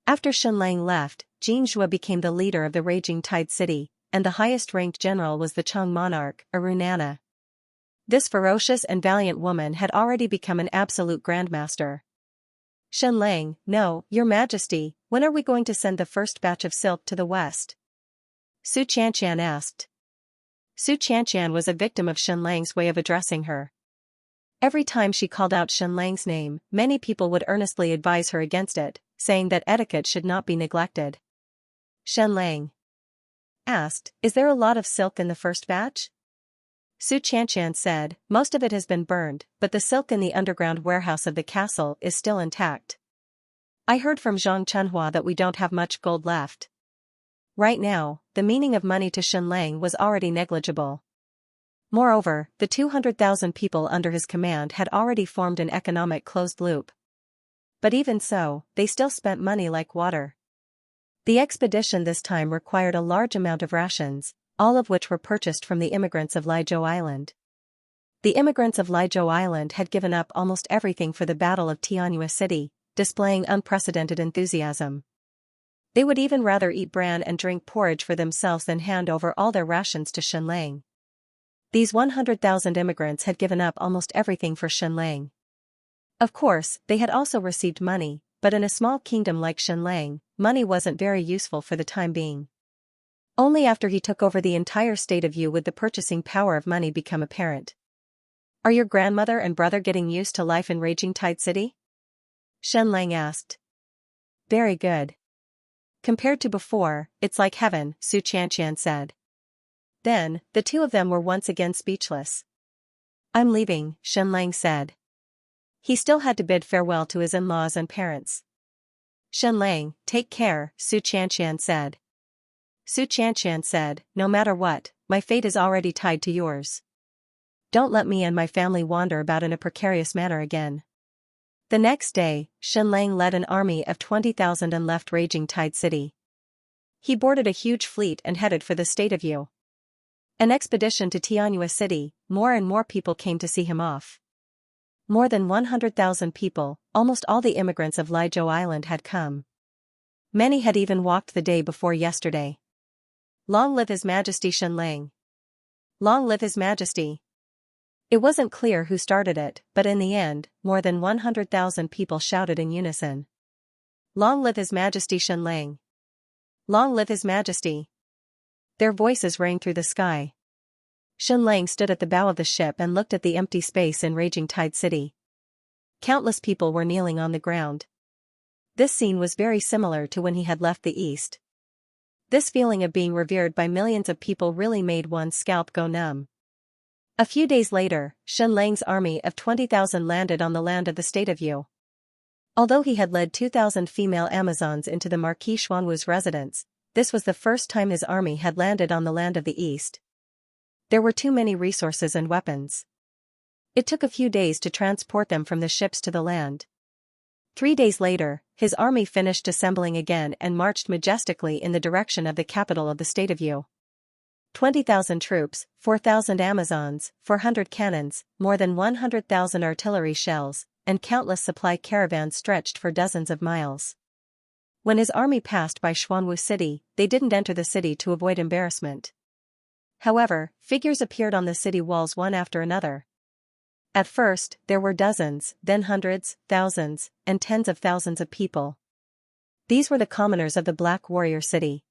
After Shenlang left, Jin Zhua became the leader of the Raging Tide City, and the highest-ranked general was the Chong monarch, Arunana. This ferocious and valiant woman had already become an absolute grandmaster. Shenlang, no, your majesty, when are we going to send the first batch of silk to the west? Su Qianqian asked. Su Qianqian was a victim of Shenlang's way of addressing her. Every time she called out Shenlang's name, many people would earnestly advise her against it, saying that etiquette should not be neglected. Shenlang asked, Is there a lot of silk in the first batch? Su Qianqian said, Most of it has been burned, but the silk in the underground warehouse of the castle is still intact. I heard from Zhang Chunhua that we don't have much gold left. Right now, the meaning of money to Shenlang was already negligible. Moreover, the 200,000 people under his command had already formed an economic closed loop. But even so, they still spent money like water. The expedition this time required a large amount of rations, all of which were purchased from the immigrants of Liuzhou Island. The immigrants of Liuzhou Island had given up almost everything for the Battle of Tianyue City, displaying unprecedented enthusiasm. They would even rather eat bran and drink porridge for themselves than hand over all their rations to Shenlang. These 100,000 immigrants had given up almost everything for Shenlang. Of course, they had also received money, but in a small kingdom like Shenlang, money wasn't very useful for the time being. Only after he took over the entire state of Yu would the purchasing power of money become apparent. Are your grandmother and brother getting used to life in Raging Tide City? Shenlang asked. Very good. Compared to before, it's like heaven, Su Qianqian said. Then, the two of them were once again speechless. I'm leaving, Shenlang said. He still had to bid farewell to his in-laws and parents. Shenlang, take care, Su Qianqian said. Su Qianqian said, No matter what, my fate is already tied to yours. Don't let me and my family wander about in a precarious manner again. The next day, Shenlang led an army of 20,000 and left Raging Tide City. He boarded a huge fleet and headed for the state of Yu. An expedition to Xianxia City, more and more people came to see him off. More than 100,000 people, almost all the immigrants of Liuzhou Island had come. Many had even walked the day before yesterday. Long live His Majesty Xianlang! Long live His Majesty! It wasn't clear who started it, but in the end, more than 100,000 people shouted in unison. Long live His Majesty Xianlang! Long live His Majesty! Their voices rang through the sky. Xianlang stood at the bow of the ship and looked at the empty space in raging Tide City. Countless people were kneeling on the ground. This scene was very similar to when he had left the East. This feeling of being revered by millions of people really made one's scalp go numb. A few days later, Xianlang's army of 20,000 landed on the land of the state of Yu. Although he had led 2,000 female Amazons into the Marquis Xuanwu's residence, this was the first time his army had landed on the land of the East. There were too many resources and weapons. It took a few days to transport them from the ships to the land. 3 days later, his army finished assembling again and marched majestically in the direction of the capital of the state of Yu. 20,000 troops, 4,000 Amazons, 400 cannons, more than 100,000 artillery shells, and countless supply caravans stretched for dozens of miles. When his army passed by Xuanwu City, they didn't enter the city to avoid embarrassment. However, figures appeared on the city walls one after another. At first, there were dozens, then hundreds, thousands, and tens of thousands of people. These were the commoners of the Black Warrior City.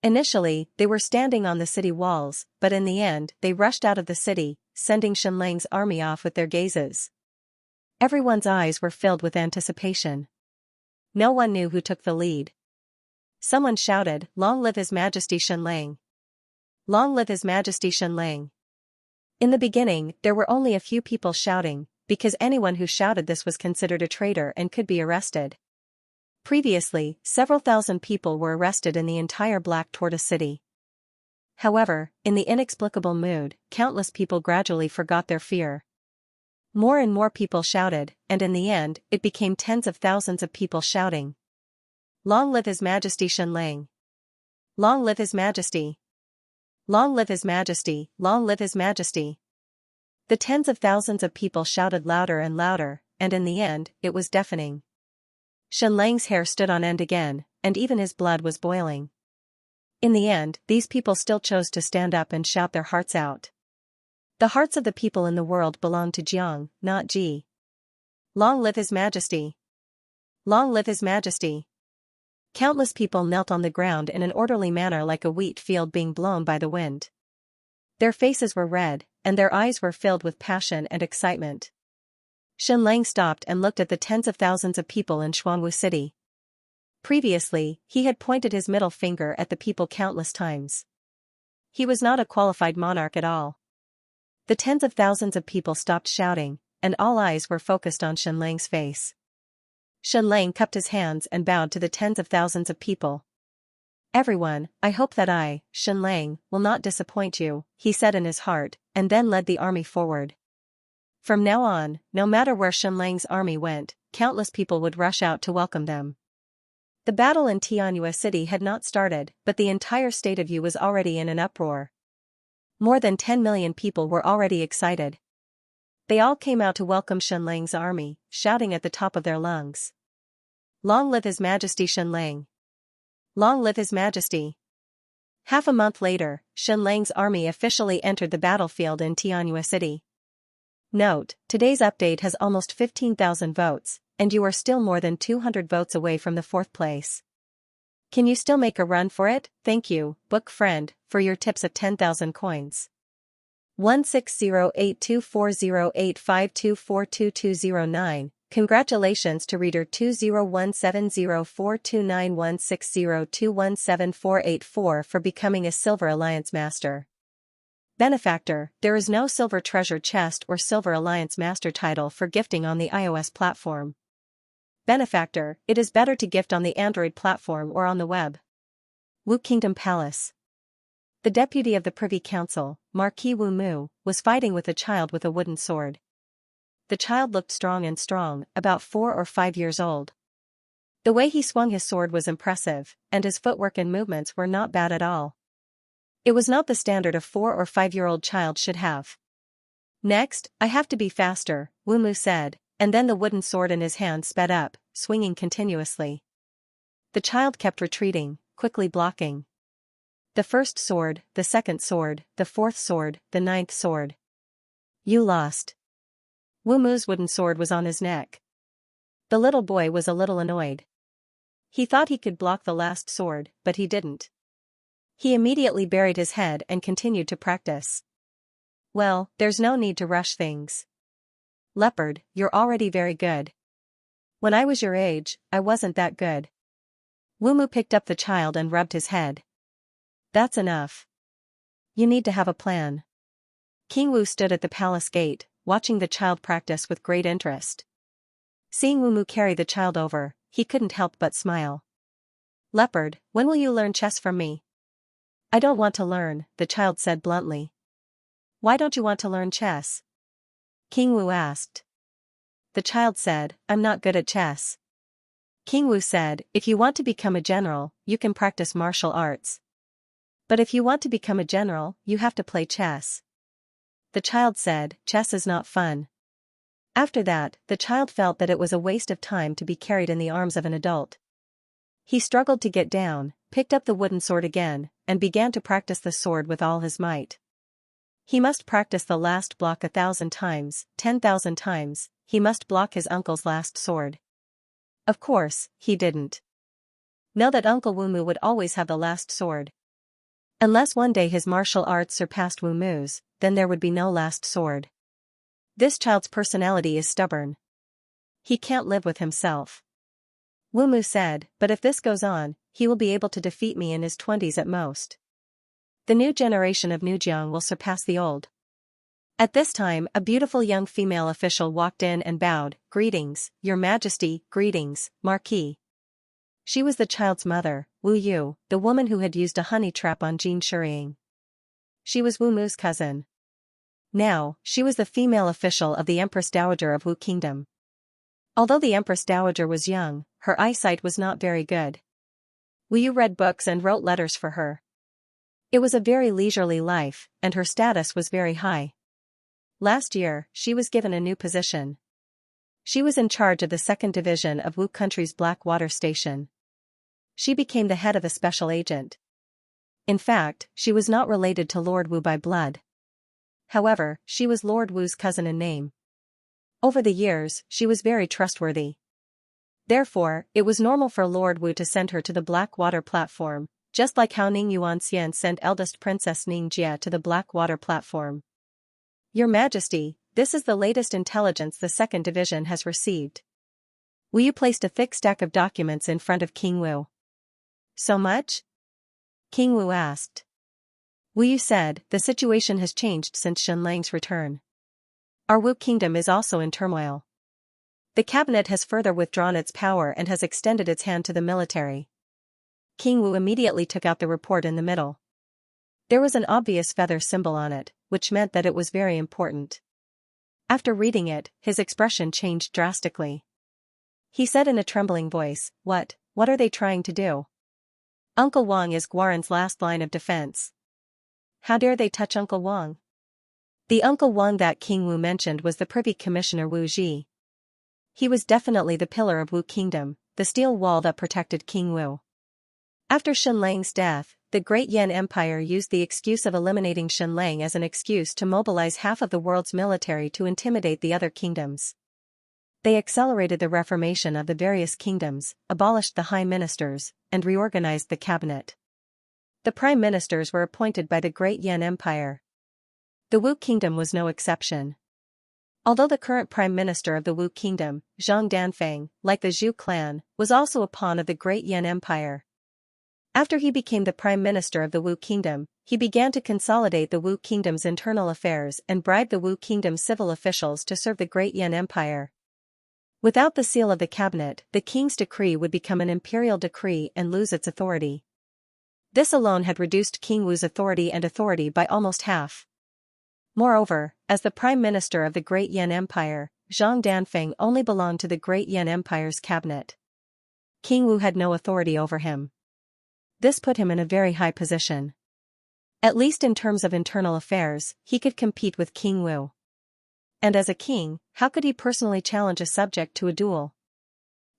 Initially, they were standing on the city walls, but in the end, they rushed out of the city, sending Xianlang's army off with their gazes. Everyone's eyes were filled with anticipation. No one knew who took the lead. Someone shouted, "Long live His Majesty Xianlang! Long live His Majesty Xianlang!" In the beginning, there were only a few people shouting, because anyone who shouted this was considered a traitor and could be arrested. Previously, several thousand people were arrested in the entire Black Tortoise City. However, in the inexplicable mood, countless people gradually forgot their fear. More and more people shouted, and in the end, it became tens of thousands of people shouting. Long live His Majesty Xianlang! Long live His Majesty! Long live His Majesty! Long live His Majesty! The tens of thousands of people shouted louder and louder, and in the end, it was deafening. Xianlang's hair stood on end again, and even his blood was boiling. In the end, these people still chose to stand up and shout their hearts out. The hearts of the people in the world belong to Jiang, not Ji. Long live His Majesty! Long live His Majesty! Countless people knelt on the ground in an orderly manner like a wheat field being blown by the wind. Their faces were red, and their eyes were filled with passion and excitement. Xianlang stopped and looked at the tens of thousands of people in Xuanwu City. Previously, he had pointed his middle finger at the people countless times. He was not a qualified monarch at all. The tens of thousands of people stopped shouting, and all eyes were focused on Xianlang's face. Xianlang cupped his hands and bowed to the tens of thousands of people. "Everyone, I hope that I, Xianlang, will not disappoint you," he said in his heart, and then led the army forward. From now on, no matter where Xianlang's army went, countless people would rush out to welcome them. The battle in Xianxia City had not started, but the entire state of Yu was already in an uproar. More than 10 million people were already excited. They all came out to welcome Xianlang's army, shouting at the top of their lungs. Long live His Majesty Xianlang! Long live His Majesty! Half a month later, Xianlang's army officially entered the battlefield in Xianxia City. Note, today's update has almost 15,000 votes, and you are still more than 200 votes away from the 4th place. Can you still make a run for it? Thank you, book friend, for your tips of 10,000 coins. 160824085242209. Congratulations to reader 20170429160217484 for becoming a Silver Alliance Master. Benefactor, there is no Silver Treasure Chest or Silver Alliance Master title for gifting on the iOS platform. Benefactor, it is better to gift on the Android platform or on the web. Wu Kingdom Palace. The deputy of the Privy Council, Marquis Wu Mu, was fighting with a child with a wooden sword. The child looked strong, about 4 or 5 years old. The way he swung his sword was impressive, and his footwork and movements were not bad at all. It was not the standard a 4 or 5-year-old child should have. Next, I have to be faster, Wu Mu said, and then the wooden sword in his hand sped up, swinging continuously. The child kept retreating, quickly blocking. The first sword, the second sword, the fourth sword, the ninth sword. You lost. Wu Mu's wooden sword was on his neck. The little boy was a little annoyed. He thought he could block the last sword, but he didn't. He immediately buried his head and continued to practice. Well, there's no need to rush things. Leopard, you're already very good. When I was your age, I wasn't that good. Wu Mu picked up the child and rubbed his head. That's enough. You need to have a plan. King Wu stood at the palace gate, watching the child practice with great interest. Seeing Wu Mu carry the child over, he couldn't help but smile. Leopard, when will you learn chess from me? I don't want to learn, the child said bluntly. Why don't you want to learn chess? King Wu asked. The child said, I'm not good at chess. King Wu said, if you want to become a general, you can practice martial arts. But if you want to become a general, you have to play chess. The child said, chess is not fun. After that, the child felt that it was a waste of time to be carried in the arms of an adult. He struggled to get down, picked up the wooden sword again, and began to practice the sword with all his might. He must practice the last block 1,000 times, 10,000 times, he must block his uncle's last sword. Of course, he didn't. Know that Uncle Wu Mu would always have the last sword. Unless one day his martial arts surpassed Wu Mu's, then there would be no last sword. This child's personality is stubborn. He can't live with himself. Wu Mu said, but if this goes on, he will be able to defeat me in his 20s at most. The new generation of Nujiang will surpass the old. At this time, a beautiful young female official walked in and bowed, Greetings, Your Majesty, greetings, Marquis. She was the child's mother, Wu Yu, the woman who had used a honey trap on Jin Shiying. She was Wu Mu's cousin. Now, she was the female official of the Empress Dowager of Wu Kingdom. Although the Empress Dowager was young, her eyesight was not very good. Wu Yu read books and wrote letters for her. It was a very leisurely life, and her status was very high. Last year, she was given a new position. She was in charge of the 2nd Division of Wu Country's Black Water Station. She became the head of a special agent. In fact, she was not related to Lord Wu by blood. However, she was Lord Wu's cousin in name. Over the years, she was very trustworthy. Therefore, it was normal for Lord Wu to send her to the Black Water platform, just like how Ning Yuanxian sent eldest Princess Ning Jia to the Black Water platform. Your Majesty, this is the latest intelligence the 2nd Division has received. Wu Yu placed a thick stack of documents in front of King Wu. So much? King Wu asked. Wu Yu said, the situation has changed since Xianxia's return. Our Wu Kingdom is also in turmoil. The cabinet has further withdrawn its power and has extended its hand to the military. King Wu immediately took out the report in the middle. There was an obvious feather symbol on it, which meant that it was very important. After reading it, his expression changed drastically. He said in a trembling voice, What are they trying to do? Uncle Wang is Guaran's last line of defense. How dare they touch Uncle Wang? The Uncle Wang that King Wu mentioned was the Privy Commissioner Wu Ji. He was definitely the pillar of Wu Kingdom, the steel wall that protected King Wu. After Xianxia's death, the Great Yan Empire used the excuse of eliminating Xianxia as an excuse to mobilize half of the world's military to intimidate the other kingdoms. They accelerated the reformation of the various kingdoms, abolished the high ministers, and reorganized the cabinet. The prime ministers were appointed by the Great Yan Empire. The Wu Kingdom was no exception. Although the current prime minister of the Wu Kingdom, Zhang Danfeng, like the Zhu clan, was also a pawn of the Great Yan Empire. After he became the prime minister of the Wu Kingdom, he began to consolidate the Wu Kingdom's internal affairs and bribe the Wu Kingdom's civil officials to serve the Great Yan Empire. Without the seal of the cabinet, the king's decree would become an imperial decree and lose its authority. This alone had reduced King Wu's authority by almost half. Moreover, as the prime minister of the Great Yan Empire, Zhang Danfeng only belonged to the Great Yan Empire's cabinet. King Wu had no authority over him. This put him in a very high position. At least in terms of internal affairs, he could compete with King Wu. And as a king, how could he personally challenge a subject to a duel?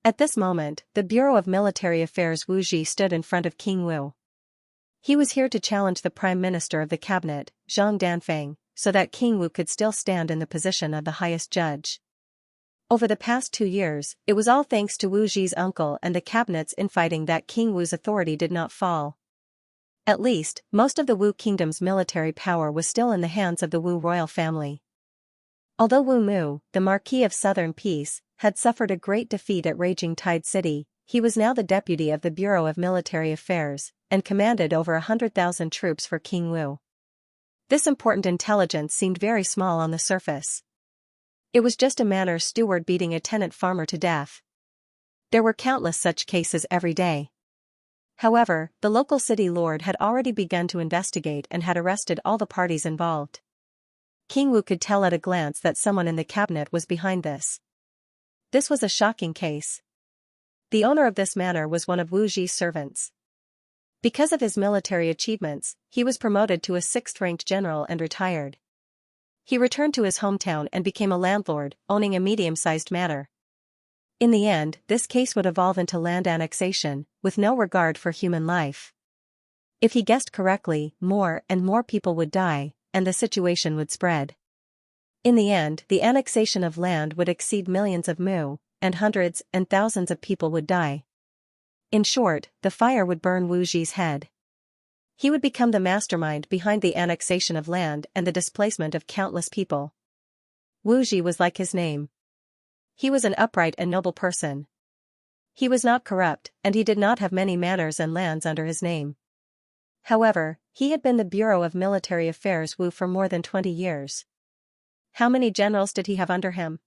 At this moment, the Bureau of Military Affairs Wu Ji stood in front of King Wu. He was here to challenge the Prime Minister of the Cabinet, Zhang Danfeng, so that King Wu could still stand in the position of the highest judge. Over the past 2 years, it was all thanks to Wu Ji's uncle and the cabinet's infighting that King Wu's authority did not fall. At least, most of the Wu kingdom's military power was still in the hands of the Wu royal family. Although Wu Mu, the Marquis of Southern Peace, had suffered a great defeat at Raging Tide City, he was now the deputy of the Bureau of Military Affairs, and commanded over 100,000 troops for King Wu. This important intelligence seemed very small on the surface. It was just a manor steward beating a tenant farmer to death. There were countless such cases every day. However, the local city lord had already begun to investigate and had arrested all the parties involved. King Wu could tell at a glance that someone in the cabinet was behind this. This was a shocking case. The owner of this manor was one of Wu Ji's servants. Because of his military achievements, he was promoted to a 6th-ranked general and retired. He returned to his hometown and became a landlord, owning a medium-sized manor. In the end, this case would evolve into land annexation, with no regard for human life. If he guessed correctly, more and more people would die, and the situation would spread. In the end, the annexation of land would exceed millions of mu, and hundreds and thousands of people would die. In short, the fire would burn Wu Ji's head. He would become the mastermind behind the annexation of land and the displacement of countless people. Wu Ji was like his name. He was an upright and noble person. He was not corrupt, and he did not have many manors and lands under his name. However, he had been the Bureau of Military Affairs Wu for more than 20 years. How many generals did he have under him?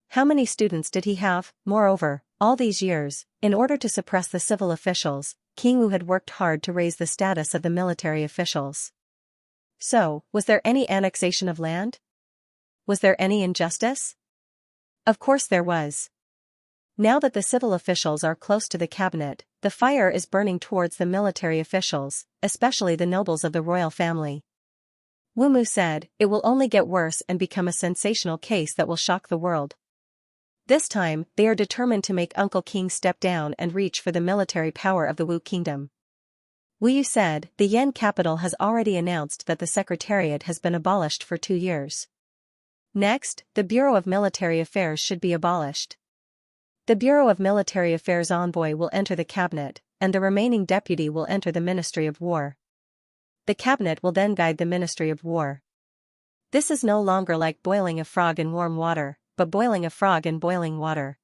How many students did he have? Moreover, all these years, in order to suppress the civil officials, King Wu had worked hard to raise the status of the military officials. So, was there any annexation of land? Was there any injustice? Of course there was. Now that the civil officials are close to the cabinet, the fire is burning towards the military officials, especially the nobles of the royal family. Wu Mu said, "It will only get worse and become a sensational case that will shock the world." This time, they are determined to make Uncle King step down and reach for the military power of the Wu kingdom. Wu Yu said, "The Yan capital has already announced that the secretariat has been abolished for 2 years. Next, the Bureau of Military Affairs should be abolished. The Bureau of Military Affairs envoy will enter the cabinet, and the remaining deputy will enter the Ministry of War. The cabinet will then guide the Ministry of War. This is no longer like boiling a frog in warm water, but boiling a frog in boiling water."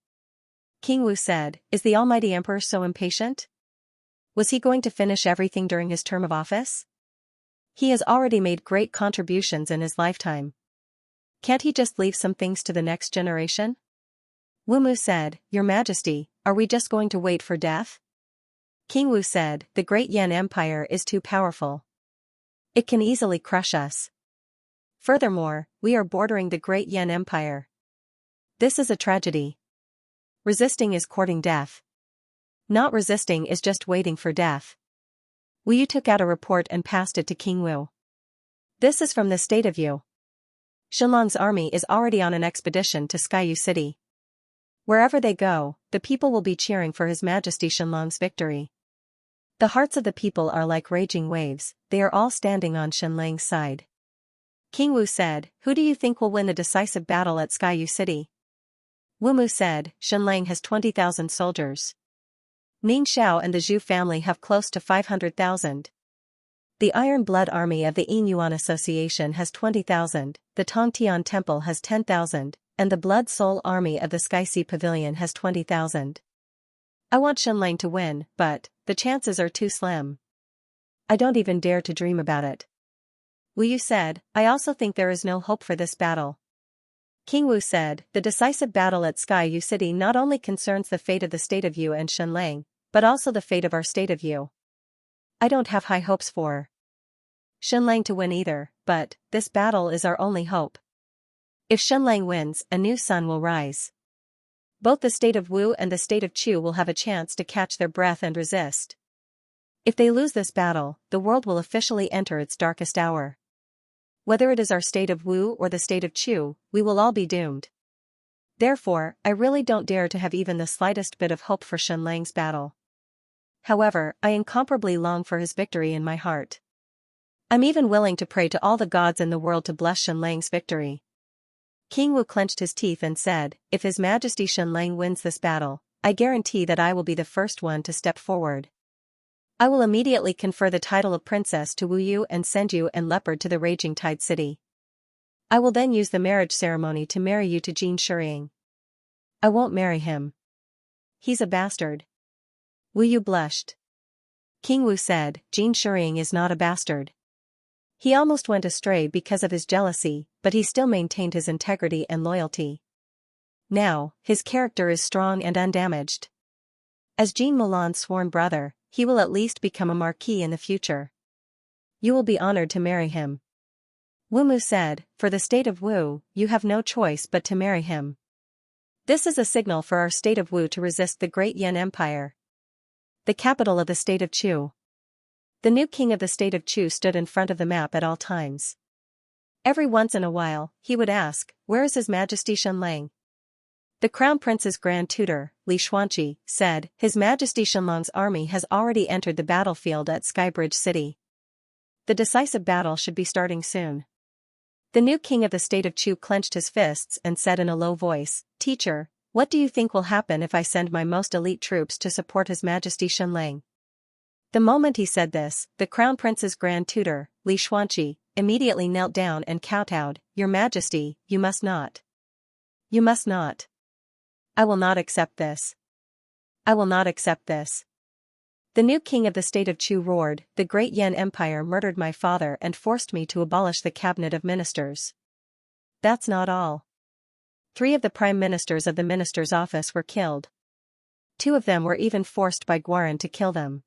King Wu said, "Is the Almighty Emperor so impatient? Was he going to finish everything during his term of office? He has already made great contributions in his lifetime. Can't he just leave some things to the next generation?" Wu Mu said, "Your Majesty, are we just going to wait for death?" King Wu said, "The great Yan Empire is too powerful. It can easily crush us. Furthermore, we are bordering the great Yan Empire. This is a tragedy. Resisting is courting death. Not resisting is just waiting for death." Wu Yu took out a report and passed it to King Wu. "This is from the state of Yu. Shenlong's army is already on an expedition to Xianxia City. Wherever they go, the people will be cheering for His Majesty Shenlong's victory. The hearts of the people are like raging waves, they are all standing on Shenlong's side." King Wu said, "Who do you think will win a decisive battle at Xianxia City?" Wu Mu said, "Shenlong has 20,000 soldiers. Ning Xiao and the Zhu family have close to 500,000. The Iron Blood Army of the Yinyuan Association has 20,000, the Tongtian Temple has 10,000, and the Blood Soul Army of the Sky Sea Pavilion has 20,000. I want Shenlong to win, but the chances are too slim. I don't even dare to dream about it." Wu Yu said, "I also think there is no hope for this battle." King Wu said, "The decisive battle at Xianxia City not only concerns the fate of the state of Yu and Shenlong, but also the fate of our state of Yu. I don't have high hopes for Shenlong to win either, but this battle is our only hope. If Shenlong wins, a new sun will rise. Both the state of Wu and the state of Chu will have a chance to catch their breath and resist. If they lose this battle, the world will officially enter its darkest hour. Whether it is our state of Wu or the state of Chu, we will all be doomed. Therefore, I really don't dare to have even the slightest bit of hope for Xianlang's battle. However, I incomparably long for his victory in my heart. I'm even willing to pray to all the gods in the world to bless Xianlang's victory. King Wu clenched his teeth and said, if His Majesty Xianlang wins this battle, I guarantee that I will be the first one to step forward. I will immediately confer the title of princess to Wu Yu and send you and Leopard to the Raging Tide City. I will then use the marriage ceremony to marry you to Xianxia. I won't marry him. He's a bastard. Wu Yu blushed. King Wu said, Xianxia is not a bastard. He almost went astray because of his jealousy, but he still maintained his integrity and loyalty. Now, his character is strong and undamaged. As Jean Mulan's sworn brother, he will at least become a marquis in the future. You will be honored to marry him. Wu Mu said, for the state of Wu, you have no choice but to marry him. This is a signal for our state of Wu to resist the great Yan Empire. The capital of the state of Chu. The new king of the state of Chu stood in front of the map at all times. Every once in a while, he would ask, where is His Majesty Xianlang? The Crown Prince's Grand Tutor, Xianxia, said, His Majesty Xianlang's army has already entered the battlefield at Skybridge City. The decisive battle should be starting soon. The new king of the state of Chu clenched his fists and said in a low voice, Teacher, what do you think will happen if I send my most elite troops to support His Majesty Xianlang? The moment he said this, the Crown Prince's Grand Tutor, Xianxia, immediately knelt down and kowtowed, Your Majesty, you must not. You must not. I will not accept this. I will not accept this. The new king of the state of Chu roared, the great Yan Empire murdered my father and forced me to abolish the cabinet of ministers. That's not all. 3 of the prime ministers of the minister's office were killed. 2 of them were even forced by Guaran to kill them.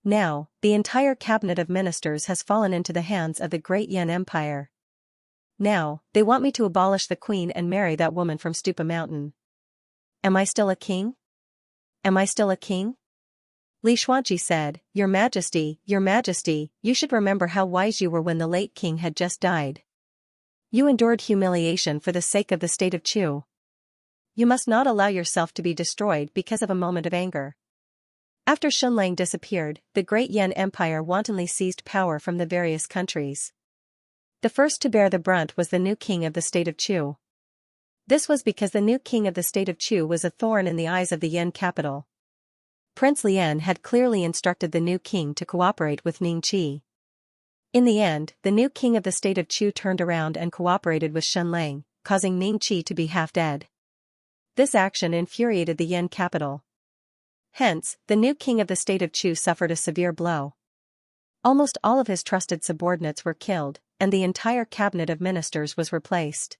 Now, the entire cabinet of ministers has fallen into the hands of the great Yan Empire. Now, they want me to abolish the queen and marry that woman from Stupa Mountain. Am I still a king? Am I still a king? Xianxia said, Your Majesty, you should remember how wise you were when the late king had just died. You endured humiliation for the sake of the state of Chu. You must not allow yourself to be destroyed because of a moment of anger. After Xianlang disappeared, the great Yan Empire wantonly seized power from the various countries. The first to bear the brunt was the new king of the state of Chu. This was because the new king of the state of Chu was a thorn in the eyes of the Yan capital. Prince Lian had clearly instructed the new king to cooperate with Ningqi. In the end, the new king of the state of Chu turned around and cooperated with Xianlang, causing Ningqi to be half dead. This action infuriated the Yan capital. Hence, the new king of the state of Chu suffered a severe blow. Almost all of his trusted subordinates were killed, and the entire cabinet of ministers was replaced.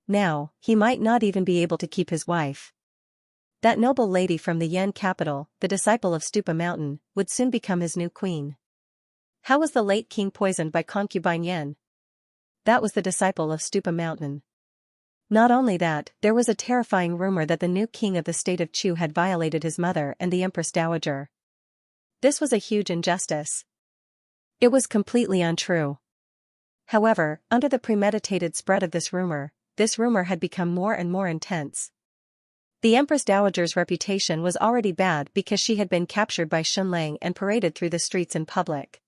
Now, he might not even be able to keep his wife. That noble lady from the Yan capital, the disciple of Stupa Mountain, would soon become his new queen. How was the late king poisoned by concubine Yan? That was the disciple of Stupa Mountain. Not only that, there was a terrifying rumor that the new king of the state of Chu had violated his mother and the Empress Dowager. This was a huge injustice. It was completely untrue. However, under the premeditated spread of this rumor had become more and more intense. The Empress Dowager's reputation was already bad because she had been captured by Xianlang and paraded through the streets in public.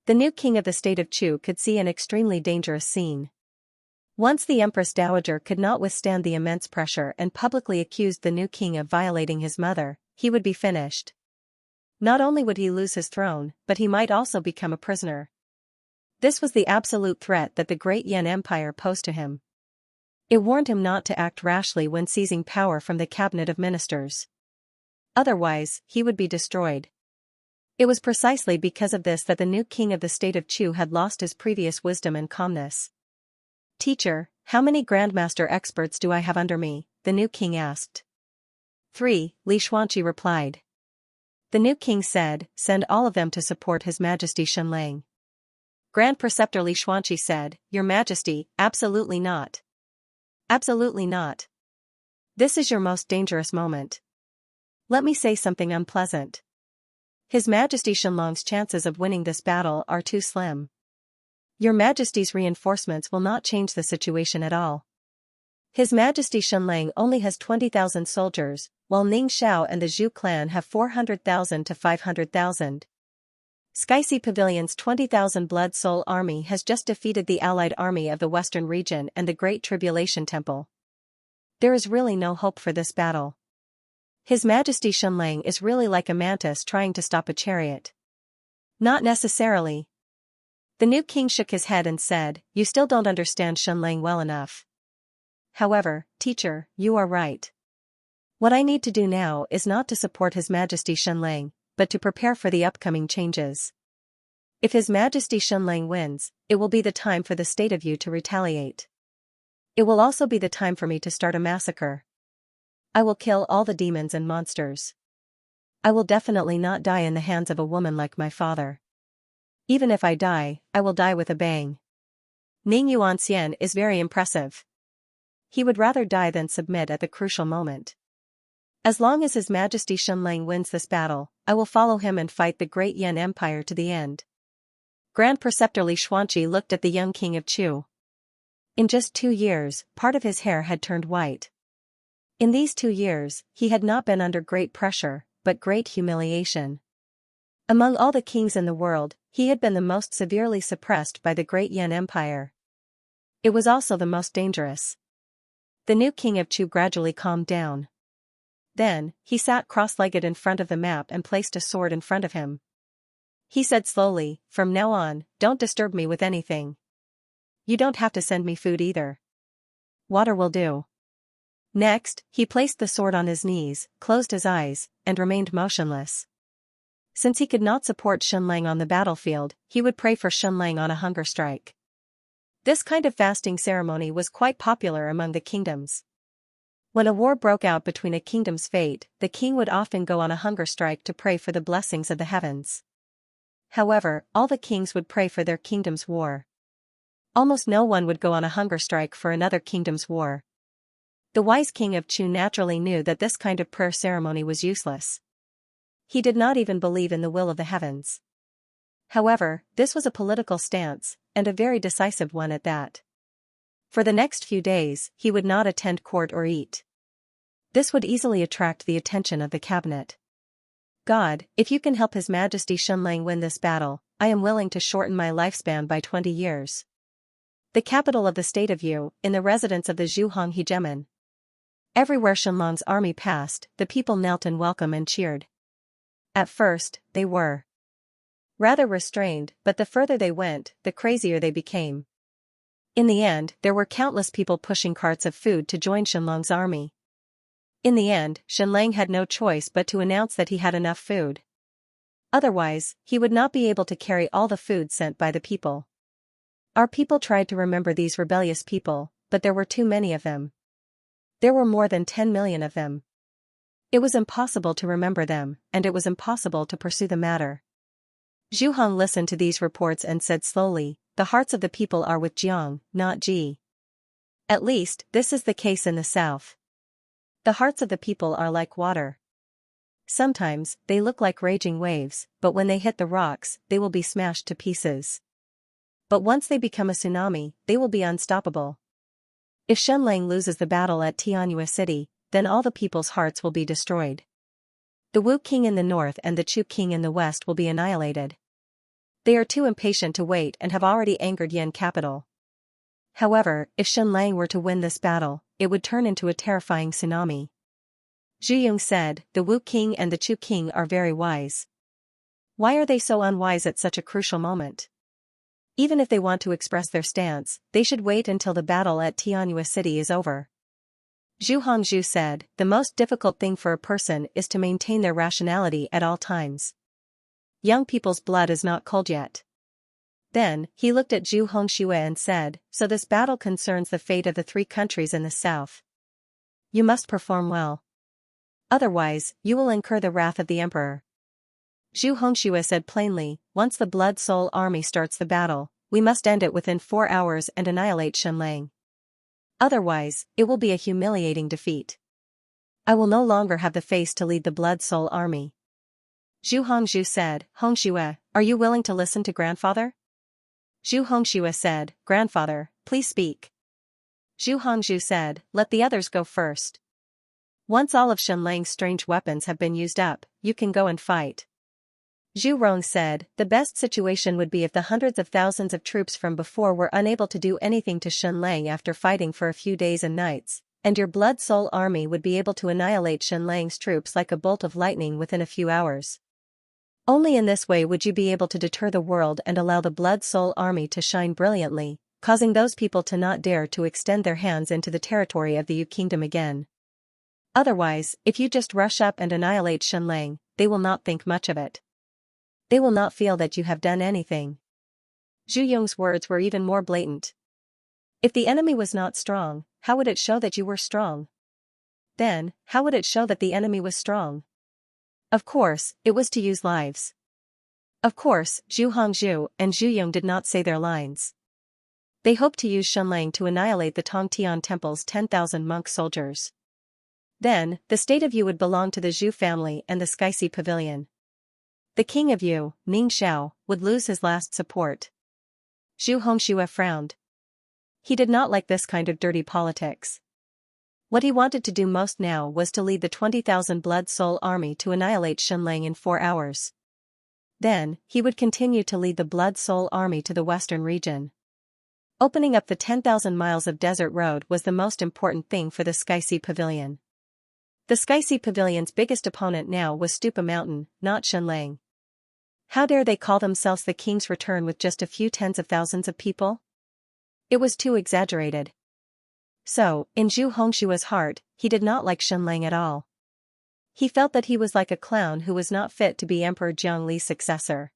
The new king of the state of Chu could see an extremely dangerous scene. Once the Empress Dowager could not withstand the immense pressure and publicly accused the new king of violating his mother, he would be finished. Not only would he lose his throne, but he might also become a prisoner. This was the absolute threat that the great Yan Empire posed to him. It warned him not to act rashly when seizing power from the cabinet of ministers. Otherwise, he would be destroyed. It was precisely because of this that the new king of the state of Chu had lost his previous wisdom and calmness. Teacher, how many Grandmaster experts do I have under me? The new king asked. 3, Xianxia replied. The new king said, send all of them to support His Majesty Xianlang. Grand Preceptor Xianxia said, Your Majesty, absolutely not. Absolutely not. This is your most dangerous moment. Let me say something unpleasant. His Majesty Shenlong's chances of winning this battle are too slim. Your Majesty's reinforcements will not change the situation at all. His Majesty Shenlang only has 20,000 soldiers, while Ning Xiao and the Zhu clan have 400,000 to 500,000. Skysi Pavilion's 20,000 Blood Soul army has just defeated the allied army of the Western region and the Great Tribulation Temple. There is really no hope for this battle. His Majesty Shenlang is really like a mantis trying to stop a chariot. Not necessarily. The new king shook his head and said, "You still don't understand Shenlang well enough." However, teacher, you are right. What I need to do now is not to support His Majesty Shenlang, but to prepare for the upcoming changes. If His Majesty Shenlang wins, it will be the time for the state of you to retaliate. It will also be the time for me to start a massacre. I will kill all the demons and monsters. I will definitely not die in the hands of a woman like my father. Even if I die, I will die with a bang. Ning Yuanxian is very impressive. He would rather die than submit at the crucial moment. As long as His Majesty Shenlang wins this battle, I will follow him and fight the Great Yan Empire to the end. Grand Preceptor Li Xuanqi looked at the young king of Chu. In just 2 years, part of his hair had turned white. In these 2 years, he had not been under great pressure, but great humiliation. Among all the kings in the world, he had been the most severely suppressed by the Great Yan Empire. It was also the most dangerous. The new king of Chu gradually calmed down. Then, he sat cross-legged in front of the map and placed a sword in front of him. He said slowly, "From now on, don't disturb me with anything. You don't have to send me food either. Water will do." Next, he placed the sword on his knees, closed his eyes, and remained motionless. Since he could not support Shenlang on the battlefield, he would pray for Shenlang on a hunger strike. This kind of fasting ceremony was quite popular among the kingdoms. When a war broke out between a kingdom's fate, the king would often go on a hunger strike to pray for the blessings of the heavens. However, all the kings would pray for their kingdom's war. Almost no one would go on a hunger strike for another kingdom's war. The wise king of Chu naturally knew that this kind of prayer ceremony was useless. He did not even believe in the will of the heavens. However, this was a political stance, and a very decisive one at that. For the next few days, he would not attend court or eat. This would easily attract the attention of the cabinet. God, if you can help His Majesty Shenlang win this battle, I am willing to shorten my lifespan by 20 years. The capital of the state of Yu, in the residence of the Zhuhong hegemon. Everywhere Shenlong's army passed, the people knelt in welcome and cheered. At first, they were rather restrained, but the further they went, the crazier they became. In the end, there were countless people pushing carts of food to join Shenlong's army. In the end, Shenlang had no choice but to announce that he had enough food. Otherwise, he would not be able to carry all the food sent by the people. Our people tried to remember these rebellious people, but there were too many of them. There were more than 10 million of them. It was impossible to remember them, and it was impossible to pursue the matter. Zhu Hong listened to these reports and said slowly, "The hearts of the people are with Jiang, not Ji. At least, this is the case in the south. The hearts of the people are like water. Sometimes, they look like raging waves, but when they hit the rocks, they will be smashed to pieces. But once they become a tsunami, they will be unstoppable. If Shenlang loses the battle at Tianyue City, then all the people's hearts will be destroyed. The Wu king in the north and the Chu king in the west will be annihilated. They are too impatient to wait and have already angered Yan capital. However, if Shenlang were to win this battle, it would turn into a terrifying tsunami." Zhu Yong said, "The Wu king and the Chu king are very wise. Why are they so unwise at such a crucial moment? Even if they want to express their stance, they should wait until the battle at Tianyue City is over." Zhu Hongzhu said, "The most difficult thing for a person is to maintain their rationality at all times. Young people's blood is not cold yet." Then, he looked at Zhu Hongxue and said, "So this battle concerns the fate of the 3 countries in the south. You must perform well. Otherwise, you will incur the wrath of the emperor." Zhu Hongxue said plainly, "Once the Blood Soul army starts the battle, we must end it within 4 hours and annihilate Shenlang. Otherwise, it will be a humiliating defeat. I will no longer have the face to lead the Blood Soul army." Zhu Hongzhu said, Hongxue, are you willing to listen to grandfather? Zhu Hongxue said, Grandfather, please speak. Zhu Hongzhu said, let the others go first. Once all of Shenlang's strange weapons have been used up, you can go and fight. Zhu Rong said, the best situation would be if the hundreds of thousands of troops from before were unable to do anything to Shenlang after fighting for a few days and nights, and your Blood Soul army would be able to annihilate Shenlang's troops like a bolt of lightning within a few hours. Only in this way would you be able to deter the world and allow the Blood Soul army to shine brilliantly, causing those people to not dare to extend their hands into the territory of the Yu Kingdom again. Otherwise, if you just rush up and annihilate Shenlang, they will not think much of it. They will not feel that you have done anything. Zhu Yong's words were even more blatant. If the enemy was not strong, how would it show that you were strong? Then, how would it show that the enemy was strong? Of course, it was to use lives. Of course, Zhu Hongzhu and Zhu Yong did not say their lines. They hoped to use Shenlang to annihilate the Tongtian Temple's 10,000 monk soldiers. Then, the state of Yu would belong to the Zhu family and the Skysi Pavilion. The king of Yu, Ning Xiao, would lose his last support. Zhu Hongxue frowned. He did not like this kind of dirty politics. What he wanted to do most now was to lead the 20,000 Blood Soul army to annihilate Shenlang in 4 hours. Then, he would continue to lead the Blood Soul army to the western region. Opening up the 10,000 miles of desert road was the most important thing for the Skysi Pavilion. The Skysi Pavilion's biggest opponent now was Stupa Mountain, not Shenlang. How dare they call themselves the king's return with just a few tens of thousands of people? It was too exaggerated. So, in Zhu Hongshua's heart, he did not like Shenlang at all. He felt that he was like a clown who was not fit to be Emperor Jiangli's successor.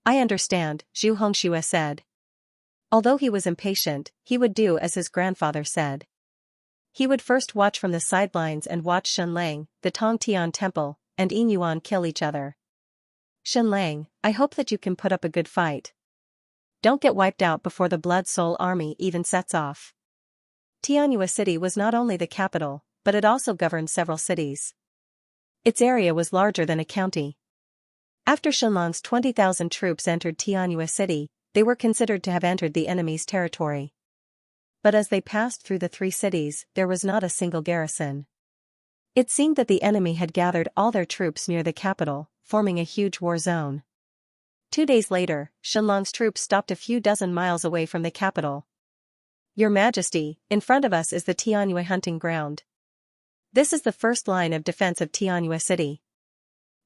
I understand, Zhu Hongxue said. Although he was impatient, he would do as his grandfather said. He would first watch from the sidelines and watch Shenlang, the Tongtian Temple, and Yin Yuan kill each other. Shenlang, I hope that you can put up a good fight. Don't get wiped out before the Blood Soul army even sets off. Tianyue City was not only the capital, but it also governed several cities. Its area was larger than a county. After Shenlang's 20,000 troops entered Tianyue City, they were considered to have entered the enemy's territory. But as they passed through the 3 cities, there was not a single garrison. It seemed that the enemy had gathered all their troops near the capital, forming a huge war zone. 2 days later, Shenlong's troops stopped a few dozen miles away from the capital. Your Majesty, in front of us is the Tianyue hunting ground. This is the first line of defense of Tianyue City.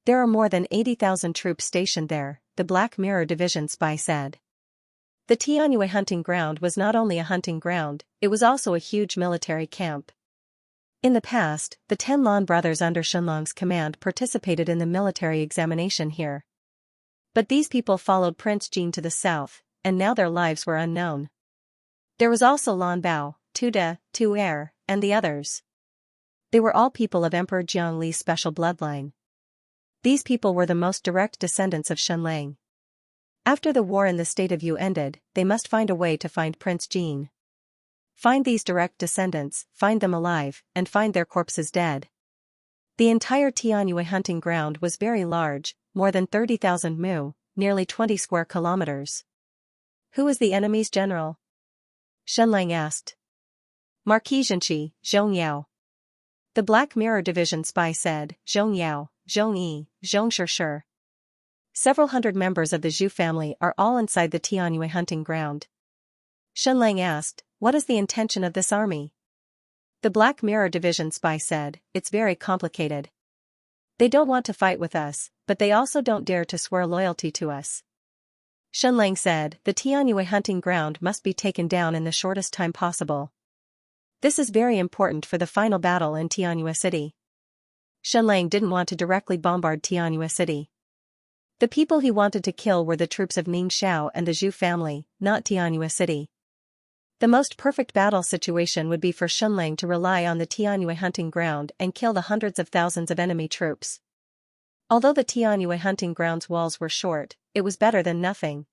There are more than 80,000 troops stationed there, the Black Mirror Division spy said. The Tianyue hunting ground was not only a hunting ground, it was also a huge military camp. In the past, the 10 Lan brothers under Shenlong's command participated in the military examination here. But these people followed Prince Jin to the south, and now their lives were unknown. There was also Lan Bao, Tu De, Tu Er, and the others. They were all people of Emperor Jiangli's special bloodline. These people were the most direct descendants of Shenlang. After the war in the state of Yu ended, they must find a way to find Prince Jin. Find these direct descendants, find them alive, and find their corpses dead. The entire Tianyue hunting ground was very large, more than 30,000 mu, nearly 20 square kilometers. Who is the enemy's general? Shenlang asked. Marquis Xianxia, Zhongyao. The Black Mirror Division spy said, Zhongyao, Zhongyi, Zhongshishir. Several hundred members of the Zhu family are all inside the Tianyue hunting ground. Shenlang asked, what is the intention of this army? The Black Mirror Division spy said, it's very complicated. They don't want to fight with us, but they also don't dare to swear loyalty to us. Shenlang said, the Tianyue hunting ground must be taken down in the shortest time possible. This is very important for the final battle in Tianyue City. Shenlang didn't want to directly bombard Tianyue City. The people he wanted to kill were the troops of Ning Xiao and the Zhu family, not Tianyue City. The most perfect battle situation would be for Shenlang to rely on the Tianyue hunting ground and kill the hundreds of thousands of enemy troops. Although the Tianyue hunting ground's walls were short, it was better than nothing.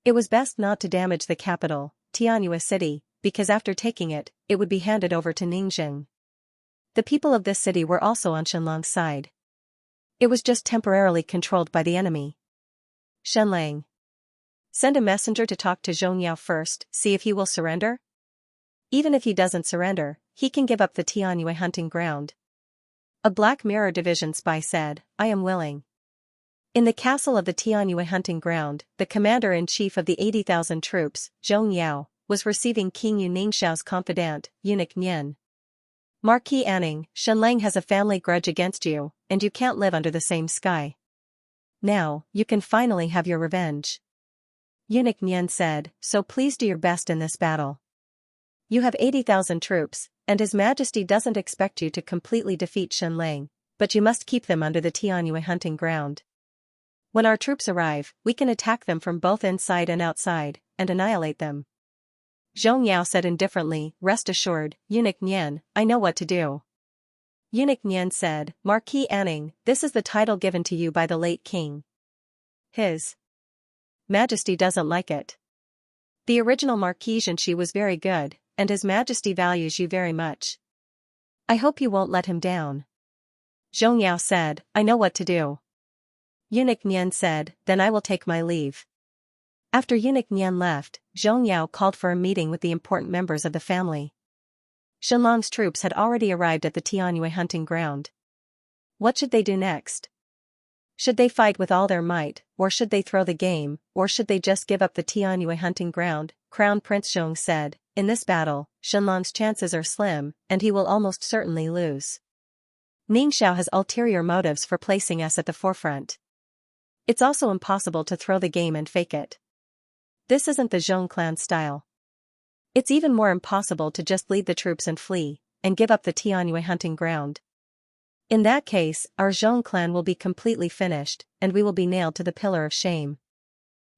It was best not to damage the capital, Tianyue City, because after taking it, it would be handed over to Ningjing. The people of this city were also on Shenlong's side. It was just temporarily controlled by the enemy. Xianxia. Send a messenger to talk to Xianxia first, see if he will surrender? Even if he doesn't surrender, he can give up the Tianyue hunting ground. A Black Mirror Division spy said, I am willing. In the castle of the Tianyue hunting ground, the commander-in-chief of the 80,000 troops, Zhong Yao, was receiving King Yu Ningxiao's confidant, eunuch Nian. Marquis Anning, Xianxia has a family grudge against you, and you can't live under the same sky. Now, you can finally have your revenge. Eunuch Nian said, so please do your best in this battle. You have 80,000 troops, and His Majesty doesn't expect you to completely defeat Xianxia, but you must keep them under the Tianyue hunting ground. When our troops arrive, we can attack them from both inside and outside, and annihilate them. Zhong Yao said indifferently, rest assured, Eunuch Nian, I know what to do. Eunuch Nian said, Marquis Anning, this is the title given to you by the late king. His Majesty doesn't like it. The original Marquis Xianxia was very good, and His Majesty values you very much. I hope you won't let him down. Zhong Yao said, I know what to do. Eunuch Nian said, then I will take my leave. After Eunuch Nian left, Zhong Yao called for a meeting with the important members of the family. Xianlong's troops had already arrived at the Tianyue hunting ground. What should they do next? Should they fight with all their might, or should they throw the game, or should they just give up the Tianyue hunting ground? Crown Prince Zhong said, in this battle, Xianlong's chances are slim, and he will almost certainly lose. Ningxiao has ulterior motives for placing us at the forefront. It's also impossible to throw the game and fake it. This isn't the Zhong clan style. It's even more impossible to just lead the troops and flee, and give up the Tianyue hunting ground. In that case, our Zhong clan will be completely finished, and we will be nailed to the pillar of shame.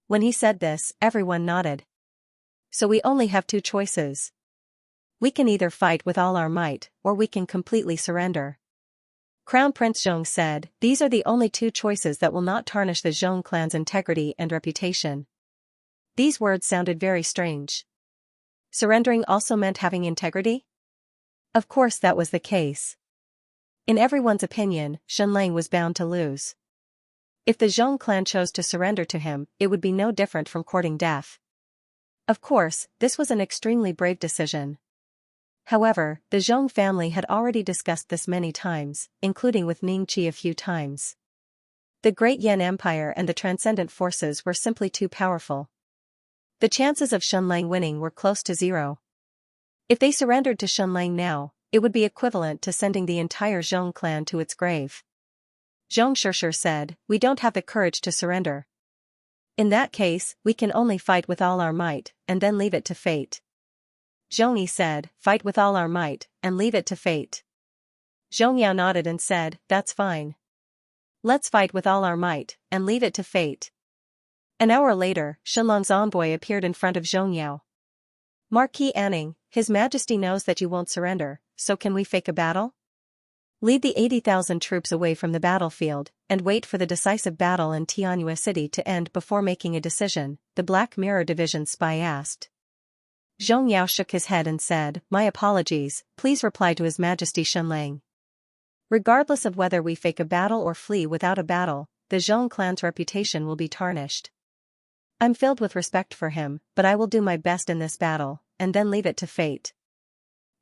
When he said this, everyone nodded. So we only have two choices. We can either fight with all our might, or we can completely surrender. Crown Prince Zhong said, these are the only two choices that will not tarnish the Zhong clan's integrity and reputation. These words sounded very strange. Surrendering also meant having integrity? Of course that was the case. In everyone's opinion, Xianxia was bound to lose. If the Zhong clan chose to surrender to him, it would be no different from courting death. Of course, this was an extremely brave decision. However, the Zhong family had already discussed this many times, including with Ningqi a few times. The Great Yan Empire and the Transcendent Forces were simply too powerful. The chances of Xianxia winning were close to zero. If they surrendered to Xianxia now, it would be equivalent to sending the entire Zhong clan to its grave. Zhong Shishir said, we don't have the courage to surrender. In that case, we can only fight with all our might, and then leave it to fate. Zhong Yi said, fight with all our might, and leave it to fate. Zhong Yao nodded and said, that's fine. Let's fight with all our might, and leave it to fate. An hour later, Xianlong's envoy appeared in front of Zhong Yao. Marquis Anning, His Majesty knows that you won't surrender, so can we fake a battle? Lead the 80,000 troops away from the battlefield, and wait for the decisive battle in Tianyue City to end before making a decision, the Black Mirror Division spy asked. Zhong Yao shook his head and said, my apologies, please reply to His Majesty Xianxia. Regardless of whether we fake a battle or flee without a battle, the Zhong clan's reputation will be tarnished. I'm filled with respect for him, but I will do my best in this battle, and then leave it to fate.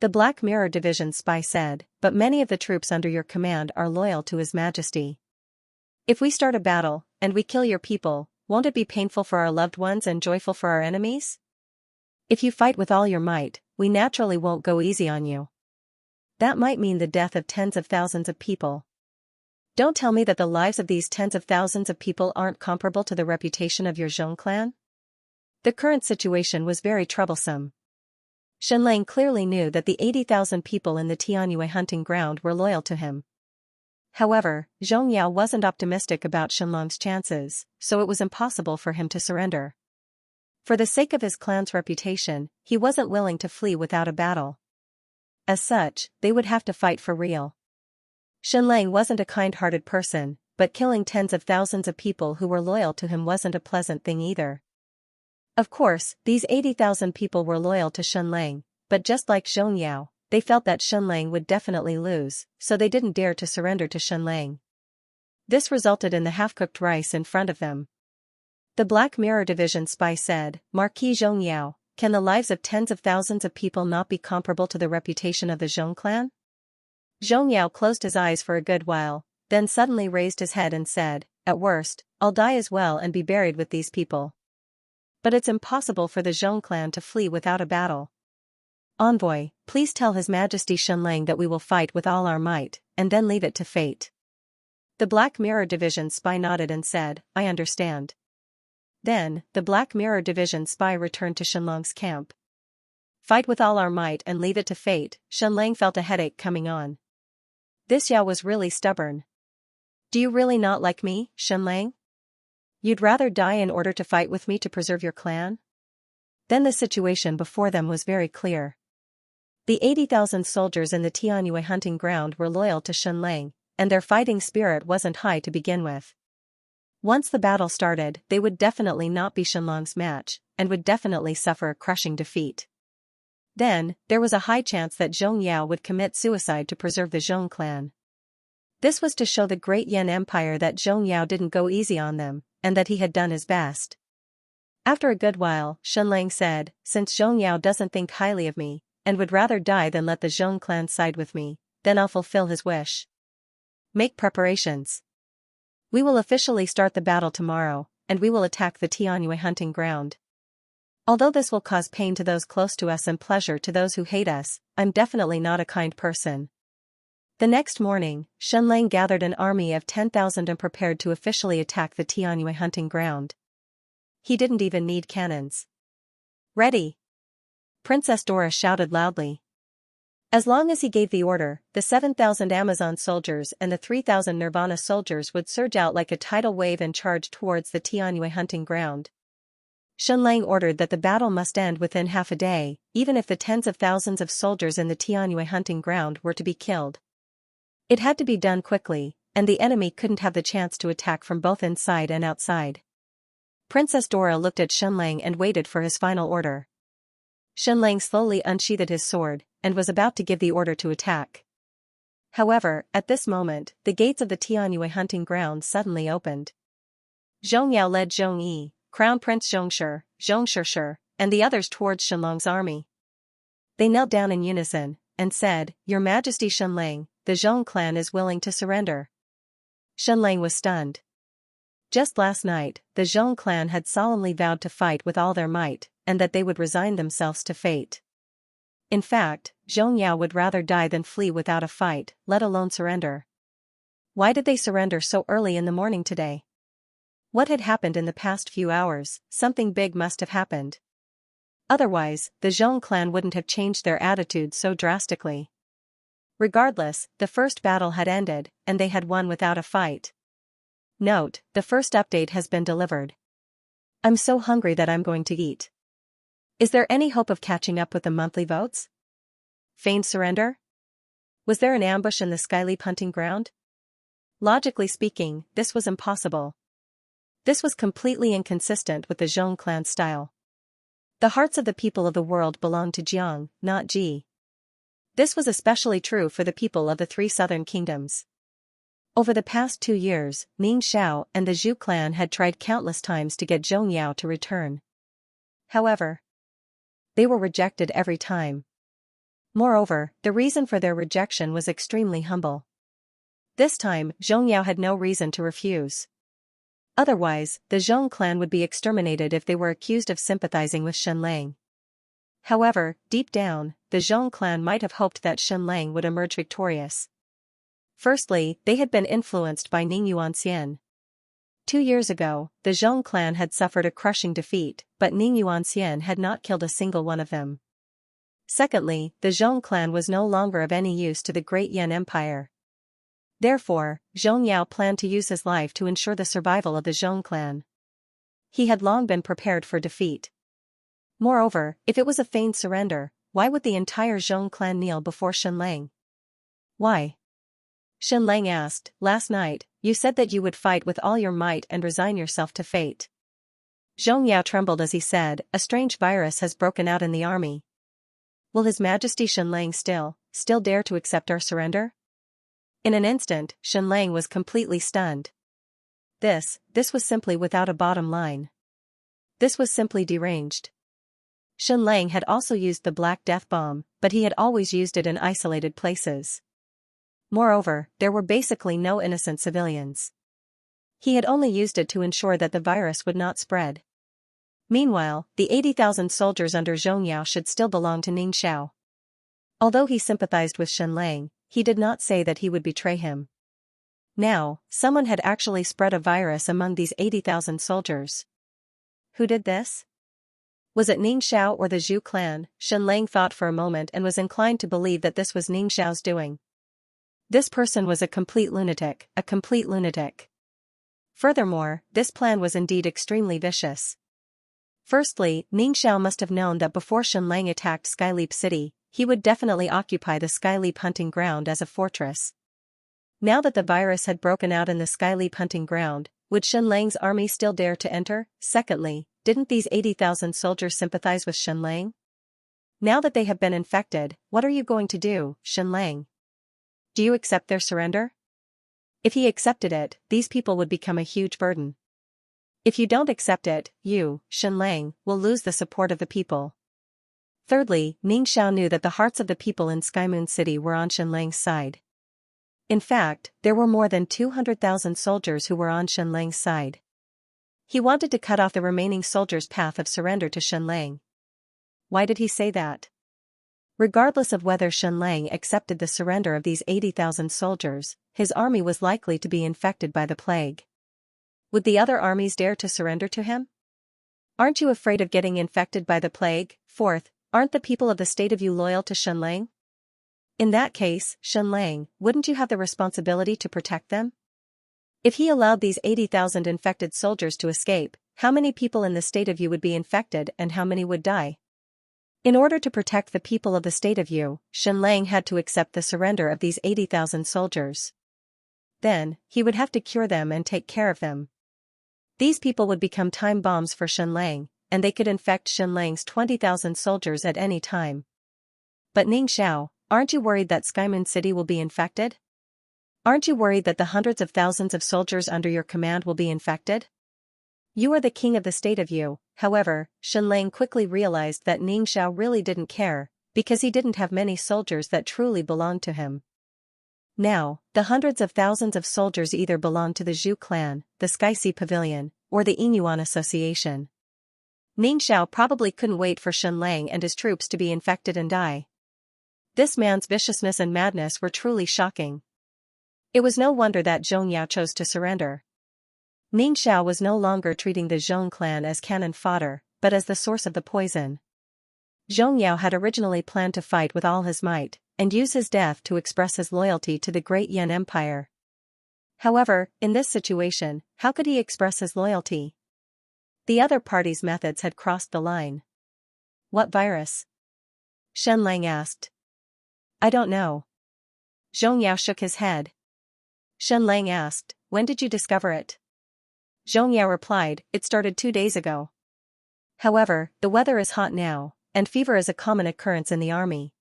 The Black Mirror Division spy said, but many of the troops under your command are loyal to His Majesty. If we start a battle, and we kill your people, won't it be painful for our loved ones and joyful for our enemies? If you fight with all your might, we naturally won't go easy on you. That might mean the death of tens of thousands of people. Don't tell me that the lives of these tens of thousands of people aren't comparable to the reputation of your Zhong clan? The current situation was very troublesome. Xianxia clearly knew that the 80,000 people in the Tianyue hunting ground were loyal to him. However, Zhong Yao wasn't optimistic about Xianlong's chances, so it was impossible for him to surrender. For the sake of his clan's reputation, he wasn't willing to flee without a battle. As such, they would have to fight for real. Xianxia wasn't a kind-hearted person, but killing tens of thousands of people who were loyal to him wasn't a pleasant thing either. Of course, these 80,000 people were loyal to Xianxia, but just like Zhong Yao, they felt that Xianxia would definitely lose, so they didn't dare to surrender to Xianxia. This resulted in the half-cooked rice in front of them. The Black Mirror Division spy said, Marquis Xianxia, can the lives of tens of thousands of people not be comparable to the reputation of the Zhong clan? Xianxia closed his eyes for a good while, then suddenly raised his head and said, at worst, I'll die as well and be buried with these people. But it's impossible for the Zhong clan to flee without a battle. Envoy, please tell His Majesty Xianlang that we will fight with all our might, and then leave it to fate. The Black Mirror Division spy nodded and said, I understand. Then, the Black Mirror Division spy returned to Xianlang's camp. Fight with all our might and leave it to fate. Xianlang felt a headache coming on. This Yao was really stubborn. Do you really not like me, Xianlang? You'd rather die in order to fight with me to preserve your clan? Then the situation before them was very clear. The 80,000 soldiers in the Tianyue hunting ground were loyal to Xianlang, and their fighting spirit wasn't high to begin with. Once the battle started, they would definitely not be Xianlang's match, and would definitely suffer a crushing defeat. Then, there was a high chance that Zhong Yao would commit suicide to preserve the Zhong clan. This was to show the great Yan Empire that Zhong Yao didn't go easy on them, and that he had done his best. After a good while, Xianlang said, since Zhong Yao doesn't think highly of me, and would rather die than let the Zhong clan side with me, then I'll fulfill his wish. Make preparations. We will officially start the battle tomorrow, and we will attack the Tianyue hunting ground. Although this will cause pain to those close to us and pleasure to those who hate us, I'm definitely not a kind person. The next morning, Xianlang gathered an army of 10,000 and prepared to officially attack the Tianyue hunting ground. He didn't even need cannons. Ready! Princess Dora shouted loudly. As long as he gave the order, the 7,000 Amazon soldiers and the 3,000 Nirvana soldiers would surge out like a tidal wave and charge towards the Tianyue hunting ground. Xianlang ordered that the battle must end within half a day, even if the tens of thousands of soldiers in the Tianyue hunting ground were to be killed. It had to be done quickly, and the enemy couldn't have the chance to attack from both inside and outside. Princess Dora looked at Xianlang and waited for his final order. Xianlang slowly unsheathed his sword, and was about to give the order to attack. However, at this moment, the gates of the Tianyue hunting ground suddenly opened. Zhong Yao led Zhong Yi, Crown Prince Zhong Shi, and the others towards Xianlang's army. They knelt down in unison, and said, Your Majesty Xianlang, the Zhong clan is willing to surrender. Xianlang was stunned. Just last night, the Zhong clan had solemnly vowed to fight with all their might, and that they would resign themselves to fate. In fact, Zhong Yao would rather die than flee without a fight, let alone surrender. Why did they surrender so early in the morning today? What had happened in the past few hours? Something big must have happened. Otherwise, the Zhong clan wouldn't have changed their attitude so drastically. Regardless, the first battle had ended, and they had won without a fight. Note, the first update has been delivered. I'm so hungry that I'm going to eat. Is there any hope of catching up with the monthly votes? Feigned surrender? Was there an ambush in the Skyleap hunting ground? Logically speaking, this was impossible. This was completely inconsistent with the Zhong clan style. The hearts of the people of the world belonged to Jiang, not Ji. This was especially true for the people of the three southern kingdoms. Over the past 2 years, Ning Xiao and the Zhu clan had tried countless times to get Zhong Yao to return. However, they were rejected every time. Moreover, the reason for their rejection was extremely humble. This time, Zhong Yao had no reason to refuse. Otherwise, the Zhong clan would be exterminated if they were accused of sympathizing with Xianlang. However, deep down, the Zhong clan might have hoped that Xianlang would emerge victorious. Firstly, they had been influenced by Ning Yuanxian. 2 years ago, the Zhong clan had suffered a crushing defeat, but Ning Yuanxian had not killed a single one of them. Secondly, the Zhong clan was no longer of any use to the great Yan Empire. Therefore, Zhong Yao planned to use his life to ensure the survival of the Zhong clan. He had long been prepared for defeat. Moreover, if it was a feigned surrender, why would the entire Zhong clan kneel before Xianlang? Why? Xianlang asked, last night, you said that you would fight with all your might and resign yourself to fate. Zhong Yao trembled as he said, a strange virus has broken out in the army. Will His Majesty Xianlang still dare to accept our surrender? In an instant, Xianlang was completely stunned. This was simply without a bottom line. This was simply deranged. Xianlang had also used the Black Death bomb, but he had always used it in isolated places. Moreover, there were basically no innocent civilians. He had only used it to ensure that the virus would not spread. Meanwhile, the 80,000 soldiers under Xianxia should still belong to Ningxiao. Although he sympathized with Xianlang, he did not say that he would betray him. Now, someone had actually spread a virus among these 80,000 soldiers. Who did this? Was it Ningxiao or the Zhu clan? Xianlang thought for a moment and was inclined to believe that this was Ningxiao's doing. This person was a complete lunatic, Furthermore, this plan was indeed extremely vicious. Firstly, Ningxiao must have known that before Xianlang attacked Skyleap City, he would definitely occupy the Skyleap hunting ground as a fortress. Now that the virus had broken out in the Skyleap hunting ground, would Xianlang's army still dare to enter? Secondly, didn't these 80,000 soldiers sympathize with Xianlang? Now that they have been infected, what are you going to do, Xianlang? Do you accept their surrender? If he accepted it, these people would become a huge burden. If you don't accept it, you, Xianlang, will lose the support of the people. Thirdly, Ningxiao knew that the hearts of the people in Skymoon City were on Xianlang's side. In fact, there were more than 200,000 soldiers who were on Xianlang's side. He wanted to cut off the remaining soldiers' path of surrender to Xianlang. Why did he say that? Regardless of whether Xianlang accepted the surrender of these 80,000 soldiers, his army was likely to be infected by the plague. Would the other armies dare to surrender to him? Aren't you afraid of getting infected by the plague? Fourth, aren't the people of the state of Yu loyal to Xianlang? In that case, Xianlang, wouldn't you have the responsibility to protect them? If he allowed these 80,000 infected soldiers to escape, how many people in the state of Yu would be infected and how many would die? In order to protect the people of the state of Yu, Xianlang had to accept the surrender of these 80,000 soldiers. Then, he would have to cure them and take care of them. These people would become time bombs for Xianlang, and they could infect Xianlang's 20,000 soldiers at any time. But Ningxiao, aren't you worried that Skymoon City will be infected? Aren't you worried that the hundreds of thousands of soldiers under your command will be infected? You are the king of the state of Yu. However, Xianlang quickly realized that Ningxiao really didn't care, because he didn't have many soldiers that truly belonged to him. Now, the hundreds of thousands of soldiers either belonged to the Zhu clan, the Sky Sea Pavilion, or the Inyuan Association. Ningxiao probably couldn't wait for Xianlang and his troops to be infected and die. This man's viciousness and madness were truly shocking. It was no wonder that Xianxia chose to surrender. Ningxiao was no longer treating the Zhong clan as cannon fodder, but as the source of the poison. Xianxia had originally planned to fight with all his might, and use his death to express his loyalty to the great Yan Empire. However, in this situation, how could he express his loyalty? The other party's methods had crossed the line. What virus? Xianlang asked. I don't know. Xianxia shook his head. Xianlang asked, when did you discover it? Xianxia replied, it started 2 days ago. However, the weather is hot now, and fever is a common occurrence in the army.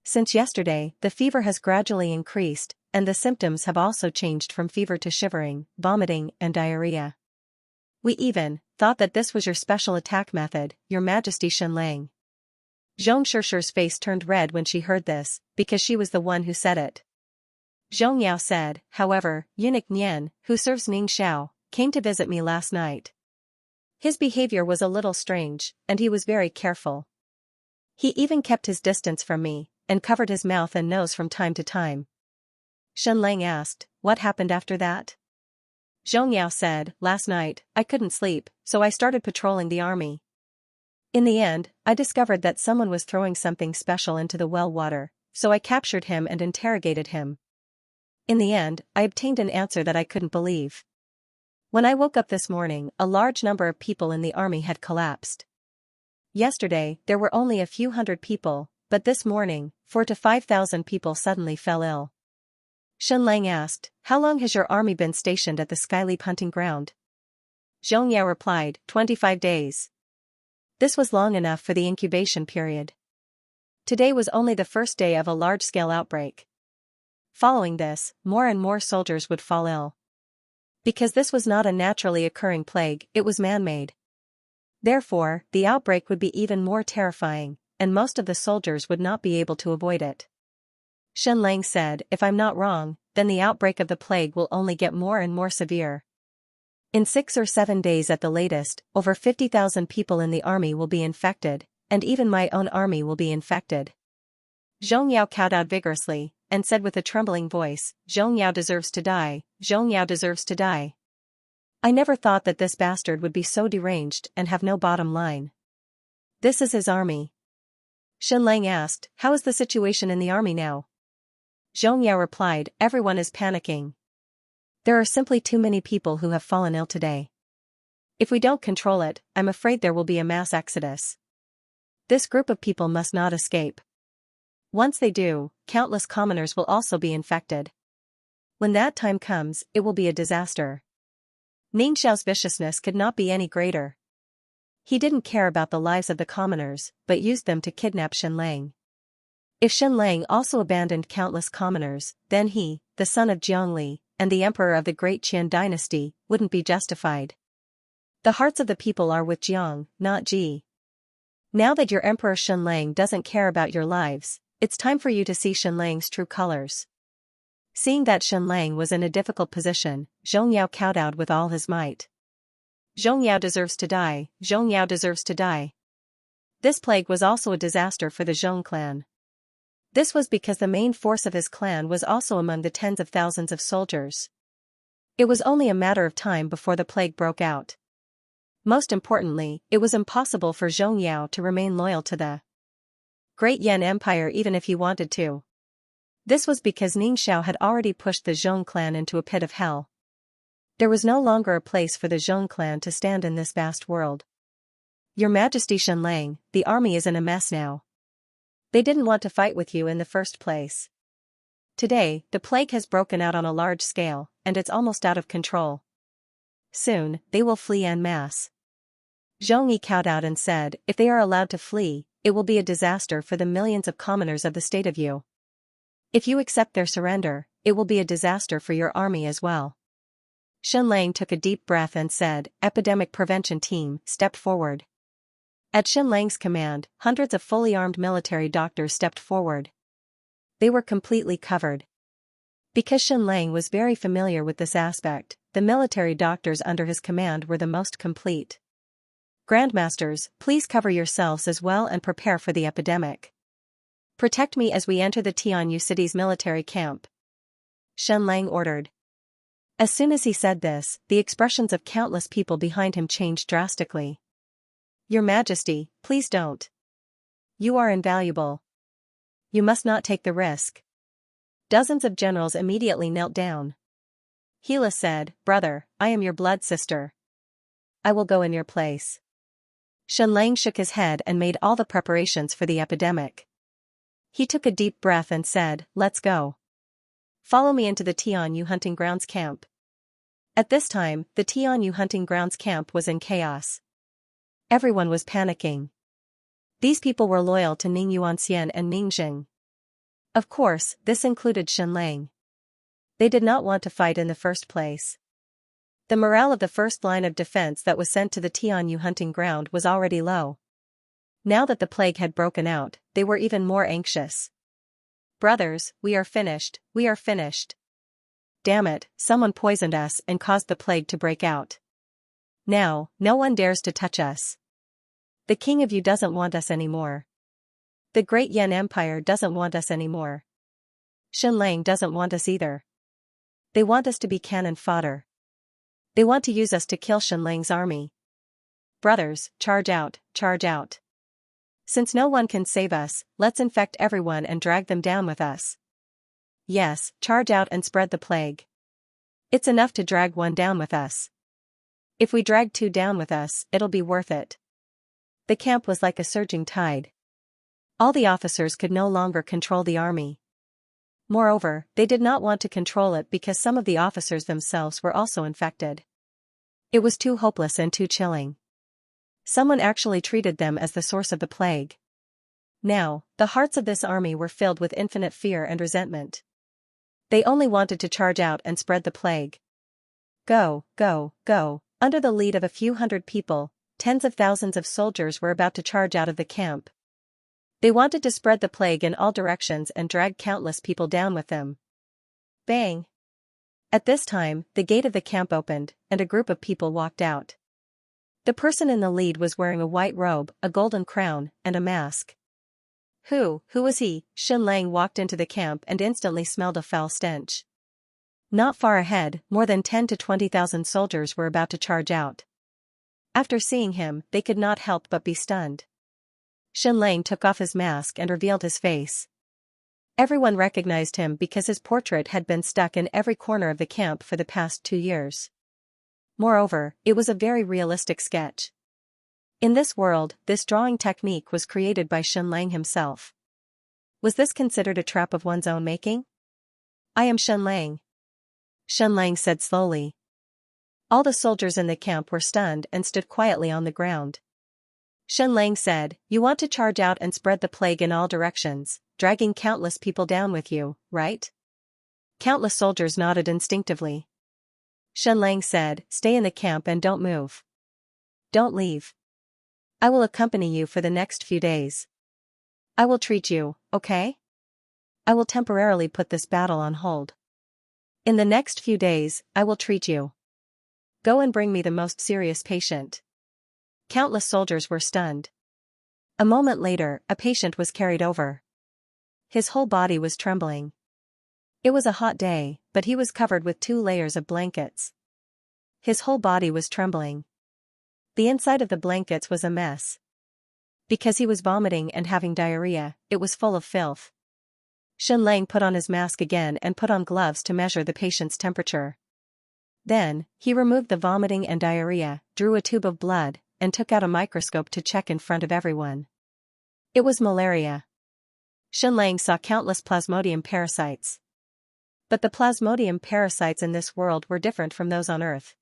Since yesterday, the fever has gradually increased, and the symptoms have also changed from fever to shivering, vomiting, and diarrhea. We even thought that this was your special attack method, Your Majesty Xianlang. Zhong Shishir's face turned red when she heard this, because she was the one who said it. Xianxia said, however, eunuch Nian, who serves Ningxiao, came to visit me last night. His behavior was a little strange, and he was very careful. He even kept his distance from me, and covered his mouth and nose from time to time. Xianlang asked, what happened after that? Xianxia said, last night, I couldn't sleep, so I started patrolling the army. In the end, I discovered that someone was throwing something special into the well water, so I captured him and interrogated him. In the end, I obtained an answer that I couldn't believe. When I woke up this morning, a large number of people in the army had collapsed. Yesterday, there were only a few hundred people, but this morning, 4,000 to 5,000 people suddenly fell ill. Xianlang asked, how long has your army been stationed at the Skyleap hunting ground? Xianxia replied, 25 days. This was long enough for the incubation period. Today was only the first day of a large-scale outbreak. Following this, more and more soldiers would fall ill. Because this was not a naturally occurring plague, it was man-made. Therefore, the outbreak would be even more terrifying, and most of the soldiers would not be able to avoid it. Xianlang said, if I'm not wrong, then the outbreak of the plague will only get more and more severe. In 6 or 7 days at the latest, over 50,000 people in the army will be infected, and even my own army will be infected. Xianxia kowtowed vigorously, and said with a trembling voice, Xianxia deserves to die, Xianxia deserves to die. I never thought that this bastard would be so deranged and have no bottom line. This is his army. Xianlang asked, how is the situation in the army now? Xianxia replied, everyone is panicking. There are simply too many people who have fallen ill today. If we don't control it, I'm afraid there will be a mass exodus. This group of people must not escape. Once they do, countless commoners will also be infected. When that time comes, it will be a disaster. Ningxiao's viciousness could not be any greater. He didn't care about the lives of the commoners, but used them to kidnap Xianlang. If Xianlang also abandoned countless commoners, then he, the son of Jiangli, and the emperor of the great Qian dynasty, wouldn't be justified. The hearts of the people are with Jiang, not Ji. Now that your emperor Xianlang doesn't care about your lives, it's time for you to see Xianlang's true colors. Seeing that Xianlang was in a difficult position, Xianxia kowtowed with all his might. Xianxia deserves to die, Xianxia deserves to die. This plague was also a disaster for the Zhong clan. This was because the main force of his clan was also among the tens of thousands of soldiers. It was only a matter of time before the plague broke out. Most importantly, it was impossible for Xianxia to remain loyal to the Great Yan Empire even if he wanted to. This was because Ningxiao had already pushed the Zhong clan into a pit of hell. There was no longer a place for the Zhong clan to stand in this vast world. Your Majesty Xianlang, the army is in a mess now. They didn't want to fight with you in the first place. Today, the plague has broken out on a large scale, and it's almost out of control. Soon, they will flee en masse. Zhongyi kowtowed and said, if they are allowed to flee, it will be a disaster for the millions of commoners of the state of Yu. If you accept their surrender, it will be a disaster for your army as well. Xianlang took a deep breath and said, Epidemic Prevention Team, step forward. At Xianlang's command, hundreds of fully armed military doctors stepped forward. They were completely covered. Because Xianlang was very familiar with this aspect, the military doctors under his command were the most complete. Grandmasters, please cover yourselves as well and prepare for the epidemic. Protect me as we enter the Tianyu city's military camp. Xianlang ordered. As soon as he said this, the expressions of countless people behind him changed drastically. Your Majesty, please don't. You are invaluable. You must not take the risk. Dozens of generals immediately knelt down. Hila said, Brother, I am your blood sister. I will go in your place. Xianlang shook his head and made all the preparations for the epidemic. He took a deep breath and said, Let's go. Follow me into the Tianyu hunting grounds camp. At this time, the Tianyu hunting grounds camp was in chaos. Everyone was panicking. These people were loyal to Ning Yuanxian and Ningjing. Of course, this included Xianlang. They did not want to fight in the first place. The morale of the first line of defense that was sent to the Tianyu hunting ground was already low. Now that the plague had broken out, they were even more anxious. Brothers, we are finished, we are finished. Damn it, someone poisoned us and caused the plague to break out. Now, no one dares to touch us. The king of Yu doesn't want us anymore. The great Yan Empire doesn't want us anymore. Xianlang doesn't want us either. They want us to be cannon fodder. They want to use us to kill Xianlang's army. Brothers, charge out, charge out. Since no one can save us, let's infect everyone and drag them down with us. Yes, charge out and spread the plague. It's enough to drag one down with us. If we drag two down with us, it'll be worth it. The camp was like a surging tide. All the officers could no longer control the army. Moreover, they did not want to control it because some of the officers themselves were also infected. It was too hopeless and too chilling. Someone actually treated them as the source of the plague. Now, the hearts of this army were filled with infinite fear and resentment. They only wanted to charge out and spread the plague. Go, go, go. Under the lead of a few hundred people, tens of thousands of soldiers were about to charge out of the camp. They wanted to spread the plague in all directions and drag countless people down with them. Bang! At this time, the gate of the camp opened, and a group of people walked out. The person in the lead was wearing a white robe, a golden crown, and a mask. Who was he? Xianxia walked into the camp and instantly smelled a foul stench. Not far ahead, more than 10 to 20,000 soldiers were about to charge out. After seeing him, they could not help but be stunned. Xianxia took off his mask and revealed his face. Everyone recognized him because his portrait had been stuck in every corner of the camp for the past 2 years. Moreover, it was a very realistic sketch. In this world, this drawing technique was created by Xianxia himself. Was this considered a trap of one's own making? I am Xianxia. Xianxia said slowly. All the soldiers in the camp were stunned and stood quietly on the ground. Xianxia said, "You want to charge out and spread the plague in all directions, dragging countless people down with you, right?" Countless soldiers nodded instinctively. Xianxia said, "Stay in the camp and don't move. Don't leave. I will accompany you for the next few days. I will treat you, okay? I will temporarily put this battle on hold. In the next few days, I will treat you. Go and bring me the most serious patient." Countless soldiers were stunned. A moment later, a patient was carried over. His whole body was trembling. It was a hot day, but he was covered with 2 layers of blankets. His whole body was trembling. The inside of the blankets was a mess. Because he was vomiting and having diarrhea, it was full of filth. Xianxia put on his mask again and put on gloves to measure the patient's temperature. Then, he removed the vomiting and diarrhea, drew a tube of blood, and took out a microscope to check in front of everyone. It was malaria. Xianxia saw countless plasmodium parasites. But the plasmodium parasites in this world were different from those on Earth.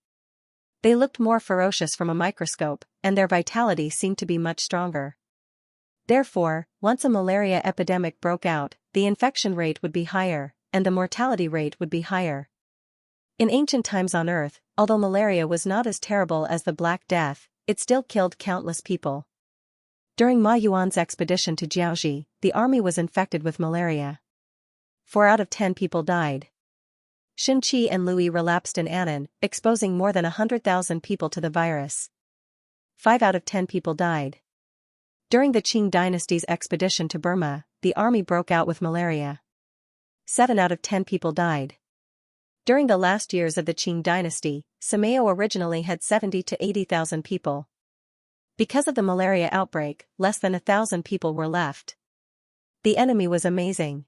They looked more ferocious from a microscope, and their vitality seemed to be much stronger. Therefore, once a malaria epidemic broke out, the infection rate would be higher, and the mortality rate would be higher. In ancient times on Earth, although malaria was not as terrible as the Black Death, it still killed countless people. During Ma Yuan's expedition to Jiaoxi, the army was infected with malaria. 4 out of 10 people died. Sun Qi and Louis relapsed in Annan, exposing more than 100,000 people to the virus. 5 out of 10 people died. During the Qing dynasty's expedition to Burma, the army broke out with malaria. 7 out of 10 people died. During the last years of the Qing dynasty, Samao originally had 70 to 80,000 people. Because of the malaria outbreak, less than 1,000 people were left. The enemy was amazing.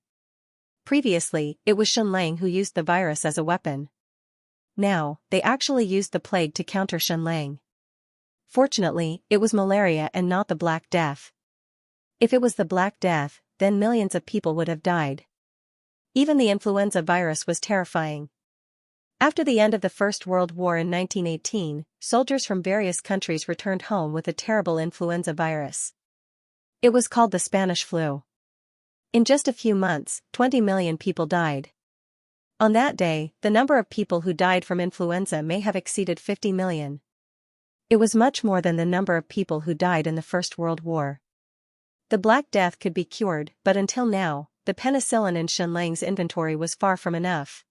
Previously, it was Xianxia who used the virus as a weapon. Now, they actually used the plague to counter Xianxia. Fortunately, it was malaria and not the Black Death. If it was the Black Death, then millions of people would have died. Even the influenza virus was terrifying. After the end of the First World War in 1918, soldiers from various countries returned home with a terrible influenza virus. It was called the Spanish flu. In just a few months, 20 million people died. On that day, the number of people who died from influenza may have exceeded 50 million. It was much more than the number of people who died in the First World War. The Black Death could be cured, but until now, the penicillin in Xianxia's inventory was far from enough.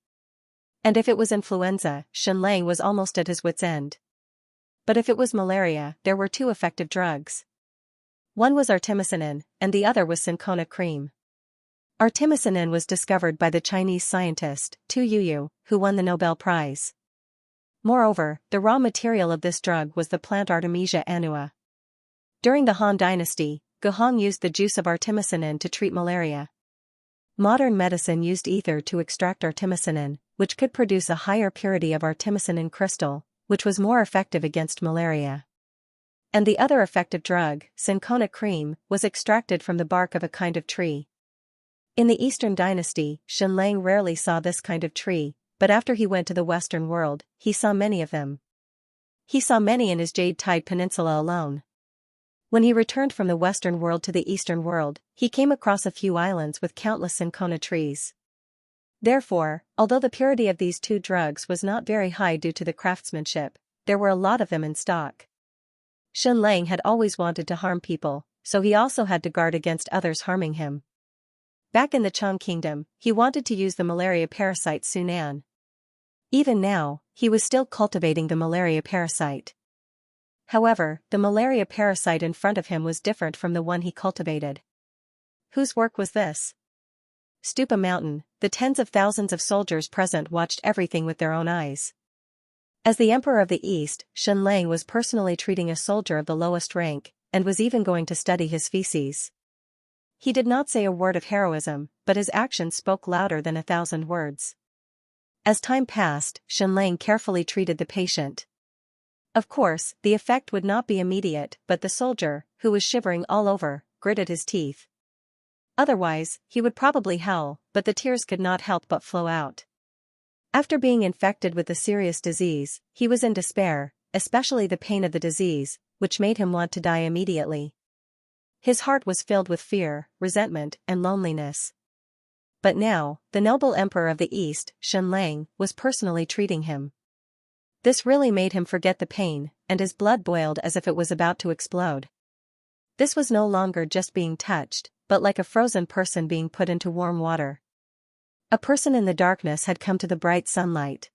And if it was influenza, Xianxia was almost at his wit's end. But if it was malaria, there were 2 effective drugs. One was artemisinin, and the other was cinchona cream. Artemisinin was discovered by the Chinese scientist, Tu Youyou, who won the Nobel Prize. Moreover, the raw material of this drug was the plant Artemisia annua. During the Han Dynasty, Guhong used the juice of artemisinin to treat malaria. Modern medicine used ether to extract artemisinin, which could produce a higher purity of artemisinin crystal, which was more effective against malaria. And the other effective drug, cinchona cream, was extracted from the bark of a kind of tree. In the Eastern Dynasty, Xianxia rarely saw this kind of tree, but after he went to the Western world, he saw many of them. He saw many in his Jade-Tide Peninsula alone. When he returned from the Western world to the Eastern world, he came across a few islands with countless cinchona trees. Therefore, although the purity of these two drugs was not very high due to the craftsmanship, there were a lot of them in stock. Xianxia had always wanted to harm people, so he also had to guard against others harming him. Back in the Chang kingdom, he wanted to use the malaria parasite Sunan. Even now, he was still cultivating the malaria parasite. However, the malaria parasite in front of him was different from the one he cultivated. Whose work was this? Stupa Mountain, the tens of thousands of soldiers present watched everything with their own eyes. As the Emperor of the East, Xianxia was personally treating a soldier of the lowest rank, and was even going to study his feces. He did not say a word of heroism, but his actions spoke louder than 1,000 words. As time passed, Xianxia carefully treated the patient. Of course, the effect would not be immediate, but the soldier, who was shivering all over, gritted his teeth. Otherwise, he would probably howl, but the tears could not help but flow out. After being infected with the serious disease, he was in despair, especially the pain of the disease, which made him want to die immediately. His heart was filled with fear, resentment, and loneliness. But now, the noble Emperor of the East, Xianxia, was personally treating him. This really made him forget the pain, and his blood boiled as if it was about to explode. This was no longer just being touched, but like a frozen person being put into warm water. A person in the darkness had come to the bright sunlight.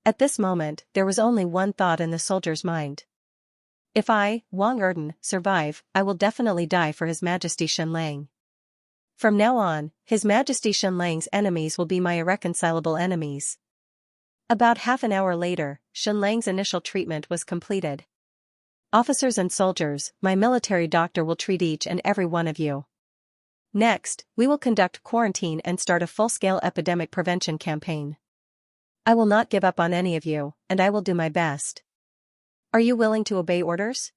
At this moment, there was only one thought in the soldier's mind. If I, Wang Erden, survive, I will definitely die for His Majesty Xianxia. From now on, His Majesty Xianxia's enemies will be my irreconcilable enemies. About half an hour later, Xianxia's initial treatment was completed. Officers and soldiers, my military doctor will treat each and every one of you. Next, we will conduct quarantine and start a full-scale epidemic prevention campaign. I will not give up on any of you, and I will do my best. Are you willing to obey orders?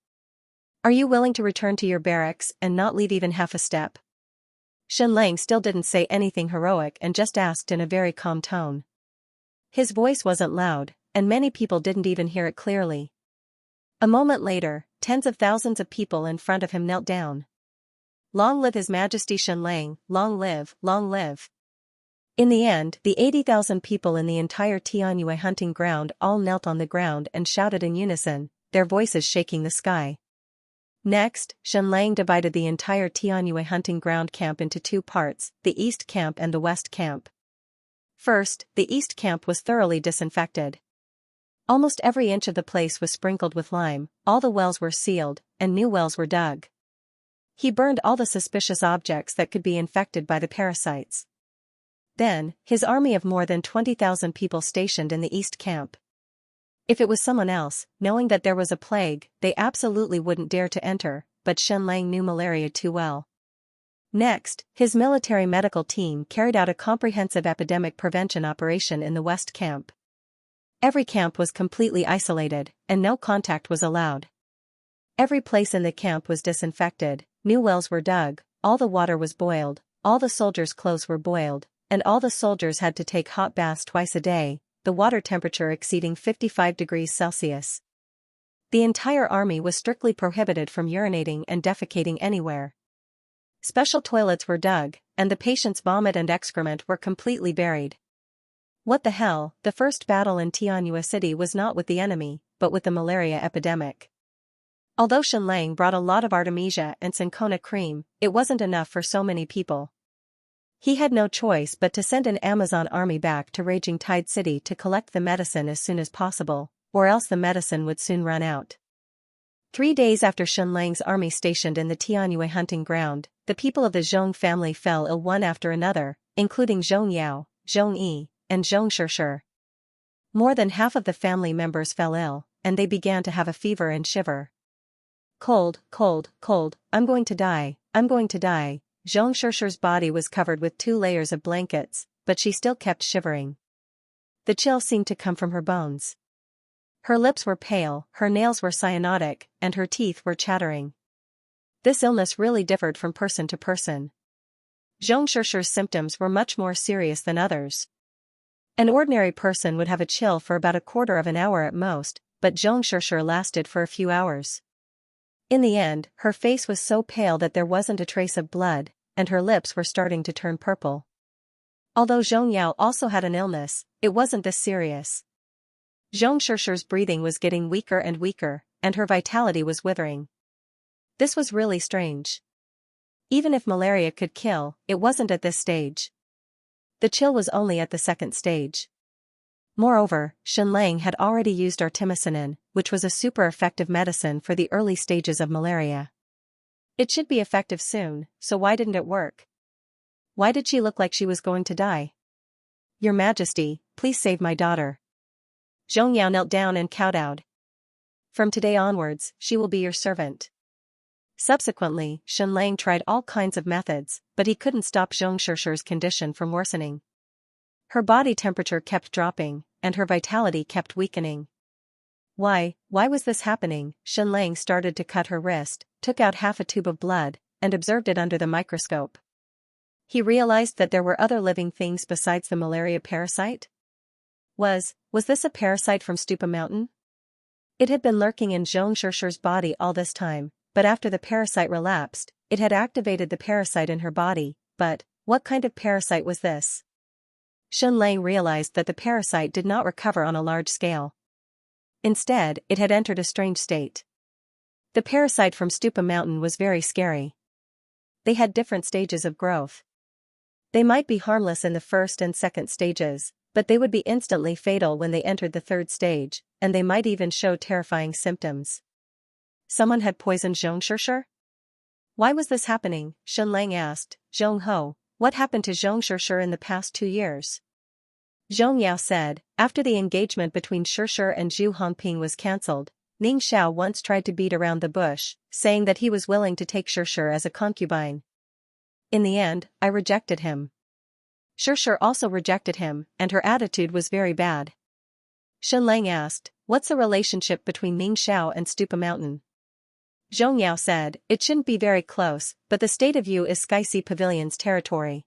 Are you willing to return to your barracks and not leave even half a step? Xianxia still didn't say anything heroic and just asked in a very calm tone. His voice wasn't loud, and many people didn't even hear it clearly. A moment later, tens of thousands of people in front of him knelt down. Long live His Majesty Xianxia, long live, long live. In the end, the 80,000 people in the entire Tianyue hunting ground all knelt on the ground and shouted in unison, their voices shaking the sky. Next, Xianxia divided the entire Tianyue hunting ground camp into two parts, the east camp and the west camp. First, the east camp was thoroughly disinfected. Almost every inch of the place was sprinkled with lime, all the wells were sealed, and new wells were dug. He burned all the suspicious objects that could be infected by the parasites. Then, his army of more than 20,000 people stationed in the east camp. If it was someone else, knowing that there was a plague, they absolutely wouldn't dare to enter, but Xianxia knew malaria too well. Next, his military medical team carried out a comprehensive epidemic prevention operation in the west camp. Every camp was completely isolated, and no contact was allowed. Every place in the camp was disinfected, new wells were dug, all the water was boiled, all the soldiers' clothes were boiled, and all the soldiers had to take hot baths twice a day, the water temperature exceeding 55 degrees Celsius. The entire army was strictly prohibited from urinating and defecating anywhere. Special toilets were dug, and the patient's vomit and excrement were completely buried. What the hell, the first battle in Tianyue City was not with the enemy, but with the malaria epidemic. Although Xianxia brought a lot of artemisia and cinchona cream, it wasn't enough for so many people. He had no choice but to send an Amazon army back to Raging Tide City to collect the medicine as soon as possible, or else the medicine would soon run out. 3 days after Xianxia's army stationed in the Tianyue hunting ground, the people of the Zhong family fell ill one after another, including Zhong Yao, Zhong Yi, and Zhong Shishir. More than half of the family members fell ill, and they began to have a fever and shiver. Cold, cold, cold, I'm going to die, I'm going to die. Zhong Shishir's body was covered with 2 layers of blankets, but she still kept shivering. The chill seemed to come from her bones. Her lips were pale, her nails were cyanotic, and her teeth were chattering. This illness really differed from person to person. Zhong Shishir's symptoms were much more serious than others. An ordinary person would have a chill for about a quarter of an hour at most, but Zhong Shishir lasted for a few hours. In the end, her face was so pale that there wasn't a trace of blood, and her lips were starting to turn purple. Although Zhong Yao also had an illness, it wasn't this serious. Zhong Shusher's breathing was getting weaker and weaker, and her vitality was withering. This was really strange. Even if malaria could kill, it wasn't at this stage. The chill was only at the second stage. Moreover, Xianxia had already used artemisinin, which was a super effective medicine for the early stages of malaria. It should be effective soon, so why didn't it work? Why did she look like she was going to die? Your Majesty, please save my daughter. Zhong Yao knelt down and kowtowed. From today onwards, she will be your servant. Subsequently, Xianxia tried all kinds of methods, but he couldn't stop Zhong Shusher's condition from worsening. Her body temperature kept dropping, and her vitality kept weakening. Why was this happening? Xianxia started to cut her wrist, took out half a tube of blood, and observed it under the microscope. He realized that there were other living things besides the malaria parasite. Was this a parasite from Stupa Mountain? It had been lurking in Zhong Shusher's body all this time, but after the parasite relapsed, it had activated the parasite in her body, but what kind of parasite was this? Xianxia realized that the parasite did not recover on a large scale. Instead, it had entered a strange state. The parasite from Stupa Mountain was very scary. They had different stages of growth. They might be harmless in the first and second stages, but they would be instantly fatal when they entered the third stage, and they might even show terrifying symptoms. Someone had poisoned Zhong Shusher? Why was this happening? Xianxia asked. Zhong Ho, what happened to Zhong Shusher in the past 2 years? Zhong Yao said, after the engagement between Shusher and Zhu Hongping was cancelled, Ning Xiao once tried to beat around the bush, saying that he was willing to take Shusher as a concubine. In the end, I rejected him. Shusher also rejected him, and her attitude was very bad. Xianxia asked, what's the relationship between Ning Xiao and Stupa Mountain? Zhong Yao said, it shouldn't be very close, but the State of Yu is Sky Sea Pavilion's territory.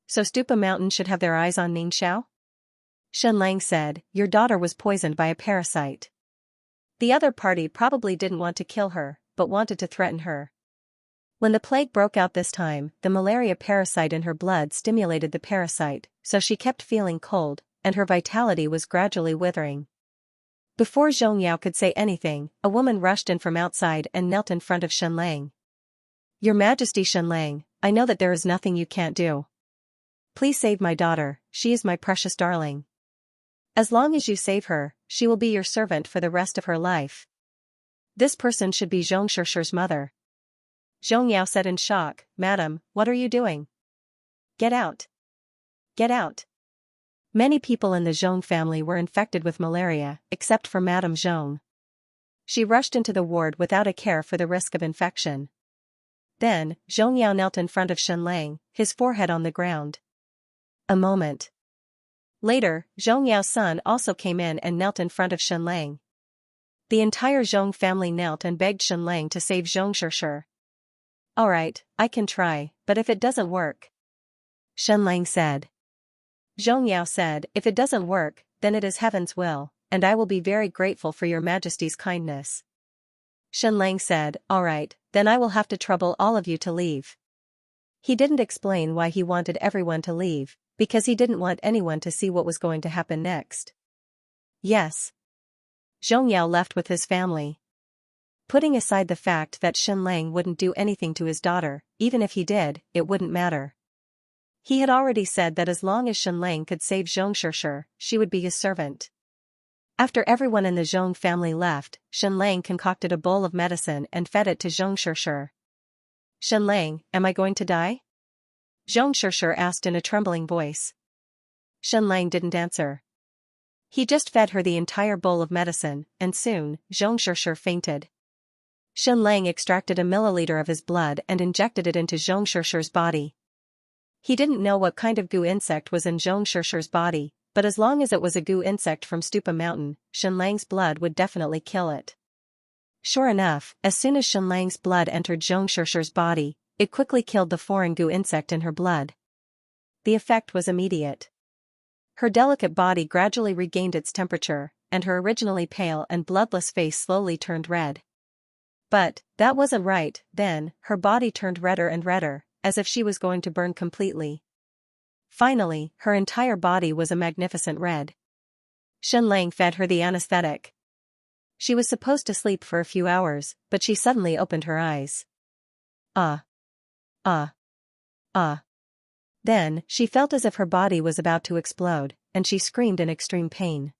So Stupa Mountain should have their eyes on Ning Xiao? Xianxia said, your daughter was poisoned by a parasite. The other party probably didn't want to kill her, but wanted to threaten her. When the plague broke out this time, the malaria parasite in her blood stimulated the parasite, so she kept feeling cold, and her vitality was gradually withering. Before Zhong Yao could say anything, a woman rushed in from outside and knelt in front of Xianxia. Your Majesty Xianxia, I know that there is nothing you can't do. Please save my daughter, she is my precious darling. As long as you save her, she will be your servant for the rest of her life. This person should be Zhong Shusher's mother. Zhong Yao said in shock, Madam, what are you doing? Get out. Get out. Many people in the Zhong family were infected with malaria, except for Madame Zhong. She rushed into the ward without a care for the risk of infection. Then, Zhong Yao knelt in front of Xianxia, his forehead on the ground. A moment later, Zhong Yao's son also came in and knelt in front of Xianxia. The entire Zhong family knelt and begged Xianxia to save Zhong Shusher. Alright, I can try, but if it doesn't work. Xianxia said. Zhong Yao said, if it doesn't work, then it is heaven's will, and I will be very grateful for your Majesty's kindness. Xianxia said, alright, then I will have to trouble all of you to leave. He didn't explain why he wanted everyone to leave, because he didn't want anyone to see what was going to happen next. Yes. Zhong Yao left with his family. Putting aside the fact that Xianxia wouldn't do anything to his daughter, even if he did, it wouldn't matter. He had already said that as long as Xianxia could save Zhong Shusher, she would be his servant. After everyone in the Zhong family left, Xianxia concocted a bowl of medicine and fed it to Zhong Shusher. Xianxia, am I going to die? Zhong Shusher asked in a trembling voice. Xianxia didn't answer. He just fed her the entire bowl of medicine, and soon, Zhong Shusher fainted. Xianxia extracted a milliliter of his blood and injected it into Zhong Shusher's body. He didn't know what kind of goo insect was in Zhong Shusher's body, but as long as it was a goo insect from Stupa Mountain, Xianxia's blood would definitely kill it. Sure enough, as soon as Xianxia's blood entered Zhong Shusher's body, it quickly killed the foreign goo insect in her blood. The effect was immediate. Her delicate body gradually regained its temperature, and her originally pale and bloodless face slowly turned red. But that wasn't right. Then, her body turned redder and redder, as if she was going to burn completely. Finally, her entire body was a magnificent red. Shenlang fed her the anesthetic. She was supposed to sleep for a few hours, but she suddenly opened her eyes. Ah. Ah. Ah. Then, she felt as if her body was about to explode, and she screamed in extreme pain.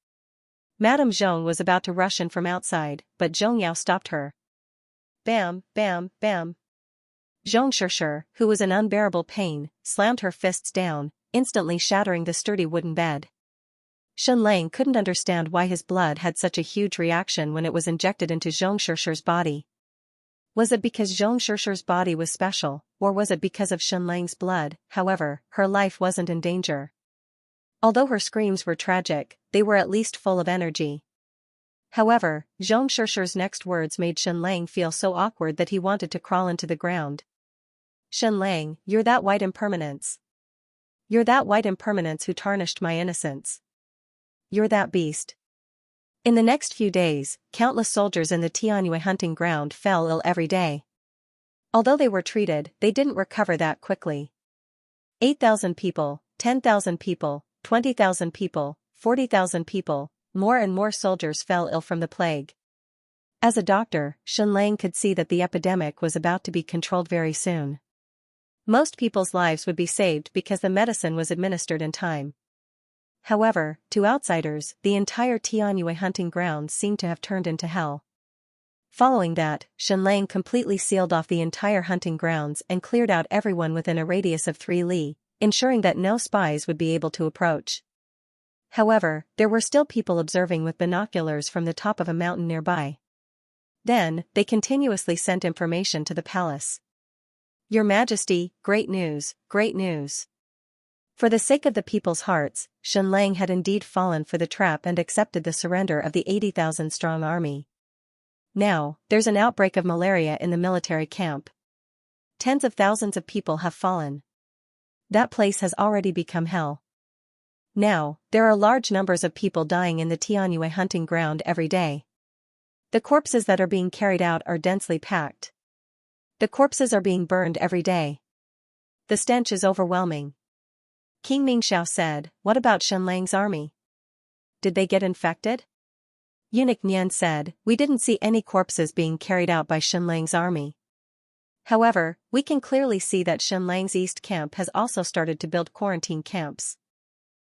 Madame Zhong was about to rush in from outside, but Zhong Yao stopped her. Bam, bam, bam. Zhong Shishir, who was in unbearable pain, slammed her fists down, instantly shattering the sturdy wooden bed. Shenlang couldn't understand why his blood had such a huge reaction when it was injected into Zhong Shishir's body. Was it because Zhong Shishir's body was special, or was it because of Shenlang's blood? However, her life wasn't in danger. Although her screams were tragic, they were at least full of energy. However, Zhong Shishir's next words made Shenlang feel so awkward that he wanted to crawl into the ground. Shenlang, you're that white impermanence. You're that white impermanence who tarnished my innocence. You're that beast. In the next few days, countless soldiers in the Tianyue hunting ground fell ill every day. Although they were treated, they didn't recover that quickly. 8,000 people, 10,000 people, 20,000 people, 40,000 people, more and more soldiers fell ill from the plague. As a doctor, Shenlang could see that the epidemic was about to be controlled very soon. Most people's lives would be saved because the medicine was administered in time. However, to outsiders, the entire Tianyue hunting ground seemed to have turned into hell. Following that, Shenlang completely sealed off the entire hunting grounds and cleared out everyone within a radius of 3 li, ensuring that no spies would be able to approach. However, there were still people observing with binoculars from the top of a mountain nearby. Then, they continuously sent information to the palace. Your Majesty, great news, great news. For the sake of the people's hearts, Shenlang had indeed fallen for the trap and accepted the surrender of the 80,000-strong army. Now, there's an outbreak of malaria in the military camp. Tens of thousands of people have fallen. That place has already become hell. Now, there are large numbers of people dying in the Tianyue hunting ground every day. The corpses that are being carried out are densely packed. The corpses are being burned every day. The stench is overwhelming. King Mingxiao said, what about Shenlang's army? Did they get infected? Eunuch Nian said, we didn't see any corpses being carried out by Shenlang's army. However, we can clearly see that Shenlang's east camp has also started to build quarantine camps.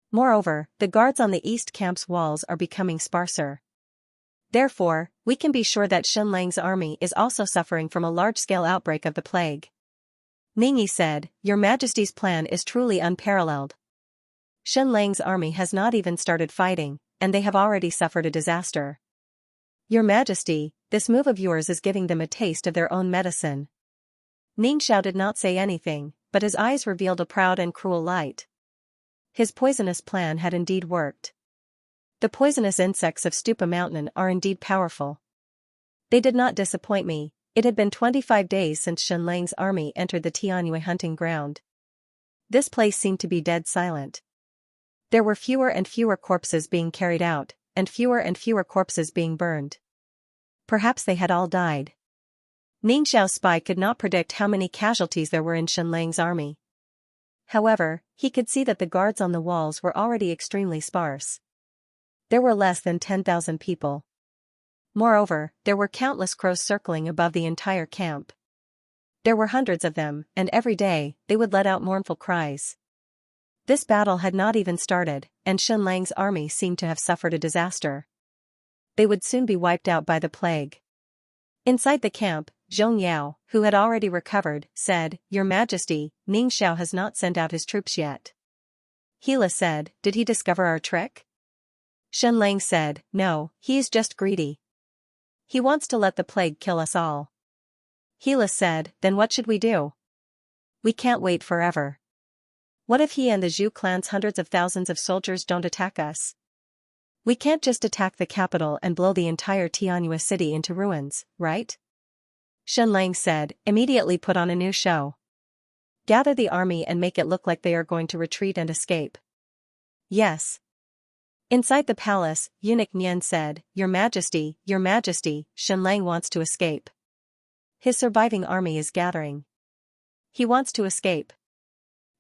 Moreover, the guards on the east camp's walls are becoming sparser. Therefore, we can be sure that Shenlang's army is also suffering from a large-scale outbreak of the plague. Ningyi said, Your Majesty's plan is truly unparalleled. Shenlang's army has not even started fighting, and they have already suffered a disaster. Your Majesty, this move of yours is giving them a taste of their own medicine. Ningxiao did not say anything, but his eyes revealed a proud and cruel light. His poisonous plan had indeed worked. The poisonous insects of Stupa Mountain are indeed powerful. They did not disappoint me. It had been 25 days since Shenlang's army entered the Tianyue hunting ground. This place seemed to be dead silent. There were fewer and fewer corpses being carried out, and fewer corpses being burned. Perhaps they had all died. Ningxiao's spy could not predict how many casualties there were in Shenlang's army. However, he could see that the guards on the walls were already extremely sparse. There were less than 10,000 people. Moreover, there were countless crows circling above the entire camp. There were hundreds of them, and every day, they would let out mournful cries. This battle had not even started, and Shenlang's army seemed to have suffered a disaster. They would soon be wiped out by the plague. Inside the camp, Zhong Yao, who had already recovered, said, Your Majesty, Ningxiao has not sent out his troops yet. Hila said, Did he discover our trick? Shenlang said, No, he is just greedy. He wants to let the plague kill us all. Hila said, Then what should we do? We can't wait forever. What if he and the Zhu clan's hundreds of thousands of soldiers don't attack us? We can't just attack the capital and blow the entire Tianyue city into ruins, right? Shenlang said, Immediately put on a new show. Gather the army and make it look like they are going to retreat and escape. Yes. Inside the palace, Eunuch Nian said, Your Majesty, Shenlang wants to escape. His surviving army is gathering. He wants to escape.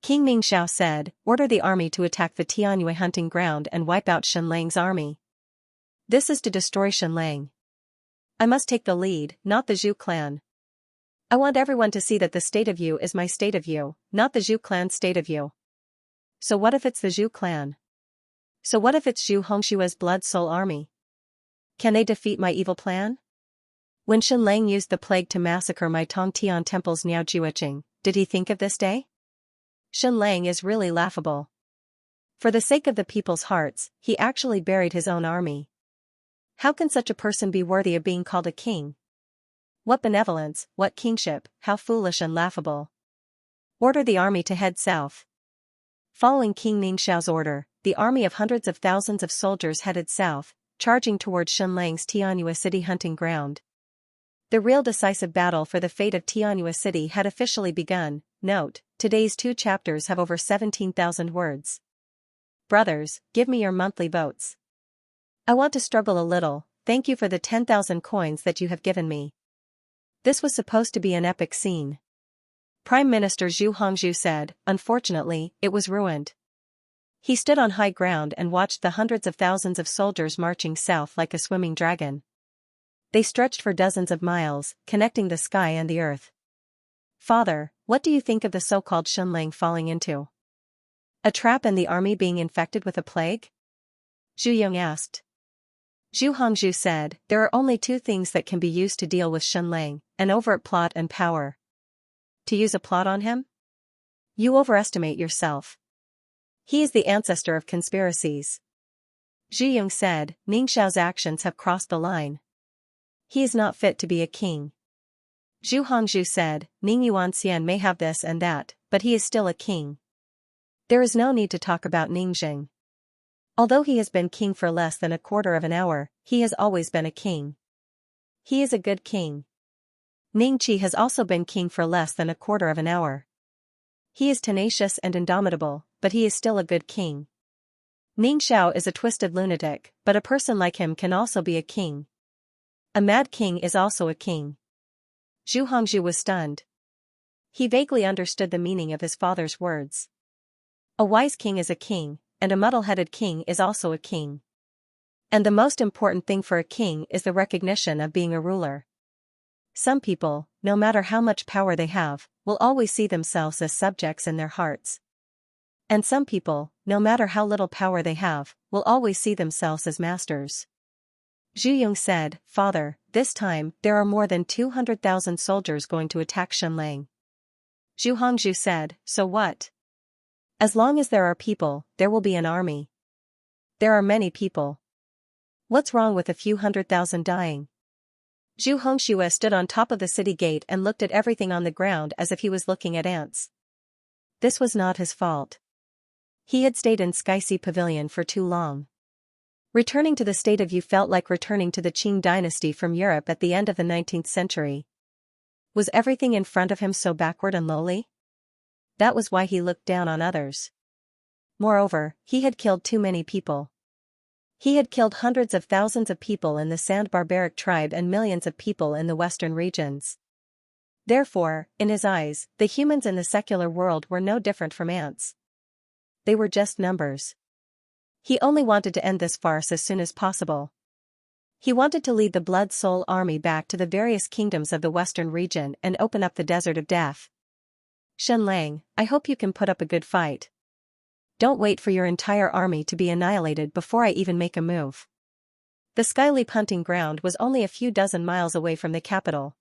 King Ningxiao said, "Order the army to attack the Tianyue hunting ground and wipe out Shenlang's army. This is to destroy Shenlang. I must take the lead, not the Zhu clan. I want everyone to see that the state of Yu is my state of Yu, not the Zhu clan's state of Yu. So what if it's the Zhu clan? So what if it's Zhu Hongshua's blood soul army? Can they defeat my evil plan? When Shenlang used the plague to massacre my Tongtian temple's Niaojuiqing, did he think of this day? Shenlang is really laughable. For the sake of the people's hearts, he actually buried his own army. How can such a person be worthy of being called a king? What benevolence, what kingship, how foolish and laughable. Order the army to head south." Following King Ningxiao's order, the army of hundreds of thousands of soldiers headed south, charging towards Shenlang's Tianyue city hunting ground. The real decisive battle for the fate of Tianyue city had officially begun. Note, today's 2 chapters have over 17,000 words. Brothers, give me your monthly votes. I want to struggle a little. Thank you for the 10,000 coins that you have given me. This was supposed to be an epic scene. Prime Minister Zhu Hongzhu said, unfortunately, it was ruined. He stood on high ground and watched the hundreds of thousands of soldiers marching south like a swimming dragon. They stretched for dozens of miles, connecting the sky and the earth. Father, what do you think of the so-called Shenlang falling into a trap and the army being infected with a plague? Zhu Yong asked. Zhu Hongzhu said, there are only 2 things that can be used to deal with Shenlang, an overt plot and power. To use a plot on him? You overestimate yourself. He is the ancestor of conspiracies. Zhu Yong said, Ningxiao's actions have crossed the line. He is not fit to be a king. Zhu Hongzhu said, Ning Yuanxian may have this and that, but he is still a king. There is no need to talk about Ningxing. Although he has been king for less than a quarter of an hour, he has always been a king. He is a good king. Ningqi has also been king for less than a quarter of an hour. He is tenacious and indomitable, but he is still a good king. Ningxiao is a twisted lunatic, but a person like him can also be a king. A mad king is also a king. Zhu Hongzhu was stunned. He vaguely understood the meaning of his father's words. A wise king is a king, and a muddle-headed king is also a king. And the most important thing for a king is the recognition of being a ruler. Some people, no matter how much power they have, will always see themselves as subjects in their hearts. And some people, no matter how little power they have, will always see themselves as masters. Zhu Yong said, Father, this time, there are more than 200,000 soldiers going to attack Shenlang. Zhu Hongzhu said, so what? As long as there are people, there will be an army. There are many people. What's wrong with a few 100,000 dying? Zhu Hongxue stood on top of the city gate and looked at everything on the ground as if he was looking at ants. This was not his fault. He had stayed in Skyse Pavilion for too long. Returning to the state of Yu felt like returning to the Qing dynasty from Europe at the end of the 19th century. Was everything in front of him so backward and lowly? That was why he looked down on others. Moreover, he had killed too many people. He had killed hundreds of thousands of people in the Sand barbaric tribe and millions of people in the western regions. Therefore, in his eyes, the humans in the secular world were no different from ants. They were just numbers. He only wanted to end this farce as soon as possible. He wanted to lead the Blood Soul army back to the various kingdoms of the western region and open up the desert of death. Shenlang, I hope you can put up a good fight. Don't wait for your entire army to be annihilated before I even make a move. The Skyleap hunting ground was only a few dozen miles away from the capital.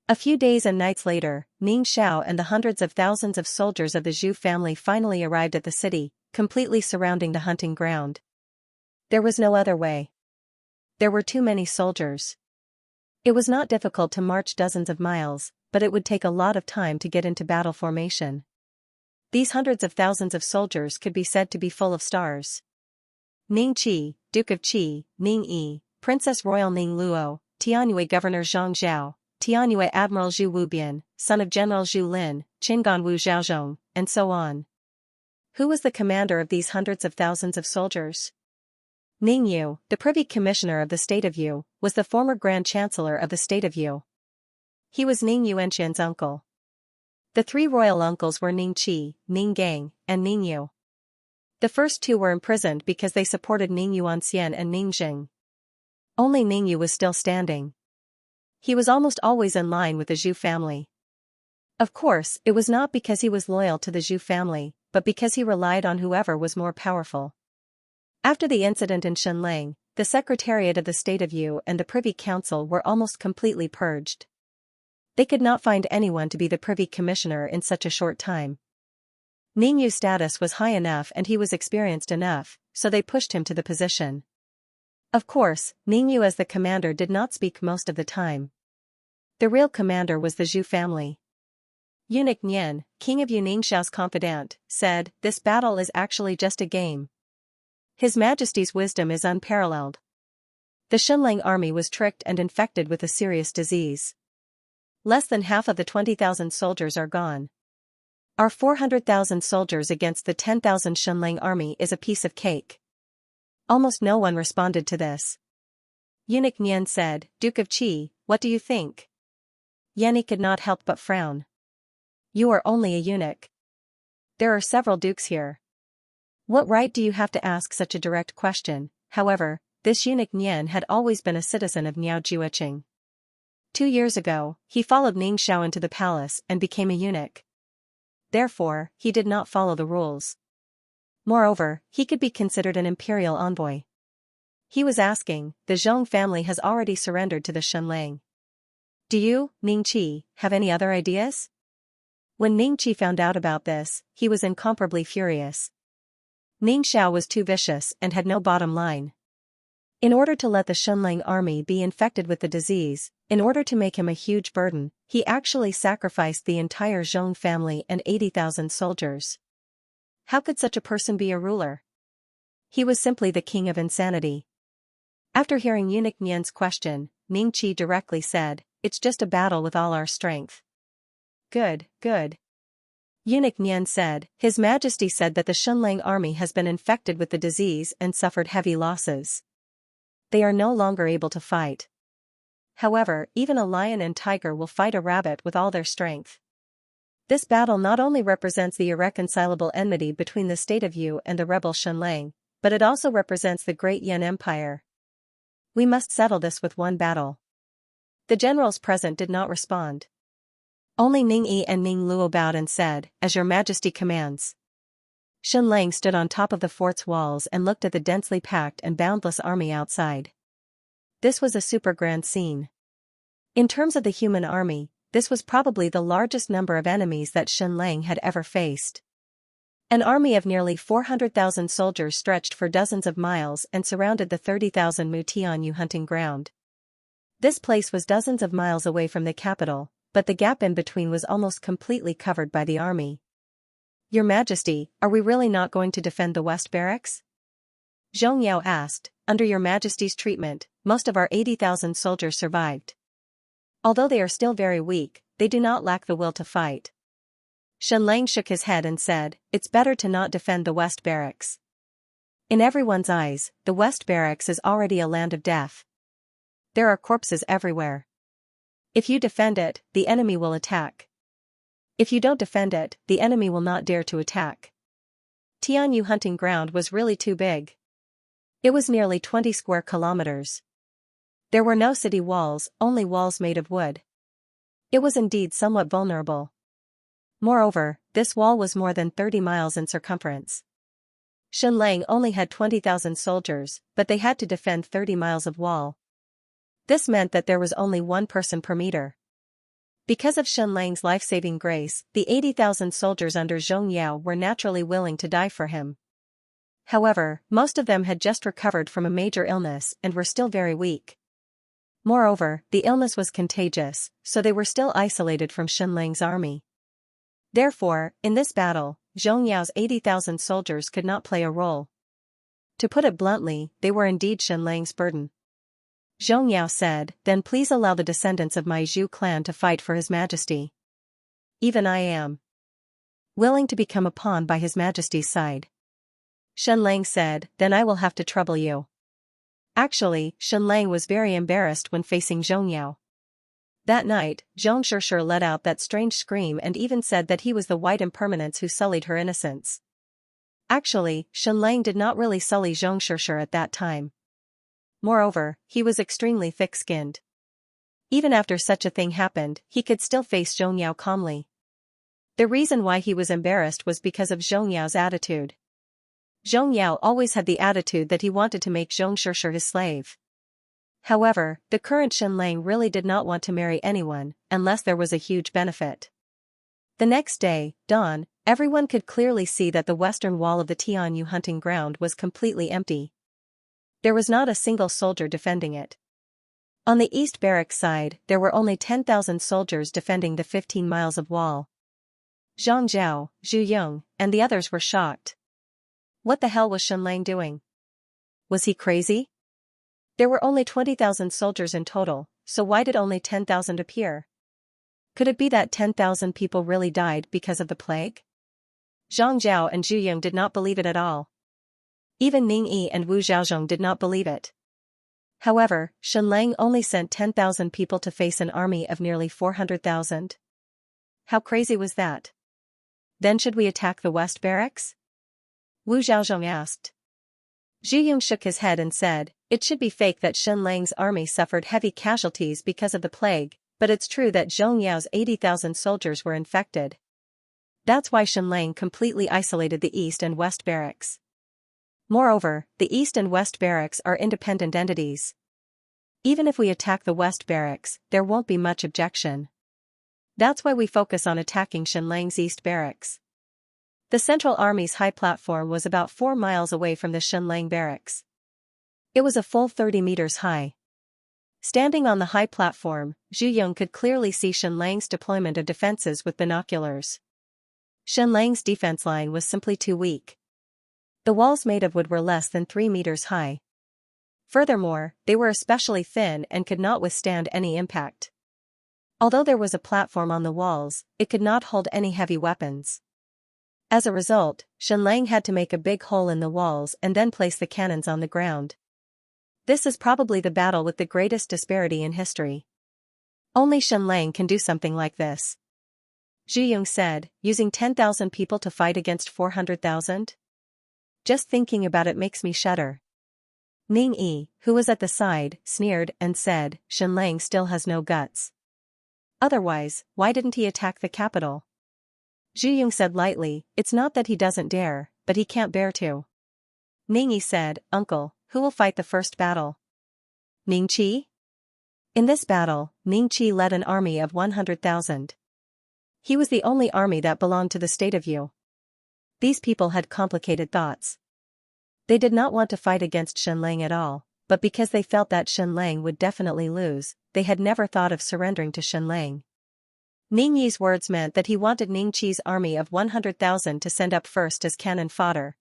A few days and nights later, Ning Xiao and the hundreds of thousands of soldiers of the Zhu family finally arrived at the city, completely surrounding the hunting ground. There was no other way. There were too many soldiers. It was not difficult to march dozens of miles, but it would take a lot of time to get into battle formation. These hundreds of thousands of soldiers could be said to be full of stars. Ning Qi, Duke of Qi, Ning Yi, Princess Royal Ning Luo, Tianyue Governor Zhang Zhao, Tianyue Admiral Zhu Wubian, son of General Zhu Lin, Qingan Wu Zhaozhong, and so on. Who was the commander of these hundreds of thousands of soldiers? Ning Yu, the Privy Commissioner of the State of Yu, was the former Grand Chancellor of the State of Yu. He was Ning Yuanqian's uncle. The three royal uncles were Ning Qi, Ning Gang, and Ning Yu. The first two were imprisoned because they supported Ning Yuanxian and Ning Jing. Only Ning Yu was still standing. He was almost always in line with the Zhu family. Of course, it was not because he was loyal to the Zhu family, but because he relied on whoever was more powerful. After the incident in Shenlang, the Secretariat of the State of Yu and the Privy Council were almost completely purged. They could not find anyone to be the Privy Commissioner in such a short time. Ning Yu's status was high enough and he was experienced enough, so they pushed him to the position. Of course, Ning Yu as the commander did not speak most of the time. The real commander was the Zhu family. Eunuch Nian, king of Ningxiao's confidant, said, "This battle is actually just a game. His Majesty's wisdom is unparalleled. The Shenlang army was tricked and infected with a serious disease. Less than half of the 20,000 soldiers are gone. Our 400,000 soldiers against the 10,000 Shenlang army is a piece of cake." Almost no one responded to this. Eunuch Nian said, "Duke of Qi, what do you think?" Yanni could not help but frown. "You are only a eunuch. There are several dukes here. What right do you have to ask such a direct question?" However, this eunuch Nian had always been a citizen of Niao Jueqing. 2 years ago, he followed Ning Xiao into the palace and became a eunuch. Therefore, he did not follow the rules. Moreover, he could be considered an imperial envoy. He was asking, the Zhong family has already surrendered to the Shenlang. Do you, Ning Qi, have any other ideas? When Ning Qi found out about this, he was incomparably furious. Ning Xiao was too vicious and had no bottom line. In order to let the Shenlang army be infected with the disease, in order to make him a huge burden, he actually sacrificed the entire Zhong family and 80,000 soldiers. How could such a person be a ruler? He was simply the king of insanity. After hearing Eunuch Nian's question, Ning Qi directly said, "It's just a battle with all our strength." Good, good. Eunuch Nian said, "His Majesty said that the Shenlang army has been infected with the disease and suffered heavy losses. They are no longer able to fight. However, even a lion and tiger will fight a rabbit with all their strength. This battle not only represents the irreconcilable enmity between the state of Yu and the rebel Shenlang, but it also represents the great Yan Empire. We must settle this with one battle." The generals present did not respond. Only Ning Yi and Ning Luo bowed and said, "As your Majesty commands." Shenlang stood on top of the fort's walls and looked at the densely packed and boundless army outside. This was a super grand scene. In terms of the human army, this was probably the largest number of enemies that Shenlang had ever faced. An army of nearly 400,000 soldiers stretched for dozens of miles and surrounded the 30,000 Mu Tianyu hunting ground. This place was dozens of miles away from the capital, but the gap in between was almost completely covered by the army. "Your Majesty, are we really not going to defend the West Barracks?" Zhong Yao asked. "Under your Majesty's treatment, most of our 80,000 soldiers survived. Although they are still very weak, they do not lack the will to fight." Shenlang shook his head and said, "It's better to not defend the West Barracks. In everyone's eyes, the West Barracks is already a land of death. There are corpses everywhere. If you defend it, the enemy will attack. If you don't defend it, the enemy will not dare to attack." Tianyu hunting ground was really too big. It was nearly 20 square kilometers. There were no city walls, only walls made of wood. It was indeed somewhat vulnerable. Moreover, this wall was more than 30 miles in circumference. Shenlang only had 20,000 soldiers, but they had to defend 30 miles of wall. This meant that there was only one person per meter. Because of Shenlang's life-saving grace, the 80,000 soldiers under Zhong Yao were naturally willing to die for him. However, most of them had just recovered from a major illness and were still very weak. Moreover, the illness was contagious, so they were still isolated from Shenlang's army. Therefore, in this battle, Zhong Yao's 80,000 soldiers could not play a role. To put it bluntly, they were indeed Shenlang's burden. Zhong Yao said, "Then please allow the descendants of my Zhu clan to fight for His Majesty. Even I am willing to become a pawn by His Majesty's side." Shenlang said, "Then I will have to trouble you." Actually, Shenlang was very embarrassed when facing Zhong Yao. That night, Xianxia let out that strange scream and even said that he was the white impermanence who sullied her innocence. Actually, Shenlang did not really sully Xianxia at that time. Moreover, he was extremely thick-skinned. Even after such a thing happened, he could still face Zhong Yao calmly. The reason why he was embarrassed was because of Zhong Yao's attitude. Zhong Yao always had the attitude that he wanted to make Xianxia his slave. However, the current Shenlang really did not want to marry anyone, unless there was a huge benefit. The next day, dawn, everyone could clearly see that the western wall of the Tianyu hunting ground was completely empty. There was not a single soldier defending it. On the east barracks side, there were only 10,000 soldiers defending the 15 miles of wall. Zhang Zhao, Zhu Yong, and the others were shocked. What the hell was Shenlang doing? Was he crazy? There were only 20,000 soldiers in total, so why did only 10,000 appear? Could it be that 10,000 people really died because of the plague? Zhang Zhao and Zhu Yong did not believe it at all. Even Ning Yi and Wu Zhaozhong did not believe it. However, Shenlang only sent 10,000 people to face an army of nearly 400,000. How crazy was that? Then should we attack the west barracks? Wu Zhaozhong asked. Zhu Yong shook his head and said, it should be fake that Shenlang's army suffered heavy casualties because of the plague, but it's true that Zhong Yao's 80,000 soldiers were infected. That's why Shenlang completely isolated the east and west barracks. Moreover, the east and west barracks are independent entities. Even if we attack the west barracks, there won't be much objection. That's why we focus on attacking Shenlang's east barracks. The Central Army's high platform was about 4 miles away from the Shenlang barracks. It was a full 30 meters high. Standing on the high platform, Zhu Yong could clearly see Shenlang's deployment of defenses with binoculars. Shenlang's defense line was simply too weak. The walls made of wood were less than 3 meters high. Furthermore, they were especially thin and could not withstand any impact. Although there was a platform on the walls, it could not hold any heavy weapons. As a result, Shenlang had to make a big hole in the walls and then place the cannons on the ground. This is probably the battle with the greatest disparity in history. Only Shenlang can do something like this. Zhu Yong said, using 10,000 people to fight against 400,000? Just thinking about it makes me shudder. Ning Yi, who was at the side, sneered and said, Shenlang still has no guts. Otherwise, why didn't he attack the capital? Zhu Yong said lightly, it's not that he doesn't dare, but he can't bear to. Ning Yi said, Uncle, who will fight the first battle? Ning Qi? In this battle, Ning Qi led an army of 100,000. He was the only army that belonged to the state of Yu. These people had complicated thoughts. They did not want to fight against Shenlang at all, but because they felt that Shenlang would definitely lose, they had never thought of surrendering to Shenlang. Ning Yi's words meant that he wanted Ning Qi's army of 100,000 to send up first as cannon fodder.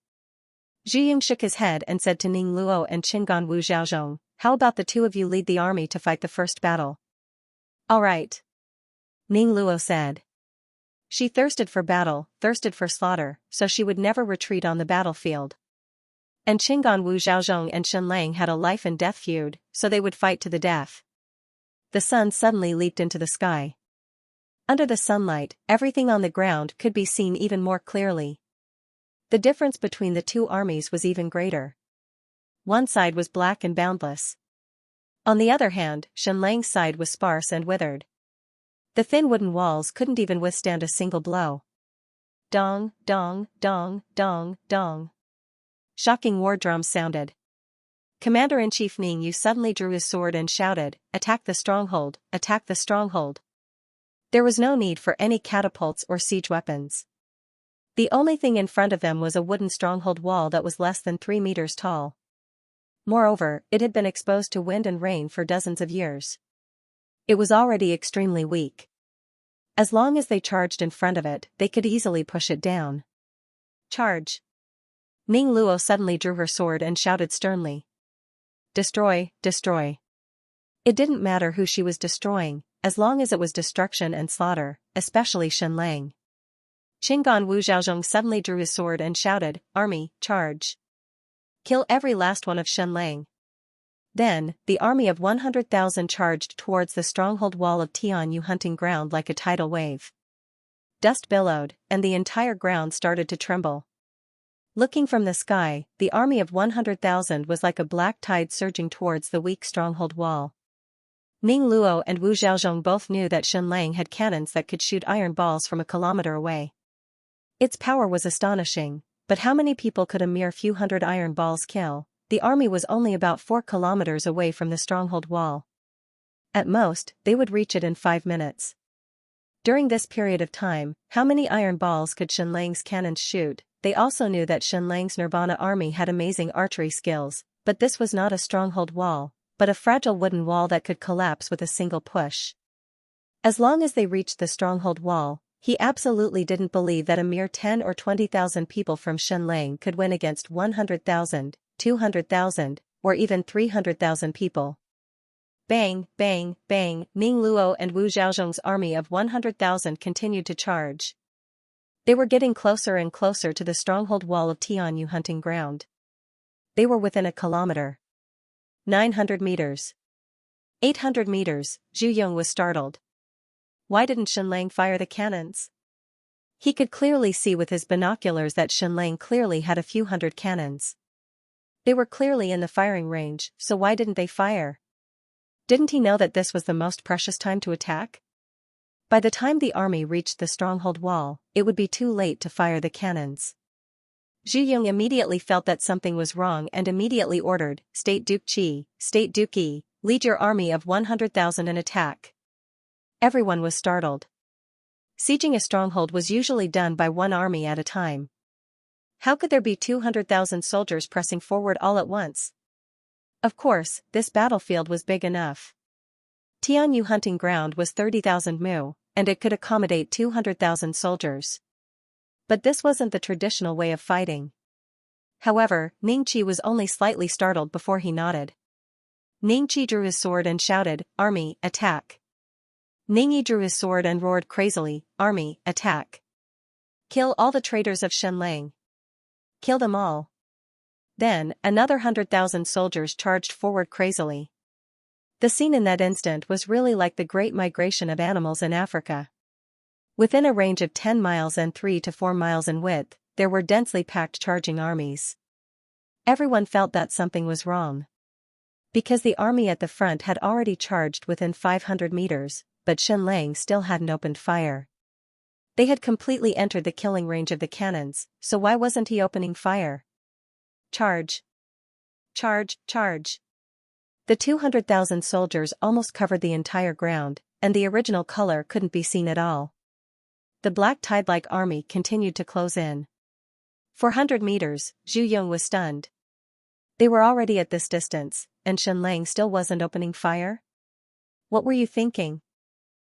Zhu Yong shook his head and said to Ning Luo and Qingan Wu Zhaozhong, how about the two of you lead the army to fight the first battle? All right. Ning Luo said. She thirsted for battle, thirsted for slaughter, so she would never retreat on the battlefield. And Qingan Wu Zhaozhong and Shenlang had a life and death feud, so they would fight to the death. The sun suddenly leaped into the sky. Under the sunlight, everything on the ground could be seen even more clearly. The difference between the two armies was even greater. One side was black and boundless. On the other hand, Shenlang's side was sparse and withered. The thin wooden walls couldn't even withstand a single blow. Dong, dong, dong, dong, dong. Shocking war drums sounded. Commander-in-Chief Ning Yu suddenly drew his sword and shouted, attack the stronghold, attack the stronghold. There was no need for any catapults or siege weapons. The only thing in front of them was a wooden stronghold wall that was less than 3 meters tall. Moreover, it had been exposed to wind and rain for dozens of years. It was already extremely weak. As long as they charged in front of it, they could easily push it down. Charge! Ning Luo suddenly drew her sword and shouted sternly. Destroy, destroy. It didn't matter who she was destroying, as long as it was destruction and slaughter, especially Shenlang. Qingan Wu Zhaozhong suddenly drew his sword and shouted, Army, charge! Kill every last one of Shenlang. Then, the army of 100,000 charged towards the stronghold wall of Tianyu hunting ground like a tidal wave. Dust billowed, and the entire ground started to tremble. Looking from the sky, the army of 100,000 was like a black tide surging towards the weak stronghold wall. Ning Luo and Wu Zhaozhong both knew that Shenlang had cannons that could shoot iron balls from a kilometer away. Its power was astonishing, but how many people could a mere few hundred iron balls kill? The army was only about 4 kilometers away from the stronghold wall. At most, they would reach it in 5 minutes. During this period of time, how many iron balls could Shenlang's cannons shoot? They also knew that Shenlang's Nirvana army had amazing archery skills, but this was not a stronghold wall, but a fragile wooden wall that could collapse with a single push. As long as they reached the stronghold wall, he absolutely didn't believe that a mere 10 or 20,000 people from Shenlang could win against 100,000, 200,000, or even 300,000 people. Bang, bang, bang, Ning Luo and Wu Zhaozhong's army of 100,000 continued to charge. They were getting closer and closer to the stronghold wall of Tianyu hunting ground. They were within a kilometer. 900 meters. 800 meters, Zhu Yong was startled. Why didn't Shenlang fire the cannons? He could clearly see with his binoculars that Shenlang clearly had a few hundred cannons. They were clearly in the firing range, so why didn't they fire? Didn't he know that this was the most precious time to attack? By the time the army reached the stronghold wall, it would be too late to fire the cannons. Zhu Yong immediately felt that something was wrong and immediately ordered, State Duke Qi, State Duke Yi, lead your army of 100,000 and attack. Everyone was startled. Sieging a stronghold was usually done by one army at a time. How could there be 200,000 soldiers pressing forward all at once? Of course, this battlefield was big enough. Tianyu hunting ground was 30,000 mu, and it could accommodate 200,000 soldiers. But this wasn't the traditional way of fighting. However, Ning Qi was only slightly startled before he nodded. Ning Qi drew his sword and shouted, "Army, attack!" Ning Yi drew his sword and roared crazily, "Army, attack! Kill all the traitors of Shenlang! Kill them all!" Then, another 100,000 soldiers charged forward crazily. The scene in that instant was really like the great migration of animals in Africa. Within a range of 10 miles and 3 to 4 miles in width, there were densely packed charging armies. Everyone felt that something was wrong. Because the army at the front had already charged within 500 meters, but Shenlang still hadn't opened fire. They had completely entered the killing range of the cannons, so why wasn't he opening fire? Charge! Charge, charge! The 200,000 soldiers almost covered the entire ground, and the original color couldn't be seen at all. The black tide-like army continued to close in. 400 meters, Zhu Yong was stunned. They were already at this distance, and Shenlang still wasn't opening fire? What were you thinking?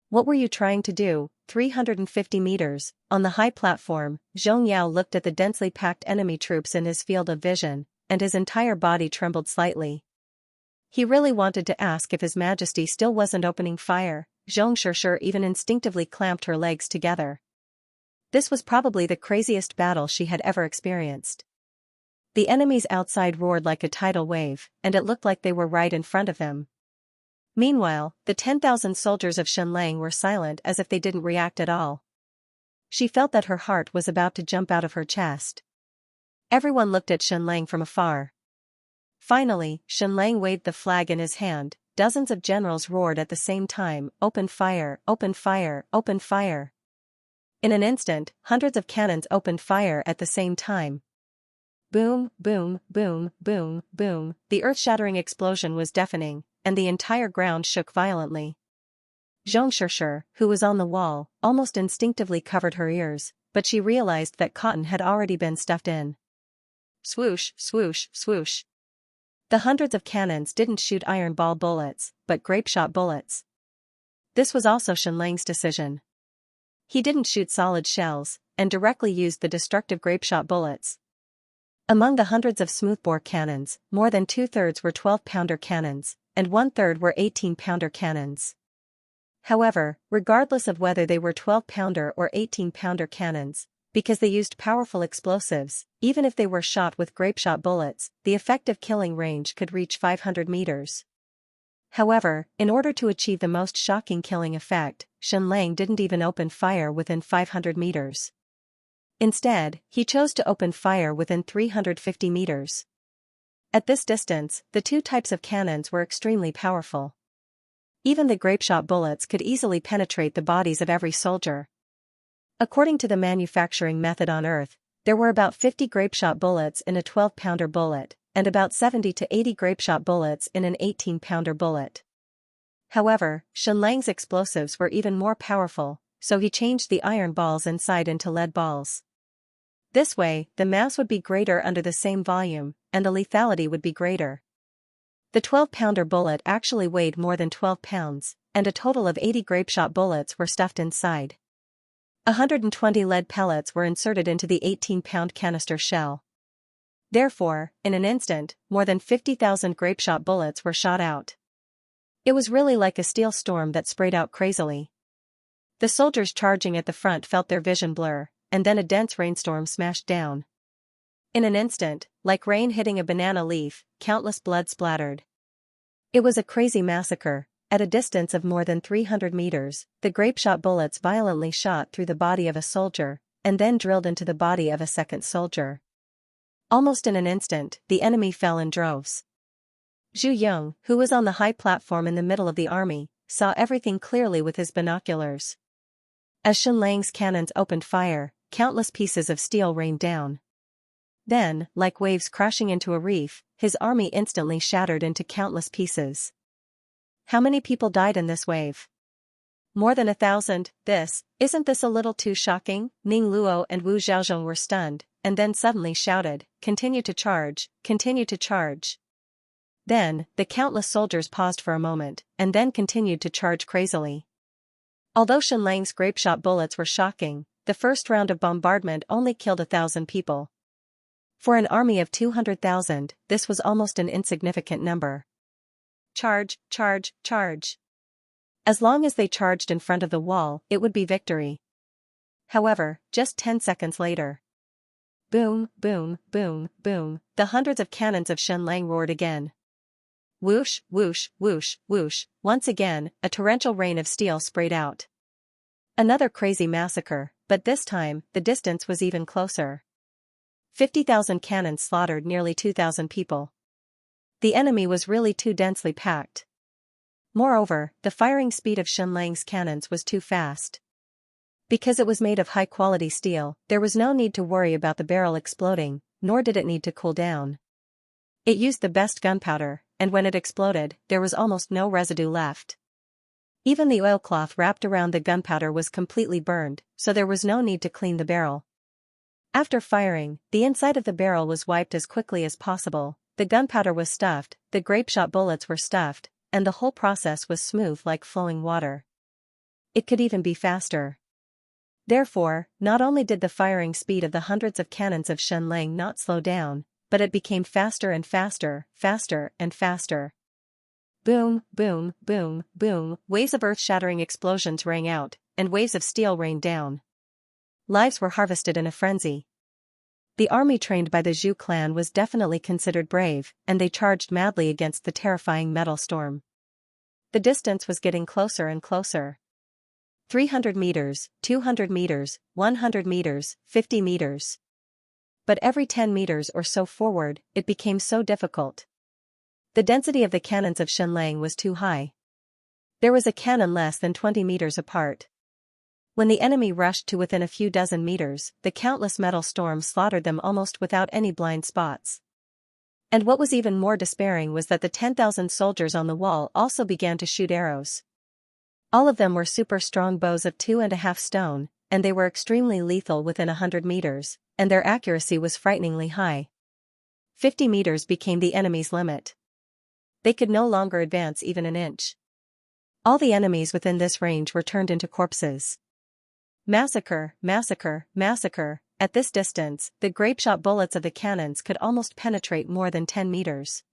What were you trying to do? 350 meters, on the high platform, Zhong Yao looked at the densely packed enemy troops in his field of vision, and his entire body trembled slightly. He really wanted to ask if His Majesty still wasn't opening fire. Zhong Shishir even instinctively clamped her legs together. This was probably the craziest battle she had ever experienced. The enemies outside roared like a tidal wave, and it looked like they were right in front of them. Meanwhile, the 10,000 soldiers of Shenlang were silent as if they didn't react at all. She felt that her heart was about to jump out of her chest. Everyone looked at Shenlang from afar. Finally, Shenlang waved the flag in his hand. Dozens of generals roared at the same time, "Open fire, open fire, open fire." In an instant, hundreds of cannons opened fire at the same time. Boom, boom, boom, boom, boom, the earth-shattering explosion was deafening, and the entire ground shook violently. Zhong Shishir, who was on the wall, almost instinctively covered her ears, but she realized that cotton had already been stuffed in. Swoosh, swoosh, swoosh. The hundreds of cannons didn't shoot iron ball bullets, but grape-shot bullets. This was also Shenlang's decision. He didn't shoot solid shells, and directly used the destructive grape-shot bullets. Among the hundreds of smoothbore cannons, more than 2/3 were 12-pounder cannons, and 1/3 were 18-pounder cannons. However, regardless of whether they were 12-pounder or 18-pounder cannons, Because they used powerful explosives, even if they were shot with grapeshot bullets, the effective killing range could reach 500 meters. However, in order to achieve the most shocking killing effect, Xianxia didn't even open fire within 500 meters. Instead, he chose to open fire within 350 meters. At this distance, the two types of cannons were extremely powerful. Even the grapeshot bullets could easily penetrate the bodies of every soldier. According to the manufacturing method on Earth, there were about 50 grapeshot bullets in a 12-pounder bullet, and about 70 to 80 grapeshot bullets in an 18-pounder bullet. However, Xianxia's explosives were even more powerful, so he changed the iron balls inside into lead balls. This way, the mass would be greater under the same volume, and the lethality would be greater. The 12-pounder bullet actually weighed more than 12 pounds, and a total of 80 grapeshot bullets were stuffed inside. 120 lead pellets were inserted into the 18-pound canister shell. Therefore, in an instant, more than 50,000 grapeshot bullets were shot out. It was really like a steel storm that sprayed out crazily. The soldiers charging at the front felt their vision blur, and then a dense rainstorm smashed down. In an instant, like rain hitting a banana leaf, countless blood splattered. It was a crazy massacre. At a distance of more than 300 meters, the grapeshot bullets violently shot through the body of a soldier, and then drilled into the body of a second soldier. Almost in an instant, the enemy fell in droves. Zhu Yong, who was on the high platform in the middle of the army, saw everything clearly with his binoculars. As Xianxia's cannons opened fire, countless pieces of steel rained down. Then, like waves crashing into a reef, his army instantly shattered into countless pieces. How many people died in this wave? More than 1,000. Isn't this a little too shocking? Ning Luo and Wu Zhaozhong were stunned, and then suddenly shouted, "Continue to charge, continue to charge." Then, the countless soldiers paused for a moment, and then continued to charge crazily. Although Xianxia's grapeshot bullets were shocking, the first round of bombardment only killed 1,000 people. For an army of 200,000, this was almost an insignificant number. Charge, charge, charge. As long as they charged in front of the wall, it would be victory. However, just 10 seconds later. Boom, boom, boom, boom, the hundreds of cannons of Xianxia roared again. Whoosh, whoosh, whoosh, whoosh, once again, a torrential rain of steel sprayed out. Another crazy massacre, but this time, the distance was even closer. 50,000 cannons slaughtered nearly 2,000 people. The enemy was really too densely packed. Moreover, the firing speed of Xianxia's cannons was too fast. Because it was made of high-quality steel, there was no need to worry about the barrel exploding, nor did it need to cool down. It used the best gunpowder, and when it exploded, there was almost no residue left. Even the oilcloth wrapped around the gunpowder was completely burned, so there was no need to clean the barrel. After firing, the inside of the barrel was wiped as quickly as possible, the gunpowder was stuffed, the grapeshot bullets were stuffed, and the whole process was smooth like flowing water. It could even be faster. Therefore, not only did the firing speed of the hundreds of cannons of Xianxia not slow down, but it became faster and faster, faster and faster. Boom, boom, boom, boom, waves of earth-shattering explosions rang out, and waves of steel rained down. Lives were harvested in a frenzy. The army trained by the Zhu clan was definitely considered brave, and they charged madly against the terrifying metal storm. The distance was getting closer and closer. 300 meters, 200 meters, 100 meters, 50 meters. But every 10 meters or so forward, it became so difficult. The density of the cannons of Xianxia was too high. There was a cannon less than 20 meters apart. When the enemy rushed to within a few dozen meters, the countless metal storms slaughtered them almost without any blind spots. And what was even more despairing was that the 10,000 soldiers on the wall also began to shoot arrows. All of them were super strong bows of 2.5 stone, and they were extremely lethal within 100 meters, and their accuracy was frighteningly high. 50 meters became the enemy's limit. They could no longer advance even an inch. All the enemies within this range were turned into corpses. Massacre, massacre, massacre. At this distance, the grapeshot bullets of the cannons could almost penetrate more than 10 meters.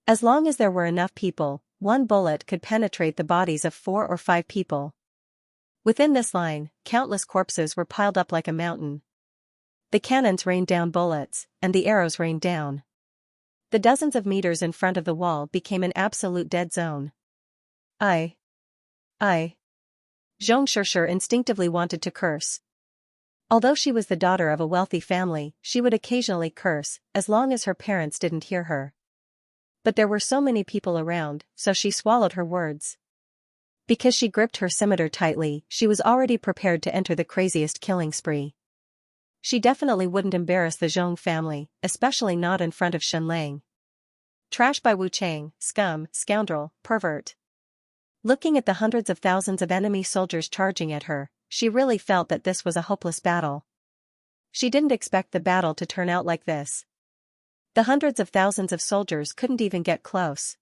As long as there were enough people, one bullet could penetrate the bodies of 4 or 5 people. Within this line, countless corpses were piled up like a mountain, The cannons rained down bullets, and the arrows rained down. The dozens of meters in front of the wall became an absolute dead zone. I. Xianxia instinctively wanted to curse. Although she was the daughter of a wealthy family, she would occasionally curse, as long as her parents didn't hear her. But there were so many people around, so she swallowed her words. Because she gripped her scimitar tightly, she was already prepared to enter the craziest killing spree. She definitely wouldn't embarrass the Zhong family, especially not in front of Xianlang. Trash by Wu Chang, scum, scoundrel, pervert. Looking at the hundreds of thousands of enemy soldiers charging at her, she really felt that this was a hopeless battle. She didn't expect the battle to turn out like this. The hundreds of thousands of soldiers couldn't even get close.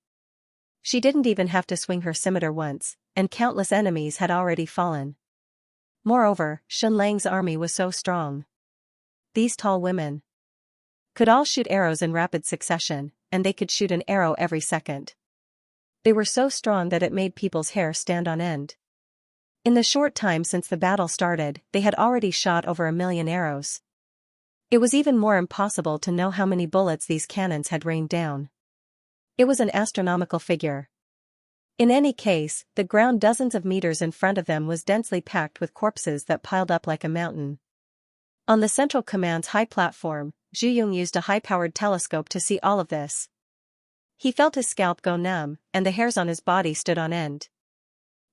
She didn't even have to swing her scimitar once, and countless enemies had already fallen. Moreover, Xianlang's army was so strong. These tall women could all shoot arrows in rapid succession, and they could shoot an arrow every second. They were so strong that it made people's hair stand on end. In the short time since the battle started, they had already shot over 1 million arrows. It was even more impossible to know how many bullets these cannons had rained down. It was an astronomical figure. In any case, the ground dozens of meters in front of them was densely packed with corpses that piled up like a mountain. On the Central Command's high platform, Zhu Yong used a high-powered telescope to see all of this. He felt his scalp go numb, and the hairs on his body stood on end.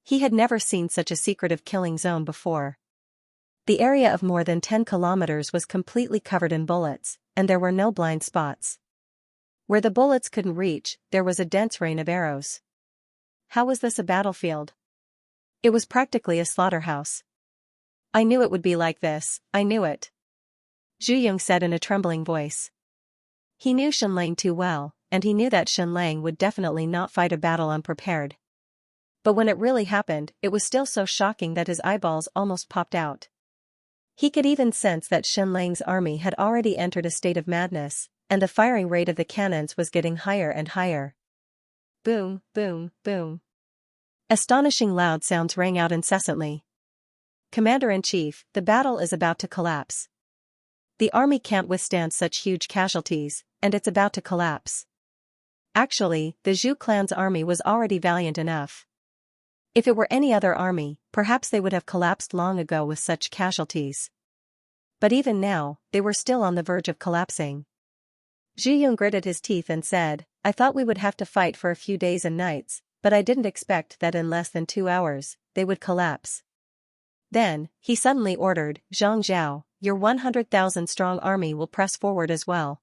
He had never seen such a secretive killing zone before. The area of more than 10 kilometers was completely covered in bullets, and there were no blind spots. Where the bullets couldn't reach, there was a dense rain of arrows. How was this a battlefield? It was practically a slaughterhouse. I knew it would be like this, I knew it. Zhu Yong said in a trembling voice. He knew Xianlang too well, and he knew that Xianlang would definitely not fight a battle unprepared. But when it really happened, it was still so shocking that his eyeballs almost popped out. He could even sense that Xianlang's army had already entered a state of madness, and the firing rate of the cannons was getting higher and higher. Boom, boom, boom. Astonishing loud sounds rang out incessantly. Commander-in-Chief, the battle is about to collapse. The army can't withstand such huge casualties, and it's about to collapse. Actually, the Zhu clan's army was already valiant enough. If it were any other army, perhaps they would have collapsed long ago with such casualties. But even now, they were still on the verge of collapsing. Zhu Yong gritted his teeth and said, I thought we would have to fight for a few days and nights, but I didn't expect that in less than 2 hours, they would collapse. Then, he suddenly ordered, Zhang Zhao, your 100,000 strong army will press forward as well.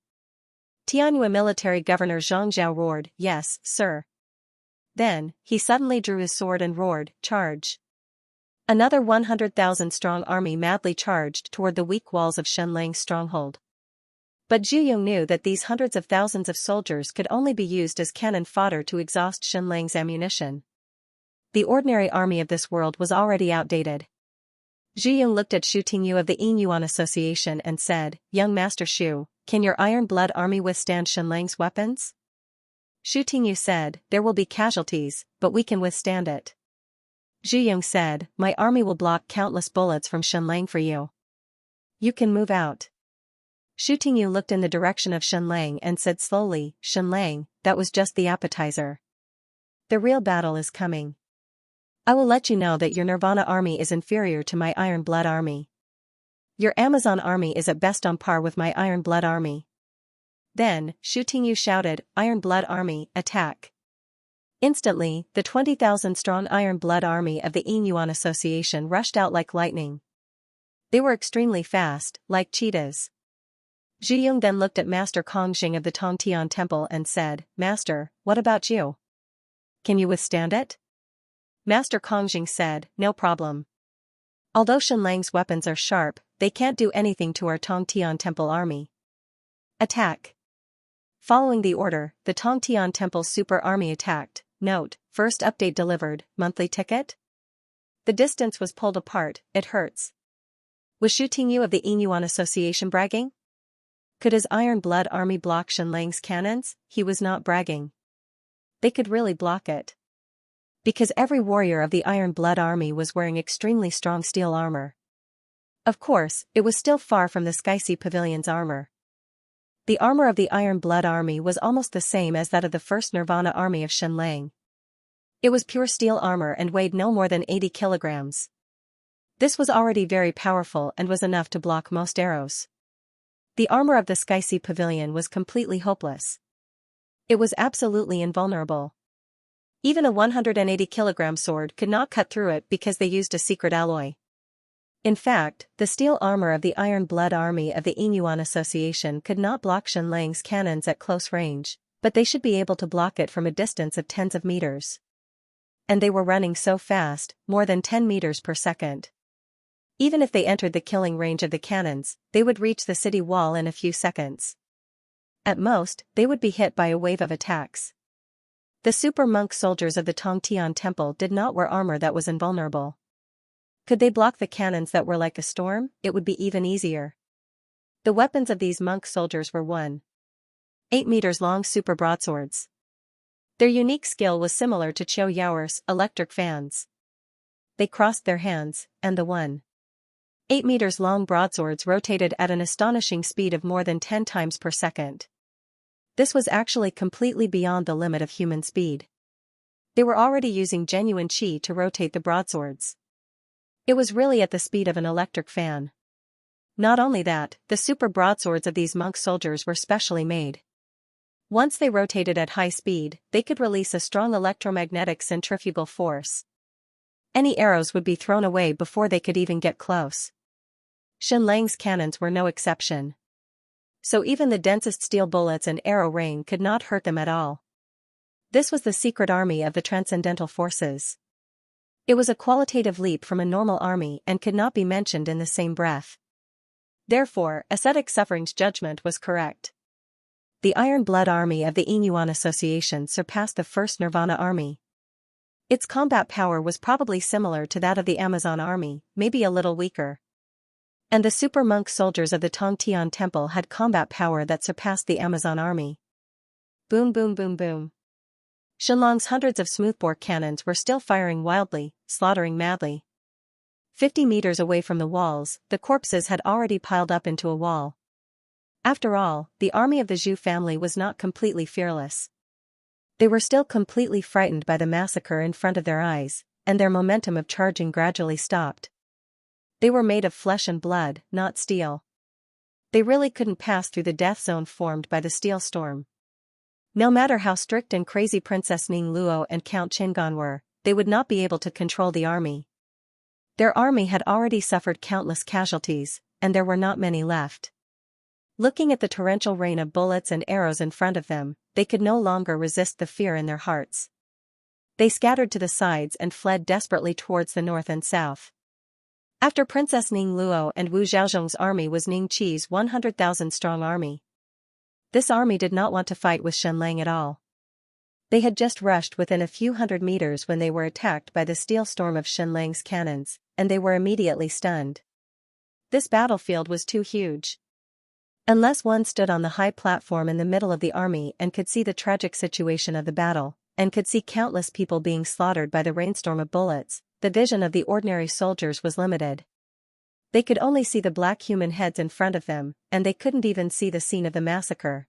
Tianyue military governor Zhang Zhao roared, yes, sir. Then, he suddenly drew his sword and roared, charge. Another 100,000 strong army madly charged toward the weak walls of Xianlang's stronghold. But Zhu Yong knew that these hundreds of thousands of soldiers could only be used as cannon fodder to exhaust Xianlang's ammunition. The ordinary army of this world was already outdated. Zhu Yong looked at Xu Tingyu of the Yinyuan Association and said, Young Master Xu, can your Iron Blood army withstand Xianlang's weapons? Xu Tingyu said, there will be casualties, but we can withstand it. Zhu Yong said, my army will block countless bullets from Xianlang for you. You can move out. Xu Tingyu looked in the direction of Xianlang and said slowly, Xianlang, that was just the appetizer. The real battle is coming. I will let you know that your Nirvana army is inferior to my Iron Blood army. Your Amazon army is at best on par with my Iron Blood army. Then, Xu Tingyu shouted, Iron Blood army, attack. Instantly, the 20,000-strong Iron Blood army of the Yinyuan Association rushed out like lightning. They were extremely fast, like cheetahs. Zhu Yong then looked at Master Kongjing of the Tongtian Temple and said, Master, what about you? Can you withstand it? Master Kongjing said, no problem. Although Xianlang's weapons are sharp, they can't do anything to our Tongtian Temple army. Attack. Following the order, the Tongtian Temple's super army attacked. Note, first update delivered, monthly ticket? The distance was pulled apart, it hurts. Was Xu Tingyu of the Yinyuan Association bragging? Could his Iron Blood army block Xianlang's cannons? He was not bragging. They could really block it. Because every warrior of the Iron Blood army was wearing extremely strong steel armor. Of course, it was still far from the Xianxia Pavilion's armor. The armor of the Iron Blood Army was almost the same as that of the First Nirvana Army of Shenlang. It was pure steel armor and weighed no more than 80 kilograms. This was already very powerful and was enough to block most arrows. The armor of the Xianxia Pavilion was completely hopeless. It was absolutely invulnerable. Even a 180-kilogram sword could not cut through it because they used a secret alloy. In fact, the steel armor of the Iron Blood Army of the Inyuan Association could not block Shenlang's cannons at close range, but they should be able to block it from a distance of tens of meters. And they were running so fast, more than 10 meters per second. Even if they entered the killing range of the cannons, they would reach the city wall in a few seconds. At most, they would be hit by a wave of attacks. The super monk soldiers of the Tongtian Temple did not wear armor that was invulnerable. Could they block the cannons that were like a storm? It would be even easier. The weapons of these monk soldiers were 1.8 meters long super broadswords. Their unique skill was similar to Qiu Yaoer's electric fans. They crossed their hands, and the 1.8 meters long broadswords rotated at an astonishing speed of more than 10 times per second. This was actually completely beyond the limit of human speed. They were already using genuine qi to rotate the broadswords. It was really at the speed of an electric fan. Not only that, the super broadswords of these monk soldiers were specially made. Once they rotated at high speed, they could release a strong electromagnetic centrifugal force. Any arrows would be thrown away before they could even get close. Shenlang's cannons were no exception. So even the densest steel bullets and arrow rain could not hurt them at all. This was the secret army of the Transcendental Forces. It was a qualitative leap from a normal army and could not be mentioned in the same breath. Therefore, ascetic suffering's judgment was correct. The Iron Blood Army of the Inyuan Association surpassed the First Nirvana Army. Its combat power was probably similar to that of the Amazon Army, maybe a little weaker. And the super monk soldiers of the Tongtian Temple had combat power that surpassed the Amazon Army. Boom boom boom boom. Shenlong's hundreds of smoothbore cannons were still firing wildly, slaughtering madly. 50 meters away from the walls, the corpses had already piled up into a wall. After all, the army of the Zhu family was not completely fearless. They were still completely frightened by the massacre in front of their eyes, and their momentum of charging gradually stopped. They were made of flesh and blood, not steel. They really couldn't pass through the death zone formed by the steel storm. No matter how strict and crazy Princess Ning Luo and Count Qingan were, they would not be able to control the army. Their army had already suffered countless casualties, and there were not many left. Looking at the torrential rain of bullets and arrows in front of them, they could no longer resist the fear in their hearts. They scattered to the sides and fled desperately towards the north and south. After Princess Ning Luo and Wu Zhaozhong's army was Ning Qi's 100,000-strong army. This army did not want to fight with Shenlang at all. They had just rushed within a few hundred meters when they were attacked by the steel storm of Shenlang's cannons, and they were immediately stunned. This battlefield was too huge. Unless one stood on the high platform in the middle of the army and could see the tragic situation of the battle, and could see countless people being slaughtered by the rainstorm of bullets, the vision of the ordinary soldiers was limited. They could only see the black human heads in front of them, and they couldn't even see the scene of the massacre.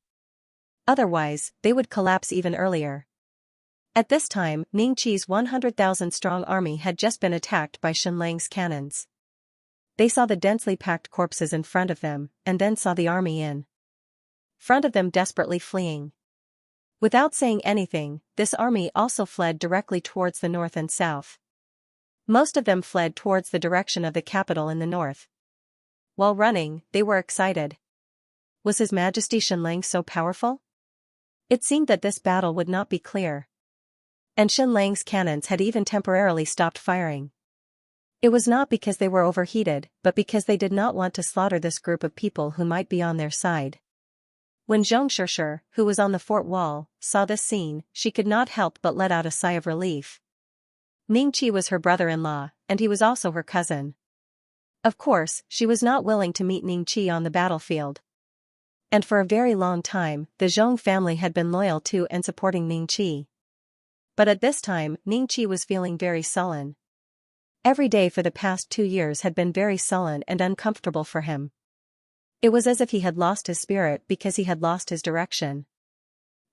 Otherwise, they would collapse even earlier. At this time, Ning Qi's 100,000-strong army had just been attacked by Shenlang's cannons. They saw the densely packed corpses in front of them, and then saw the army in front of them desperately fleeing. Without saying anything, this army also fled directly towards the north and south. Most of them fled towards the direction of the capital in the north. While running, they were excited. Was His Majesty Shenlang so powerful? It seemed that this battle would not be clear. And Shenlang's cannons had even temporarily stopped firing. It was not because they were overheated, but because they did not want to slaughter this group of people who might be on their side. When Zhong Shishir, who was on the fort wall, saw this scene, she could not help but let out a sigh of relief. Ning Qi was her brother-in-law, and he was also her cousin. Of course, she was not willing to meet Ning Qi on the battlefield. And for a very long time, the Zhong family had been loyal to and supporting Ning Qi. But at this time, Ning Qi was feeling very sullen. Every day for the past 2 years had been very sullen and uncomfortable for him. It was as if he had lost his spirit because he had lost his direction.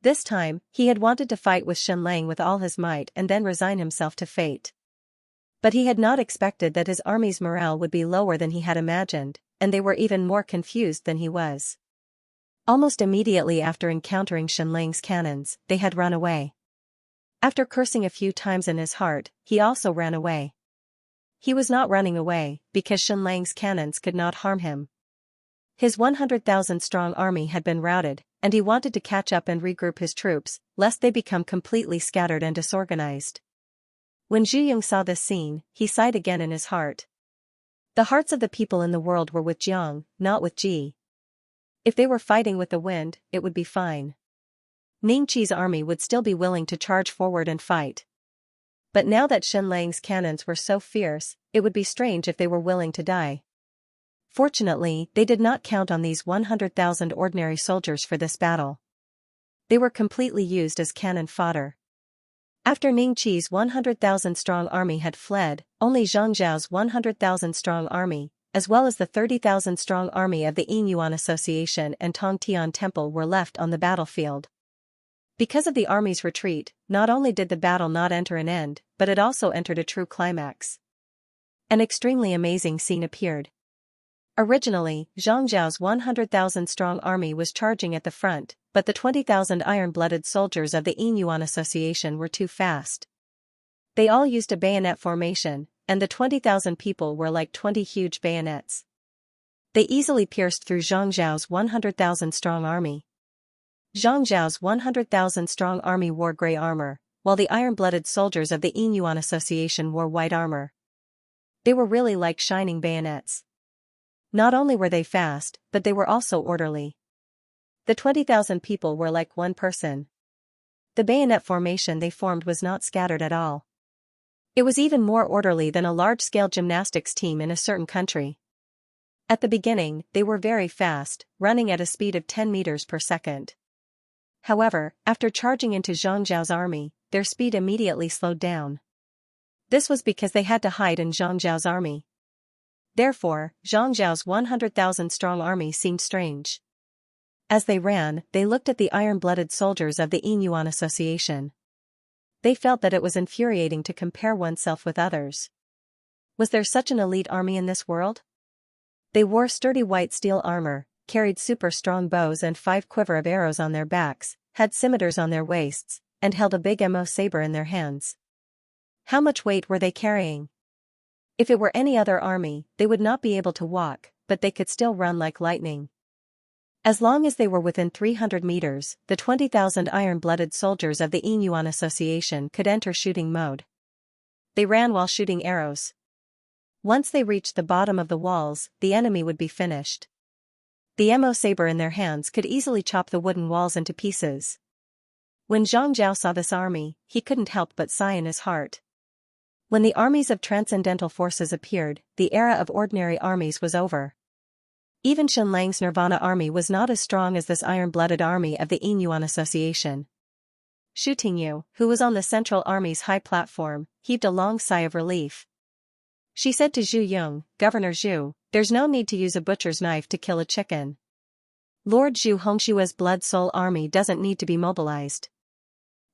This time, he had wanted to fight with Xianxia with all his might and then resign himself to fate. But he had not expected that his army's morale would be lower than he had imagined, and they were even more confused than he was. Almost immediately after encountering Xianxia's cannons, they had run away. After cursing a few times in his heart, he also ran away. He was not running away, because Xianxia's cannons could not harm him. His 100,000-strong army had been routed, and he wanted to catch up and regroup his troops, lest they become completely scattered and disorganized. When Zhu Yong saw this scene, he sighed again in his heart. The hearts of the people in the world were with Jiang, not with Ji. If they were fighting with the wind, it would be fine. Ningqi's army would still be willing to charge forward and fight. But now that Xianxia's cannons were so fierce, it would be strange if they were willing to die. Fortunately, they did not count on these 100,000 ordinary soldiers for this battle. They were completely used as cannon fodder. After Ningqi's 100,000-strong army had fled, only Zhang Zhao's 100,000-strong army, as well as the 30,000-strong army of the Yinyuan Association and Tongtian Temple were left on the battlefield. Because of the army's retreat, not only did the battle not enter an end, but it also entered a true climax. An extremely amazing scene appeared. Originally, Zhang Zhao's 100,000-strong army was charging at the front, but the 20,000 iron-blooded soldiers of the Yinyuan Association were too fast. They all used a bayonet formation, and the 20,000 people were like 20 huge bayonets. They easily pierced through Zhang Zhao's 100,000-strong army. Zhang Zhao's 100,000-strong army wore gray armor, while the iron-blooded soldiers of the Yinyuan Association wore white armor. They were really like shining bayonets. Not only were they fast, but they were also orderly. The 20,000 people were like one person. The bayonet formation they formed was not scattered at all. It was even more orderly than a large-scale gymnastics team in a certain country. At the beginning, they were very fast, running at a speed of 10 meters per second. However, after charging into Zhang Zhao's army, their speed immediately slowed down. This was because they had to hide in Zhang Zhao's army. Therefore, Zhang Zhao's 100,000-strong army seemed strange. As they ran, they looked at the iron-blooded soldiers of the Yinyuan Association. They felt that it was infuriating to compare oneself with others. Was there such an elite army in this world? They wore sturdy white steel armor, carried super-strong bows and 5 quiver of arrows on their backs, had scimitars on their waists, and held a big mo saber in their hands. How much weight were they carrying? If it were any other army, they would not be able to walk, but they could still run like lightning. As long as they were within 300 meters, the 20,000 iron-blooded soldiers of the Yinyuan Association could enter shooting mode. They ran while shooting arrows. Once they reached the bottom of the walls, the enemy would be finished. The mo saber in their hands could easily chop the wooden walls into pieces. When Zhang Zhao saw this army, he couldn't help but sigh in his heart. When the armies of transcendental forces appeared, the era of ordinary armies was over. Even Xianxia's Nirvana army was not as strong as this iron-blooded army of the Yinyuan Association. Xu Tingyu, who was on the Central Army's high platform, heaved a long sigh of relief. She said to Zhu Yong, "Governor Zhu, there's no need to use a butcher's knife to kill a chicken. Lord Zhu Hongshua's Blood Soul army doesn't need to be mobilized.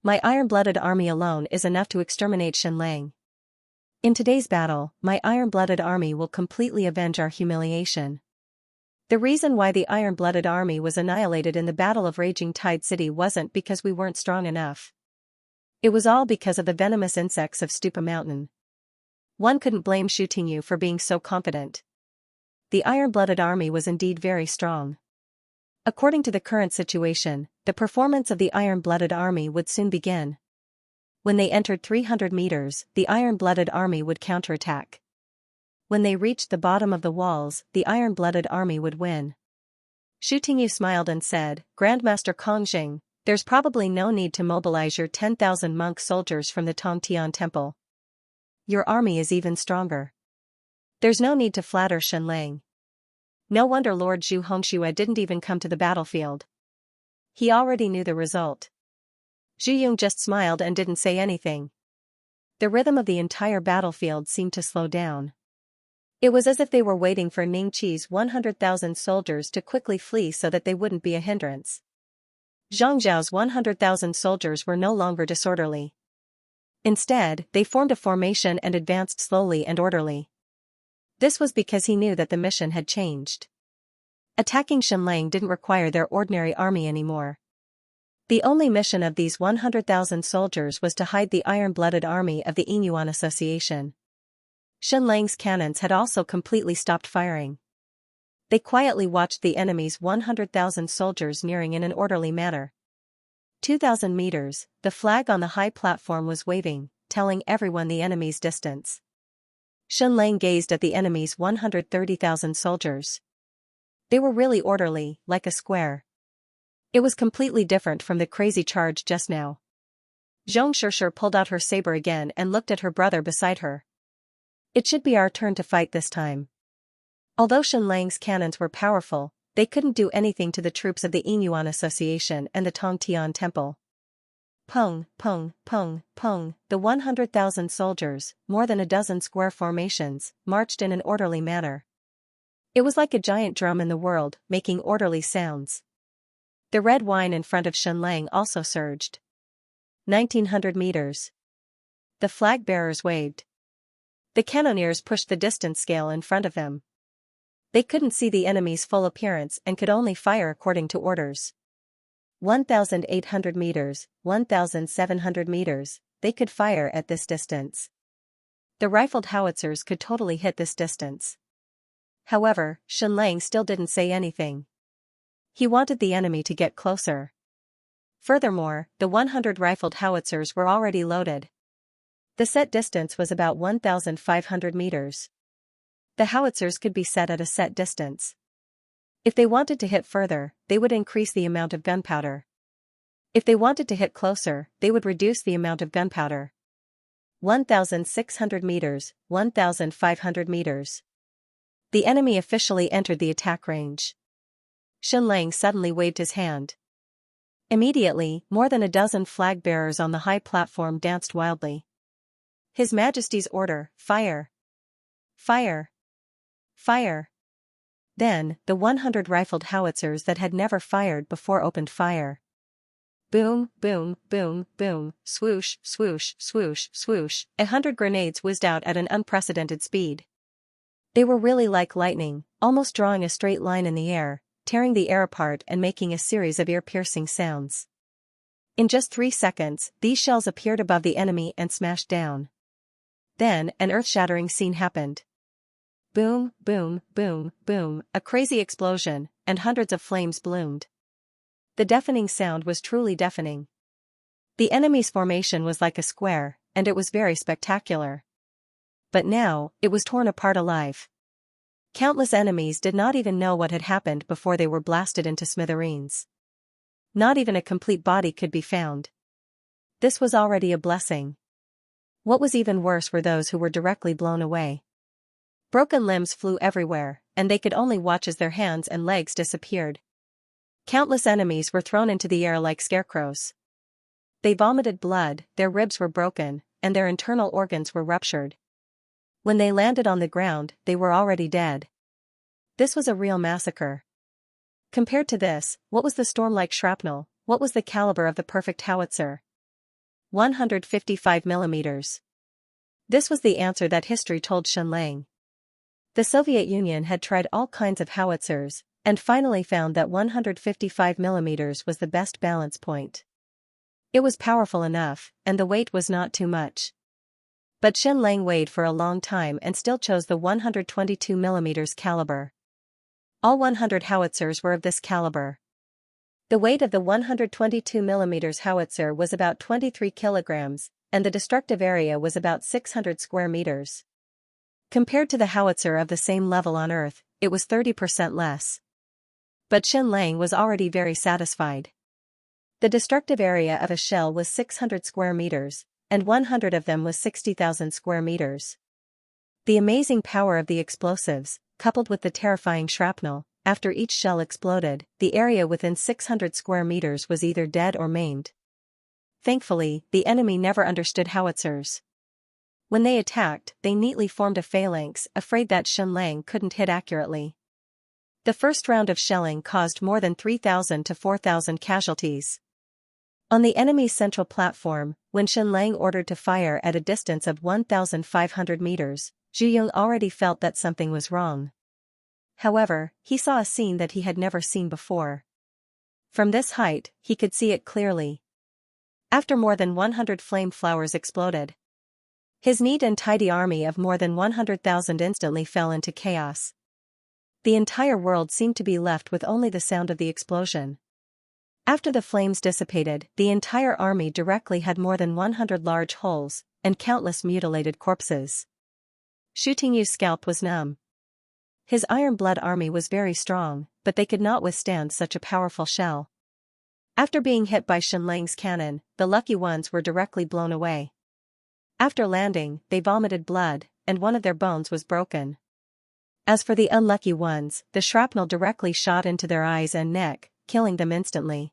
My iron-blooded army alone is enough to exterminate Xianxia. In today's battle, my iron-blooded army will completely avenge our humiliation." The reason why the iron-blooded army was annihilated in the Battle of Raging Tide City wasn't because we weren't strong enough. It was all because of the venomous insects of Stupa Mountain. One couldn't blame Xu Tingyu for being so confident. The iron-blooded army was indeed very strong. According to the current situation, the performance of the iron-blooded army would soon begin. When they entered 300 meters, the iron-blooded army would counterattack. When they reached the bottom of the walls, the iron-blooded army would win. Xu Tingyu smiled and said, "Grandmaster Kongjing, there's probably no need to mobilize your 10,000 monk soldiers from the Tongtian Temple. Your army is even stronger. There's no need to flatter Xianxia. No wonder Lord Zhu Hongxue didn't even come to the battlefield. He already knew the result." Zhu Yong just smiled and didn't say anything. The rhythm of the entire battlefield seemed to slow down. It was as if they were waiting for Ningqi's 100,000 soldiers to quickly flee so that they wouldn't be a hindrance. Xianxia's 100,000 soldiers were no longer disorderly. Instead, they formed a formation and advanced slowly and orderly. This was because he knew that the mission had changed. Attacking Xianlang didn't require their ordinary army anymore. The only mission of these 100,000 soldiers was to hide the iron-blooded army of the Inyuan Association. Xianlang's cannons had also completely stopped firing. They quietly watched the enemy's 100,000 soldiers nearing in an orderly manner. 2,000 meters, the flag on the high platform was waving, telling everyone the enemy's distance. Xianlang gazed at the enemy's 130,000 soldiers. They were really orderly, like a square. It was completely different from the crazy charge just now. Zhong Shishir pulled out her saber again and looked at her brother beside her. It should be our turn to fight this time. Although Xianlang's cannons were powerful, they couldn't do anything to the troops of the Inyuan Association and the Tongtian Temple. Pung, pung, pung, pung, the 100,000 soldiers, more than a dozen square formations, marched in an orderly manner. It was like a giant drum in the world, making orderly sounds. The red wine in front of Xianlang also surged. 1,900 meters. The flag bearers waved. The cannoneers pushed the distance scale in front of them. They couldn't see the enemy's full appearance and could only fire according to orders. 1,800 meters, 1,700 meters, they could fire at this distance. The rifled howitzers could totally hit this distance. However, Xianlang still didn't say anything. He wanted the enemy to get closer. Furthermore, the 100 rifled howitzers were already loaded. The set distance was about 1,500 meters. The howitzers could be set at a set distance. If they wanted to hit further, they would increase the amount of gunpowder. If they wanted to hit closer, they would reduce the amount of gunpowder. 1,600 meters, 1,500 meters. The enemy officially entered the attack range. Xianlang suddenly waved his hand. Immediately, more than a dozen flag bearers on the high platform danced wildly. His Majesty's order, fire! Fire! Fire! Then, the 100 rifled howitzers that had never fired before opened fire. Boom, boom, boom, boom, swoosh, swoosh, swoosh, swoosh, 100 grenades whizzed out at an unprecedented speed. They were really like lightning, almost drawing a straight line in the air, tearing the air apart and making a series of ear-piercing sounds. In just 3 seconds, these shells appeared above the enemy and smashed down. Then, an earth-shattering scene happened. Boom, boom, boom, boom, a crazy explosion, and hundreds of flames bloomed. The deafening sound was truly deafening. The enemy's formation was like a square, and it was very spectacular. But now, it was torn apart alive. Countless enemies did not even know what had happened before they were blasted into smithereens. Not even a complete body could be found. This was already a blessing. What was even worse were those who were directly blown away. Broken limbs flew everywhere, and they could only watch as their hands and legs disappeared. Countless enemies were thrown into the air like scarecrows. They vomited blood, their ribs were broken, and their internal organs were ruptured. When they landed on the ground, they were already dead. This was a real massacre. Compared to this, what was the storm-like shrapnel? What was the caliber of the perfect howitzer? 155 millimeters. This was the answer that history told Xianlang. The Soviet Union had tried all kinds of howitzers, and finally found that 155 millimeters was the best balance point. It was powerful enough, and the weight was not too much. But Xianlang weighed for a long time and still chose the 122 millimeters caliber. All 100 howitzers were of this caliber. The weight of the 122 millimeters howitzer was about 23 kilograms, and the destructive area was about 600 square meters. Compared to the howitzer of the same level on Earth, it was 30% less. But Xianlang was already very satisfied. The destructive area of a shell was 600 square meters, and 100 of them was 60,000 square meters. The amazing power of the explosives, coupled with the terrifying shrapnel, after each shell exploded, the area within 600 square meters was either dead or maimed. Thankfully, the enemy never understood howitzers. When they attacked, they neatly formed a phalanx, afraid that Xianlang couldn't hit accurately. The first round of shelling caused more than 3,000 to 4,000 casualties. On the enemy's central platform, when Xianlang ordered to fire at a distance of 1,500 meters, Zhu Yong already felt that something was wrong. However, he saw a scene that he had never seen before. From this height, he could see it clearly. After more than 100 flame flowers exploded, his neat and tidy army of more than 100,000 instantly fell into chaos. The entire world seemed to be left with only the sound of the explosion. After the flames dissipated, the entire army directly had more than 100 large holes, and countless mutilated corpses. Xu Tingyu's scalp was numb. His Iron Blood army was very strong, but they could not withstand such a powerful shell. After being hit by Xianlang's cannon, the lucky ones were directly blown away. After landing, they vomited blood, and one of their bones was broken. As for the unlucky ones, the shrapnel directly shot into their eyes and neck, killing them instantly.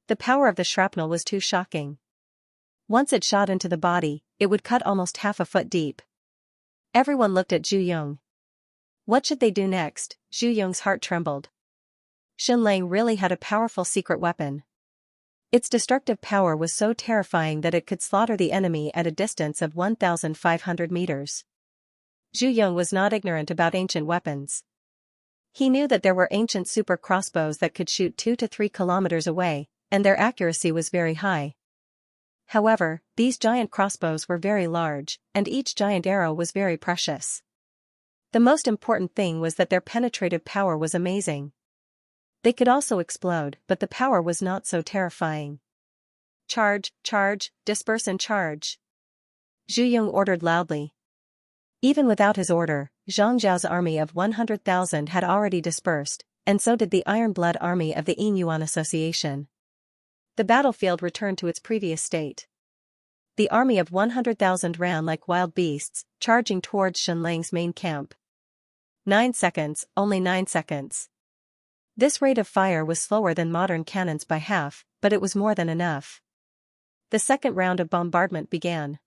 The power of the shrapnel was too shocking. Once it shot into the body, it would cut almost half a foot deep. Everyone looked at Zhu Yong. What should they do next? Zhu Yong's heart trembled. Xianlang really had a powerful secret weapon. Its destructive power was so terrifying that it could slaughter the enemy at a distance of 1,500 meters. Zhu Yong was not ignorant about ancient weapons. He knew that there were ancient super crossbows that could shoot 2 to 3 kilometers away, and their accuracy was very high. However, these giant crossbows were very large, and each giant arrow was very precious. The most important thing was that their penetrative power was amazing. They could also explode, but the power was not so terrifying. Charge, charge, disperse and charge. Zhu Yong ordered loudly. Even without his order, Zhang Zhao's army of 100,000 had already dispersed, and so did the Iron Blood army of the Yinyuan Association. The battlefield returned to its previous state. The army of 100,000 ran like wild beasts, charging towards Xianlang's main camp. 9 seconds, only 9 seconds. This rate of fire was slower than modern cannons by half, but it was more than enough. The second round of bombardment began.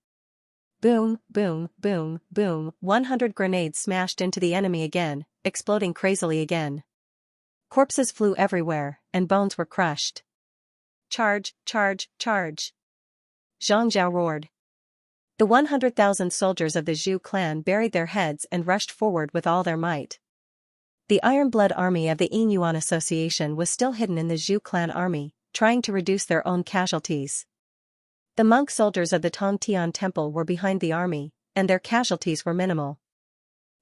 Boom, boom, boom, boom, 100 grenades smashed into the enemy again, exploding crazily again. Corpses flew everywhere, and bones were crushed. Charge, charge, charge. Zhang Zhao roared. The 100,000 soldiers of the Zhu clan buried their heads and rushed forward with all their might. The Iron Blood army of the Yinyuan Association was still hidden in the Zhu clan army, trying to reduce their own casualties. The monk soldiers of the Tongtian temple were behind the army, and their casualties were minimal.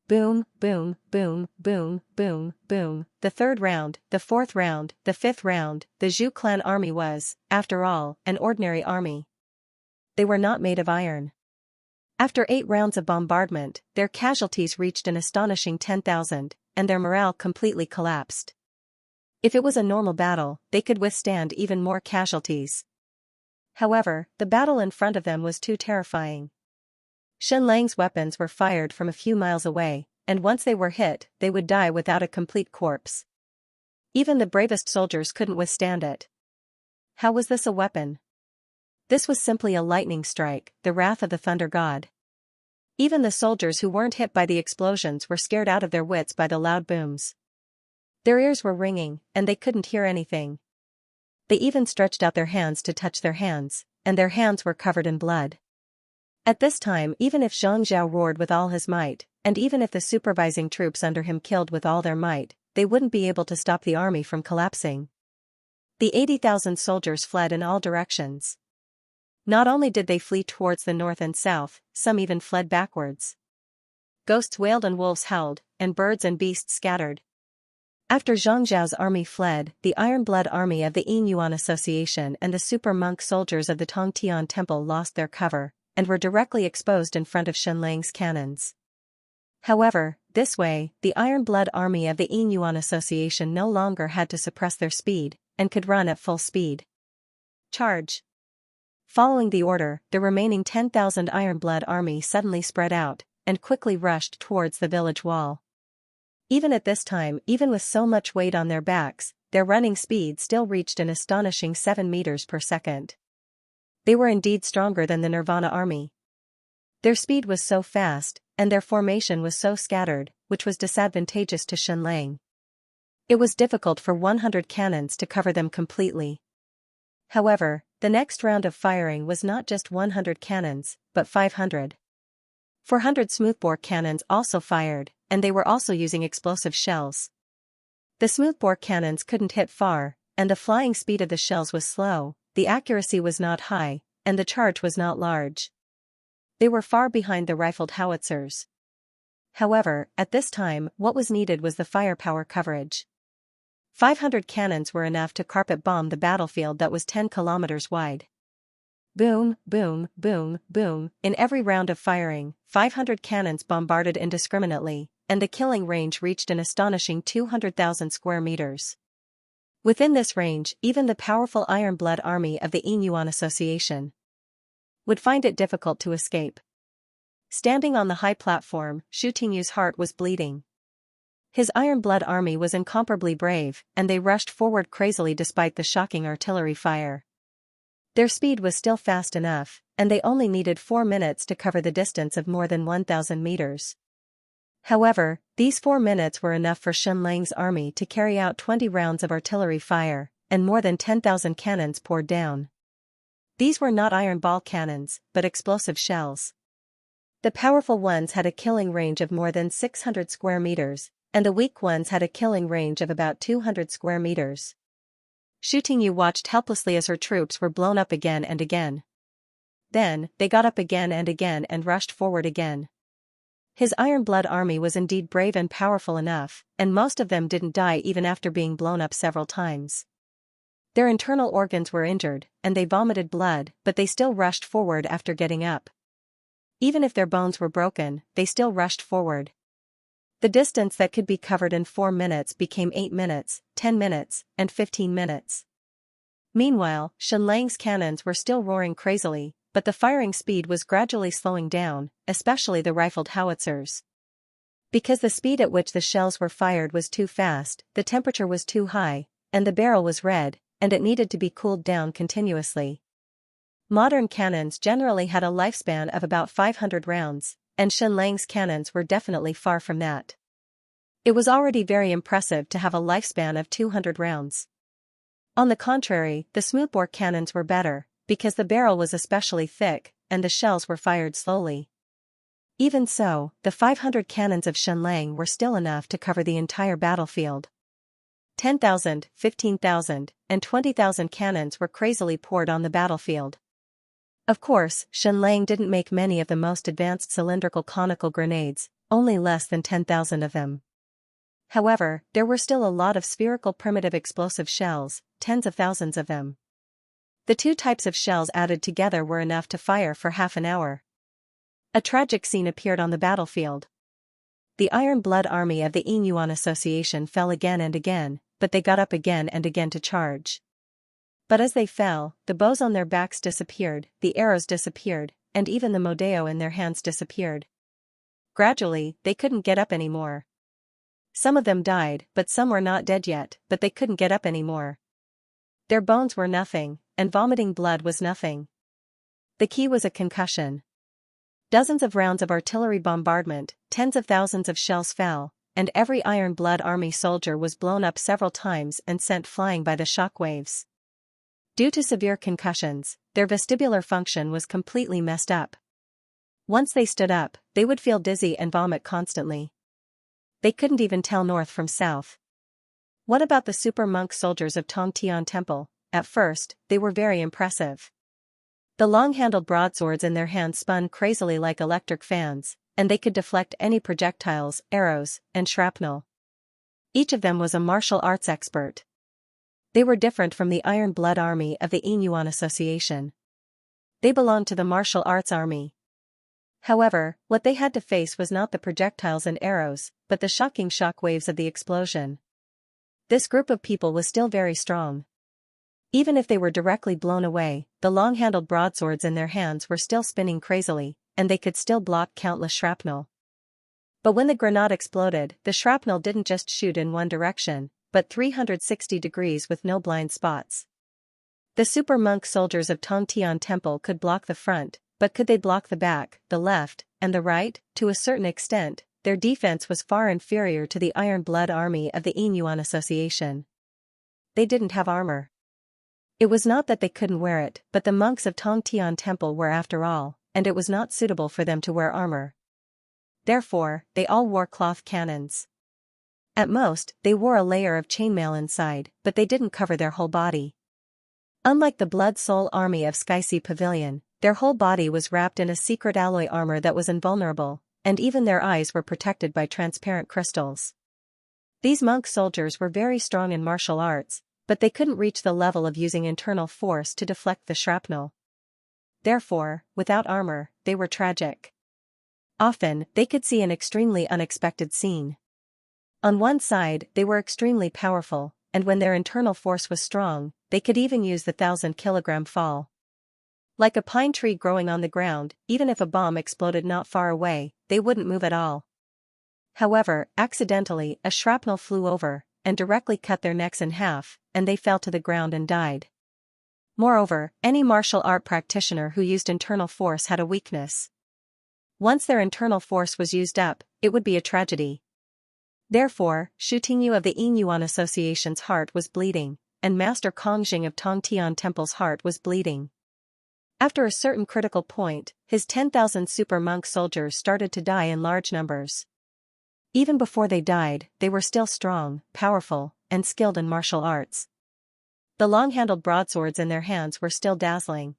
Boom, boom, boom, boom, boom, boom, the third round, the fourth round, the fifth round, the Zhu clan army was, after all, an ordinary army. They were not made of iron. After 8 rounds of bombardment, their casualties reached an astonishing 10,000, and their morale completely collapsed. If it was a normal battle, they could withstand even more casualties. However, the battle in front of them was too terrifying. Xianlang's weapons were fired from a few miles away, and once they were hit, they would die without a complete corpse. Even the bravest soldiers couldn't withstand it. How was this a weapon? This was simply a lightning strike, the wrath of the thunder god. Even the soldiers who weren't hit by the explosions were scared out of their wits by the loud booms. Their ears were ringing, and they couldn't hear anything. They even stretched out their hands to touch their hands, and their hands were covered in blood. At this time, even if Zhang Zhao roared with all his might, and even if the supervising troops under him killed with all their might, they wouldn't be able to stop the army from collapsing. The 80,000 soldiers fled in all directions. Not only did they flee towards the north and south, some even fled backwards. Ghosts wailed and wolves howled, and birds and beasts scattered. After Zhang Zhao's army fled, the Iron Blood army of the Yinyuan Association and the super monk soldiers of the Tongtian temple lost their cover, and were directly exposed in front of Xianlang's cannons. However, this way, the Iron Blood army of the Yinyuan Association no longer had to suppress their speed, and could run at full speed. Charge! Following the order, the remaining 10,000 Iron Blood army suddenly spread out, and quickly rushed towards the village wall. Even at this time, even with so much weight on their backs, their running speed still reached an astonishing 7 meters per second. They were indeed stronger than the Nirvana army. Their speed was so fast, and their formation was so scattered, which was disadvantageous to Xianxia. It was difficult for 100 cannons to cover them completely. However, the next round of firing was not just 100 cannons, but 500. 400 smoothbore cannons also fired, and they were also using explosive shells. The smoothbore cannons couldn't hit far, and the flying speed of the shells was slow, the accuracy was not high, and the charge was not large. They were far behind the rifled howitzers. However, at this time, what was needed was the firepower coverage. 500 cannons were enough to carpet bomb the battlefield that was 10 kilometers wide. Boom, boom, boom, boom, in every round of firing, 500 cannons bombarded indiscriminately, and the killing range reached an astonishing 200,000 square meters. Within this range, even the powerful Iron Blood Army of the Inyuan Association would find it difficult to escape. Standing on the high platform, Xianxia's heart was bleeding. His Iron Blood Army was incomparably brave, and they rushed forward crazily despite the shocking artillery fire. Their speed was still fast enough, and they only needed 4 minutes to cover the distance of more than 1,000 meters. However, these 4 minutes were enough for Xianxia's army to carry out 20 rounds of artillery fire, and more than 10,000 cannons poured down. These were not iron ball cannons, but explosive shells. The powerful ones had a killing range of more than 600 square meters, and the weak ones had a killing range of about 200 square meters. Xianxia watched helplessly as her troops were blown up again and again. Then, they got up again and rushed forward again. His Iron Blood Army was indeed brave and powerful enough, and most of them didn't die even after being blown up several times. Their internal organs were injured, and they vomited blood, but they still rushed forward after getting up. Even if their bones were broken, they still rushed forward. The distance that could be covered in 4 minutes became 8 minutes, 10 minutes, and 15 minutes. Meanwhile, Xianxia's cannons were still roaring crazily, but the firing speed was gradually slowing down, especially the rifled howitzers. Because the speed at which the shells were fired was too fast, the temperature was too high, and the barrel was red, and it needed to be cooled down continuously. Modern cannons generally had a lifespan of about 500 rounds, and Xianxia's cannons were definitely far from that. It was already very impressive to have a lifespan of 200 rounds. On the contrary, the smoothbore cannons were better, because the barrel was especially thick, and the shells were fired slowly. Even so, the 500 cannons of Xianxia were still enough to cover the entire battlefield. 10,000, 15,000, and 20,000 cannons were crazily poured on the battlefield. Of course, Xianxia didn't make many of the most advanced cylindrical conical grenades, only less than 10,000 of them. However, there were still a lot of spherical primitive explosive shells, tens of thousands of them. The two types of shells added together were enough to fire for half an hour. A tragic scene appeared on the battlefield. The Iron Blood Army of the Inyuan Association fell again and again, but they got up again and again to charge. But as they fell, the bows on their backs disappeared, the arrows disappeared, and even the modeo in their hands disappeared. Gradually, they couldn't get up anymore. Some of them died, but some were not dead yet, but they couldn't get up anymore. Their bones were nothing, and vomiting blood was nothing. The key was a concussion. Dozens of rounds of artillery bombardment, tens of thousands of shells fell, and every Iron Blood Army soldier was blown up several times and sent flying by the shock waves. Due to severe concussions, their vestibular function was completely messed up. Once they stood up, they would feel dizzy and vomit constantly. They couldn't even tell north from south. What about the super monk soldiers of Tongtian Temple? At first, they were very impressive. The long-handled broadswords in their hands spun crazily like electric fans, and they could deflect any projectiles, arrows, and shrapnel. Each of them was a martial arts expert. They were different from the Iron Blood Army of the Inyuan Association. They belonged to the martial arts army. However, what they had to face was not the projectiles and arrows, but the shocking shock waves of the explosion. This group of people was still very strong. Even if they were directly blown away, the long-handled broadswords in their hands were still spinning crazily, and they could still block countless shrapnel. But when the grenade exploded, the shrapnel didn't just shoot in one direction, but 360 degrees with no blind spots. The super monk soldiers of Tongtian Temple could block the front, but could they block the back, the left, and the right? To a certain extent, their defense was far inferior to the Iron Blood army of the Inyuan Association. They didn't have armor. It was not that they couldn't wear it, but the monks of Tongtian Temple were after all, and it was not suitable for them to wear armor. Therefore, they all wore cloth cannons. At most, they wore a layer of chainmail inside, but they didn't cover their whole body. Unlike the Blood Soul army of Xianxia Pavilion, their whole body was wrapped in a secret alloy armor that was invulnerable, and even their eyes were protected by transparent crystals. These monk soldiers were very strong in martial arts, but they couldn't reach the level of using internal force to deflect the shrapnel. Therefore, without armor, they were tragic. Often, they could see an extremely unexpected scene. On one side, they were extremely powerful, and when their internal force was strong, they could even use the 1,000-kilogram fall. Like a pine tree growing on the ground, even if a bomb exploded not far away, they wouldn't move at all. However, accidentally, a shrapnel flew over, and directly cut their necks in half, and they fell to the ground and died. Moreover, any martial art practitioner who used internal force had a weakness. Once their internal force was used up, it would be a tragedy. Therefore, Shu Tingyu of the Inyuan Association's heart was bleeding, and Master Kongjing of Tongtian Temple's heart was bleeding. After a certain critical point, his 10,000 super monk soldiers started to die in large numbers. Even before they died, they were still strong, powerful, and skilled in martial arts. The long-handled broadswords in their hands were still dazzling.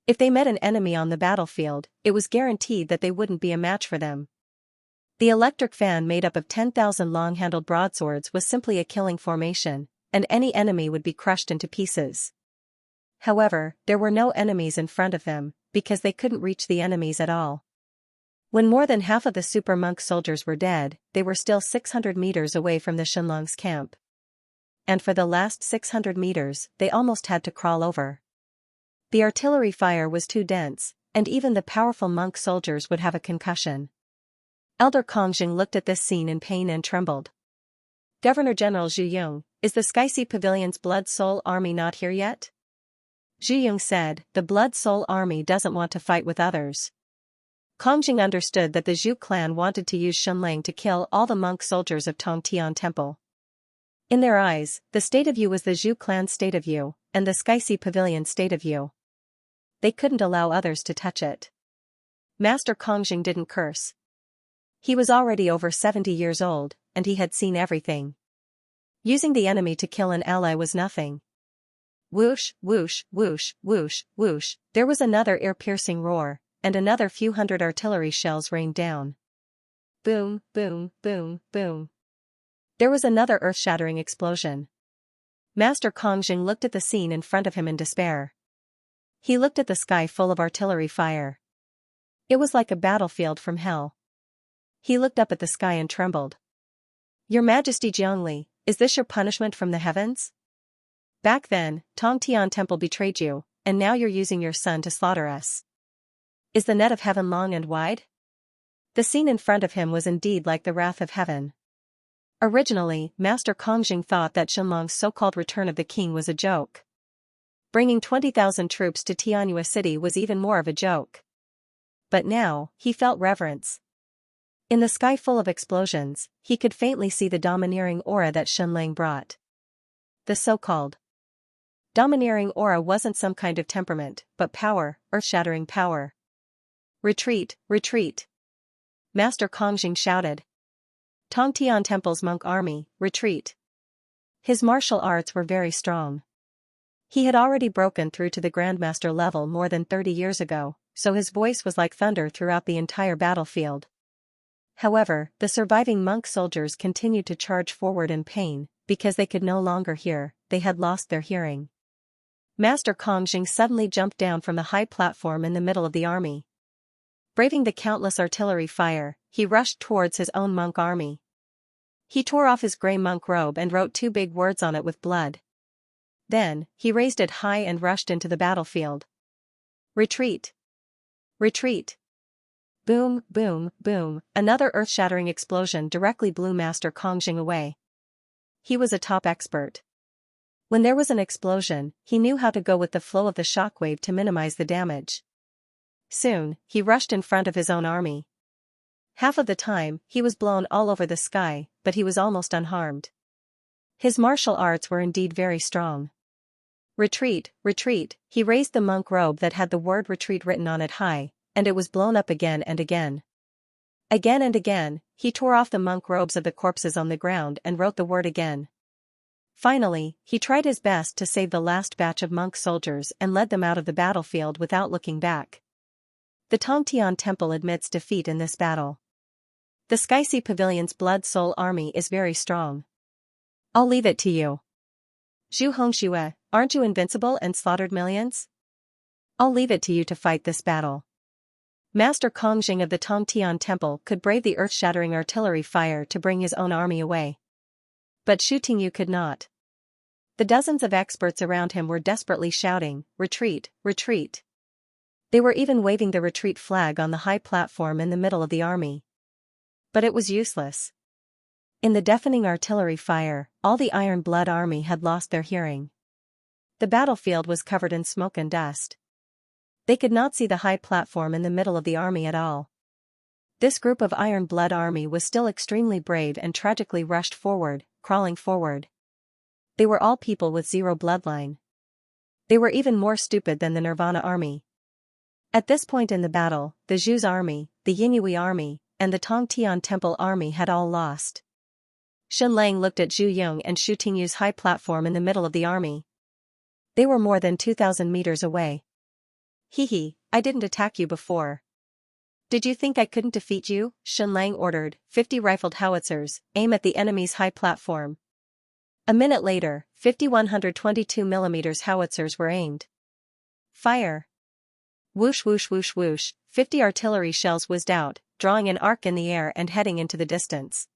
If they met an enemy on the battlefield, it was guaranteed that they wouldn't be a match for them. The electric fan made up of 10,000 long-handled broadswords was simply a killing formation, and any enemy would be crushed into pieces. However, there were no enemies in front of them, because they couldn't reach the enemies at all. When more than half of the super monk soldiers were dead, they were still 600 meters away from the Shenlong's camp. And for the last 600 meters, they almost had to crawl over. The artillery fire was too dense, and even the powerful monk soldiers would have a concussion. Elder Kongjing looked at this scene in pain and trembled. Governor General Zhu Yong, is the Xianxia Pavilion's Blood Soul army not here yet? Zhu Yong said, the Blood Soul army doesn't want to fight with others. Kongjing understood that the Zhu clan wanted to use Shunlang to kill all the monk soldiers of Tongtian Temple. In their eyes, the state of Yu was the Zhu clan's state of Yu, and the Xianxia Pavilion's state of Yu. They couldn't allow others to touch it. Master Kongjing didn't curse. He was already over 70 years old, and he had seen everything. Using the enemy to kill an ally was nothing. Whoosh, whoosh, whoosh, whoosh, whoosh, there was another ear-piercing roar, and another few hundred artillery shells rained down. Boom, boom, boom, boom. There was another earth-shattering explosion. Master Kongjing looked at the scene in front of him in despair. He looked at the sky full of artillery fire. It was like a battlefield from hell. He looked up at the sky and trembled. Your Majesty Jiangli, is this your punishment from the heavens? Back then, Tongtian Temple betrayed you, and now you're using your son to slaughter us. Is the net of heaven long and wide? The scene in front of him was indeed like the wrath of heaven. Originally, Master Kongjing thought that Shenlong's so-called return of the king was a joke. Bringing 20,000 troops to Tianyue City was even more of a joke. But now, he felt reverence. In the sky full of explosions, he could faintly see the domineering aura that Shenlang brought. The so-called domineering aura wasn't some kind of temperament, but power, earth-shattering power. Retreat, retreat! Master Kongjing shouted. Tongtian Temple's monk army, retreat! His martial arts were very strong. He had already broken through to the Grandmaster level more than 30 years ago, so his voice was like thunder throughout the entire battlefield. However, the surviving monk soldiers continued to charge forward in pain, because they could no longer hear, they had lost their hearing. Master Kongjing suddenly jumped down from the high platform in the middle of the army. Braving the countless artillery fire, he rushed towards his own monk army. He tore off his grey monk robe and wrote 2 big words on it with blood. Then, he raised it high and rushed into the battlefield. Retreat! Retreat! Boom, boom, boom, another earth-shattering explosion directly blew Master Kongjing away. He was a top expert. When there was an explosion, he knew how to go with the flow of the shockwave to minimize the damage. Soon, he rushed in front of his own army. Half of the time, he was blown all over the sky, but he was almost unharmed. His martial arts were indeed very strong. Retreat, retreat, he raised the monk robe that had the word retreat written on it high, and it was blown up again and again. Again and again, he tore off the monk robes of the corpses on the ground and wrote the word again. Finally, he tried his best to save the last batch of monk soldiers and led them out of the battlefield without looking back. The Tongtian Temple admits defeat in this battle. The Xianxia Pavilion's Blood Soul army is very strong. I'll leave it to you. Zhu Hongxue, aren't you invincible and slaughtered millions? I'll leave it to you to fight this battle. Master Kongjing of the Tongtian Temple could brave the earth-shattering artillery fire to bring his own army away. But Xu Tingyu could not. The dozens of experts around him were desperately shouting, "Retreat, retreat." They were even waving the retreat flag on the high platform in the middle of the army. But it was useless. In the deafening artillery fire, all the Iron Blood army had lost their hearing. The battlefield was covered in smoke and dust. They could not see the high platform in the middle of the army at all. This group of Iron Blood army was still extremely brave and tragically rushed forward, crawling forward. They were all people with zero bloodline. They were even more stupid than the Nirvana army. At this point in the battle, the Zhu's army, the Yinyui army, and the Tongtian Temple army had all lost. Shen Lang looked at Zhu Yong and Xu Tingyu's high platform in the middle of the army. They were more than 2,000 meters away. "Hee, I didn't attack you before. Did you think I couldn't defeat you?" Shen Lang ordered. 50 rifled howitzers, aim at the enemy's high platform. A minute later, 50 122mm howitzers were aimed. Fire! Whoosh whoosh whoosh whoosh, 50 artillery shells whizzed out, drawing an arc in the air and heading into the distance.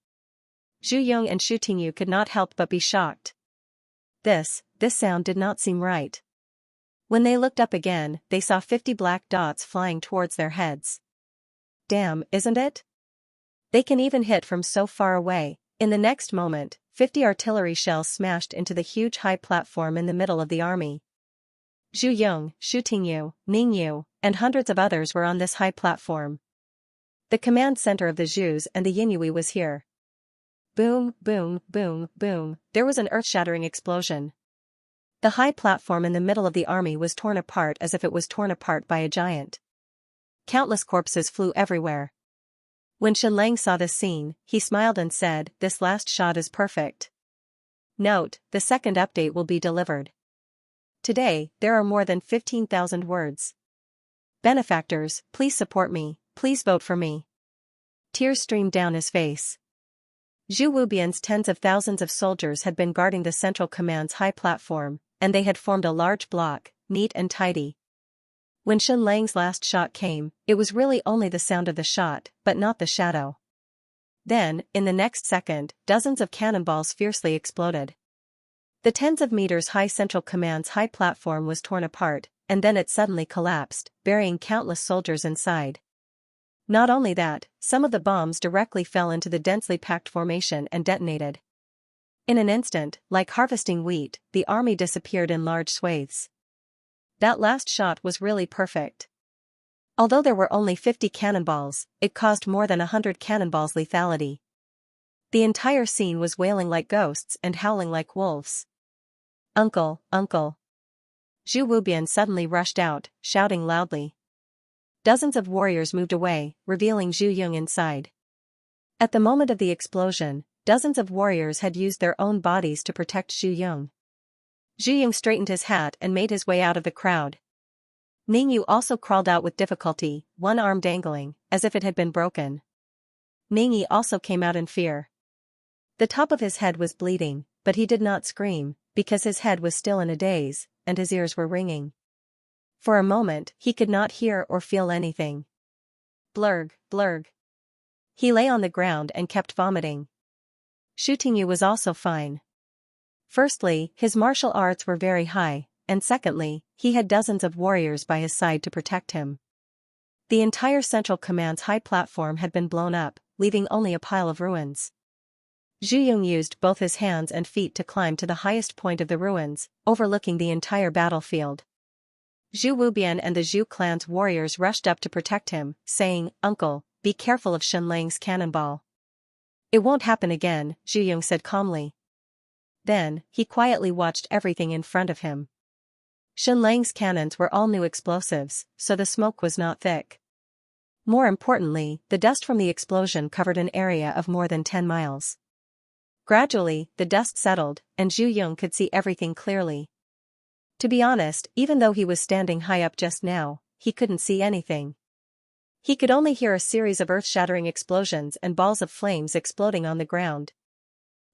Zhu Yong and Xu Tingyu could not help but be shocked. This sound did not seem right. When they looked up again, they saw 50 black dots flying towards their heads. Damn, isn't it? They can even hit from so far away. In the next moment, 50 artillery shells smashed into the huge high platform in the middle of the army. Zhu Yong, Xu Tingyu, Ning Yu, and hundreds of others were on this high platform. The command center of the Zhus and the Yinyui was here. Boom, boom, boom, boom, there was an earth-shattering explosion. The high platform in the middle of the army was torn apart as if it was torn apart by a giant. Countless corpses flew everywhere. When Shen Lang saw this scene, he smiled and said, "This last shot is perfect. Note, the second update will be delivered. Today, there are more than 15,000 words. Benefactors, please support me, please vote for me." Tears streamed down his face. Zhu Wubian's tens of thousands of soldiers had been guarding the Central Command's high platform, and they had formed a large block, neat and tidy. When Shen Lang's last shot came, it was really only the sound of the shot, but not the shadow. Then, in the next second, dozens of cannonballs fiercely exploded. The tens of meters high Central Command's high platform was torn apart, and then it suddenly collapsed, burying countless soldiers inside. Not only that, some of the bombs directly fell into the densely packed formation and detonated. In an instant, like harvesting wheat, the army disappeared in large swathes. That last shot was really perfect. Although there were only 50 cannonballs, it caused more than 100 cannonballs lethality. The entire scene was wailing like ghosts and howling like wolves. "Uncle, uncle." Zhu Wubian suddenly rushed out, shouting loudly. Dozens of warriors moved away, revealing Zhu Yong inside. At the moment of the explosion, dozens of warriors had used their own bodies to protect Zhu Yong. Zhu Yong straightened his hat and made his way out of the crowd. Ning Yu also crawled out with difficulty, one arm dangling, as if it had been broken. Ning Yi also came out in fear. The top of his head was bleeding, but he did not scream, because his head was still in a daze, and his ears were ringing. For a moment, he could not hear or feel anything. Blurg, blurg. He lay on the ground and kept vomiting. Xu Tingyu was also fine. Firstly, his martial arts were very high, and secondly, he had dozens of warriors by his side to protect him. The entire Central Command's high platform had been blown up, leaving only a pile of ruins. Zhu Yong used both his hands and feet to climb to the highest point of the ruins, overlooking the entire battlefield. Zhu Wubian and the Zhu clan's warriors rushed up to protect him, saying, "Uncle, be careful of Shenlang's cannonball." "It won't happen again," Zhu Yong said calmly. Then, he quietly watched everything in front of him. Shenlang's cannons were all new explosives, so the smoke was not thick. More importantly, the dust from the explosion covered an area of more than 10 miles. Gradually, the dust settled, and Zhu Yong could see everything clearly. To be honest, even though he was standing high up just now, he couldn't see anything. He could only hear a series of earth-shattering explosions and balls of flames exploding on the ground.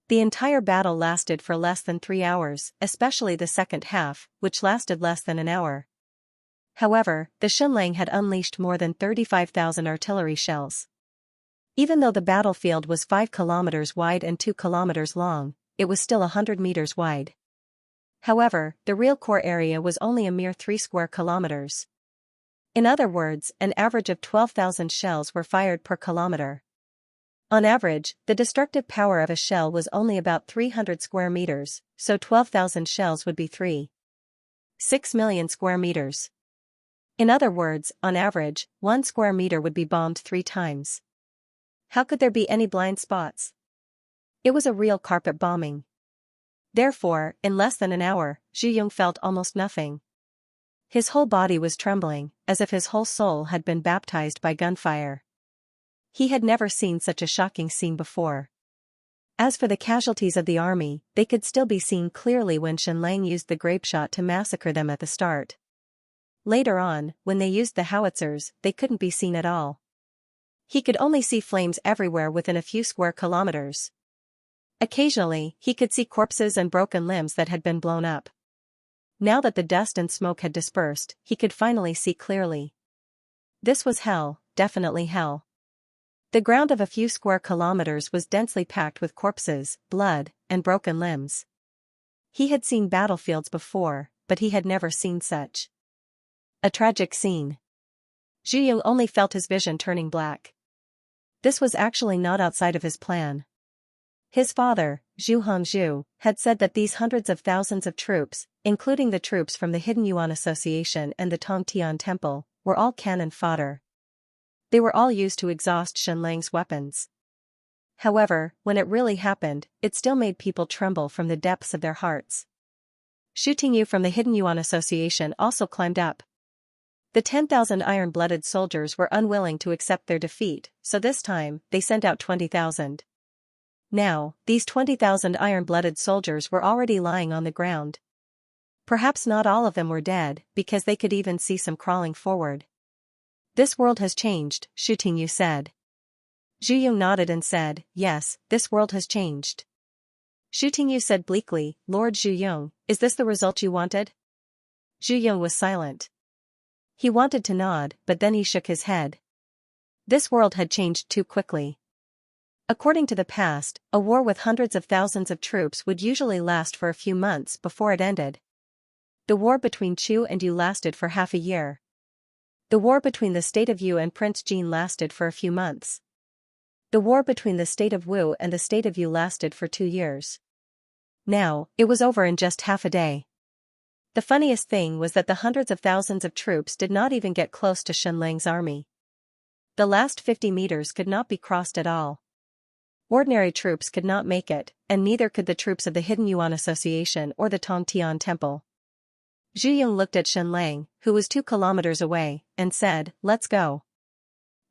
The entire battle lasted for less than 3 hours, especially the second half, which lasted less than an hour. However, the Shenlang had unleashed more than 35,000 artillery shells. Even though the battlefield was 5 kilometers wide and 2 kilometers long, it was still 100 meters wide. However, the real core area was only a mere 3 square kilometers. In other words, an average of 12,000 shells were fired per kilometer. On average, the destructive power of a shell was only about 300 square meters, so 12,000 shells would be 3.6 million square meters. In other words, on average, 1 square meter would be bombed 3 times. How could there be any blind spots? It was a real carpet bombing. Therefore, in less than an hour, Zhu Yong felt almost nothing. His whole body was trembling, as if his whole soul had been baptized by gunfire. He had never seen such a shocking scene before. As for the casualties of the army, they could still be seen clearly when Shenlang used the grapeshot to massacre them at the start. Later on, when they used the howitzers, they couldn't be seen at all. He could only see flames everywhere within a few square kilometers. Occasionally, he could see corpses and broken limbs that had been blown up. Now that the dust and smoke had dispersed, he could finally see clearly. This was hell, definitely hell. The ground of a few square kilometers was densely packed with corpses, blood, and broken limbs. He had seen battlefields before, but he had never seen such a tragic scene. Zhu Yong only felt his vision turning black. This was actually not outside of his plan. His father, Zhu Hongzhu, had said that these hundreds of thousands of troops, including the troops from the Hidden Yuan Association and the Tongtian Temple, were all cannon fodder. They were all used to exhaust Shenlang's weapons. However, when it really happened, it still made people tremble from the depths of their hearts. Xu Tingyu from the Hidden Yuan Association also climbed up. The 10,000 iron-blooded soldiers were unwilling to accept their defeat, so this time, they sent out 20,000. Now, these 20,000 iron-blooded soldiers were already lying on the ground. Perhaps not all of them were dead, because they could even see some crawling forward. "This world has changed," Xu Tingyu said. Zhu Yong nodded and said, "Yes, this world has changed." Xu Tingyu said bleakly, "Lord Zhu Yong, is this the result you wanted?" Zhu Yong was silent. He wanted to nod, but then he shook his head. This world had changed too quickly. According to the past, a war with hundreds of thousands of troops would usually last for a few months before it ended. The war between Chu and Yu lasted for half a year. The war between the state of Yu and Prince Jin lasted for a few months. The war between the state of Wu and the state of Yu lasted for 2 years. Now, it was over in just half a day. The funniest thing was that the hundreds of thousands of troops did not even get close to Shenlang's army. The last 50 meters could not be crossed at all. Ordinary troops could not make it, and neither could the troops of the Hidden Yuan Association or the Tongtian Temple. Zhu Yong looked at Shenlang, who was 2 kilometers away, and said, "Let's go."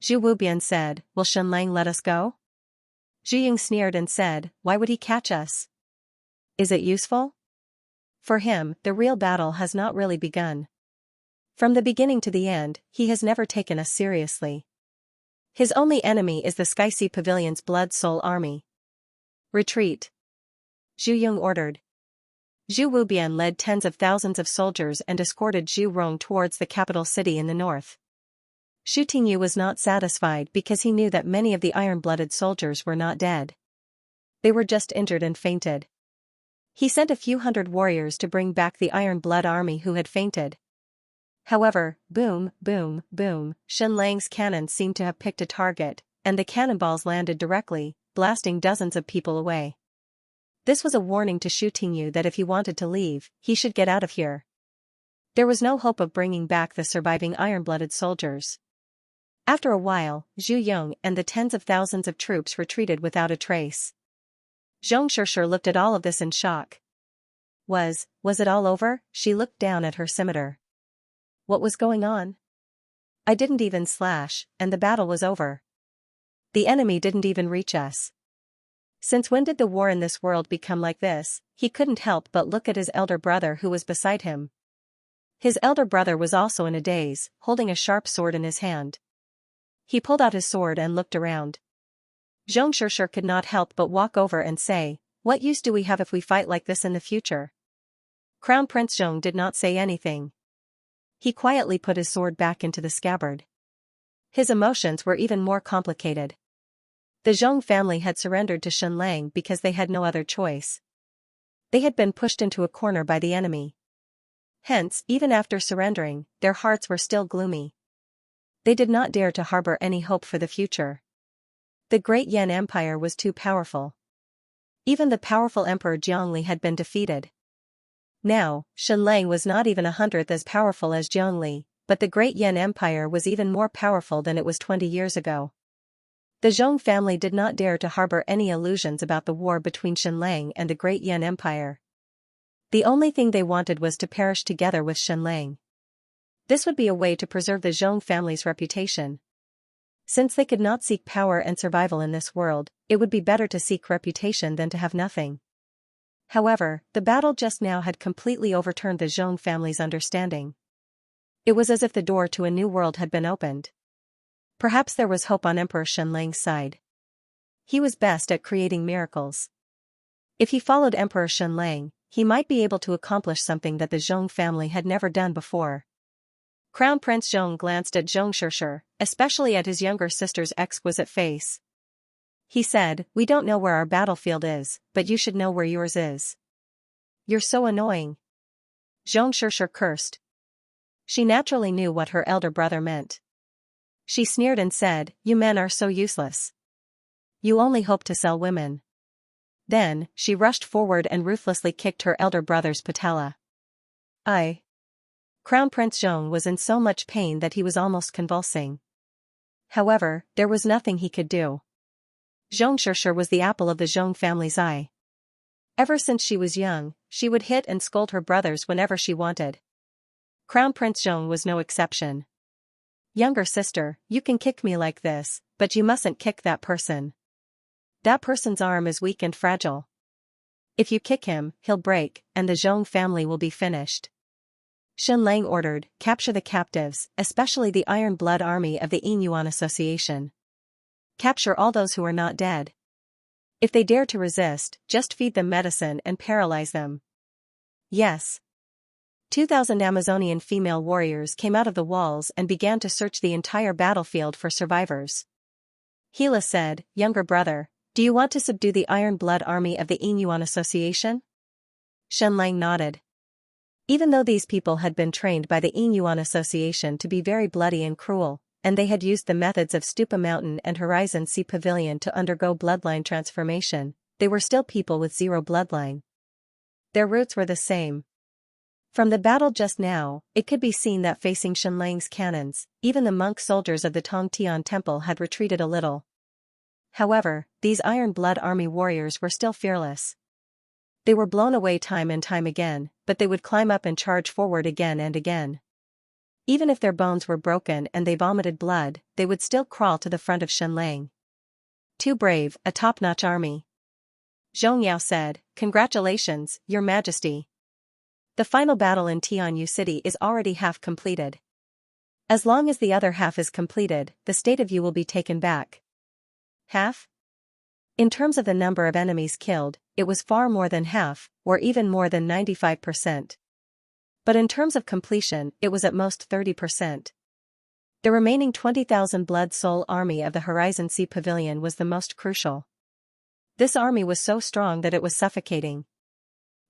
Zhu Wubian said, "Will Shenlang let us go?" Zhu Yong sneered and said, "Why would he catch us? Is it useful?" For him, the real battle has not really begun. From the beginning to the end, he has never taken us seriously. His only enemy is the Sky Sea Pavilion's Blood Soul army. "Retreat," Zhu Yong ordered. Zhu Wubian led tens of thousands of soldiers and escorted Zhu Rong towards the capital city in the north. Xu Tingyu was not satisfied because he knew that many of the iron-blooded soldiers were not dead. They were just injured and fainted. He sent a few hundred warriors to bring back the Iron Blood army who had fainted. However, boom, boom, boom, Shenlang's cannons seemed to have picked a target, and the cannonballs landed directly, blasting dozens of people away. This was a warning to Xu Tingyu that if he wanted to leave, he should get out of here. There was no hope of bringing back the surviving iron-blooded soldiers. After a while, Zhu Yong and the tens of thousands of troops retreated without a trace. Xianxia looked at all of this in shock. Was it all over? She looked down at her scimitar. What was going on? I didn't even slash, and the battle was over. The enemy didn't even reach us. Since when did the war in this world become like this? He couldn't help but look at his elder brother who was beside him. His elder brother was also in a daze, holding a sharp sword in his hand. He pulled out his sword and looked around. Xianxia could not help but walk over and say, "What use do we have if we fight like this in the future?" Crown Prince Zhong did not say anything. He quietly put his sword back into the scabbard. His emotions were even more complicated. The Zhong family had surrendered to Xianlang because they had no other choice. They had been pushed into a corner by the enemy. Hence, even after surrendering, their hearts were still gloomy. They did not dare to harbor any hope for the future. The Great Yan Empire was too powerful. Even the powerful Emperor Jiangli had been defeated. Now, Xianlang was not even 100th as powerful as Jiangli, but the Great Yan Empire was even more powerful than it was 20 years ago. The Zhong family did not dare to harbor any illusions about the war between Xianlang and the Great Yan Empire. The only thing they wanted was to perish together with Xianlang. This would be a way to preserve the Zhong family's reputation. Since they could not seek power and survival in this world, it would be better to seek reputation than to have nothing. However, the battle just now had completely overturned the Zhong family's understanding. It was as if the door to a new world had been opened. Perhaps there was hope on Emperor Xianlang's side. He was best at creating miracles. If he followed Emperor Xianlang, he might be able to accomplish something that the Zhong family had never done before. Crown Prince Zhong glanced at Xianxia, especially at his younger sister's exquisite face. He said, "We don't know where our battlefield is, but you should know where yours is." "You're so annoying." Xianxia cursed. She naturally knew what her elder brother meant. She sneered and said, "You men are so useless. You only hope to sell women." Then, she rushed forward and ruthlessly kicked her elder brother's patella. Crown Prince Zhong was in so much pain that he was almost convulsing. However, there was nothing he could do. Xianxia was the apple of the Zhong family's eye. Ever since she was young, she would hit and scold her brothers whenever she wanted. Crown Prince Zhong was no exception. "Younger sister, you can kick me like this, but you mustn't kick that person. That person's arm is weak and fragile. If you kick him, he'll break, and the Zhong family will be finished." Xianlang ordered, "Capture the captives, especially the Iron Blood Army of the Yinyuan Association. Capture all those who are not dead. If they dare to resist, just feed them medicine and paralyze them." "Yes." 2,000 Amazonian female warriors came out of the walls and began to search the entire battlefield for survivors. Gila said, "Younger brother, do you want to subdue the Iron Blood Army of the Yinyuan Association?" Xianlang nodded. Even though these people had been trained by the Yinyuan Association to be very bloody and cruel, and they had used the methods of Stupa Mountain and Horizon Sea Pavilion to undergo bloodline transformation, they were still people with zero bloodline. Their roots were the same. From the battle just now, it could be seen that facing Xianlang's cannons, even the monk soldiers of the Tongtian Temple had retreated a little. However, these Iron Blood Army warriors were still fearless. They were blown away time and time again, but they would climb up and charge forward again and again. Even if their bones were broken and they vomited blood, they would still crawl to the front of Xianlang. "Too brave, a top-notch army." Zhongyao said, "Congratulations, Your Majesty. The final battle in Tianyu City is already half completed. As long as the other half is completed, the state of you will be taken back." "Half?" In terms of the number of enemies killed, it was far more than half, or even more than 95%. But in terms of completion, it was at most 30%. The remaining 20,000 Blood Soul army of the Horizon Sea Pavilion was the most crucial. This army was so strong that it was suffocating.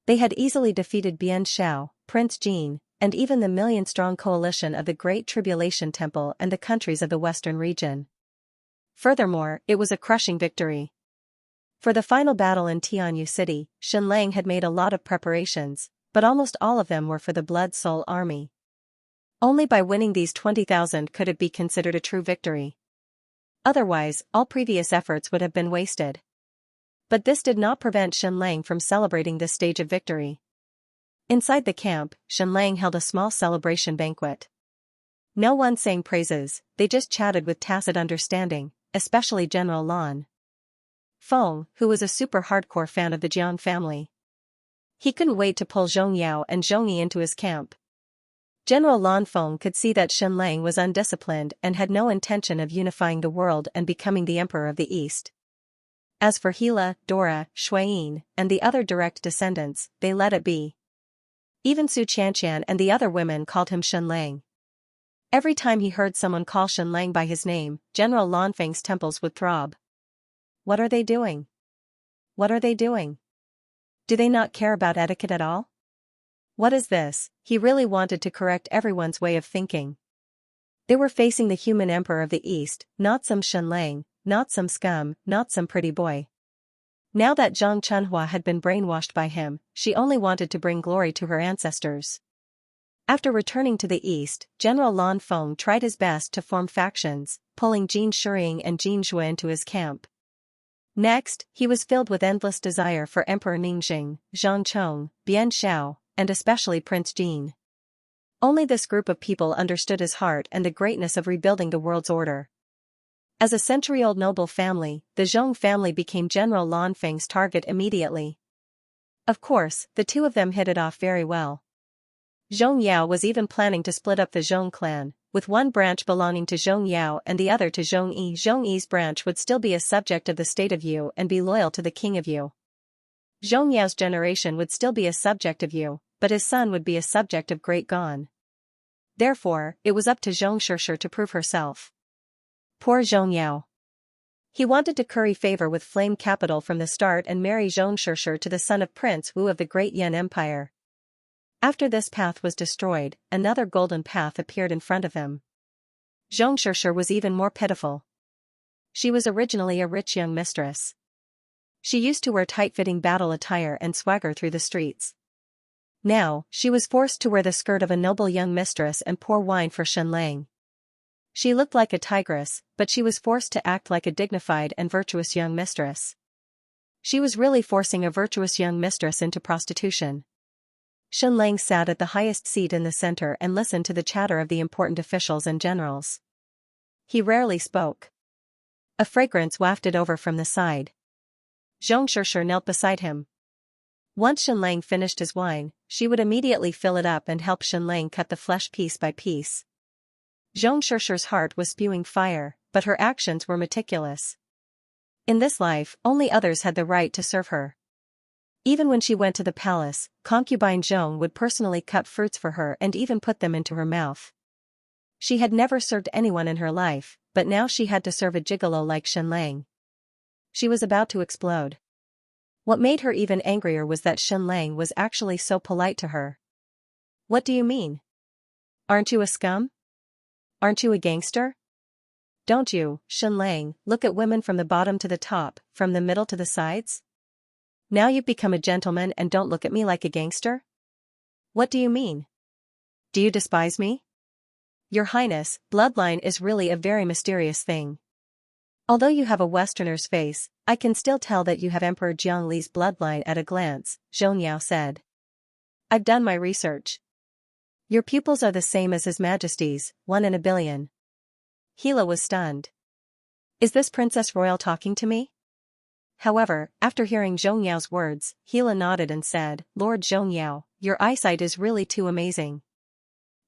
They had easily defeated Bian Shao, Prince Jin, and even the million-strong coalition of the Great Tribulation Temple and the countries of the Western region. Furthermore, it was a crushing victory. For the final battle in Tianyu City, Xianlang had made a lot of preparations, but almost all of them were for the Blood Soul army. Only by winning these 20,000 could it be considered a true victory. Otherwise, all previous efforts would have been wasted. But this did not prevent Xianlang from celebrating this stage of victory. Inside the camp, Xianlang held a small celebration banquet. No one sang praises, they just chatted with tacit understanding, especially General Lan Feng, who was a super hardcore fan of the Jiang family. He couldn't wait to pull Zhong Yao and Zhong Yi into his camp. General Lan Feng could see that Xianlang was undisciplined and had no intention of unifying the world and becoming the emperor of the East. As for Hila, Dora, Shuiyin, and the other direct descendants, they let it be. Even Su Qianqian and the other women called him Xianlang. Every time he heard someone call Xianlang by his name, General Lan Feng's temples would throb. What are they doing? What are they doing? Do they not care about etiquette at all? What is this? He really wanted to correct everyone's way of thinking. They were facing the human emperor of the East, not some Xianlang, not some scum, not some pretty boy. Now that Zhang Chunhua had been brainwashed by him, she only wanted to bring glory to her ancestors. After returning to the East, General Lan Feng tried his best to form factions, pulling Jin Shiying and Jin Zhue into his camp. Next, he was filled with endless desire for Emperor Ningxing, Zhang Chong, Bian Xiao, and especially Prince Jin. Only this group of people understood his heart and the greatness of rebuilding the world's order. As a century-old noble family, the Zhong family became General Lan Feng's target immediately. Of course, the two of them hit it off very well. Zhong Yao was even planning to split up the Zhong clan, with one branch belonging to Zhong Yao and the other to Zhong Yi. Zhong Yi's branch would still be a subject of the state of Yu and be loyal to the king of Yu. Zhong Yao's generation would still be a subject of Yu, but his son would be a subject of Great Gan. Therefore, it was up to Zhong Shishir to prove herself. Poor Zhong Yao. He wanted to curry favor with Flame Capital from the start and marry Zhong Shishir to the son of Prince Wu of the Great Yan Empire. After this path was destroyed, another golden path appeared in front of him. Zhong Shishir was even more pitiful. She was originally a rich young mistress. She used to wear tight-fitting battle attire and swagger through the streets. Now, she was forced to wear the skirt of a noble young mistress and pour wine for Xianlang. She looked like a tigress, but she was forced to act like a dignified and virtuous young mistress. She was really forcing a virtuous young mistress into prostitution. Xianlang sat at the highest seat in the center and listened to the chatter of the important officials and generals. He rarely spoke. A fragrance wafted over from the side. Zhong Shishir knelt beside him. Once Xianlang finished his wine, she would immediately fill it up and help Xianlang cut the flesh piece by piece. Zhong Shishir's heart was spewing fire, but her actions were meticulous. In this life, only others had the right to serve her. Even when she went to the palace, concubine Zhong would personally cut fruits for her and even put them into her mouth. She had never served anyone in her life, but now she had to serve a gigolo like Xianlang. She was about to explode. What made her even angrier was that Xianlang was actually so polite to her. What do you mean? Aren't you a scum? Aren't you a gangster? Don't you, Xianlang, look at women from the bottom to the top, from the middle to the sides? Now you've become a gentleman and don't look at me like a gangster? What do you mean? Do you despise me? Your Highness, bloodline is really a very mysterious thing. Although you have a Westerner's face, I can still tell that you have Emperor Jiangli's bloodline at a glance, Zhong Yao said. I've done my research. Your pupils are the same as His Majesty's, 1 in a billion. Hila was stunned. Is this Princess Royal talking to me? However, after hearing Zhong Yao's words, Hila nodded and said, Lord Zhong Yao, your eyesight is really too amazing.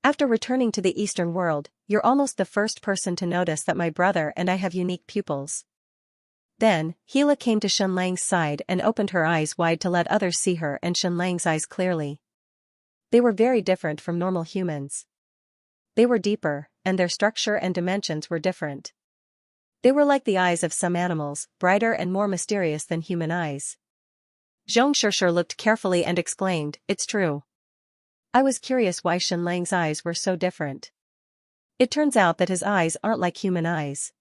After returning to the Eastern world, you're almost the first person to notice that my brother and I have unique pupils. Then, Hila came to Xianlang's side and opened her eyes wide to let others see her and Xianlang's eyes clearly. They were very different from normal humans. They were deeper, and their structure and dimensions were different. They were like the eyes of some animals, brighter and more mysterious than human eyes. Zhong Shishir looked carefully and exclaimed, It's true. I was curious why Xianlang's eyes were so different. It turns out that his eyes aren't like human eyes.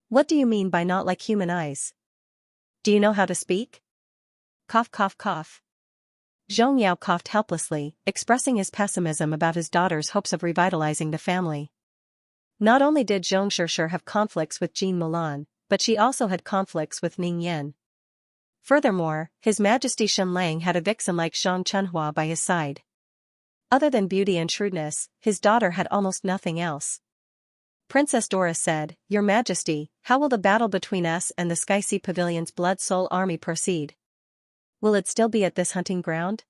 What do you mean by not like human eyes? Do you know how to speak? Cough cough cough. Xianxia coughed helplessly, expressing his pessimism about his daughter's hopes of revitalizing the family. Not only did Xianxia have conflicts with Jean Milan, but she also had conflicts with Ning Yen. Furthermore, His Majesty Shenlang had a vixen like Shang Chunhua by his side. Other than beauty and shrewdness, his daughter had almost nothing else. Princess Dora said, "Your Majesty, how will the battle between us and the Sky Sea Pavilion's Blood Soul army proceed? Will it still be at this hunting ground?"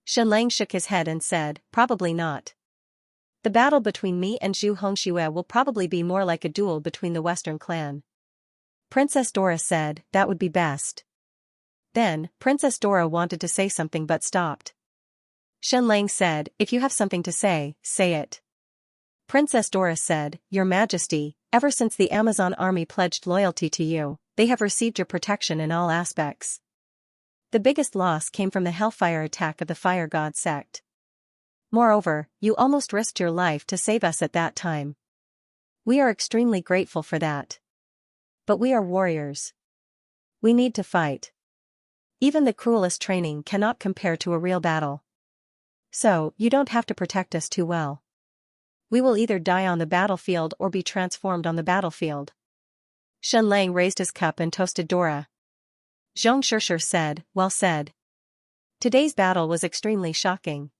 Shenlang shook his head and said, "Probably not. The battle between me and Zhu Hongxue will probably be more like a duel between the Western clan." Princess Dora said, "That would be best." Then, Princess Dora wanted to say something but stopped. Shenlang said, "If you have something to say, say it." Princess Dora said, "Your Majesty, ever since the Amazon army pledged loyalty to you, they have received your protection in all aspects. The biggest loss came from the hellfire attack of the Fire God sect. Moreover, you almost risked your life to save us at that time. We are extremely grateful for that. But we are warriors. We need to fight. Even the cruelest training cannot compare to a real battle. So, you don't have to protect us too well. We will either die on the battlefield or be transformed on the battlefield." Shenlang raised his cup and toasted Dora. Xianxia said, "Well said. Today's battle was extremely shocking.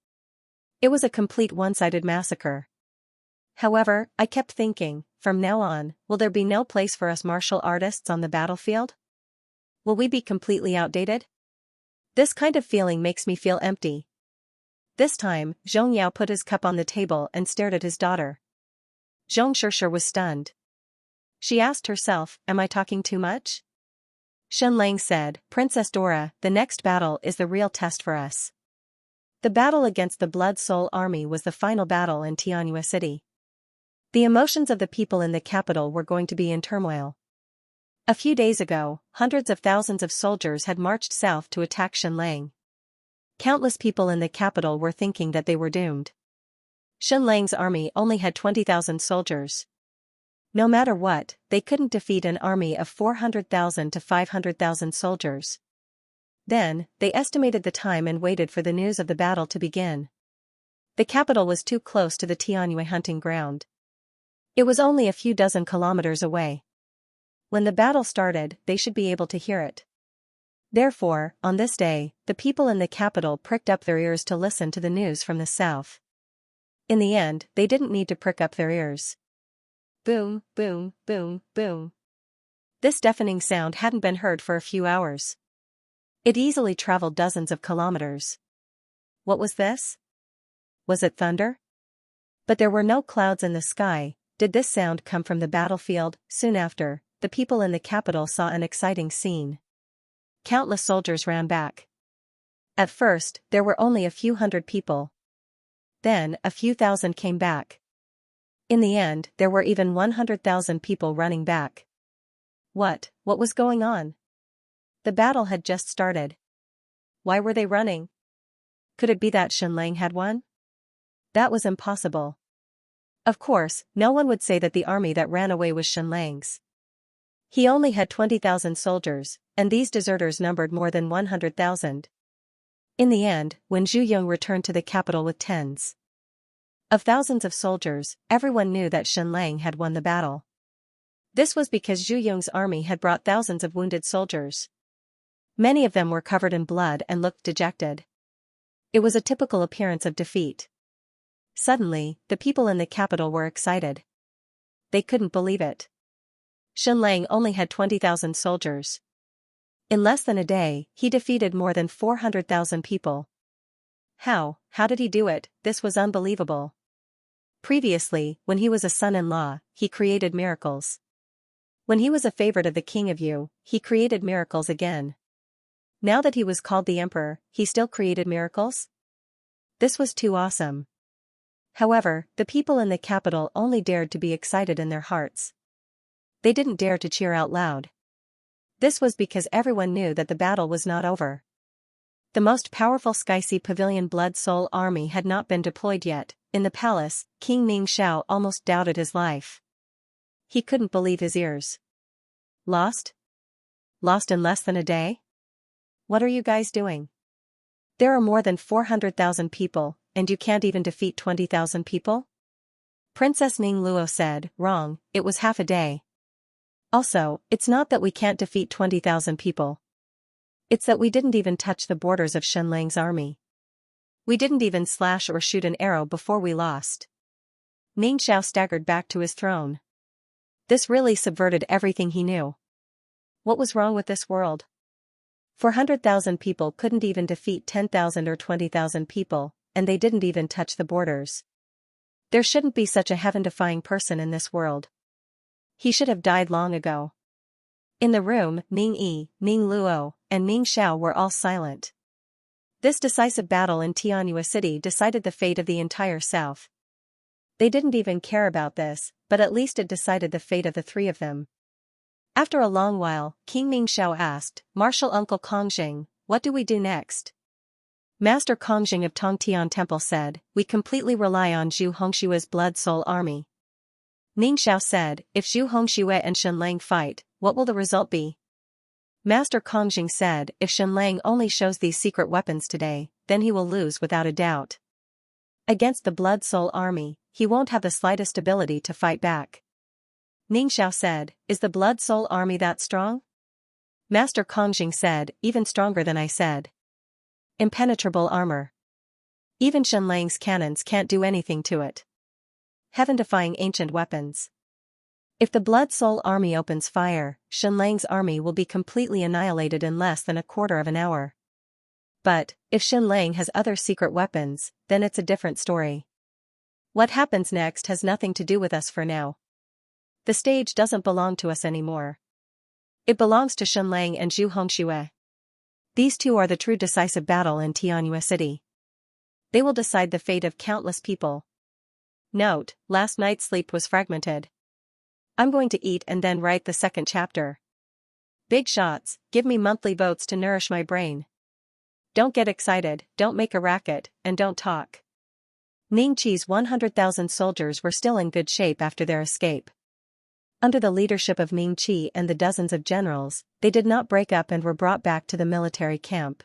It was a complete one-sided massacre. However, I kept thinking, from now on, will there be no place for us martial artists on the battlefield? Will we be completely outdated? This kind of feeling makes me feel empty." This time, Xianxia put his cup on the table and stared at his daughter. Xianxia was stunned. She asked herself, "Am I talking too much?" Shenlang said, "Princess Dora, the next battle is the real test for us." The battle against the Blood Soul army was the final battle in Tianyue City. The emotions of the people in the capital were going to be in turmoil. A few days ago, hundreds of thousands of soldiers had marched south to attack Shenlang. Countless people in the capital were thinking that they were doomed. Shenlang's army only had 20,000 soldiers. No matter what, they couldn't defeat an army of 400,000 to 500,000 soldiers. Then, they estimated the time and waited for the news of the battle to begin. The capital was too close to the Tianyue hunting ground. It was only a few dozen kilometers away. When the battle started, they should be able to hear it. Therefore, on this day, the people in the capital pricked up their ears to listen to the news from the south. In the end, they didn't need to prick up their ears. Boom, boom, boom, boom. This deafening sound hadn't been heard for a few hours. It easily traveled dozens of kilometers. What was this? Was it thunder? But there were no clouds in the sky. Did this sound come from the battlefield? Soon after, the people in the capital saw an exciting scene. Countless soldiers ran back. At first, there were only a few hundred people. Then, a few thousand came back. In the end, there were even 100,000 people running back. What was going on? The battle had just started. Why were they running? Could it be that Shenlang had won? That was impossible. Of course, no one would say that the army that ran away was Shenlang's. He only had 20,000 soldiers, and these deserters numbered more than 100,000. In the end, when Zhu Yong returned to the capital with tens of thousands of soldiers, everyone knew that Shenlang had won the battle. This was because Zhu Yong's army had brought thousands of wounded soldiers. Many of them were covered in blood and looked dejected. It was a typical appearance of defeat. Suddenly, the people in the capital were excited. They couldn't believe it. Shenlang only had 20,000 soldiers. In less than a day, he defeated more than 400,000 people. How did he do it? This was unbelievable. Previously, when he was a son-in-law, he created miracles. When he was a favorite of the king of Yu, he created miracles again. Now that he was called the emperor, he still created miracles? This was too awesome. However, the people in the capital only dared to be excited in their hearts. They didn't dare to cheer out loud. This was because everyone knew that the battle was not over. The most powerful Sky Sea Pavilion Blood Soul army had not been deployed yet. In the palace, King Ning Xiao almost doubted his life. He couldn't believe his ears. Lost? Lost in less than a day? What are you guys doing? There are more than 400,000 people, and you can't even defeat 20,000 people? Princess Ning Luo said, wrong, it was half a day. Also, it's not that we can't defeat 20,000 people. It's that we didn't even touch the borders of Shenlang's army. We didn't even slash or shoot an arrow before we lost. Ning Xiao staggered back to his throne. This really subverted everything he knew. What was wrong with this world? 400,000 people couldn't even defeat 10,000 or 20,000 people, and they didn't even touch the borders. There shouldn't be such a heaven-defying person in this world. He should have died long ago. In the room, Ning Yi, Ning Luo, and Ning Xiao were all silent. This decisive battle in Xianxia City decided the fate of the entire South. They didn't even care about this, but at least it decided the fate of the three of them. After a long while, King Ning Xiao asked, Marshal Uncle Kongjing, what do we do next? Master Kongjing of Tongtian Temple said, we completely rely on Zhu Hongshue's Blood Soul Army. Ning Xiao said, if Zhu Hongxue and Shenlang fight, what will the result be? Master Kongjing said, if Shenlang only shows these secret weapons today, then he will lose without a doubt. Against the Blood Soul Army, he won't have the slightest ability to fight back. Ning Xiao said, is the Blood Soul Army that strong? Master Kongjing said, even stronger than I said. Impenetrable armor. Even Shenlang's cannons can't do anything to it. Heaven-defying ancient weapons. If the Blood Soul Army opens fire, Shenlang's army will be completely annihilated in less than a quarter of an hour. But, if Shenlang has other secret weapons, then it's a different story. What happens next has nothing to do with us for now. The stage doesn't belong to us anymore. It belongs to Shenlang and Zhu Hongxue. These two are the true decisive battle in Xianxia City. They will decide the fate of countless people. Note, last night's sleep was fragmented. I'm going to eat and then write the second chapter. Big shots, give me monthly votes to nourish my brain. Don't get excited, don't make a racket, and don't talk. Ning Qi's 100,000 soldiers were still in good shape after their escape. Under the leadership of Ning Qi and the dozens of generals, they did not break up and were brought back to the military camp.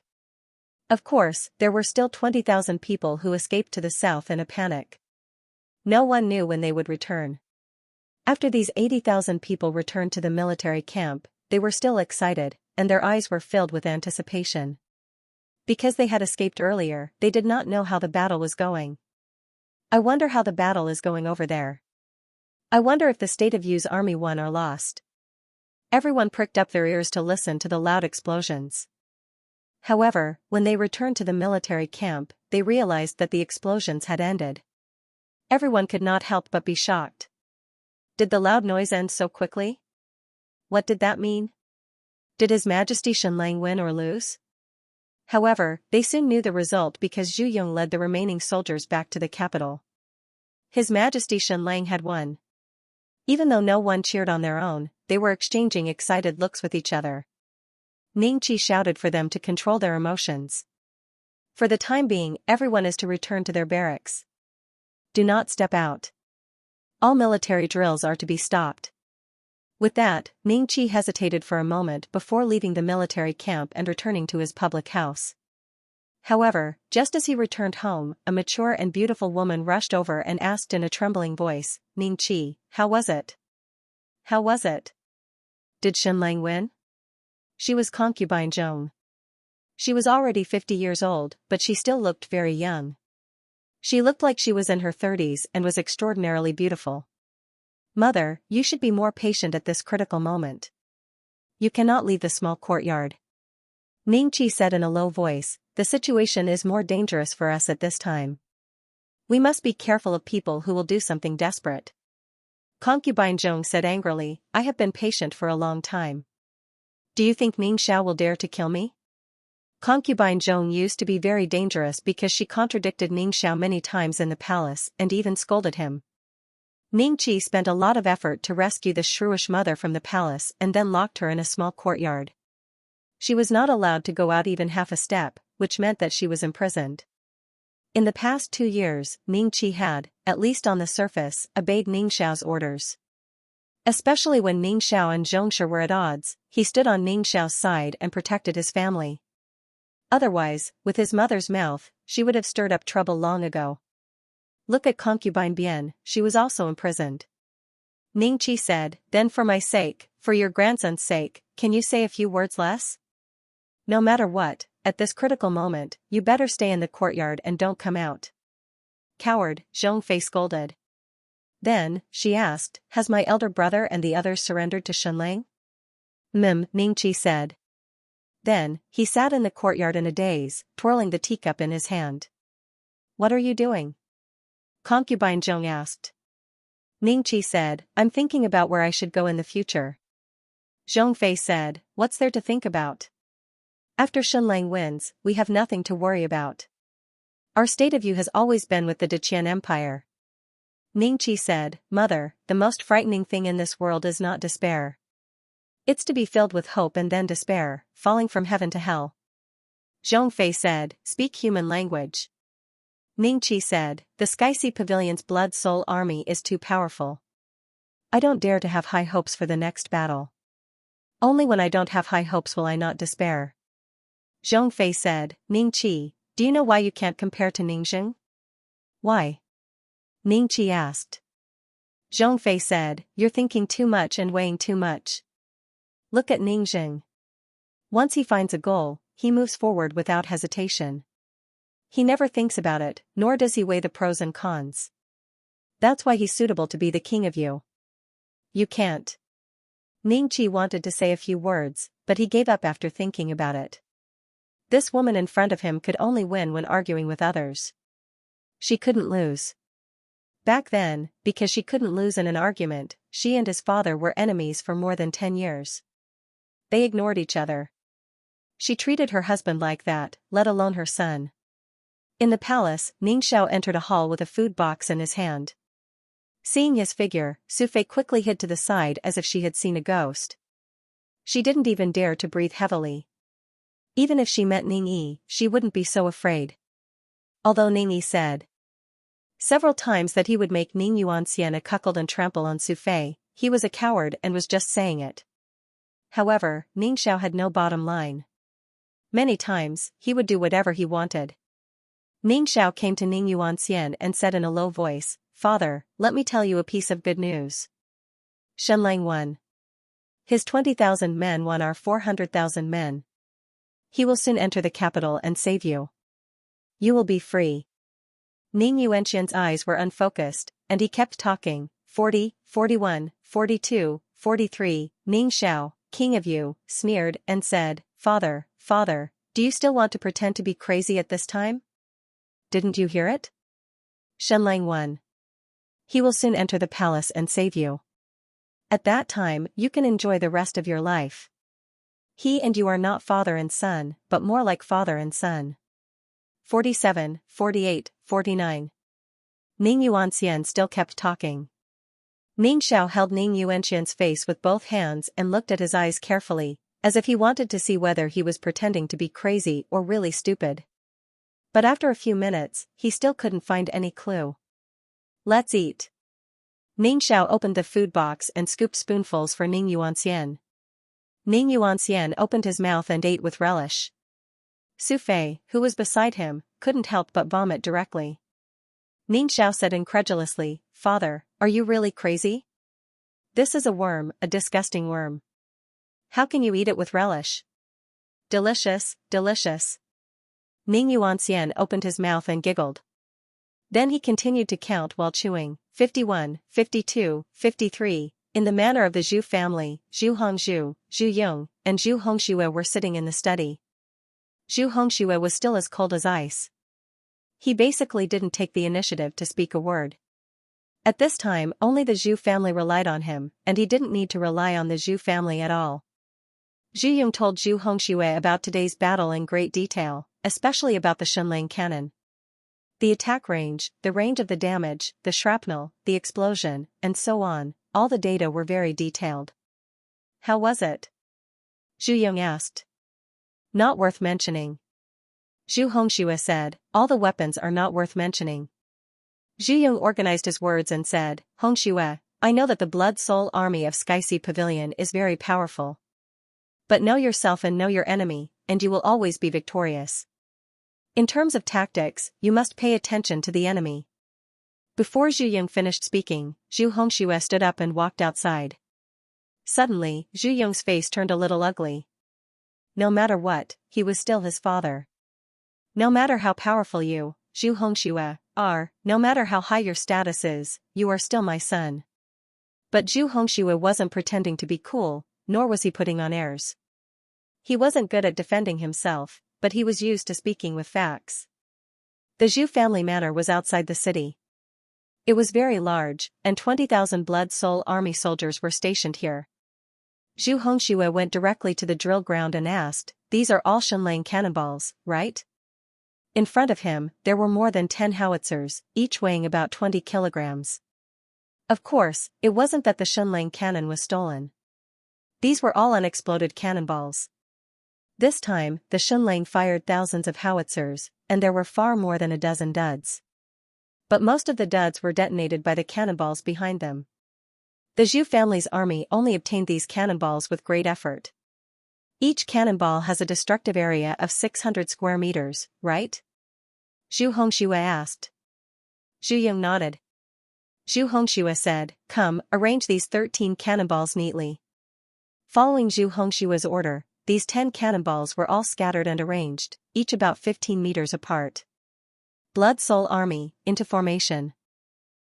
Of course, there were still 20,000 people who escaped to the south in a panic. No one knew when they would return. After these 80,000 people returned to the military camp, they were still excited, and their eyes were filled with anticipation. Because they had escaped earlier, they did not know how the battle was going. I wonder how the battle is going over there. I wonder if the State of Yu's army won or lost. Everyone pricked up their ears to listen to the loud explosions. However, when they returned to the military camp, they realized that the explosions had ended. Everyone could not help but be shocked. Did the loud noise end so quickly? What did that mean? Did His Majesty Shenlang win or lose? However, they soon knew the result because Zhu Yong led the remaining soldiers back to the capital. His Majesty Shenlang had won. Even though no one cheered on their own, they were exchanging excited looks with each other. Ning Qi shouted for them to control their emotions. For the time being, everyone is to return to their barracks. Do not step out. All military drills are to be stopped. With that, Ning Qi hesitated for a moment before leaving the military camp and returning to his public house. However, just as he returned home, a mature and beautiful woman rushed over and asked in a trembling voice, Ning Qi, how was it? How was it? Did Shenlang win? She was concubine Zhong. She was already 50 years old, but she still looked very young. She looked like she was in her 30s and was extraordinarily beautiful. Mother, you should be more patient at this critical moment. You cannot leave the small courtyard. Ning Qi said in a low voice, the situation is more dangerous for us at this time. We must be careful of people who will do something desperate. Concubine Zhong said angrily, I have been patient for a long time. Do you think Ning Xiao will dare to kill me? Concubine Zhong used to be very dangerous because she contradicted Ning Xiao many times in the palace and even scolded him. Ning Qi spent a lot of effort to rescue the shrewish mother from the palace and then locked her in a small courtyard. She was not allowed to go out even half a step, which meant that she was imprisoned. In the past 2 years, Ning Qi had, at least on the surface, obeyed Ning Xiao's orders. Especially when Ning Xiao and Zhongshe were at odds, he stood on Ning Xiao's side and protected his family. Otherwise, with his mother's mouth, she would have stirred up trouble long ago. Look at concubine Bien, she was also imprisoned. Ningqi said, then for my sake, for your grandson's sake, can you say a few words less? No matter what, at this critical moment, you better stay in the courtyard and don't come out. Coward, Xianxia scolded. Then, she asked, has my elder brother and the others surrendered to Shunlang? Ningqi said. Then, he sat in the courtyard in a daze, twirling the teacup in his hand. What are you doing? Concubine Zhong asked. Ningqi said, I'm thinking about where I should go in the future. Zhongfei said, what's there to think about? After Shunlang wins, we have nothing to worry about. Our state of view has always been with the Deqian Empire. Ningqi said, Mother, the most frightening thing in this world is not despair. It's to be filled with hope and then despair, falling from heaven to hell. Zhongfei said, speak human language. Ningqi said, the Xianxia Pavilion's blood-soul army is too powerful. I don't dare to have high hopes for the next battle. Only when I don't have high hopes will I not despair. Zhongfei said, Ningqi, do you know why you can't compare to Ningxing? Why? Ningqi asked. Zhongfei said, you're thinking too much and weighing too much. Look at Ningxing. Once he finds a goal, he moves forward without hesitation. He never thinks about it, nor does he weigh the pros and cons. That's why he's suitable to be the king of you. You can't. Ningqi wanted to say a few words, but he gave up after thinking about it. This woman in front of him could only win when arguing with others. She couldn't lose. Back then, because she couldn't lose in an argument, she and his father were enemies for more than 10 years. They ignored each other. She treated her husband like that, let alone her son. In the palace, Ningxiao entered a hall with a food box in his hand. Seeing his figure, Sufei quickly hid to the side as if she had seen a ghost. She didn't even dare to breathe heavily. Even if she met Ningyi, she wouldn't be so afraid. Although Ningyi said several times that he would make Ning Yuanxian a cuckold and trample on Sufei, he was a coward and was just saying it. However, Ningxiao had no bottom line. Many times, he would do whatever he wanted. Ningxiao came to Ning Yuanxian and said in a low voice, Father, let me tell you a piece of good news. Shunlang won. His 20,000 men won our 400,000 men. He will soon enter the capital and save you. You will be free. Ning Yuanxian's eyes were unfocused, and he kept talking, 40, 41, 42, 43, Ningxiao, king of you, sneered and said, Father, do you still want to pretend to be crazy at this time? Didn't you hear it? Shunlang won. He will soon enter the palace and save you. At that time, you can enjoy the rest of your life. He and you are not father and son, but more like father and son. 47, 48, 49. Ning Yuanxian still kept talking. Ningxiao held Ning Yuanxian's face with both hands and looked at his eyes carefully, as if he wanted to see whether he was pretending to be crazy or really stupid. But after a few minutes, he still couldn't find any clue. Let's eat. Ningxiao opened the food box and scooped spoonfuls for Ning Yuanxian. Ning Yuanxian opened his mouth and ate with relish. Sufei, who was beside him, couldn't help but vomit directly. Ningxiao said incredulously, Father, are you really crazy? This is a worm, a disgusting worm. How can you eat it with relish? Delicious, delicious. Ning Yuanxian opened his mouth and giggled. Then he continued to count while chewing, 51, 52, 53, in the manner of the Zhu family. Zhu Hongzhu, Zhu Yong, and Zhu Hongxue were sitting in the study. Zhu Hongxue was still as cold as ice. He basically didn't take the initiative to speak a word. At this time, only the Zhu family relied on him, and he didn't need to rely on the Zhu family at all. Zhu Yong told Zhu Hongxue about today's battle in great detail, especially about the Shunlang cannon. The attack range, the range of the damage, the shrapnel, the explosion, and so on, all the data were very detailed. How was it? Zhu Yong asked. Not worth mentioning. Zhu Hongxue said, all the weapons are not worth mentioning. Zhu Yong organized his words and said, Hongxue, I know that the blood-soul army of Xianxia Pavilion is very powerful. But know yourself and know your enemy, and you will always be victorious. In terms of tactics, you must pay attention to the enemy. Before Zhu Yong finished speaking, Zhu Hongxue stood up and walked outside. Suddenly, Zhu Yong's face turned a little ugly. No matter what, he was still his father. No matter how powerful you, Zhu Hongxue, are, no matter how high your status is, you are still my son. But Zhu Hongxue wasn't pretending to be cool, nor was he putting on airs. He wasn't good at defending himself, but he was used to speaking with facts. The Zhu family manor was outside the city. It was very large, and 20,000 Blood Soul Army soldiers were stationed here. Zhu Hongxue went directly to the drill ground and asked, "These are all Shenlang cannonballs, right?" In front of him, there were more than 10 howitzers, each weighing about 20 kilograms. Of course, it wasn't that the Shenlang cannon was stolen. These were all unexploded cannonballs. This time, the Shenlang fired thousands of howitzers, and there were far more than a dozen duds. But most of the duds were detonated by the cannonballs behind them. The Zhu family's army only obtained these cannonballs with great effort. Each cannonball has a destructive area of 600 square meters, right? Zhu Hongxue asked. Zhu Yong nodded. Zhu Hongxue said, "Come, arrange these 13 cannonballs neatly." Following Zhu Hongxue's order, these 10 cannonballs were all scattered and arranged, each about 15 meters apart. Blood Soul Army, into formation.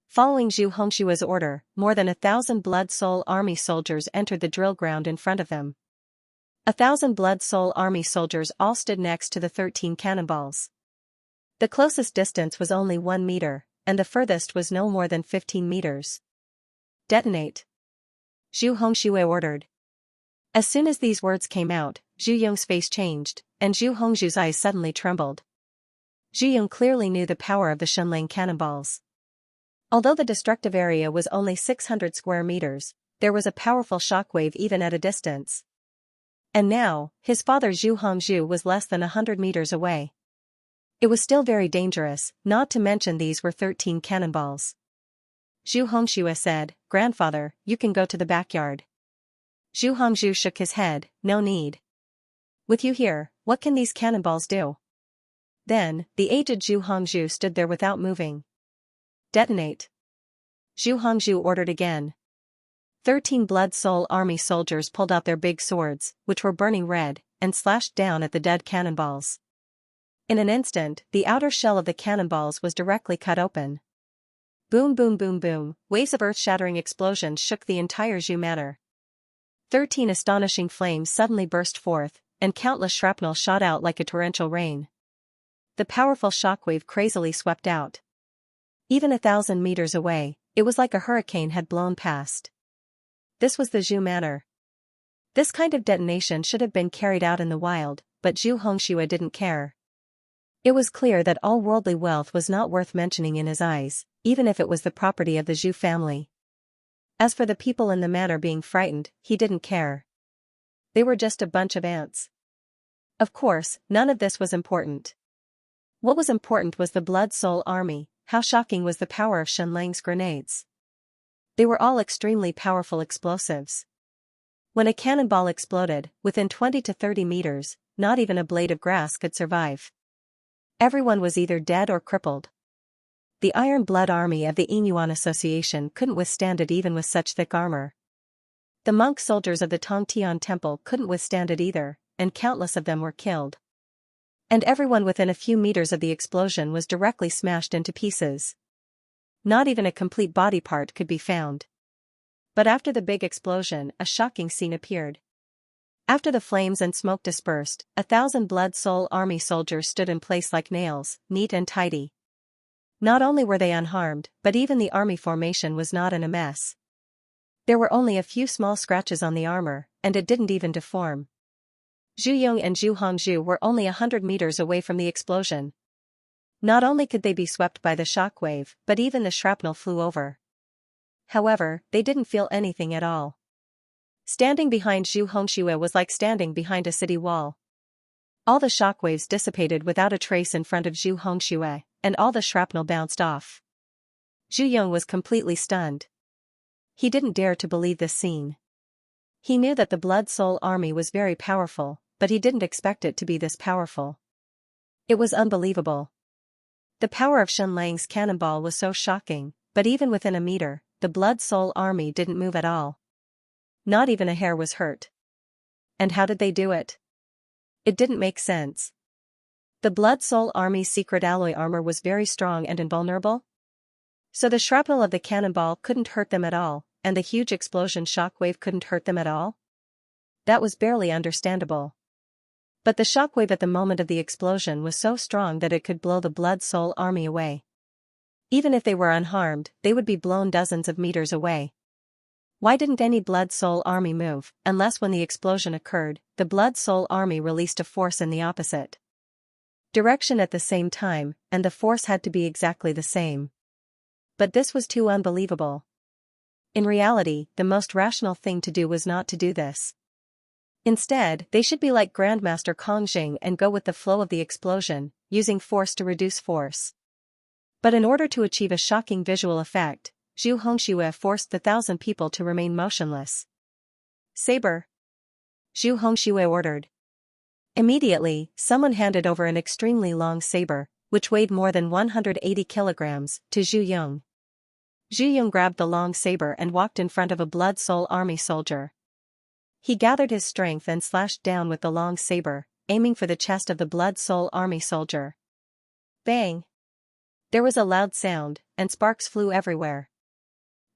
Following Zhu Hongxue's order, more than 1,000 Blood Soul Army soldiers entered the drill ground in front of them. 1,000 Blood Soul Army soldiers all stood next to the 13 cannonballs. The closest distance was only 1 meter, and the furthest was no more than 15 meters. Detonate! Zhu Hongxue ordered. As soon as these words came out, Zhu Yong's face changed, and Zhu Hongxue's eyes suddenly trembled. Zhu Yong clearly knew the power of the Shenlang cannonballs. Although the destructive area was only 600 square meters, there was a powerful shockwave even at a distance. And now, his father Zhu Hongxue was less than 100 meters away. It was still very dangerous, not to mention these were 13 cannonballs. Zhu Hongxue said, "Grandfather, you can go to the backyard." Zhu Hongxue shook his head, "No need. With you here, what can these cannonballs do?" Then, the aged Zhu Hongxue stood there without moving. Detonate! Zhu Hongxue ordered again. 13 Blood Soul Army soldiers pulled out their big swords, which were burning red, and slashed down at the dead cannonballs. In an instant, the outer shell of the cannonballs was directly cut open. Boom boom boom boom, waves of earth-shattering explosions shook the entire Zhu manor. 13 astonishing flames suddenly burst forth, and countless shrapnel shot out like a torrential rain. The powerful shockwave crazily swept out. Even 1,000 meters away, it was like a hurricane had blown past. This was the Zhu manor. This kind of detonation should have been carried out in the wild, but Zhu Hongxue didn't care. It was clear that all worldly wealth was not worth mentioning in his eyes, even if it was the property of the Zhu family. As for the people in the manor being frightened, he didn't care. They were just a bunch of ants. Of course, none of this was important. What was important was the Blood Soul Army. How shocking was the power of Shenlang's grenades. They were all extremely powerful explosives. When a cannonball exploded, within 20 to 30 meters, not even a blade of grass could survive. Everyone was either dead or crippled. The Iron Blood Army of the Yinyuan Association couldn't withstand it even with such thick armor. The monk soldiers of the Tongtian Temple couldn't withstand it either, and countless of them were killed. And everyone within a few meters of the explosion was directly smashed into pieces. Not even a complete body part could be found. But after the big explosion, a shocking scene appeared. After the flames and smoke dispersed, 1,000 Blood Soul Army soldiers stood in place like nails, neat and tidy. Not only were they unharmed, but even the army formation was not in a mess. There were only a few small scratches on the armor, and it didn't even deform. Zhu Yong and Zhu Hongxue were only 100 meters away from the explosion. Not only could they be swept by the shockwave, but even the shrapnel flew over. However, they didn't feel anything at all. Standing behind Zhu Hongxue was like standing behind a city wall. All the shockwaves dissipated without a trace in front of Zhu Hongxue, and all the shrapnel bounced off. Zhu Yong was completely stunned. He didn't dare to believe this scene. He knew that the Blood Soul Army was very powerful, but he didn't expect it to be this powerful. It was unbelievable. The power of Xianlang's cannonball was so shocking, but even within a meter, the Blood Soul army didn't move at all. Not even a hair was hurt. And how did they do it? It didn't make sense. The Blood Soul army's secret alloy armor was very strong and invulnerable. So the shrapnel of the cannonball couldn't hurt them at all, and the huge explosion shockwave couldn't hurt them at all? That was barely understandable. But the shockwave at the moment of the explosion was so strong that it could blow the Blood Soul army away. Even if they were unharmed, they would be blown dozens of meters away. Why didn't any Blood Soul army move, unless when the explosion occurred, the Blood Soul army released a force in the opposite direction at the same time, and the force had to be exactly the same. But this was too unbelievable. In reality, the most rational thing to do was not to do this. Instead, they should be like Grandmaster Kong Jing and go with the flow of the explosion, using force to reduce force. But in order to achieve a shocking visual effect, Zhu Hongxue forced the 1,000 people to remain motionless. Saber! Zhu Hongxue ordered. Immediately, someone handed over an extremely long saber, which weighed more than 180 kilograms, to Zhu Yong. Zhu Yong grabbed the long saber and walked in front of a Blood Soul army soldier. He gathered his strength and slashed down with the long saber, aiming for the chest of the Blood Soul army soldier. Bang! There was a loud sound, and sparks flew everywhere.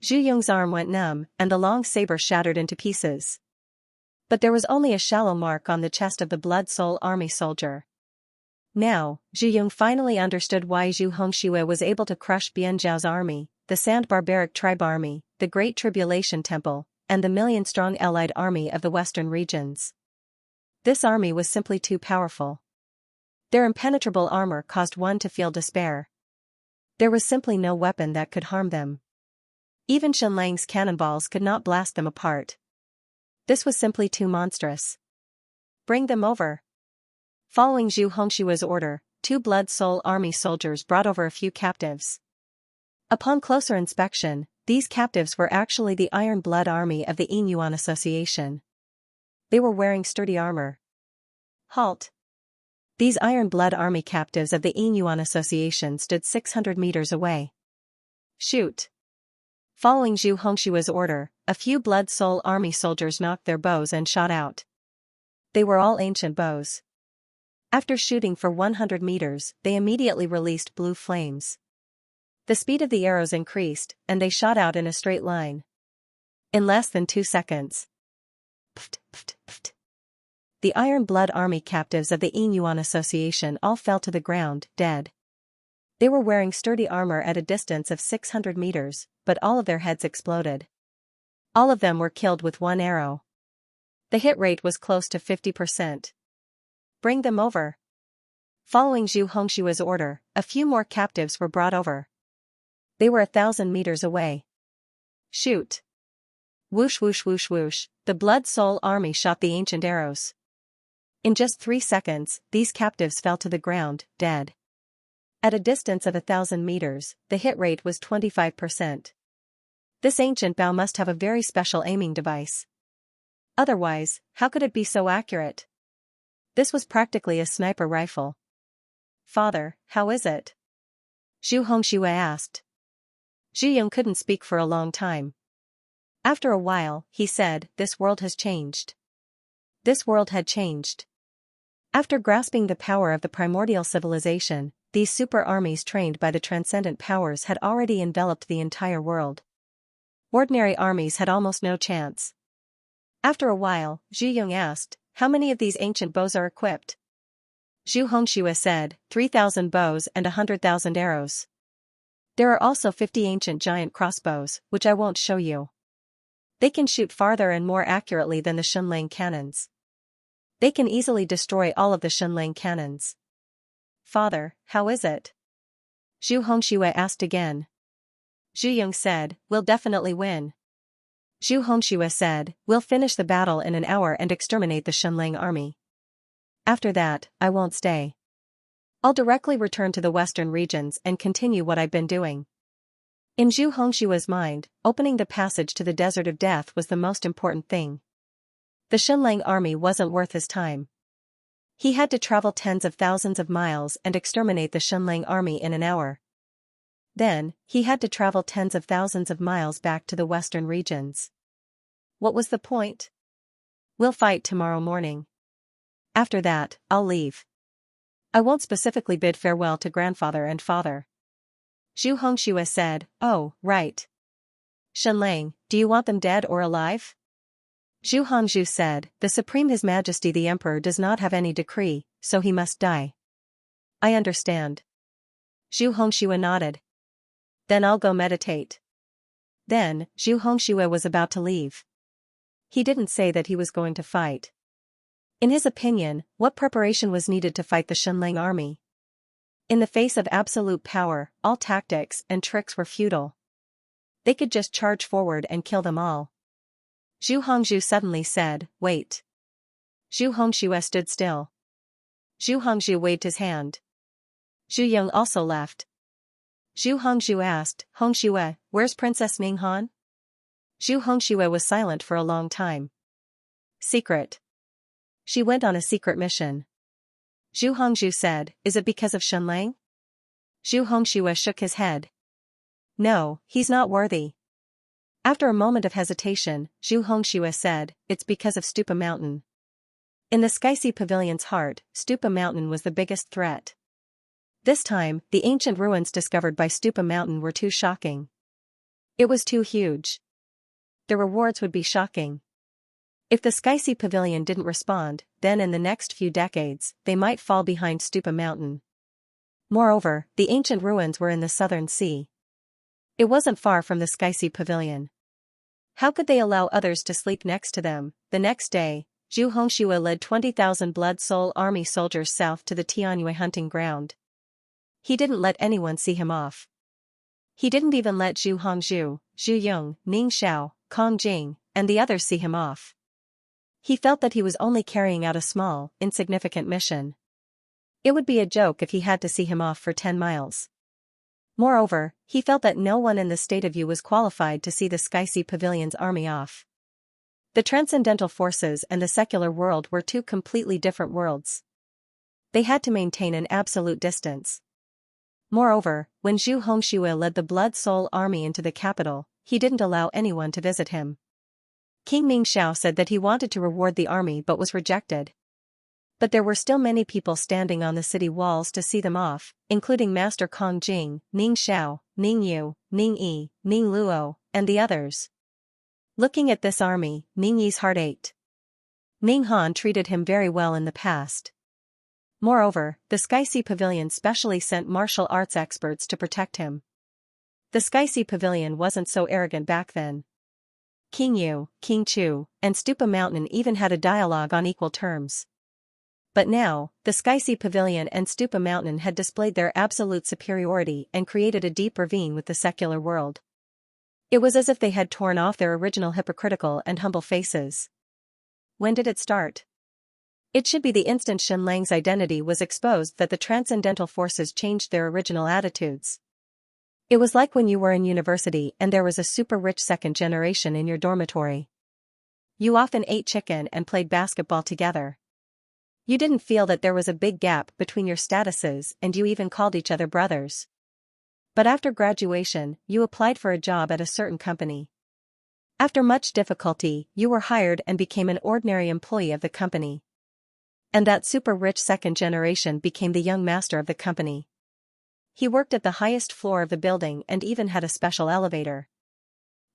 Zhu Yong's arm went numb, and the long saber shattered into pieces. But there was only a shallow mark on the chest of the Blood Soul army soldier. Now, Zhu Yong finally understood why Zhu Hongxue was able to crush Bianzhao's army, the Sand Barbaric Tribe army, the Great Tribulation Temple, and the million-strong allied army of the western regions. This army was simply too powerful. Their impenetrable armor caused one to feel despair. There was simply no weapon that could harm them. Even Xianlang's cannonballs could not blast them apart. This was simply too monstrous. Bring them over. Following Zhu Hongxue's order, 2 Blood Soul army soldiers brought over a few captives. Upon closer inspection, these captives were actually the Iron Blood army of the Yinyuan Association. They were wearing sturdy armor. Halt! These Iron Blood army captives of the Yinyuan Association stood 600 meters away. Shoot! Following Zhu Hongxue's order, a few Blood Soul army soldiers knocked their bows and shot out. They were all ancient bows. After shooting for 100 meters, they immediately released blue flames. The speed of the arrows increased, and they shot out in a straight line. In less than 2 seconds. Pft, pft, pft. The Iron Blood army captives of the Yinyuan Association all fell to the ground, dead. They were wearing sturdy armor at a distance of 600 meters, but all of their heads exploded. All of them were killed with one arrow. The hit rate was close to 50%. Bring them over. Following Zhu Hongxue's order, a few more captives were brought over. They were 1,000 meters away. Shoot! Whoosh whoosh whoosh whoosh, the Blood Soul army shot the ancient arrows. In just 3 seconds, these captives fell to the ground, dead. At a distance of 1,000 meters, the hit rate was 25%. This ancient bow must have a very special aiming device. Otherwise, how could it be so accurate? This was practically a sniper rifle. Father, how is it? Zhu Hongxue asked. Zhu Yong couldn't speak for a long time. After a while, he said, "This world has changed." This world had changed. After grasping the power of the primordial civilization, these super armies trained by the transcendent powers had already enveloped the entire world. Ordinary armies had almost no chance. After a while, Zhu Yong asked, "How many of these ancient bows are equipped?" Zhu Hongxue said, 3,000 bows and 100,000 arrows. There are also 50 ancient giant crossbows, which I won't show you. They can shoot farther and more accurately than the Xianlang cannons. They can easily destroy all of the Xianlang cannons. Father, how is it? Zhu Hongxue asked again. Zhu Yong said, "We'll definitely win." Zhu Hongxue said, "We'll finish the battle in an hour and exterminate the Xianlang army. After that, I won't stay. I'll directly return to the western regions and continue what I've been doing." In Zhu Hongxue's mind, opening the passage to the Desert of Death was the most important thing. The Xianlang army wasn't worth his time. He had to travel tens of thousands of miles and exterminate the Xunlang army in an hour. Then, he had to travel tens of thousands of miles back to the western regions. What was the point? We'll fight tomorrow morning. After that, I'll leave. I won't specifically bid farewell to grandfather and father. Zhu Hongxue said, oh, right. Xunlang, do you want them dead or alive? Zhu Hongxue said, the Supreme His Majesty the Emperor does not have any decree, so he must die. I understand. Zhu Hongxue nodded. Then I'll go meditate. Then, Zhu Hongxue was about to leave. He didn't say that he was going to fight. In his opinion, what preparation was needed to fight the Xunlang army? In the face of absolute power, all tactics and tricks were futile. They could just charge forward and kill them all. Zhu Hongxue suddenly said, wait. Zhu Hongxue stood still. Zhu Hongxue waved his hand. Zhu Yong also left. Zhu Hongxue asked, Hongxue, where's Princess Ninghan? Zhu Hongxue was silent for a long time. Secret. She went on a secret mission. Zhu Hongxue said, is it because of Xunlang? Zhu Hongxue shook his head. No, he's not worthy. After a moment of hesitation, Zhu Hongxue said, it's because of Stupa Mountain. In the Xianxia Pavilion's heart, Stupa Mountain was the biggest threat. This time, the ancient ruins discovered by Stupa Mountain were too shocking. It was too huge. The rewards would be shocking. If the Xianxia Pavilion didn't respond, then in the next few decades, they might fall behind Stupa Mountain. Moreover, the ancient ruins were in the southern sea. It wasn't far from the Xianxia Pavilion. How could they allow others to sleep next to them? The next day, Zhu Hongxue led 20,000 Blood Soul Army soldiers south to the Tianyue hunting ground. He didn't let anyone see him off. He didn't even let Zhu Hongxue, Zhu Yong, Ning Xiao, Kong Jing, and the others see him off. He felt that he was only carrying out a small, insignificant mission. It would be a joke if he had to see him off for 10 miles. Moreover, he felt that no one in the state of Yu was qualified to see the Xianxia Pavilion's army off. The transcendental forces and the secular world were two completely different worlds. They had to maintain an absolute distance. Moreover, when Zhu Hongxue led the Blood Soul army into the capital, he didn't allow anyone to visit him. King Mingxiao said that he wanted to reward the army but was rejected. But there were still many people standing on the city walls to see them off, including Master Kong Jing, Ning Xiao, Ning Yu, Ning Yi, Ning Luo, and the others. Looking at this army, Ning Yi's heart ached. Ning Han treated him very well in the past. Moreover, the Xianxia Pavilion specially sent martial arts experts to protect him. The Xianxia Pavilion wasn't so arrogant back then. King Yu, King Chu, and Stupa Mountain even had a dialogue on equal terms. But now, the Xianxia Pavilion and Stupa Mountain had displayed their absolute superiority and created a deep ravine with the secular world. It was as if they had torn off their original hypocritical and humble faces. When did it start? It should be the instant Xunlang's identity was exposed that the transcendental forces changed their original attitudes. It was like when you were in university and there was a super rich second generation in your dormitory. You often ate chicken and played basketball together. You didn't feel that there was a big gap between your statuses and you even called each other brothers. But after graduation, you applied for a job at a certain company. After much difficulty, you were hired and became an ordinary employee of the company. And that super rich second generation became the young master of the company. He worked at the highest floor of the building and even had a special elevator.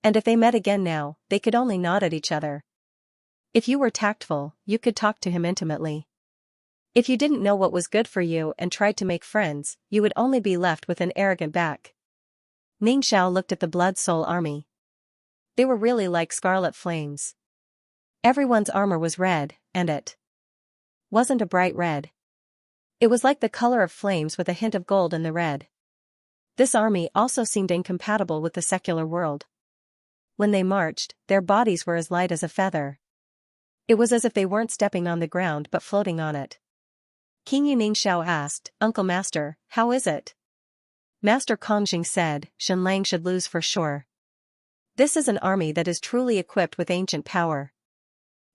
And if they met again now, they could only nod at each other. If you were tactful, you could talk to him intimately. If you didn't know what was good for you and tried to make friends, you would only be left with an arrogant back. Ning Xiao looked at the Blood Soul army. They were really like scarlet flames. Everyone's armor was red, and it wasn't a bright red. It was like the color of flames with a hint of gold in the red. This army also seemed incompatible with the secular world. When they marched, their bodies were as light as a feather. It was as if they weren't stepping on the ground but floating on it. King Yu Ningxiao asked, Uncle Master, how is it? Master Kongjing said, Xunlang should lose for sure. This is an army that is truly equipped with ancient power.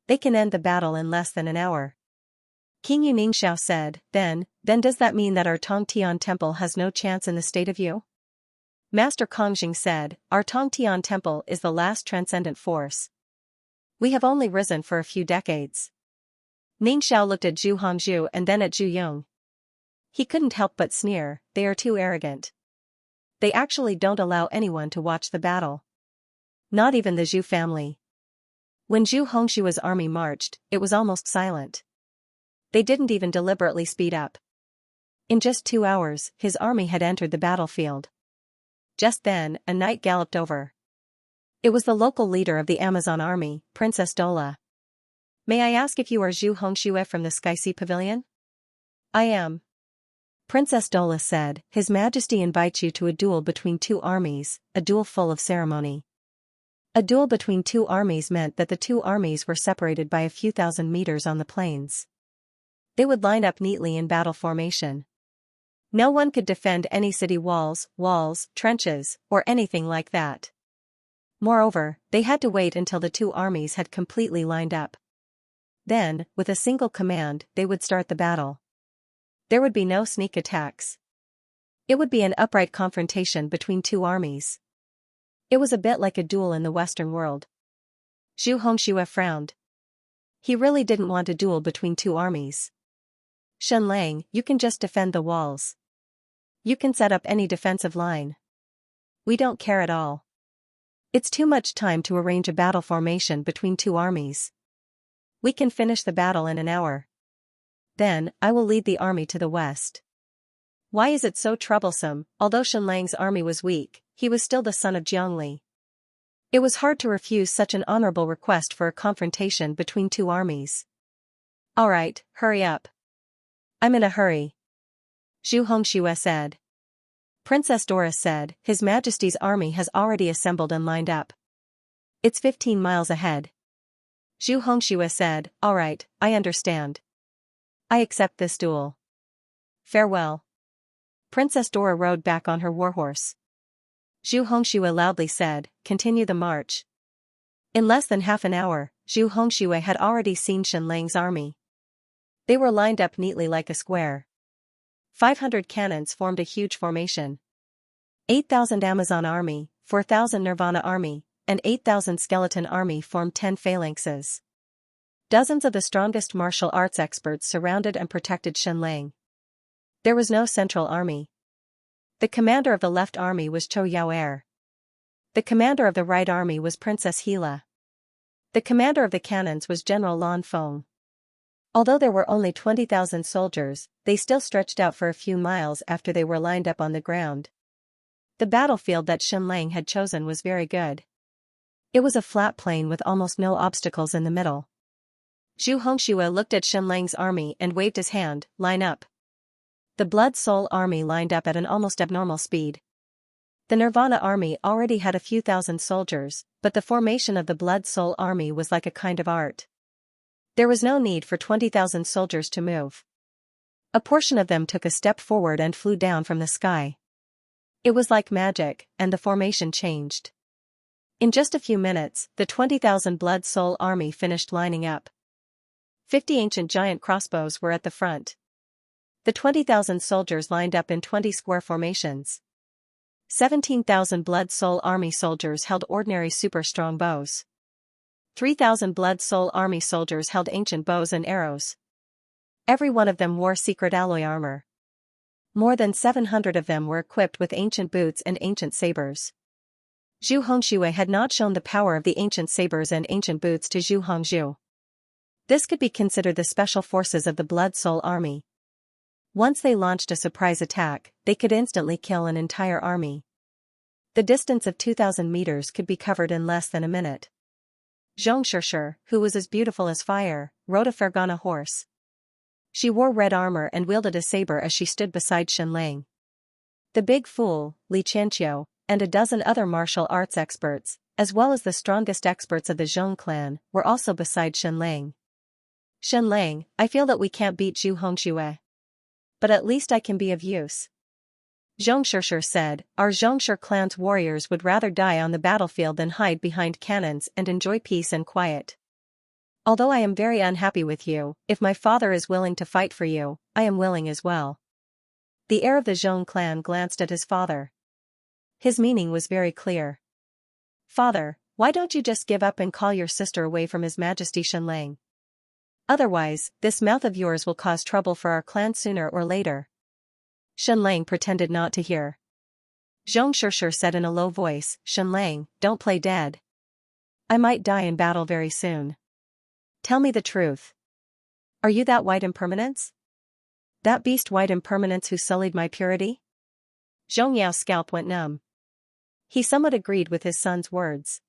They can end the battle in less than an hour. King Xianxia said, then does that mean that our Tongtian temple has no chance in the state of you? Master Kongjing said, our Tongtian temple is the last transcendent force. We have only risen for a few decades. Ningxiao looked at Zhu Hongzhu and then at Zhu Yong. He couldn't help but sneer, they are too arrogant. They actually don't allow anyone to watch the battle. Not even the Zhu family. When Zhu Hongshua's army marched, it was almost silent. They didn't even deliberately speed up. In just 2 hours, his army had entered the battlefield. Just then, a knight galloped over. It was the local leader of the Amazon army, Princess Dola. May I ask if you are Zhu Hongxue from the Sky Sea Pavilion? I am. Princess Dola said, His Majesty invites you to a duel between 2 armies, a duel full of ceremony. A duel between 2 armies meant that the 2 armies were separated by a few thousand meters on the plains. They would line up neatly in battle formation. No one could defend any city walls, trenches, or anything like that. Moreover, they had to wait until the 2 armies had completely lined up. Then, with a single command, they would start the battle. There would be no sneak attacks. It would be an upright confrontation between 2 armies. It was a bit like a duel in the Western world. Zhu Hongxue frowned. He really didn't want a duel between 2 armies. Shenlang, you can just defend the walls. You can set up any defensive line. We don't care at all. It's too much time to arrange a battle formation between 2 armies. We can finish the battle in an hour. Then, I will lead the army to the west. Why is it so troublesome? Although Shenlang's army was weak, he was still the son of Jiangli. It was hard to refuse such an honorable request for a confrontation between 2 armies. Alright, hurry up. I'm in a hurry. Zhu Hongxue said. Princess Doris said, His Majesty's army has already assembled and lined up. It's 15 miles ahead. Zhu Hongxue said, Alright, I understand. I accept this duel. Farewell. Princess Dora rode back on her warhorse. Zhu Hongxue loudly said, Continue the march. In less than half an hour, Zhu Hongxue had already seen Shenlang's army. They were lined up neatly like a square. 500 cannons formed a huge formation. 8,000 Amazon army, 4,000 Nirvana army, and 8,000 skeleton army formed 10 phalanxes. Dozens of the strongest martial arts experts surrounded and protected Shenlang. There was no central army. The commander of the left army was Chou Yaoer. The commander of the right army was Princess Hila. The commander of the cannons was General Lan Feng. Although there were only 20,000 soldiers, they still stretched out for a few miles after they were lined up on the ground. The battlefield that Shenlang had chosen was very good. It was a flat plain with almost no obstacles in the middle. Zhu Hongxue looked at Shenlang's army and waved his hand, line up. The Blood Soul army lined up at an almost abnormal speed. The Nirvana army already had a few thousand soldiers, but the formation of the Blood Soul army was like a kind of art. There was no need for 20,000 soldiers to move. A portion of them took a step forward and flew down from the sky. It was like magic, and the formation changed. In just a few minutes, the 20,000 Blood Soul army finished lining up. 50 ancient giant crossbows were at the front. The 20,000 soldiers lined up in 20 square formations. 17,000 Blood Soul army soldiers held ordinary super strong bows. 3,000 Blood Soul army soldiers held ancient bows and arrows. Every one of them wore secret alloy armor. More than 700 of them were equipped with ancient boots and ancient sabers. Zhu Hongxue had not shown the power of the ancient sabers and ancient boots to Zhu Hongzhu. This could be considered the special forces of the Blood Soul army. Once they launched a surprise attack, they could instantly kill an entire army. The distance of 2,000 meters could be covered in less than a minute. Xianxia, who was as beautiful as fire, rode a Fergana horse. She wore red armor and wielded a saber as she stood beside Shenlang. The big fool, Xianxia, and a dozen other martial arts experts, as well as the strongest experts of the Zhong clan, were also beside Shenlang. Shenlang, I feel that we can't beat Zhu Hongxue. But at least I can be of use. Xianxia said, Our Xianxia clan's warriors would rather die on the battlefield than hide behind cannons and enjoy peace and quiet. Although I am very unhappy with you, if my father is willing to fight for you, I am willing as well. The heir of the Zhong clan glanced at his father. His meaning was very clear. Father, why don't you just give up and call your sister away from His Majesty Shenlang? Otherwise, this mouth of yours will cause trouble for our clan sooner or later. Shenlang pretended not to hear. Zhong Shishir said in a low voice, Shenlang, don't play dead. I might die in battle very soon. Tell me the truth. Are you that white impermanence? That beast white impermanence who sullied my purity? Zhong Yao's scalp went numb. He somewhat agreed with his son's words.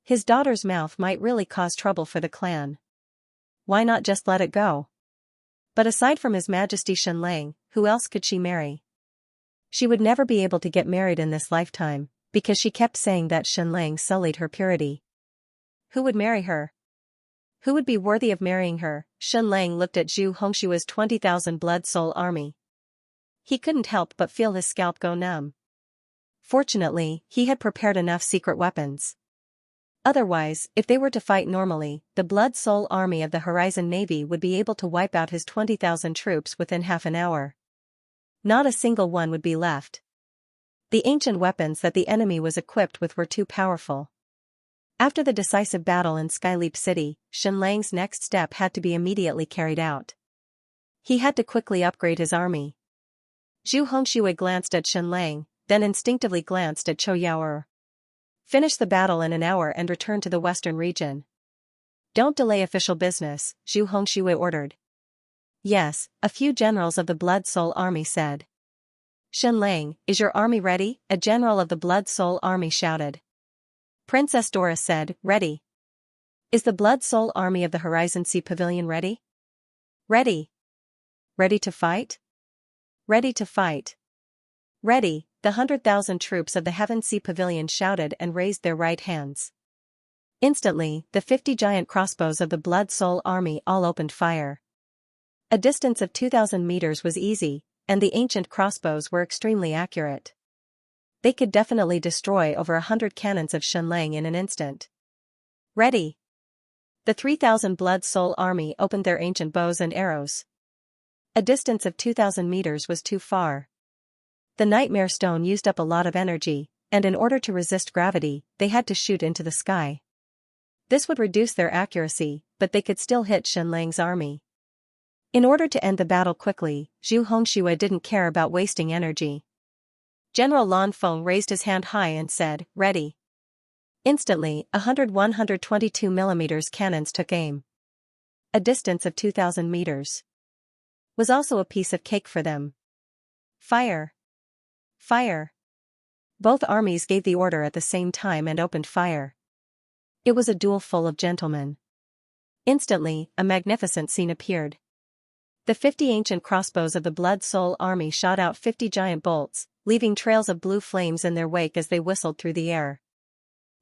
His daughter's mouth might really cause trouble for the clan. Why not just let it go? But aside from His Majesty Shenlang, who else could she marry? She would never be able to get married in this lifetime, because she kept saying that Shenlang sullied her purity. Who would marry her? Who would be worthy of marrying her? Shenlang looked at Zhu Hongshua's 20,000 blood soul army. He couldn't help but feel his scalp go numb. Fortunately, he had prepared enough secret weapons. Otherwise, if they were to fight normally, the blood soul army of the Horizon Navy would be able to wipe out his 20,000 troops within half an hour. Not a single one would be left. The ancient weapons that the enemy was equipped with were too powerful. After the decisive battle in Skyleap City, Shenlang's next step had to be immediately carried out. He had to quickly upgrade his army. Zhu Hongxue glanced at Shenlang, then instinctively glanced at Chou Yaoer. Finish the battle in an hour and return to the western region. Don't delay official business, Zhu Hongxue ordered. Yes, a few generals of the Blood Soul Army said. Shenlang, is your army ready? A general of the Blood Soul Army shouted. Princess Dora said, ready. Is the Blood Soul Army of the Horizon Sea Pavilion ready? Ready. Ready to fight? Ready to fight. Ready, the 100,000 troops of the Heaven Sea Pavilion shouted and raised their right hands. Instantly, the 50 giant crossbows of the Blood Soul Army all opened fire. A distance of 2,000 meters was easy, and the ancient crossbows were extremely accurate. They could definitely destroy over 100 cannons of Shenlang in an instant. Ready. The 3,000 Blood Soul Army opened their ancient bows and arrows. A distance of 2,000 meters was too far. The Nightmare Stone used up a lot of energy, and in order to resist gravity, they had to shoot into the sky. This would reduce their accuracy, but they could still hit Shenlang's army. In order to end the battle quickly, Zhu Hongxue didn't care about wasting energy. General Lan Feng raised his hand high and said, ready. Instantly, 122 mm cannons took aim. A distance of 2,000 meters. Was also a piece of cake for them. Fire! Fire! Both armies gave the order at the same time and opened fire. It was a duel full of gentlemen. Instantly, a magnificent scene appeared. The 50 ancient crossbows of the Blood Soul Army shot out 50 giant bolts, leaving trails of blue flames in their wake as they whistled through the air.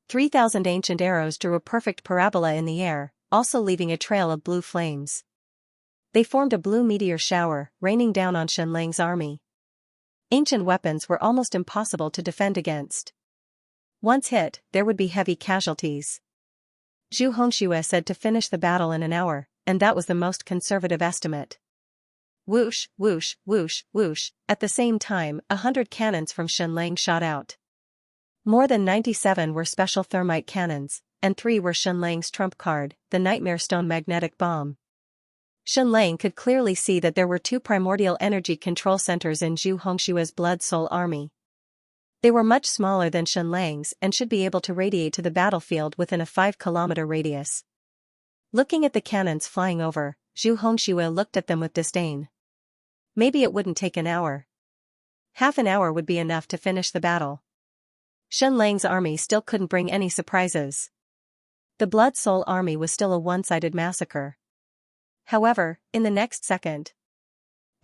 3,000 ancient arrows drew a perfect parabola in the air, also leaving a trail of blue flames. They formed a blue meteor shower, raining down on Shenlang's army. Ancient weapons were almost impossible to defend against. Once hit, there would be heavy casualties. Zhu Hongxue said to finish the battle in an hour, and that was the most conservative estimate. Whoosh, whoosh, whoosh, whoosh, at the same time, 100 cannons from Shenlang shot out. More than 97 were special thermite cannons, and 3 were Shenlang's trump card, the Nightmare Stone magnetic bomb. Shenlang could clearly see that there were 2 primordial energy control centers in Zhu Hongshue's Blood Soul Army. They were much smaller than Shenlang's and should be able to radiate to the battlefield within a 5-kilometer radius. Looking at the cannons flying over, Zhu Hongxue looked at them with disdain. Maybe it wouldn't take an hour. Half an hour would be enough to finish the battle. Shenlang's army still couldn't bring any surprises. The Blood Soul Army was still a one-sided massacre. However, in the next second,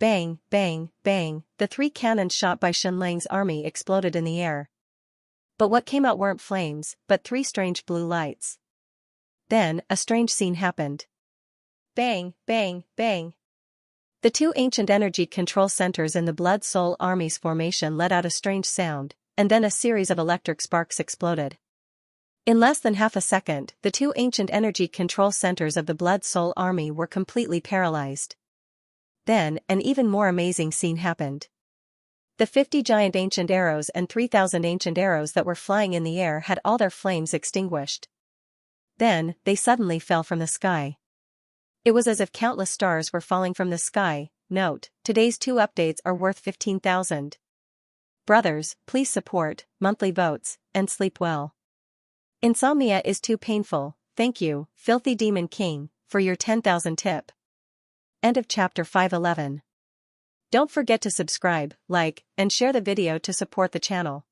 bang, bang, bang, the 3 cannons shot by Shenlang's army exploded in the air. But what came out weren't flames, but 3 strange blue lights. Then, a strange scene happened. Bang, bang, bang. The 2 ancient energy control centers in the Blood Soul Army's formation let out a strange sound, and then a series of electric sparks exploded. In less than half a second, the two ancient energy control centers of the Blood Soul army were completely paralyzed. Then, an even more amazing scene happened. The 50 giant ancient arrows and 3,000 ancient arrows that were flying in the air had all their flames extinguished. Then, they suddenly fell from the sky. It was as if countless stars were falling from the sky. Note, today's 2 updates are worth 15,000. Brothers, please support, monthly votes, and sleep well. Insomnia is too painful. Thank you, Filthy Demon King, for your 10,000 tip. End of chapter 511. Don't forget to subscribe, like, and share the video to support the channel.